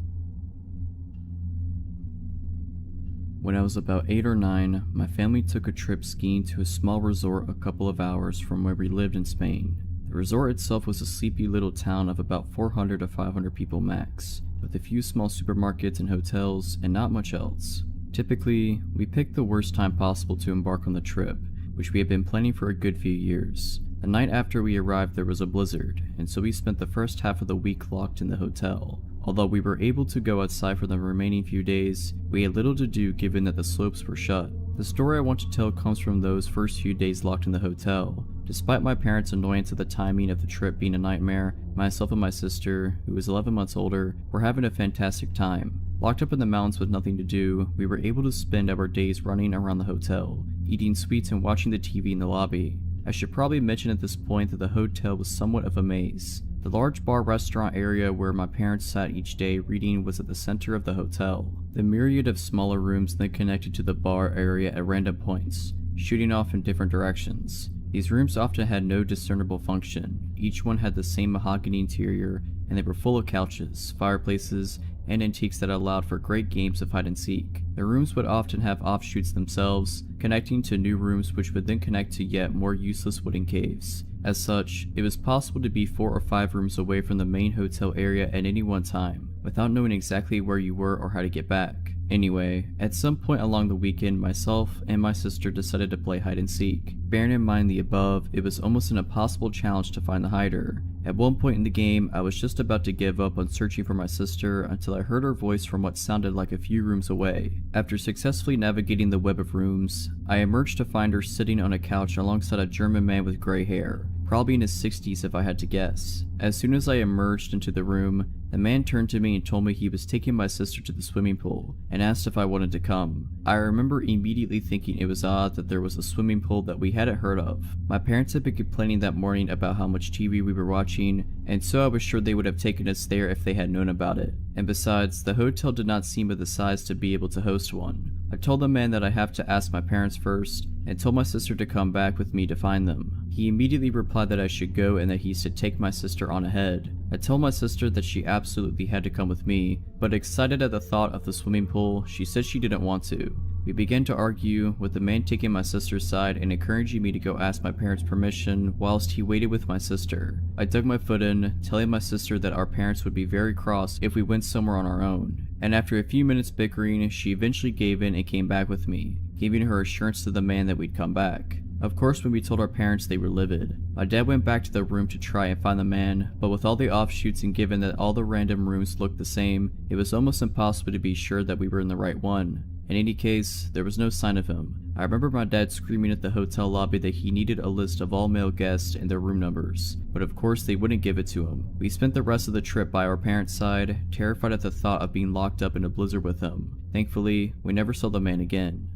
When I was about 8 or 9, my family took a trip skiing to a small resort a couple of hours from where we lived in Spain. The resort itself was a sleepy little town of about 400 to 500 people max, with a few small supermarkets and hotels and not much else. Typically, we picked the worst time possible to embark on the trip, which we had been planning for a good few years. The night after we arrived there was a blizzard, and so we spent the first half of the week locked in the hotel. Although we were able to go outside for the remaining few days, we had little to do given that the slopes were shut. The story I want to tell comes from those first few days locked in the hotel. Despite my parents' annoyance at the timing of the trip being a nightmare, myself and my sister, who was 11 months older, were having a fantastic time. Locked up in the mountains with nothing to do, we were able to spend our days running around the hotel, eating sweets and watching the TV in the lobby. I should probably mention at this point that the hotel was somewhat of a maze. The large bar restaurant area where my parents sat each day reading was at the center of the hotel. The myriad of smaller rooms then connected to the bar area at random points, shooting off in different directions. These rooms often had no discernible function. Each one had the same mahogany interior, and they were full of couches, fireplaces, and antiques that allowed for great games of hide and seek. The rooms would often have offshoots themselves, connecting to new rooms which would then connect to yet more useless wooden caves. As such, it was possible to be 4 or 5 rooms away from the main hotel area at any one time, without knowing exactly where you were or how to get back. Anyway, at some point along the weekend, myself and my sister decided to play hide and seek. Bearing in mind the above, it was almost an impossible challenge to find the hider. At one point in the game, I was just about to give up on searching for my sister until I heard her voice from what sounded like a few rooms away. After successfully navigating the web of rooms, I emerged to find her sitting on a couch alongside a German man with gray hair, probably in his 60s if I had to guess. As soon as I emerged into the room, the man turned to me and told me he was taking my sister to the swimming pool and asked if I wanted to come. I remember immediately thinking it was odd that there was a swimming pool that we hadn't heard of. My parents had been complaining that morning about how much TV we were watching, and so I was sure they would have taken us there if they had known about it. And besides, the hotel did not seem of the size to be able to host one. I told the man that I have to ask my parents first, and told my sister to come back with me to find them. He immediately replied that I should go and that he should take my sister on ahead. I told my sister that she absolutely had to come with me, but excited at the thought of the swimming pool, she said she didn't want to. We began to argue, with the man taking my sister's side and encouraging me to go ask my parents' permission whilst he waited with my sister. I dug my foot in, telling my sister that our parents would be very cross if we went somewhere on our own. And after a few minutes bickering, she eventually gave in and came back with me, giving her assurance to the man that we'd come back. Of course, when we told our parents, they were livid. My dad went back to the room to try and find the man, but with all the offshoots and given that all the random rooms looked the same, it was almost impossible to be sure that we were in the right one. In any case, there was no sign of him. I remember my dad screaming at the hotel lobby that he needed a list of all male guests and their room numbers, but of course they wouldn't give it to him. We spent the rest of the trip by our parents' side, terrified at the thought of being locked up in a blizzard with him. Thankfully, we never saw the man again.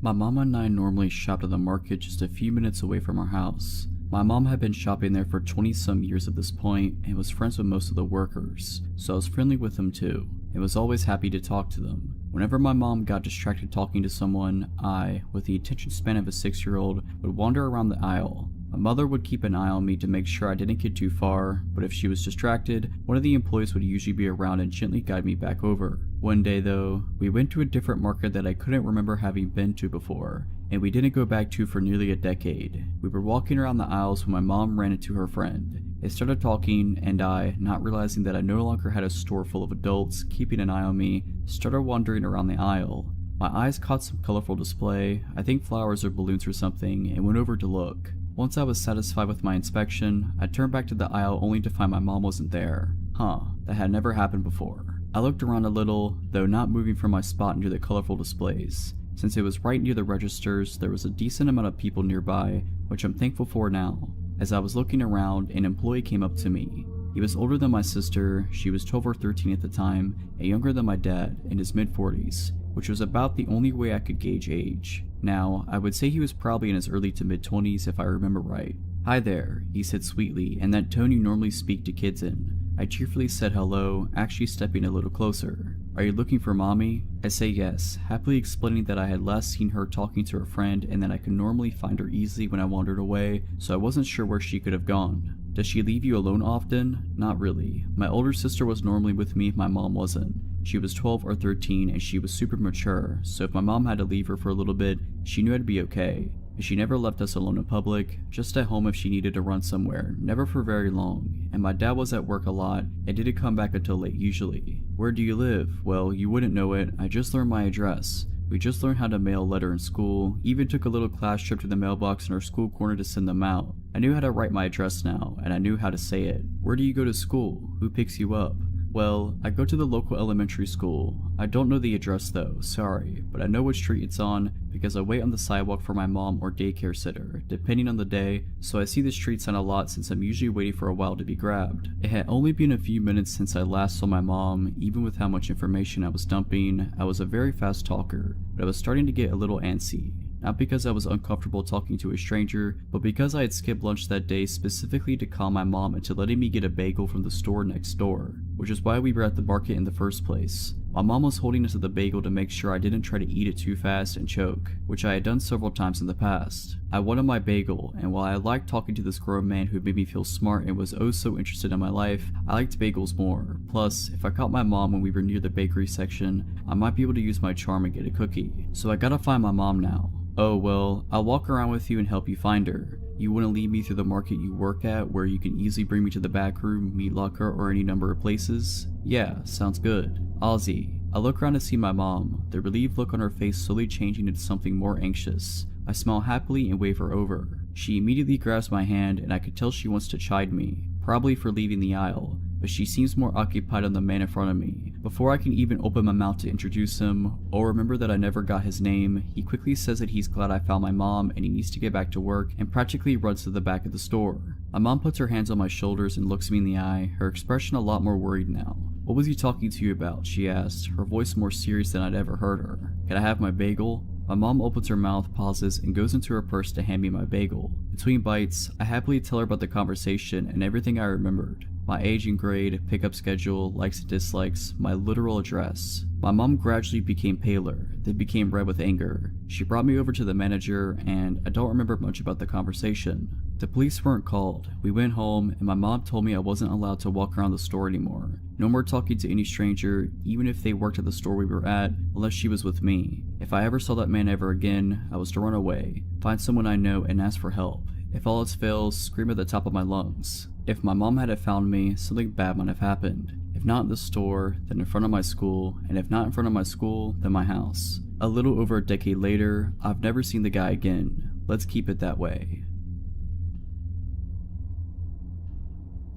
My mama and I normally shopped at the market just a few minutes away from our house. My mom had been shopping there for 20-some years at this point and was friends with most of the workers, so I was friendly with them too, and was always happy to talk to them. Whenever my mom got distracted talking to someone, I, with the attention span of a 6-year-old, would wander around the aisle. My mother would keep an eye on me to make sure I didn't get too far, but if she was distracted, one of the employees would usually be around and gently guide me back over. One day though, we went to a different market that I couldn't remember having been to before, and we didn't go back to for nearly a decade. We were walking around the aisles when my mom ran into her friend. They started talking, and I, not realizing that I no longer had a store full of adults keeping an eye on me, started wandering around the aisle. My eyes caught some colorful display, I think flowers or balloons or something, and went over to look. Once I was satisfied with my inspection, I turned back to the aisle only to find my mom wasn't there. That had never happened before. I looked around a little, though not moving from my spot near the colorful displays. Since it was right near the registers, there was a decent amount of people nearby, which I'm thankful for now. As I was looking around, an employee came up to me. He was older than my sister, she was 12 or 13 at the time, and younger than my dad, in his mid-40s, which was about the only way I could gauge age. Now, I would say he was probably in his early to mid-20s if I remember right. "Hi there," he said sweetly, in that tone you normally speak to kids in. I cheerfully said hello, actually stepping a little closer. "Are you looking for mommy?" I say yes, happily explaining that I had last seen her talking to her friend and that I could normally find her easily when I wandered away, so I wasn't sure where she could have gone. "Does she leave you alone often?" "Not really. My older sister was normally with me if my mom wasn't. She was 12 or 13 and she was super mature, so if my mom had to leave her for a little bit, she knew I'd be okay. And she never left us alone in public, just at home if she needed to run somewhere, never for very long. And my dad was at work a lot and didn't come back until late usually. Where do you live? Well, you wouldn't know it, I just learned my address. We just learned how to mail a letter in school, even took a little class trip to the mailbox in our school corner to send them out. I knew how to write my address now, and I knew how to say it. Where do you go to school? Who picks you up? Well, I go to the local elementary school. I don't know the address though, sorry, but I know which street it's on because I wait on the sidewalk for my mom or daycare sitter, depending on the day, so I see the street sign a lot since I'm usually waiting for a while to be grabbed. It had only been a few minutes since I last saw my mom. Even with how much information I was dumping, I was a very fast talker, but I was starting to get a little antsy. Not because I was uncomfortable talking to a stranger, but because I had skipped lunch that day specifically to calm my mom into letting me get a bagel from the store next door, which is why we were at the market in the first place. My mom was holding onto the bagel to make sure I didn't try to eat it too fast and choke, which I had done several times in the past. I wanted my bagel, and while I liked talking to this grown man who made me feel smart and was oh so interested in my life, I liked bagels more. Plus, if I caught my mom when we were near the bakery section, I might be able to use my charm and get a cookie. So I gotta find my mom now. Oh well, I'll walk around with you and help you find her. You want to lead me through the market you work at where you can easily bring me to the back room, meat locker, or any number of places? Yeah, sounds good. Ozzy. I look around to see my mom, the relieved look on her face slowly changing into something more anxious. I smile happily and wave her over. She immediately grabs my hand and I could tell she wants to chide me, probably for leaving the aisle, but she seems more occupied on the man in front of me. Before I can even open my mouth to introduce him, or remember that I never got his name, he quickly says that he's glad I found my mom and he needs to get back to work and practically runs to the back of the store. My mom puts her hands on my shoulders and looks me in the eye, her expression a lot more worried now. What was he talking to you about? She asked, her voice more serious than I'd ever heard her. Can I have my bagel? My mom opens her mouth, pauses, and goes into her purse to hand me my bagel. Between bites, I happily tell her about the conversation and everything I remembered. My age and grade, pickup schedule, likes and dislikes, my literal address. My mom gradually became paler, then became red with anger. She brought me over to the manager, and I don't remember much about the conversation. The police weren't called. We went home, and my mom told me I wasn't allowed to walk around the store anymore. No more talking to any stranger, even if they worked at the store we were at, unless she was with me. If I ever saw that man ever again, I was to run away, find someone I know, and ask for help. If all else fails, scream at the top of my lungs. If my mom had found me, something bad might have happened. If not in the store, then in front of my school, and if not in front of my school, then my house. A little over a decade later, I've never seen the guy again. Let's keep it that way.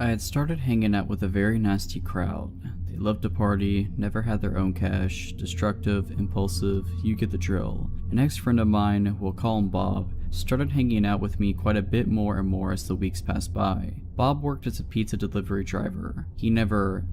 I had started hanging out with a very nasty crowd. They loved to party, never had their own cash, destructive, impulsive, you get the drill. An ex-friend of mine, we'll call him Bob, started hanging out with me quite a bit more and more as the weeks passed by. Bob worked as a pizza delivery driver. He never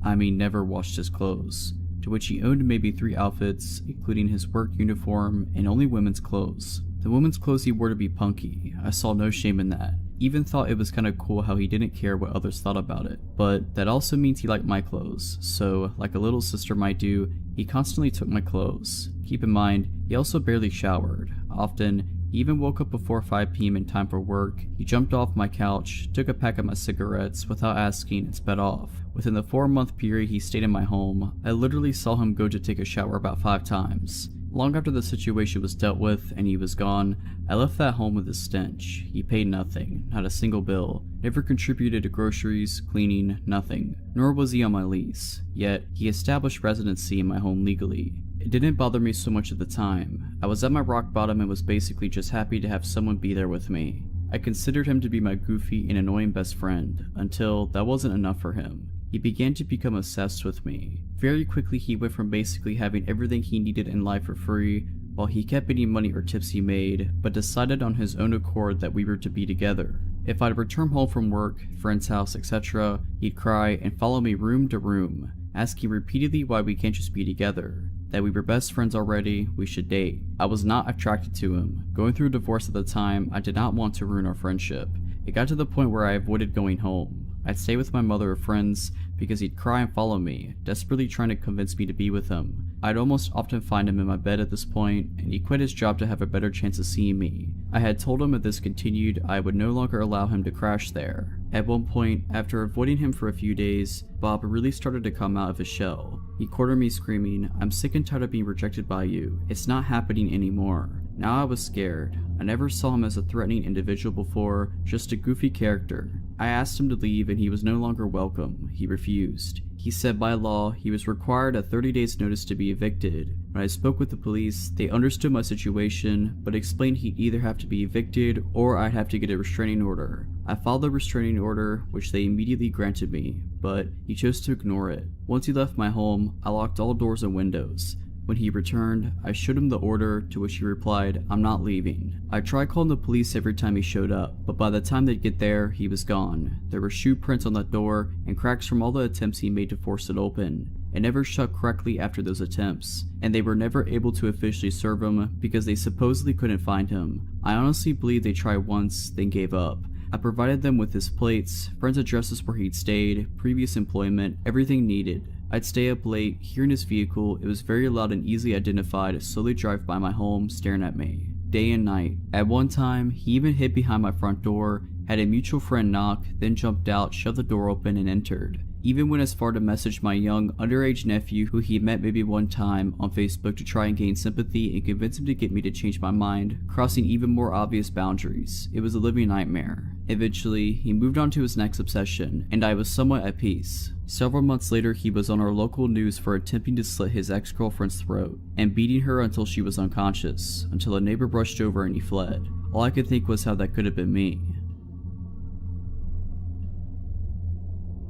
washed his clothes, to which he owned maybe 3 outfits, including his work uniform and only women's clothes. The women's clothes he wore to be punky. I saw no shame in that. Even thought it was kinda cool how he didn't care what others thought about it. But that also means he liked my clothes, so like a little sister might do, he constantly took my clothes. Keep in mind, he also barely showered. Often, he even woke up before 5 PM in time for work. He jumped off my couch, took a pack of my cigarettes without asking, and sped off. Within the 4-month period he stayed in my home, I literally saw him go to take a shower about 5 times. Long after the situation was dealt with and he was gone, I left that home with a stench. He paid nothing, not a single bill, never contributed to groceries, cleaning, nothing, nor was he on my lease. Yet, he established residency in my home legally. It didn't bother me so much at the time. I was at my rock bottom and was basically just happy to have someone be there with me. I considered him to be my goofy and annoying best friend, until that wasn't enough for him. He began to become obsessed with me. Very quickly he went from basically having everything he needed in life for free, while he kept any money or tips he made, but decided on his own accord that we were to be together. If I'd return home from work, friend's house, etc., he'd cry and follow me room to room, asking repeatedly why we can't just be together. That we were best friends already, we should date. I was not attracted to him. Going through a divorce at the time, I did not want to ruin our friendship. It got to the point where I avoided going home. I'd stay with my mother or friends because he'd cry and follow me, desperately trying to convince me to be with him. I'd almost often find him in my bed at this point, and he quit his job to have a better chance of seeing me. I had told him if this continued, I would no longer allow him to crash there. At one point, after avoiding him for a few days, Bob really started to come out of his shell. He cornered me screaming, "I'm sick and tired of being rejected by you. It's not happening anymore." Now I was scared. I never saw him as a threatening individual before, just a goofy character. I asked him to leave and he was no longer welcome. He refused. He said by law, he was required a 30 days notice to be evicted. When I spoke with the police, they understood my situation, but explained he'd either have to be evicted or I'd have to get a restraining order. I filed a restraining order, which they immediately granted me, but he chose to ignore it. Once he left my home, I locked all doors and windows. When he returned, I showed him the order, to which he replied, "I'm not leaving." I tried calling the police every time he showed up, but by the time they'd get there, he was gone. There were shoe prints on that door and cracks from all the attempts he made to force it open. It never shut correctly after those attempts, and they were never able to officially serve him because they supposedly couldn't find him. I honestly believe they tried once, then gave up. I provided them with his plates, friends' addresses where he'd stayed, previous employment, everything needed. I'd stay up late, here in his vehicle. It was very loud and easily identified, slowly drive by my home, staring at me, day and night. At one time, he even hid behind my front door, had a mutual friend knock, then jumped out, shoved the door open, and entered. Even went as far to message my young, underage nephew who he met maybe one time on Facebook to try and gain sympathy and convince him to get me to change my mind, crossing even more obvious boundaries. It was a living nightmare. Eventually, he moved on to his next obsession, and I was somewhat at peace. Several months later, he was on our local news for attempting to slit his ex-girlfriend's throat and beating her until she was unconscious, until a neighbor brushed over and he fled. All I could think was how that could have been me.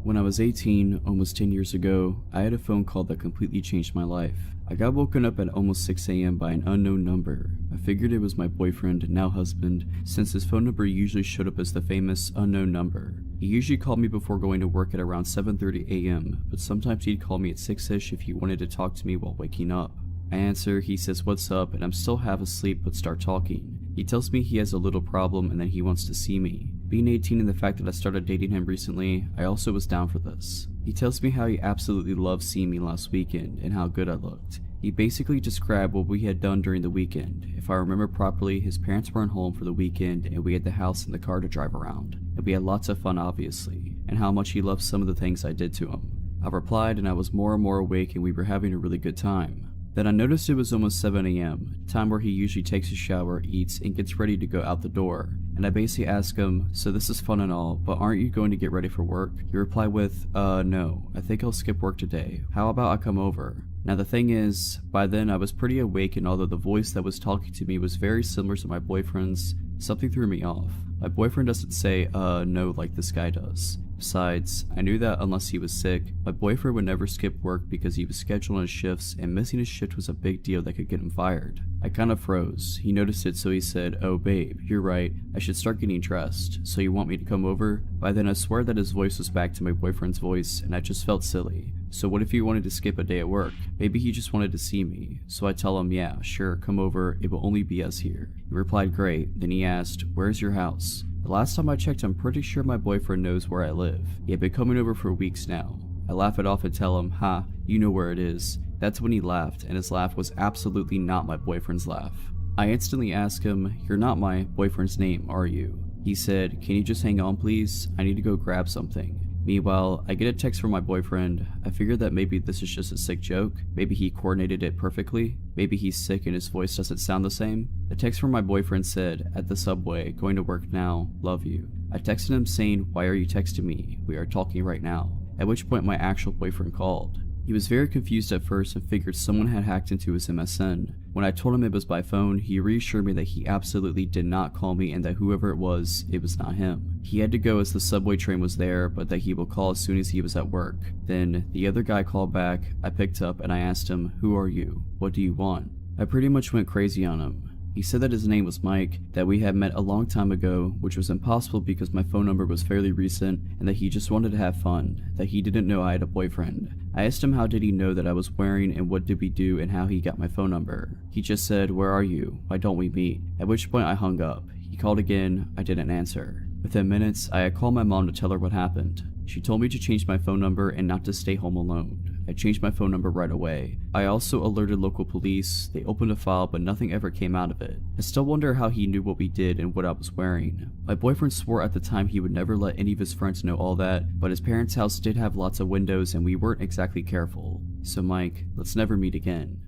When I was 18, almost 10 years ago, I had a phone call that completely changed my life. I got woken up at almost 6 a.m. by an unknown number. I figured it was my boyfriend, now husband, since his phone number usually showed up as the famous unknown number. He usually called me before going to work at around 7:30 a.m., but sometimes he'd call me at 6ish if he wanted to talk to me while waking up. I answer, he says what's up, and I'm still half asleep but start talking. He tells me he has a little problem and that he wants to see me. Being 18 and the fact that I started dating him recently, I also was down for this. He tells me how he absolutely loved seeing me last weekend and how good I looked. He basically described what we had done during the weekend. If I remember properly, his parents weren't home for the weekend and we had the house and the car to drive around. And we had lots of fun obviously, and how much he loved some of the things I did to him. I replied and I was more and more awake and we were having a really good time. Then I noticed it was almost 7 a.m., time where he usually takes a shower, eats, and gets ready to go out the door. And I basically ask him, so this is fun and all, but aren't you going to get ready for work? He replied with, no, I think I'll skip work today. How about I come over? Now the thing is, by then I was pretty awake, and although the voice that was talking to me was very similar to my boyfriend's, something threw me off. My boyfriend doesn't say, no, like this guy does. Besides, I knew that unless he was sick, my boyfriend would never skip work because he was scheduled on his shifts and missing his shift was a big deal that could get him fired. I kind of froze. He noticed it, so he said, "Oh babe, you're right, I should start getting dressed. So you want me to come over?" By then I swear that his voice was back to my boyfriend's voice and I just felt silly. So what if he wanted to skip a day at work? Maybe he just wanted to see me. So I tell him, yeah, sure, come over, it will only be us here. He replied, great. Then he asked, where's your house? The last time I checked, I'm pretty sure my boyfriend knows where I live. He had been coming over for weeks now. I laugh it off and tell him, ha, you know where it is. That's when he laughed, and his laugh was absolutely not my boyfriend's laugh. I instantly ask him, you're not my boyfriend's name, are you? He said, can you just hang on please? I need to go grab something. Meanwhile, I get a text from my boyfriend. I figured that maybe this is just a sick joke. Maybe he coordinated it perfectly. Maybe he's sick and his voice doesn't sound the same. The text from my boyfriend said, at the subway, going to work now, love you. I texted him saying, why are you texting me? We are talking right now. At which point my actual boyfriend called. He was very confused at first and figured someone had hacked into his MSN. When I told him it was by phone, he reassured me that he absolutely did not call me and that whoever it was not him. He had to go as the subway train was there, but that he will call as soon as he was at work. Then, the other guy called back, I picked up and I asked him, who are you? What do you want? I pretty much went crazy on him. He said that his name was Mike, that we had met a long time ago, which was impossible because my phone number was fairly recent, and that he just wanted to have fun, that he didn't know I had a boyfriend. I asked him how did he know that I was wearing and what did we do and how he got my phone number. He just said, where are you? Why don't we meet? At which point I hung up. He called again, I didn't answer. Within minutes, I had called my mom to tell her what happened. She told me to change my phone number and not to stay home alone. I changed my phone number right away. I also alerted local police. They opened a file, but nothing ever came out of it. I still wonder how he knew what we did and what I was wearing. My boyfriend swore at the time he would never let any of his friends know all that, but his parents' house did have lots of windows and we weren't exactly careful. So Mike, let's never meet again.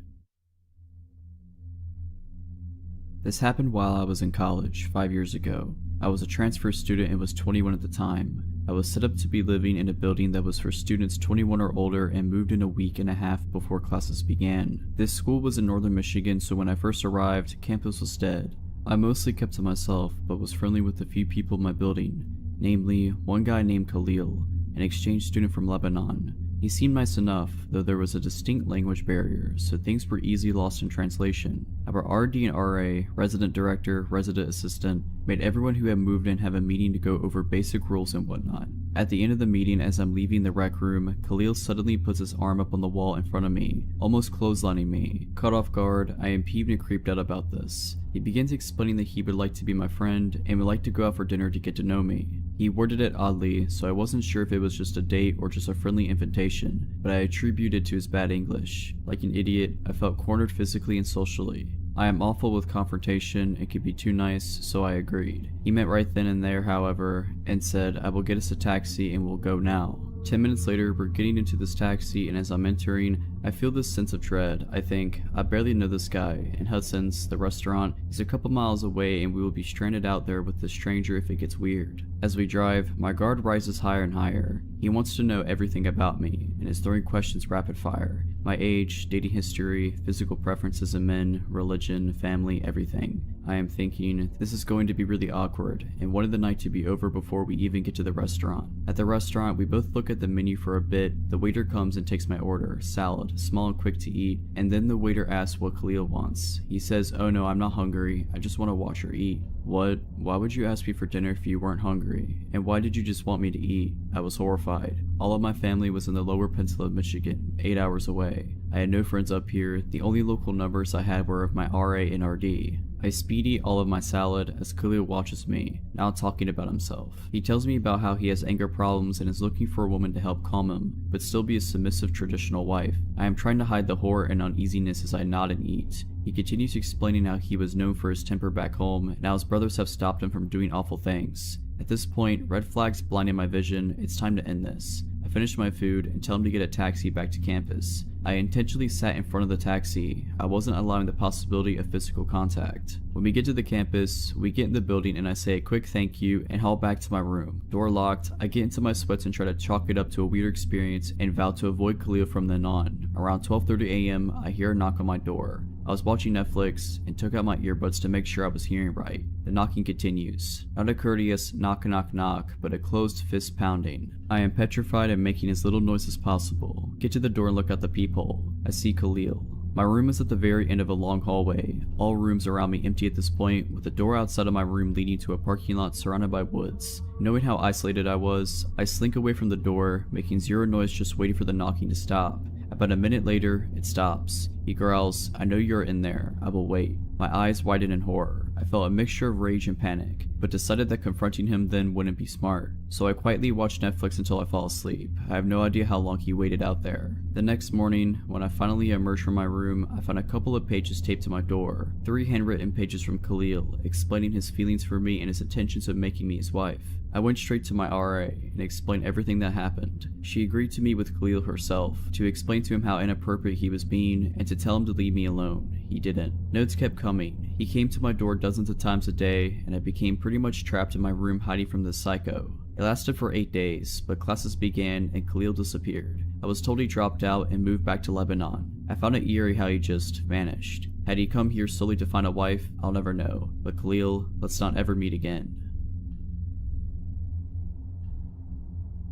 This happened while I was in college 5 years ago. I was a transfer student and was 21 at the time. I was set up to be living in a building that was for students 21 or older and moved in a week and a half before classes began. This school was in northern Michigan, so when I first arrived, campus was dead. I mostly kept to myself, but was friendly with a few people in my building, namely one guy named Khalil, an exchange student from Lebanon. He seemed nice enough, though there was a distinct language barrier, so things were easily lost in translation. Our RD and RA, resident director, resident assistant, made everyone who had moved in have a meeting to go over basic rules and whatnot. At the end of the meeting, as I'm leaving the rec room, Khalil suddenly puts his arm up on the wall in front of me, almost clotheslining me. Caught off guard, I am peeved and creeped out about this. He begins explaining that he would like to be my friend and would like to go out for dinner to get to know me. He worded it oddly, so I wasn't sure if it was just a date or just a friendly invitation, but I attributed it to his bad English. Like an idiot, I felt cornered physically and socially. I am awful with confrontation and could be too nice, so I agreed. He meant right then and there, however, and said, "I will get us a taxi and we'll go now." 10 minutes later, we're getting into this taxi, and as I'm entering, I feel this sense of dread. I think, I barely know this guy, and Hudson's, the restaurant, is a couple miles away and we will be stranded out there with this stranger if it gets weird. As we drive, my guard rises higher and higher. He wants to know everything about me, and is throwing questions rapid fire. My age, dating history, physical preferences in men, religion, family, everything. I am thinking, this is going to be really awkward, and wanted the night to be over before we even get to the restaurant. At the restaurant, we both look at the menu for a bit. The waiter comes and takes my order, salad, small and quick to eat, and then the waiter asks what Khalil wants. He says, "Oh no, I'm not hungry, I just want to watch her eat." What? Why would you ask me for dinner if you weren't hungry? And why did you just want me to eat? I was horrified. All of my family was in the lower peninsula of Michigan, 8 hours away. I had no friends up here. The only local numbers I had were of my RA and RD. I speed eat all of my salad as Khalil watches me, now talking about himself. He tells me about how he has anger problems and is looking for a woman to help calm him, but still be a submissive traditional wife. I am trying to hide the horror and uneasiness as I nod and eat. He continues explaining how he was known for his temper back home, and how his brothers have stopped him from doing awful things. At this point, red flags blinding my vision. It's time to end this. I finish my food and tell him to get a taxi back to campus. I intentionally sat in front of the taxi. I wasn't allowing the possibility of physical contact. When we get to the campus, we get in the building and I say a quick thank you and haul back to my room. Door locked, I get into my sweats and try to chalk it up to a weird experience and vow to avoid Khalil from then on. Around 12:30 a.m., I hear a knock on my door. I was watching Netflix and took out my earbuds to make sure I was hearing right. The knocking continues. Not a courteous knock knock knock, but a closed fist pounding. I am petrified and making as little noise as possible. Get to the door and look out the peephole. I see Khalil. My room is at the very end of a long hallway. All rooms around me empty at this point, with the door outside of my room leading to a parking lot surrounded by woods. Knowing how isolated I was, I slink away from the door, making zero noise just waiting for the knocking to stop. About a minute later, it stops. He growls, "I know you're in there. I will wait." My eyes widen in horror. I felt a mixture of rage and panic, but decided that confronting him then wouldn't be smart. So I quietly watched Netflix until I fall asleep. I have no idea how long he waited out there. The next morning, when I finally emerged from my room, I found a couple of pages taped to my door. 3 handwritten pages from Khalil, explaining his feelings for me and his intentions of making me his wife. I went straight to my RA and explained everything that happened. She agreed to meet with Khalil herself, to explain to him how inappropriate he was being, and to tell him to leave me alone. He didn't. Notes kept coming. He came to my door dozens of times a day, and I became pretty much trapped in my room hiding from this psycho. It lasted for 8 days, but classes began and Khalil disappeared. I was told he dropped out and moved back to Lebanon. I found it eerie how he just vanished. Had he come here solely to find a wife, I'll never know. But Khalil, let's not ever meet again.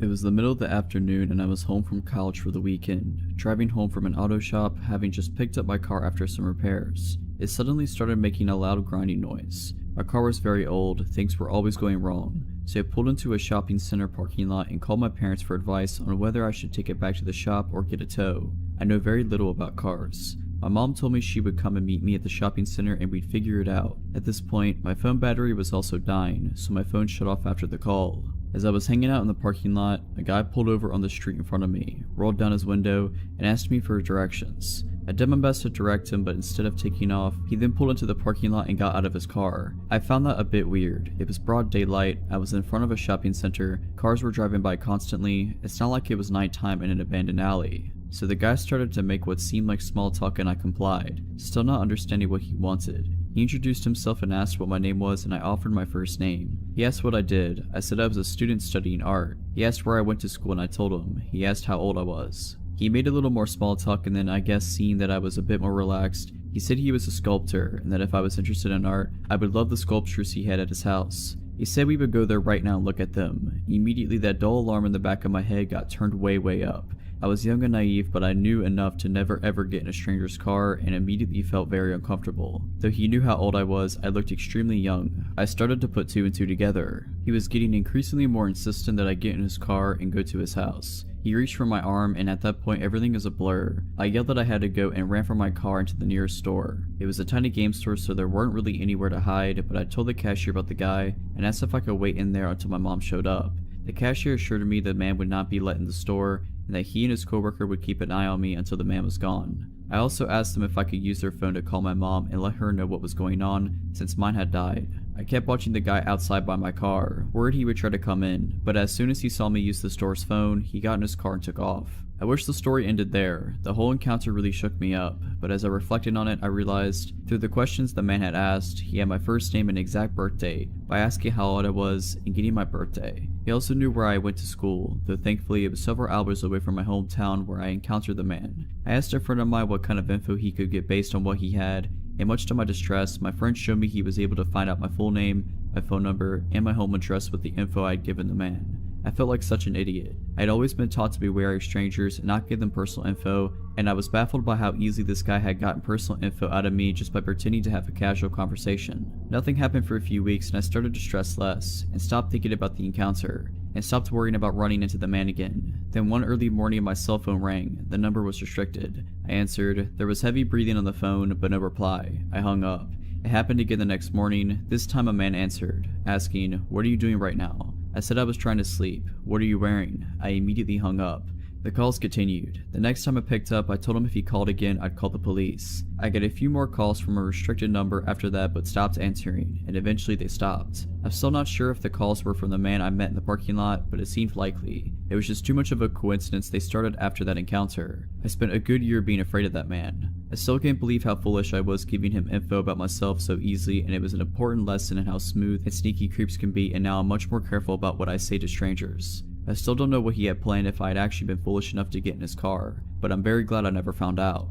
It was the middle of the afternoon and I was home from college for the weekend, driving home from an auto shop, having just picked up my car after some repairs. It suddenly started making a loud grinding noise. My car was very old, things were always going wrong, so I pulled into a shopping center parking lot and called my parents for advice on whether I should take it back to the shop or get a tow. I know very little about cars. My mom told me she would come and meet me at the shopping center and we'd figure it out. At this point, my phone battery was also dying, so my phone shut off after the call. As I was hanging out in the parking lot, a guy pulled over on the street in front of me, rolled down his window, and asked me for directions. I did my best to direct him, but instead of taking off, he then pulled into the parking lot and got out of his car. I found that a bit weird. It was broad daylight, I was in front of a shopping center, cars were driving by constantly, it's not like it was nighttime in an abandoned alley. So the guy started to make what seemed like small talk and I complied, still not understanding what he wanted. He introduced himself and asked what my name was, and I offered my first name. He asked what I did. I said I was a student studying art. He asked where I went to school and I told him. He asked how old I was. He made a little more small talk, and then I guess seeing that I was a bit more relaxed, he said he was a sculptor and that if I was interested in art, I would love the sculptures he had at his house. He said we would go there right now and look at them. Immediately that dull alarm in the back of my head got turned way up. I was young and naive, but I knew enough to never ever get in a stranger's car and immediately felt very uncomfortable. Though he knew how old I was, I looked extremely young. I started to put two and two together. He was getting increasingly more insistent that I get in his car and go to his house. He reached for my arm, and at that point everything is a blur. I yelled that I had to go and ran from my car into the nearest store. It was a tiny game store, so there weren't really anywhere to hide, but I told the cashier about the guy and asked if I could wait in there until my mom showed up. The cashier assured me the man would not be let in the store and that he and his coworker would keep an eye on me until the man was gone. I also asked them if I could use their phone to call my mom and let her know what was going on since mine had died. I kept watching the guy outside by my car, worried he would try to come in, but as soon as he saw me use the store's phone, he got in his car and took off. I wish the story ended there. The whole encounter really shook me up, but as I reflected on it, I realized, through the questions the man had asked, he had my first name and exact birth date by asking how old I was and getting my birthday. He also knew where I went to school, though thankfully it was several hours away from my hometown where I encountered the man. I asked a friend of mine what kind of info he could get based on what he had, and much to my distress, my friend showed me he was able to find out my full name, my phone number, and my home address with the info I had given the man. I felt like such an idiot. I had always been taught to be wary of strangers and not give them personal info, and I was baffled by how easily this guy had gotten personal info out of me just by pretending to have a casual conversation. Nothing happened for a few weeks and I started to stress less, and stopped thinking about the encounter, and stopped worrying about running into the man again. Then one early morning my cell phone rang. The number was restricted. I answered. There was heavy breathing on the phone, but no reply. I hung up. It happened again the next morning. This time a man answered, asking, "What are you doing right now?" I said I was trying to sleep. "What are you wearing?" I immediately hung up. The calls continued. The next time I picked up, I told him if he called again, I'd call the police. I got a few more calls from a restricted number after that, but stopped answering, and eventually they stopped. I'm still not sure if the calls were from the man I met in the parking lot, but it seemed likely. It was just too much of a coincidence they started after that encounter. I spent a good year being afraid of that man. I still can't believe how foolish I was giving him info about myself so easily, and it was an important lesson in how smooth and sneaky creeps can be, and now I'm much more careful about what I say to strangers. I still don't know what he had planned if I had actually been foolish enough to get in his car, but I'm very glad I never found out.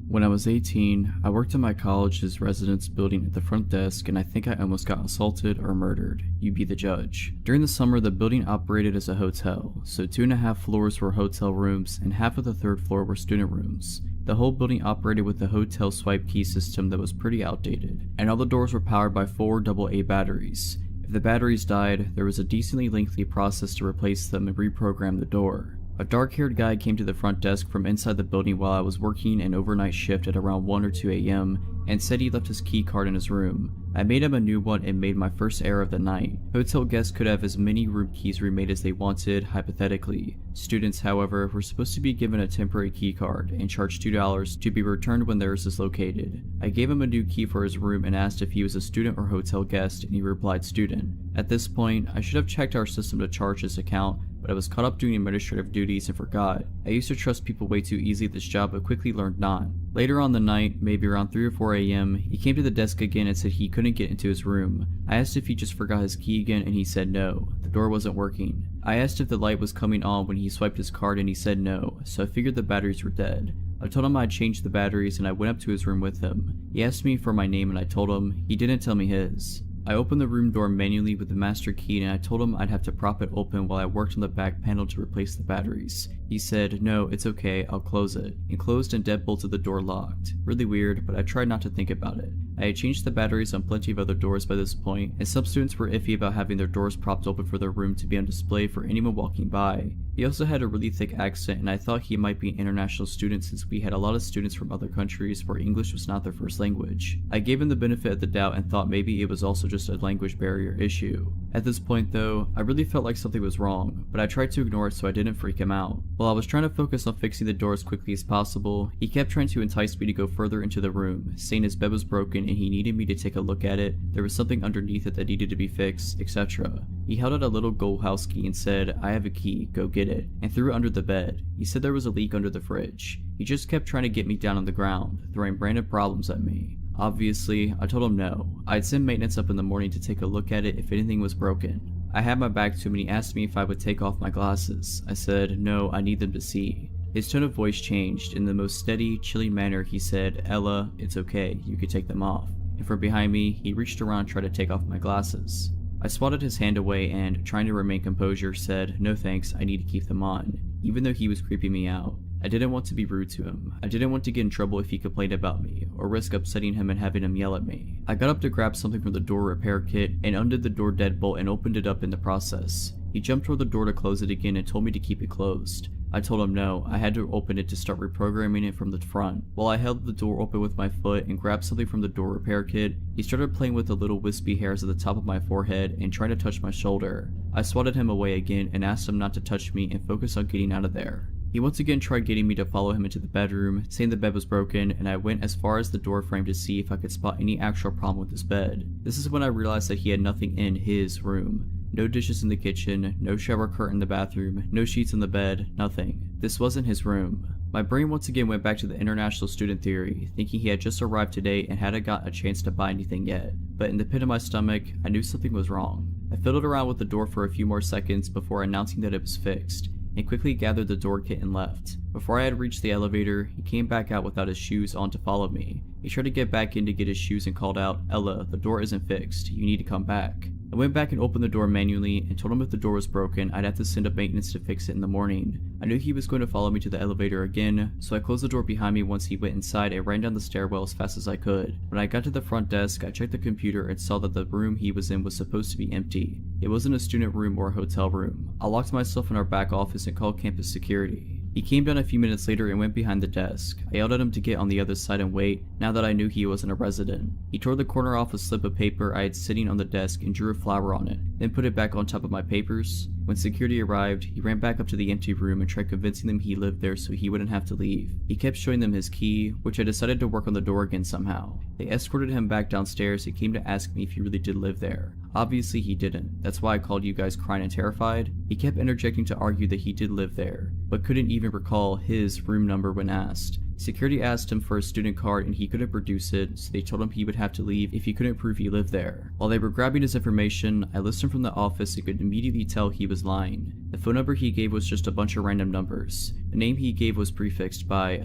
When I was 18, I worked in my college's residence building at the front desk, and I think I almost got assaulted or murdered. You be the judge. During the summer, the building operated as a hotel, so 2.5 floors were hotel rooms and half of the 3rd floor were student rooms. The whole building operated with the hotel swipe key system that was pretty outdated, and all the doors were powered by 4 AA batteries. If the batteries died, there was a decently lengthy process to replace them and reprogram the door. A dark-haired guy came to the front desk from inside the building while I was working an overnight shift at around 1 or 2 a.m. and said he left his key card in his room. I made him a new one and made my first error of the night. Hotel guests could have as many room keys remade as they wanted, hypothetically. Students, however, were supposed to be given a temporary key card and charged $2 to be returned when theirs is located. I gave him a new key for his room and asked if he was a student or hotel guest, and he replied student. At this point, I should have checked our system to charge his account, but I was caught up doing administrative duties and forgot. I used to trust people way too easily at this job, but quickly learned not. Later on the night, maybe around 3 or 4 a.m., he came to the desk again and said he couldn't get into his room. I asked if he just forgot his key again, and he said no. The door wasn't working. I asked if the light was coming on when he swiped his card, and he said no, so I figured the batteries were dead. I told him I had changed the batteries, and I went up to his room with him. He asked me for my name, and I told him. He didn't tell me his. I opened the room door manually with the master key, and I told him I'd have to prop it open while I worked on the back panel to replace the batteries. He said, "No, it's okay, I'll close it," and closed and deadbolted the door locked. Really weird, but I tried not to think about it. I had changed the batteries on plenty of other doors by this point, and some students were iffy about having their doors propped open for their room to be on display for anyone walking by. He also had a really thick accent, and I thought he might be an international student since we had a lot of students from other countries where English was not their first language. I gave him the benefit of the doubt and thought maybe it was also just a language barrier issue. At this point though, I really felt like something was wrong, but I tried to ignore it so I didn't freak him out. While I was trying to focus on fixing the door as quickly as possible, he kept trying to entice me to go further into the room, saying his bed was broken and he needed me to take a look at it, there was something underneath it that needed to be fixed, etc. He held out a little gold house key and said, "I have a key, go get it," and threw it under the bed. He said there was a leak under the fridge. He just kept trying to get me down on the ground, throwing random problems at me. Obviously, I told him no. I'd send maintenance up in the morning to take a look at it if anything was broken. I had my back to him and he asked me if I would take off my glasses. I said, "No, I need them to see." His tone of voice changed. In the most steady, chilly manner, he said, "Ella, it's okay, you can take them off." And from behind me, he reached around and tried to take off my glasses. I swatted his hand away and, trying to remain composure, said, "No thanks, I need to keep them on," even though he was creeping me out. I didn't want to be rude to him. I didn't want to get in trouble if he complained about me, or risk upsetting him and having him yell at me. I got up to grab something from the door repair kit and undid the door deadbolt and opened it up in the process. He jumped toward the door to close it again and told me to keep it closed. I told him no, I had to open it to start reprogramming it from the front. While I held the door open with my foot and grabbed something from the door repair kit, he started playing with the little wispy hairs at the top of my forehead and trying to touch my shoulder. I swatted him away again and asked him not to touch me and focus on getting out of there. He once again tried getting me to follow him into the bedroom, saying the bed was broken, and I went as far as the door frame to see if I could spot any actual problem with his bed. This is when I realized that he had nothing in his room. No dishes in the kitchen, no shower curtain in the bathroom, no sheets in the bed, nothing. This wasn't his room. My brain once again went back to the international student theory, thinking he had just arrived today and hadn't got a chance to buy anything yet. But in the pit of my stomach, I knew something was wrong. I fiddled around with the door for a few more seconds before announcing that it was fixed, and quickly gathered the door kit and left. Before I had reached the elevator, he came back out without his shoes on to follow me. He tried to get back in to get his shoes and called out, "Ella, the door isn't fixed, you need to come back." I went back and opened the door manually and told him if the door was broken, I'd have to send up maintenance to fix it in the morning. I knew he was going to follow me to the elevator again, so I closed the door behind me once he went inside and ran down the stairwell as fast as I could. When I got to the front desk, I checked the computer and saw that the room he was in was supposed to be empty. It wasn't a student room or a hotel room. I locked myself in our back office and called campus security. He came down a few minutes later and went behind the desk. I yelled at him to get on the other side and wait, now that I knew he wasn't a resident. He tore the corner off a slip of paper I had sitting on the desk and drew a flower on it, then put it back on top of my papers. When security arrived, he ran back up to the empty room and tried convincing them he lived there so he wouldn't have to leave. He kept showing them his key, which I decided to work on the door again somehow. They escorted him back downstairs and came to ask me if he really did live there. Obviously he didn't. That's why I called you guys crying and terrified. He kept interjecting to argue that he did live there, but couldn't even recall his room number when asked. Security asked him for a student card and he couldn't produce it, so they told him he would have to leave if he couldn't prove he lived there. While they were grabbing his information, I listened from the office and could immediately tell he was lying. The phone number he gave was just a bunch of random numbers. The name he gave was prefixed by,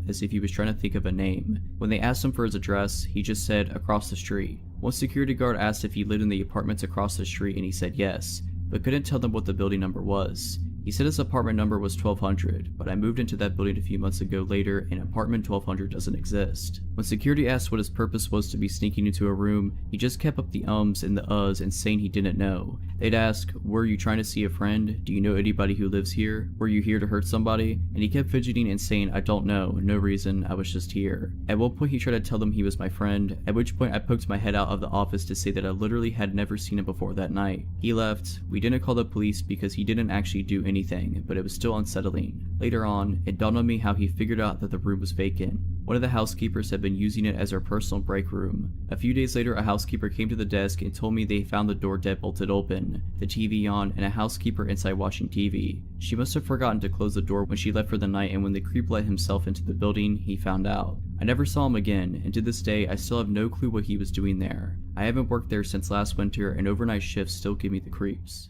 as if he was trying to think of a name. When they asked him for his address, he just said, "across the street." One security guard asked if he lived in the apartments across the street and he said yes, but couldn't tell them what the building number was. He said his apartment number was 1200, but I moved into that building a few months ago later and apartment 1200 doesn't exist. When security asked what his purpose was to be sneaking into a room, he just kept up the ums and the uhs and saying he didn't know. They'd ask, "Were you trying to see a friend? Do you know anybody who lives here? Were you here to hurt somebody?" And he kept fidgeting and saying, "I don't know, no reason, I was just here." At one point he tried to tell them he was my friend, at which point I poked my head out of the office to say that I literally had never seen him before that night. He left. We didn't call the police because he didn't actually do anything, but it was still unsettling. Later on, it dawned on me how he figured out that the room was vacant. One of the housekeepers had been using it as her personal break room. A few days later, a housekeeper came to the desk and told me they found the door deadbolted open, the TV on, and a housekeeper inside watching TV. She must have forgotten to close the door when she left for the night, and when the creep let himself into the building, he found out. I never saw him again, and to this day, I still have no clue what he was doing there. I haven't worked there since last winter, and overnight shifts still give me the creeps.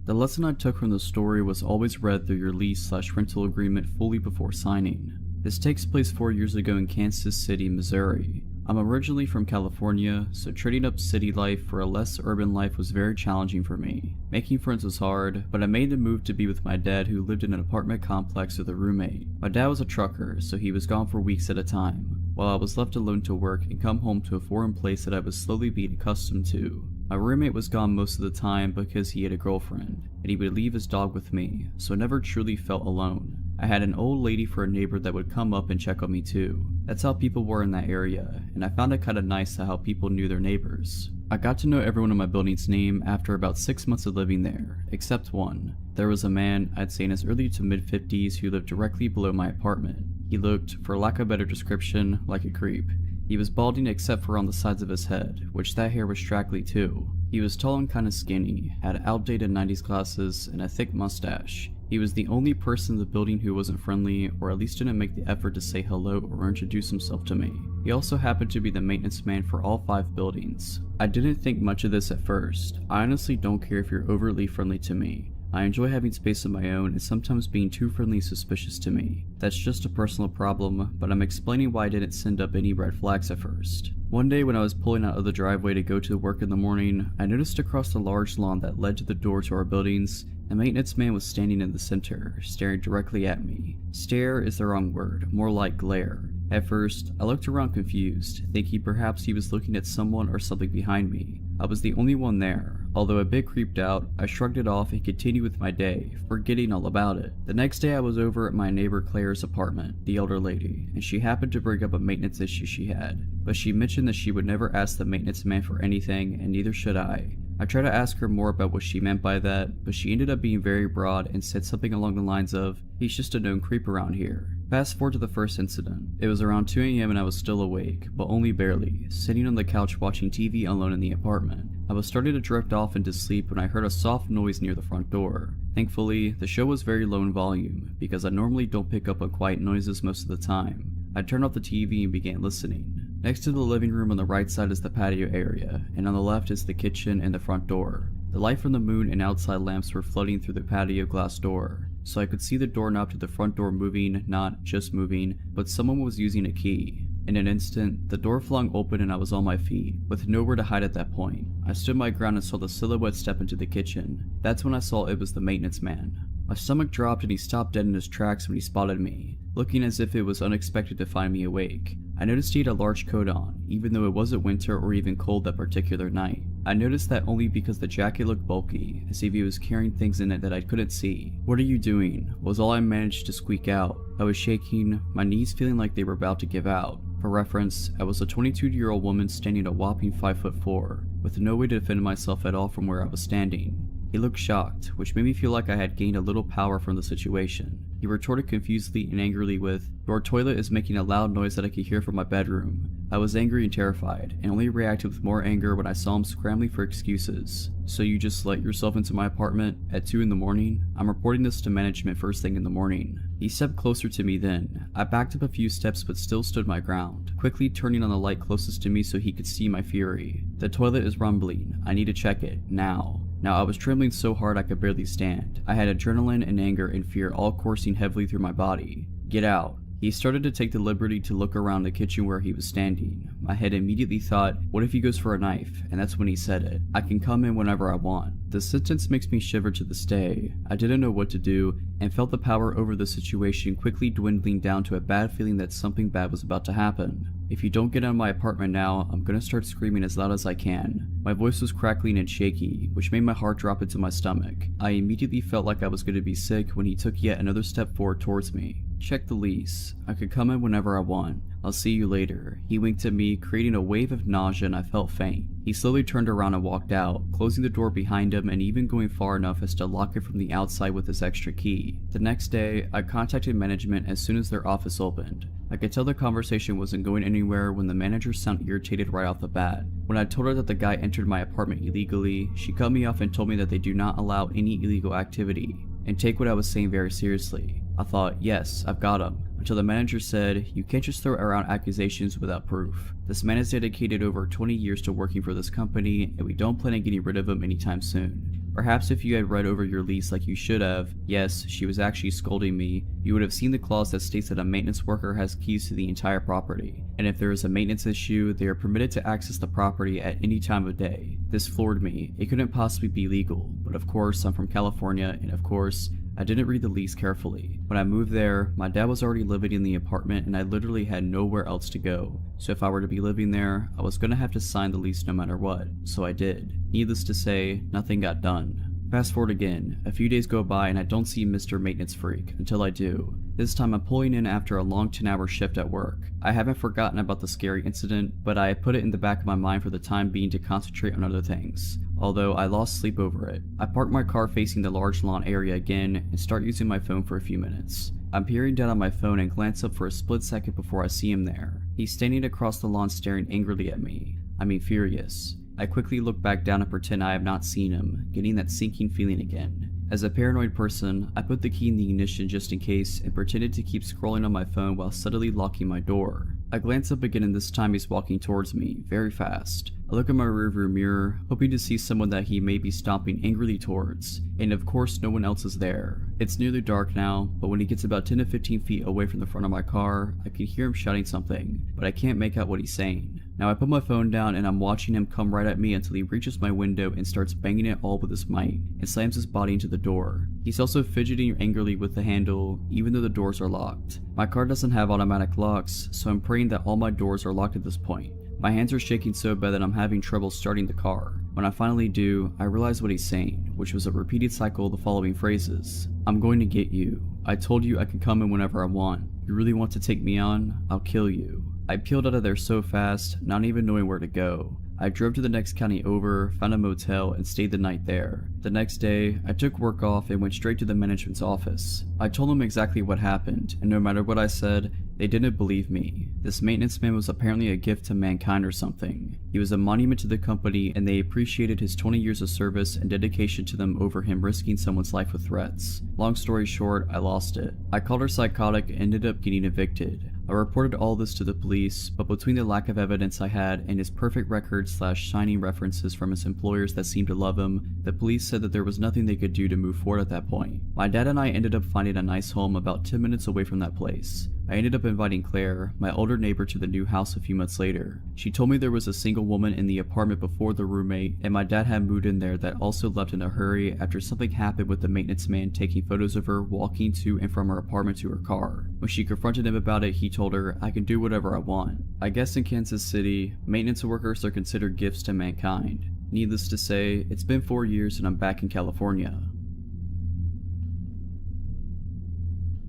The lesson I took from the story was always read through your lease/rental agreement fully before signing. This takes place 4 years ago in Kansas City, Missouri. I'm originally from California, so trading up city life for a less urban life was very challenging for me. Making friends was hard, but I made the move to be with my dad, who lived in an apartment complex with a roommate. My dad was a trucker, so he was gone for weeks at a time, while I was left alone to work and come home to a foreign place that I was slowly being accustomed to. My roommate was gone most of the time because he had a girlfriend, and he would leave his dog with me, so I never truly felt alone. I had an old lady for a neighbor that would come up and check on me too. That's how people were in that area, and I found it kinda nice how people knew their neighbors. I got to know everyone in my building's name after about 6 months of living there, except one. There was a man, I'd say in his early to mid-50s, who lived directly below my apartment. He looked, for lack of a better description, like a creep. He was balding except for on the sides of his head, which that hair was straggly too. He was tall and kinda skinny, had outdated 90s glasses, and a thick mustache. He was the only person in the building who wasn't friendly, or at least didn't make the effort to say hello or introduce himself to me. He also happened to be the maintenance man for all 5 buildings. I didn't think much of this at first. I honestly don't care if you're overly friendly to me. I enjoy having space of my own, and sometimes being too friendly is suspicious to me. That's just a personal problem, but I'm explaining why I didn't send up any red flags at first. One day when I was pulling out of the driveway to go to work in the morning, I noticed across the large lawn that led to the door to our buildings, the maintenance man was standing in the center, staring directly at me. Stare is the wrong word, more like glare. At first, I looked around confused, thinking perhaps he was looking at someone or something behind me. I was the only one there. Although a bit creeped out, I shrugged it off and continued with my day, forgetting all about it. The next day I was over at my neighbor Claire's apartment, the elder lady, and she happened to bring up a maintenance issue she had. But she mentioned that she would never ask the maintenance man for anything, and neither should I. I tried to ask her more about what she meant by that, but she ended up being very broad and said something along the lines of, "He's just a known creep around here." Fast forward to the first incident. It was around 2 AM and I was still awake, but only barely, sitting on the couch watching TV alone in the apartment. I was starting to drift off into sleep when I heard a soft noise near the front door. Thankfully, the show was very low in volume, because I normally don't pick up on quiet noises most of the time. I turned off the TV and began listening. Next to the living room on the right side is the patio area, and on the left is the kitchen and the front door. The light from the moon and outside lamps were flooding through the patio glass door, so I could see the doorknob to the front door moving, not just moving, but someone was using a key. In an instant, the door flung open and I was on my feet, with nowhere to hide at that point. I stood my ground and saw the silhouette step into the kitchen. That's when I saw it was the maintenance man. My stomach dropped and he stopped dead in his tracks when he spotted me, looking as if it was unexpected to find me awake. I noticed he had a large coat on, even though it wasn't winter or even cold that particular night. I noticed that only because the jacket looked bulky, as if he was carrying things in it that I couldn't see. "What are you doing?" was all I managed to squeak out. I was shaking, my knees feeling like they were about to give out. For reference, I was a 22-year-old woman standing a whopping 5'4", with no way to defend myself at all from where I was standing. He looked shocked, which made me feel like I had gained a little power from the situation. He retorted confusedly and angrily with, "Your toilet is making a loud noise that I could hear from my bedroom." I was angry and terrified, and only reacted with more anger when I saw him scrambling for excuses. "So you just let yourself into my apartment at 2 in the morning? I'm reporting this to management first thing in the morning." He stepped closer to me then. I backed up a few steps but still stood my ground, quickly turning on the light closest to me so he could see my fury. "The toilet is rumbling. I need to check it, now." Now I was trembling so hard I could barely stand. I had adrenaline and anger and fear all coursing heavily through my body. "Get out." He started to take the liberty to look around the kitchen where he was standing. My head immediately thought, what if he goes for a knife? And that's when he said it. "I can come in whenever I want." The sentence makes me shiver to this day. I didn't know what to do, and felt the power over the situation quickly dwindling down to a bad feeling that something bad was about to happen. "If you don't get out of my apartment now, I'm gonna start screaming as loud as I can." My voice was crackling and shaky, which made my heart drop into my stomach. I immediately felt like I was gonna be sick when he took yet another step forward towards me. "Check the lease. I could come in whenever I want. I'll see you later." He winked at me, creating a wave of nausea, and I felt faint. He slowly turned around and walked out, closing the door behind him and even going far enough as to lock it from the outside with his extra key. The next day, I contacted management as soon as their office opened. I could tell the conversation wasn't going anywhere when the manager sounded irritated right off the bat. When I told her that the guy entered my apartment illegally, she cut me off and told me that they do not allow any illegal activity, and take what I was saying very seriously. I thought, yes, I've got him, until the manager said, you can't just throw around accusations without proof. This man has dedicated over 20 years to working for this company, and we don't plan on getting rid of him anytime soon. Perhaps if you had read over your lease like you should have, yes, she was actually scolding me, you would have seen the clause that states that a maintenance worker has keys to the entire property, and if there is a maintenance issue, they are permitted to access the property at any time of day. This floored me. It couldn't possibly be legal, but of course I'm from California, and of course, I didn't read the lease carefully. When I moved there, my dad was already living in the apartment and I literally had nowhere else to go. So if I were to be living there, I was gonna have to sign the lease no matter what. So I did. Needless to say, nothing got done. Fast forward again, a few days go by and I don't see Mr. Maintenance Freak until I do. This time I'm pulling in after a long 10-hour shift at work. I haven't forgotten about the scary incident, but I put it in the back of my mind for the time being to concentrate on other things. Although I lost sleep over it. I park my car facing the large lawn area again and start using my phone for a few minutes. I'm peering down on my phone and glance up for a split second before I see him there. He's standing across the lawn staring angrily at me. I mean furious. I quickly look back down and pretend I have not seen him, getting that sinking feeling again. As a paranoid person, I put the key in the ignition just in case and pretended to keep scrolling on my phone while subtly locking my door. I glance up again and this time he's walking towards me, very fast. I look in my rearview mirror, hoping to see someone that he may be stomping angrily towards, and of course no one else is there. It's nearly dark now, but when he gets about 10 to 15 feet away from the front of my car, I can hear him shouting something, but I can't make out what he's saying. Now I put my phone down and I'm watching him come right at me until he reaches my window and starts banging it all with his might, and slams his body into the door. He's also fidgeting angrily with the handle, even though the doors are locked. My car doesn't have automatic locks, so I'm praying that all my doors are locked at this point. My hands are shaking so bad that I'm having trouble starting the car. When I finally do, I realize what he's saying, which was a repeated cycle of the following phrases. I'm going to get you. I told you I can come in whenever I want. You really want to take me on? I'll kill you. I peeled out of there so fast, not even knowing where to go. I drove to the next county over, found a motel, and stayed the night there. The next day, I took work off and went straight to the management's office. I told them exactly what happened, and no matter what I said, they didn't believe me. This maintenance man was apparently a gift to mankind or something. He was a monument to the company, and they appreciated his 20 years of service and dedication to them over him risking someone's life with threats. Long story short, I lost it. I called her psychotic and ended up getting evicted. I reported all this to the police, but between the lack of evidence I had and his perfect record / shining references from his employers that seemed to love him, the police said that there was nothing they could do to move forward at that point. My dad and I ended up finding a nice home about 10 minutes away from that place. I ended up inviting Claire, my older neighbor, to the new house a few months later. She told me there was a single woman in the apartment before the roommate, and my dad had moved in there that also left in a hurry after something happened with the maintenance man taking photos of her walking to and from her apartment to her car. When she confronted him about it, he told her, I can do whatever I want. I guess in Kansas City, maintenance workers are considered gifts to mankind. Needless to say, it's been 4 years and I'm back in California.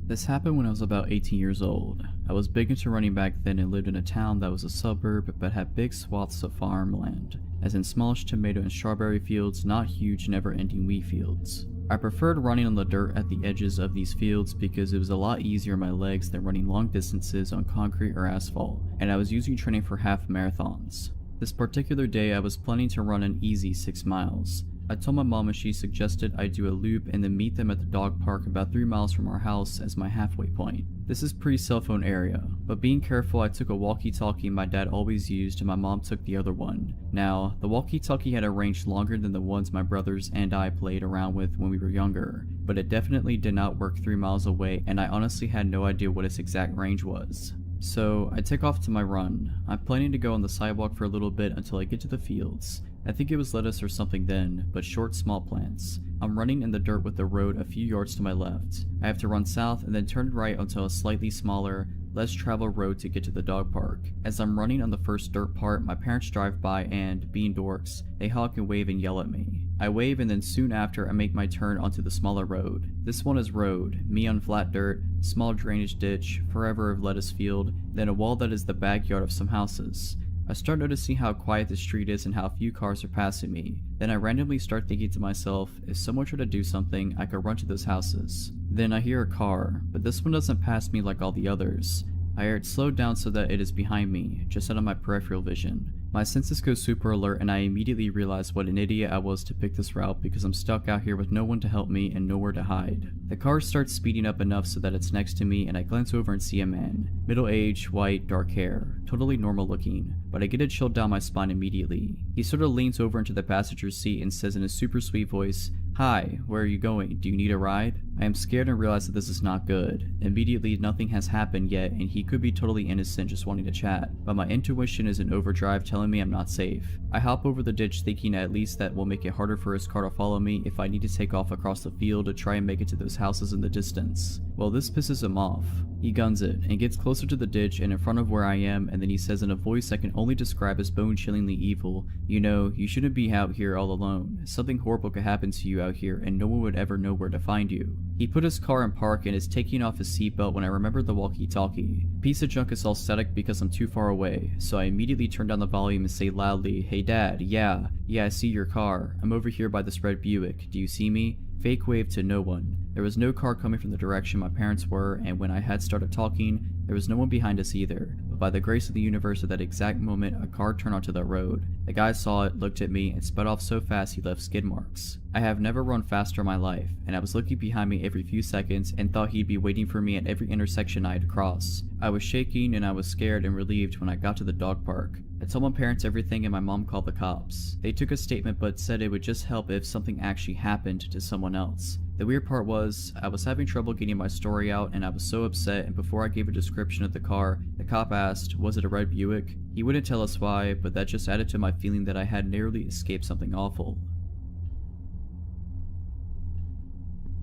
This happened when I was about 18 years old. I was big into running back then and lived in a town that was a suburb but had big swaths of farmland, as in smallish tomato and strawberry fields, not huge never-ending wheat fields. I preferred running on the dirt at the edges of these fields because it was a lot easier on my legs than running long distances on concrete or asphalt, and I was usually training for half marathons. This particular day I was planning to run an easy 6 miles. I told my mom and she suggested I do a loop and then meet them at the dog park about 3 miles from our house as my halfway point. This is pre-cell phone area, but being careful I took a walkie-talkie my dad always used and my mom took the other one. Now, the walkie-talkie had a range longer than the ones my brothers and I played around with when we were younger, but it definitely did not work 3 miles away and I honestly had no idea what its exact range was. So, I take off to my run. I'm planning to go on the sidewalk for a little bit until I get to the fields. I think it was lettuce or something then, but short small plants. I'm running in the dirt with the road a few yards to my left. I have to run south and then turn right onto a slightly smaller, less traveled road to get to the dog park. As I'm running on the first dirt part, my parents drive by and, being dorks, they honk and wave and yell at me. I wave and then soon after I make my turn onto the smaller road. This one is road, me on flat dirt, small drainage ditch, forever of lettuce field, then a wall that is the backyard of some houses. I start noticing how quiet the street is and how few cars are passing me. Then I randomly start thinking to myself, if someone tried to do something, I could run to those houses. Then I hear a car, but this one doesn't pass me like all the others. I hear it slow down so that it is behind me, just out of my peripheral vision. My senses go super alert and I immediately realize what an idiot I was to pick this route because I'm stuck out here with no one to help me and nowhere to hide. The car starts speeding up enough so that it's next to me and I glance over and see a man. Middle-aged, white, dark hair. Totally normal looking, but I get a chill down my spine immediately. He sort of leans over into the passenger seat and says in a super sweet voice, "Hi, where are you going? Do you need a ride?" I am scared and realize that this is not good. Immediately, nothing has happened yet and he could be totally innocent just wanting to chat, but my intuition is in overdrive telling me I'm not safe. I hop over the ditch thinking at least that will make it harder for his car to follow me if I need to take off across the field to try and make it to those houses in the distance. Well, this pisses him off. He guns it and gets closer to the ditch and in front of where I am, and then he says in a voice I can only describe as bone-chillingly evil, "You know, you shouldn't be out here all alone. Something horrible could happen to you out here and no one would ever know where to find you." He put his car in park and is taking off his seatbelt when I remember the walkie-talkie. Piece of junk is all static because I'm too far away, so I immediately turn down the volume and say loudly, "Hey Dad, yeah, I see your car. I'm over here by this red Buick. Do you see me?" Fake wave to no one. There was no car coming from the direction my parents were, and when I had started talking, there was no one behind us either. But by the grace of the universe at that exact moment, a car turned onto the road. The guy saw it, looked at me, and sped off so fast he left skid marks. I have never run faster in my life, and I was looking behind me every few seconds and thought he'd be waiting for me at every intersection I had crossed. I was shaking and I was scared and relieved when I got to the dog park. I told my parents everything and my mom called the cops. They took a statement but said it would just help if something actually happened to someone else. The weird part was, I was having trouble getting my story out and I was so upset, and before I gave a description of the car, the cop asked, "Was it a red Buick?" He wouldn't tell us why, but that just added to my feeling that I had narrowly escaped something awful.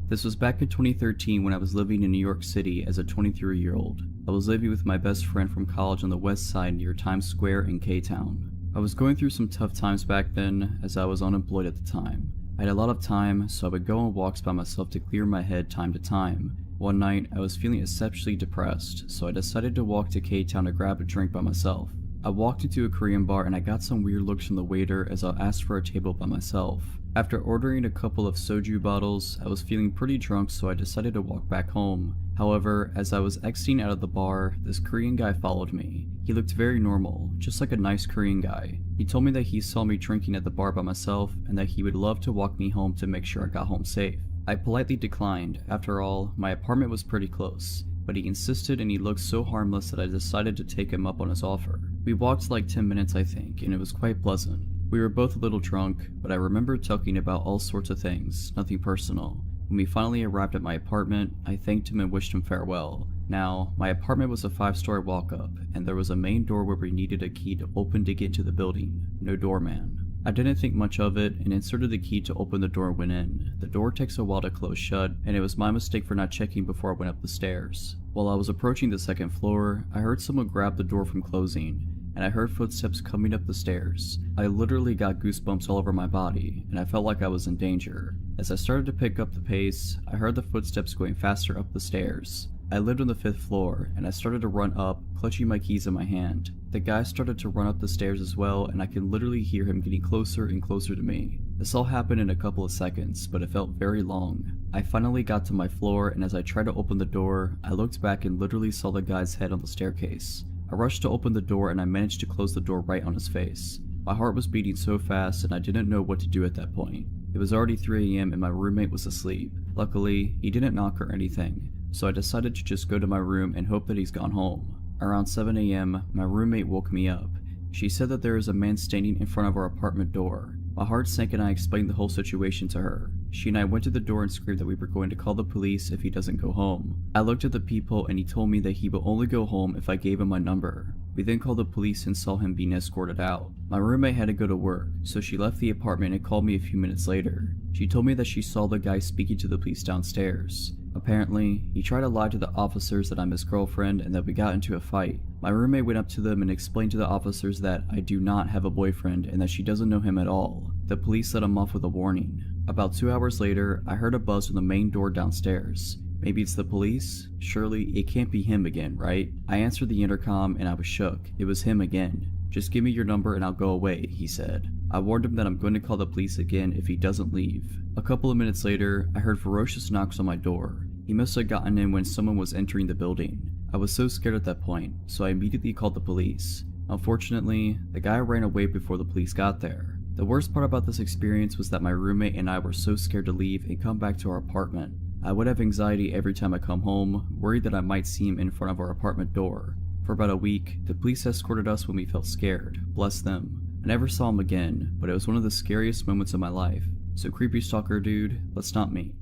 This was back in 2013 when I was living in New York City as a 23-year-old. I was living with my best friend from college on the west side near Times Square in K-Town. I was going through some tough times back then as I was unemployed at the time. I had a lot of time, so I would go on walks by myself to clear my head time to time. One night, I was feeling exceptionally depressed, so I decided to walk to K-Town to grab a drink by myself. I walked into a Korean bar and I got some weird looks from the waiter as I asked for a table by myself. After ordering a couple of soju bottles, I was feeling pretty drunk, so I decided to walk back home. However, as I was exiting out of the bar, this Korean guy followed me. He looked very normal, just like a nice Korean guy. He told me that he saw me drinking at the bar by myself and that he would love to walk me home to make sure I got home safe. I politely declined. After all, my apartment was pretty close, but he insisted and he looked so harmless that I decided to take him up on his offer. We walked like 10 minutes I think, and it was quite pleasant. We were both a little drunk, but I remember talking about all sorts of things, nothing personal. When we finally arrived at my apartment, I thanked him and wished him farewell. Now, my apartment was a 5-story walk-up, and there was a main door where we needed a key to open to get into the building. No doorman. I didn't think much of it and inserted the key to open the door and went in. The door takes a while to close shut, and it was my mistake for not checking before I went up the stairs. While I was approaching the second floor, I heard someone grab the door from closing, and I heard footsteps coming up the stairs. I literally got goosebumps all over my body, and I felt like I was in danger. As I started to pick up the pace, I heard the footsteps going faster up the stairs. I lived on the 5th floor, and I started to run up, clutching my keys in my hand. The guy started to run up the stairs as well, and I could literally hear him getting closer and closer to me. This all happened in a couple of seconds, but it felt very long. I finally got to my floor, and as I tried to open the door, I looked back and literally saw the guy's head on the staircase. I rushed to open the door and I managed to close the door right on his face. My heart was beating so fast and I didn't know what to do at that point. It was already 3 AM and my roommate was asleep. Luckily, he didn't knock or anything, so I decided to just go to my room and hope that he's gone home. Around 7 AM, my roommate woke me up. She said that there is a man standing in front of our apartment door. My heart sank and I explained the whole situation to her. She and I went to the door and screamed that we were going to call the police if he doesn't go home. I looked at the people and he told me that he will only go home if I gave him my number. We then called the police and saw him being escorted out. My roommate had to go to work, so she left the apartment and called me a few minutes later. She told me that she saw the guy speaking to the police downstairs. Apparently, he tried to lie to the officers that I'm his girlfriend and that we got into a fight. My roommate went up to them and explained to the officers that I do not have a boyfriend and that she doesn't know him at all. The police let him off with a warning. About 2 hours later, I heard a buzz from the main door downstairs. Maybe it's the police? Surely it can't be him again, right? I answered the intercom and I was shook. It was him again. "Just give me your number and I'll go away," he said. I warned him that I'm going to call the police again if he doesn't leave. A couple of minutes later, I heard ferocious knocks on my door. He must have gotten in when someone was entering the building. I was so scared at that point, so I immediately called the police. Unfortunately, the guy ran away before the police got there. The worst part about this experience was that my roommate and I were so scared to leave and come back to our apartment. I would have anxiety every time I come home, worried that I might see him in front of our apartment door. For about a week, the police escorted us when we felt scared, bless them. I never saw him again, but it was one of the scariest moments of my life. So creepy stalker dude, let's not meet.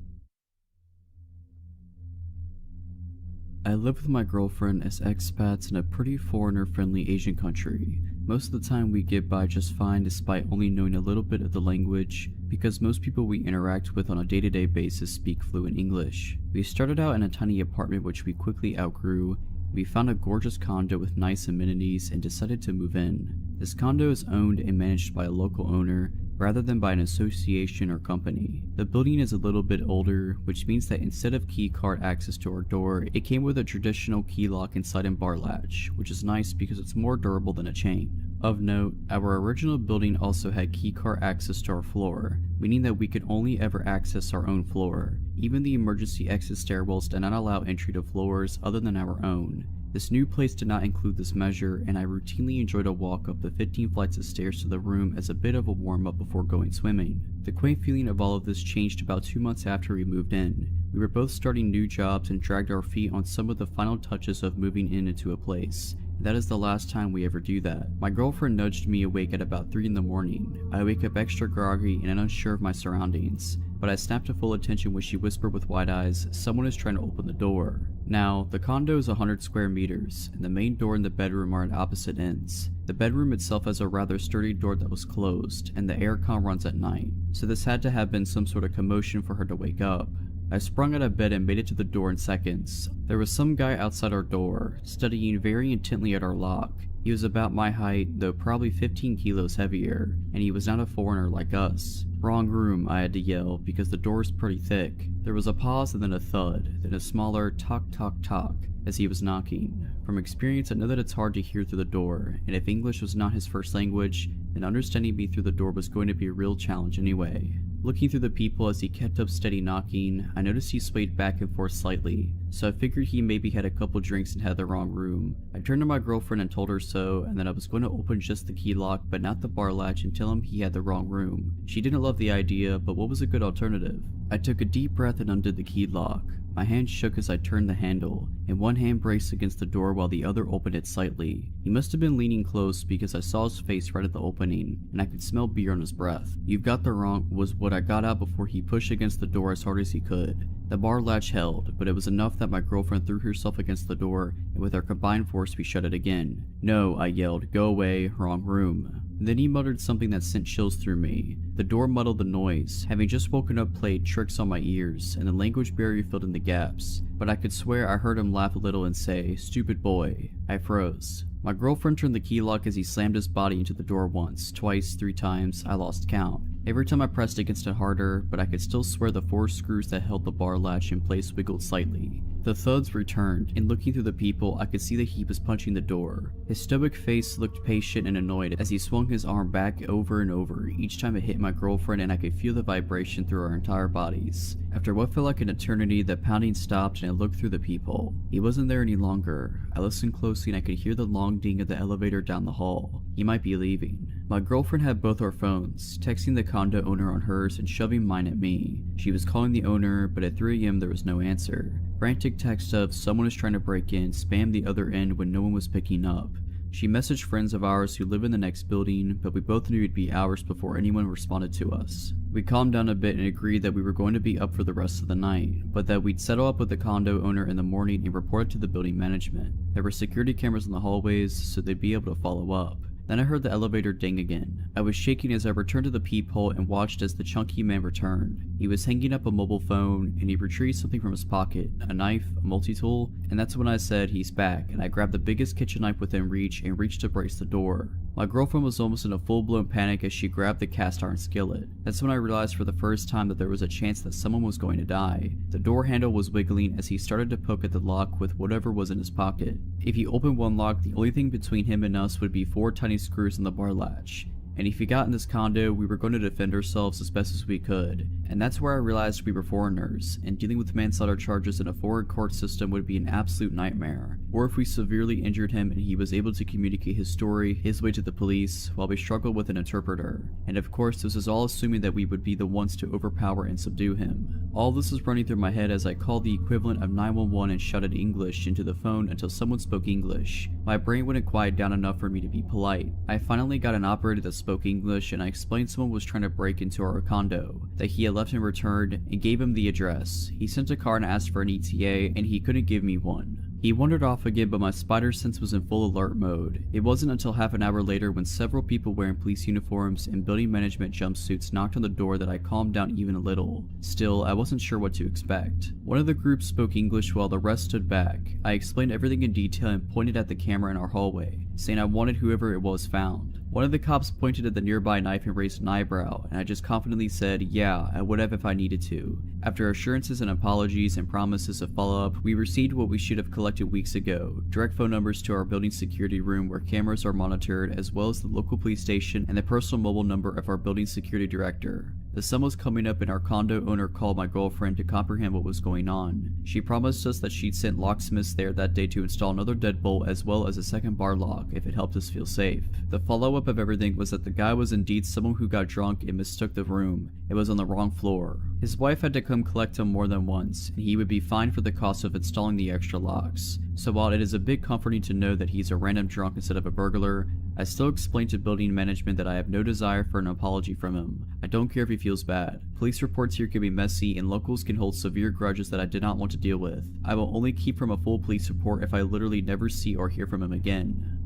I live with my girlfriend as expats in a pretty foreigner-friendly Asian country. Most of the time we get by just fine despite only knowing a little bit of the language, because most people we interact with on a day-to-day basis speak fluent English. We started out in a tiny apartment which we quickly outgrew. We found a gorgeous condo with nice amenities and decided to move in. This condo is owned and managed by a local owner, rather than by an association or company. The building is a little bit older, which means that instead of key card access to our door, it came with a traditional key lock inside and bar latch, which is nice because it's more durable than a chain. Of note, our original building also had key card access to our floor, meaning that we could only ever access our own floor. Even the emergency exit stairwells did not allow entry to floors other than our own. This new place did not include this measure, and I routinely enjoyed a walk up the 15 flights of stairs to the room as a bit of a warm-up before going swimming. The quaint feeling of all of this changed about 2 months after we moved in. We were both starting new jobs and dragged our feet on some of the final touches of moving into a place. That is the last time we ever do that. My girlfriend nudged me awake at about 3 in the morning. I wake up extra groggy and unsure of my surroundings, but I snapped to full attention when she whispered with wide eyes, "Someone is trying to open the door." Now, the condo is 100 square meters, and the main door and the bedroom are at opposite ends. The bedroom itself has a rather sturdy door that was closed, and the aircon runs at night, so this had to have been some sort of commotion for her to wake up. I sprung out of bed and made it to the door in seconds. There was some guy outside our door, studying very intently at our lock. He was about my height, though probably 15 kilos heavier, and he was not a foreigner like us. "Wrong room," I had to yell, because the door is pretty thick. There was a pause and then a thud, then a smaller tock tock tock as he was knocking. From experience I know that it's hard to hear through the door, and if English was not his first language, then understanding me through the door was going to be a real challenge anyway. Looking through the people as he kept up steady knocking, I noticed he swayed back and forth slightly, so I figured he maybe had a couple drinks and had the wrong room. I turned to my girlfriend and told her so, and that I was going to open just the key lock but not the bar latch and tell him he had the wrong room. She didn't love the idea, but what was a good alternative? I took a deep breath and undid the key lock. My hand shook as I turned the handle, and one hand braced against the door while the other opened it slightly. He must have been leaning close because I saw his face right at the opening, and I could smell beer on his breath. "You've got the wrong," was what I got out before he pushed against the door as hard as he could. The bar latch held, but it was enough that my girlfriend threw herself against the door, and with our combined force we shut it again. "No," I yelled, "go away, wrong room." Then he muttered something that sent chills through me. The door muddled the noise. Having just woken up played tricks on my ears, and the language barrier filled in the gaps. But I could swear I heard him laugh a little and say, "Stupid boy." I froze. My girlfriend turned the key lock as he slammed his body into the door once, twice, 3 times, I lost count. Every time I pressed against it harder, but I could still swear the 4 screws that held the bar latch in place wiggled slightly. The thuds returned, and looking through the people, I could see that he was punching the door. His stoic face looked patient and annoyed as he swung his arm back over and over each time it hit my girlfriend, and I could feel the vibration through our entire bodies. After what felt like an eternity, the pounding stopped and I looked through the people. He wasn't there any longer. I listened closely and I could hear the long ding of the elevator down the hall. He might be leaving. My girlfriend had both our phones, texting the condo owner on hers and shoving mine at me. She was calling the owner, but at 3 AM there was no answer. Frantic text of "someone is trying to break in" spammed the other end when no one was picking up. She messaged friends of ours who live in the next building, but we both knew it'd be hours before anyone responded to us. We calmed down a bit and agreed that we were going to be up for the rest of the night, but that we'd settle up with the condo owner in the morning and report it to the building management. There were security cameras in the hallways, so they'd be able to follow up. Then I heard the elevator ding again. I was shaking as I returned to the peephole and watched as the chunky man returned. He was hanging up a mobile phone, and he retrieved something from his pocket, a knife, a multi-tool, and that's when I said, "He's back," and I grabbed the biggest kitchen knife within reach and reached to brace the door. My girlfriend was almost in a full-blown panic as she grabbed the cast iron skillet. That's when I realized for the first time that there was a chance that someone was going to die. The door handle was wiggling as he started to poke at the lock with whatever was in his pocket. If he opened one lock, the only thing between him and us would be 4 tiny screws in the bar latch. and if he got in this condo, we were going to defend ourselves as best as we could. And that's where I realized we were foreigners, and dealing with manslaughter charges in a foreign court system would be an absolute nightmare. Or if we severely injured him and he was able to communicate his story his way to the police while we struggled with an interpreter. And of course, this is all assuming that we would be the ones to overpower and subdue him. All this is running through my head as I called the equivalent of 911 and shouted English into the phone until someone spoke English. My brain wouldn't quiet down enough for me to be polite. I finally got an operator that spoke English, and I explained someone was trying to break into our condo, that he had left and returned, and gave him the address. He sent a car and asked for an ETA, and he couldn't give me one. He wandered off again, but my spider sense was in full alert mode. It wasn't until half an hour later when several people wearing police uniforms and building management jumpsuits knocked on the door that I calmed down even a little. Still, I wasn't sure what to expect. One of the groups spoke English while the rest stood back. I explained everything in detail and pointed at the camera in our hallway, saying I wanted whoever it was found. One of the cops pointed at the nearby knife and raised an eyebrow, and I just confidently said, yeah, I would have if I needed to. After assurances and apologies and promises of follow-up, we received what we should have collected weeks ago: direct phone numbers to our building security room where cameras are monitored, as well as the local police station and the personal mobile number of our building security director. The sun was coming up and our condo owner called my girlfriend to comprehend what was going on. She promised us that she'd sent locksmiths there that day to install another deadbolt as well as a second bar lock if it helped us feel safe. The follow-up of everything was that the guy was indeed someone who got drunk and mistook the room. It was on the wrong floor. His wife had to come collect him more than once, and he would be fined for the cost of installing the extra locks. So while it is a bit comforting to know that he's a random drunk instead of a burglar, I still explained to building management that I have no desire for an apology from him. I don't care if he feels bad. Police reports here can be messy, and locals can hold severe grudges that I did not want to deal with. I will only keep from a full police report if I literally never see or hear from him again.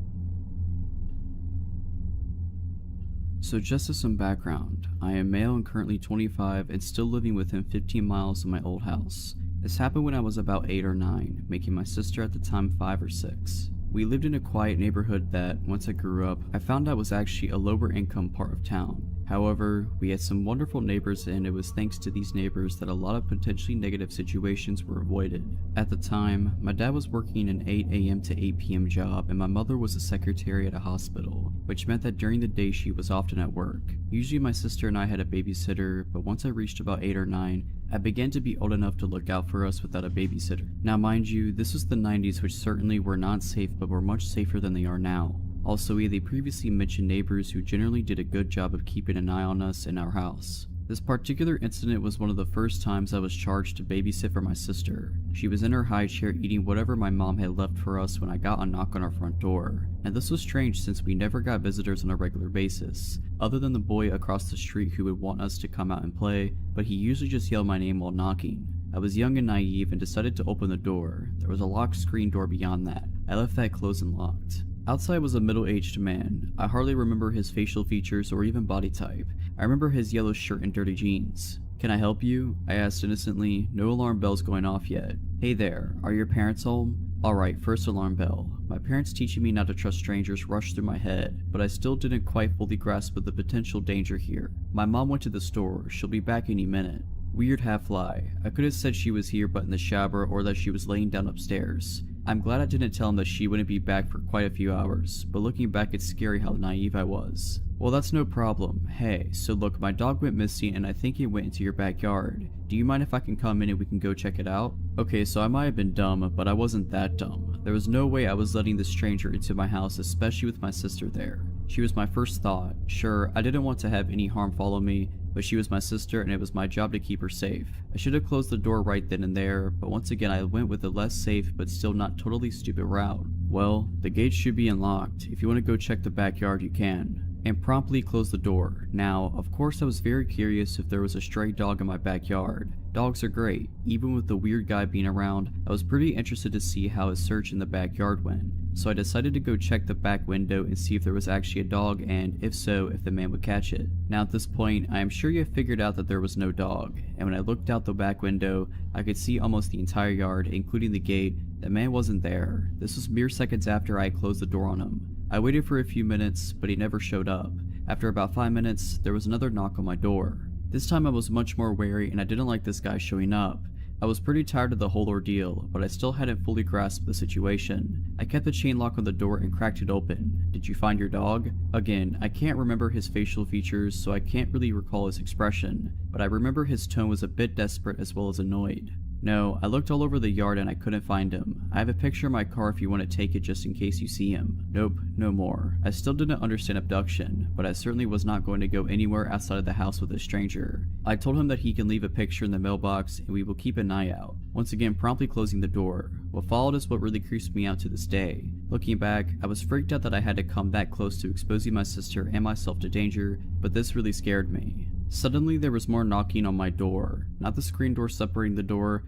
So just as some background, I am male and currently 25 and still living within 15 miles of my old house. This happened when I was about 8 or 9, making my sister at the time 5 or 6. We lived in a quiet neighborhood that, once I grew up, I found out was actually a lower income part of town. However, we had some wonderful neighbors, and it was thanks to these neighbors that a lot of potentially negative situations were avoided. At the time, my dad was working an 8 a.m. to 8 p.m. job, and my mother was a secretary at a hospital, which meant that during the day she was often at work. Usually my sister and I had a babysitter, but once I reached about 8 or 9, I began to be old enough to look out for us without a babysitter. Now mind you, this was the 90s, which certainly were not safe, but were much safer than they are now. Also, we had the previously mentioned neighbors who generally did a good job of keeping an eye on us in our house. This particular incident was one of the first times I was charged to babysit for my sister. She was in her high chair eating whatever my mom had left for us when I got a knock on our front door. And this was strange since we never got visitors on a regular basis, other than the boy across the street who would want us to come out and play, but he usually just yelled my name while knocking. I was young and naive and decided to open the door. There was a locked screen door beyond that. I left that closed and locked. Outside was a middle-aged man. I hardly remember his facial features or even body type. I remember his yellow shirt and dirty jeans. "Can I help you?" I asked innocently, no alarm bells going off yet. "Hey there, are your parents home?" Alright, first alarm bell. My parents teaching me not to trust strangers rushed through my head, but I still didn't quite fully grasp the potential danger here. My mom went to the store. She'll be back any minute. Weird half lie. I could have said she was here but in the shower, or that she was laying down upstairs. I'm glad I didn't tell him that she wouldn't be back for quite a few hours, but looking back it's scary how naive I was. "Well, that's no problem. Hey, so look, my dog went missing and I think it went into your backyard. Do you mind if I can come in and we can go check it out?" Okay, so I might have been dumb, but I wasn't that dumb. There was no way I was letting this stranger into my house, especially with my sister there. She was my first thought. Sure, I didn't want to have any harm follow me, but she was my sister and it was my job to keep her safe. I should have closed the door right then and there, but once again I went with the less safe but still not totally stupid route. Well, the gate should be unlocked. If you want to go check the backyard, you can. And promptly closed the door. Now, of course I was very curious if there was a stray dog in my backyard. Dogs are great. Even with the weird guy being around, I was pretty interested to see how his search in the backyard went. So I decided to go check the back window and see if there was actually a dog, and if so, if the man would catch it. Now at this point, I am sure you have figured out that there was no dog, and when I looked out the back window, I could see almost the entire yard, including the gate. The man wasn't there. This was mere seconds after I had closed the door on him. I waited for a few minutes, but he never showed up. After about 5 minutes, there was another knock on my door. This time I was much more wary and I didn't like this guy showing up. I was pretty tired of the whole ordeal, but I still hadn't fully grasped the situation. I kept the chain lock on the door and cracked it open. "Did you find your dog?" Again, I can't remember his facial features, so I can't really recall his expression, but I remember his tone was a bit desperate as well as annoyed. "No, I looked all over the yard and I couldn't find him. I have a picture in my car if you want to take it just in case you see him." Nope, no more. I still didn't understand abduction, but I certainly was not going to go anywhere outside of the house with a stranger. I told him that he can leave a picture in the mailbox and we will keep an eye out, once again promptly closing the door. What followed is what really creeps me out to this day. Looking back, I was freaked out that I had to come that close to exposing my sister and myself to danger, but this really scared me. Suddenly there was more knocking on my door. Not the screen door separating the door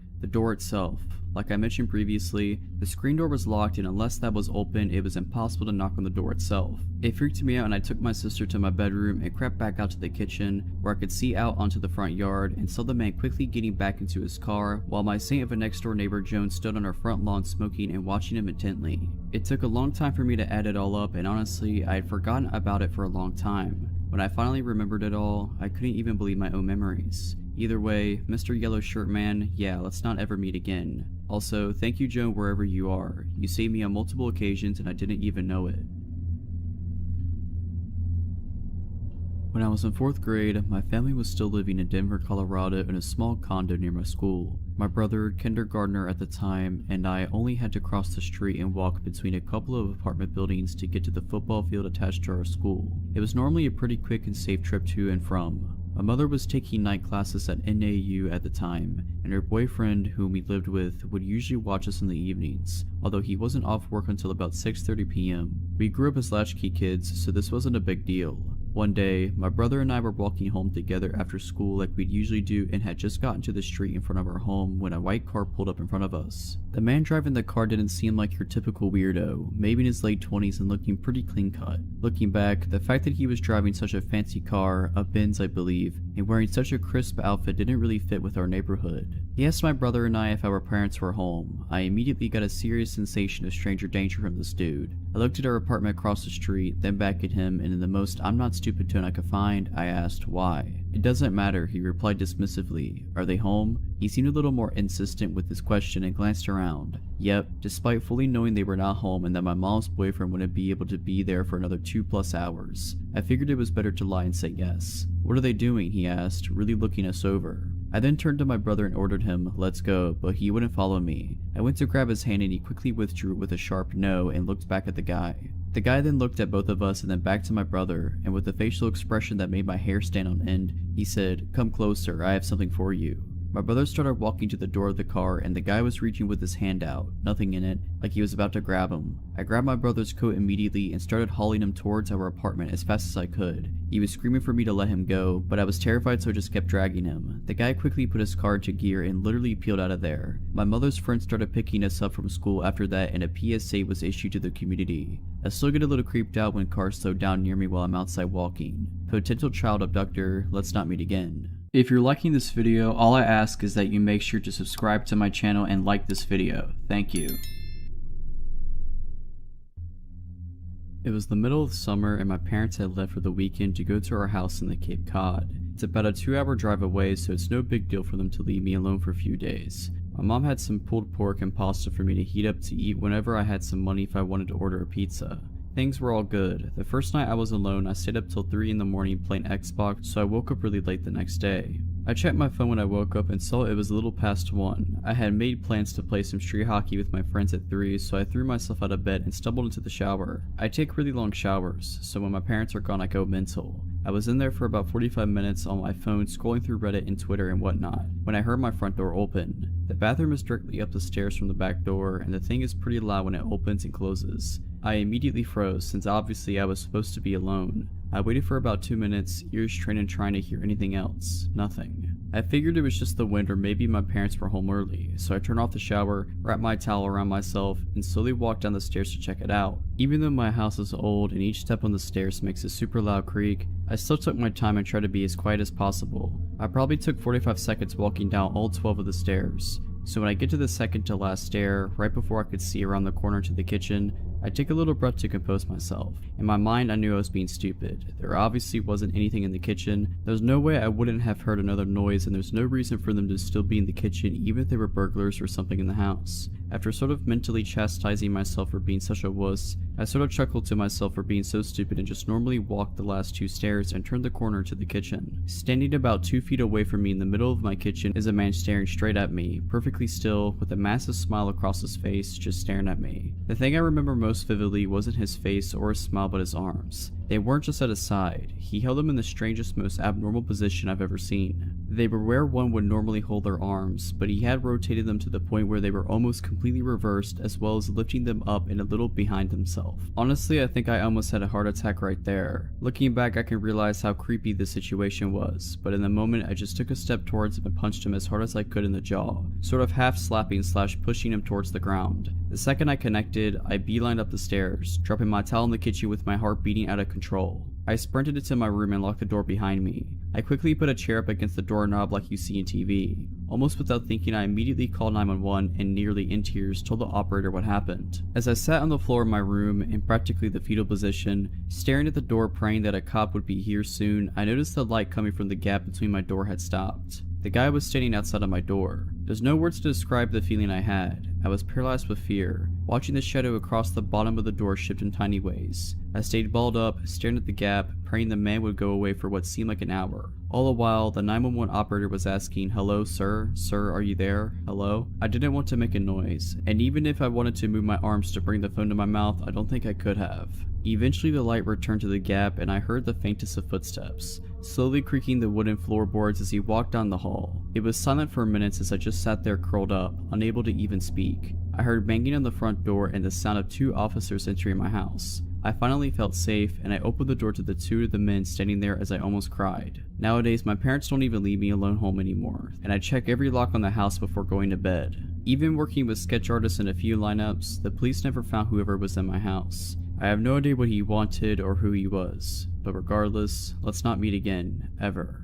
itself. Like I mentioned previously, the screen door was locked and unless that was open, it was impossible to knock on the door itself. It freaked me out and I took my sister to my bedroom and crept back out to the kitchen where I could see out onto the front yard and saw the man quickly getting back into his car while my saint of a next door neighbor Joan stood on our front lawn smoking and watching him intently. It took a long time for me to add it all up and honestly, I had forgotten about it for a long time. When I finally remembered it all, I couldn't even believe my own memories. Either way, Mr. Yellow Shirt Man, yeah, let's not ever meet again. Also, thank you Joan wherever you are. You saved me on multiple occasions and I didn't even know it. When I was in 4th grade, my family was still living in Denver, Colorado in a small condo near my school. My brother, kindergartner at the time, and I only had to cross the street and walk between a couple of apartment buildings to get to the football field attached to our school. It was normally a pretty quick and safe trip to and from. My mother was taking night classes at NAU at the time, and her boyfriend, whom we lived with, would usually watch us in the evenings, although he wasn't off work until about 6:30 p.m. We grew up as latchkey kids, so this wasn't a big deal. One day, my brother and I were walking home together after school like we'd usually do and had just gotten to the street in front of our home when a white car pulled up in front of us. The man driving the car didn't seem like your typical weirdo, maybe in his late 20s and looking pretty clean cut. Looking back, the fact that he was driving such a fancy car, a Benz I believe, and wearing such a crisp outfit didn't really fit with our neighborhood. He asked my brother and I if our parents were home. I immediately got a serious sensation of stranger danger from this dude. I looked at our apartment across the street, then back at him, and in the most I'm not stupid tone I could find, I asked why. "It doesn't matter," he replied dismissively. "Are they home?" He seemed a little more insistent with his question and glanced around. Yep, despite fully knowing they were not home and that my mom's boyfriend wouldn't be able to be there for another 2+ hours, I figured it was better to lie and say yes. "What are they doing?" he asked, really looking us over. I then turned to my brother and ordered him, "Let's go," but he wouldn't follow me. I went to grab his hand and he quickly withdrew with a sharp no and looked back at the guy. The guy then looked at both of us and then back to my brother, and with a facial expression that made my hair stand on end, he said, "Come closer, I have something for you." My brother started walking to the door of the car and the guy was reaching with his hand out, nothing in it, like he was about to grab him. I grabbed my brother's coat immediately and started hauling him towards our apartment as fast as I could. He was screaming for me to let him go, but I was terrified so I just kept dragging him. The guy quickly put his car into gear and literally peeled out of there. My mother's friends started picking us up from school after that and a PSA was issued to the community. I still get a little creeped out when cars slow down near me while I'm outside walking. Potential child abductor, let's not meet again. If you're liking this video, all I ask is that you make sure to subscribe to my channel and like this video. Thank you. It was the middle of summer and my parents had left for the weekend to go to our house in the Cape Cod. It's about a 2-hour drive away, so it's no big deal for them to leave me alone for a few days. My mom had some pulled pork and pasta for me to heat up to eat whenever I had some money if I wanted to order a pizza. Things were all good. The first night I was alone, I stayed up till 3 in the morning playing Xbox, so I woke up really late the next day. I checked my phone when I woke up and saw it was a little past 1. I had made plans to play some street hockey with my friends at 3, so I threw myself out of bed and stumbled into the shower. I take really long showers, so when my parents are gone I go mental. I was in there for about 45 minutes on my phone scrolling through Reddit and Twitter and whatnot, when I heard my front door open. The bathroom is directly up the stairs from the back door, and the thing is pretty loud when it opens and closes. I immediately froze, since obviously I was supposed to be alone. I waited for about 2 minutes, ears trained and trying to hear anything else. Nothing. I figured it was just the wind or maybe my parents were home early, so I turned off the shower, wrapped my towel around myself, and slowly walked down the stairs to check it out. Even though my house is old and each step on the stairs makes a super loud creak, I still took my time and tried to be as quiet as possible. I probably took 45 seconds walking down all 12 of the stairs. So when I get to the second to last stair, right before I could see around the corner to the kitchen, I take a little breath to compose myself. In my mind, I knew I was being stupid. There obviously wasn't anything in the kitchen. There's no way I wouldn't have heard another noise, and there's no reason for them to still be in the kitchen even if they were burglars or something in the house. After sort of mentally chastising myself for being such a wuss, I sort of chuckled to myself for being so stupid and just normally walked the last 2 stairs and turned the corner to the kitchen. Standing about 2 feet away from me in the middle of my kitchen is a man staring straight at me, perfectly still, with a massive smile across his face, just staring at me. The thing I remember most vividly wasn't his face or his smile but his arms. They weren't just at his side. He held them in the strangest, most abnormal position I've ever seen. They were where one would normally hold their arms, but he had rotated them to the point where they were almost completely reversed, as well as lifting them up and a little behind himself. Honestly, I think I almost had a heart attack right there. Looking back, I can realize how creepy this situation was, but in the moment I just took a step towards him and punched him as hard as I could in the jaw, sort of half slapping / pushing him towards the ground. The second I connected, I beelined up the stairs, dropping my towel in the kitchen with my heart beating out of control. I sprinted into my room and locked the door behind me. I quickly put a chair up against the doorknob like you see in TV. Almost without thinking, I immediately called 911 and nearly in tears told the operator what happened. As I sat on the floor of my room in practically the fetal position, staring at the door praying that a cop would be here soon, I noticed the light coming from the gap between my door had stopped. The guy was standing outside of my door. There's no words to describe the feeling I had. I was paralyzed with fear, watching the shadow across the bottom of the door shift in tiny ways. I stayed balled up, staring at the gap, praying the man would go away for what seemed like an hour. All the while, the 911 operator was asking, "Hello, sir? Sir, are you there? Hello?" I didn't want to make a noise, and even if I wanted to move my arms to bring the phone to my mouth, I don't think I could have. Eventually the light returned to the gap and I heard the faintest of footsteps, slowly creaking the wooden floorboards as he walked down the hall. It was silent for minutes as I just sat there curled up, unable to even speak. I heard banging on the front door and the sound of 2 officers entering my house. I finally felt safe, and I opened the door to the 2 of the men standing there as I almost cried. Nowadays, my parents don't even leave me alone home anymore, and I check every lock on the house before going to bed. Even working with sketch artists in a few lineups, the police never found whoever was in my house. I have no idea what he wanted or who he was, but regardless, let's not meet again, ever.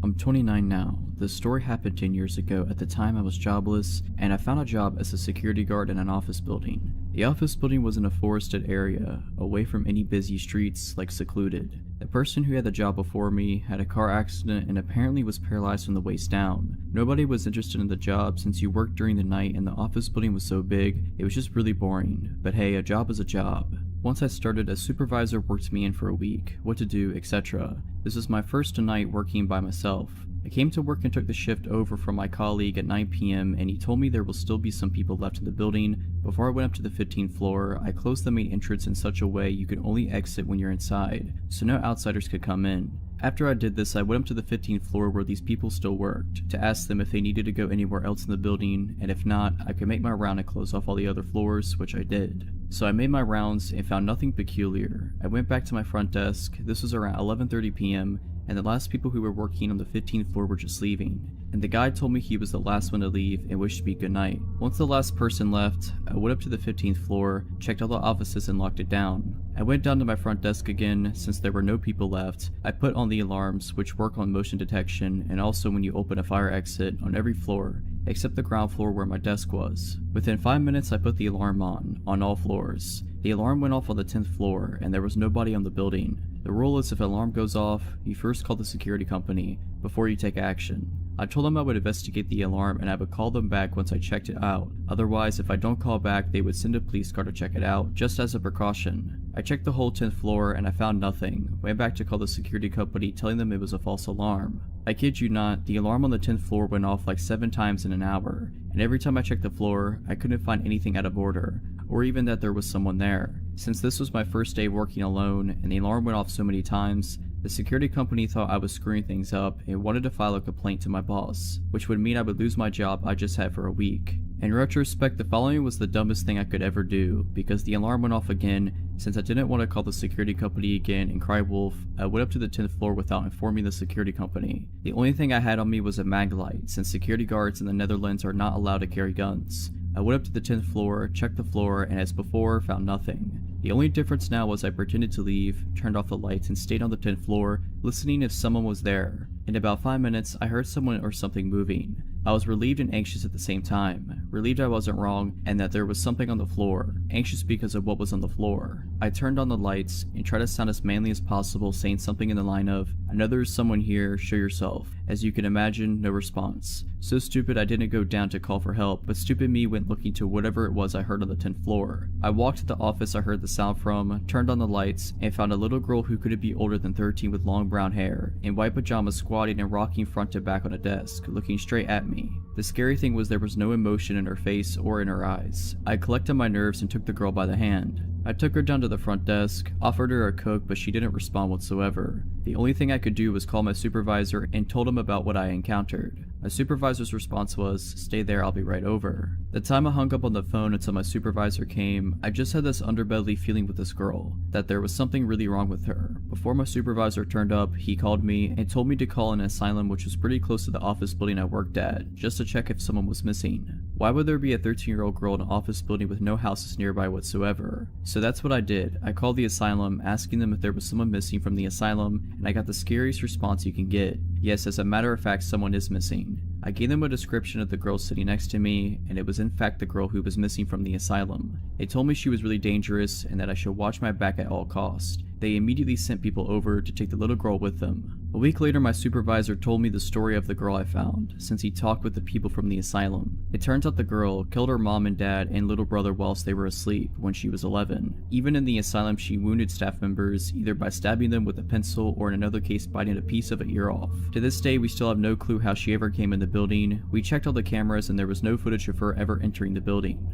I'm 29 now. This story happened 10 years ago. At the time I was jobless, and I found a job as a security guard in an office building. The office building was in a forested area, away from any busy streets, like secluded. The person who had the job before me had a car accident and apparently was paralyzed from the waist down. Nobody was interested in the job since you worked during the night and the office building was so big, it was just really boring. But hey, a job is a job. Once I started, a supervisor worked me in for a week, what to do, etc. This was my first night working by myself. I came to work and took the shift over from my colleague at 9 p.m. and he told me there will still be some people left in the building. Before I went up to the 15th floor, I closed the main entrance in such a way you could only exit when you're inside, so no outsiders could come in. After I did this, I went up to the 15th floor where these people still worked, to ask them if they needed to go anywhere else in the building, and if not, I could make my round and close off all the other floors, which I did. So I made my rounds and found nothing peculiar. I went back to my front desk. This was around 11:30 p.m. and the last people who were working on the 15th floor were just leaving, and the guy told me he was the last one to leave and wished me good night. Once the last person left, I went up to the 15th floor, checked all the offices and locked it down. I went down to my front desk again. Since there were no people left, I put on the alarms, which work on motion detection and also when you open a fire exit, on every floor, except the ground floor where my desk was. Within 5 minutes I put the alarm on all floors. The alarm went off on the 10th floor and there was nobody on the building. The rule is if an alarm goes off, you first call the security company before you take action. I told them I would investigate the alarm and I would call them back once I checked it out. Otherwise, if I don't call back, they would send a police car to check it out, just as a precaution. I checked the whole 10th floor and I found nothing. Went back to call the security company, telling them it was a false alarm. I kid you not, the alarm on the 10th floor went off like 7 times in an hour, and every time I checked the floor, I couldn't find anything out of order, or even that there was someone there. Since this was my first day working alone, and the alarm went off so many times, the security company thought I was screwing things up and wanted to file a complaint to my boss, which would mean I would lose my job I just had for a week. In retrospect, the following was the dumbest thing I could ever do, because the alarm went off again. Since I didn't want to call the security company again and cry wolf, I went up to the 10th floor without informing the security company. The only thing I had on me was a mag light, since security guards in the Netherlands are not allowed to carry guns. I went up to the 10th floor, checked the floor, and as before, found nothing. The only difference now was I pretended to leave, turned off the lights, and stayed on the 10th floor, listening if someone was there. In about 5 minutes, I heard someone or something moving. I was relieved and anxious at the same time. relieved I wasn't wrong and that there was something on the floor, anxious because of what was on the floor. I turned on the lights and tried to sound as manly as possible, saying something in the line of, "I know there's someone here, show yourself." As you can imagine, no response. So stupid I didn't go down to call for help, but stupid me went looking to whatever it was I heard on the 10th floor. I walked to the office I heard the sound from, turned on the lights, and found a little girl who couldn't be older than 13 with long brown hair, in white pajamas squatting and rocking front to back on a desk, looking straight at me. The scary thing was there was no emotion in her face or in her eyes. I collected my nerves and took the girl by the hand. I took her down to the front desk, offered her a Coke, but she didn't respond whatsoever. The only thing I could do was call my supervisor and told him about what I encountered. My supervisor's response was, "Stay there, I'll be right over." The time I hung up on the phone until my supervisor came, I just had this underbelly feeling with this girl, that there was something really wrong with her. Before my supervisor turned up, he called me and told me to call an asylum which was pretty close to the office building I worked at, just to check if someone was missing. Why would there be a 13-year-old girl in an office building with no houses nearby whatsoever? So that's what I did. I called the asylum, asking them if there was someone missing from the asylum, and I got the scariest response you can get. Yes, as a matter of fact, someone is missing. I gave them a description of the girl sitting next to me, and it was in fact the girl who was missing from the asylum. They told me she was really dangerous and that I should watch my back at all costs. They immediately sent people over to take the little girl with them. A week later, my supervisor told me the story of the girl I found, since he talked with the people from the asylum. It turns out the girl killed her mom and dad and little brother whilst they were asleep when she was 11. Even in the asylum, she wounded staff members, either by stabbing them with a pencil or in another case biting a piece of an ear off. To this day, we still have no clue how she ever came in the building. We checked all the cameras and there was no footage of her ever entering the building.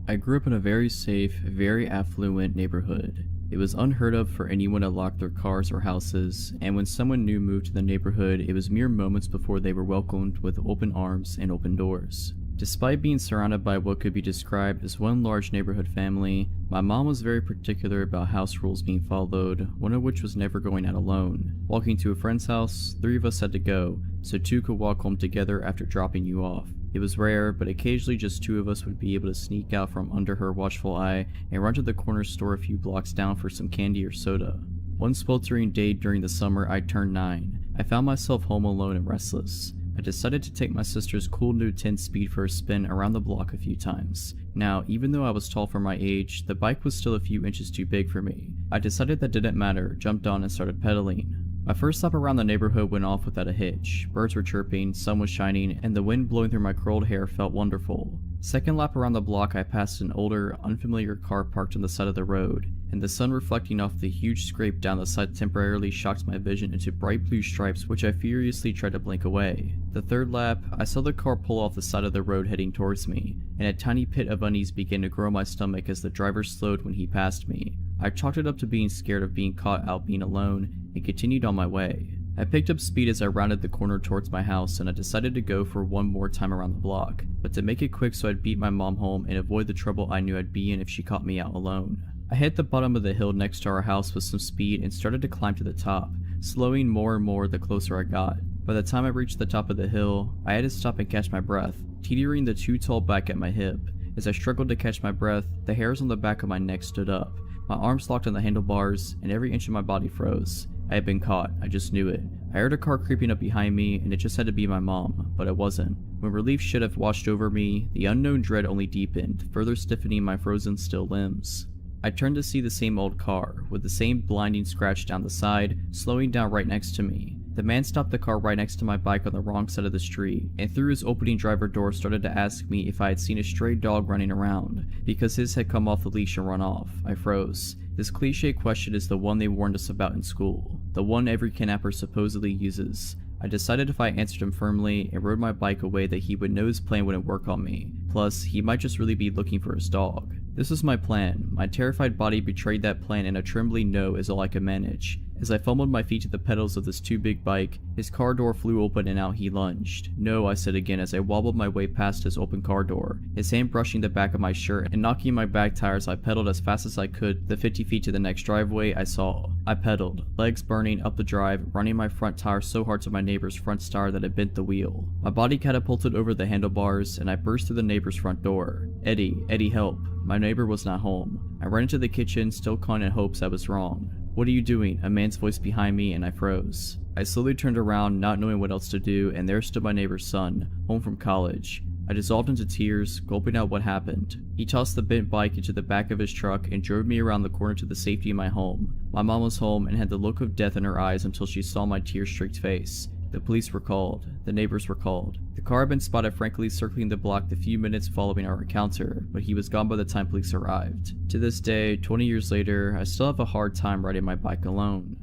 I grew up in a very safe, very affluent neighborhood. It was unheard of for anyone to lock their cars or houses, and when someone new moved to the neighborhood, it was mere moments before they were welcomed with open arms and open doors. Despite being surrounded by what could be described as one large neighborhood family, my mom was very particular about house rules being followed, one of which was never going out alone. Walking to a friend's house, 3 of us had to go, so 2 could walk home together after dropping you off. It was rare, but occasionally just 2 of us would be able to sneak out from under her watchful eye and run to the corner store a few blocks down for some candy or soda. One sweltering day during the summer, I turned 9. I found myself home alone and restless. I decided to take my sister's cool new 10-speed for a spin around the block a few times. Now, even though I was tall for my age, the bike was still a few inches too big for me. I decided that didn't matter, jumped on and started pedaling. My first lap around the neighborhood went off without a hitch. Birds were chirping, sun was shining, and the wind blowing through my curled hair felt wonderful. Second lap around the block, I passed an older, unfamiliar car parked on the side of the road, and the sun reflecting off the huge scrape down the side temporarily shocked my vision into bright blue stripes which I furiously tried to blink away. The third lap, I saw the car pull off the side of the road heading towards me, and a tiny pit of unease began to grow in my stomach as the driver slowed when he passed me. I chalked it up to being scared of being caught out being alone, and continued on my way. I picked up speed as I rounded the corner towards my house, and I decided to go for one more time around the block, but to make it quick so I'd beat my mom home and avoid the trouble I knew I'd be in if she caught me out alone. I hit the bottom of the hill next to our house with some speed and started to climb to the top, slowing more and more the closer I got. By the time I reached the top of the hill, I had to stop and catch my breath, teetering the too tall back at my hip. As I struggled to catch my breath, the hairs on the back of my neck stood up. My arms locked on the handlebars, and every inch of my body froze. I had been caught, I just knew it. I heard a car creeping up behind me, and it just had to be my mom, but it wasn't. When relief should have washed over me, the unknown dread only deepened, further stiffening my frozen still limbs. I turned to see the same old car, with the same blinding scratch down the side, slowing down right next to me. The man stopped the car right next to my bike on the wrong side of the street, and through his opening driver door started to ask me if I had seen a stray dog running around, because his had come off the leash and run off. I froze. This cliche question is the one they warned us about in school, the one every kidnapper supposedly uses. I decided if I answered him firmly and rode my bike away that he would know his plan wouldn't work on me, plus he might just really be looking for his dog. This was my plan. My terrified body betrayed that plan, and a trembling no is all I could manage. As I fumbled my feet to the pedals of this too big bike, his car door flew open and out he lunged. No, I said again as I wobbled my way past his open car door, his hand brushing the back of my shirt and knocking my back tires. I pedaled as fast as I could the 50 feet to the next driveway I saw. I pedaled, legs burning, up the drive, running my front tire so hard to my neighbor's front tire that it bent the wheel. My body catapulted over the handlebars, and I burst through the neighbor's front door. Eddie, help. My neighbor was not home. I ran into the kitchen, still calling in hopes I was wrong. What are you doing? A man's voice behind me, and I froze. I slowly turned around, not knowing what else to do, and there stood my neighbor's son, home from college. I dissolved into tears, gulping out what happened. He tossed the bent bike into the back of his truck and drove me around the corner to the safety of my home. My mom was home and had the look of death in her eyes until she saw my tear-streaked face. The police were called. The neighbors were called. The car had been spotted frankly circling the block the few minutes following our encounter, but he was gone by the time police arrived. To this day, 20 years later, I still have a hard time riding my bike alone.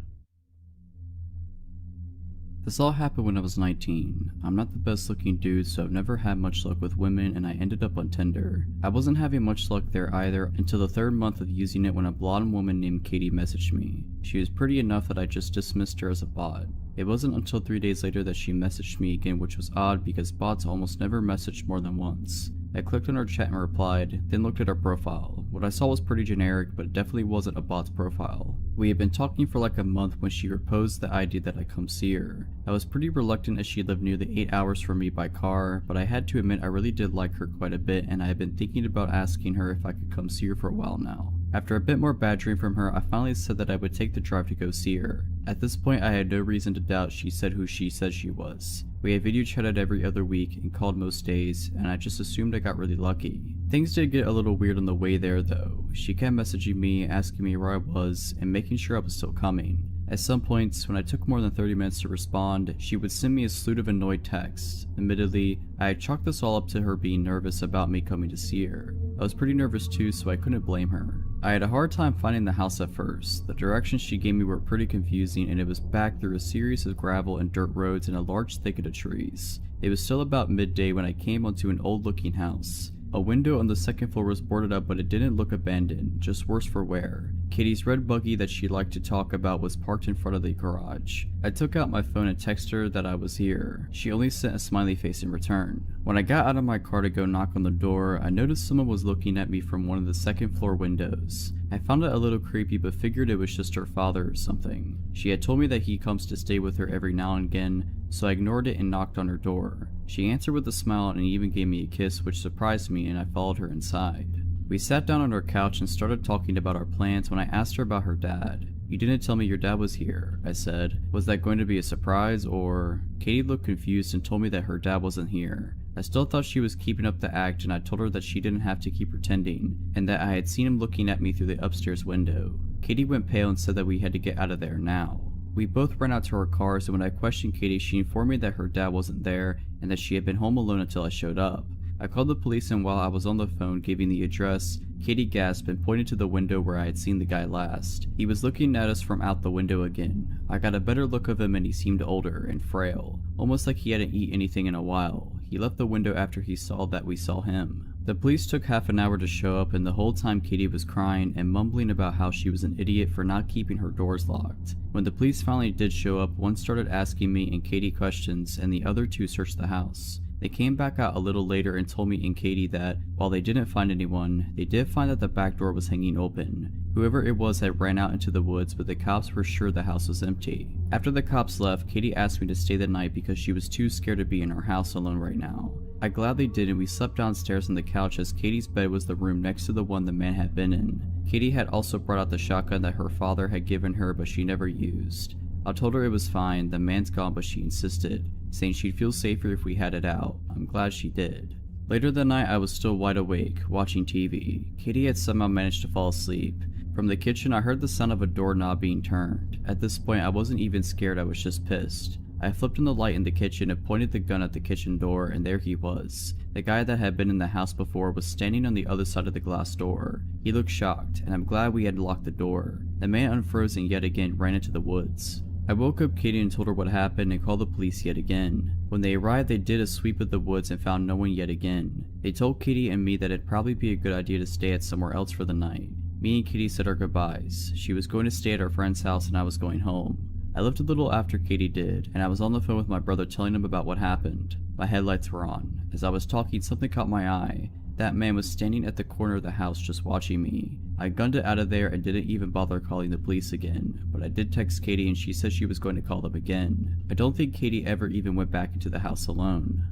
This all happened when I was 19. I'm not the best looking dude, so I've never had much luck with women, and I ended up on Tinder. I wasn't having much luck there either until the third month of using it when a blonde woman named Katie messaged me. She was pretty enough that I just dismissed her as a bot. It wasn't until 3 days later that she messaged me again, which was odd because bots almost never message more than once. I clicked on her chat and replied, then looked at her profile. What I saw was pretty generic, but it definitely wasn't a bot's profile. We had been talking for like a month when she proposed the idea that I come see her. I was pretty reluctant as she lived nearly 8 hours from me by car, but I had to admit I really did like her quite a bit, and I had been thinking about asking her if I could come see her for a while now. After a bit more badgering from her, I finally said that I would take the drive to go see her. At this point, I had no reason to doubt she said who she said she was. We had video chatted every other week and called most days, and I just assumed I got really lucky. Things did get a little weird on the way there though. She kept messaging me, asking me where I was, and making sure I was still coming. At some points, when I took more than 30 minutes to respond, she would send me a slew of annoyed texts. Admittedly, I had chalked this all up to her being nervous about me coming to see her. I was pretty nervous too, so I couldn't blame her. I had a hard time finding the house at first. The directions she gave me were pretty confusing, and it was back through a series of gravel and dirt roads and a large thicket of trees. It was still about midday when I came onto an old-looking house. A window on the second floor was boarded up, but it didn't look abandoned, just worse for wear. Katie's red buggy that she liked to talk about was parked in front of the garage. I took out my phone and texted her that I was here. She only sent a smiley face in return. When I got out of my car to go knock on the door, I noticed someone was looking at me from one of the second floor windows. I found it a little creepy, but figured it was just her father or something. She had told me that he comes to stay with her every now and again, so I ignored it and knocked on her door. She answered with a smile and even gave me a kiss, which surprised me, and I followed her inside. We sat down on her couch and started talking about our plans when I asked her about her dad. "You didn't tell me your dad was here," I said. "Was that going to be a surprise or?" Katie looked confused and told me that her dad wasn't here. I still thought she was keeping up the act, and I told her that she didn't have to keep pretending, and that I had seen him looking at me through the upstairs window. Katie went pale and said that we had to get out of there now. We both ran out to our cars, and when I questioned Katie, she informed me that her dad wasn't there and that she had been home alone until I showed up. I called the police, and while I was on the phone giving the address, Katie gasped and pointed to the window where I had seen the guy last. He was looking at us from out the window again. I got a better look of him and he seemed older and frail, almost like he hadn't eaten anything in a while. He left the window after he saw that we saw him. The police took half an hour to show up, and the whole time Katie was crying and mumbling about how she was an idiot for not keeping her doors locked. When the police finally did show up, one started asking me and Katie questions, and the other two searched the house. They came back out a little later and told me and Katie that, while they didn't find anyone, they did find that the back door was hanging open. Whoever it was had ran out into the woods, but the cops were sure the house was empty. After the cops left, Katie asked me to stay the night because she was too scared to be in her house alone right now. I gladly did, and we slept downstairs on the couch as Katie's bed was the room next to the one the man had been in. Katie had also brought out the shotgun that her father had given her but she never used. I told her it was fine, the man's gone, but she insisted, saying she'd feel safer if we had it out. I'm glad she did. Later that night, I was still wide awake, watching TV. Katie had somehow managed to fall asleep. From the kitchen, I heard the sound of a doorknob being turned. At this point, I wasn't even scared, I was just pissed. I flipped on the light in the kitchen and pointed the gun at the kitchen door, and there he was. The guy that had been in the house before was standing on the other side of the glass door. He looked shocked, and I'm glad we had locked the door. The man unfroze and yet again ran into the woods. I woke up Katie and told her what happened and called the police yet again. When they arrived, they did a sweep of the woods and found no one yet again. They told Katie and me that it'd probably be a good idea to stay at somewhere else for the night. Me and Katie said our goodbyes. She was going to stay at our friend's house and I was going home. I left a little after Katie did, and I was on the phone with my brother telling him about what happened. My headlights were on. As I was talking, something caught my eye. That man was standing at the corner of the house just watching me. I gunned it out of there and didn't even bother calling the police again, but I did text Katie and she said she was going to call them again. I don't think Katie ever even went back into the house alone.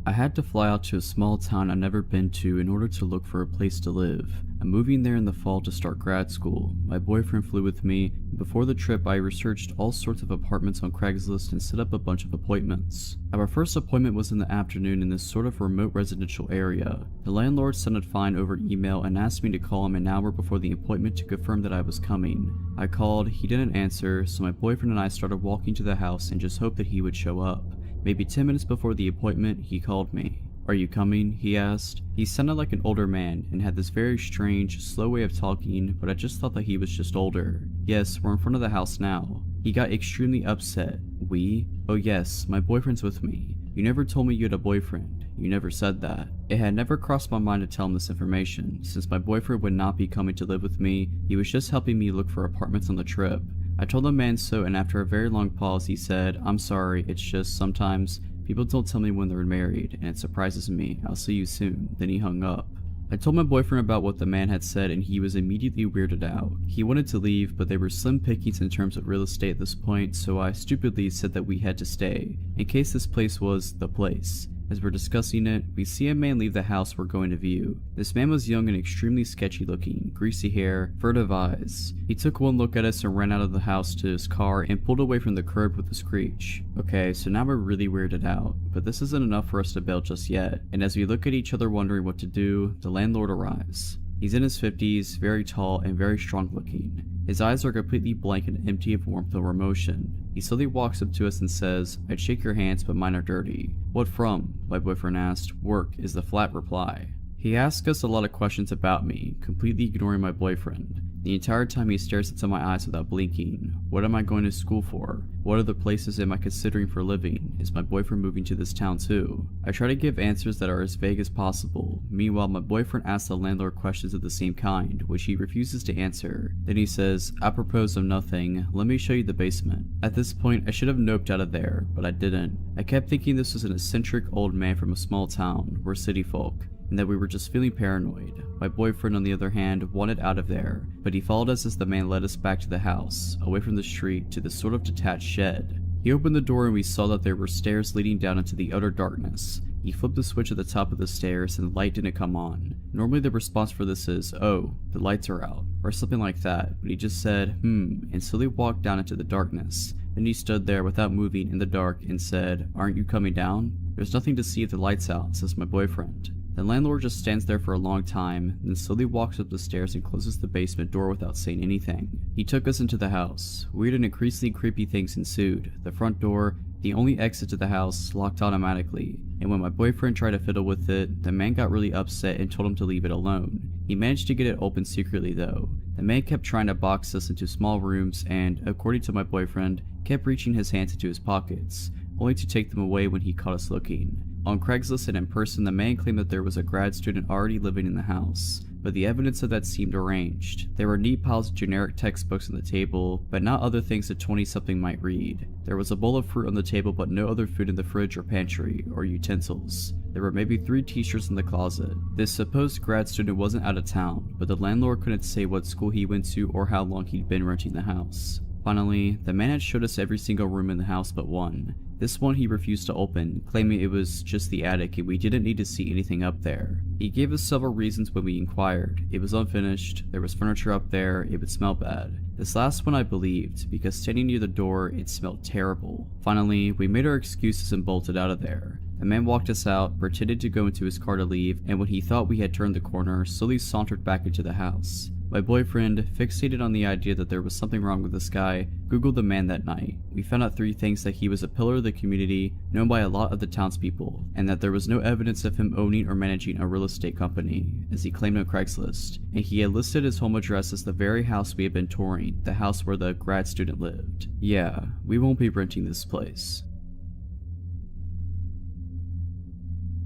I had to fly out to a small town I'd never been to in order to look for a place to live. I'm moving there in the fall to start grad school. My boyfriend flew with me. Before the trip, I researched all sorts of apartments on Craigslist and set up a bunch of appointments. Our first appointment was in the afternoon in this sort of remote residential area. The landlord sounded fine over email and asked me to call him an hour before the appointment to confirm that I was coming. I called, he didn't answer, so my boyfriend and I started walking to the house and just hoped that he would show up. Maybe 10 minutes before the appointment, he called me. "Are you coming?" he asked. He sounded like an older man and had this very strange, slow way of talking, but I just thought that he was just older. "Yes, we're in front of the house now." He got extremely upset. "We? Oh yes, my boyfriend's with me. You never told me you had a boyfriend. You never said that." It had never crossed my mind to tell him this information, since my boyfriend would not be coming to live with me. He was just helping me look for apartments on the trip. I told the man so, and after a very long pause he said, "I'm sorry, it's just sometimes people don't tell me when they're married, and it surprises me. I'll see you soon." Then he hung up. I told my boyfriend about what the man had said and he was immediately weirded out. He wanted to leave, but there were slim pickings in terms of real estate at this point, so I stupidly said that we had to stay, in case this place was the place. As we're discussing it, we see a man leave the house we're going to view. This man was young and extremely sketchy looking, greasy hair, furtive eyes. He took one look at us and ran out of the house to his car and pulled away from the curb with a screech. Okay, so now we're really weirded out, but this isn't enough for us to bail just yet, and as we look at each other wondering what to do, the landlord arrives. He's in his 50s, very tall and very strong looking. His eyes are completely blank and empty of warmth or emotion. He slowly walks up to us and says, "I'd shake your hands, but mine are dirty." "What from?" my boyfriend asked. "Work," is the flat reply. He asks us a lot of questions about me, completely ignoring my boyfriend. The entire time he stares into my eyes without blinking. What am I going to school for? What other places am I considering for living? Is my boyfriend moving to this town too? I try to give answers that are as vague as possible. Meanwhile, my boyfriend asks the landlord questions of the same kind, which he refuses to answer. Then he says, "Apropos of nothing, let me show you the basement." At this point, I should have noped out of there, but I didn't. I kept thinking this was an eccentric old man from a small town. We're city folk, and that we were just feeling paranoid. My boyfriend, on the other hand, wanted out of there, but he followed us as the man led us back to the house, away from the street to this sort of detached shed. He opened the door and we saw that there were stairs leading down into the utter darkness. He flipped the switch at the top of the stairs and the light didn't come on. Normally the response for this is, "Oh, the lights are out," or something like that, but he just said, and slowly walked down into the darkness. Then he stood there without moving in the dark and said, "Aren't you coming down?" "There's nothing to see if the light's out," says my boyfriend. The landlord just stands there for a long time, then slowly walks up the stairs and closes the basement door without saying anything. He took us into the house. Weird and increasingly creepy things ensued. The front door, the only exit to the house, locked automatically, and when my boyfriend tried to fiddle with it, the man got really upset and told him to leave it alone. He managed to get it open secretly though. The man kept trying to box us into small rooms and, according to my boyfriend, kept reaching his hands into his pockets, only to take them away when he caught us looking. On Craigslist and in person, the man claimed that there was a grad student already living in the house, but the evidence of that seemed arranged. There were neat piles of generic textbooks on the table, but not other things a 20-something might read. There was a bowl of fruit on the table, but no other food in the fridge or pantry, or utensils. There were maybe 3 t-shirts in the closet. This supposed grad student wasn't out of town, but the landlord couldn't say what school he went to or how long he'd been renting the house. Finally, the man had showed us every single room in the house but one. This one he refused to open, claiming it was just the attic and we didn't need to see anything up there. He gave us several reasons when we inquired. It was unfinished, there was furniture up there, it would smell bad. This last one I believed, because standing near the door, it smelled terrible. Finally, we made our excuses and bolted out of there. The man walked us out, pretended to go into his car to leave, and when he thought we had turned the corner, slowly sauntered back into the house. My boyfriend, fixated on the idea that there was something wrong with this guy, googled the man that night. We found out 3 things: that he was a pillar of the community, known by a lot of the townspeople, and that there was no evidence of him owning or managing a real estate company, as he claimed on Craigslist, and he had listed his home address as the very house we had been touring, the house where the grad student lived. Yeah, we won't be renting this place.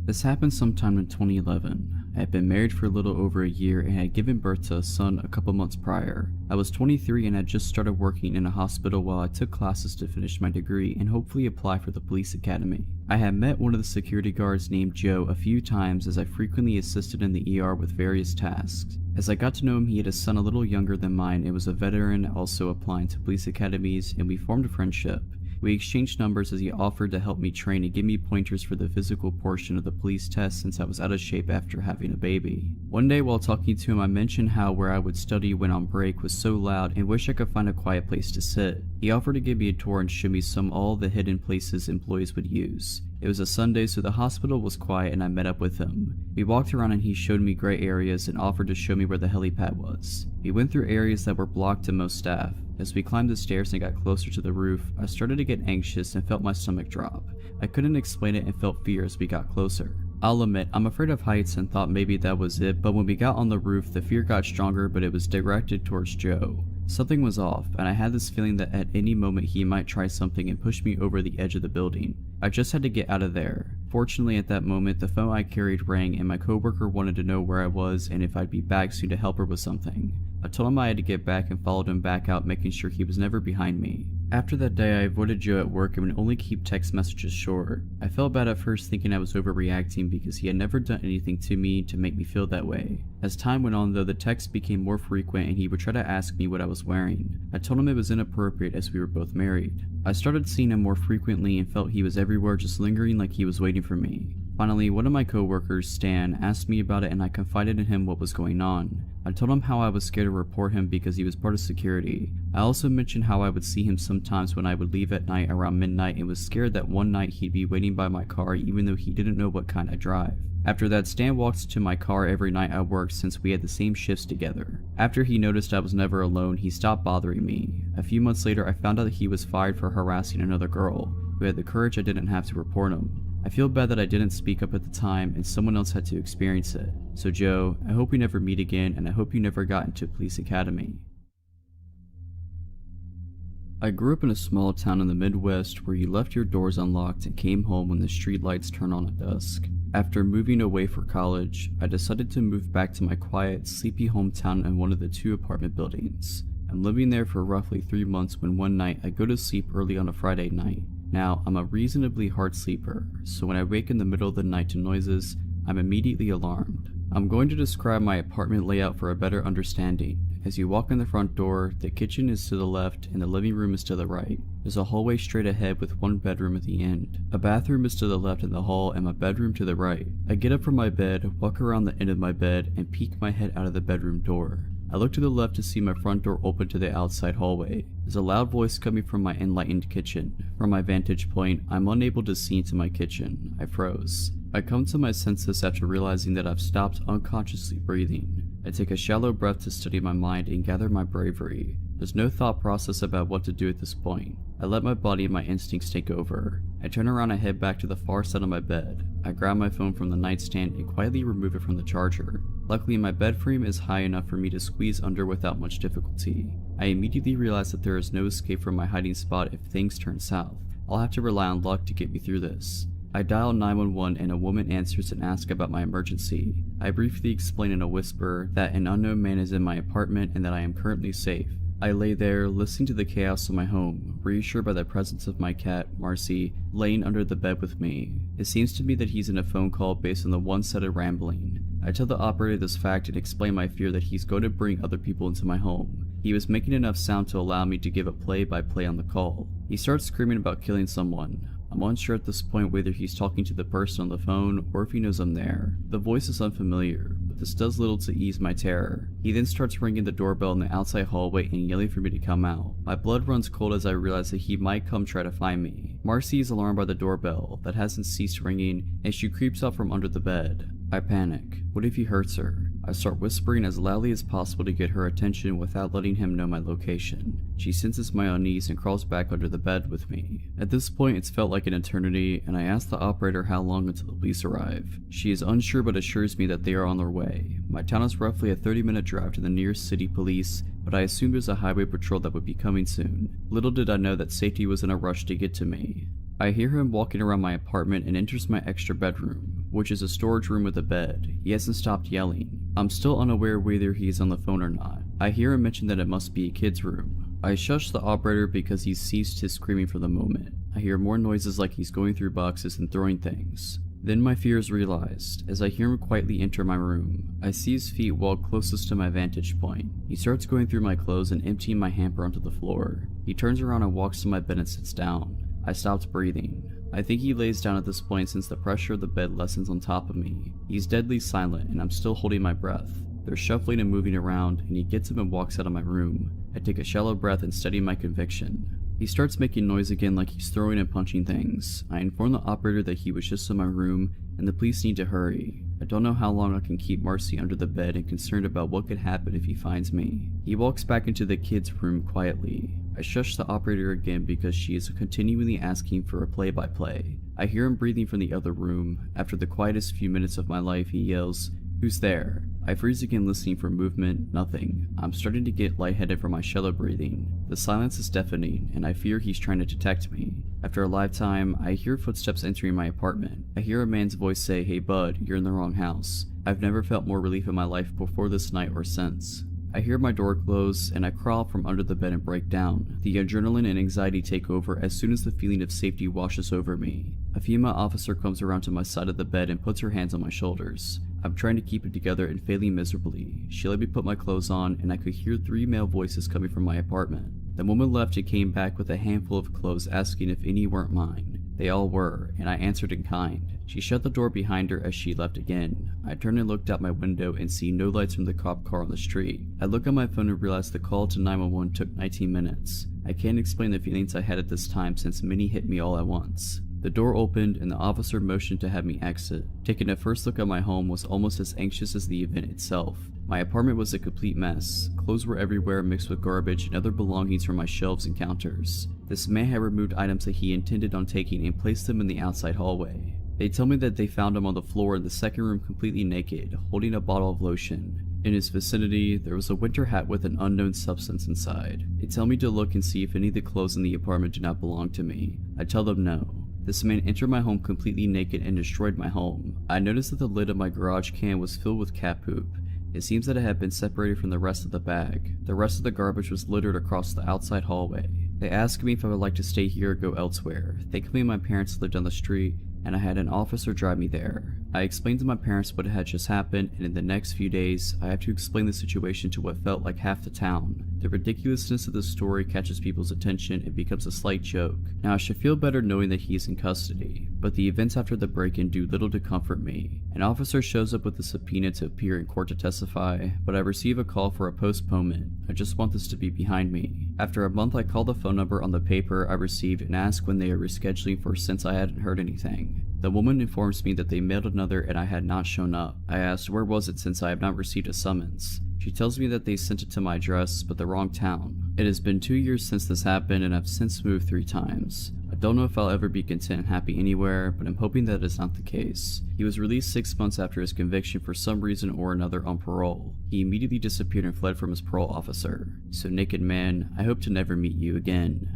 This happened sometime in 2011. I had been married for a little over a year and had given birth to a son a couple months prior. I was 23 and had just started working in a hospital while I took classes to finish my degree and hopefully apply for the police academy. I had met one of the security guards named Joe a few times as I frequently assisted in the ER with various tasks. As I got to know him, he had a son a little younger than mine and was a veteran also applying to police academies, and we formed a friendship. We exchanged numbers as he offered to help me train and give me pointers for the physical portion of the police test since I was out of shape after having a baby. One day while talking to him, I mentioned how where I would study when on break was so loud and wish I could find a quiet place to sit. He offered to give me a tour and show me some all the hidden places employees would use. It was a Sunday, so the hospital was quiet and I met up with him. We walked around and he showed me gray areas and offered to show me where the helipad was. We went through areas that were blocked to most staff. As we climbed the stairs and got closer to the roof, I started to get anxious and felt my stomach drop. I couldn't explain it and felt fear as we got closer. I'll admit, I'm afraid of heights and thought maybe that was it, but when we got on the roof, the fear got stronger, but it was directed towards Joe. Something was off, and I had this feeling that at any moment he might try something and push me over the edge of the building. I just had to get out of there. Fortunately, at that moment, the phone I carried rang and my coworker wanted to know where I was and if I'd be back soon to help her with something. I told him I had to get back and followed him back out, making sure he was never behind me. After that day, I avoided Joe at work and would only keep text messages short. I felt bad at first, thinking I was overreacting because he had never done anything to me to make me feel that way. As time went on though, the texts became more frequent and he would try to ask me what I was wearing. I told him it was inappropriate as we were both married. I started seeing him more frequently and felt he was everywhere, just lingering like he was waiting for me. Finally, one of my coworkers, Stan, asked me about it and I confided in him what was going on. I told him how I was scared to report him because he was part of security. I also mentioned how I would see him sometimes when I would leave at night around midnight and was scared that one night he'd be waiting by my car even though he didn't know what kind I drive. After that, Stan walked to my car every night I worked since we had the same shifts together. After he noticed I was never alone, he stopped bothering me. A few months later, I found out that he was fired for harassing another girl, who had the courage I didn't have to report him. I feel bad that I didn't speak up at the time and someone else had to experience it. So Joe, I hope we never meet again and I hope you never got into police academy. I grew up in a small town in the Midwest where you left your doors unlocked and came home when the street lights turned on at dusk. After moving away for college, I decided to move back to my quiet, sleepy hometown in one of the 2 apartment buildings. I'm living there for roughly 3 months when one night I go to sleep early on a Friday night. Now, I'm a reasonably hard sleeper, so when I wake in the middle of the night to noises, I'm immediately alarmed. I'm going to describe my apartment layout for a better understanding. As you walk in the front door, the kitchen is to the left and the living room is to the right. There's a hallway straight ahead with one bedroom at the end. A bathroom is to the left in the hall and my bedroom to the right. I get up from my bed, walk around the end of my bed, and peek my head out of the bedroom door. I look to the left to see my front door open to the outside hallway. There's a loud voice coming from my enlightened kitchen. From my vantage point, I'm unable to see into my kitchen. I froze. I come to my senses after realizing that I've stopped unconsciously breathing. I take a shallow breath to steady my mind and gather my bravery. There's no thought process about what to do at this point. I let my body and my instincts take over. I turn around and head back to the far side of my bed. I grab my phone from the nightstand and quietly remove it from the charger. Luckily, my bed frame is high enough for me to squeeze under without much difficulty. I immediately realize that there is no escape from my hiding spot if things turn south. I'll have to rely on luck to get me through this. I dial 911 and a woman answers and asks about my emergency. I briefly explain in a whisper that an unknown man is in my apartment and that I am currently safe. I lay there, listening to the chaos of my home, reassured by the presence of my cat, Marcy, laying under the bed with me. It seems to me that he's in a phone call based on the one-sided rambling. I tell the operator this fact and explain my fear that he's going to bring other people into my home. He was making enough sound to allow me to give a play-by-play on the call. He starts screaming about killing someone. I'm unsure at this point whether he's talking to the person on the phone or if he knows I'm there. The voice is unfamiliar, but this does little to ease my terror. He then starts ringing the doorbell in the outside hallway and yelling for me to come out. My blood runs cold as I realize that he might come try to find me. Marcy is alarmed by the doorbell that hasn't ceased ringing and she creeps out from under the bed. I panic. What if he hurts her? I start whispering as loudly as possible to get her attention without letting him know my location. She senses my unease and crawls back under the bed with me. At this point, it's felt like an eternity, and I ask the operator how long until the police arrive. She is unsure but assures me that they are on their way. My town is roughly a 30-minute drive to the nearest city police, but I assumed there's a highway patrol that would be coming soon. Little did I know that safety was in a rush to get to me. I hear him walking around my apartment and enters my extra bedroom, which is a storage room with a bed. He hasn't stopped yelling. I'm still unaware whether he's on the phone or not. I hear him mention that it must be a kid's room. I shush the operator because he's ceased his screaming for the moment. I hear more noises like he's going through boxes and throwing things. Then my fear is realized, as I hear him quietly enter my room. I see his feet walk closest to my vantage point. He starts going through my clothes and emptying my hamper onto the floor. He turns around and walks to my bed and sits down. I stopped breathing. I think he lays down at this point since the pressure of the bed lessens on top of me. He's deadly silent and I'm still holding my breath. They're shuffling and moving around and he gets up and walks out of my room. I take a shallow breath and steady my conviction. He starts making noise again like he's throwing and punching things. I inform the operator that he was just in my room and the police need to hurry. I don't know how long I can keep Marcy under the bed and concerned about what could happen if he finds me. He walks back into the kid's room quietly. I shush the operator again because she is continually asking for a play-by-play. I hear him breathing from the other room. After the quietest few minutes of my life, he yells, "Who's there?" I freeze again listening for movement, nothing. I'm starting to get lightheaded from my shallow breathing. The silence is deafening, and I fear he's trying to detect me. After a lifetime, I hear footsteps entering my apartment. I hear a man's voice say, "Hey bud, you're in the wrong house." I've never felt more relief in my life before this night or since. I hear my door close, and I crawl from under the bed and break down. The adrenaline and anxiety take over as soon as the feeling of safety washes over me. A female officer comes around to my side of the bed and puts her hands on my shoulders. I'm trying to keep it together and failing miserably. She let me put my clothes on, and I could hear 3 male voices coming from my apartment. The woman left and came back with a handful of clothes asking if any weren't mine. They all were, and I answered in kind. She shut the door behind her as she left again. I turned and looked out my window and see no lights from the cop car on the street. I look at my phone and realize the call to 911 took 19 minutes. I can't explain the feelings I had at this time since many hit me all at once. The door opened and the officer motioned to have me exit. Taking a first look at my home was almost as anxious as the event itself. My apartment was a complete mess. Clothes were everywhere mixed with garbage and other belongings from my shelves and counters. This man had removed items that he intended on taking and placed them in the outside hallway. They tell me that they found him on the floor in the second room completely naked, holding a bottle of lotion. In his vicinity, there was a winter hat with an unknown substance inside. They tell me to look and see if any of the clothes in the apartment do not belong to me. I tell them no. This man entered my home completely naked and destroyed my home. I noticed that the lid of my garage can was filled with cat poop. It seems that it had been separated from the rest of the bag. The rest of the garbage was littered across the outside hallway. They asked me if I would like to stay here or go elsewhere. Thankfully, my parents lived on the street, and I had an officer drive me there. I explained to my parents what had just happened, and in the next few days, I have to explain the situation to what felt like half the town. The ridiculousness of the story catches people's attention and becomes a slight joke. Now I should feel better knowing that he is in custody, but the events after the break-in do little to comfort me. An officer shows up with a subpoena to appear in court to testify, but I receive a call for a postponement. I just want this to be behind me. After a month, I call the phone number on the paper I received and ask when they are rescheduling for since I hadn't heard anything. The woman informs me that they mailed another and I had not shown up. I asked where was it since I have not received a summons. She tells me that they sent it to my address, but the wrong town. It has been 2 years since this happened and I've since moved 3 times. I don't know if I'll ever be content and happy anywhere, but I'm hoping that is not the case. He was released 6 months after his conviction for some reason or another on parole. He immediately disappeared and fled from his parole officer. So naked man, I hope to never meet you again.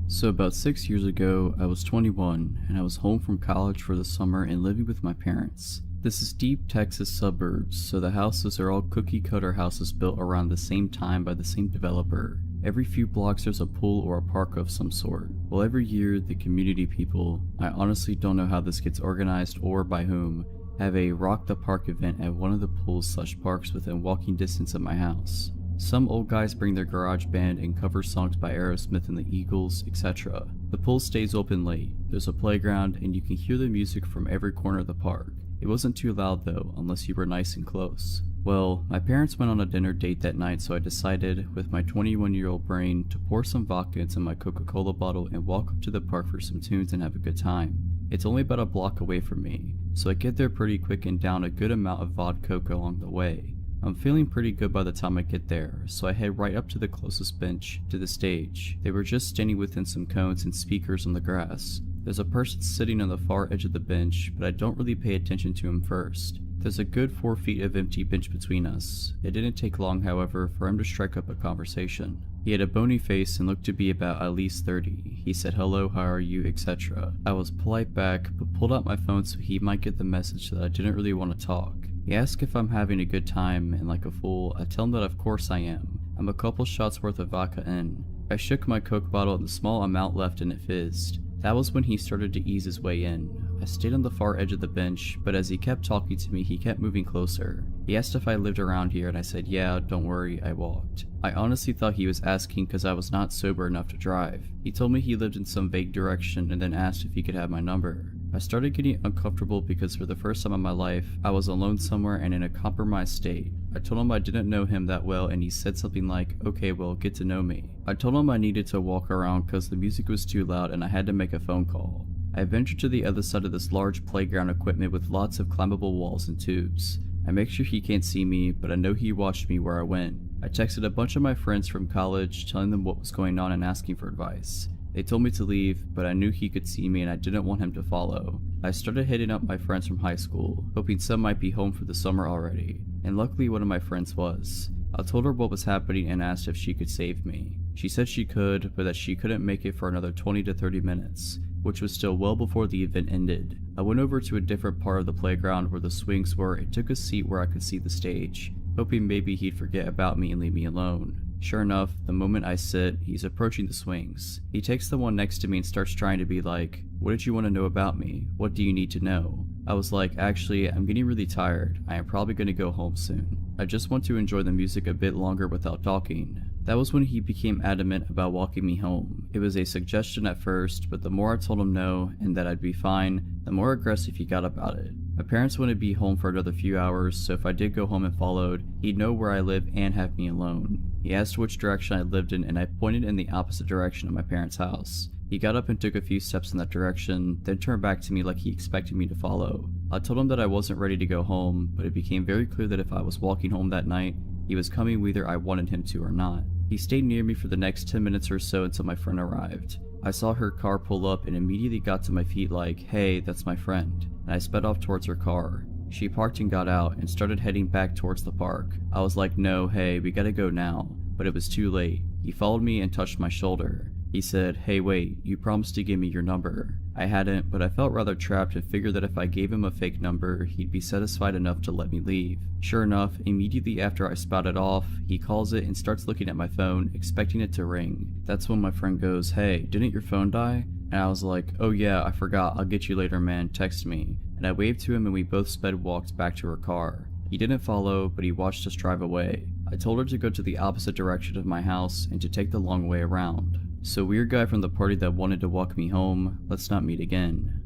So about 6 years ago, I was 21 and I was home from college for the summer and living with my parents. This is deep Texas suburbs, so the houses are all cookie cutter houses built around the same time by the same developer. Every few blocks there's a pool or a park of some sort. Well, every year the community people, I honestly don't know how this gets organized or by whom, have a Rock the Park event at one of the pools/parks within walking distance of my house. Some old guys bring their garage band and cover songs by Aerosmith and the Eagles, etc. The pool stays open late, there's a playground, and you can hear the music from every corner of the park. It wasn't too loud though, unless you were nice and close. Well, my parents went on a dinner date that night, so I decided, with my 21-year-old brain, to pour some vodka into my Coca-Cola bottle and walk up to the park for some tunes and have a good time. It's only about a block away from me, so I get there pretty quick and down a good amount of vodka along the way. I'm feeling pretty good by the time I get there, so I head right up to the closest bench to the stage. They were just standing within some cones and speakers on the grass. There's a person sitting on the far edge of the bench, but I don't really pay attention to him first. There's a good 4 feet of empty bench between us. It didn't take long, however, for him to strike up a conversation. He had a bony face and looked to be about at least 30. He said hello, how are you, etc. I was polite back, but pulled out my phone so he might get the message that I didn't really want to talk. He asked if I'm having a good time, and like a fool, I tell him that of course I am. I'm a couple shots worth of vodka in. I shook my Coke bottle and the small amount left and it fizzed. That was when he started to ease his way in. I stayed on the far edge of the bench, but as he kept talking to me, he kept moving closer. He asked if I lived around here and I said yeah, don't worry, I walked. I honestly thought he was asking because I was not sober enough to drive. He told me he lived in some vague direction and then asked if he could have my number. I started getting uncomfortable because for the first time in my life, I was alone somewhere and in a compromised state. I told him I didn't know him that well and he said something like, okay, well, get to know me. I told him I needed to walk around because the music was too loud and I had to make a phone call. I ventured to the other side of this large playground equipment with lots of climbable walls and tubes. I make sure he can't see me, but I know he watched me where I went. I texted a bunch of my friends from college telling them what was going on and asking for advice. They told me to leave, but I knew he could see me and I didn't want him to follow. I started hitting up my friends from high school, hoping some might be home for the summer already, and luckily one of my friends was. I told her what was happening and asked if she could save me. She said she could, but that she couldn't make it for another 20 to 30 minutes, which was still well before the event ended. I went over to a different part of the playground where the swings were and took a seat where I could see the stage, hoping maybe he'd forget about me and leave me alone. Sure enough, the moment I sit, he's approaching the swings. He takes the one next to me and starts trying to be like, what did you want to know about me? What do you need to know? I was like, actually, I'm getting really tired. I am probably going to go home soon. I just want to enjoy the music a bit longer without talking. That was when he became adamant about walking me home. It was a suggestion at first, but the more I told him no and that I'd be fine, the more aggressive he got about it. My parents wouldn't be home for another few hours, so if I did go home and followed, he'd know where I live and have me alone. He asked which direction I lived in and I pointed in the opposite direction of my parents' house. He got up and took a few steps in that direction, then turned back to me like he expected me to follow. I told him that I wasn't ready to go home, but it became very clear that if I was walking home that night, he was coming whether I wanted him to or not. He stayed near me for the next 10 minutes or so until my friend arrived. I saw her car pull up and immediately got to my feet like, hey, that's my friend, and I sped off towards her car. She parked and got out and started heading back towards the park. I was like, no, hey, we gotta go now, but it was too late. He followed me and touched my shoulder. He said, hey wait, you promised to give me your number. I hadn't, but I felt rather trapped and figured that if I gave him a fake number, he'd be satisfied enough to let me leave. Sure enough, immediately after I spouted off, he calls it and starts looking at my phone, expecting it to ring. That's when my friend goes, hey, didn't your phone die? And I was like, oh yeah, I forgot, I'll get you later man, text me. And I waved to him and we both walked back to her car. He didn't follow, but he watched us drive away. I told her to go to the opposite direction of my house and to take the long way around. So weird guy from the party that wanted to walk me home, let's not meet again.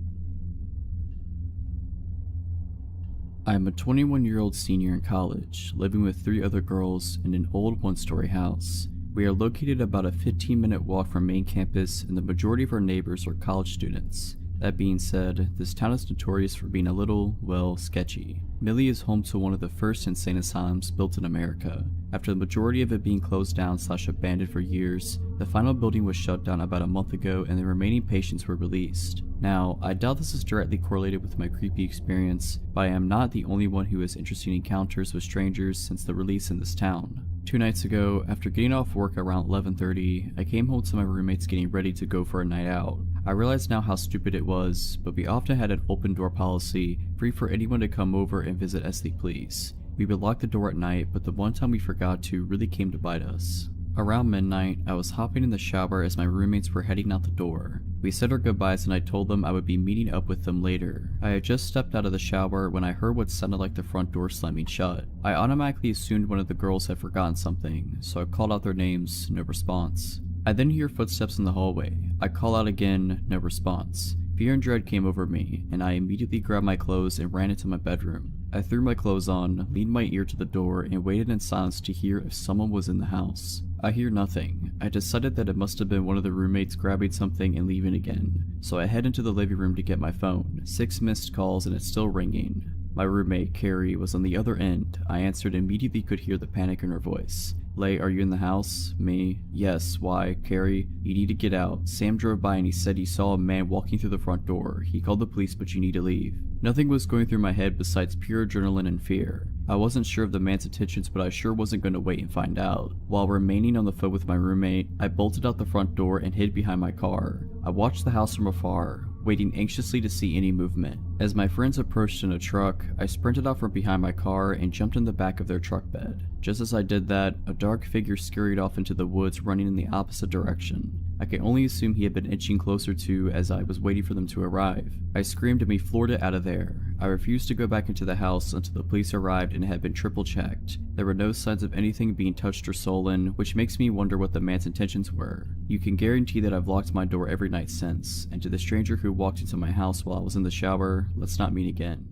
I am a 21-year-old senior in college, living with 3 other girls in an old one-story house. We are located about a 15-minute walk from main campus and the majority of our neighbors are college students. That being said, this town is notorious for being a little, well, sketchy. Millie is home to one of the first insane asylums built in America. After the majority of it being closed down / abandoned for years, the final building was shut down about a month ago and the remaining patients were released. Now, I doubt this is directly correlated with my creepy experience, but I am not the only one who has interesting encounters with strangers since the release in this town. 2 nights ago, after getting off work around 11:30, I came home to my roommates getting ready to go for a night out. I realize now how stupid it was, but we often had an open door policy, free for anyone to come over and visit as they please. We would lock the door at night, but the one time we forgot to really came to bite us. Around midnight, I was hopping in the shower as my roommates were heading out the door. We said our goodbyes and I told them I would be meeting up with them later. I had just stepped out of the shower when I heard what sounded like the front door slamming shut. I automatically assumed one of the girls had forgotten something, so I called out their names, no response. I then hear footsteps in the hallway. I call out again, no response. Fear and dread came over me, and I immediately grabbed my clothes and ran into my bedroom. I threw my clothes on, leaned my ear to the door, and waited in silence to hear if someone was in the house. I hear nothing. I decided that it must have been one of the roommates grabbing something and leaving again, so I head into the living room to get my phone. 6 missed calls and it's still ringing. My roommate, Carrie, was on the other end. I answered and immediately could hear the panic in her voice. Lay, are you in the house? Me? Yes. Why? Carrie? You need to get out. Sam drove by and he said he saw a man walking through the front door. He called the police, but you need to leave. Nothing was going through my head besides pure adrenaline and fear. I wasn't sure of the man's intentions, but I sure wasn't going to wait and find out. While remaining on the phone with my roommate, I bolted out the front door and hid behind my car. I watched the house from afar, waiting anxiously to see any movement. As my friends approached in a truck, I sprinted out from behind my car and jumped in the back of their truck bed. Just as I did that, a dark figure scurried off into the woods running in the opposite direction. I can only assume he had been inching closer to as I was waiting for them to arrive. I screamed and we floored it out of there. I refused to go back into the house until the police arrived and it had been triple checked. There were no signs of anything being touched or stolen, which makes me wonder what the man's intentions were. You can guarantee that I've locked my door every night since, and to the stranger who walked into my house while I was in the shower, let's not meet again.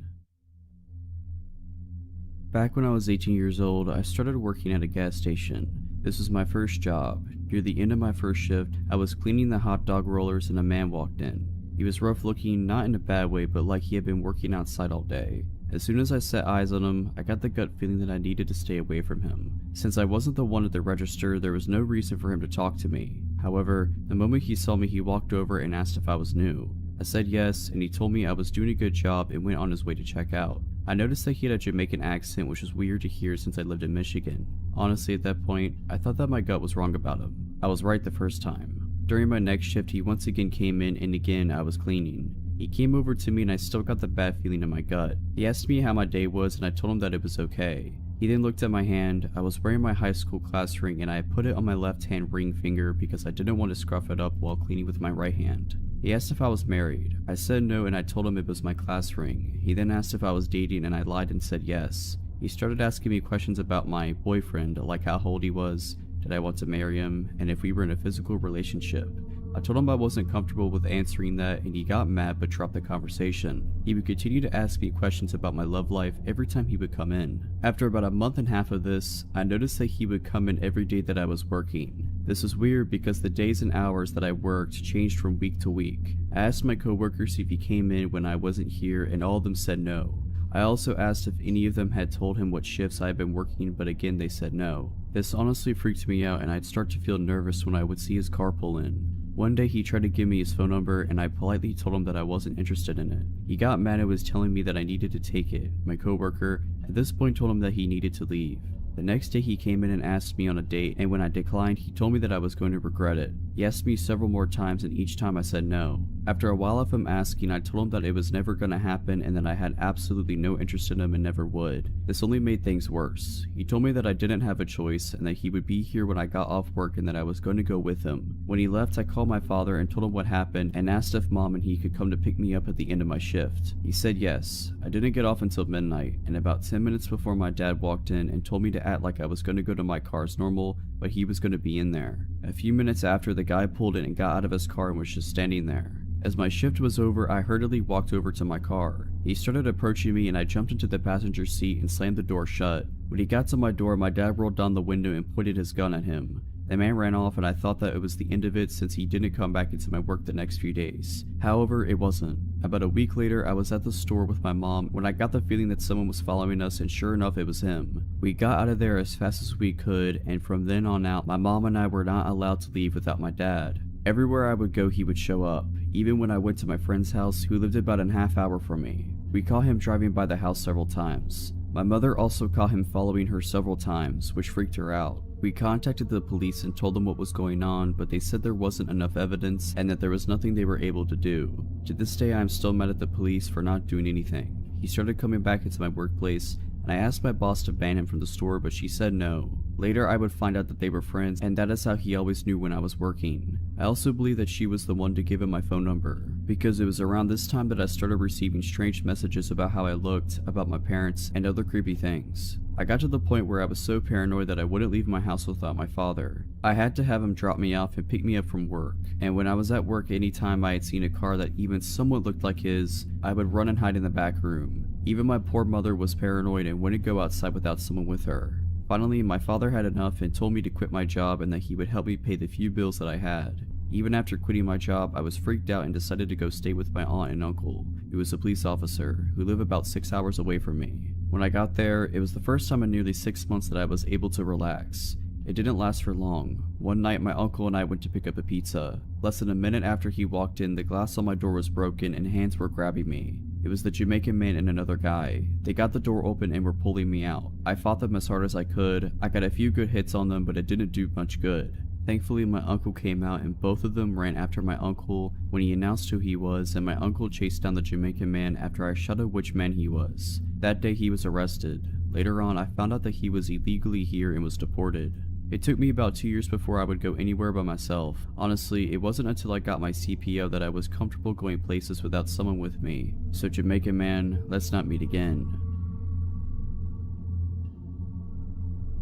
Back when I was 18 years old, I started working at a gas station. This was my first job. Near the end of my first shift, I was cleaning the hot dog rollers and a man walked in. He was rough looking, not in a bad way, but like he had been working outside all day. As soon as I set eyes on him, I got the gut feeling that I needed to stay away from him. Since I wasn't the one at the register, there was no reason for him to talk to me. However, the moment he saw me, he walked over and asked if I was new. I said yes, and he told me I was doing a good job and went on his way to check out. I noticed that he had a Jamaican accent, which was weird to hear since I lived in Michigan. Honestly, at that point, I thought that my gut was wrong about him. I was right the first time. During my next shift, he once again came in, and again I was cleaning. He came over to me and I still got the bad feeling in my gut. He asked me how my day was and I told him that it was okay. He then looked at my hand. I was wearing my high school class ring and I put it on my left hand ring finger because I didn't want to scruff it up while cleaning with my right hand. He asked if I was married. I said no and I told him it was my class ring. He then asked if I was dating and I lied and said yes. He started asking me questions about my boyfriend, like how old he was, did I want to marry him, and if we were in a physical relationship. I told him I wasn't comfortable with answering that and he got mad but dropped the conversation. He would continue to ask me questions about my love life every time he would come in. After about a month and a half of this, I noticed that he would come in every day that I was working. This was weird because the days and hours that I worked changed from week to week. I asked my coworkers if he came in when I wasn't here and all of them said no. I also asked if any of them had told him what shifts I had been working, but again they said no. This honestly freaked me out and I'd start to feel nervous when I would see his car pull in. One day he tried to give me his phone number and I politely told him that I wasn't interested in it. He got mad and was telling me that I needed to take it. My coworker at this point told him that he needed to leave. The next day he came in and asked me on a date, and when I declined he told me that I was going to regret it. He asked me several more times and each time I said no. After a while of him asking, I told him that it was never going to happen and that I had absolutely no interest in him and never would. This only made things worse. He told me that I didn't have a choice and that he would be here when I got off work and that I was going to go with him. When he left, I called my father and told him what happened and asked if mom and he could come to pick me up at the end of my shift. He said yes. I didn't get off until midnight, and about 10 minutes before my dad walked in and told me to act like I was going to go to my car as normal, but he was going to be in there. A few minutes after, the guy pulled in and got out of his car and was just standing there. As my shift was over, I hurriedly walked over to my car. He started approaching me and I jumped into the passenger seat and slammed the door shut. When he got to my door, my dad rolled down the window and pointed his gun at him. The man ran off and I thought that it was the end of it since he didn't come back into my work the next few days. However, it wasn't. About a week later, I was at the store with my mom when I got the feeling that someone was following us, and sure enough, it was him. We got out of there as fast as we could, and from then on out, my mom and I were not allowed to leave without my dad. Everywhere I would go, he would show up. Even when I went to my friend's house, who lived about a half hour from me. We caught him driving by the house several times. My mother also caught him following her several times, which freaked her out. We contacted the police and told them what was going on, but they said there wasn't enough evidence and that there was nothing they were able to do. To this day, I am still mad at the police for not doing anything. He started coming back into my workplace, and I asked my boss to ban him from the store, but she said no. Later, I would find out that they were friends, and that is how he always knew when I was working. I also believe that she was the one to give him my phone number, because it was around this time that I started receiving strange messages about how I looked, about my parents, and other creepy things. I got to the point where I was so paranoid that I wouldn't leave my house without my father. I had to have him drop me off and pick me up from work, and when I was at work, anytime I had seen a car that even somewhat looked like his, I would run and hide in the back room. Even my poor mother was paranoid and wouldn't go outside without someone with her. Finally, my father had enough and told me to quit my job and that he would help me pay the few bills that I had. Even after quitting my job, I was freaked out and decided to go stay with my aunt and uncle, who was a police officer, who live about 6 hours away from me. When I got there, it was the first time in nearly 6 months that I was able to relax. It didn't last for long. One night, my uncle and I went to pick up a pizza. Less than a minute after he walked in, the glass on my door was broken and hands were grabbing me. It was the Jamaican man and another guy. They got the door open and were pulling me out. I fought them as hard as I could. I got a few good hits on them, but it didn't do much good. Thankfully, my uncle came out and both of them ran after my uncle when he announced who he was, and my uncle chased down the Jamaican man after I shot out which man he was. That day he was arrested. Later on, I found out that he was illegally here and was deported. It took me about 2 years before I would go anywhere by myself. Honestly, it wasn't until I got my CPO that I was comfortable going places without someone with me. So Jamaican man, let's not meet again.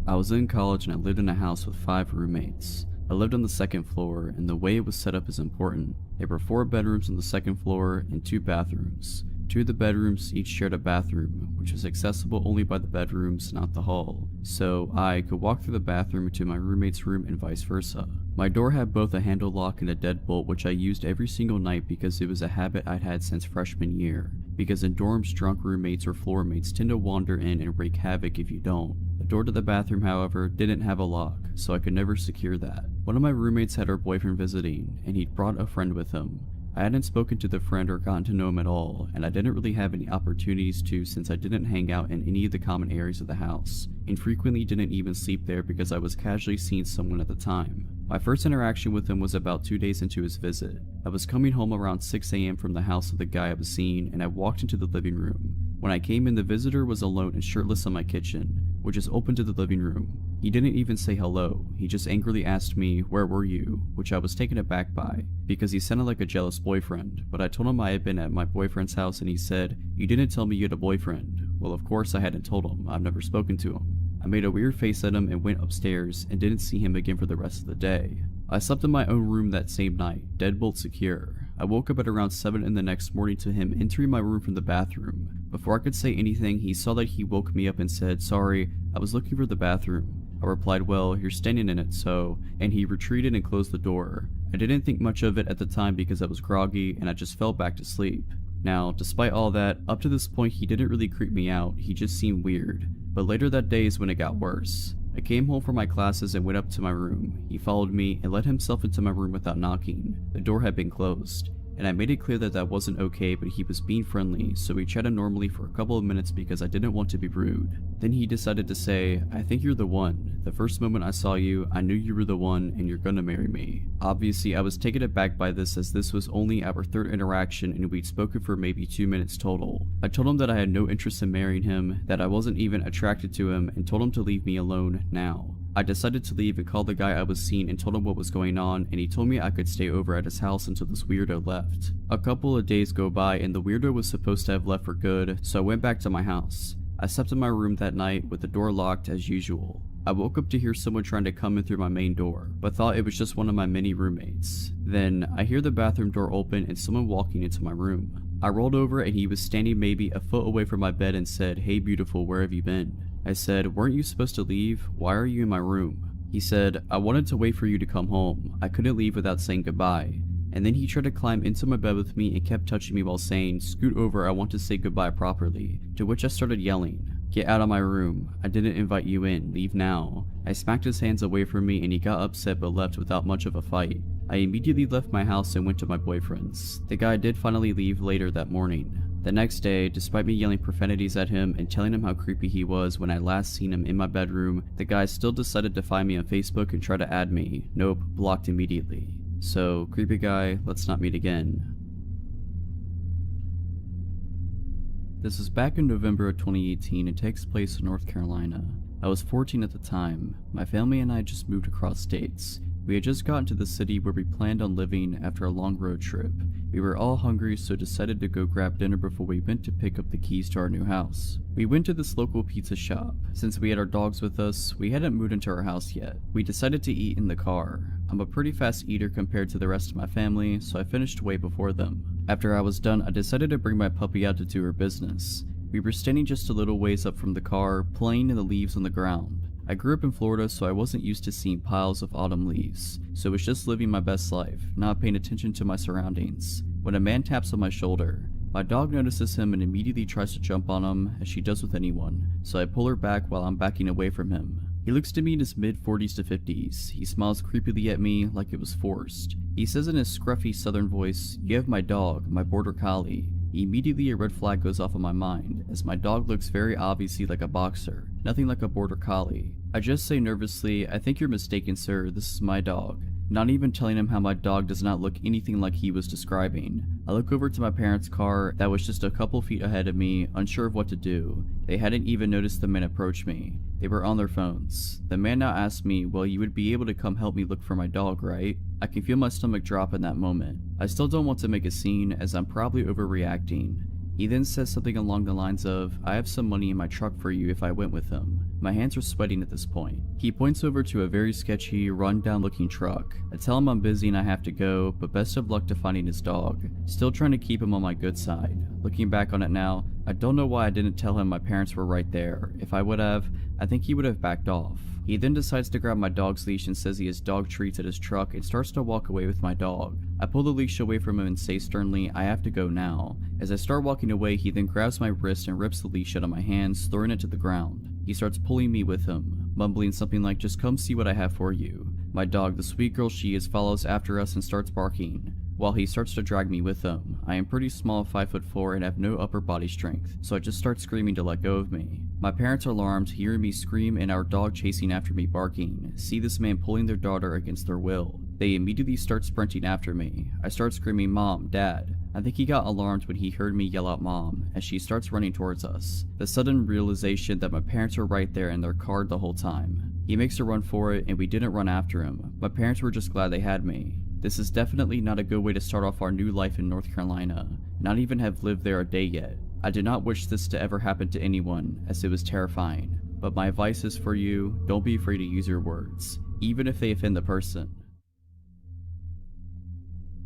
I was in college and I lived in a house with 5 roommates. I lived on the 2nd floor, and the way it was set up is important. There were 4 bedrooms on the 2nd floor and 2 bathrooms. 2 of the bedrooms each shared a bathroom, which was accessible only by the bedrooms, not the hall. So I could walk through the bathroom to my roommate's room and vice versa. My door had both a handle lock and a deadbolt, which I used every single night because it was a habit I'd had since freshman year. Because in dorms, drunk roommates or floor mates tend to wander in and wreak havoc if you don't. The door to the bathroom, however, didn't have a lock, so I could never secure that. One of my roommates had her boyfriend visiting, and he'd brought a friend with him. I hadn't spoken to the friend or gotten to know him at all, and I didn't really have any opportunities to since I didn't hang out in any of the common areas of the house, and frequently didn't even sleep there because I was casually seeing someone at the time. My first interaction with him was about 2 days into his visit. I was coming home around 6 AM from the house of the guy I was seeing, and I walked into the living room. When I came in, the visitor was alone and shirtless in my kitchen, which is open to the living room. He didn't even say hello, he just angrily asked me, "Where were you?" which I was taken aback by, because he sounded like a jealous boyfriend, but I told him I had been at my boyfriend's house and he said, "You didn't tell me you had a boyfriend." Well, of course I hadn't told him, I've never spoken to him. I made a weird face at him and went upstairs and didn't see him again for the rest of the day. I slept in my own room that same night, deadbolt secure. I woke up at around 7 in the next morning to him entering my room from the bathroom. Before I could say anything, he saw that he woke me up and said, "Sorry, I was looking for the bathroom." I replied, "Well, you're standing in it, so," and he retreated and closed the door. I didn't think much of it at the time because I was groggy and I just fell back to sleep. Now, despite all that, up to this point he didn't really creep me out, he just seemed weird. But later that day is when it got worse. I came home from my classes and went up to my room. He followed me and let himself into my room without knocking. The door had been closed, and I made it clear that that wasn't okay, but he was being friendly, so we chatted normally for a couple of minutes because I didn't want to be rude. Then he decided to say, "I think you're the one. The first moment I saw you, I knew you were the one and you're gonna marry me." Obviously, I was taken aback by this as this was only our 3rd interaction and we'd spoken for maybe 2 minutes total. I told him that I had no interest in marrying him, that I wasn't even attracted to him, and told him to leave me alone now. I decided to leave and called the guy I was seeing and told him what was going on, and he told me I could stay over at his house until this weirdo left. A couple of days go by and the weirdo was supposed to have left for good, so I went back to my house. I slept in my room that night with the door locked as usual. I woke up to hear someone trying to come in through my main door, but thought it was just one of my many roommates. Then I hear the bathroom door open and someone walking into my room. I rolled over and he was standing maybe a foot away from my bed and said, "Hey beautiful, where have you been?" I said, "Weren't you supposed to leave? Why are you in my room?" He said, "I wanted to wait for you to come home. I couldn't leave without saying goodbye." And then he tried to climb into my bed with me and kept touching me while saying, "Scoot over, I want to say goodbye properly." To which I started yelling, "Get out of my room. I didn't invite you in. Leave now." I smacked his hands away from me and he got upset but left without much of a fight. I immediately left my house and went to my boyfriend's. The guy did finally leave later that morning. The next day, despite me yelling profanities at him and telling him how creepy he was when I last seen him in my bedroom, the guy still decided to find me on Facebook and try to add me. Nope, blocked immediately. So, creepy guy, let's not meet again. This is back in November of 2018 and takes place in North Carolina. I was 14 at the time. My family and I just moved across states. We had just gotten to the city where we planned on living after a long road trip. We were all hungry, so decided to go grab dinner before we went to pick up the keys to our new house. We went to this local pizza shop. Since we had our dogs with us, we hadn't moved into our house yet. We decided to eat in the car. I'm a pretty fast eater compared to the rest of my family, so I finished way before them. After I was done, I decided to bring my puppy out to do her business. We were standing just a little ways up from the car, playing in the leaves on the ground. I grew up in Florida, so I wasn't used to seeing piles of autumn leaves, so was just living my best life, not paying attention to my surroundings, when a man taps on my shoulder. My dog notices him and immediately tries to jump on him, as she does with anyone, so I pull her back while I'm backing away from him. He looks to me in his mid-40s to 50s. He smiles creepily at me like it was forced. He says in his scruffy southern voice, "You have my dog, my border collie." Immediately a red flag goes off in my mind, as my dog looks very obviously like a boxer, nothing like a border collie. I just say nervously, "I think you're mistaken, sir, this is my dog." Not even telling him how my dog does not look anything like he was describing. I look over to my parents' car that was just a couple feet ahead of me, unsure of what to do. They hadn't even noticed the man approach me. They were on their phones. The man now asked me, well, you would be able to come help me look for my dog, right? I can feel my stomach drop in that moment. I still don't want to make a scene, as I'm probably overreacting. He then says something along the lines of, I have some money in my truck for you if I went with him. My hands are sweating at this point. He points over to a very sketchy, run-down looking truck. I tell him I'm busy and I have to go, but best of luck to finding his dog. Still trying to keep him on my good side. Looking back on it now, I don't know why I didn't tell him my parents were right there. If I would have, I think he would have backed off. He then decides to grab my dog's leash and says he has dog treats at his truck and starts to walk away with my dog. I pull the leash away from him and say sternly, I have to go now. As I start walking away, he then grabs my wrist and rips the leash out of my hands, throwing it to the ground. He starts pulling me with him, mumbling something like, just come see what I have for you. My dog, the sweet girl she is, follows after us and starts barking, while he starts to drag me with him. I am pretty small, 5'4", and have no upper body strength, so I just start screaming to let go of me. My parents are alarmed, hearing me scream and our dog chasing after me barking, see this man pulling their daughter against their will. They immediately start sprinting after me. I start screaming, Mom, Dad. I think he got alarmed when he heard me yell out Mom, as she starts running towards us. The sudden realization that my parents were right there in their car the whole time. He makes a run for it and we didn't run after him. My parents were just glad they had me. This is definitely not a good way to start off our new life in North Carolina, not even have lived there a day yet. I do not wish this to ever happen to anyone, as it was terrifying. But my advice is for you, don't be afraid to use your words, even if they offend the person.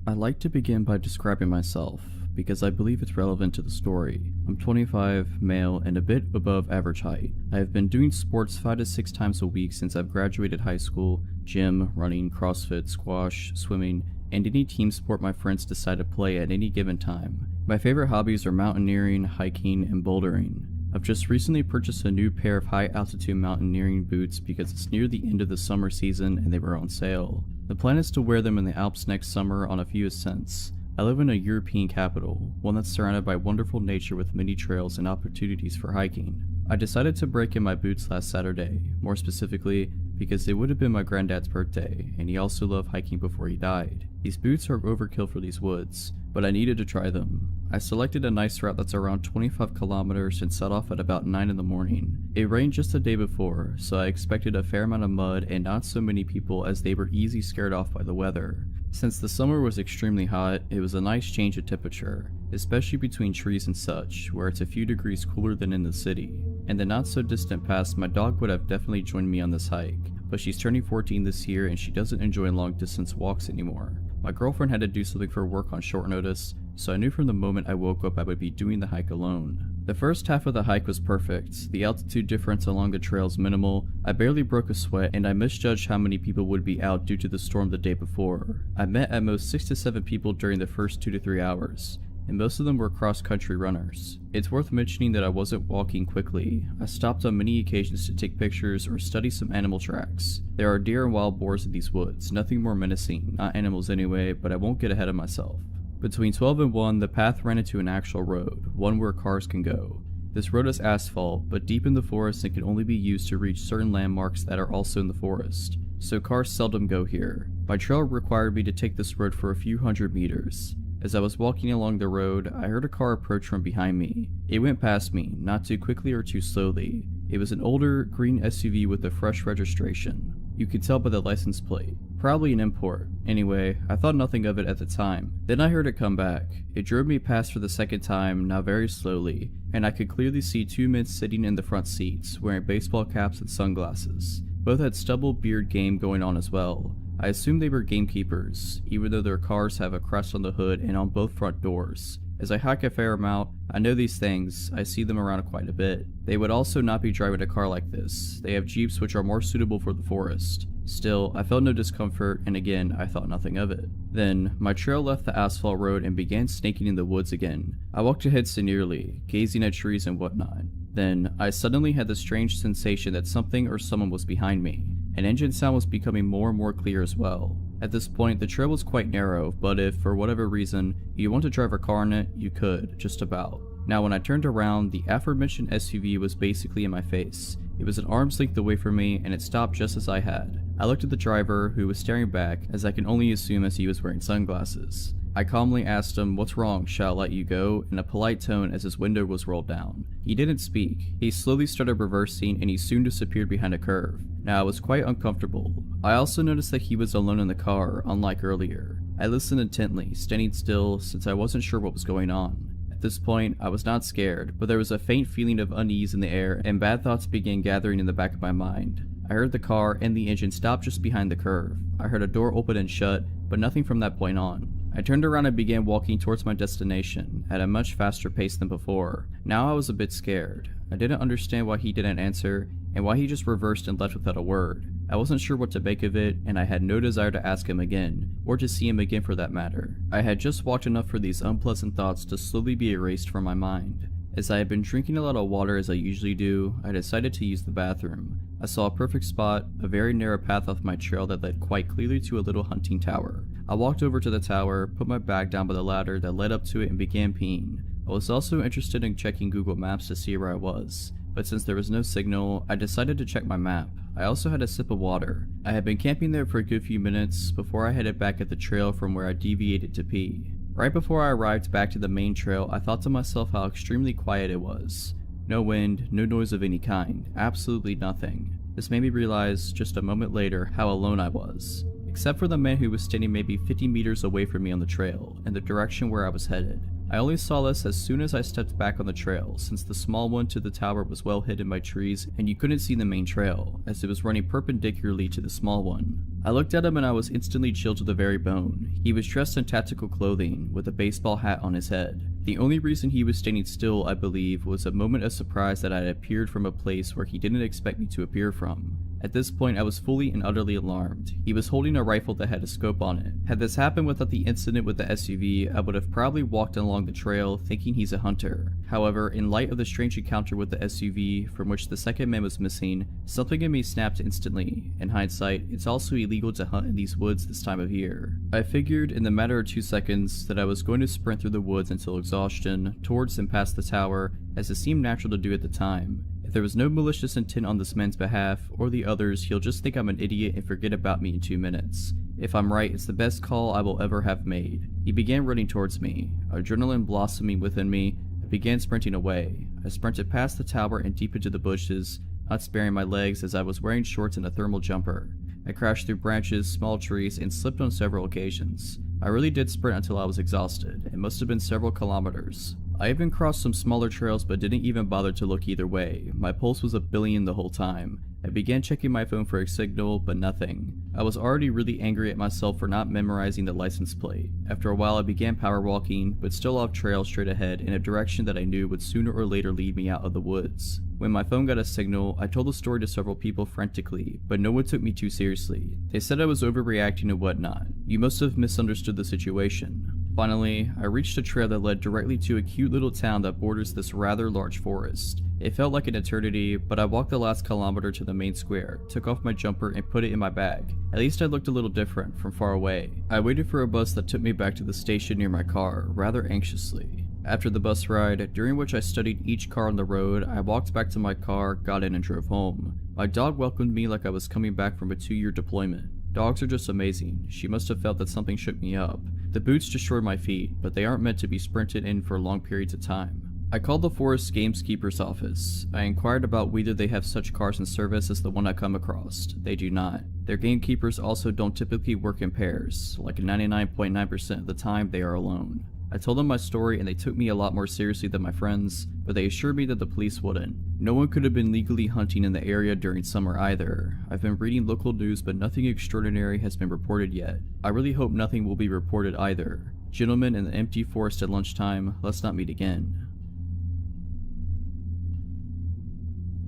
I like to begin by describing myself, because I believe it's relevant to the story. I'm 25, male, and a bit above average height. I have been doing sports 5 to 6 times a week since I've graduated high school: gym, running, CrossFit, squash, swimming, and any team sport my friends decide to play at any given time. My favorite hobbies are mountaineering, hiking, and bouldering. I've just recently purchased a new pair of high-altitude mountaineering boots because it's near the end of the summer season and they were on sale. The plan is to wear them in the Alps next summer on a few ascents. I live in a European capital, one that's surrounded by wonderful nature with many trails and opportunities for hiking. I decided to break in my boots last Saturday, more specifically because it would have been my granddad's birthday, and he also loved hiking before he died. These boots are overkill for these woods, but I needed to try them. I selected a nice route that's around 25 kilometers and set off at about 9 in the morning. It rained just the day before, so I expected a fair amount of mud and not so many people, as they were easy scared off by the weather. Since the summer was extremely hot, it was a nice change of temperature, especially between trees and such, where it's a few degrees cooler than in the city. In the not so distant past, my dog would have definitely joined me on this hike, but she's turning 14 this year and she doesn't enjoy long distance walks anymore. My girlfriend had to do something for work on short notice, so I knew from the moment I woke up I would be doing the hike alone. The first half of the hike was perfect. The altitude difference along the trail is minimal, I barely broke a sweat, and I misjudged how many people would be out due to the storm the day before. I met at most 6 to 7 people during the first 2 to 3 hours, and most of them were cross-country runners. It's worth mentioning that I wasn't walking quickly. I stopped on many occasions to take pictures or study some animal tracks. There are deer and wild boars in these woods, nothing more menacing, not animals anyway, but I won't get ahead of myself. Between 12 and 1, the path ran into an actual road, one where cars can go. This road is asphalt, but deep in the forest and can only be used to reach certain landmarks that are also in the forest, so cars seldom go here. My trail required me to take this road for a few hundred meters. As I was walking along the road, I heard a car approach from behind me. It went past me, not too quickly or too slowly. It was an older, green SUV with a fresh registration. You could tell by the license plate. Probably an import. Anyway, I thought nothing of it at the time. Then I heard it come back. It drove me past for the second time, now very slowly, and I could clearly see 2 men sitting in the front seats, wearing baseball caps and sunglasses. Both had stubble beard game going on as well. I assumed they were gamekeepers, even though their cars have a crest on the hood and on both front doors. As I hike a fair amount, I know these things, I see them around quite a bit. They would also not be driving a car like this. They have Jeeps which are more suitable for the forest. Still, I felt no discomfort, and again, I thought nothing of it. Then, my trail left the asphalt road and began snaking in the woods again. I walked ahead serenely, gazing at trees and whatnot. Then, I suddenly had the strange sensation that something or someone was behind me. An engine sound was becoming more and more clear as well. At this point, the trail was quite narrow, but if, for whatever reason, you want to drive a car in it, you could, just about. Now when I turned around, the aforementioned SUV was basically in my face. It was an arm's length away from me, and it stopped just as I had. I looked at the driver, who was staring back, as I can only assume as he was wearing sunglasses. I calmly asked him, "What's wrong? Shall I let you go?" in a polite tone as his window was rolled down. He didn't speak. He slowly started reversing and he soon disappeared behind a curve. Now I was quite uncomfortable. I also noticed that he was alone in the car, unlike earlier. I listened intently, standing still since I wasn't sure what was going on. At this point, I was not scared, but there was a faint feeling of unease in the air and bad thoughts began gathering in the back of my mind. I heard the car and the engine stop just behind the curve. I heard a door open and shut, but nothing from that point on. I turned around and began walking towards my destination at a much faster pace than before. Now I was a bit scared. I didn't understand why he didn't answer and why he just reversed and left without a word. I wasn't sure what to make of it, and I had no desire to ask him again, or to see him again for that matter. I had just walked enough for these unpleasant thoughts to slowly be erased from my mind. As I had been drinking a lot of water as I usually do, I decided to use the bathroom. I saw a perfect spot, a very narrow path off my trail that led quite clearly to a little hunting tower. I walked over to the tower, put my bag down by the ladder that led up to it and began peeing. I was also interested in checking Google Maps to see where I was, but since there was no signal, I decided to check my map. I also had a sip of water. I had been camping there for a good few minutes before I headed back at the trail from where I deviated to pee. Right before I arrived back to the main trail, I thought to myself how extremely quiet it was. No wind, no noise of any kind, absolutely nothing. This made me realize, just a moment later, how alone I was. Except for the man who was standing maybe 50 meters away from me on the trail, in the direction where I was headed. I only saw this as soon as I stepped back on the trail, since the small one to the tower was well hidden by trees and you couldn't see the main trail, as it was running perpendicularly to the small one. I looked at him and I was instantly chilled to the very bone. He was dressed in tactical clothing, with a baseball hat on his head. The only reason he was standing still, I believe, was a moment of surprise that I had appeared from a place where he didn't expect me to appear from. At this point, I was fully and utterly alarmed. He was holding a rifle that had a scope on it. Had this happened without the incident with the SUV, I would have probably walked along the trail thinking he's a hunter. However, in light of the strange encounter with the SUV, from which the second man was missing, something in me snapped instantly. In hindsight, it's also illegal to hunt in these woods this time of year. I figured in the matter of 2 seconds that I was going to sprint through the woods until exhaustion, towards and past the tower, as it seemed natural to do at the time. If there was no malicious intent on this man's behalf, or the others, he'll just think I'm an idiot and forget about me in 2 minutes. If I'm right, it's the best call I will ever have made. He began running towards me. Adrenaline blossoming within me, I began sprinting away. I sprinted past the tower and deep into the bushes, not sparing my legs as I was wearing shorts and a thermal jumper. I crashed through branches, small trees, and slipped on several occasions. I really did sprint until I was exhausted. It must have been several kilometers. I even crossed some smaller trails but didn't even bother to look either way. My pulse was a billion the whole time. I began checking my phone for a signal, but nothing. I was already really angry at myself for not memorizing the license plate. After a while I began power walking, but still off trail straight ahead in a direction that I knew would sooner or later lead me out of the woods. When my phone got a signal, I told the story to several people frantically, but no one took me too seriously. They said I was overreacting and whatnot. You must have misunderstood the situation. Finally, I reached a trail that led directly to a cute little town that borders this rather large forest. It felt like an eternity, but I walked the last kilometer to the main square, took off my jumper and put it in my bag. At least I looked a little different from far away. I waited for a bus that took me back to the station near my car, rather anxiously. After the bus ride, during which I studied each car on the road, I walked back to my car, got in and drove home. My dog welcomed me like I was coming back from a 2-year deployment. Dogs are just amazing. She must have felt that something shook me up. The boots destroyed my feet, but they aren't meant to be sprinted in for long periods of time. I called the forest gamekeeper's office. I inquired about whether they have such cars in service as the one I come across. They do not. Their gamekeepers also don't typically work in pairs, like 99.9% of the time they are alone. I told them my story and they took me a lot more seriously than my friends, but they assured me that the police wouldn't. No one could have been legally hunting in the area during summer either. I've been reading local news but nothing extraordinary has been reported yet. I really hope nothing will be reported either. Gentlemen in the empty forest at lunchtime, let's not meet again.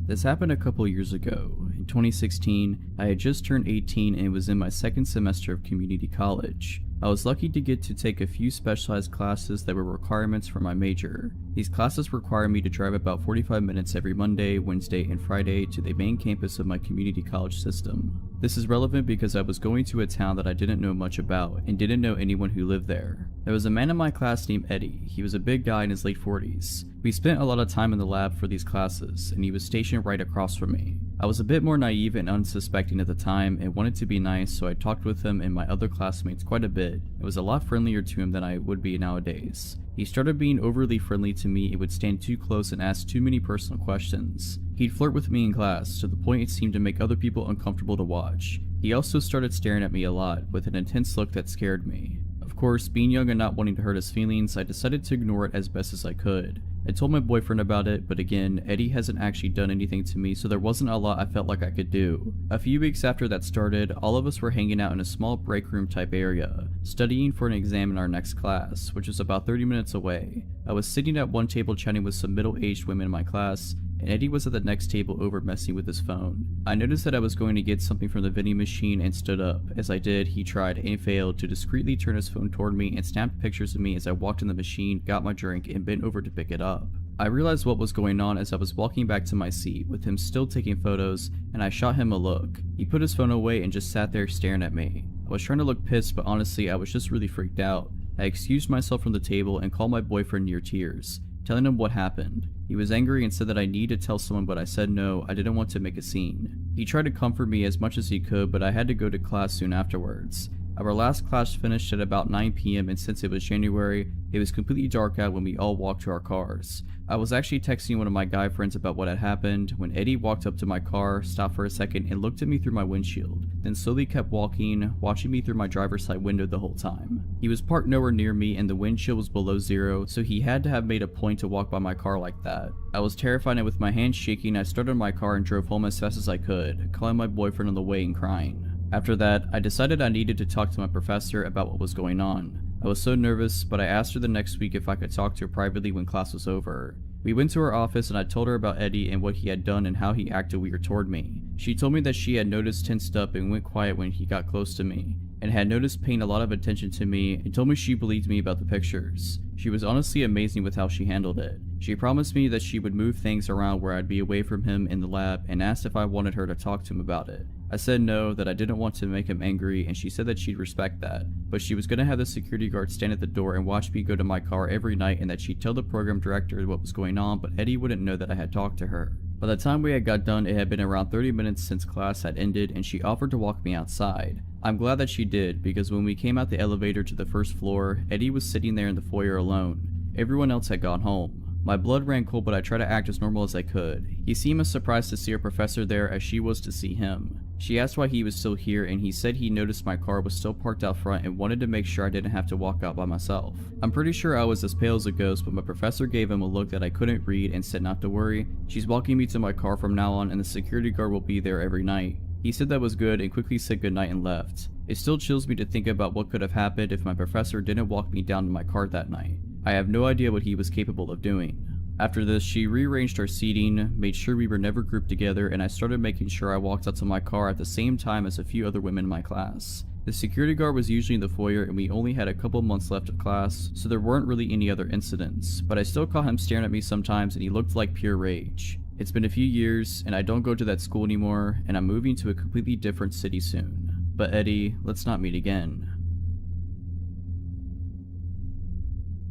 This happened a couple years ago. In 2016, I had just turned 18 and was in my second semester of community college. I was lucky to get to take a few specialized classes that were requirements for my major. These classes require me to drive about 45 minutes every Monday, Wednesday, and Friday to the main campus of my community college system. This is relevant because I was going to a town that I didn't know much about and didn't know anyone who lived there. There was a man in my class named Eddie. He was a big guy in his late 40s. We spent a lot of time in the lab for these classes, and he was stationed right across from me. I was a bit more naive and unsuspecting at the time and wanted to be nice, so I talked with him and my other classmates quite a bit. It was a lot friendlier to him than I would be nowadays. He started being overly friendly to me and would stand too close and ask too many personal questions. He'd flirt with me in class, to the point it seemed to make other people uncomfortable to watch. He also started staring at me a lot, with an intense look that scared me. Of course, being young and not wanting to hurt his feelings, I decided to ignore it as best as I could. I told my boyfriend about it, but again, Eddie hasn't actually done anything to me, so there wasn't a lot I felt like I could do. A few weeks after that started, all of us were hanging out in a small break room type area, studying for an exam in our next class, which was about 30 minutes away. I was sitting at one table chatting with some middle-aged women in my class, and Eddie was at the next table over messing with his phone. I noticed that I was going to get something from the vending machine and stood up. As I did, he tried and failed to discreetly turn his phone toward me and snapped pictures of me as I walked in the machine, got my drink, and bent over to pick it up. I realized what was going on as I was walking back to my seat, with him still taking photos, and I shot him a look. He put his phone away and just sat there staring at me. I was trying to look pissed, but honestly I was just really freaked out. I excused myself from the table and called my boyfriend near tears, telling him what happened. He was angry and said that I needed to tell someone, but I said no, I didn't want to make a scene. He tried to comfort me as much as he could, but I had to go to class soon afterwards. Our last class finished at about 9 p.m. and since it was January, it was completely dark out when we all walked to our cars. I was actually texting one of my guy friends about what had happened when Eddie walked up to my car, stopped for a second, and looked at me through my windshield, then slowly kept walking, watching me through my driver's side window the whole time. He was parked nowhere near me and the wind chill was below zero, so he had to have made a point to walk by my car like that. I was terrified, and with my hands shaking, I started my car and drove home as fast as I could, calling my boyfriend on the way and crying. After that, I decided I needed to talk to my professor about what was going on. I was so nervous, but I asked her the next week if I could talk to her privately when class was over. We went to her office and I told her about Eddie and what he had done and how he acted weird toward me. She told me that she had noticed tensed up and went quiet when he got close to me, and had noticed paying a lot of attention to me, and told me she believed me about the pictures. She was honestly amazing with how she handled it. She promised me that she would move things around where I'd be away from him in the lab, and asked if I wanted her to talk to him about it. I said no, that I didn't want to make him angry, and she said that she'd respect that, but she was going to have the security guard stand at the door and watch me go to my car every night, and that she'd tell the program director what was going on, but Eddie wouldn't know that I had talked to her. By the time we had got done, it had been around 30 minutes since class had ended, and she offered to walk me outside. I'm glad that she did, because when we came out the elevator to the first floor, Eddie was sitting there in the foyer alone. Everyone else had gone home. My blood ran cold, but I tried to act as normal as I could. He seemed as surprised to see her professor there as she was to see him. She asked why he was still here, and he said he noticed my car was still parked out front and wanted to make sure I didn't have to walk out by myself. I'm pretty sure I was as pale as a ghost, but my professor gave him a look that I couldn't read and said not to worry. She's walking me to my car from now on, and the security guard will be there every night. He said that was good and quickly said goodnight and left. It still chills me to think about what could have happened if my professor didn't walk me down to my car that night. I have no idea what he was capable of doing. After this, she rearranged our seating, made sure we were never grouped together, and I started making sure I walked out to my car at the same time as a few other women in my class. The security guard was usually in the foyer, and we only had a couple months left of class, so there weren't really any other incidents, but I still caught him staring at me sometimes and he looked like pure rage. It's been a few years, and I don't go to that school anymore, and I'm moving to a completely different city soon. But Eddie, let's not meet again.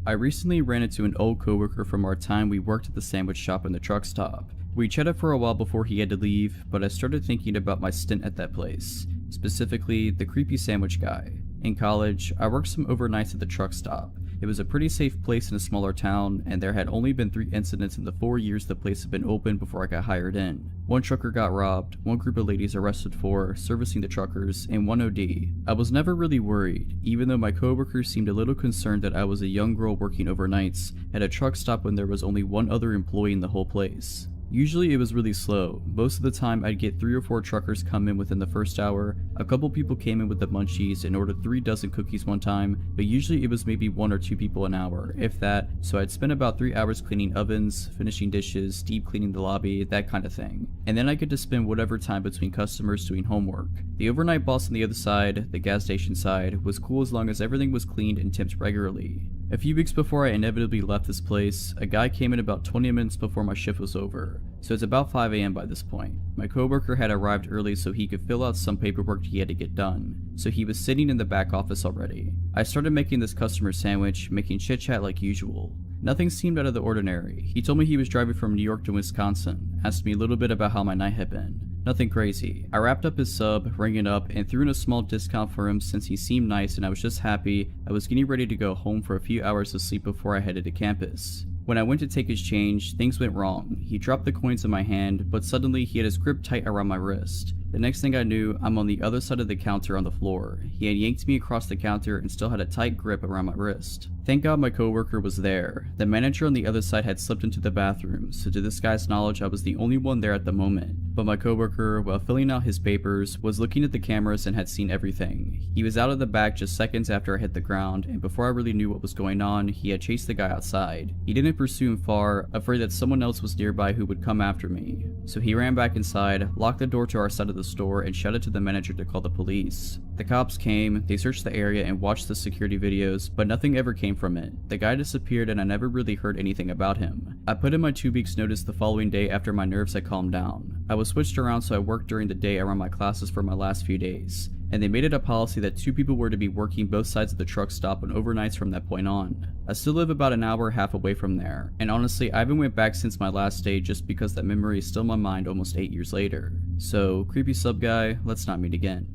I recently ran into an old coworker from our time we worked at the sandwich shop in the truck stop. We chatted for a while before he had to leave, but I started thinking about my stint at that place, specifically the creepy sandwich guy. In college, I worked some overnights at the truck stop. It was a pretty safe place in a smaller town, and there had only been 3 incidents in the 4 years the place had been open before I got hired in. 1 trucker got robbed, 1 group of ladies arrested for servicing the truckers, and 1 OD. I was never really worried, even though my coworkers seemed a little concerned that I was a young girl working overnights at a truck stop when there was only 1 other employee in the whole place. Usually it was really slow. Most of the time I'd get 3 or 4 truckers come in within the first hour. A couple people came in with the munchies and ordered 3 dozen cookies one time, but usually it was maybe 1 or 2 people an hour, if that, so I'd spend about 3 hours cleaning ovens, finishing dishes, deep cleaning the lobby, that kind of thing. And then I get to spend whatever time between customers doing homework. The overnight boss on the other side, the gas station side, was cool as long as everything was cleaned and tipped regularly. A few weeks before I inevitably left this place, a guy came in about 20 minutes before my shift was over, so it's about 5 AM by this point. My coworker had arrived early so he could fill out some paperwork he had to get done, so he was sitting in the back office already. I started making this customer sandwich, making chit chat like usual. Nothing seemed out of the ordinary. He told me he was driving from New York to Wisconsin, asked me a little bit about how my night had been. Nothing crazy. I wrapped up his sub, rang it up, and threw in a small discount for him since he seemed nice and I was just happy I was getting ready to go home for a few hours of sleep before I headed to campus. When I went to take his change, things went wrong. He dropped the coins in my hand, but suddenly he had his grip tight around my wrist. The next thing I knew, I'm on the other side of the counter on the floor. He had yanked me across the counter and still had a tight grip around my wrist. Thank God my coworker was there. The manager on the other side had slipped into the bathroom, so to this guy's knowledge I was the only one there at the moment. But my coworker, while filling out his papers, was looking at the cameras and had seen everything. He was out of the back just seconds after I hit the ground, and before I really knew what was going on, he had chased the guy outside. He didn't pursue him far, afraid that someone else was nearby who would come after me. So he ran back inside, locked the door to our side of the store, and shouted to the manager to call the police. The cops came, they searched the area and watched the security videos, but nothing ever came from it. The guy disappeared and I never really heard anything about him. I put in my 2 weeks notice the following day after my nerves had calmed down. I was switched around so I worked during the day around my classes for my last few days, and they made it a policy that 2 people were to be working both sides of the truck stop on overnights from that point on. I still live about an hour and a half away from there, and honestly I haven't went back since my last day just because that memory is still in my mind almost 8 years later. So creepy sub guy, let's not meet again.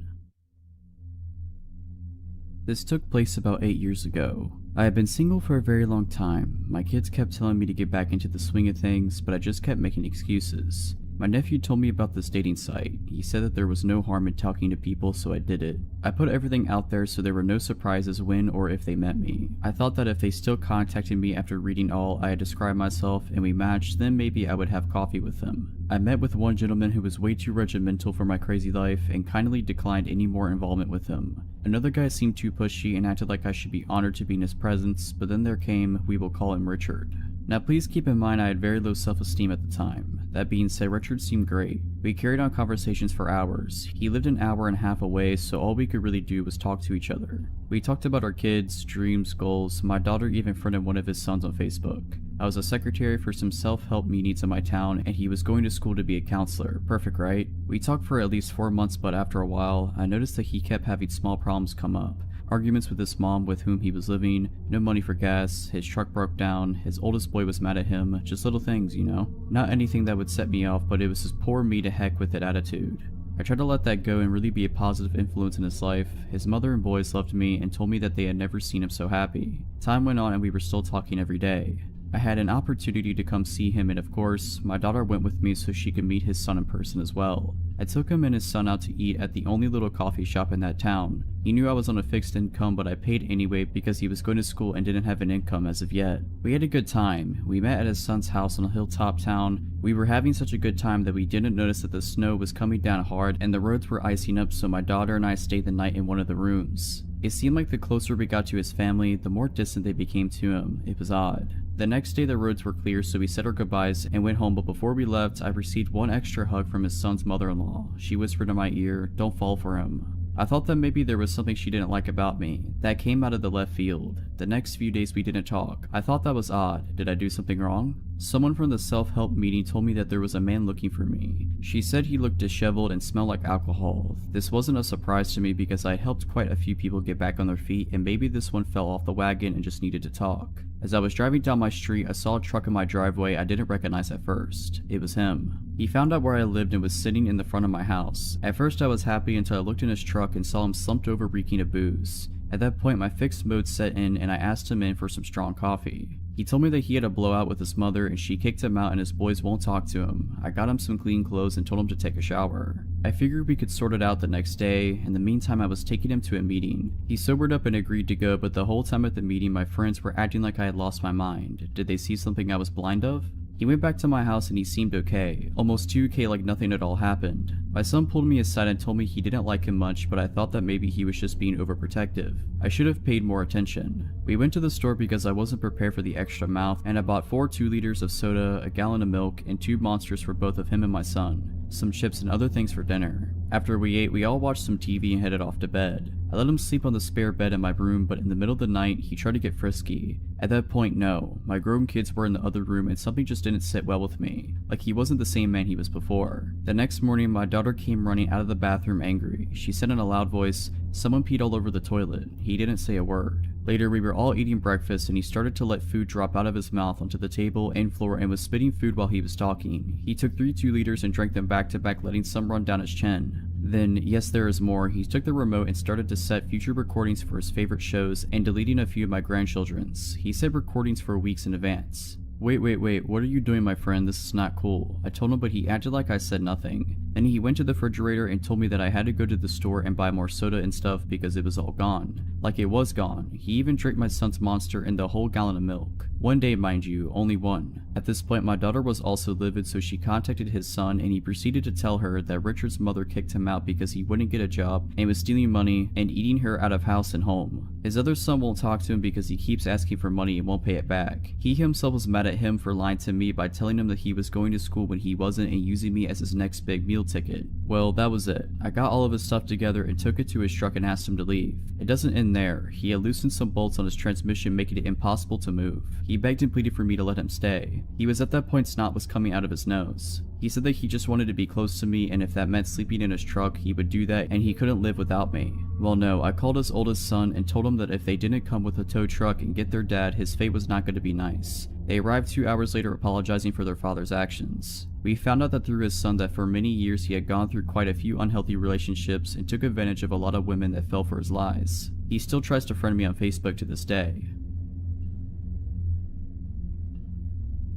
This took place about 8 years ago. I had been single for a very long time. My kids kept telling me to get back into the swing of things, but I just kept making excuses. My nephew told me about this dating site. He said that there was no harm in talking to people, so I did it. I put everything out there so there were no surprises when or if they met me. I thought that if they still contacted me after reading all I had described myself and we matched, then maybe I would have coffee with them. I met with one gentleman who was way too regimental for my crazy life and kindly declined any more involvement with him. Another guy seemed too pushy and acted like I should be honored to be in his presence, but then there came, we will call him Richard. Now please keep in mind I had very low self-esteem at the time. That being said, Richard seemed great. We carried on conversations for hours. He lived an hour and a half away, so all we could really do was talk to each other. We talked about our kids, dreams, goals. My daughter even friended one of his sons on Facebook. I was a secretary for some self-help meetings in my town, and he was going to school to be a counselor. Perfect, right? We talked for at least 4 months, but after a while, I noticed that he kept having small problems come up. Arguments with his mom with whom he was living, no money for gas, his truck broke down, his oldest boy was mad at him, just little things, you know? Not anything that would set me off, but it was his poor me to heck with it attitude. I tried to let that go and really be a positive influence in his life. His mother and boys loved me and told me that they had never seen him so happy. Time went on and we were still talking every day. I had an opportunity to come see him, and of course, my daughter went with me so she could meet his son in person as well. I took him and his son out to eat at the only little coffee shop in that town. He knew I was on a fixed income, but I paid anyway because he was going to school and didn't have an income as of yet. We had a good time. We met at his son's house in a hilltop town. We were having such a good time that we didn't notice that the snow was coming down hard and the roads were icing up, so my daughter and I stayed the night in one of the rooms. It seemed like the closer we got to his family, the more distant they became to him. It was odd. The next day the roads were clear, so we said our goodbyes and went home, but before we left, I received one extra hug from his son's mother-in-law. She whispered in my ear, "Don't fall for him." I thought that maybe there was something she didn't like about me. That came out of the left field. The next few days we didn't talk. I thought that was odd. Did I do something wrong? Someone from the self-help meeting told me that there was a man looking for me. She said he looked disheveled and smelled like alcohol. This wasn't a surprise to me because I helped quite a few people get back on their feet, and maybe this one fell off the wagon and just needed to talk. As I was driving down my street, I saw a truck in my driveway I didn't recognize at first. It was him. He found out where I lived and was sitting in the front of my house. At first I was happy until I looked in his truck and saw him slumped over reeking of booze. At that point my fixed mode set in and I asked him in for some strong coffee. He told me that he had a blowout with his mother and she kicked him out and his boys won't talk to him. I got him some clean clothes and told him to take a shower. I figured we could sort it out the next day. In the meantime I was taking him to a meeting. He sobered up and agreed to go, but the whole time at the meeting my friends were acting like I had lost my mind. Did they see something I was blind of? He went back to my house and he seemed okay, almost too okay like nothing at all happened. My son pulled me aside and told me he didn't like him much, but I thought that maybe he was just being overprotective. I should have paid more attention. We went to the store because I wasn't prepared for the extra mouth, and I bought 4 2-liters of soda, a gallon of milk, and 2 monsters for both of him and my son, some chips and other things for dinner. After we ate, we all watched some TV and headed off to bed. I let him sleep on the spare bed in my room, but in the middle of the night, he tried to get frisky. At that point, no. My grown kids were in the other room and something just didn't sit well with me. Like he wasn't the same man he was before. The next morning, my daughter came running out of the bathroom angry. She said in a loud voice, Someone peed all over the toilet. He didn't say a word. Later, we were all eating breakfast and he started to let food drop out of his mouth onto the table and floor and was spitting food while he was talking. He took 3 2-liters and drank them back to back, letting some run down his chin. Then, yes there is more, he took the remote and started to set future recordings for his favorite shows and deleting a few of my grandchildren's. He set recordings for weeks in advance. Wait, what are you doing, my friend? This is not cool. I told him, but he acted like I said nothing. Then he went to the refrigerator and told me that I had to go to the store and buy more soda and stuff because it was all gone. Like it was gone. He even drank my son's Monster and the whole gallon of milk. One day, mind you, only one. At this point, my daughter was also livid, so she contacted his son and he proceeded to tell her that Richard's mother kicked him out because he wouldn't get a job and was stealing money and eating her out of house and home. His other son won't talk to him because he keeps asking for money and won't pay it back. He himself was mad at him for lying to me by telling him that he was going to school when he wasn't and using me as his next big meal ticket. Well, that was it. I got all of his stuff together and took it to his truck and asked him to leave. It doesn't end there. He had loosened some bolts on his transmission, making it impossible to move. He begged and pleaded for me to let him stay. He was at that point snot was coming out of his nose. He said that he just wanted to be close to me and if that meant sleeping in his truck, he would do that and he couldn't live without me. Well no, I called his oldest son and told him that if they didn't come with a tow truck and get their dad, his fate was not going to be nice. They arrived 2 hours later apologizing for their father's actions. We found out that through his son that for many years he had gone through quite a few unhealthy relationships and took advantage of a lot of women that fell for his lies. He still tries to friend me on Facebook to this day.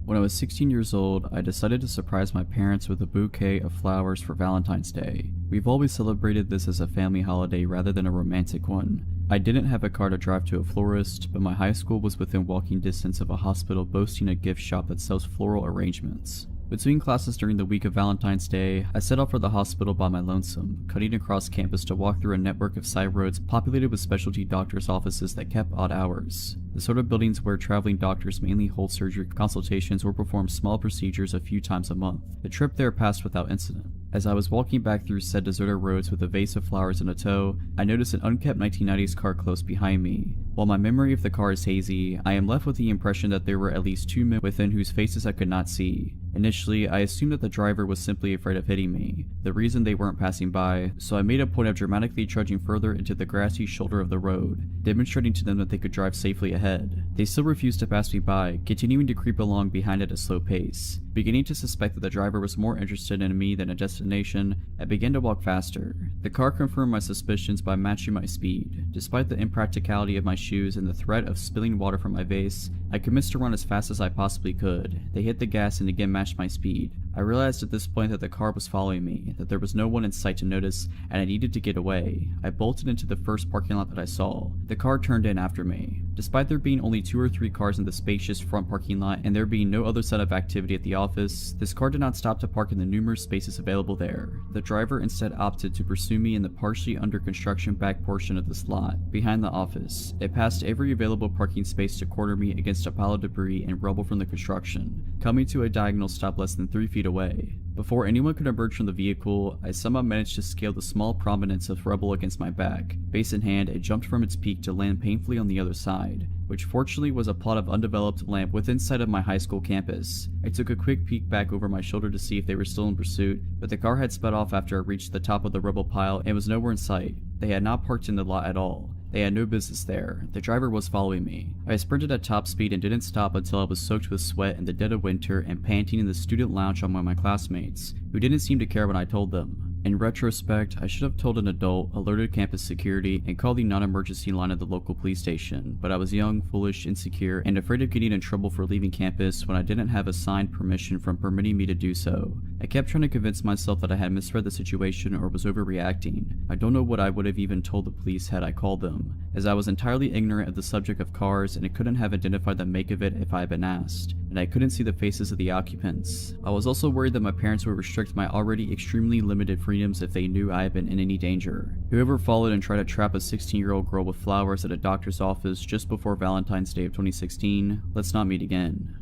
When I was 16 years old, I decided to surprise my parents with a bouquet of flowers for Valentine's Day. We've always celebrated this as a family holiday rather than a romantic one. I didn't have a car to drive to a florist, but my high school was within walking distance of a hospital boasting a gift shop that sells floral arrangements. Between classes during the week of Valentine's Day, I set off for the hospital by my lonesome, cutting across campus to walk through a network of side roads populated with specialty doctors' offices that kept odd hours. The sort of buildings where traveling doctors mainly hold surgery consultations or perform small procedures a few times a month. The trip there passed without incident. As I was walking back through said deserted roads with a vase of flowers in a tow, I noticed an unkept 1990s car close behind me. While my memory of the car is hazy, I am left with the impression that there were at least 2 men within whose faces I could not see. Initially, I assumed that the driver was simply afraid of hitting me, the reason they weren't passing by, so I made a point of dramatically trudging further into the grassy shoulder of the road, demonstrating to them that they could drive safely ahead. They still refused to pass me by, continuing to creep along behind at a slow pace. Beginning to suspect that the driver was more interested in me than a destination, I began to walk faster. The car confirmed my suspicions by matching my speed. Despite the impracticality of my shoes and the threat of spilling water from my vase, I commenced to run as fast as I possibly could. They hit the gas and again matched my speed. I realized at this point that the car was following me, that there was no one in sight to notice, and I needed to get away. I bolted into the first parking lot that I saw. The car turned in after me. Despite there being only 2 or 3 cars in the spacious front parking lot and there being no other set of activity at the office, this car did not stop to park in the numerous spaces available there. The driver instead opted to pursue me in the partially under construction back portion of this lot, behind the office. It passed every available parking space to corner me against a pile of debris and rubble from the construction, coming to a diagonal stop less than 3 feet away. Before anyone could emerge from the vehicle, I somehow managed to scale the small prominence of rubble against my back. Base in hand, it jumped from its peak to land painfully on the other side, which fortunately was a plot of undeveloped land within sight of my high school campus. I took a quick peek back over my shoulder to see if they were still in pursuit, but the car had sped off after it reached the top of the rubble pile and was nowhere in sight. They had not parked in the lot at all. They had no business there. The driver was following me. I sprinted at top speed and didn't stop until I was soaked with sweat in the dead of winter and panting in the student lounge among my classmates, who didn't seem to care when I told them. In retrospect, I should have told an adult, alerted campus security, and called the non-emergency line at the local police station, but I was young, foolish, insecure, and afraid of getting in trouble for leaving campus when I didn't have a signed permission from permitting me to do so. I kept trying to convince myself that I had misread the situation or was overreacting. I don't know what I would have even told the police had I called them, as I was entirely ignorant of the subject of cars and I couldn't have identified the make of it if I had been asked, and I couldn't see the faces of the occupants. I was also worried that my parents would restrict my already extremely limited freedoms if they knew I had been in any danger. Whoever followed and tried to trap a 16-year-old girl with flowers at a doctor's office just before Valentine's Day of 2016, let's not meet again.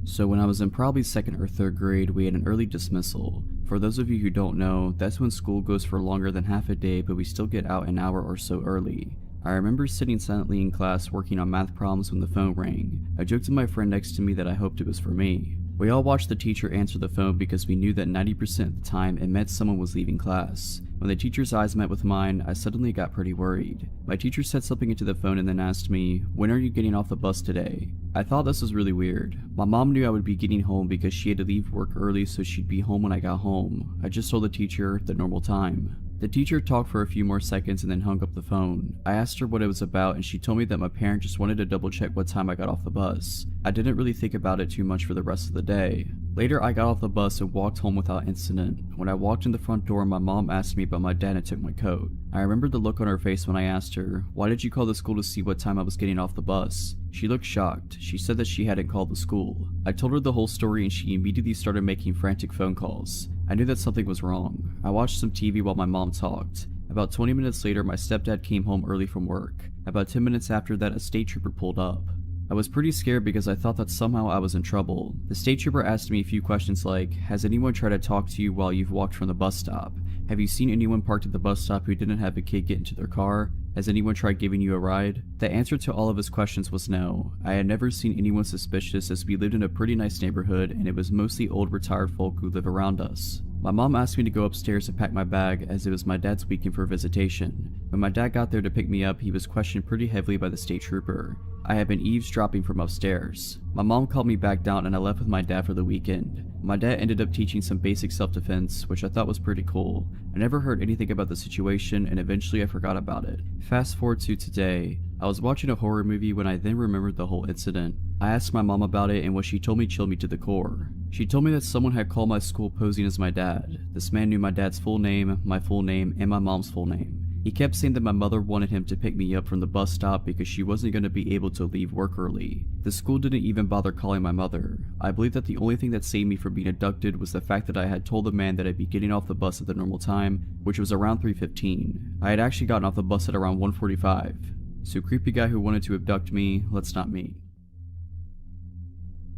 So when I was in probably 2nd or 3rd grade, we had an early dismissal. For those of you who don't know, that's when school goes for longer than half a day, but we still get out an hour or so early. I remember sitting silently in class working on math problems when the phone rang. I joked to my friend next to me that I hoped it was for me. We all watched the teacher answer the phone because we knew that 90% of the time it meant someone was leaving class. When the teacher's eyes met with mine, I suddenly got pretty worried. My teacher said something into the phone and then asked me, "When are you getting off the bus today?" I thought this was really weird. My mom knew I would be getting home because she had to leave work early so she'd be home when I got home. I just told the teacher the normal time. The teacher talked for a few more seconds and then hung up the phone. I asked her what it was about and she told me that my parent just wanted to double check what time I got off the bus. I didn't really think about it too much for the rest of the day. Later I got off the bus and walked home without incident. When I walked in the front door, my mom asked me about my dad and took my coat. I remembered the look on her face when I asked her, "Why did you call the school to see what time I was getting off the bus?" She looked shocked. She said that she hadn't called the school. I told her the whole story and she immediately started making frantic phone calls. I knew that something was wrong. I watched some TV while my mom talked. About 20 minutes later, my stepdad came home early from work. About 10 minutes after that, a state trooper pulled up. I was pretty scared because I thought that somehow I was in trouble. The state trooper asked me a few questions like, "Has anyone tried to talk to you while you've walked from the bus stop? Have you seen anyone parked at the bus stop who didn't have a kid get into their car? Has anyone tried giving you a ride?" The answer to all of his questions was no. I had never seen anyone suspicious as we lived in a pretty nice neighborhood and it was mostly old retired folk who live around us. My mom asked me to go upstairs to pack my bag as it was my dad's weekend for visitation. When my dad got there to pick me up, he was questioned pretty heavily by the state trooper. I had been eavesdropping from upstairs. My mom called me back down and I left with my dad for the weekend. My dad ended up teaching some basic self-defense, which I thought was pretty cool. I never heard anything about the situation and eventually I forgot about it. Fast forward to today. I was watching a horror movie when I then remembered the whole incident. I asked my mom about it and what she told me chilled me to the core. She told me that someone had called my school posing as my dad. This man knew my dad's full name, my full name, and my mom's full name. He kept saying that my mother wanted him to pick me up from the bus stop because she wasn't going to be able to leave work early. The school didn't even bother calling my mother. I believe that the only thing that saved me from being abducted was the fact that I had told the man that I'd be getting off the bus at the normal time, which was around 3:15. I had actually gotten off the bus at around 1:45. So creepy guy who wanted to abduct me, let's not meet.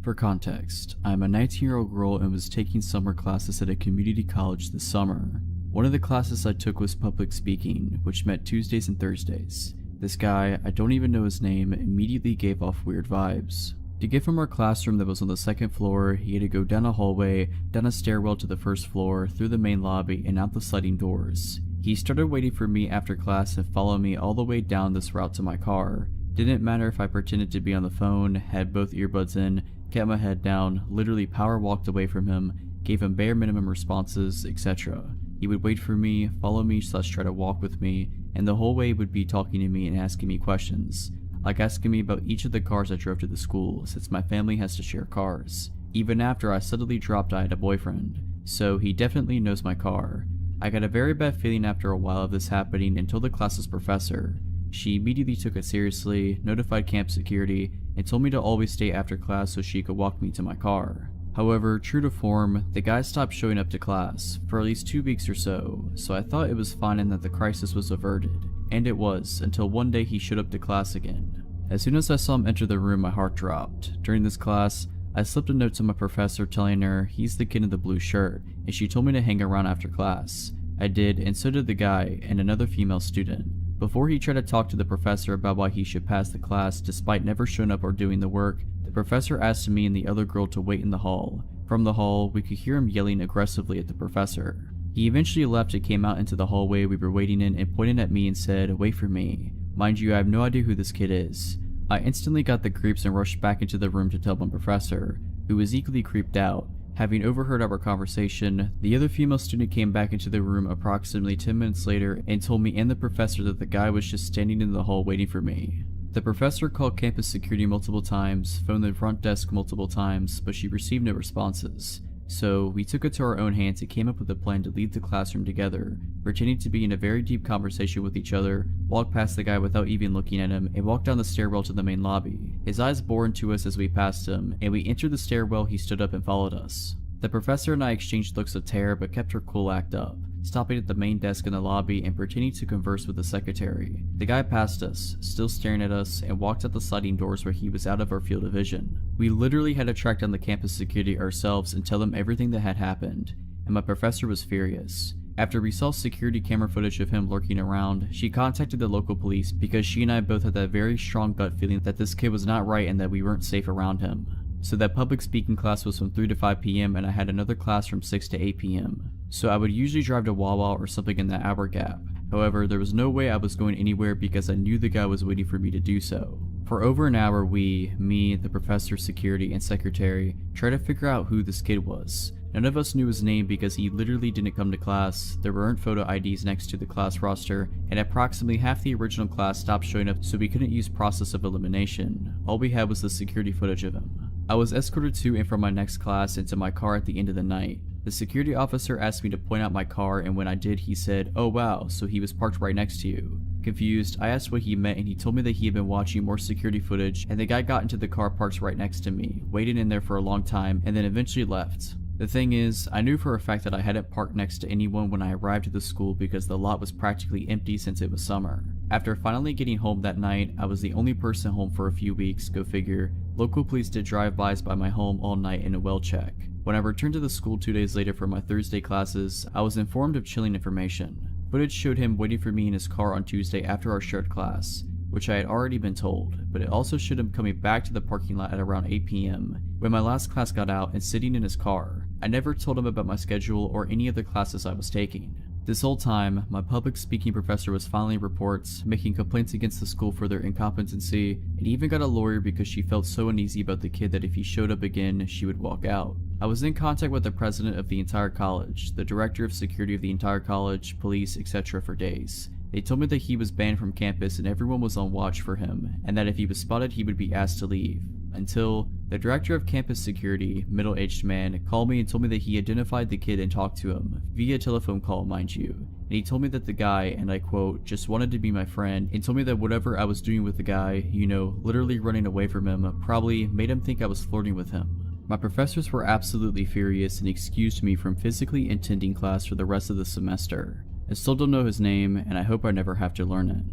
For context, I am a 19-year-old girl and was taking summer classes at a community college this summer. One of the classes I took was public speaking, which meant Tuesdays and Thursdays. This guy, I don't even know his name, immediately gave off weird vibes. To get from our classroom that was on the second floor, he had to go down a hallway, down a stairwell to the first floor, through the main lobby, and out the sliding doors. He started waiting for me after class and followed me all the way down this route to my car. Didn't matter if I pretended to be on the phone, had both earbuds in, kept my head down, literally power walked away from him, gave him bare minimum responses, etc. He would wait for me, follow me / try to walk with me, and the whole way would be talking to me and asking me questions. Like asking me about each of the cars I drove to the school, since my family has to share cars. Even after I suddenly dropped I had a boyfriend. So he definitely knows my car. I got a very bad feeling after a while of this happening and told the class's professor. She immediately took it seriously, notified camp security, and told me to always stay after class so she could walk me to my car. However, true to form, the guy stopped showing up to class for at least 2 weeks or so I thought it was fine and that the crisis was averted. And it was, until one day he showed up to class again. As soon as I saw him enter the room, my heart dropped. During this class, I slipped a note to my professor telling her he's the kid in the blue shirt, and she told me to hang around after class. I did, and so did the guy and another female student. Before he tried to talk to the professor about why he should pass the class despite never showing up or doing the work, the professor asked me and the other girl to wait in the hall. From the hall, we could hear him yelling aggressively at the professor. He eventually left and came out into the hallway we were waiting in and pointed at me and said, "Wait for me." Mind you, I have no idea who this kid is. I instantly got the creeps and rushed back into the room to tell my professor, who was equally creeped out. Having overheard our conversation, the other female student came back into the room approximately 10 minutes later and told me and the professor that the guy was just standing in the hall waiting for me. The professor called campus security multiple times, phoned the front desk multiple times, but she received no responses. So we took it to our own hands and came up with a plan to leave the classroom together, pretending to be in a very deep conversation with each other, walked past the guy without even looking at him, and walked down the stairwell to the main lobby. His eyes bored into us as we passed him, and we entered the stairwell. He stood up and followed us. The professor and I exchanged looks of terror but kept her cool act up, stopping at the main desk in the lobby and pretending to converse with the secretary. The guy passed us, still staring at us, and walked out the sliding doors where he was out of our field of vision. We literally had to track down the campus security ourselves and tell them everything that had happened, and my professor was furious. After we saw security camera footage of him lurking around, she contacted the local police because she and I both had that very strong gut feeling that this kid was not right and that we weren't safe around him. So that public speaking class was from 3 to 5 p.m. and I had another class from 6 to 8 p.m. So I would usually drive to Wawa or something in that hour gap. However, there was no way I was going anywhere because I knew the guy was waiting for me to do so. For over an hour me, the professor, security, and secretary tried to figure out who this kid was. None of us knew his name because he literally didn't come to class, there weren't photo IDs next to the class roster, and approximately half the original class stopped showing up so we couldn't use process of elimination. All we had was the security footage of him. I was escorted to and from my next class into my car at the end of the night. The security officer asked me to point out my car, and when I did he said, "Oh wow, so he was parked right next to you." Confused, I asked what he meant and he told me that he had been watching more security footage and the guy got into the car parked right next to me, waited in there for a long time, and then eventually left. The thing is, I knew for a fact that I hadn't parked next to anyone when I arrived at the school because the lot was practically empty since it was summer. After finally getting home that night, I was the only person home for a few weeks, go figure. Local police did drive-bys by my home all night in a well check. When I returned to the school 2 days later for my Thursday classes, I was informed of chilling information. Footage showed him waiting for me in his car on Tuesday after our shared class, which I had already been told, but it also showed him coming back to the parking lot at around 8 p.m. when my last class got out and sitting in his car. I never told him about my schedule or any other classes I was taking. This whole time, my public speaking professor was filing reports, making complaints against the school for their incompetency, and even got a lawyer because she felt so uneasy about the kid that if he showed up again, she would walk out. I was in contact with the president of the entire college, the director of security of the entire college, police, etc. for days. They told me that he was banned from campus and everyone was on watch for him, and that if he was spotted he would be asked to leave. Until the director of campus security, middle-aged man, called me and told me that he identified the kid and talked to him, via telephone call mind you, and he told me that the guy, and I quote, just wanted to be my friend, and told me that whatever I was doing with the guy, you know, literally running away from him, probably made him think I was flirting with him. My professors were absolutely furious and excused me from physically attending class for the rest of the semester. I still don't know his name, and I hope I never have to learn it.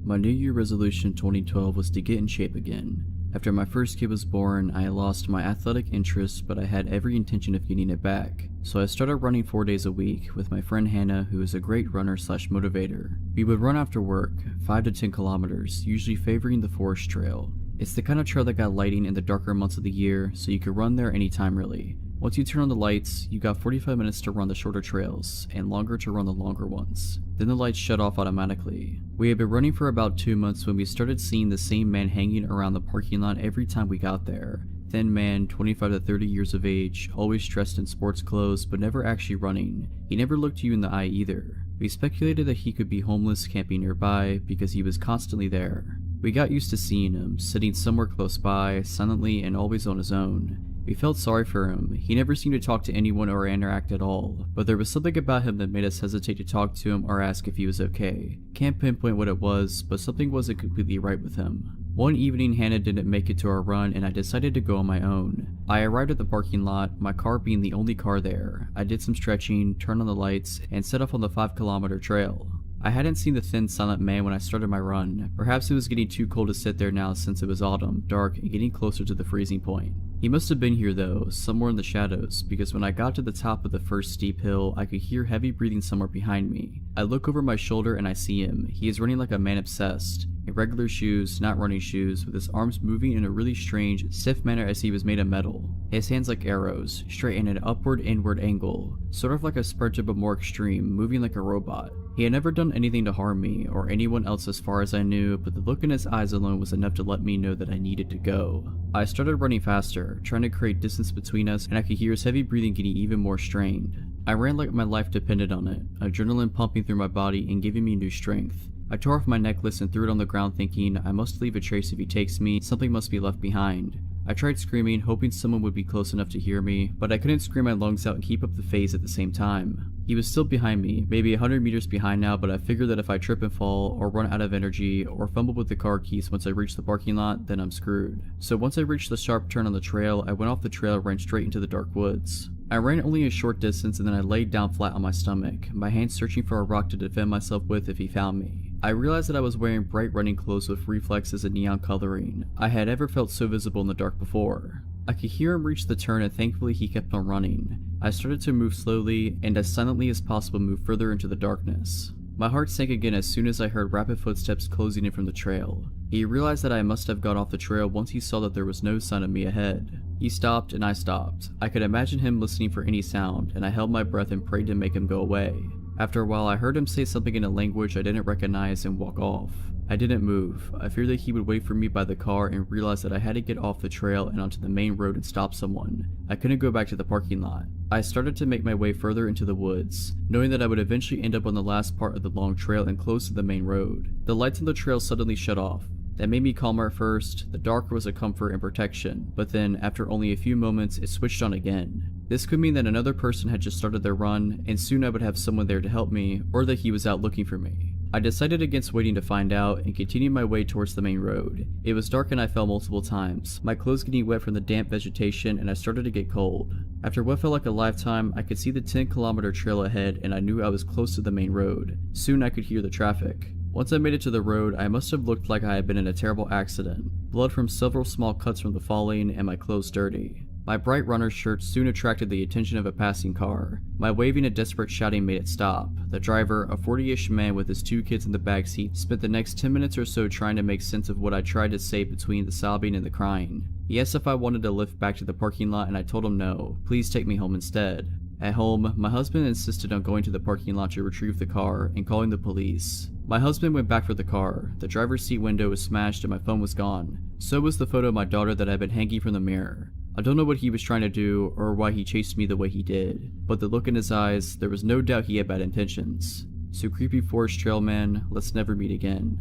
My New Year resolution 2012 was to get in shape again. After my first kid was born, I lost my athletic interest, but I had every intention of getting it back. So I started running 4 days a week with my friend Hannah, who is a great runner slash motivator. We would run after work, 5 to 10 kilometers, usually favoring the forest trail. It's the kind of trail that got lighting in the darker months of the year, so you could run there anytime really. Once you turn on the lights, you got 45 minutes to run the shorter trails, and longer to run the longer ones. Then the lights shut off automatically. We had been running for about 2 months when we started seeing the same man hanging around the parking lot every time we got there. Thin man, 25 to 30 years of age, always dressed in sports clothes but never actually running. He never looked you in the eye either. We speculated that he could be homeless camping nearby because he was constantly there. We got used to seeing him, sitting somewhere close by, silently and always on his own. We felt sorry for him. He never seemed to talk to anyone or interact at all, but there was something about him that made us hesitate to talk to him or ask if he was okay. Can't pinpoint what it was, but something wasn't completely right with him. One evening, Hannah didn't make it to our run and I decided to go on my own. I arrived at the parking lot, my car being the only car there. I did some stretching, turned on the lights, and set off on the 5-kilometer trail. I hadn't seen the thin, silent man when I started my run. Perhaps it was getting too cold to sit there now since it was autumn, dark, and getting closer to the freezing point. He must have been here though, somewhere in the shadows, because when I got to the top of the first steep hill, I could hear heavy breathing somewhere behind me. I look over my shoulder and I see him. He is running like a man obsessed. In regular shoes, not running shoes, with his arms moving in a really strange, stiff manner as he was made of metal. His hands like arrows, straight in an upward-inward angle, sort of like a sprinter but more extreme, moving like a robot. He had never done anything to harm me, or anyone else as far as I knew, but the look in his eyes alone was enough to let me know that I needed to go. I started running faster, trying to create distance between us, and I could hear his heavy breathing getting even more strained. I ran like my life depended on it, adrenaline pumping through my body and giving me new strength. I tore off my necklace and threw it on the ground thinking, I must leave a trace if he takes me, something must be left behind. I tried screaming, hoping someone would be close enough to hear me, but I couldn't scream my lungs out and keep up the phase at the same time. He was still behind me, maybe 100 meters behind now, but I figured that if I trip and fall, or run out of energy, or fumble with the car keys once I reach the parking lot, then I'm screwed. So once I reached the sharp turn on the trail, I went off the trail and ran straight into the dark woods. I ran only a short distance and then I laid down flat on my stomach, my hands searching for a rock to defend myself with if he found me. I realized that I was wearing bright running clothes with reflexes and neon coloring. I had never felt so visible in the dark before. I could hear him reach the turn and thankfully he kept on running. I started to move slowly and as silently as possible move further into the darkness. My heart sank again as soon as I heard rapid footsteps closing in from the trail. He realized that I must have got off the trail once he saw that there was no sign of me ahead. He stopped and I stopped. I could imagine him listening for any sound, and I held my breath and prayed to make him go away. After a while, I heard him say something in a language I didn't recognize and walk off. I didn't move. I feared that he would wait for me by the car and realized that I had to get off the trail and onto the main road and stop someone. I couldn't go back to the parking lot. I started to make my way further into the woods, knowing that I would eventually end up on the last part of the long trail and close to the main road. The lights on the trail suddenly shut off. That made me calmer at first. The dark was a comfort and protection, but then, after only a few moments, it switched on again. This could mean that another person had just started their run, and soon I would have someone there to help me, or that he was out looking for me. I decided against waiting to find out, and continued my way towards the main road. It was dark and I fell multiple times, my clothes getting wet from the damp vegetation, and I started to get cold. After what felt like a lifetime, I could see the 10-kilometer trail ahead, and I knew I was close to the main road. Soon I could hear the traffic. Once I made it to the road, I must have looked like I had been in a terrible accident. Blood from several small cuts from the falling, and my clothes dirty. My bright runner's shirt soon attracted the attention of a passing car. My waving and desperate shouting made it stop. The driver, a 40-ish man with his 2 kids in the backseat, spent the next 10 minutes or so trying to make sense of what I tried to say between the sobbing and the crying. He asked if I wanted to lift back to the parking lot, and I told him no. Please take me home instead. At home, my husband insisted on going to the parking lot to retrieve the car and calling the police. My husband went back for the car. The driver's seat window was smashed and my phone was gone. So was the photo of my daughter that had been hanging from the mirror. I don't know what he was trying to do or why he chased me the way he did, but the look in his eyes, there was no doubt he had bad intentions. So creepy forest trail man, let's never meet again.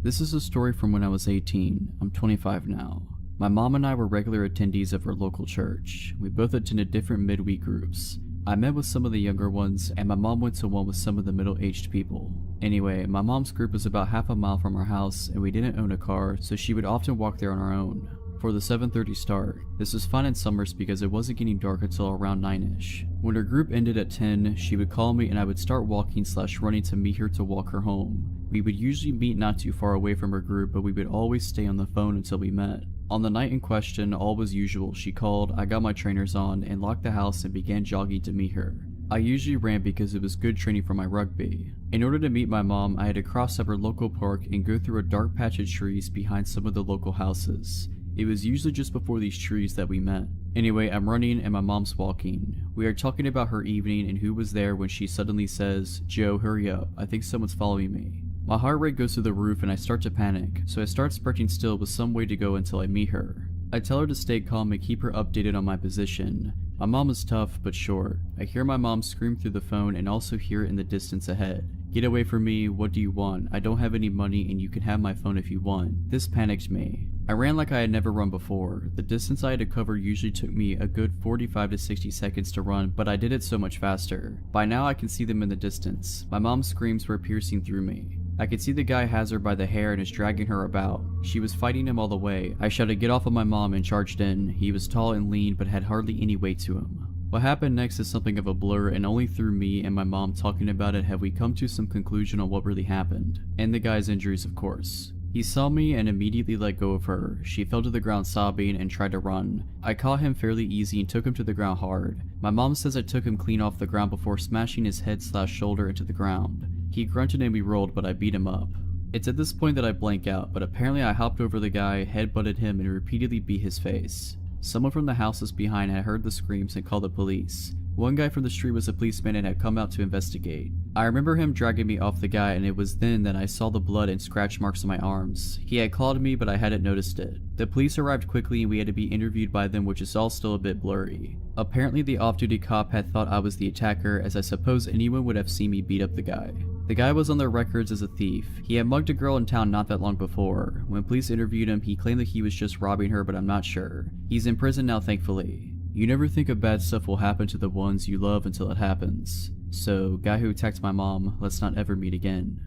This is a story from when I was 18. I'm 25 now. My mom and I were regular attendees of our local church. We both attended different midweek groups. I met with some of the younger ones, and my mom went to one with some of the middle-aged people. Anyway, my mom's group was about half a mile from our house, and we didn't own a car, so she would often walk there on her own. For the 7:30 start, this was fine in summers because it wasn't getting dark until around 9ish. When her group ended at 10, she would call me and I would start walking/running to meet her to walk her home. We would usually meet not too far away from her group, but we would always stay on the phone until we met. On the night in question, all was usual. She called, I got my trainers on, and locked the house and began jogging to meet her. I usually ran because it was good training for my rugby. In order to meet my mom, I had to cross up our local park and go through a dark patch of trees behind some of the local houses. It was usually just before these trees that we met. Anyway, I'm running and my mom's walking. We are talking about her evening and who was there when she suddenly says, Joe, hurry up, I think someone's following me. My heart rate goes through the roof and I start to panic, so I start sprinting still with some way to go until I meet her. I tell her to stay calm and keep her updated on my position. My mom is tough but short. I hear my mom scream through the phone and also hear it in the distance ahead. Get away from me, what do you want? I don't have any money and you can have my phone if you want. This panicked me. I ran like I had never run before. The distance I had to cover usually took me a good 45 to 60 seconds to run, but I did it so much faster. By now I can see them in the distance. My mom's screams were piercing through me. I could see the guy has her by the hair and is dragging her about. She was fighting him all the way. I shouted, get off of my mom, and charged in. He was tall and lean but had hardly any weight to him. What happened next is something of a blur, and only through me and my mom talking about it have we come to some conclusion on what really happened. And the guy's injuries, of course. He saw me and immediately let go of her. She fell to the ground sobbing and tried to run. I caught him fairly easy and took him to the ground hard. My mom says I took him clean off the ground before smashing his head/shoulder into the ground. He grunted and we rolled, but I beat him up. It's at this point that I blank out, but apparently I hopped over the guy, headbutted him, and repeatedly beat his face. Someone from the houses behind had heard the screams and called the police. One guy from the street was a policeman and had come out to investigate. I remember him dragging me off the guy, and it was then that I saw the blood and scratch marks on my arms. He had clawed me, but I hadn't noticed it. The police arrived quickly and we had to be interviewed by them, which is all still a bit blurry. Apparently the off-duty cop had thought I was the attacker, as I suppose anyone would have seen me beat up the guy. The guy was on their records as a thief. He had mugged a girl in town not that long before. When police interviewed him, he claimed that he was just robbing her, but I'm not sure. He's in prison now, thankfully. You never think of bad stuff will happen to the ones you love until it happens. So, guy who attacked my mom, let's not ever meet again.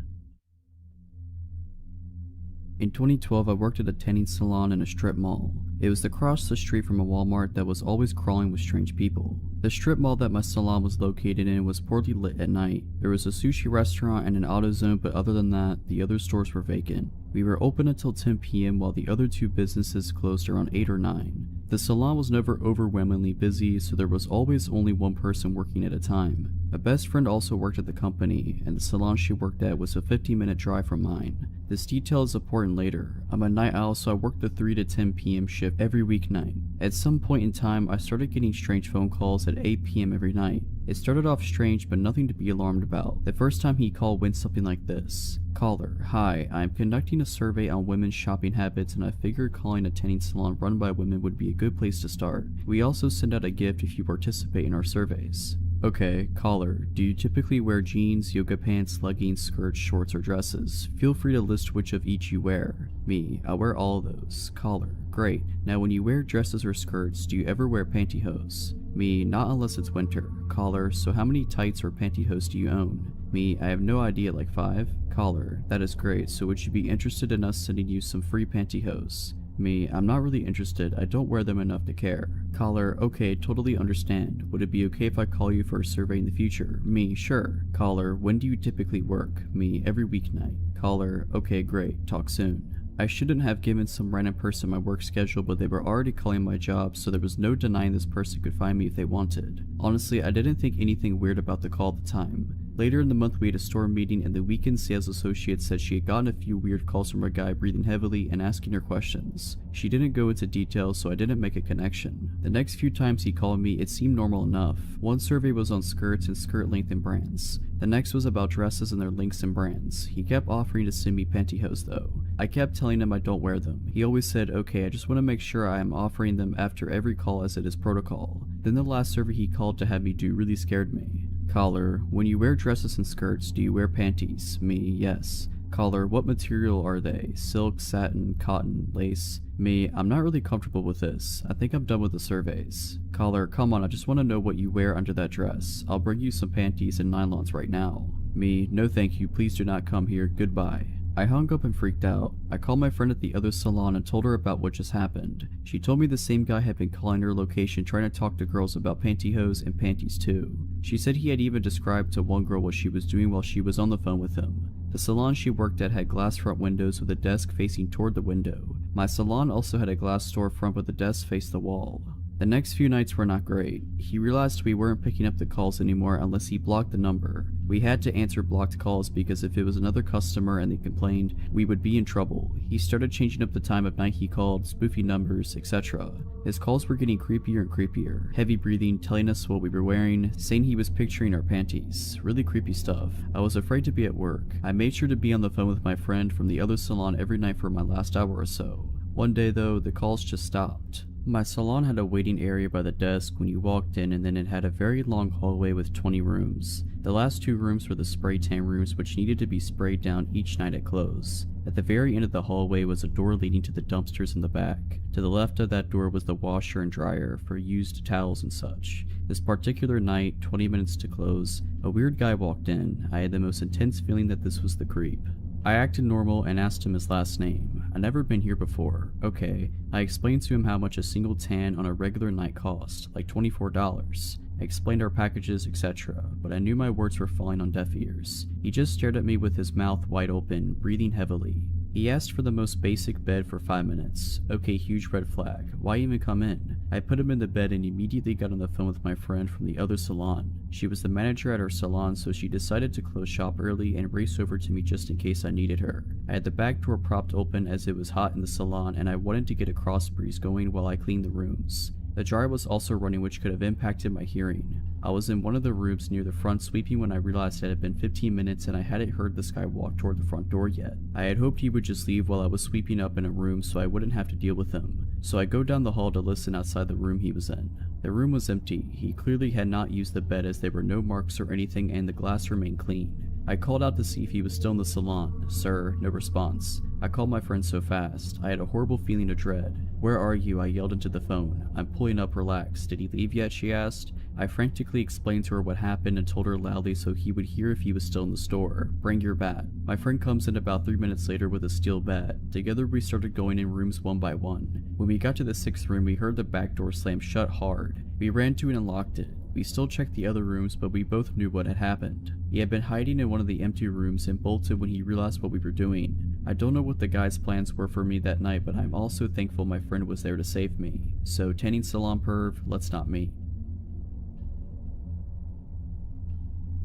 In 2012, I worked at a tanning salon in a strip mall. It was across the street from a Walmart that was always crawling with strange people. The strip mall that my salon was located in was poorly lit at night. There was a sushi restaurant and an AutoZone, but other than that, the other stores were vacant. We were open until 10 p.m. while the other two businesses closed around 8 or 9. The salon was never overwhelmingly busy, so there was always only one person working at a time. My best friend also worked at the company, and the salon she worked at was a 15-minute drive from mine. This detail is important later. I'm a night owl, so I worked the 3 to 10 p.m. shift every weeknight. At some point in time, I started getting strange phone calls at 8 p.m. every night. It started off strange, but nothing to be alarmed about. The first time he called went something like this. Caller, hi, I am conducting a survey on women's shopping habits, and I figured calling a tanning salon run by women would be a good place to start. We also send out a gift if you participate in our surveys. Okay, caller, do you typically wear jeans, yoga pants, leggings, skirts, shorts, or dresses? Feel free to list which of each you wear. Me, I wear all of those. Caller, great. Now when you wear dresses or skirts, do you ever wear pantyhose? Me, not unless it's winter. Caller, so how many tights or pantyhose do you own? Me, I have no idea, like 5? Caller, that is great, so would you be interested in us sending you some free pantyhose? Me, I'm not really interested, I don't wear them enough to care. Caller, okay, totally understand. Would it be okay if I call you for a survey in the future? Me, sure. Caller, when do you typically work? Me, every weeknight. Caller, okay, great, talk soon. I shouldn't have given some random person my work schedule, but they were already calling my job, so there was no denying this person could find me if they wanted. Honestly, I didn't think anything weird about the call at the time. Later in the month we had a store meeting, and the weekend sales associate said she had gotten a few weird calls from a guy breathing heavily and asking her questions. She didn't go into details, so I didn't make a connection. The next few times he called me, it seemed normal enough. One survey was on skirts and skirt length and brands. The next was about dresses and their lengths and brands. He kept offering to send me pantyhose though. I kept telling him I don't wear them. He always said, okay, I just want to make sure I am offering them after every call as it is protocol. Then the last survey he called to have me do really scared me. Caller, when you wear dresses and skirts, do you wear panties? Me, yes. Caller, what material are they? Silk, satin, cotton, lace? Me, I'm not really comfortable with this. I think I'm done with the surveys. Caller, come on, I just want to know what you wear under that dress. I'll bring you some panties and nylons right now. Me, no thank you, please do not come here, goodbye. I hung up and freaked out. I called my friend at the other salon and told her about what just happened. She told me the same guy had been calling her location trying to talk to girls about pantyhose and panties too. She said he had even described to one girl what she was doing while she was on the phone with him. The salon she worked at had glass front windows with a desk facing toward the window. My salon also had a glass storefront but the desk faced the wall. The next few nights were not great. He realized we weren't picking up the calls anymore unless he blocked the number. We had to answer blocked calls because if it was another customer and they complained, we would be in trouble. He started changing up the time of night he called, spoofing numbers, etc. His calls were getting creepier and creepier. Heavy breathing, telling us what we were wearing, saying he was picturing our panties. Really creepy stuff. I was afraid to be at work. I made sure to be on the phone with my friend from the other salon every night for my last hour or so. One day though, the calls just stopped. My salon had a waiting area by the desk when you walked in, and then it had a very long hallway with 20 rooms. The last 2 rooms were the spray tan rooms, which needed to be sprayed down each night at close. At the very end of the hallway was a door leading to the dumpsters in the back. To the left of that door was the washer and dryer for used towels and such. This particular night, 20 minutes to close, a weird guy walked in. I had the most intense feeling that this was the creep. I acted normal and asked him his last name. I'd never been here before. Okay. I explained to him how much a single tan on a regular night cost, like $24. I explained our packages, etc., but I knew my words were falling on deaf ears. He just stared at me with his mouth wide open, breathing heavily. He asked for the most basic bed for 5 minutes. Okay, huge red flag. Why even come in? I put him in the bed and immediately got on the phone with my friend from the other salon. She was the manager at our salon, so she decided to close shop early and race over to me just in case I needed her. I had the back door propped open as it was hot in the salon, and I wanted to get a cross breeze going while I cleaned the rooms. The dryer was also running, which could have impacted my hearing. I was in one of the rooms near the front sweeping when I realized it had been 15 minutes and I hadn't heard this guy walk toward the front door yet. I had hoped he would just leave while I was sweeping up in a room so I wouldn't have to deal with him. So I go down the hall to listen outside the room he was in. The room was empty. He clearly had not used the bed as there were no marks or anything and the glass remained clean. I called out to see if he was still in the salon. Sir, no response. I called my friend so fast. I had a horrible feeling of dread. Where are you? I yelled into the phone. I'm pulling up, relax. Did he leave yet? She asked. I frantically explained to her what happened and told her loudly so he would hear if he was still in the store. Bring your bat. My friend comes in about 3 minutes later with a steel bat. Together we started going in rooms one by one. When we got to the 6th room, we heard the back door slam shut hard. We ran to it and locked it. We still checked the other rooms, but we both knew what had happened. He had been hiding in one of the empty rooms and bolted when he realized what we were doing. I don't know what the guy's plans were for me that night, but I'm also thankful my friend was there to save me. So tanning salon perv, let's not meet.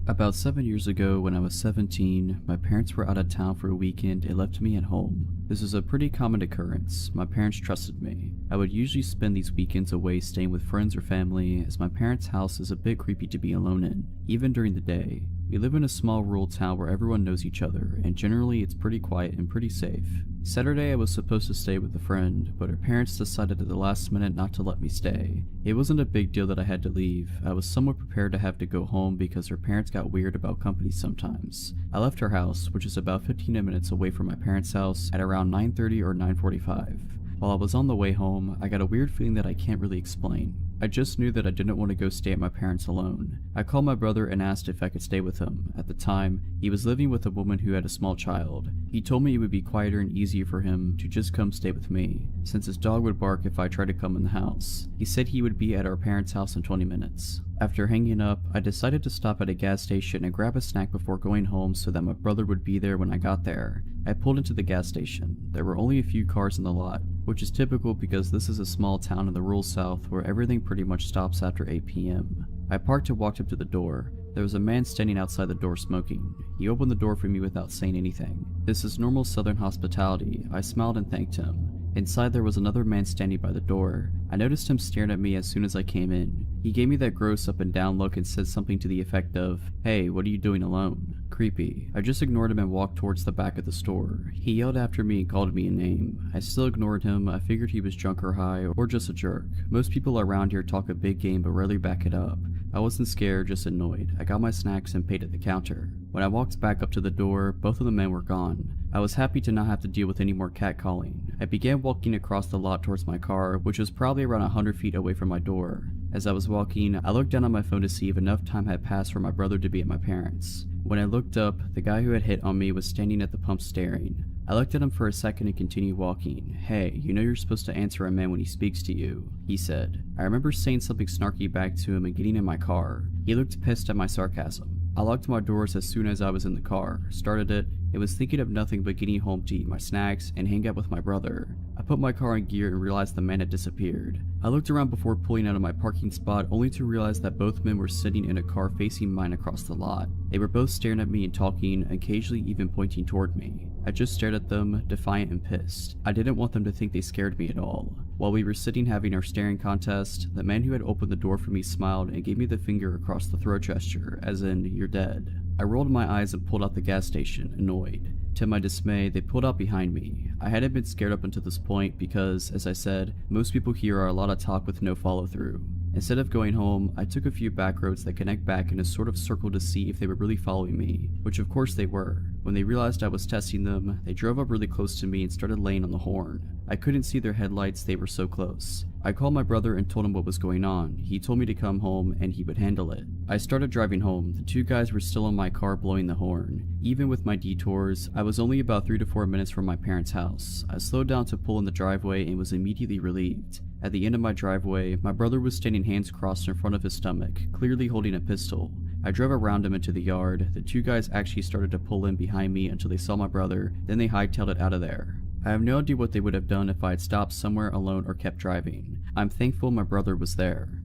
About 7 years ago, when I was 17, my parents were out of town for a weekend and left me at home. This is a pretty common occurrence. My parents trusted me. I would usually spend these weekends away staying with friends or family, as my parents' house is a bit creepy to be alone in, even during the day. We live in a small rural town where everyone knows each other, and generally it's pretty quiet and pretty safe. Saturday I was supposed to stay with a friend, but her parents decided at the last minute not to let me stay. It wasn't a big deal that I had to leave. I was somewhat prepared to have to go home because her parents got weird about company sometimes. I left her house, which is about 15 minutes away from my parents' house, at around 9:30 or 9:45. While I was on the way home, I got a weird feeling that I can't really explain. I just knew that I didn't want to go stay at my parents alone. I called my brother and asked if I could stay with him. At the time, he was living with a woman who had a small child. He told me it would be quieter and easier for him to just come stay with me, since his dog would bark if I tried to come in the house. He said he would be at our parents' house in 20 minutes. After hanging up, I decided to stop at a gas station and grab a snack before going home so that my brother would be there when I got there. I pulled into the gas station. There were only a few cars in the lot, which is typical because this is a small town in the rural south where everything pretty much stops after 8 p.m. I parked and walked up to the door. There was a man standing outside the door smoking. He opened the door for me without saying anything. This is normal southern hospitality. I smiled and thanked him. Inside there was another man standing by the door. I noticed him staring at me as soon as I came in. He gave me that gross up and down look and said something to the effect of, "Hey, what are you doing alone?" Creepy. I just ignored him and walked towards the back of the store. He yelled after me and called me a name. I still ignored him. I figured he was drunk or high or just a jerk. Most people around here talk a big game but rarely back it up. I wasn't scared, just annoyed. I got my snacks and paid at the counter. When I walked back up to the door, both of the men were gone. I was happy to not have to deal with any more catcalling. I began walking across the lot towards my car, which was probably around 100 feet away from my door. As I was walking, I looked down on my phone to see if enough time had passed for my brother to be at my parents'. When I looked up, the guy who had hit on me was standing at the pump staring. I looked at him for a second and continued walking. "Hey, you know you're supposed to answer a man when he speaks to you," he said. I remember saying something snarky back to him and getting in my car. He looked pissed at my sarcasm. I locked my doors as soon as I was in the car, started it, and was thinking of nothing but getting home to eat my snacks and hang out with my brother. I put my car in gear and realized the man had disappeared. I looked around before pulling out of my parking spot, only to realize that both men were sitting in a car facing mine across the lot. They were both staring at me and talking, occasionally even pointing toward me. I just stared at them, defiant and pissed. I didn't want them to think they scared me at all. While we were sitting having our staring contest, the man who had opened the door for me smiled and gave me the finger across the throat gesture, as in, "You're dead." I rolled my eyes and pulled out the gas station, annoyed. To my dismay, they pulled out behind me. I hadn't been scared up until this point because, as I said, most people here are a lot of talk with no follow-through. Instead of going home, I took a few back roads that connect back in a sort of circle to see if they were really following me, which of course they were. When they realized I was testing them, they drove up really close to me and started laying on the horn. I couldn't see their headlights, they were so close. I called my brother and told him what was going on. He told me to come home and he would handle it. I started driving home. The two guys were still in my car blowing the horn. Even with my detours, I was only about 3 to 4 minutes from my parents' house. I slowed down to pull in the driveway and was immediately relieved. At the end of my driveway, my brother was standing hands crossed in front of his stomach, clearly holding a pistol. I drove around him into the yard. The two guys actually started to pull in behind me until they saw my brother, then they hightailed it out of there. I have no idea what they would have done if I had stopped somewhere alone or kept driving. I'm thankful my brother was there.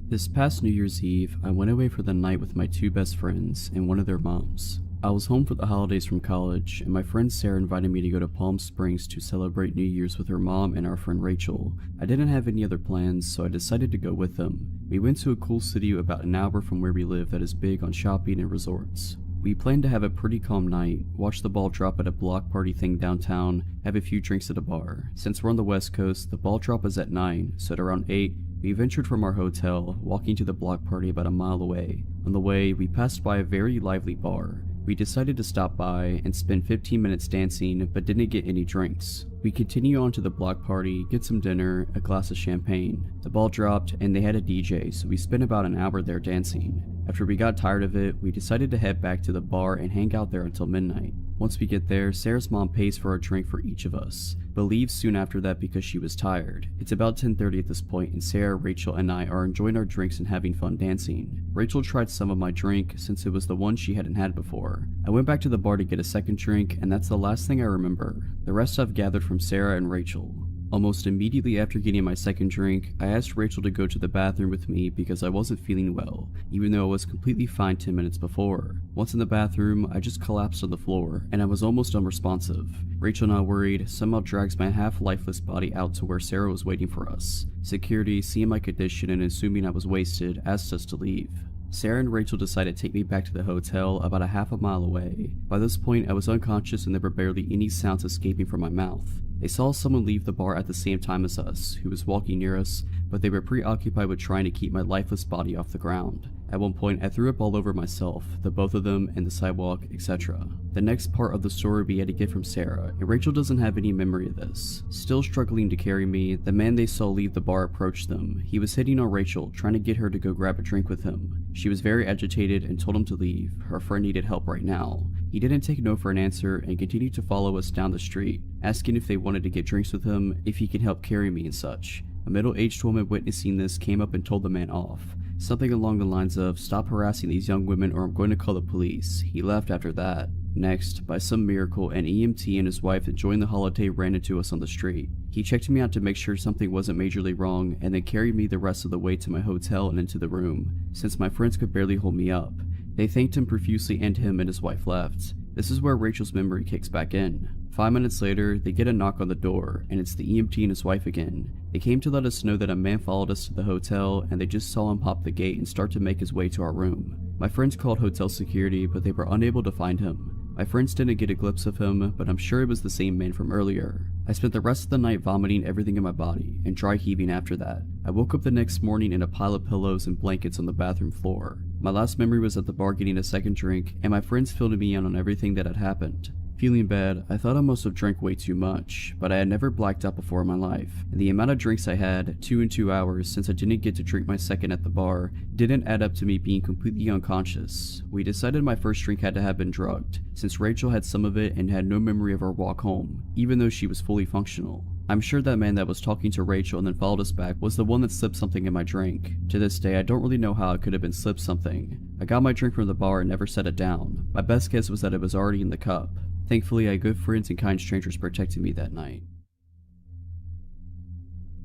This past New Year's Eve, I went away for the night with my two best friends and one of their moms. I was home for the holidays from college, and my friend Sarah invited me to go to Palm Springs to celebrate New Year's with her mom and our friend Rachel. I didn't have any other plans, so I decided to go with them. We went to a cool city about an hour from where we live that is big on shopping and resorts. We planned to have a pretty calm night, watch the ball drop at a block party thing downtown, have a few drinks at a bar. Since we're on the West Coast, the ball drop is at 9, so at around 8, we ventured from our hotel, walking to the block party about a mile away. On the way, we passed by a very lively bar. We decided to stop by and spend 15 minutes dancing, but didn't get any drinks. We continue on to the block party, get some dinner, a glass of champagne. The ball dropped and they had a DJ, so we spent about an hour there dancing. After we got tired of it, we decided to head back to the bar and hang out there until midnight. Once we get there, Sarah's mom pays for a drink for each of us, but leaves soon after that because she was tired. It's about 10:30 at this point, and Sarah, Rachel, and I are enjoying our drinks and having fun dancing. Rachel tried some of my drink since it was the one she hadn't had before. I went back to the bar to get a second drink, and that's the last thing I remember. The rest I've gathered from Sarah and Rachel. Almost immediately after getting my second drink, I asked Rachel to go to the bathroom with me because I wasn't feeling well, even though I was completely fine 10 minutes before. Once in the bathroom, I just collapsed on the floor, and I was almost unresponsive. Rachel, not worried, somehow drags my half-lifeless body out to where Sarah was waiting for us. Security, seeing my condition and assuming I was wasted, asked us to leave. Sarah and Rachel decided to take me back to the hotel about a half a mile away. By this point, I was unconscious and there were barely any sounds escaping from my mouth. They saw someone leave the bar at the same time as us, who was walking near us, but they were preoccupied with trying to keep my lifeless body off the ground. At one point, I threw up all over myself, the both of them, and the sidewalk, etc. The next part of the story we had to get from Sarah, and Rachel doesn't have any memory of this. Still struggling to carry me, the man they saw leave the bar approached them. He was hitting on Rachel, trying to get her to go grab a drink with him. She was very agitated and told him to leave. Her friend needed help right now. He didn't take no for an answer and continued to follow us down the street, asking if they wanted to get drinks with him, if he could help carry me and such. A middle-aged woman witnessing this came up and told the man off. Something along the lines of, "Stop harassing these young women or I'm going to call the police." He left after that. Next, by some miracle, an EMT and his wife that joined the holiday ran into us on the street. He checked me out to make sure something wasn't majorly wrong and then carried me the rest of the way to my hotel and into the room, since my friends could barely hold me up. They thanked him profusely and him and his wife left. This is where Rachel's memory kicks back in. 5 minutes later, they get a knock on the door, and it's the EMT and his wife again. They came to let us know that a man followed us to the hotel, and they just saw him pop the gate and start to make his way to our room. My friends called hotel security, but they were unable to find him. My friends didn't get a glimpse of him, but I'm sure it was the same man from earlier. I spent the rest of the night vomiting everything in my body, and dry heaving after that. I woke up the next morning in a pile of pillows and blankets on the bathroom floor. My last memory was at the bar getting a second drink, and my friends filled me in on everything that had happened. Feeling bad, I thought I must have drank way too much, but I had never blacked out before in my life, and the amount of drinks I had, 2 in 2 hours since I didn't get to drink my second at the bar, didn't add up to me being completely unconscious. We decided my first drink had to have been drugged, since Rachel had some of it and had no memory of her walk home, even though she was fully functional. I'm sure that man that was talking to Rachel and then followed us back was the one that slipped something in my drink. To this day, I don't really know how it could have been slipped something. I got my drink from the bar and never set it down. My best guess was that it was already in the cup. Thankfully, I had good friends and kind strangers protecting me that night.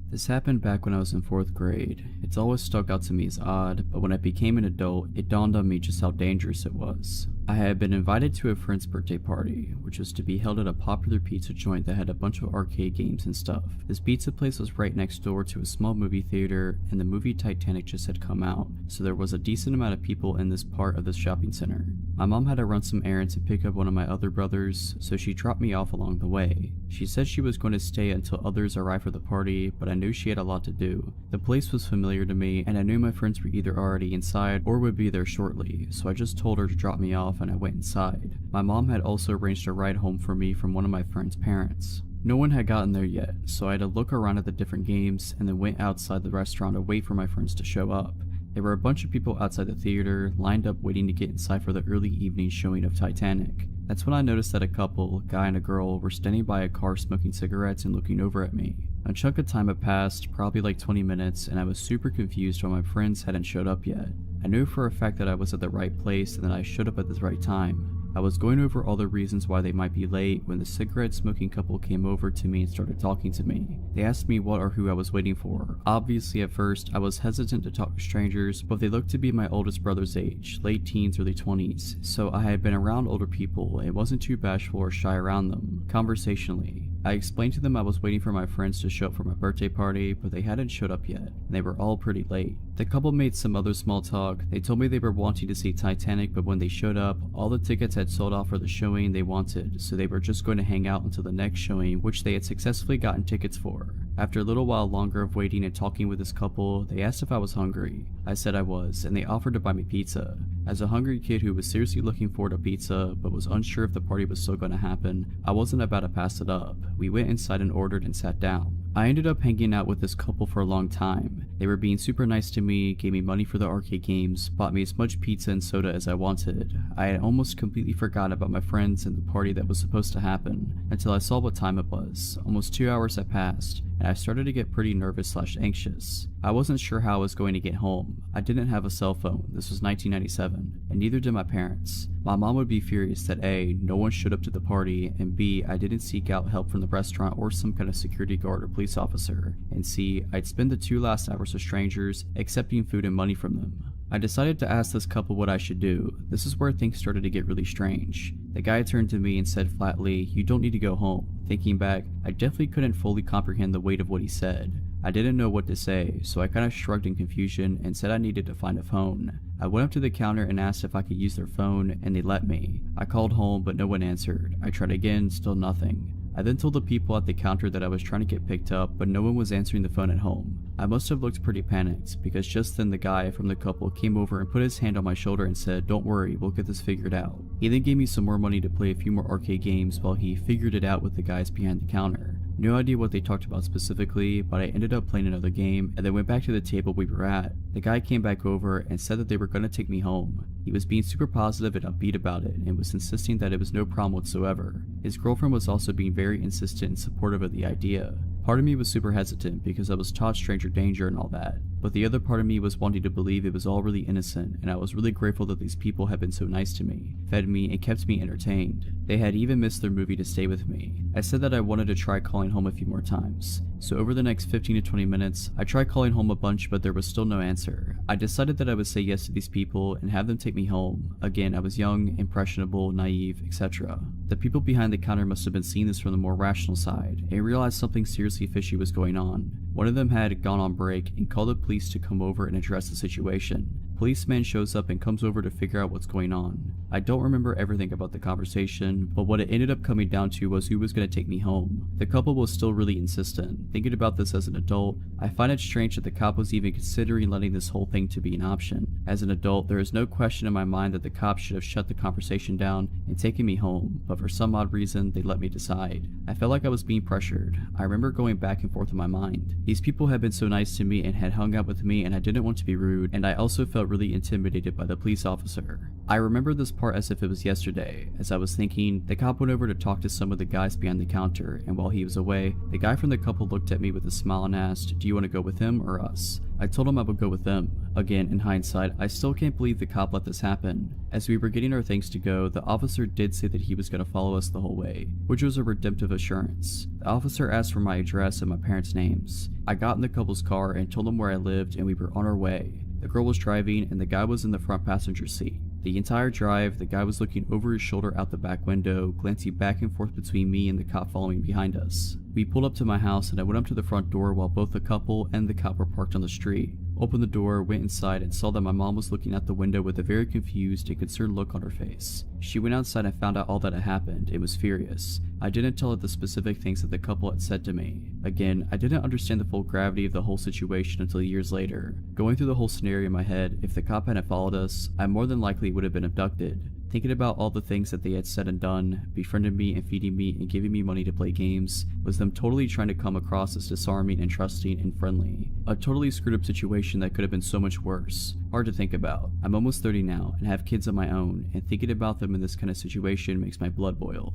This happened back when I was in 4th grade. It's always stuck out to me as odd, but when I became an adult, it dawned on me just how dangerous it was. I had been invited to a friend's birthday party, which was to be held at a popular pizza joint that had a bunch of arcade games and stuff. This pizza place was right next door to a small movie theater, and the movie Titanic just had come out, so there was a decent amount of people in this part of the shopping center. My mom had to run some errands and pick up one of my other brothers, so she dropped me off along the way. She said she was going to stay until others arrived for the party, but I knew she had a lot to do. The place was familiar to me, and I knew my friends were either already inside or would be there shortly, so I just told her to drop me off and I went inside. My mom had also arranged a ride home for me from one of my friend's parents. No one had gotten there yet, so I had to look around at the different games and then went outside the restaurant to wait for my friends to show up. There were a bunch of people outside the theater, lined up waiting to get inside for the early evening showing of Titanic. That's when I noticed that a couple, a guy and a girl, were standing by a car smoking cigarettes and looking over at me. A chunk of time had passed, probably like 20 minutes, and I was super confused why my friends hadn't showed up yet. I knew for a fact that I was at the right place and that I showed up at the right time. I was going over all the reasons why they might be late when the cigarette smoking couple came over to me and started talking to me. They asked me what or who I was waiting for. Obviously at first, I was hesitant to talk to strangers, but they looked to be my oldest brother's age, late teens, early 20s, so I had been around older people and wasn't too bashful or shy around them, conversationally. I explained to them I was waiting for my friends to show up for my birthday party, but they hadn't showed up yet, and they were all pretty late. The couple made some other small talk. They told me they were wanting to see Titanic, but when they showed up, all the tickets had sold off for the showing they wanted, so they were just going to hang out until the next showing, which they had successfully gotten tickets for. After a little while longer of waiting and talking with this couple, they asked if I was hungry. I said I was, and they offered to buy me pizza. As a hungry kid who was seriously looking forward to pizza, but was unsure if the party was still going to happen, I wasn't about to pass it up. We went inside and ordered and sat down. I ended up hanging out with this couple for a long time. They were being super nice to me, gave me money for the arcade games, bought me as much pizza and soda as I wanted. I had almost completely forgotten about my friends and the party that was supposed to happen, until I saw what time it was. Almost 2 hours had passed, and I started to get pretty nervous/anxious. I wasn't sure how I was going to get home. I didn't have a cell phone, this was 1997, and neither did my parents. My mom would be furious that A, no one showed up to the party, and B, I didn't seek out help from the restaurant or some kind of security guard or police officer, and C, I'd spend the 2 last hours with strangers, accepting food and money from them. I decided to ask this couple what I should do. This is where things started to get really strange. The guy turned to me and said flatly, "You don't need to go home." Thinking back, I definitely couldn't fully comprehend the weight of what he said. I didn't know what to say, so I kinda shrugged in confusion and said I needed to find a phone. I went up to the counter and asked if I could use their phone, and they let me. I called home, but no one answered. I tried again, still nothing. I then told the people at the counter that I was trying to get picked up, but no one was answering the phone at home. I must have looked pretty panicked, because just then the guy from the couple came over and put his hand on my shoulder and said, "Don't worry, we'll get this figured out." He then gave me some more money to play a few more arcade games while he figured it out with the guys behind the counter. No idea what they talked about specifically, but I ended up playing another game and then went back to the table we were at. The guy came back over and said that they were going to take me home. He was being super positive and upbeat about it and was insisting that it was no problem whatsoever. His girlfriend was also being very insistent and supportive of the idea. Part of me was super hesitant because I was taught stranger danger and all that, but the other part of me was wanting to believe it was all really innocent, and I was really grateful that these people had been so nice to me, fed me, and kept me entertained. They had even missed their movie to stay with me. I said that I wanted to try calling home a few more times. So over the next 15 to 20 minutes, I tried calling home a bunch, but there was still no answer. I decided that I would say yes to these people and have them take me home. Again, I was young, impressionable, naive, etc. The people behind the counter must have been seeing this from the more rational side and realized something seriously fishy was going on. One of them had gone on break and called the police to come over and address the situation. Policeman shows up and comes over to figure out what's going on. I don't remember everything about the conversation, but what it ended up coming down to was who was going to take me home. The couple was still really insistent. Thinking about this as an adult, I find it strange that the cop was even considering letting this whole thing to be an option. As an adult, there is no question in my mind that the cops should have shut the conversation down and taken me home, but for some odd reason, they let me decide. I felt like I was being pressured. I remember going back and forth in my mind. These people had been so nice to me and had hung out with me, and I didn't want to be rude, and I also felt really intimidated by the police officer. I remember this part as if it was yesterday. As I was thinking, the cop went over to talk to some of the guys behind the counter, and while he was away, the guy from the couple looked at me with a smile and asked, "Do you want to go with him or us?" I told him I would go with them. Again, in hindsight, I still can't believe the cop let this happen. As we were getting our things to go, the officer did say that he was going to follow us the whole way, which was a redemptive assurance. The officer asked for my address and my parents' names. I got in the couple's car and told them where I lived, and we were on our way. The girl was driving and the guy was in the front passenger seat. The entire drive, the guy was looking over his shoulder out the back window, glancing back and forth between me and the cop following behind us. We pulled up to my house and I went up to the front door while both the couple and the cop were parked on the street. Opened the door, went inside, and saw that my mom was looking out the window with a very confused and concerned look on her face. She went outside and found out all that had happened and was furious. I didn't tell her the specific things that the couple had said to me. Again, I didn't understand the full gravity of the whole situation until years later. Going through the whole scenario in my head, if the cop hadn't followed us, I more than likely would have been abducted. Thinking about all the things that they had said and done, befriending me and feeding me and giving me money to play games, was them totally trying to come across as disarming and trusting and friendly. A totally screwed up situation that could have been so much worse. Hard to think about. I'm almost 30 now and have kids of my own, and thinking about them in this kind of situation makes my blood boil.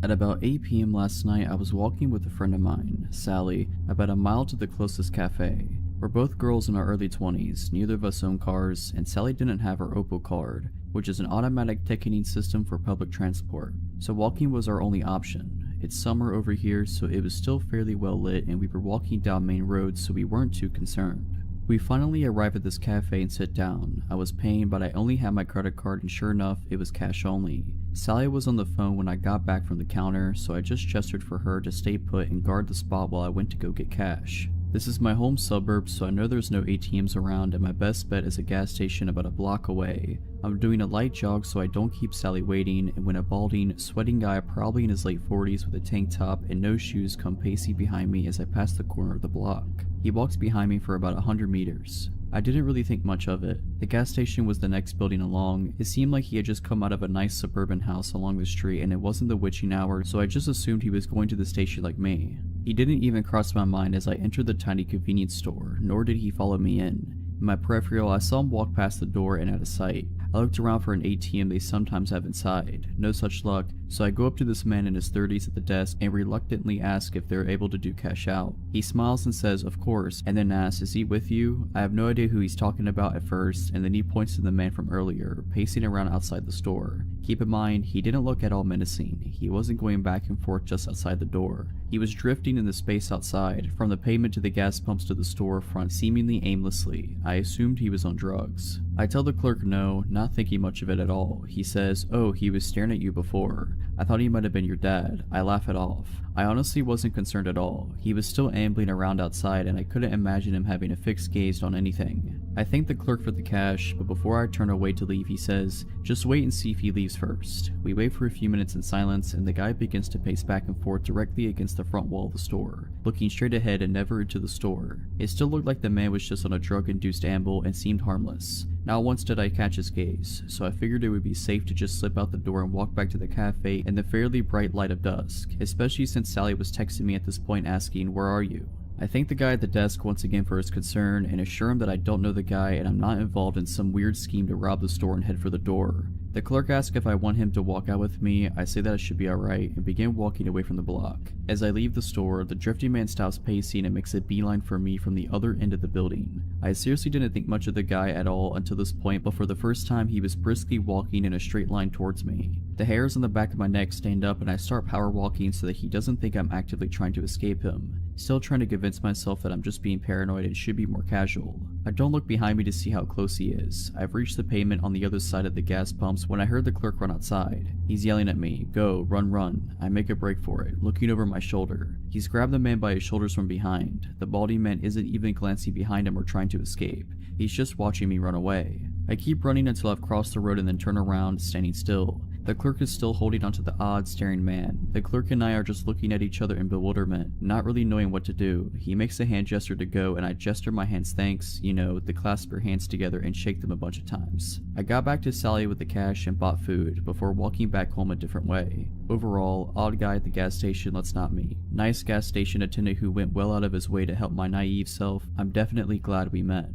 At about 8 p.m. last night, I was walking with a friend of mine, Sally, about a mile to the closest cafe. We're both girls in our early 20s, neither of us own cars, and Sally didn't have her Opal card, which is an automatic ticketing system for public transport, so walking was our only option. It's summer over here, so it was still fairly well lit and we were walking down main roads, so we weren't too concerned. We finally arrived at this cafe and sit down. I was paying, but I only had my credit card, and sure enough, it was cash only. Sally was on the phone when I got back from the counter, so I just gestured for her to stay put and guard the spot while I went to go get cash. This is my home suburb, so I know there's no ATMs around, and my best bet is a gas station about a block away. I'm doing a light jog so I don't keep Sally waiting, and when a balding, sweating guy probably in his late 40s with a tank top and no shoes come pacing behind me as I pass the corner of the block. He walks behind me for about 100 meters. I didn't really think much of it. The gas station was the next building along. It seemed like he had just come out of a nice suburban house along the street and it wasn't the witching hour, so I just assumed he was going to the station like me. He didn't even cross my mind as I entered the tiny convenience store, nor did he follow me in. In my peripheral, I saw him walk past the door and out of sight. I looked around for an ATM they sometimes have inside. No such luck, so I go up to this man in his 30s at the desk and reluctantly ask if they're able to do cash out. He smiles and says, of course, and then asks, is he with you? I have no idea who he's talking about at first, and then he points to the man from earlier, pacing around outside the store. Keep in mind, he didn't look at all menacing. He wasn't going back and forth just outside the door. He was drifting in the space outside, from the pavement to the gas pumps to the storefront, seemingly aimlessly. I assumed he was on drugs. I tell the clerk no, not thinking much of it at all. He says, oh, he was staring at you before. I thought he might have been your dad. I laugh it off. I honestly wasn't concerned at all. He was still ambling around outside and I couldn't imagine him having a fixed gaze on anything. I thank the clerk for the cash, but before I turn away to leave he says, just wait and see if he leaves first. We wait for a few minutes in silence and the guy begins to pace back and forth directly against the front wall of the store, looking straight ahead and never into the store. It still looked like the man was just on a drug-induced amble and seemed harmless. Not once did I catch his gaze, so I figured it would be safe to just slip out the door and walk back to the cafe in the fairly bright light of dusk, especially since Sally was texting me at this point asking, where are you? I thank the guy at the desk once again for his concern and assure him that I don't know the guy and I'm not involved in some weird scheme to rob the store and head for the door. The clerk asks if I want him to walk out with me. I say that it should be alright and begin walking away from the block. As I leave the store, the drifting man stops pacing and makes a beeline for me from the other end of the building. I seriously didn't think much of the guy at all until this point, but for the first time he was briskly walking in a straight line towards me. The hairs on the back of my neck stand up and I start power walking so that he doesn't think I'm actively trying to escape him. Still trying to convince myself that I'm just being paranoid and should be more casual. I don't look behind me to see how close he is. I've reached the pavement on the other side of the gas pumps when I heard the clerk run outside. He's yelling at me, go, run, run. I make a break for it, looking over my shoulder. He's grabbed the man by his shoulders from behind. The balding man isn't even glancing behind him or trying to escape. He's just watching me run away. I keep running until I've crossed the road and then turn around, standing still. The clerk is still holding onto the odd, staring man. The clerk and I are just looking at each other in bewilderment, not really knowing what to do. He makes a hand gesture to go and I gesture my hands thanks, you know, to clasp your hands together and shake them a bunch of times. I got back to Sally with the cash and bought food, before walking back home a different way. Overall, odd guy at the gas station, let's not me. Nice gas station attendant who went well out of his way to help my naive self. I'm definitely glad we met.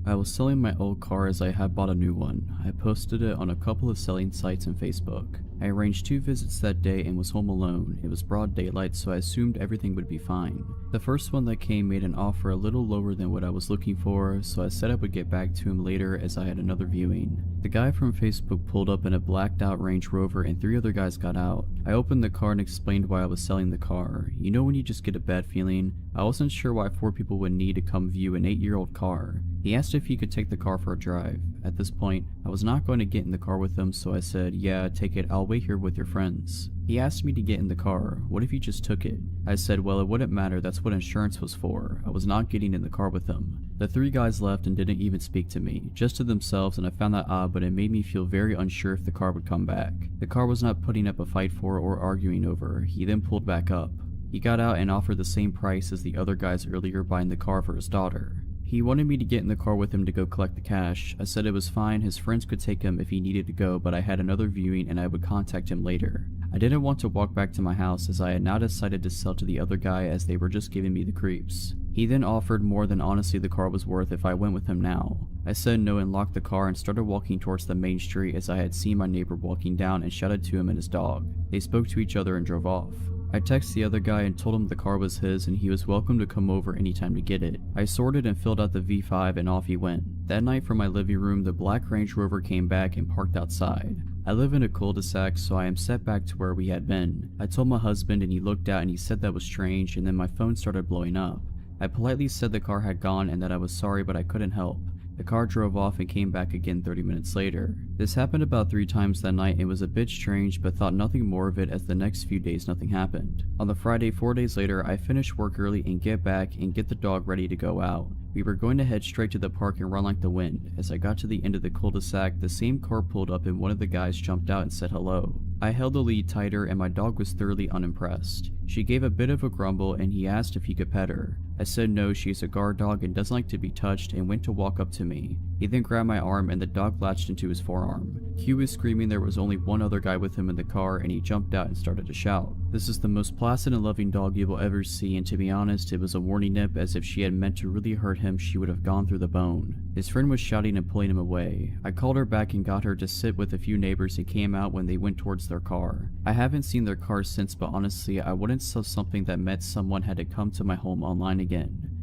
I was selling my old car as I had bought a new one. I posted it on a couple of selling sites and Facebook. I arranged 2 visits that day and was home alone. It was broad daylight, so I assumed everything would be fine. The first one that came made an offer a little lower than what I was looking for, so I said I would get back to him later as I had another viewing. The guy from Facebook pulled up in a blacked out Range Rover and 3 other guys got out. I opened the car and explained why I was selling the car. You know when you just get a bad feeling? I wasn't sure why 4 people would need to come view an 8-year-old car. He asked if he could take the car for a drive. At this point, I was not going to get in the car with him, so I said, yeah, take it, I'll wait here with your friends. He asked me to get in the car. What if he just took it? I said, well, it wouldn't matter, that's what insurance was for. I was not getting in the car with him. The 3 guys left and didn't even speak to me, just to themselves, and I found that odd, but it made me feel very unsure if the car would come back. The car was not putting up a fight for or arguing over. He then pulled back up. He got out and offered the same price as the other guys earlier buying the car for his daughter. He wanted me to get in the car with him to go collect the cash. I said it was fine, his friends could take him if he needed to go, but I had another viewing and I would contact him later. I didn't want to walk back to my house as I had now decided to sell to the other guy as they were just giving me the creeps. He then offered more than honestly the car was worth if I went with him now. I said no and locked the car and started walking towards the main street as I had seen my neighbor walking down and shouted to him and his dog. They spoke to each other and drove off. I texted the other guy and told him the car was his and he was welcome to come over anytime to get it. I sorted and filled out the V5 and off he went. That night from my living room, the black Range Rover came back and parked outside. I live in a cul-de-sac, so I am set back to where we had been. I told my husband and he looked out and he said that was strange, and then my phone started blowing up. I politely said the car had gone and that I was sorry but I couldn't help. The car drove off and came back again 30 minutes later. This happened about 3 times that night and was a bit strange, but thought nothing more of it as the next few days nothing happened. On the Friday 4 days later, I finished work early and get back and get the dog ready to go out. We were going to head straight to the park and run like the wind. As I got to the end of the cul-de-sac, the same car pulled up and one of the guys jumped out and said hello. I held the lead tighter and my dog was thoroughly unimpressed. She gave a bit of a grumble and he asked if he could pet her. I said no, she's a guard dog and doesn't like to be touched, and went to walk up to me. He then grabbed my arm and the dog latched into his forearm. Q was screaming there was only one other guy with him in the car, and he jumped out and started to shout. This is the most placid and loving dog you will ever see, and to be honest, it was a warning nip, as if she had meant to really hurt him she would have gone through the bone. His friend was shouting and pulling him away. I called her back and got her to sit with a few neighbors and came out when they went towards their car. I haven't seen their car since, but honestly I wouldn't sell something that meant someone had to come to my home online again.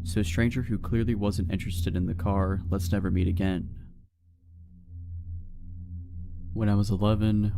So a stranger who clearly wasn't interested in the car, let's never meet again. When I was 11,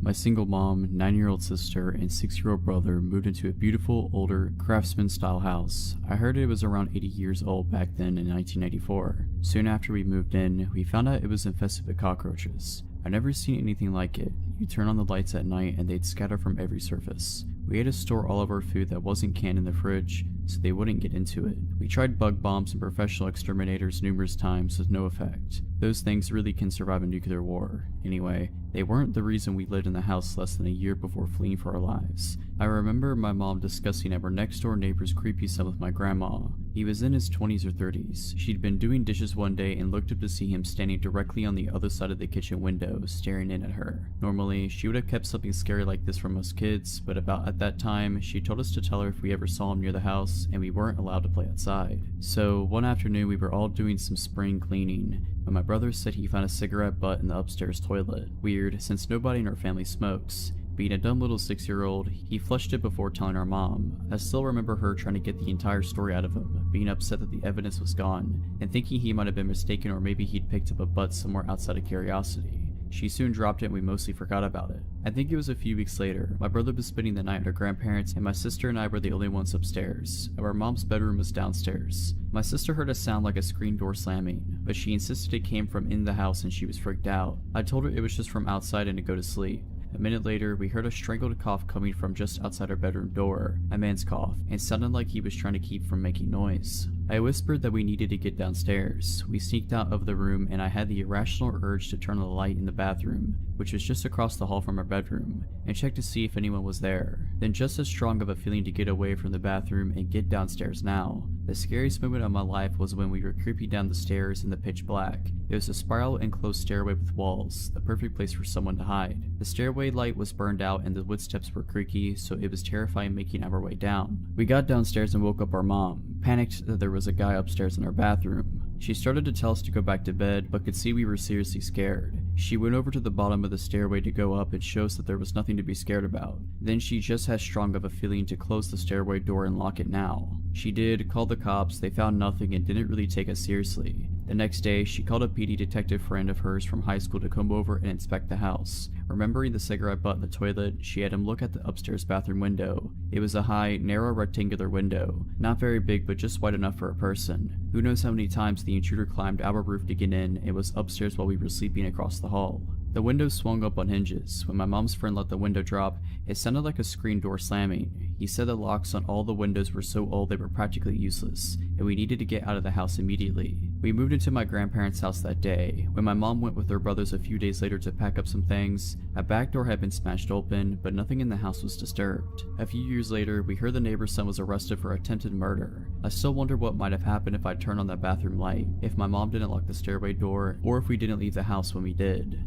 my single mom, 9-year-old sister, and 6-year-old brother moved into a beautiful, older, craftsman-style house. I heard it was around 80 years old back then in 1994. Soon after we moved in, we found out it was infested with cockroaches. I've never seen anything like it. You turn on the lights at night and they'd scatter from every surface. We had to store all of our food that wasn't canned in the fridge, so they wouldn't get into it. We tried bug bombs and professional exterminators numerous times with no effect. Those things really can survive a nuclear war. Anyway, they weren't the reason we lived in the house less than a year before fleeing for our lives. I remember my mom discussing our next door neighbor's creepy son with my grandma. He was in his 20s or 30s. She'd been doing dishes one day and looked up to see him standing directly on the other side of the kitchen window, staring in at her. Normally, she would have kept something scary like this from us kids, but about at that time, she told us to tell her if we ever saw him near the house, and we weren't allowed to play outside. So, one afternoon we were all doing some spring cleaning, when my brother said he found a cigarette butt in the upstairs toilet. Weird, since nobody in our family smokes. Being a dumb little 6-year-old, he flushed it before telling our mom. I still remember her trying to get the entire story out of him, being upset that the evidence was gone, and thinking he might have been mistaken or maybe he'd picked up a butt somewhere outside of curiosity. She soon dropped it and we mostly forgot about it. I think it was a few weeks later. My brother was spending the night at our grandparents, and my sister and I were the only ones upstairs. Our mom's bedroom was downstairs. My sister heard a sound like a screen door slamming, but she insisted it came from in the house and she was freaked out. I told her it was just from outside and to go to sleep. A minute later, we heard a strangled cough coming from just outside our bedroom door, a man's cough, and sounded like he was trying to keep from making noise. I whispered that we needed to get downstairs. We sneaked out of the room and I had the irrational urge to turn on the light in the bathroom, which was just across the hall from our bedroom, and check to see if anyone was there. Then just as strong of a feeling to get away from the bathroom and get downstairs now. The scariest moment of my life was when we were creeping down the stairs in the pitch black. It was a spiral enclosed stairway with walls, the perfect place for someone to hide. The stairway light was burned out and the wood steps were creaky, so it was terrifying making our way down. We got downstairs and woke up our mom, panicked that there was a guy upstairs in our bathroom. She started to tell us to go back to bed, but could see we were seriously scared. She went over to the bottom of the stairway to go up and show us that there was nothing to be scared about. Then she just had strong of a feeling to close the stairway door and lock it now. She did, called the cops, they found nothing and didn't really take us seriously. The next day, she called a PD detective friend of hers from high school to come over and inspect the house. Remembering the cigarette butt in the toilet, she had him look at the upstairs bathroom window. It was a high, narrow rectangular window, not very big but just wide enough for a person. Who knows how many times the intruder climbed our roof to get in and was upstairs while we were sleeping across the hall. The window swung up on hinges. When my mom's friend let the window drop, it sounded like a screen door slamming. He said the locks on all the windows were so old they were practically useless, and we needed to get out of the house immediately. We moved into my grandparents' house that day. When my mom went with her brothers a few days later to pack up some things, a back door had been smashed open, but nothing in the house was disturbed. A few years later, we heard the neighbor's son was arrested for attempted murder. I still wonder what might have happened if I turned on that bathroom light, if my mom didn't lock the stairway door, or if we didn't leave the house when we did.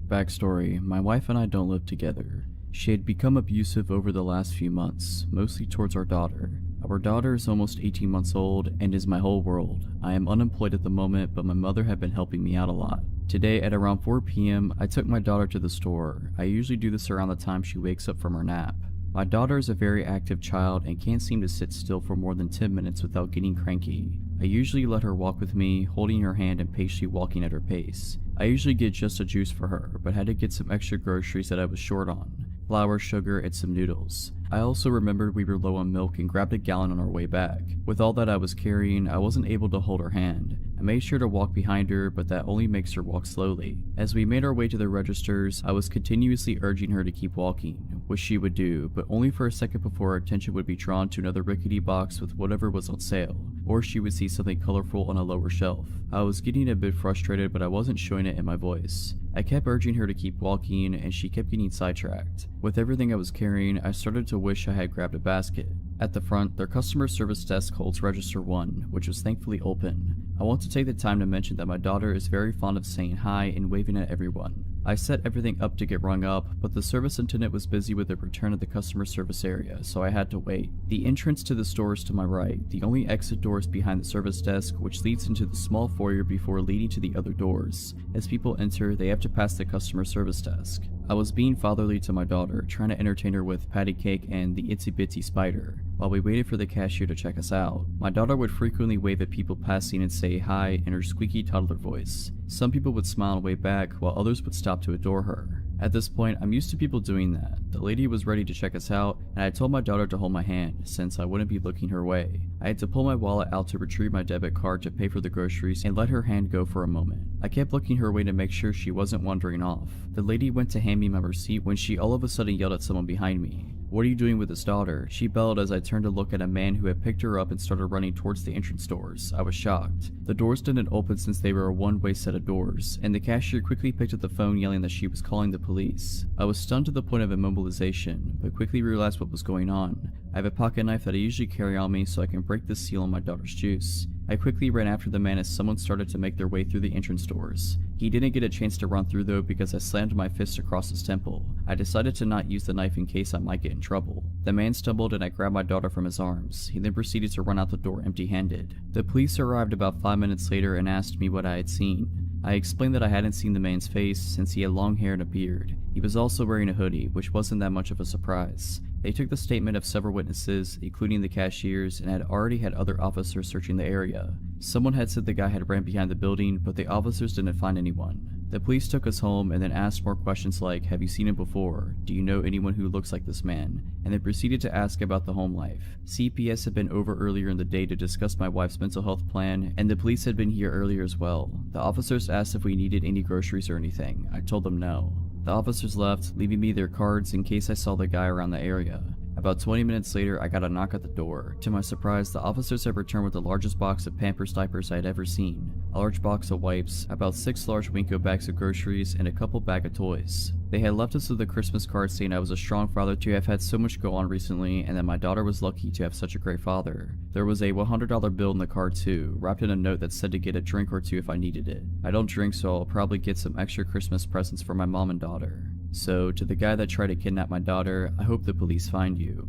Backstory: my wife and I don't live together. She had become abusive over the last few months, mostly towards our daughter. Our daughter is almost 18 months old and is my whole world. I am unemployed at the moment, but my mother had been helping me out a lot. Today at around 4 p.m, I took my daughter to the store. I usually do this around the time she wakes up from her nap. My daughter is a very active child and can't seem to sit still for more than 10 minutes without getting cranky. I usually let her walk with me, holding her hand and patiently walking at her pace. I usually get just a juice for her, but had to get some extra groceries that I was short on: flour, sugar, and some noodles. I also remembered we were low on milk and grabbed a gallon on our way back. With all that I was carrying, I wasn't able to hold her hand. I made sure to walk behind her, but that only makes her walk slowly. As we made our way to the registers, I was continuously urging her to keep walking, which she would do, but only for a second before her attention would be drawn to another rickety box with whatever was on sale. or she would see something colorful on a lower shelf. I was getting a bit frustrated, but I wasn't showing it in my voice. I kept urging her to keep walking, and she kept getting sidetracked. With everything I was carrying, I started to wish I had grabbed a basket. At the front, their customer service desk holds register 1, which was thankfully open. I want to take the time to mention that my daughter is very fond of saying hi and waving at everyone. I set everything up to get rung up, but the service attendant was busy with the return at the customer service area, so I had to wait. The entrance to the store is to my right. The only exit door is behind the service desk, which leads into the small foyer before leading to the other doors. As people enter, they have to pass the customer service desk. I was being fatherly to my daughter, trying to entertain her with patty cake and the itsy bitsy spider. While we waited for the cashier to check us out, my daughter would frequently wave at people passing and say hi in her squeaky toddler voice. Some people would smile and wave back, while others would stop to adore her. At this point, I'm used to people doing that. The lady was ready to check us out, and I told my daughter to hold my hand, since I wouldn't be looking her way. I had to pull my wallet out to retrieve my debit card to pay for the groceries and let her hand go for a moment. I kept looking her way to make sure she wasn't wandering off. The lady went to hand me my receipt when she all of a sudden yelled at someone behind me. "What are you doing with this daughter?" She bellowed as I turned to look at a man who had picked her up and started running towards the entrance doors. I was shocked. The doors didn't open since they were a one-way set of doors, and the cashier quickly picked up the phone yelling that she was calling the police. I was stunned to the point of immobilization, but quickly realized what was going on. I have a pocket knife that I usually carry on me so I can break the seal on my daughter's juice. I quickly ran after the man as someone started to make their way through the entrance doors. He didn't get a chance to run through though because I slammed my fist across his temple. I decided to not use the knife in case I might get in trouble. The man stumbled and I grabbed my daughter from his arms. He then proceeded to run out the door empty-handed. The police arrived about 5 minutes later and asked me what I had seen. I explained that I hadn't seen the man's face since he had long hair and a beard. He was also wearing a hoodie, which wasn't that much of a surprise. They took the statement of several witnesses, including the cashiers, and had already had other officers searching the area. Someone had said the guy had ran behind the building, but the officers didn't find anyone. The police took us home and then asked more questions like, "Have you seen him before? Do you know anyone who looks like this man?" And they proceeded to ask about the home life. CPS had been over earlier in the day to discuss my wife's mental health plan, and the police had been here earlier as well. The officers asked if we needed any groceries or anything. I told them no. The officers left, leaving me their cards in case I saw the guy around the area. About 20 minutes later, I got a knock at the door. To my surprise, the officers had returned with the largest box of Pampers diapers I had ever seen, a large box of wipes, about 6 large Winco bags of groceries, and a couple bag of toys. They had left us with a Christmas card saying I was a strong father to have had so much go on recently, and that my daughter was lucky to have such a great father. There was a $100 bill in the card too, wrapped in a note that said to get a drink or two if I needed it. I don't drink, so I'll probably get some extra Christmas presents for my mom and daughter. So, to the guy that tried to kidnap my daughter, I hope the police find you.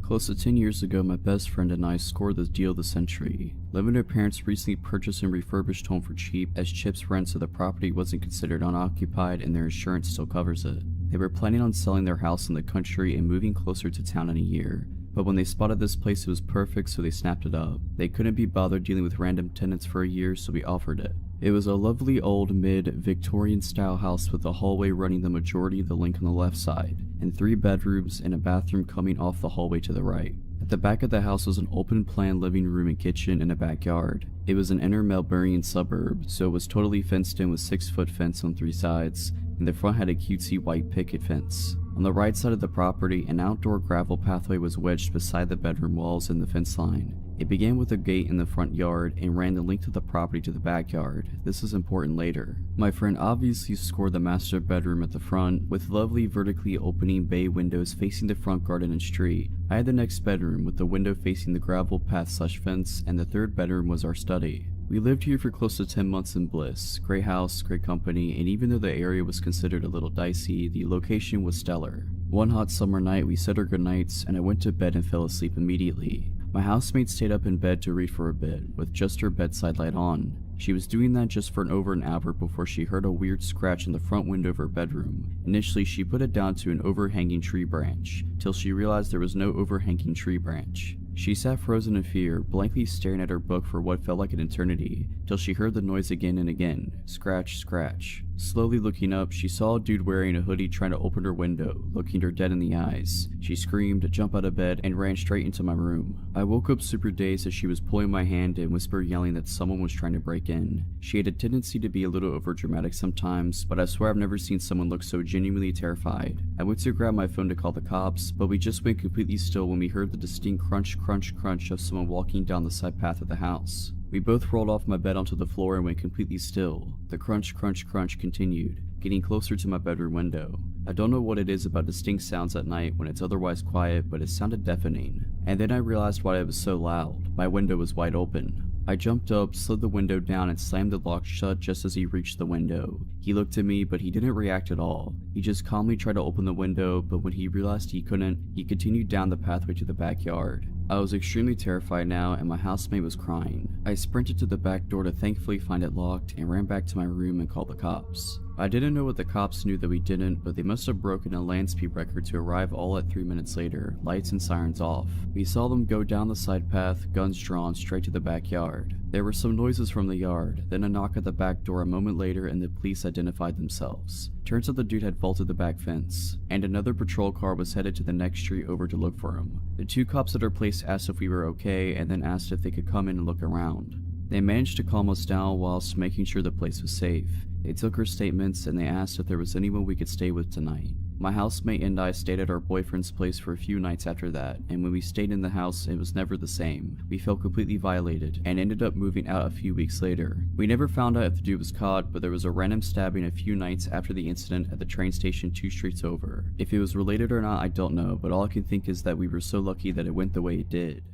Close to 10 years ago, my best friend and I scored the deal of the century. Living with her parents recently purchased and refurbished home for cheap as chips rent, so the property wasn't considered unoccupied and their insurance still covers it. They were planning on selling their house in the country and moving closer to town in a year. But when they spotted this place, it was perfect, so they snapped it up. They couldn't be bothered dealing with random tenants for a year, so we offered it. It was a lovely old mid-Victorian style house with a hallway running the majority of the length on the left side, and 3 bedrooms and a bathroom coming off the hallway to the right. At the back of the house was an open plan living room and kitchen and a backyard. It was an inner Melbourne suburb, so it was totally fenced in with 6-foot fence on 3 sides, and the front had a cutesy white picket fence. On the right side of the property, an outdoor gravel pathway was wedged beside the bedroom walls and the fence line. It began with a gate in the front yard and ran the length of the property to the backyard. This is important later. My friend obviously scored the master bedroom at the front, with lovely vertically opening bay windows facing the front garden and street. I had the next bedroom with the window facing the gravel path/fence, and the 3rd bedroom was our study. We lived here for close to 10 months in bliss. Great house, great company, and even though the area was considered a little dicey, the location was stellar. One hot summer night, we said our goodnights, and I went to bed and fell asleep immediately. My housemate stayed up in bed to read for a bit, with just her bedside light on. She was doing that just for over an hour before she heard a weird scratch in the front window of her bedroom. Initially, she put it down to an overhanging tree branch, till she realized there was no overhanging tree branch. She sat frozen in fear, blankly staring at her book for what felt like an eternity, till she heard the noise again and again. Scratch, scratch. Slowly looking up, she saw a dude wearing a hoodie trying to open her window, looking her dead in the eyes. She screamed, jumped out of bed, and ran straight into my room. I woke up super dazed as she was pulling my hand and whispered, yelling that someone was trying to break in. She had a tendency to be a little overdramatic sometimes, but I swear I've never seen someone look so genuinely terrified. I went to grab my phone to call the cops, but we just went completely still when we heard the distinct crunch crunch crunch of someone walking down the side path of the house. We both rolled off my bed onto the floor and went completely still. The crunch crunch crunch continued, getting closer to my bedroom window. I don't know what it is about distinct sounds at night when it's otherwise quiet, but it sounded deafening. And then I realized why it was so loud. My window was wide open. I jumped up, slid the window down, and slammed the lock shut just as he reached the window. He looked at me, but he didn't react at all. He just calmly tried to open the window, but when he realized he couldn't, he continued down the pathway to the backyard. I was extremely terrified now, and my housemate was crying. I sprinted to the back door to thankfully find it locked, and ran back to my room and called the cops. I didn't know what the cops knew that we didn't, but they must have broken a land speed record to arrive all at 3 minutes later, lights and sirens off. We saw them go down the side path, guns drawn, straight to the backyard. There were some noises from the yard, then a knock at the back door a moment later, and the police identified themselves. Turns out the dude had vaulted the back fence, and another patrol car was headed to the next street over to look for him. The two cops at our place asked if we were okay, and then asked if they could come in and look around. They managed to calm us down whilst making sure the place was safe. They took our statements and they asked if there was anyone we could stay with tonight. My housemate and I stayed at our boyfriend's place for a few nights after that, and when we stayed in the house, it was never the same. We felt completely violated, and ended up moving out a few weeks later. We never found out if the dude was caught, but there was a random stabbing a few nights after the incident at the train station 2 streets over. If it was related or not, I don't know, but all I can think is that we were so lucky that it went the way it did.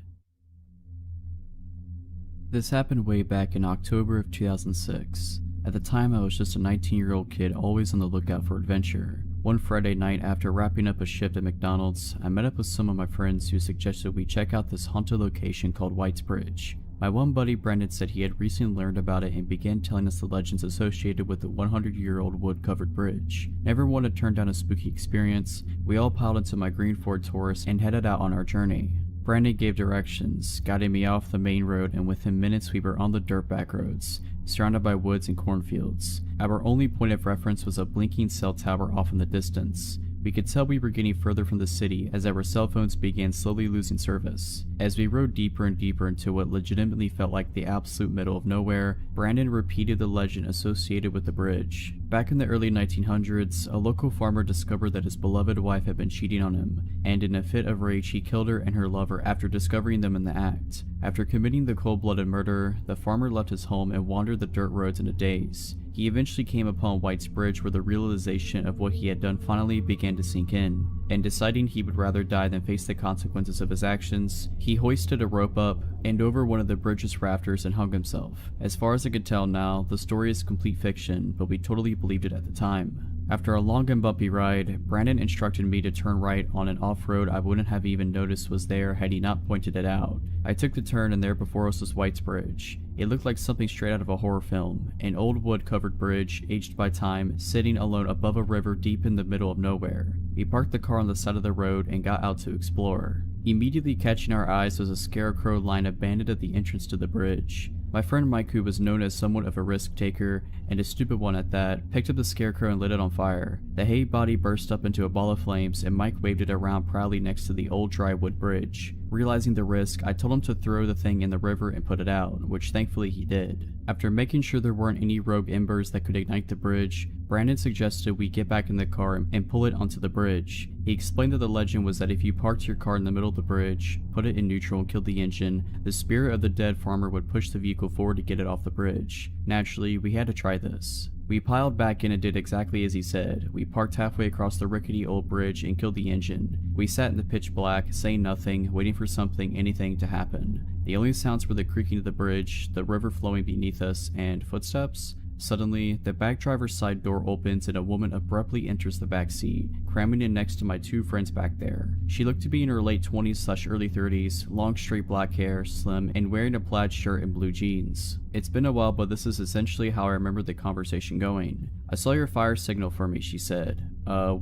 This happened way back in October of 2006. At the time, I was just a 19-year-old kid always on the lookout for adventure. One Friday night, after wrapping up a shift at McDonald's, I met up with some of my friends who suggested we check out this haunted location called White's Bridge. My one buddy Brendan said he had recently learned about it and began telling us the legends associated with the 100-year-old wood-covered bridge. Never one to turn down a spooky experience, we all piled into my green Ford Taurus and headed out on our journey. Brandon gave directions, guiding me off the main road, and within minutes we were on the dirt back roads, surrounded by woods and cornfields. Our only point of reference was a blinking cell tower off in the distance. We could tell we were getting further from the city as our cell phones began slowly losing service. As we rode deeper and deeper into what legitimately felt like the absolute middle of nowhere, Brandon repeated the legend associated with the bridge. Back in the early 1900s, a local farmer discovered that his beloved wife had been cheating on him, and in a fit of rage he killed her and her lover after discovering them in the act. After committing the cold-blooded murder, the farmer left his home and wandered the dirt roads in a daze. He eventually came upon White's Bridge where the realization of what he had done finally began to sink in, and deciding he would rather die than face the consequences of his actions, he hoisted a rope up and over one of the bridge's rafters and hung himself. As far as I could tell now, the story is complete fiction, but we totally believed it at the time. After a long and bumpy ride, Brandon instructed me to turn right on an off-road I wouldn't have even noticed was there had he not pointed it out. I took the turn and there before us was White's Bridge. It looked like something straight out of a horror film, an old wood-covered bridge, aged by time, sitting alone above a river deep in the middle of nowhere. We parked the car on the side of the road and got out to explore. Immediately catching our eyes was a scarecrow lying abandoned at the entrance to the bridge. My friend Mike, who was known as somewhat of a risk taker, and a stupid one at that, picked up the scarecrow and lit it on fire. The hay body burst up into a ball of flames and Mike waved it around proudly next to the old dry wood bridge. Realizing the risk, I told him to throw the thing in the river and put it out, which thankfully he did. After making sure there weren't any rogue embers that could ignite the bridge, Brandon suggested we get back in the car and pull it onto the bridge. He explained that the legend was that if you parked your car in the middle of the bridge, put it in neutral and killed the engine, the spirit of the dead farmer would push the vehicle forward to get it off the bridge. Naturally, we had to try this. We piled back in and did exactly as he said. We parked halfway across the rickety old bridge and killed the engine. We sat in the pitch black, saying nothing, waiting for anything to happen. The only sounds were the creaking of the bridge, the river flowing beneath us, and footsteps. Suddenly, the back driver's side door opens and a woman abruptly enters the back seat, cramming in next to my two friends back there. She looked to be in her late 20s/early 30s, long straight black hair, slim, and wearing a plaid shirt and blue jeans. It's been a while, but this is essentially how I remember the conversation going. "I saw your fire signal for me," she said.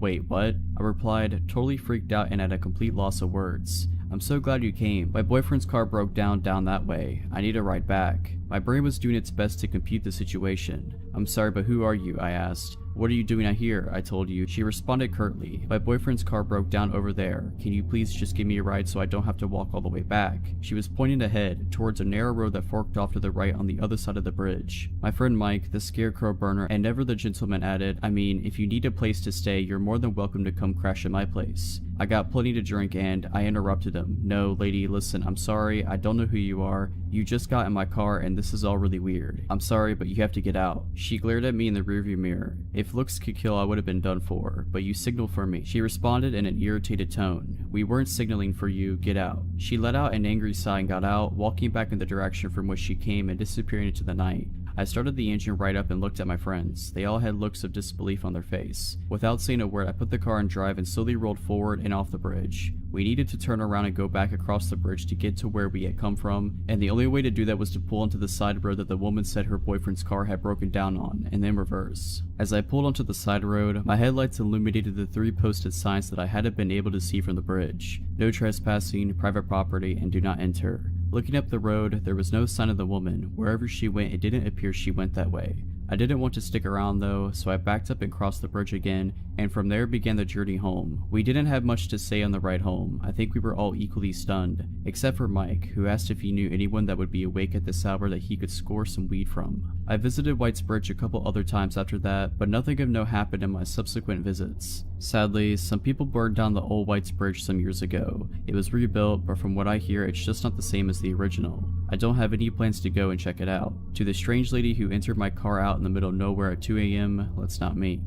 Wait, what?" I replied, totally freaked out and at a complete loss of words. I'm so glad you came. My boyfriend's car broke down that way. I need a ride back. My brain was doing its best to compute the situation. I'm sorry, but who are you? I asked. What are you doing out here? I told you. She responded curtly. My boyfriend's car broke down over there. Can you please just give me a ride so I don't have to walk all the way back? She was pointing ahead, towards a narrow road that forked off to the right on the other side of the bridge. My friend Mike, the scarecrow burner, and never the gentleman added, I mean, if you need a place to stay, you're more than welcome to come crash at my place. I got plenty to drink and I interrupted him. No, lady, listen, I'm sorry. I don't know who you are. You just got in my car and this is all really weird. I'm sorry, but you have to get out. She glared at me in the rearview mirror. If looks could kill, I would have been done for, but you signaled for me. She responded in an irritated tone. We weren't signaling for you, get out. She let out an angry sigh and got out, walking back in the direction from which she came and disappearing into the night. I started the engine right up and looked at my friends. They all had looks of disbelief on their face. Without saying a word, I put the car in drive and slowly rolled forward and off the bridge. We needed to turn around and go back across the bridge to get to where we had come from, and the only way to do that was to pull onto the side road that the woman said her boyfriend's car had broken down on, and then reverse. As I pulled onto the side road, my headlights illuminated the 3 posted signs that I hadn't been able to see from the bridge. No trespassing, private property, and do not enter. Looking up the road, there was no sign of the woman. Wherever she went, it didn't appear she went that way. I didn't want to stick around though, so I backed up and crossed the bridge again, and from there began the journey home. We didn't have much to say on the ride home. I think we were all equally stunned, except for Mike, who asked if he knew anyone that would be awake at this hour that he could score some weed from. I visited White's Bridge a couple other times after that, but nothing of note happened in my subsequent visits. Sadly, some people burned down the old White's Bridge some years ago. It was rebuilt, but from what I hear, it's just not the same as the original. I don't have any plans to go and check it out. To the strange lady who entered my car out in the middle of nowhere at 2 a.m., let's not meet.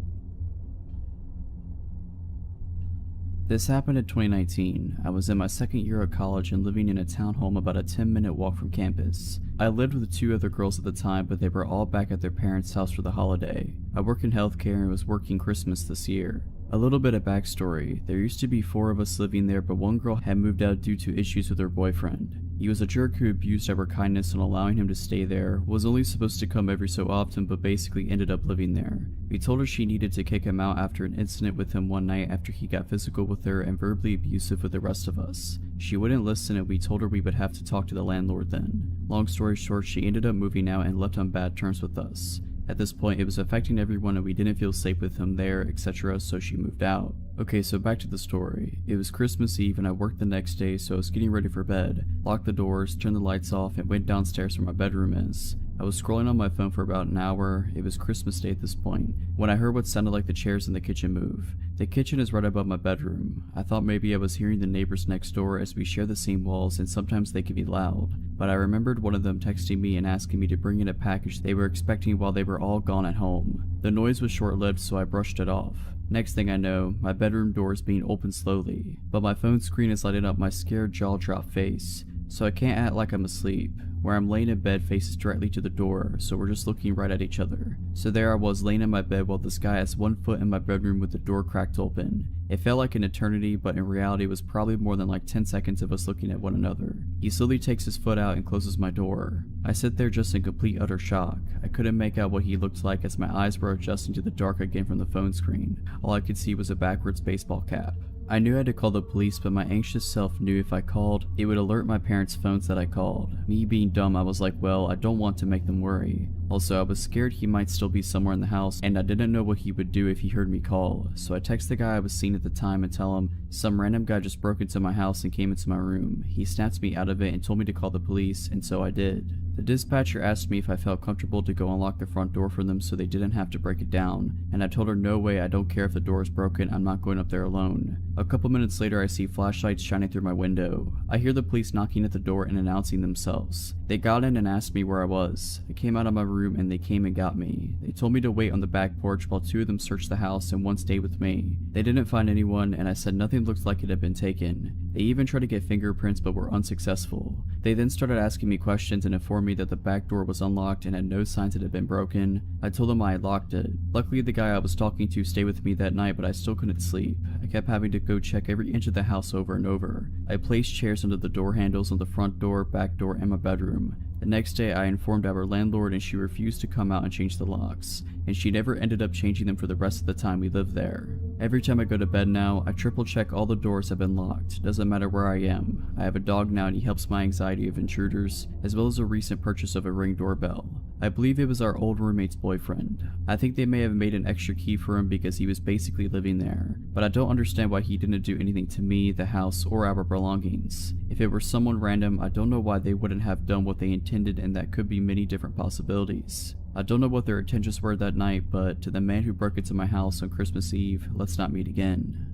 This happened in 2019. I was in my second year of college and living in a townhome about a 10-minute walk from campus. I lived with 2 other girls at the time, but they were all back at their parents' house for the holiday. I work in healthcare and was working Christmas this year. A little bit of backstory. There used to be 4 of us living there, but one girl had moved out due to issues with her boyfriend. He was a jerk who abused our kindness and allowing him to stay there, was only supposed to come every so often but basically ended up living there. We told her she needed to kick him out after an incident with him one night after he got physical with her and verbally abusive with the rest of us. She wouldn't listen and we told her we would have to talk to the landlord then. Long story short, she ended up moving out and left on bad terms with us. At this point, it was affecting everyone and we didn't feel safe with him there, etc., so she moved out. Okay, so back to the story. It was Christmas Eve and I worked the next day, so I was getting ready for bed, locked the doors, turned the lights off, and went downstairs where my bedroom is. I was scrolling on my phone for about an hour. It was Christmas Day at this point, when I heard what sounded like the chairs in the kitchen move. The kitchen is right above my bedroom. I thought maybe I was hearing the neighbors next door as we share the same walls and sometimes they can be loud, but I remembered one of them texting me and asking me to bring in a package they were expecting while they were all gone at home. The noise was short-lived, so I brushed it off. Next thing I know, my bedroom door is being opened slowly, but my phone screen is lighting up my scared jaw-drop face, so I can't act like I'm asleep. Where I'm laying in bed faces directly to the door, so we're just looking right at each other. So there I was laying in my bed while this guy has 1 foot in my bedroom with the door cracked open. It felt like an eternity, but in reality it was probably more than like 10 seconds of us looking at one another. He slowly takes his foot out and closes my door. I sit there just in complete utter shock. I couldn't make out what he looked like as my eyes were adjusting to the dark again from the phone screen. All I could see was a backwards baseball cap. I knew I had to call the police, but my anxious self knew if I called, it would alert my parents' phones that I called. Me being dumb, I was like, well, I don't want to make them worry. Also, I was scared he might still be somewhere in the house, and I didn't know what he would do if he heard me call, so I texted the guy I was seeing at the time and tell him, some random guy just broke into my house and came into my room. He snapped me out of it and told me to call the police, and so I did. The dispatcher asked me if I felt comfortable to go unlock the front door for them so they didn't have to break it down, and I told her no way, I don't care if the door is broken, I'm not going up there alone. A couple minutes later I see flashlights shining through my window. I hear the police knocking at the door and announcing themselves. They got in and asked me where I was. I came out of my room and they came and got me. They told me to wait on the back porch while 2 of them searched the house and 1 stayed with me. They didn't find anyone and I said nothing looked like it had been taken. They even tried to get fingerprints but were unsuccessful. They then started asking me questions and informed me that the back door was unlocked and had no signs it had been broken. I told them I had locked it. Luckily the guy I was talking to stayed with me that night, but I still couldn't sleep. I kept having to go check every inch of the house over and over. I placed chairs under the door handles on the front door, back door, and my bedroom. The next day I informed our landlord and she refused to come out and change the locks, and she never ended up changing them for the rest of the time we lived there. Every time I go to bed now, I triple check all the doors have been locked, doesn't matter where I am. I have a dog now and he helps my anxiety of intruders, as well as a recent purchase of a Ring doorbell. I believe it was our old roommate's boyfriend. I think they may have made an extra key for him because he was basically living there, but I don't understand why he didn't do anything to me, the house, or our belongings. If it were someone random, I don't know why they wouldn't have done what they intended, and that could be many different possibilities. I don't know what their intentions were that night, but to the man who broke into my house on Christmas Eve, let's not meet again.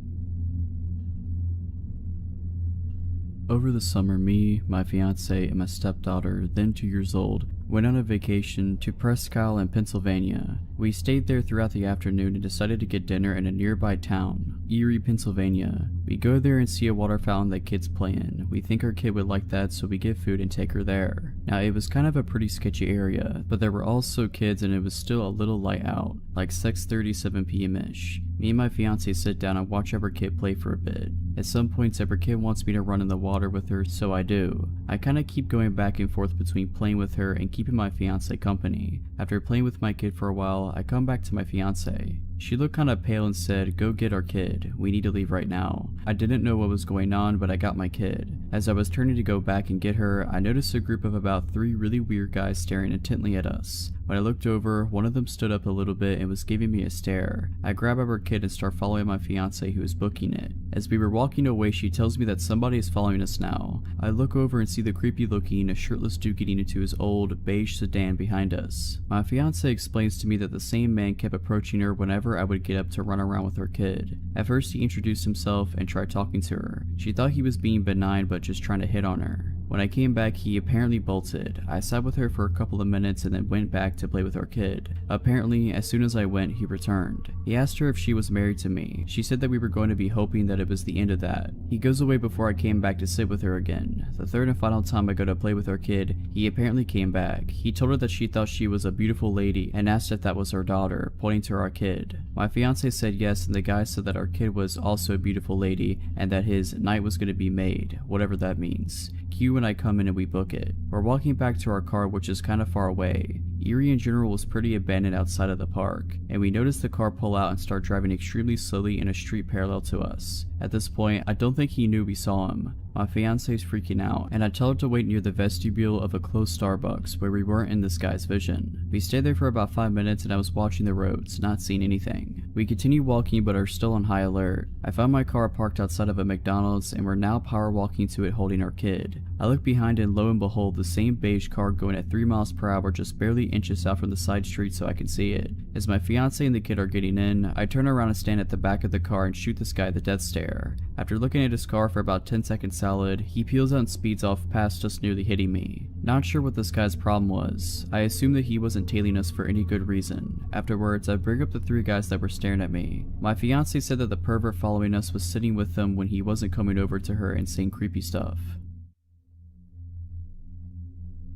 Over the summer, me, my fiance, and my stepdaughter, then 2 years old, went on a vacation to Presque Isle in Pennsylvania. We stayed there throughout the afternoon and decided to get dinner in a nearby town, Erie, Pennsylvania. We go there and see a water fountain that kids play in. We think our kid would like that, so we get food and take her there. Now, it was kind of a pretty sketchy area, but there were also kids and it was still a little light out, like 6:37 p.m.-ish. Me and my fiance sit down and watch our kid play for a bit. At some points, our kid wants me to run in the water with her, so I do. I kinda keep going back and forth between playing with her and keeping my fiance company. After playing with my kid for a while, I come back to my fiance. She looked kinda pale and said, "Go get our kid. We need to leave right now." I didn't know what was going on, but I got my kid. As I was turning to go back and get her, I noticed a group of about 3 really weird guys staring intently at us. When I looked over, one of them stood up a little bit and was giving me a stare. I grab our kid and start following my fiance who is booking it. As we were walking away, she tells me that somebody is following us now. I look over and see the creepy looking, shirtless dude getting into his old, beige sedan behind us. My fiance explains to me that the same man kept approaching her whenever I would get up to run around with her kid. At first he introduced himself and tried talking to her. She thought he was being benign but just trying to hit on her. When I came back, he apparently bolted. I sat with her for a couple of minutes and then went back to play with our kid. Apparently, as soon as I went, he returned. He asked her if she was married to me. She said that we were going to be hoping that it was the end of that. He goes away before I came back to sit with her again. The third and final time I go to play with our kid, he apparently came back. He told her that she thought she was a beautiful lady and asked if that was her daughter, pointing to our kid. My fiance said yes, and the guy said that our kid was also a beautiful lady and that his night was going to be made, whatever that means. Q and I come in and we book it. We're walking back to our car, which is kind of far away. Erie in general was pretty abandoned outside of the park, and we noticed the car pull out and start driving extremely slowly in a street parallel to us. At this point, I don't think he knew we saw him. My fiance is freaking out, and I tell her to wait near the vestibule of a closed Starbucks where we weren't in this guy's vision. We stayed there for about 5 minutes and I was watching the roads, not seeing anything. We continue walking but are still on high alert. I found my car parked outside of a McDonald's and we're now power walking to it holding our kid. I look behind and lo and behold, the same beige car going at 3 miles per hour just barely inches out from the side street so I can see it. As my fiance and the kid are getting in, I turn around and stand at the back of the car and shoot this guy the death stare. After looking at his car for about 10 seconds solid, he peels out and speeds off past just nearly hitting me. Not sure what this guy's problem was. I assume that he wasn't tailing us for any good reason. Afterwards, I bring up the 3 guys that were staring at me. My fiance said that the pervert following us was sitting with them when he wasn't coming over to her and saying creepy stuff.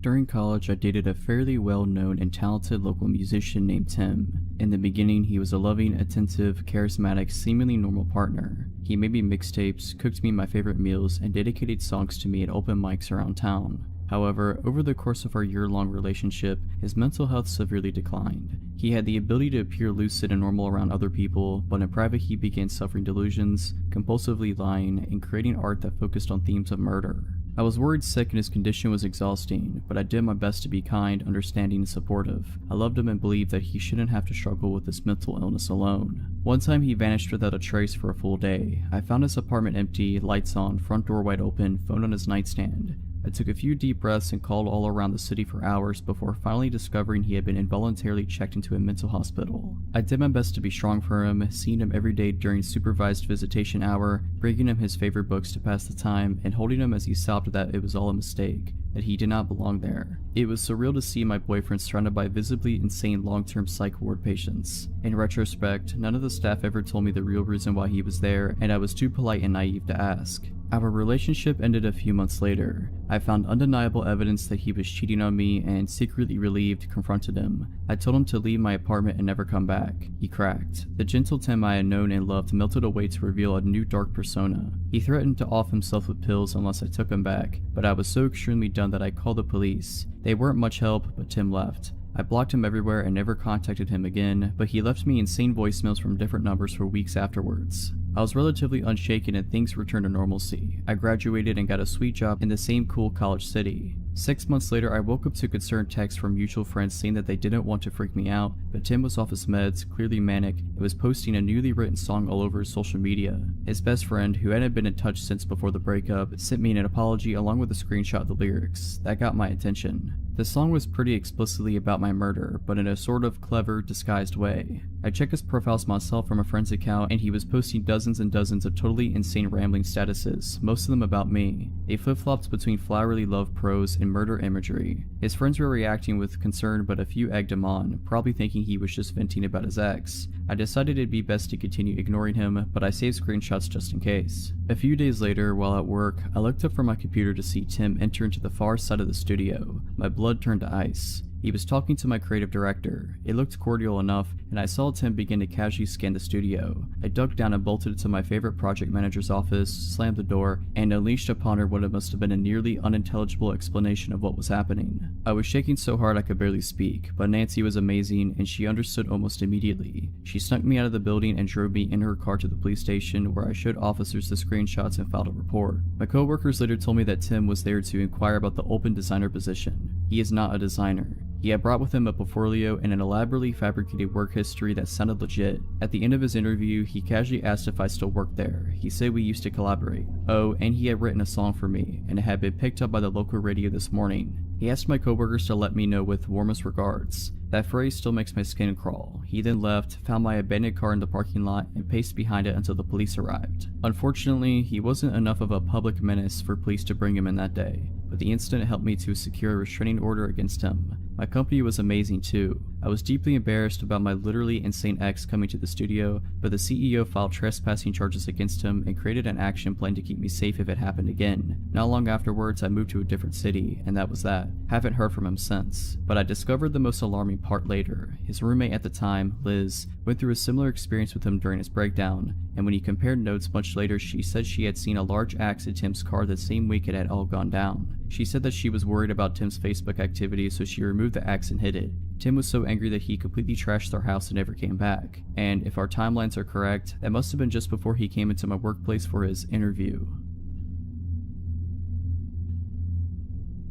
During college, I dated a fairly well-known and talented local musician named Tim. In the beginning, he was a loving, attentive, charismatic, seemingly normal partner. He made me mixtapes, cooked me my favorite meals, and dedicated songs to me at open mics around town. However, over the course of our year-long relationship, his mental health severely declined. He had the ability to appear lucid and normal around other people, but in private he began suffering delusions, compulsively lying, and creating art that focused on themes of murder. I was worried sick and his condition was exhausting, but I did my best to be kind, understanding, and supportive. I loved him and believed that he shouldn't have to struggle with this mental illness alone. One time he vanished without a trace for a full day. I found his apartment empty, lights on, front door wide open, phone on his nightstand. I took a few deep breaths and called all around the city for hours before finally discovering he had been involuntarily checked into a mental hospital. I did my best to be strong for him, seeing him every day during supervised visitation hour, bringing him his favorite books to pass the time, and holding him as he sobbed that it was all a mistake, that he did not belong there. It was surreal to see my boyfriend surrounded by visibly insane long-term psych ward patients. In retrospect, none of the staff ever told me the real reason why he was there, and I was too polite and naive to ask. Our relationship ended a few months later. I found undeniable evidence that he was cheating on me and, secretly relieved, confronted him. I told him to leave my apartment and never come back. He cracked. The gentle Tim I had known and loved melted away to reveal a new dark persona. He threatened to off himself with pills unless I took him back, but I was so extremely done that I called the police. They weren't much help, but Tim left. I blocked him everywhere and never contacted him again, but he left me insane voicemails from different numbers for weeks afterwards. I was relatively unshaken and things returned to normalcy. I graduated and got a sweet job in the same cool college city. 6 months later, I woke up to concerned texts from mutual friends saying that they didn't want to freak me out, but Tim was off his meds, clearly manic, and was posting a newly written song all over his social media. His best friend, who hadn't been in touch since before the breakup, sent me an apology along with a screenshot of the lyrics. That got my attention. The song was pretty explicitly about my murder, but in a sort of clever, disguised way. I checked his profiles myself from a friend's account, and he was posting dozens and dozens of totally insane rambling statuses, most of them about me. They flip-flopped between flowery love prose and murder imagery. His friends were reacting with concern, but a few egged him on, probably thinking he was just venting about his ex. I decided it'd be best to continue ignoring him, but I saved screenshots just in case. A few days later, while at work, I looked up from my computer to see Tim enter into the far side of the studio. My blood turned to ice. He was talking to my creative director. It looked cordial enough, and I saw Tim begin to casually scan the studio. I ducked down and bolted to my favorite project manager's office, slammed the door, and unleashed upon her what it must have been a nearly unintelligible explanation of what was happening. I was shaking so hard I could barely speak, but Nancy was amazing, and she understood almost immediately. She snuck me out of the building and drove me in her car to the police station, where I showed officers the screenshots and filed a report. My coworkers later told me that Tim was there to inquire about the open designer position. He is not a designer. He had brought with him a portfolio and an elaborately fabricated work history that sounded legit. At the end of his interview, he casually asked if I still worked there. He said we used to collaborate. Oh, and he had written a song for me, and it had been picked up by the local radio this morning. He asked my coworkers to let me know with warmest regards. That phrase still makes my skin crawl. He then left, found my abandoned car in the parking lot, and paced behind it until the police arrived. Unfortunately, he wasn't enough of a public menace for police to bring him in that day, but the incident helped me to secure a restraining order against him. My company was amazing too. I was deeply embarrassed about my literally insane ex coming to the studio, but the CEO filed trespassing charges against him and created an action plan to keep me safe if it happened again. Not long afterwards, I moved to a different city, and that was that. Haven't heard from him since. But I discovered the most alarming part later. His roommate at the time, Liz, went through a similar experience with him during his breakdown, and when he compared notes much later, she said she had seen a large axe in Tim's car the same week it had all gone down. She said that she was worried about Tim's Facebook activity, so she removed the axe and hid it. Tim was so angry that he completely trashed their house and never came back. And if our timelines are correct, that must have been just before he came into my workplace for his interview.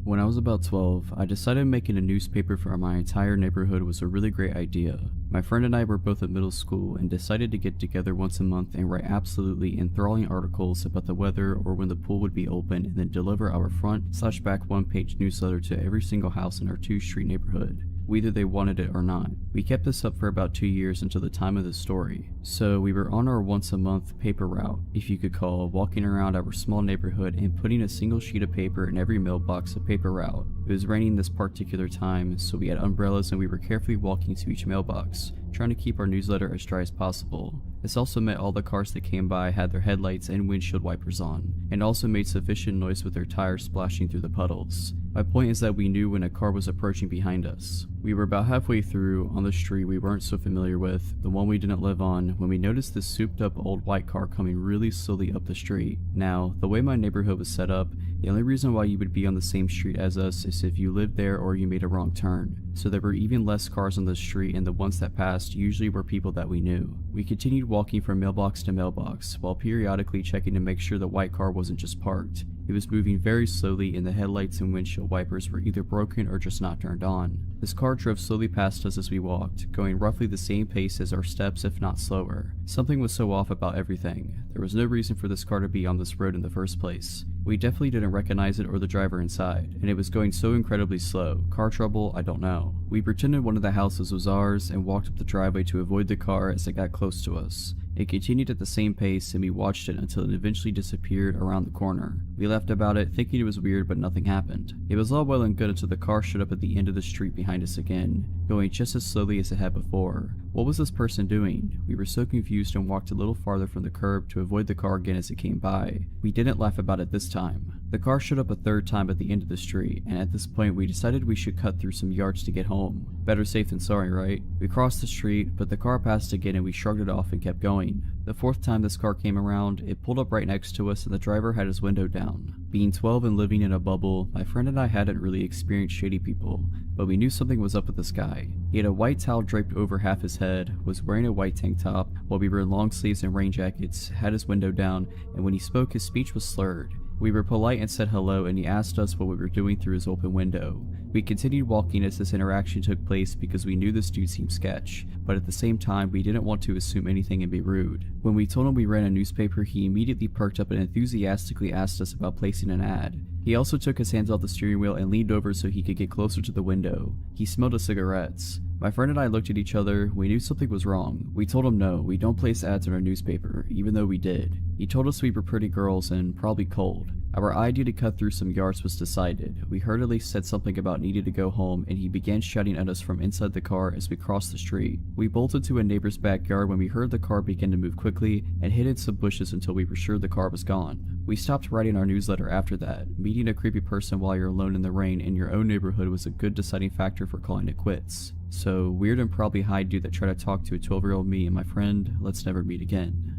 When I was about 12, I decided making a newspaper for my entire neighborhood was a really great idea. My friend and I were both at middle school and decided to get together once a month and write absolutely enthralling articles about the weather or when the pool would be open, and then deliver our front/back one-page newsletter to every single house in our 2-street neighborhood, whether they wanted it or not. We kept this up for about 2 years until the time of the story. So we were on our once-a-month paper route, if you could call, walking around our small neighborhood and putting a single sheet of paper in every mailbox of paper route. It was raining this particular time, so we had umbrellas and we were carefully walking to each mailbox, trying to keep our newsletter as dry as possible. This also meant all the cars that came by had their headlights and windshield wipers on, and also made sufficient noise with their tires splashing through the puddles. My point is that we knew when a car was approaching behind us. We were about halfway through, on the street we weren't so familiar with, the one we didn't live on, when we noticed this souped up old white car coming really slowly up the street. Now, the way my neighborhood was set up, the only reason why you would be on the same street as us is if you lived there or you made a wrong turn. So there were even less cars on the street, and the ones that passed usually were people that we knew. We continued walking from mailbox to mailbox, while periodically checking to make sure the white car wasn't just parked. It was moving very slowly, and the headlights and windshield wipers were either broken or just not turned on. This car drove slowly past us as we walked, going roughly the same pace as our steps if not slower. Something was so off about everything. There was no reason for this car to be on this road in the first place. We definitely didn't recognize it or the driver inside, and it was going so incredibly slow. Car trouble? I don't know. We pretended one of the houses was ours and walked up the driveway to avoid the car as it got close to us. It continued at the same pace, and we watched it until it eventually disappeared around the corner. We laughed about it, thinking it was weird, but nothing happened. It was all well and good until the car showed up at the end of the street behind us again, going just as slowly as it had before. What was this person doing? We were so confused and walked a little farther from the curb to avoid the car again as it came by. We didn't laugh about it this time. The car showed up a third time at the end of the street, and at this point we decided we should cut through some yards to get home. Better safe than sorry, right? We crossed the street, but the car passed again and we shrugged it off and kept going. The fourth time this car came around, it pulled up right next to us and the driver had his window down. Being 12 and living in a bubble, my friend and I hadn't really experienced shady people, but we knew something was up with this guy. He had a white towel draped over half his head, was wearing a white tank top, while we were in long sleeves and rain jackets, had his window down, and when he spoke his speech was slurred. We were polite and said hello, and he asked us what we were doing through his open window. We continued walking as this interaction took place because we knew this dude seemed sketch, but at the same time we didn't want to assume anything and be rude. When we told him we ran a newspaper, he immediately perked up and enthusiastically asked us about placing an ad. He also took his hands off the steering wheel and leaned over so he could get closer to the window. He smelled of cigarettes. My friend and I looked at each other. We knew something was wrong. We told him no, we don't place ads in our newspaper, even though we did. He told us we were pretty girls and probably cold. Our idea to cut through some yards was decided. We hurriedly said something about needing to go home, and he began shouting at us from inside the car as we crossed the street. We bolted to a neighbor's backyard when we heard the car begin to move quickly and hid in some bushes until we were sure the car was gone. We stopped writing our newsletter after that. Meeting a creepy person while you're alone in the rain in your own neighborhood was a good deciding factor for calling it quits. So, weird and probably high dude that tried to talk to a 12-year-old me and my friend, let's never meet again.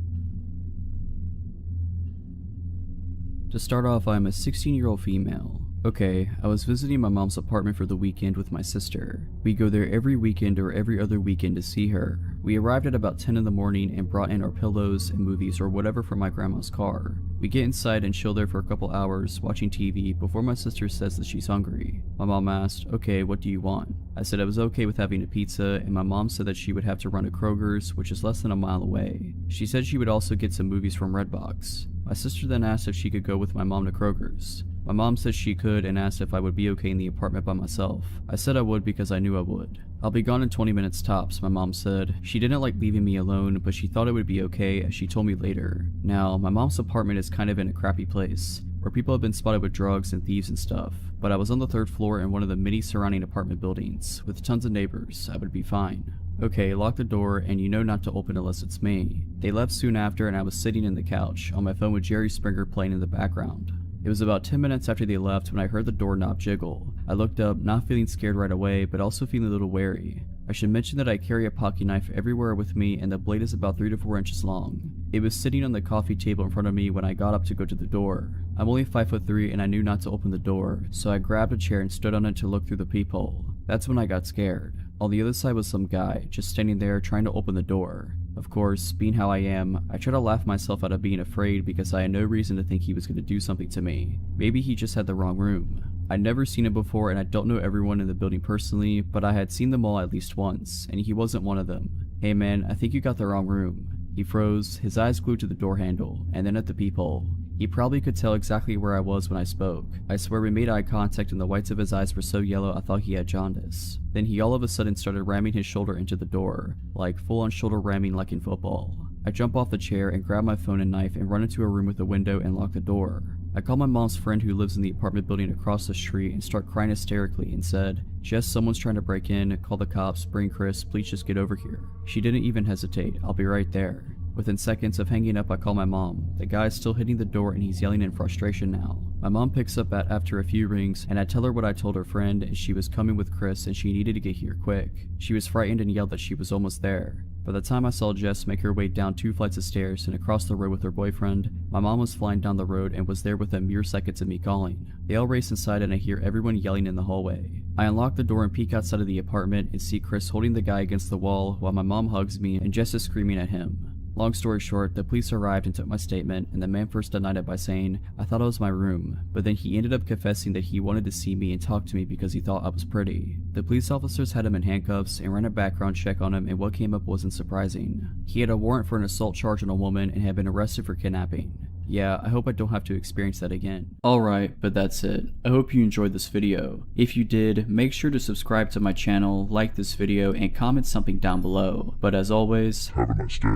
To start off, I'm a 16-year-old female. Okay, I was visiting my mom's apartment for the weekend with my sister. We go there every weekend or every other weekend to see her. We arrived at about 10 in the morning and brought in our pillows and movies or whatever from my grandma's car. We get inside and chill there for a couple hours watching TV before my sister says that she's hungry. My mom asked, okay, what do you want? I said I was okay with having a pizza, and my mom said that she would have to run to Kroger's, which is less than a mile away. She said she would also get some movies from Redbox. My sister then asked if she could go with my mom to Kroger's. My mom said she could and asked if I would be okay in the apartment by myself. I said I would because I knew I would. I'll be gone in 20 minutes tops, my mom said. She didn't like leaving me alone, but she thought it would be okay, as she told me later. Now, my mom's apartment is kind of in a crappy place, where people have been spotted with drugs and thieves and stuff, but I was on the 3rd floor in one of the many surrounding apartment buildings, with tons of neighbors. I would be fine. Okay, lock the door, and you know not to open unless it's me. They left soon after, and I was sitting in the couch, on my phone with Jerry Springer playing in the background. It was about 10 minutes after they left when I heard the doorknob jiggle. I looked up, not feeling scared right away, but also feeling a little wary. I should mention that I carry a pocket knife everywhere with me, and the blade is about 3 to 4 inches long. It was sitting on the coffee table in front of me when I got up to go to the door. I'm only 5'3" and I knew not to open the door, so I grabbed a chair and stood on it to look through the peephole. That's when I got scared. On the other side was some guy, just standing there trying to open the door. Of course, being how I am, I try to laugh myself out of being afraid because I had no reason to think he was going to do something to me. Maybe he just had the wrong room. I'd never seen him before and I don't know everyone in the building personally, but I had seen them all at least once, and he wasn't one of them. Hey man, I think you got the wrong room. He froze, his eyes glued to the door handle, and then at the peephole. He probably could tell exactly where I was when I spoke. I swear we made eye contact and the whites of his eyes were so yellow I thought he had jaundice. Then he all of a sudden started ramming his shoulder into the door, like full-on shoulder ramming like in football. I jump off the chair and grab my phone and knife and run into a room with a window and lock the door. I call my mom's friend who lives in the apartment building across the street and start crying hysterically and said, Jess, someone's trying to break in, call the cops, bring Chris, please just get over here. She didn't even hesitate, I'll be right there. Within seconds of hanging up, I call my mom. The guy's still hitting the door and he's yelling in frustration now. My mom picks up after a few rings, and I tell her what I told her friend, and she was coming with Chris and she needed to get here quick. She was frightened and yelled that she was almost there. By the time I saw Jess make her way down 2 flights of stairs and across the road with her boyfriend, my mom was flying down the road and was there within mere seconds of me calling. They all race inside and I hear everyone yelling in the hallway. I unlock the door and peek outside of the apartment and see Chris holding the guy against the wall while my mom hugs me and Jess is screaming at him. Long story short, the police arrived and took my statement, and the man first denied it by saying, I thought it was my room, but then he ended up confessing that he wanted to see me and talk to me because he thought I was pretty. The police officers had him in handcuffs and ran a background check on him, and what came up wasn't surprising. He had a warrant for an assault charge on a woman and had been arrested for kidnapping. Yeah, I hope I don't have to experience that again. Alright, but that's it. I hope you enjoyed this video. If you did, make sure to subscribe to my channel, like this video, and comment something down below. But as always, Have a nice day.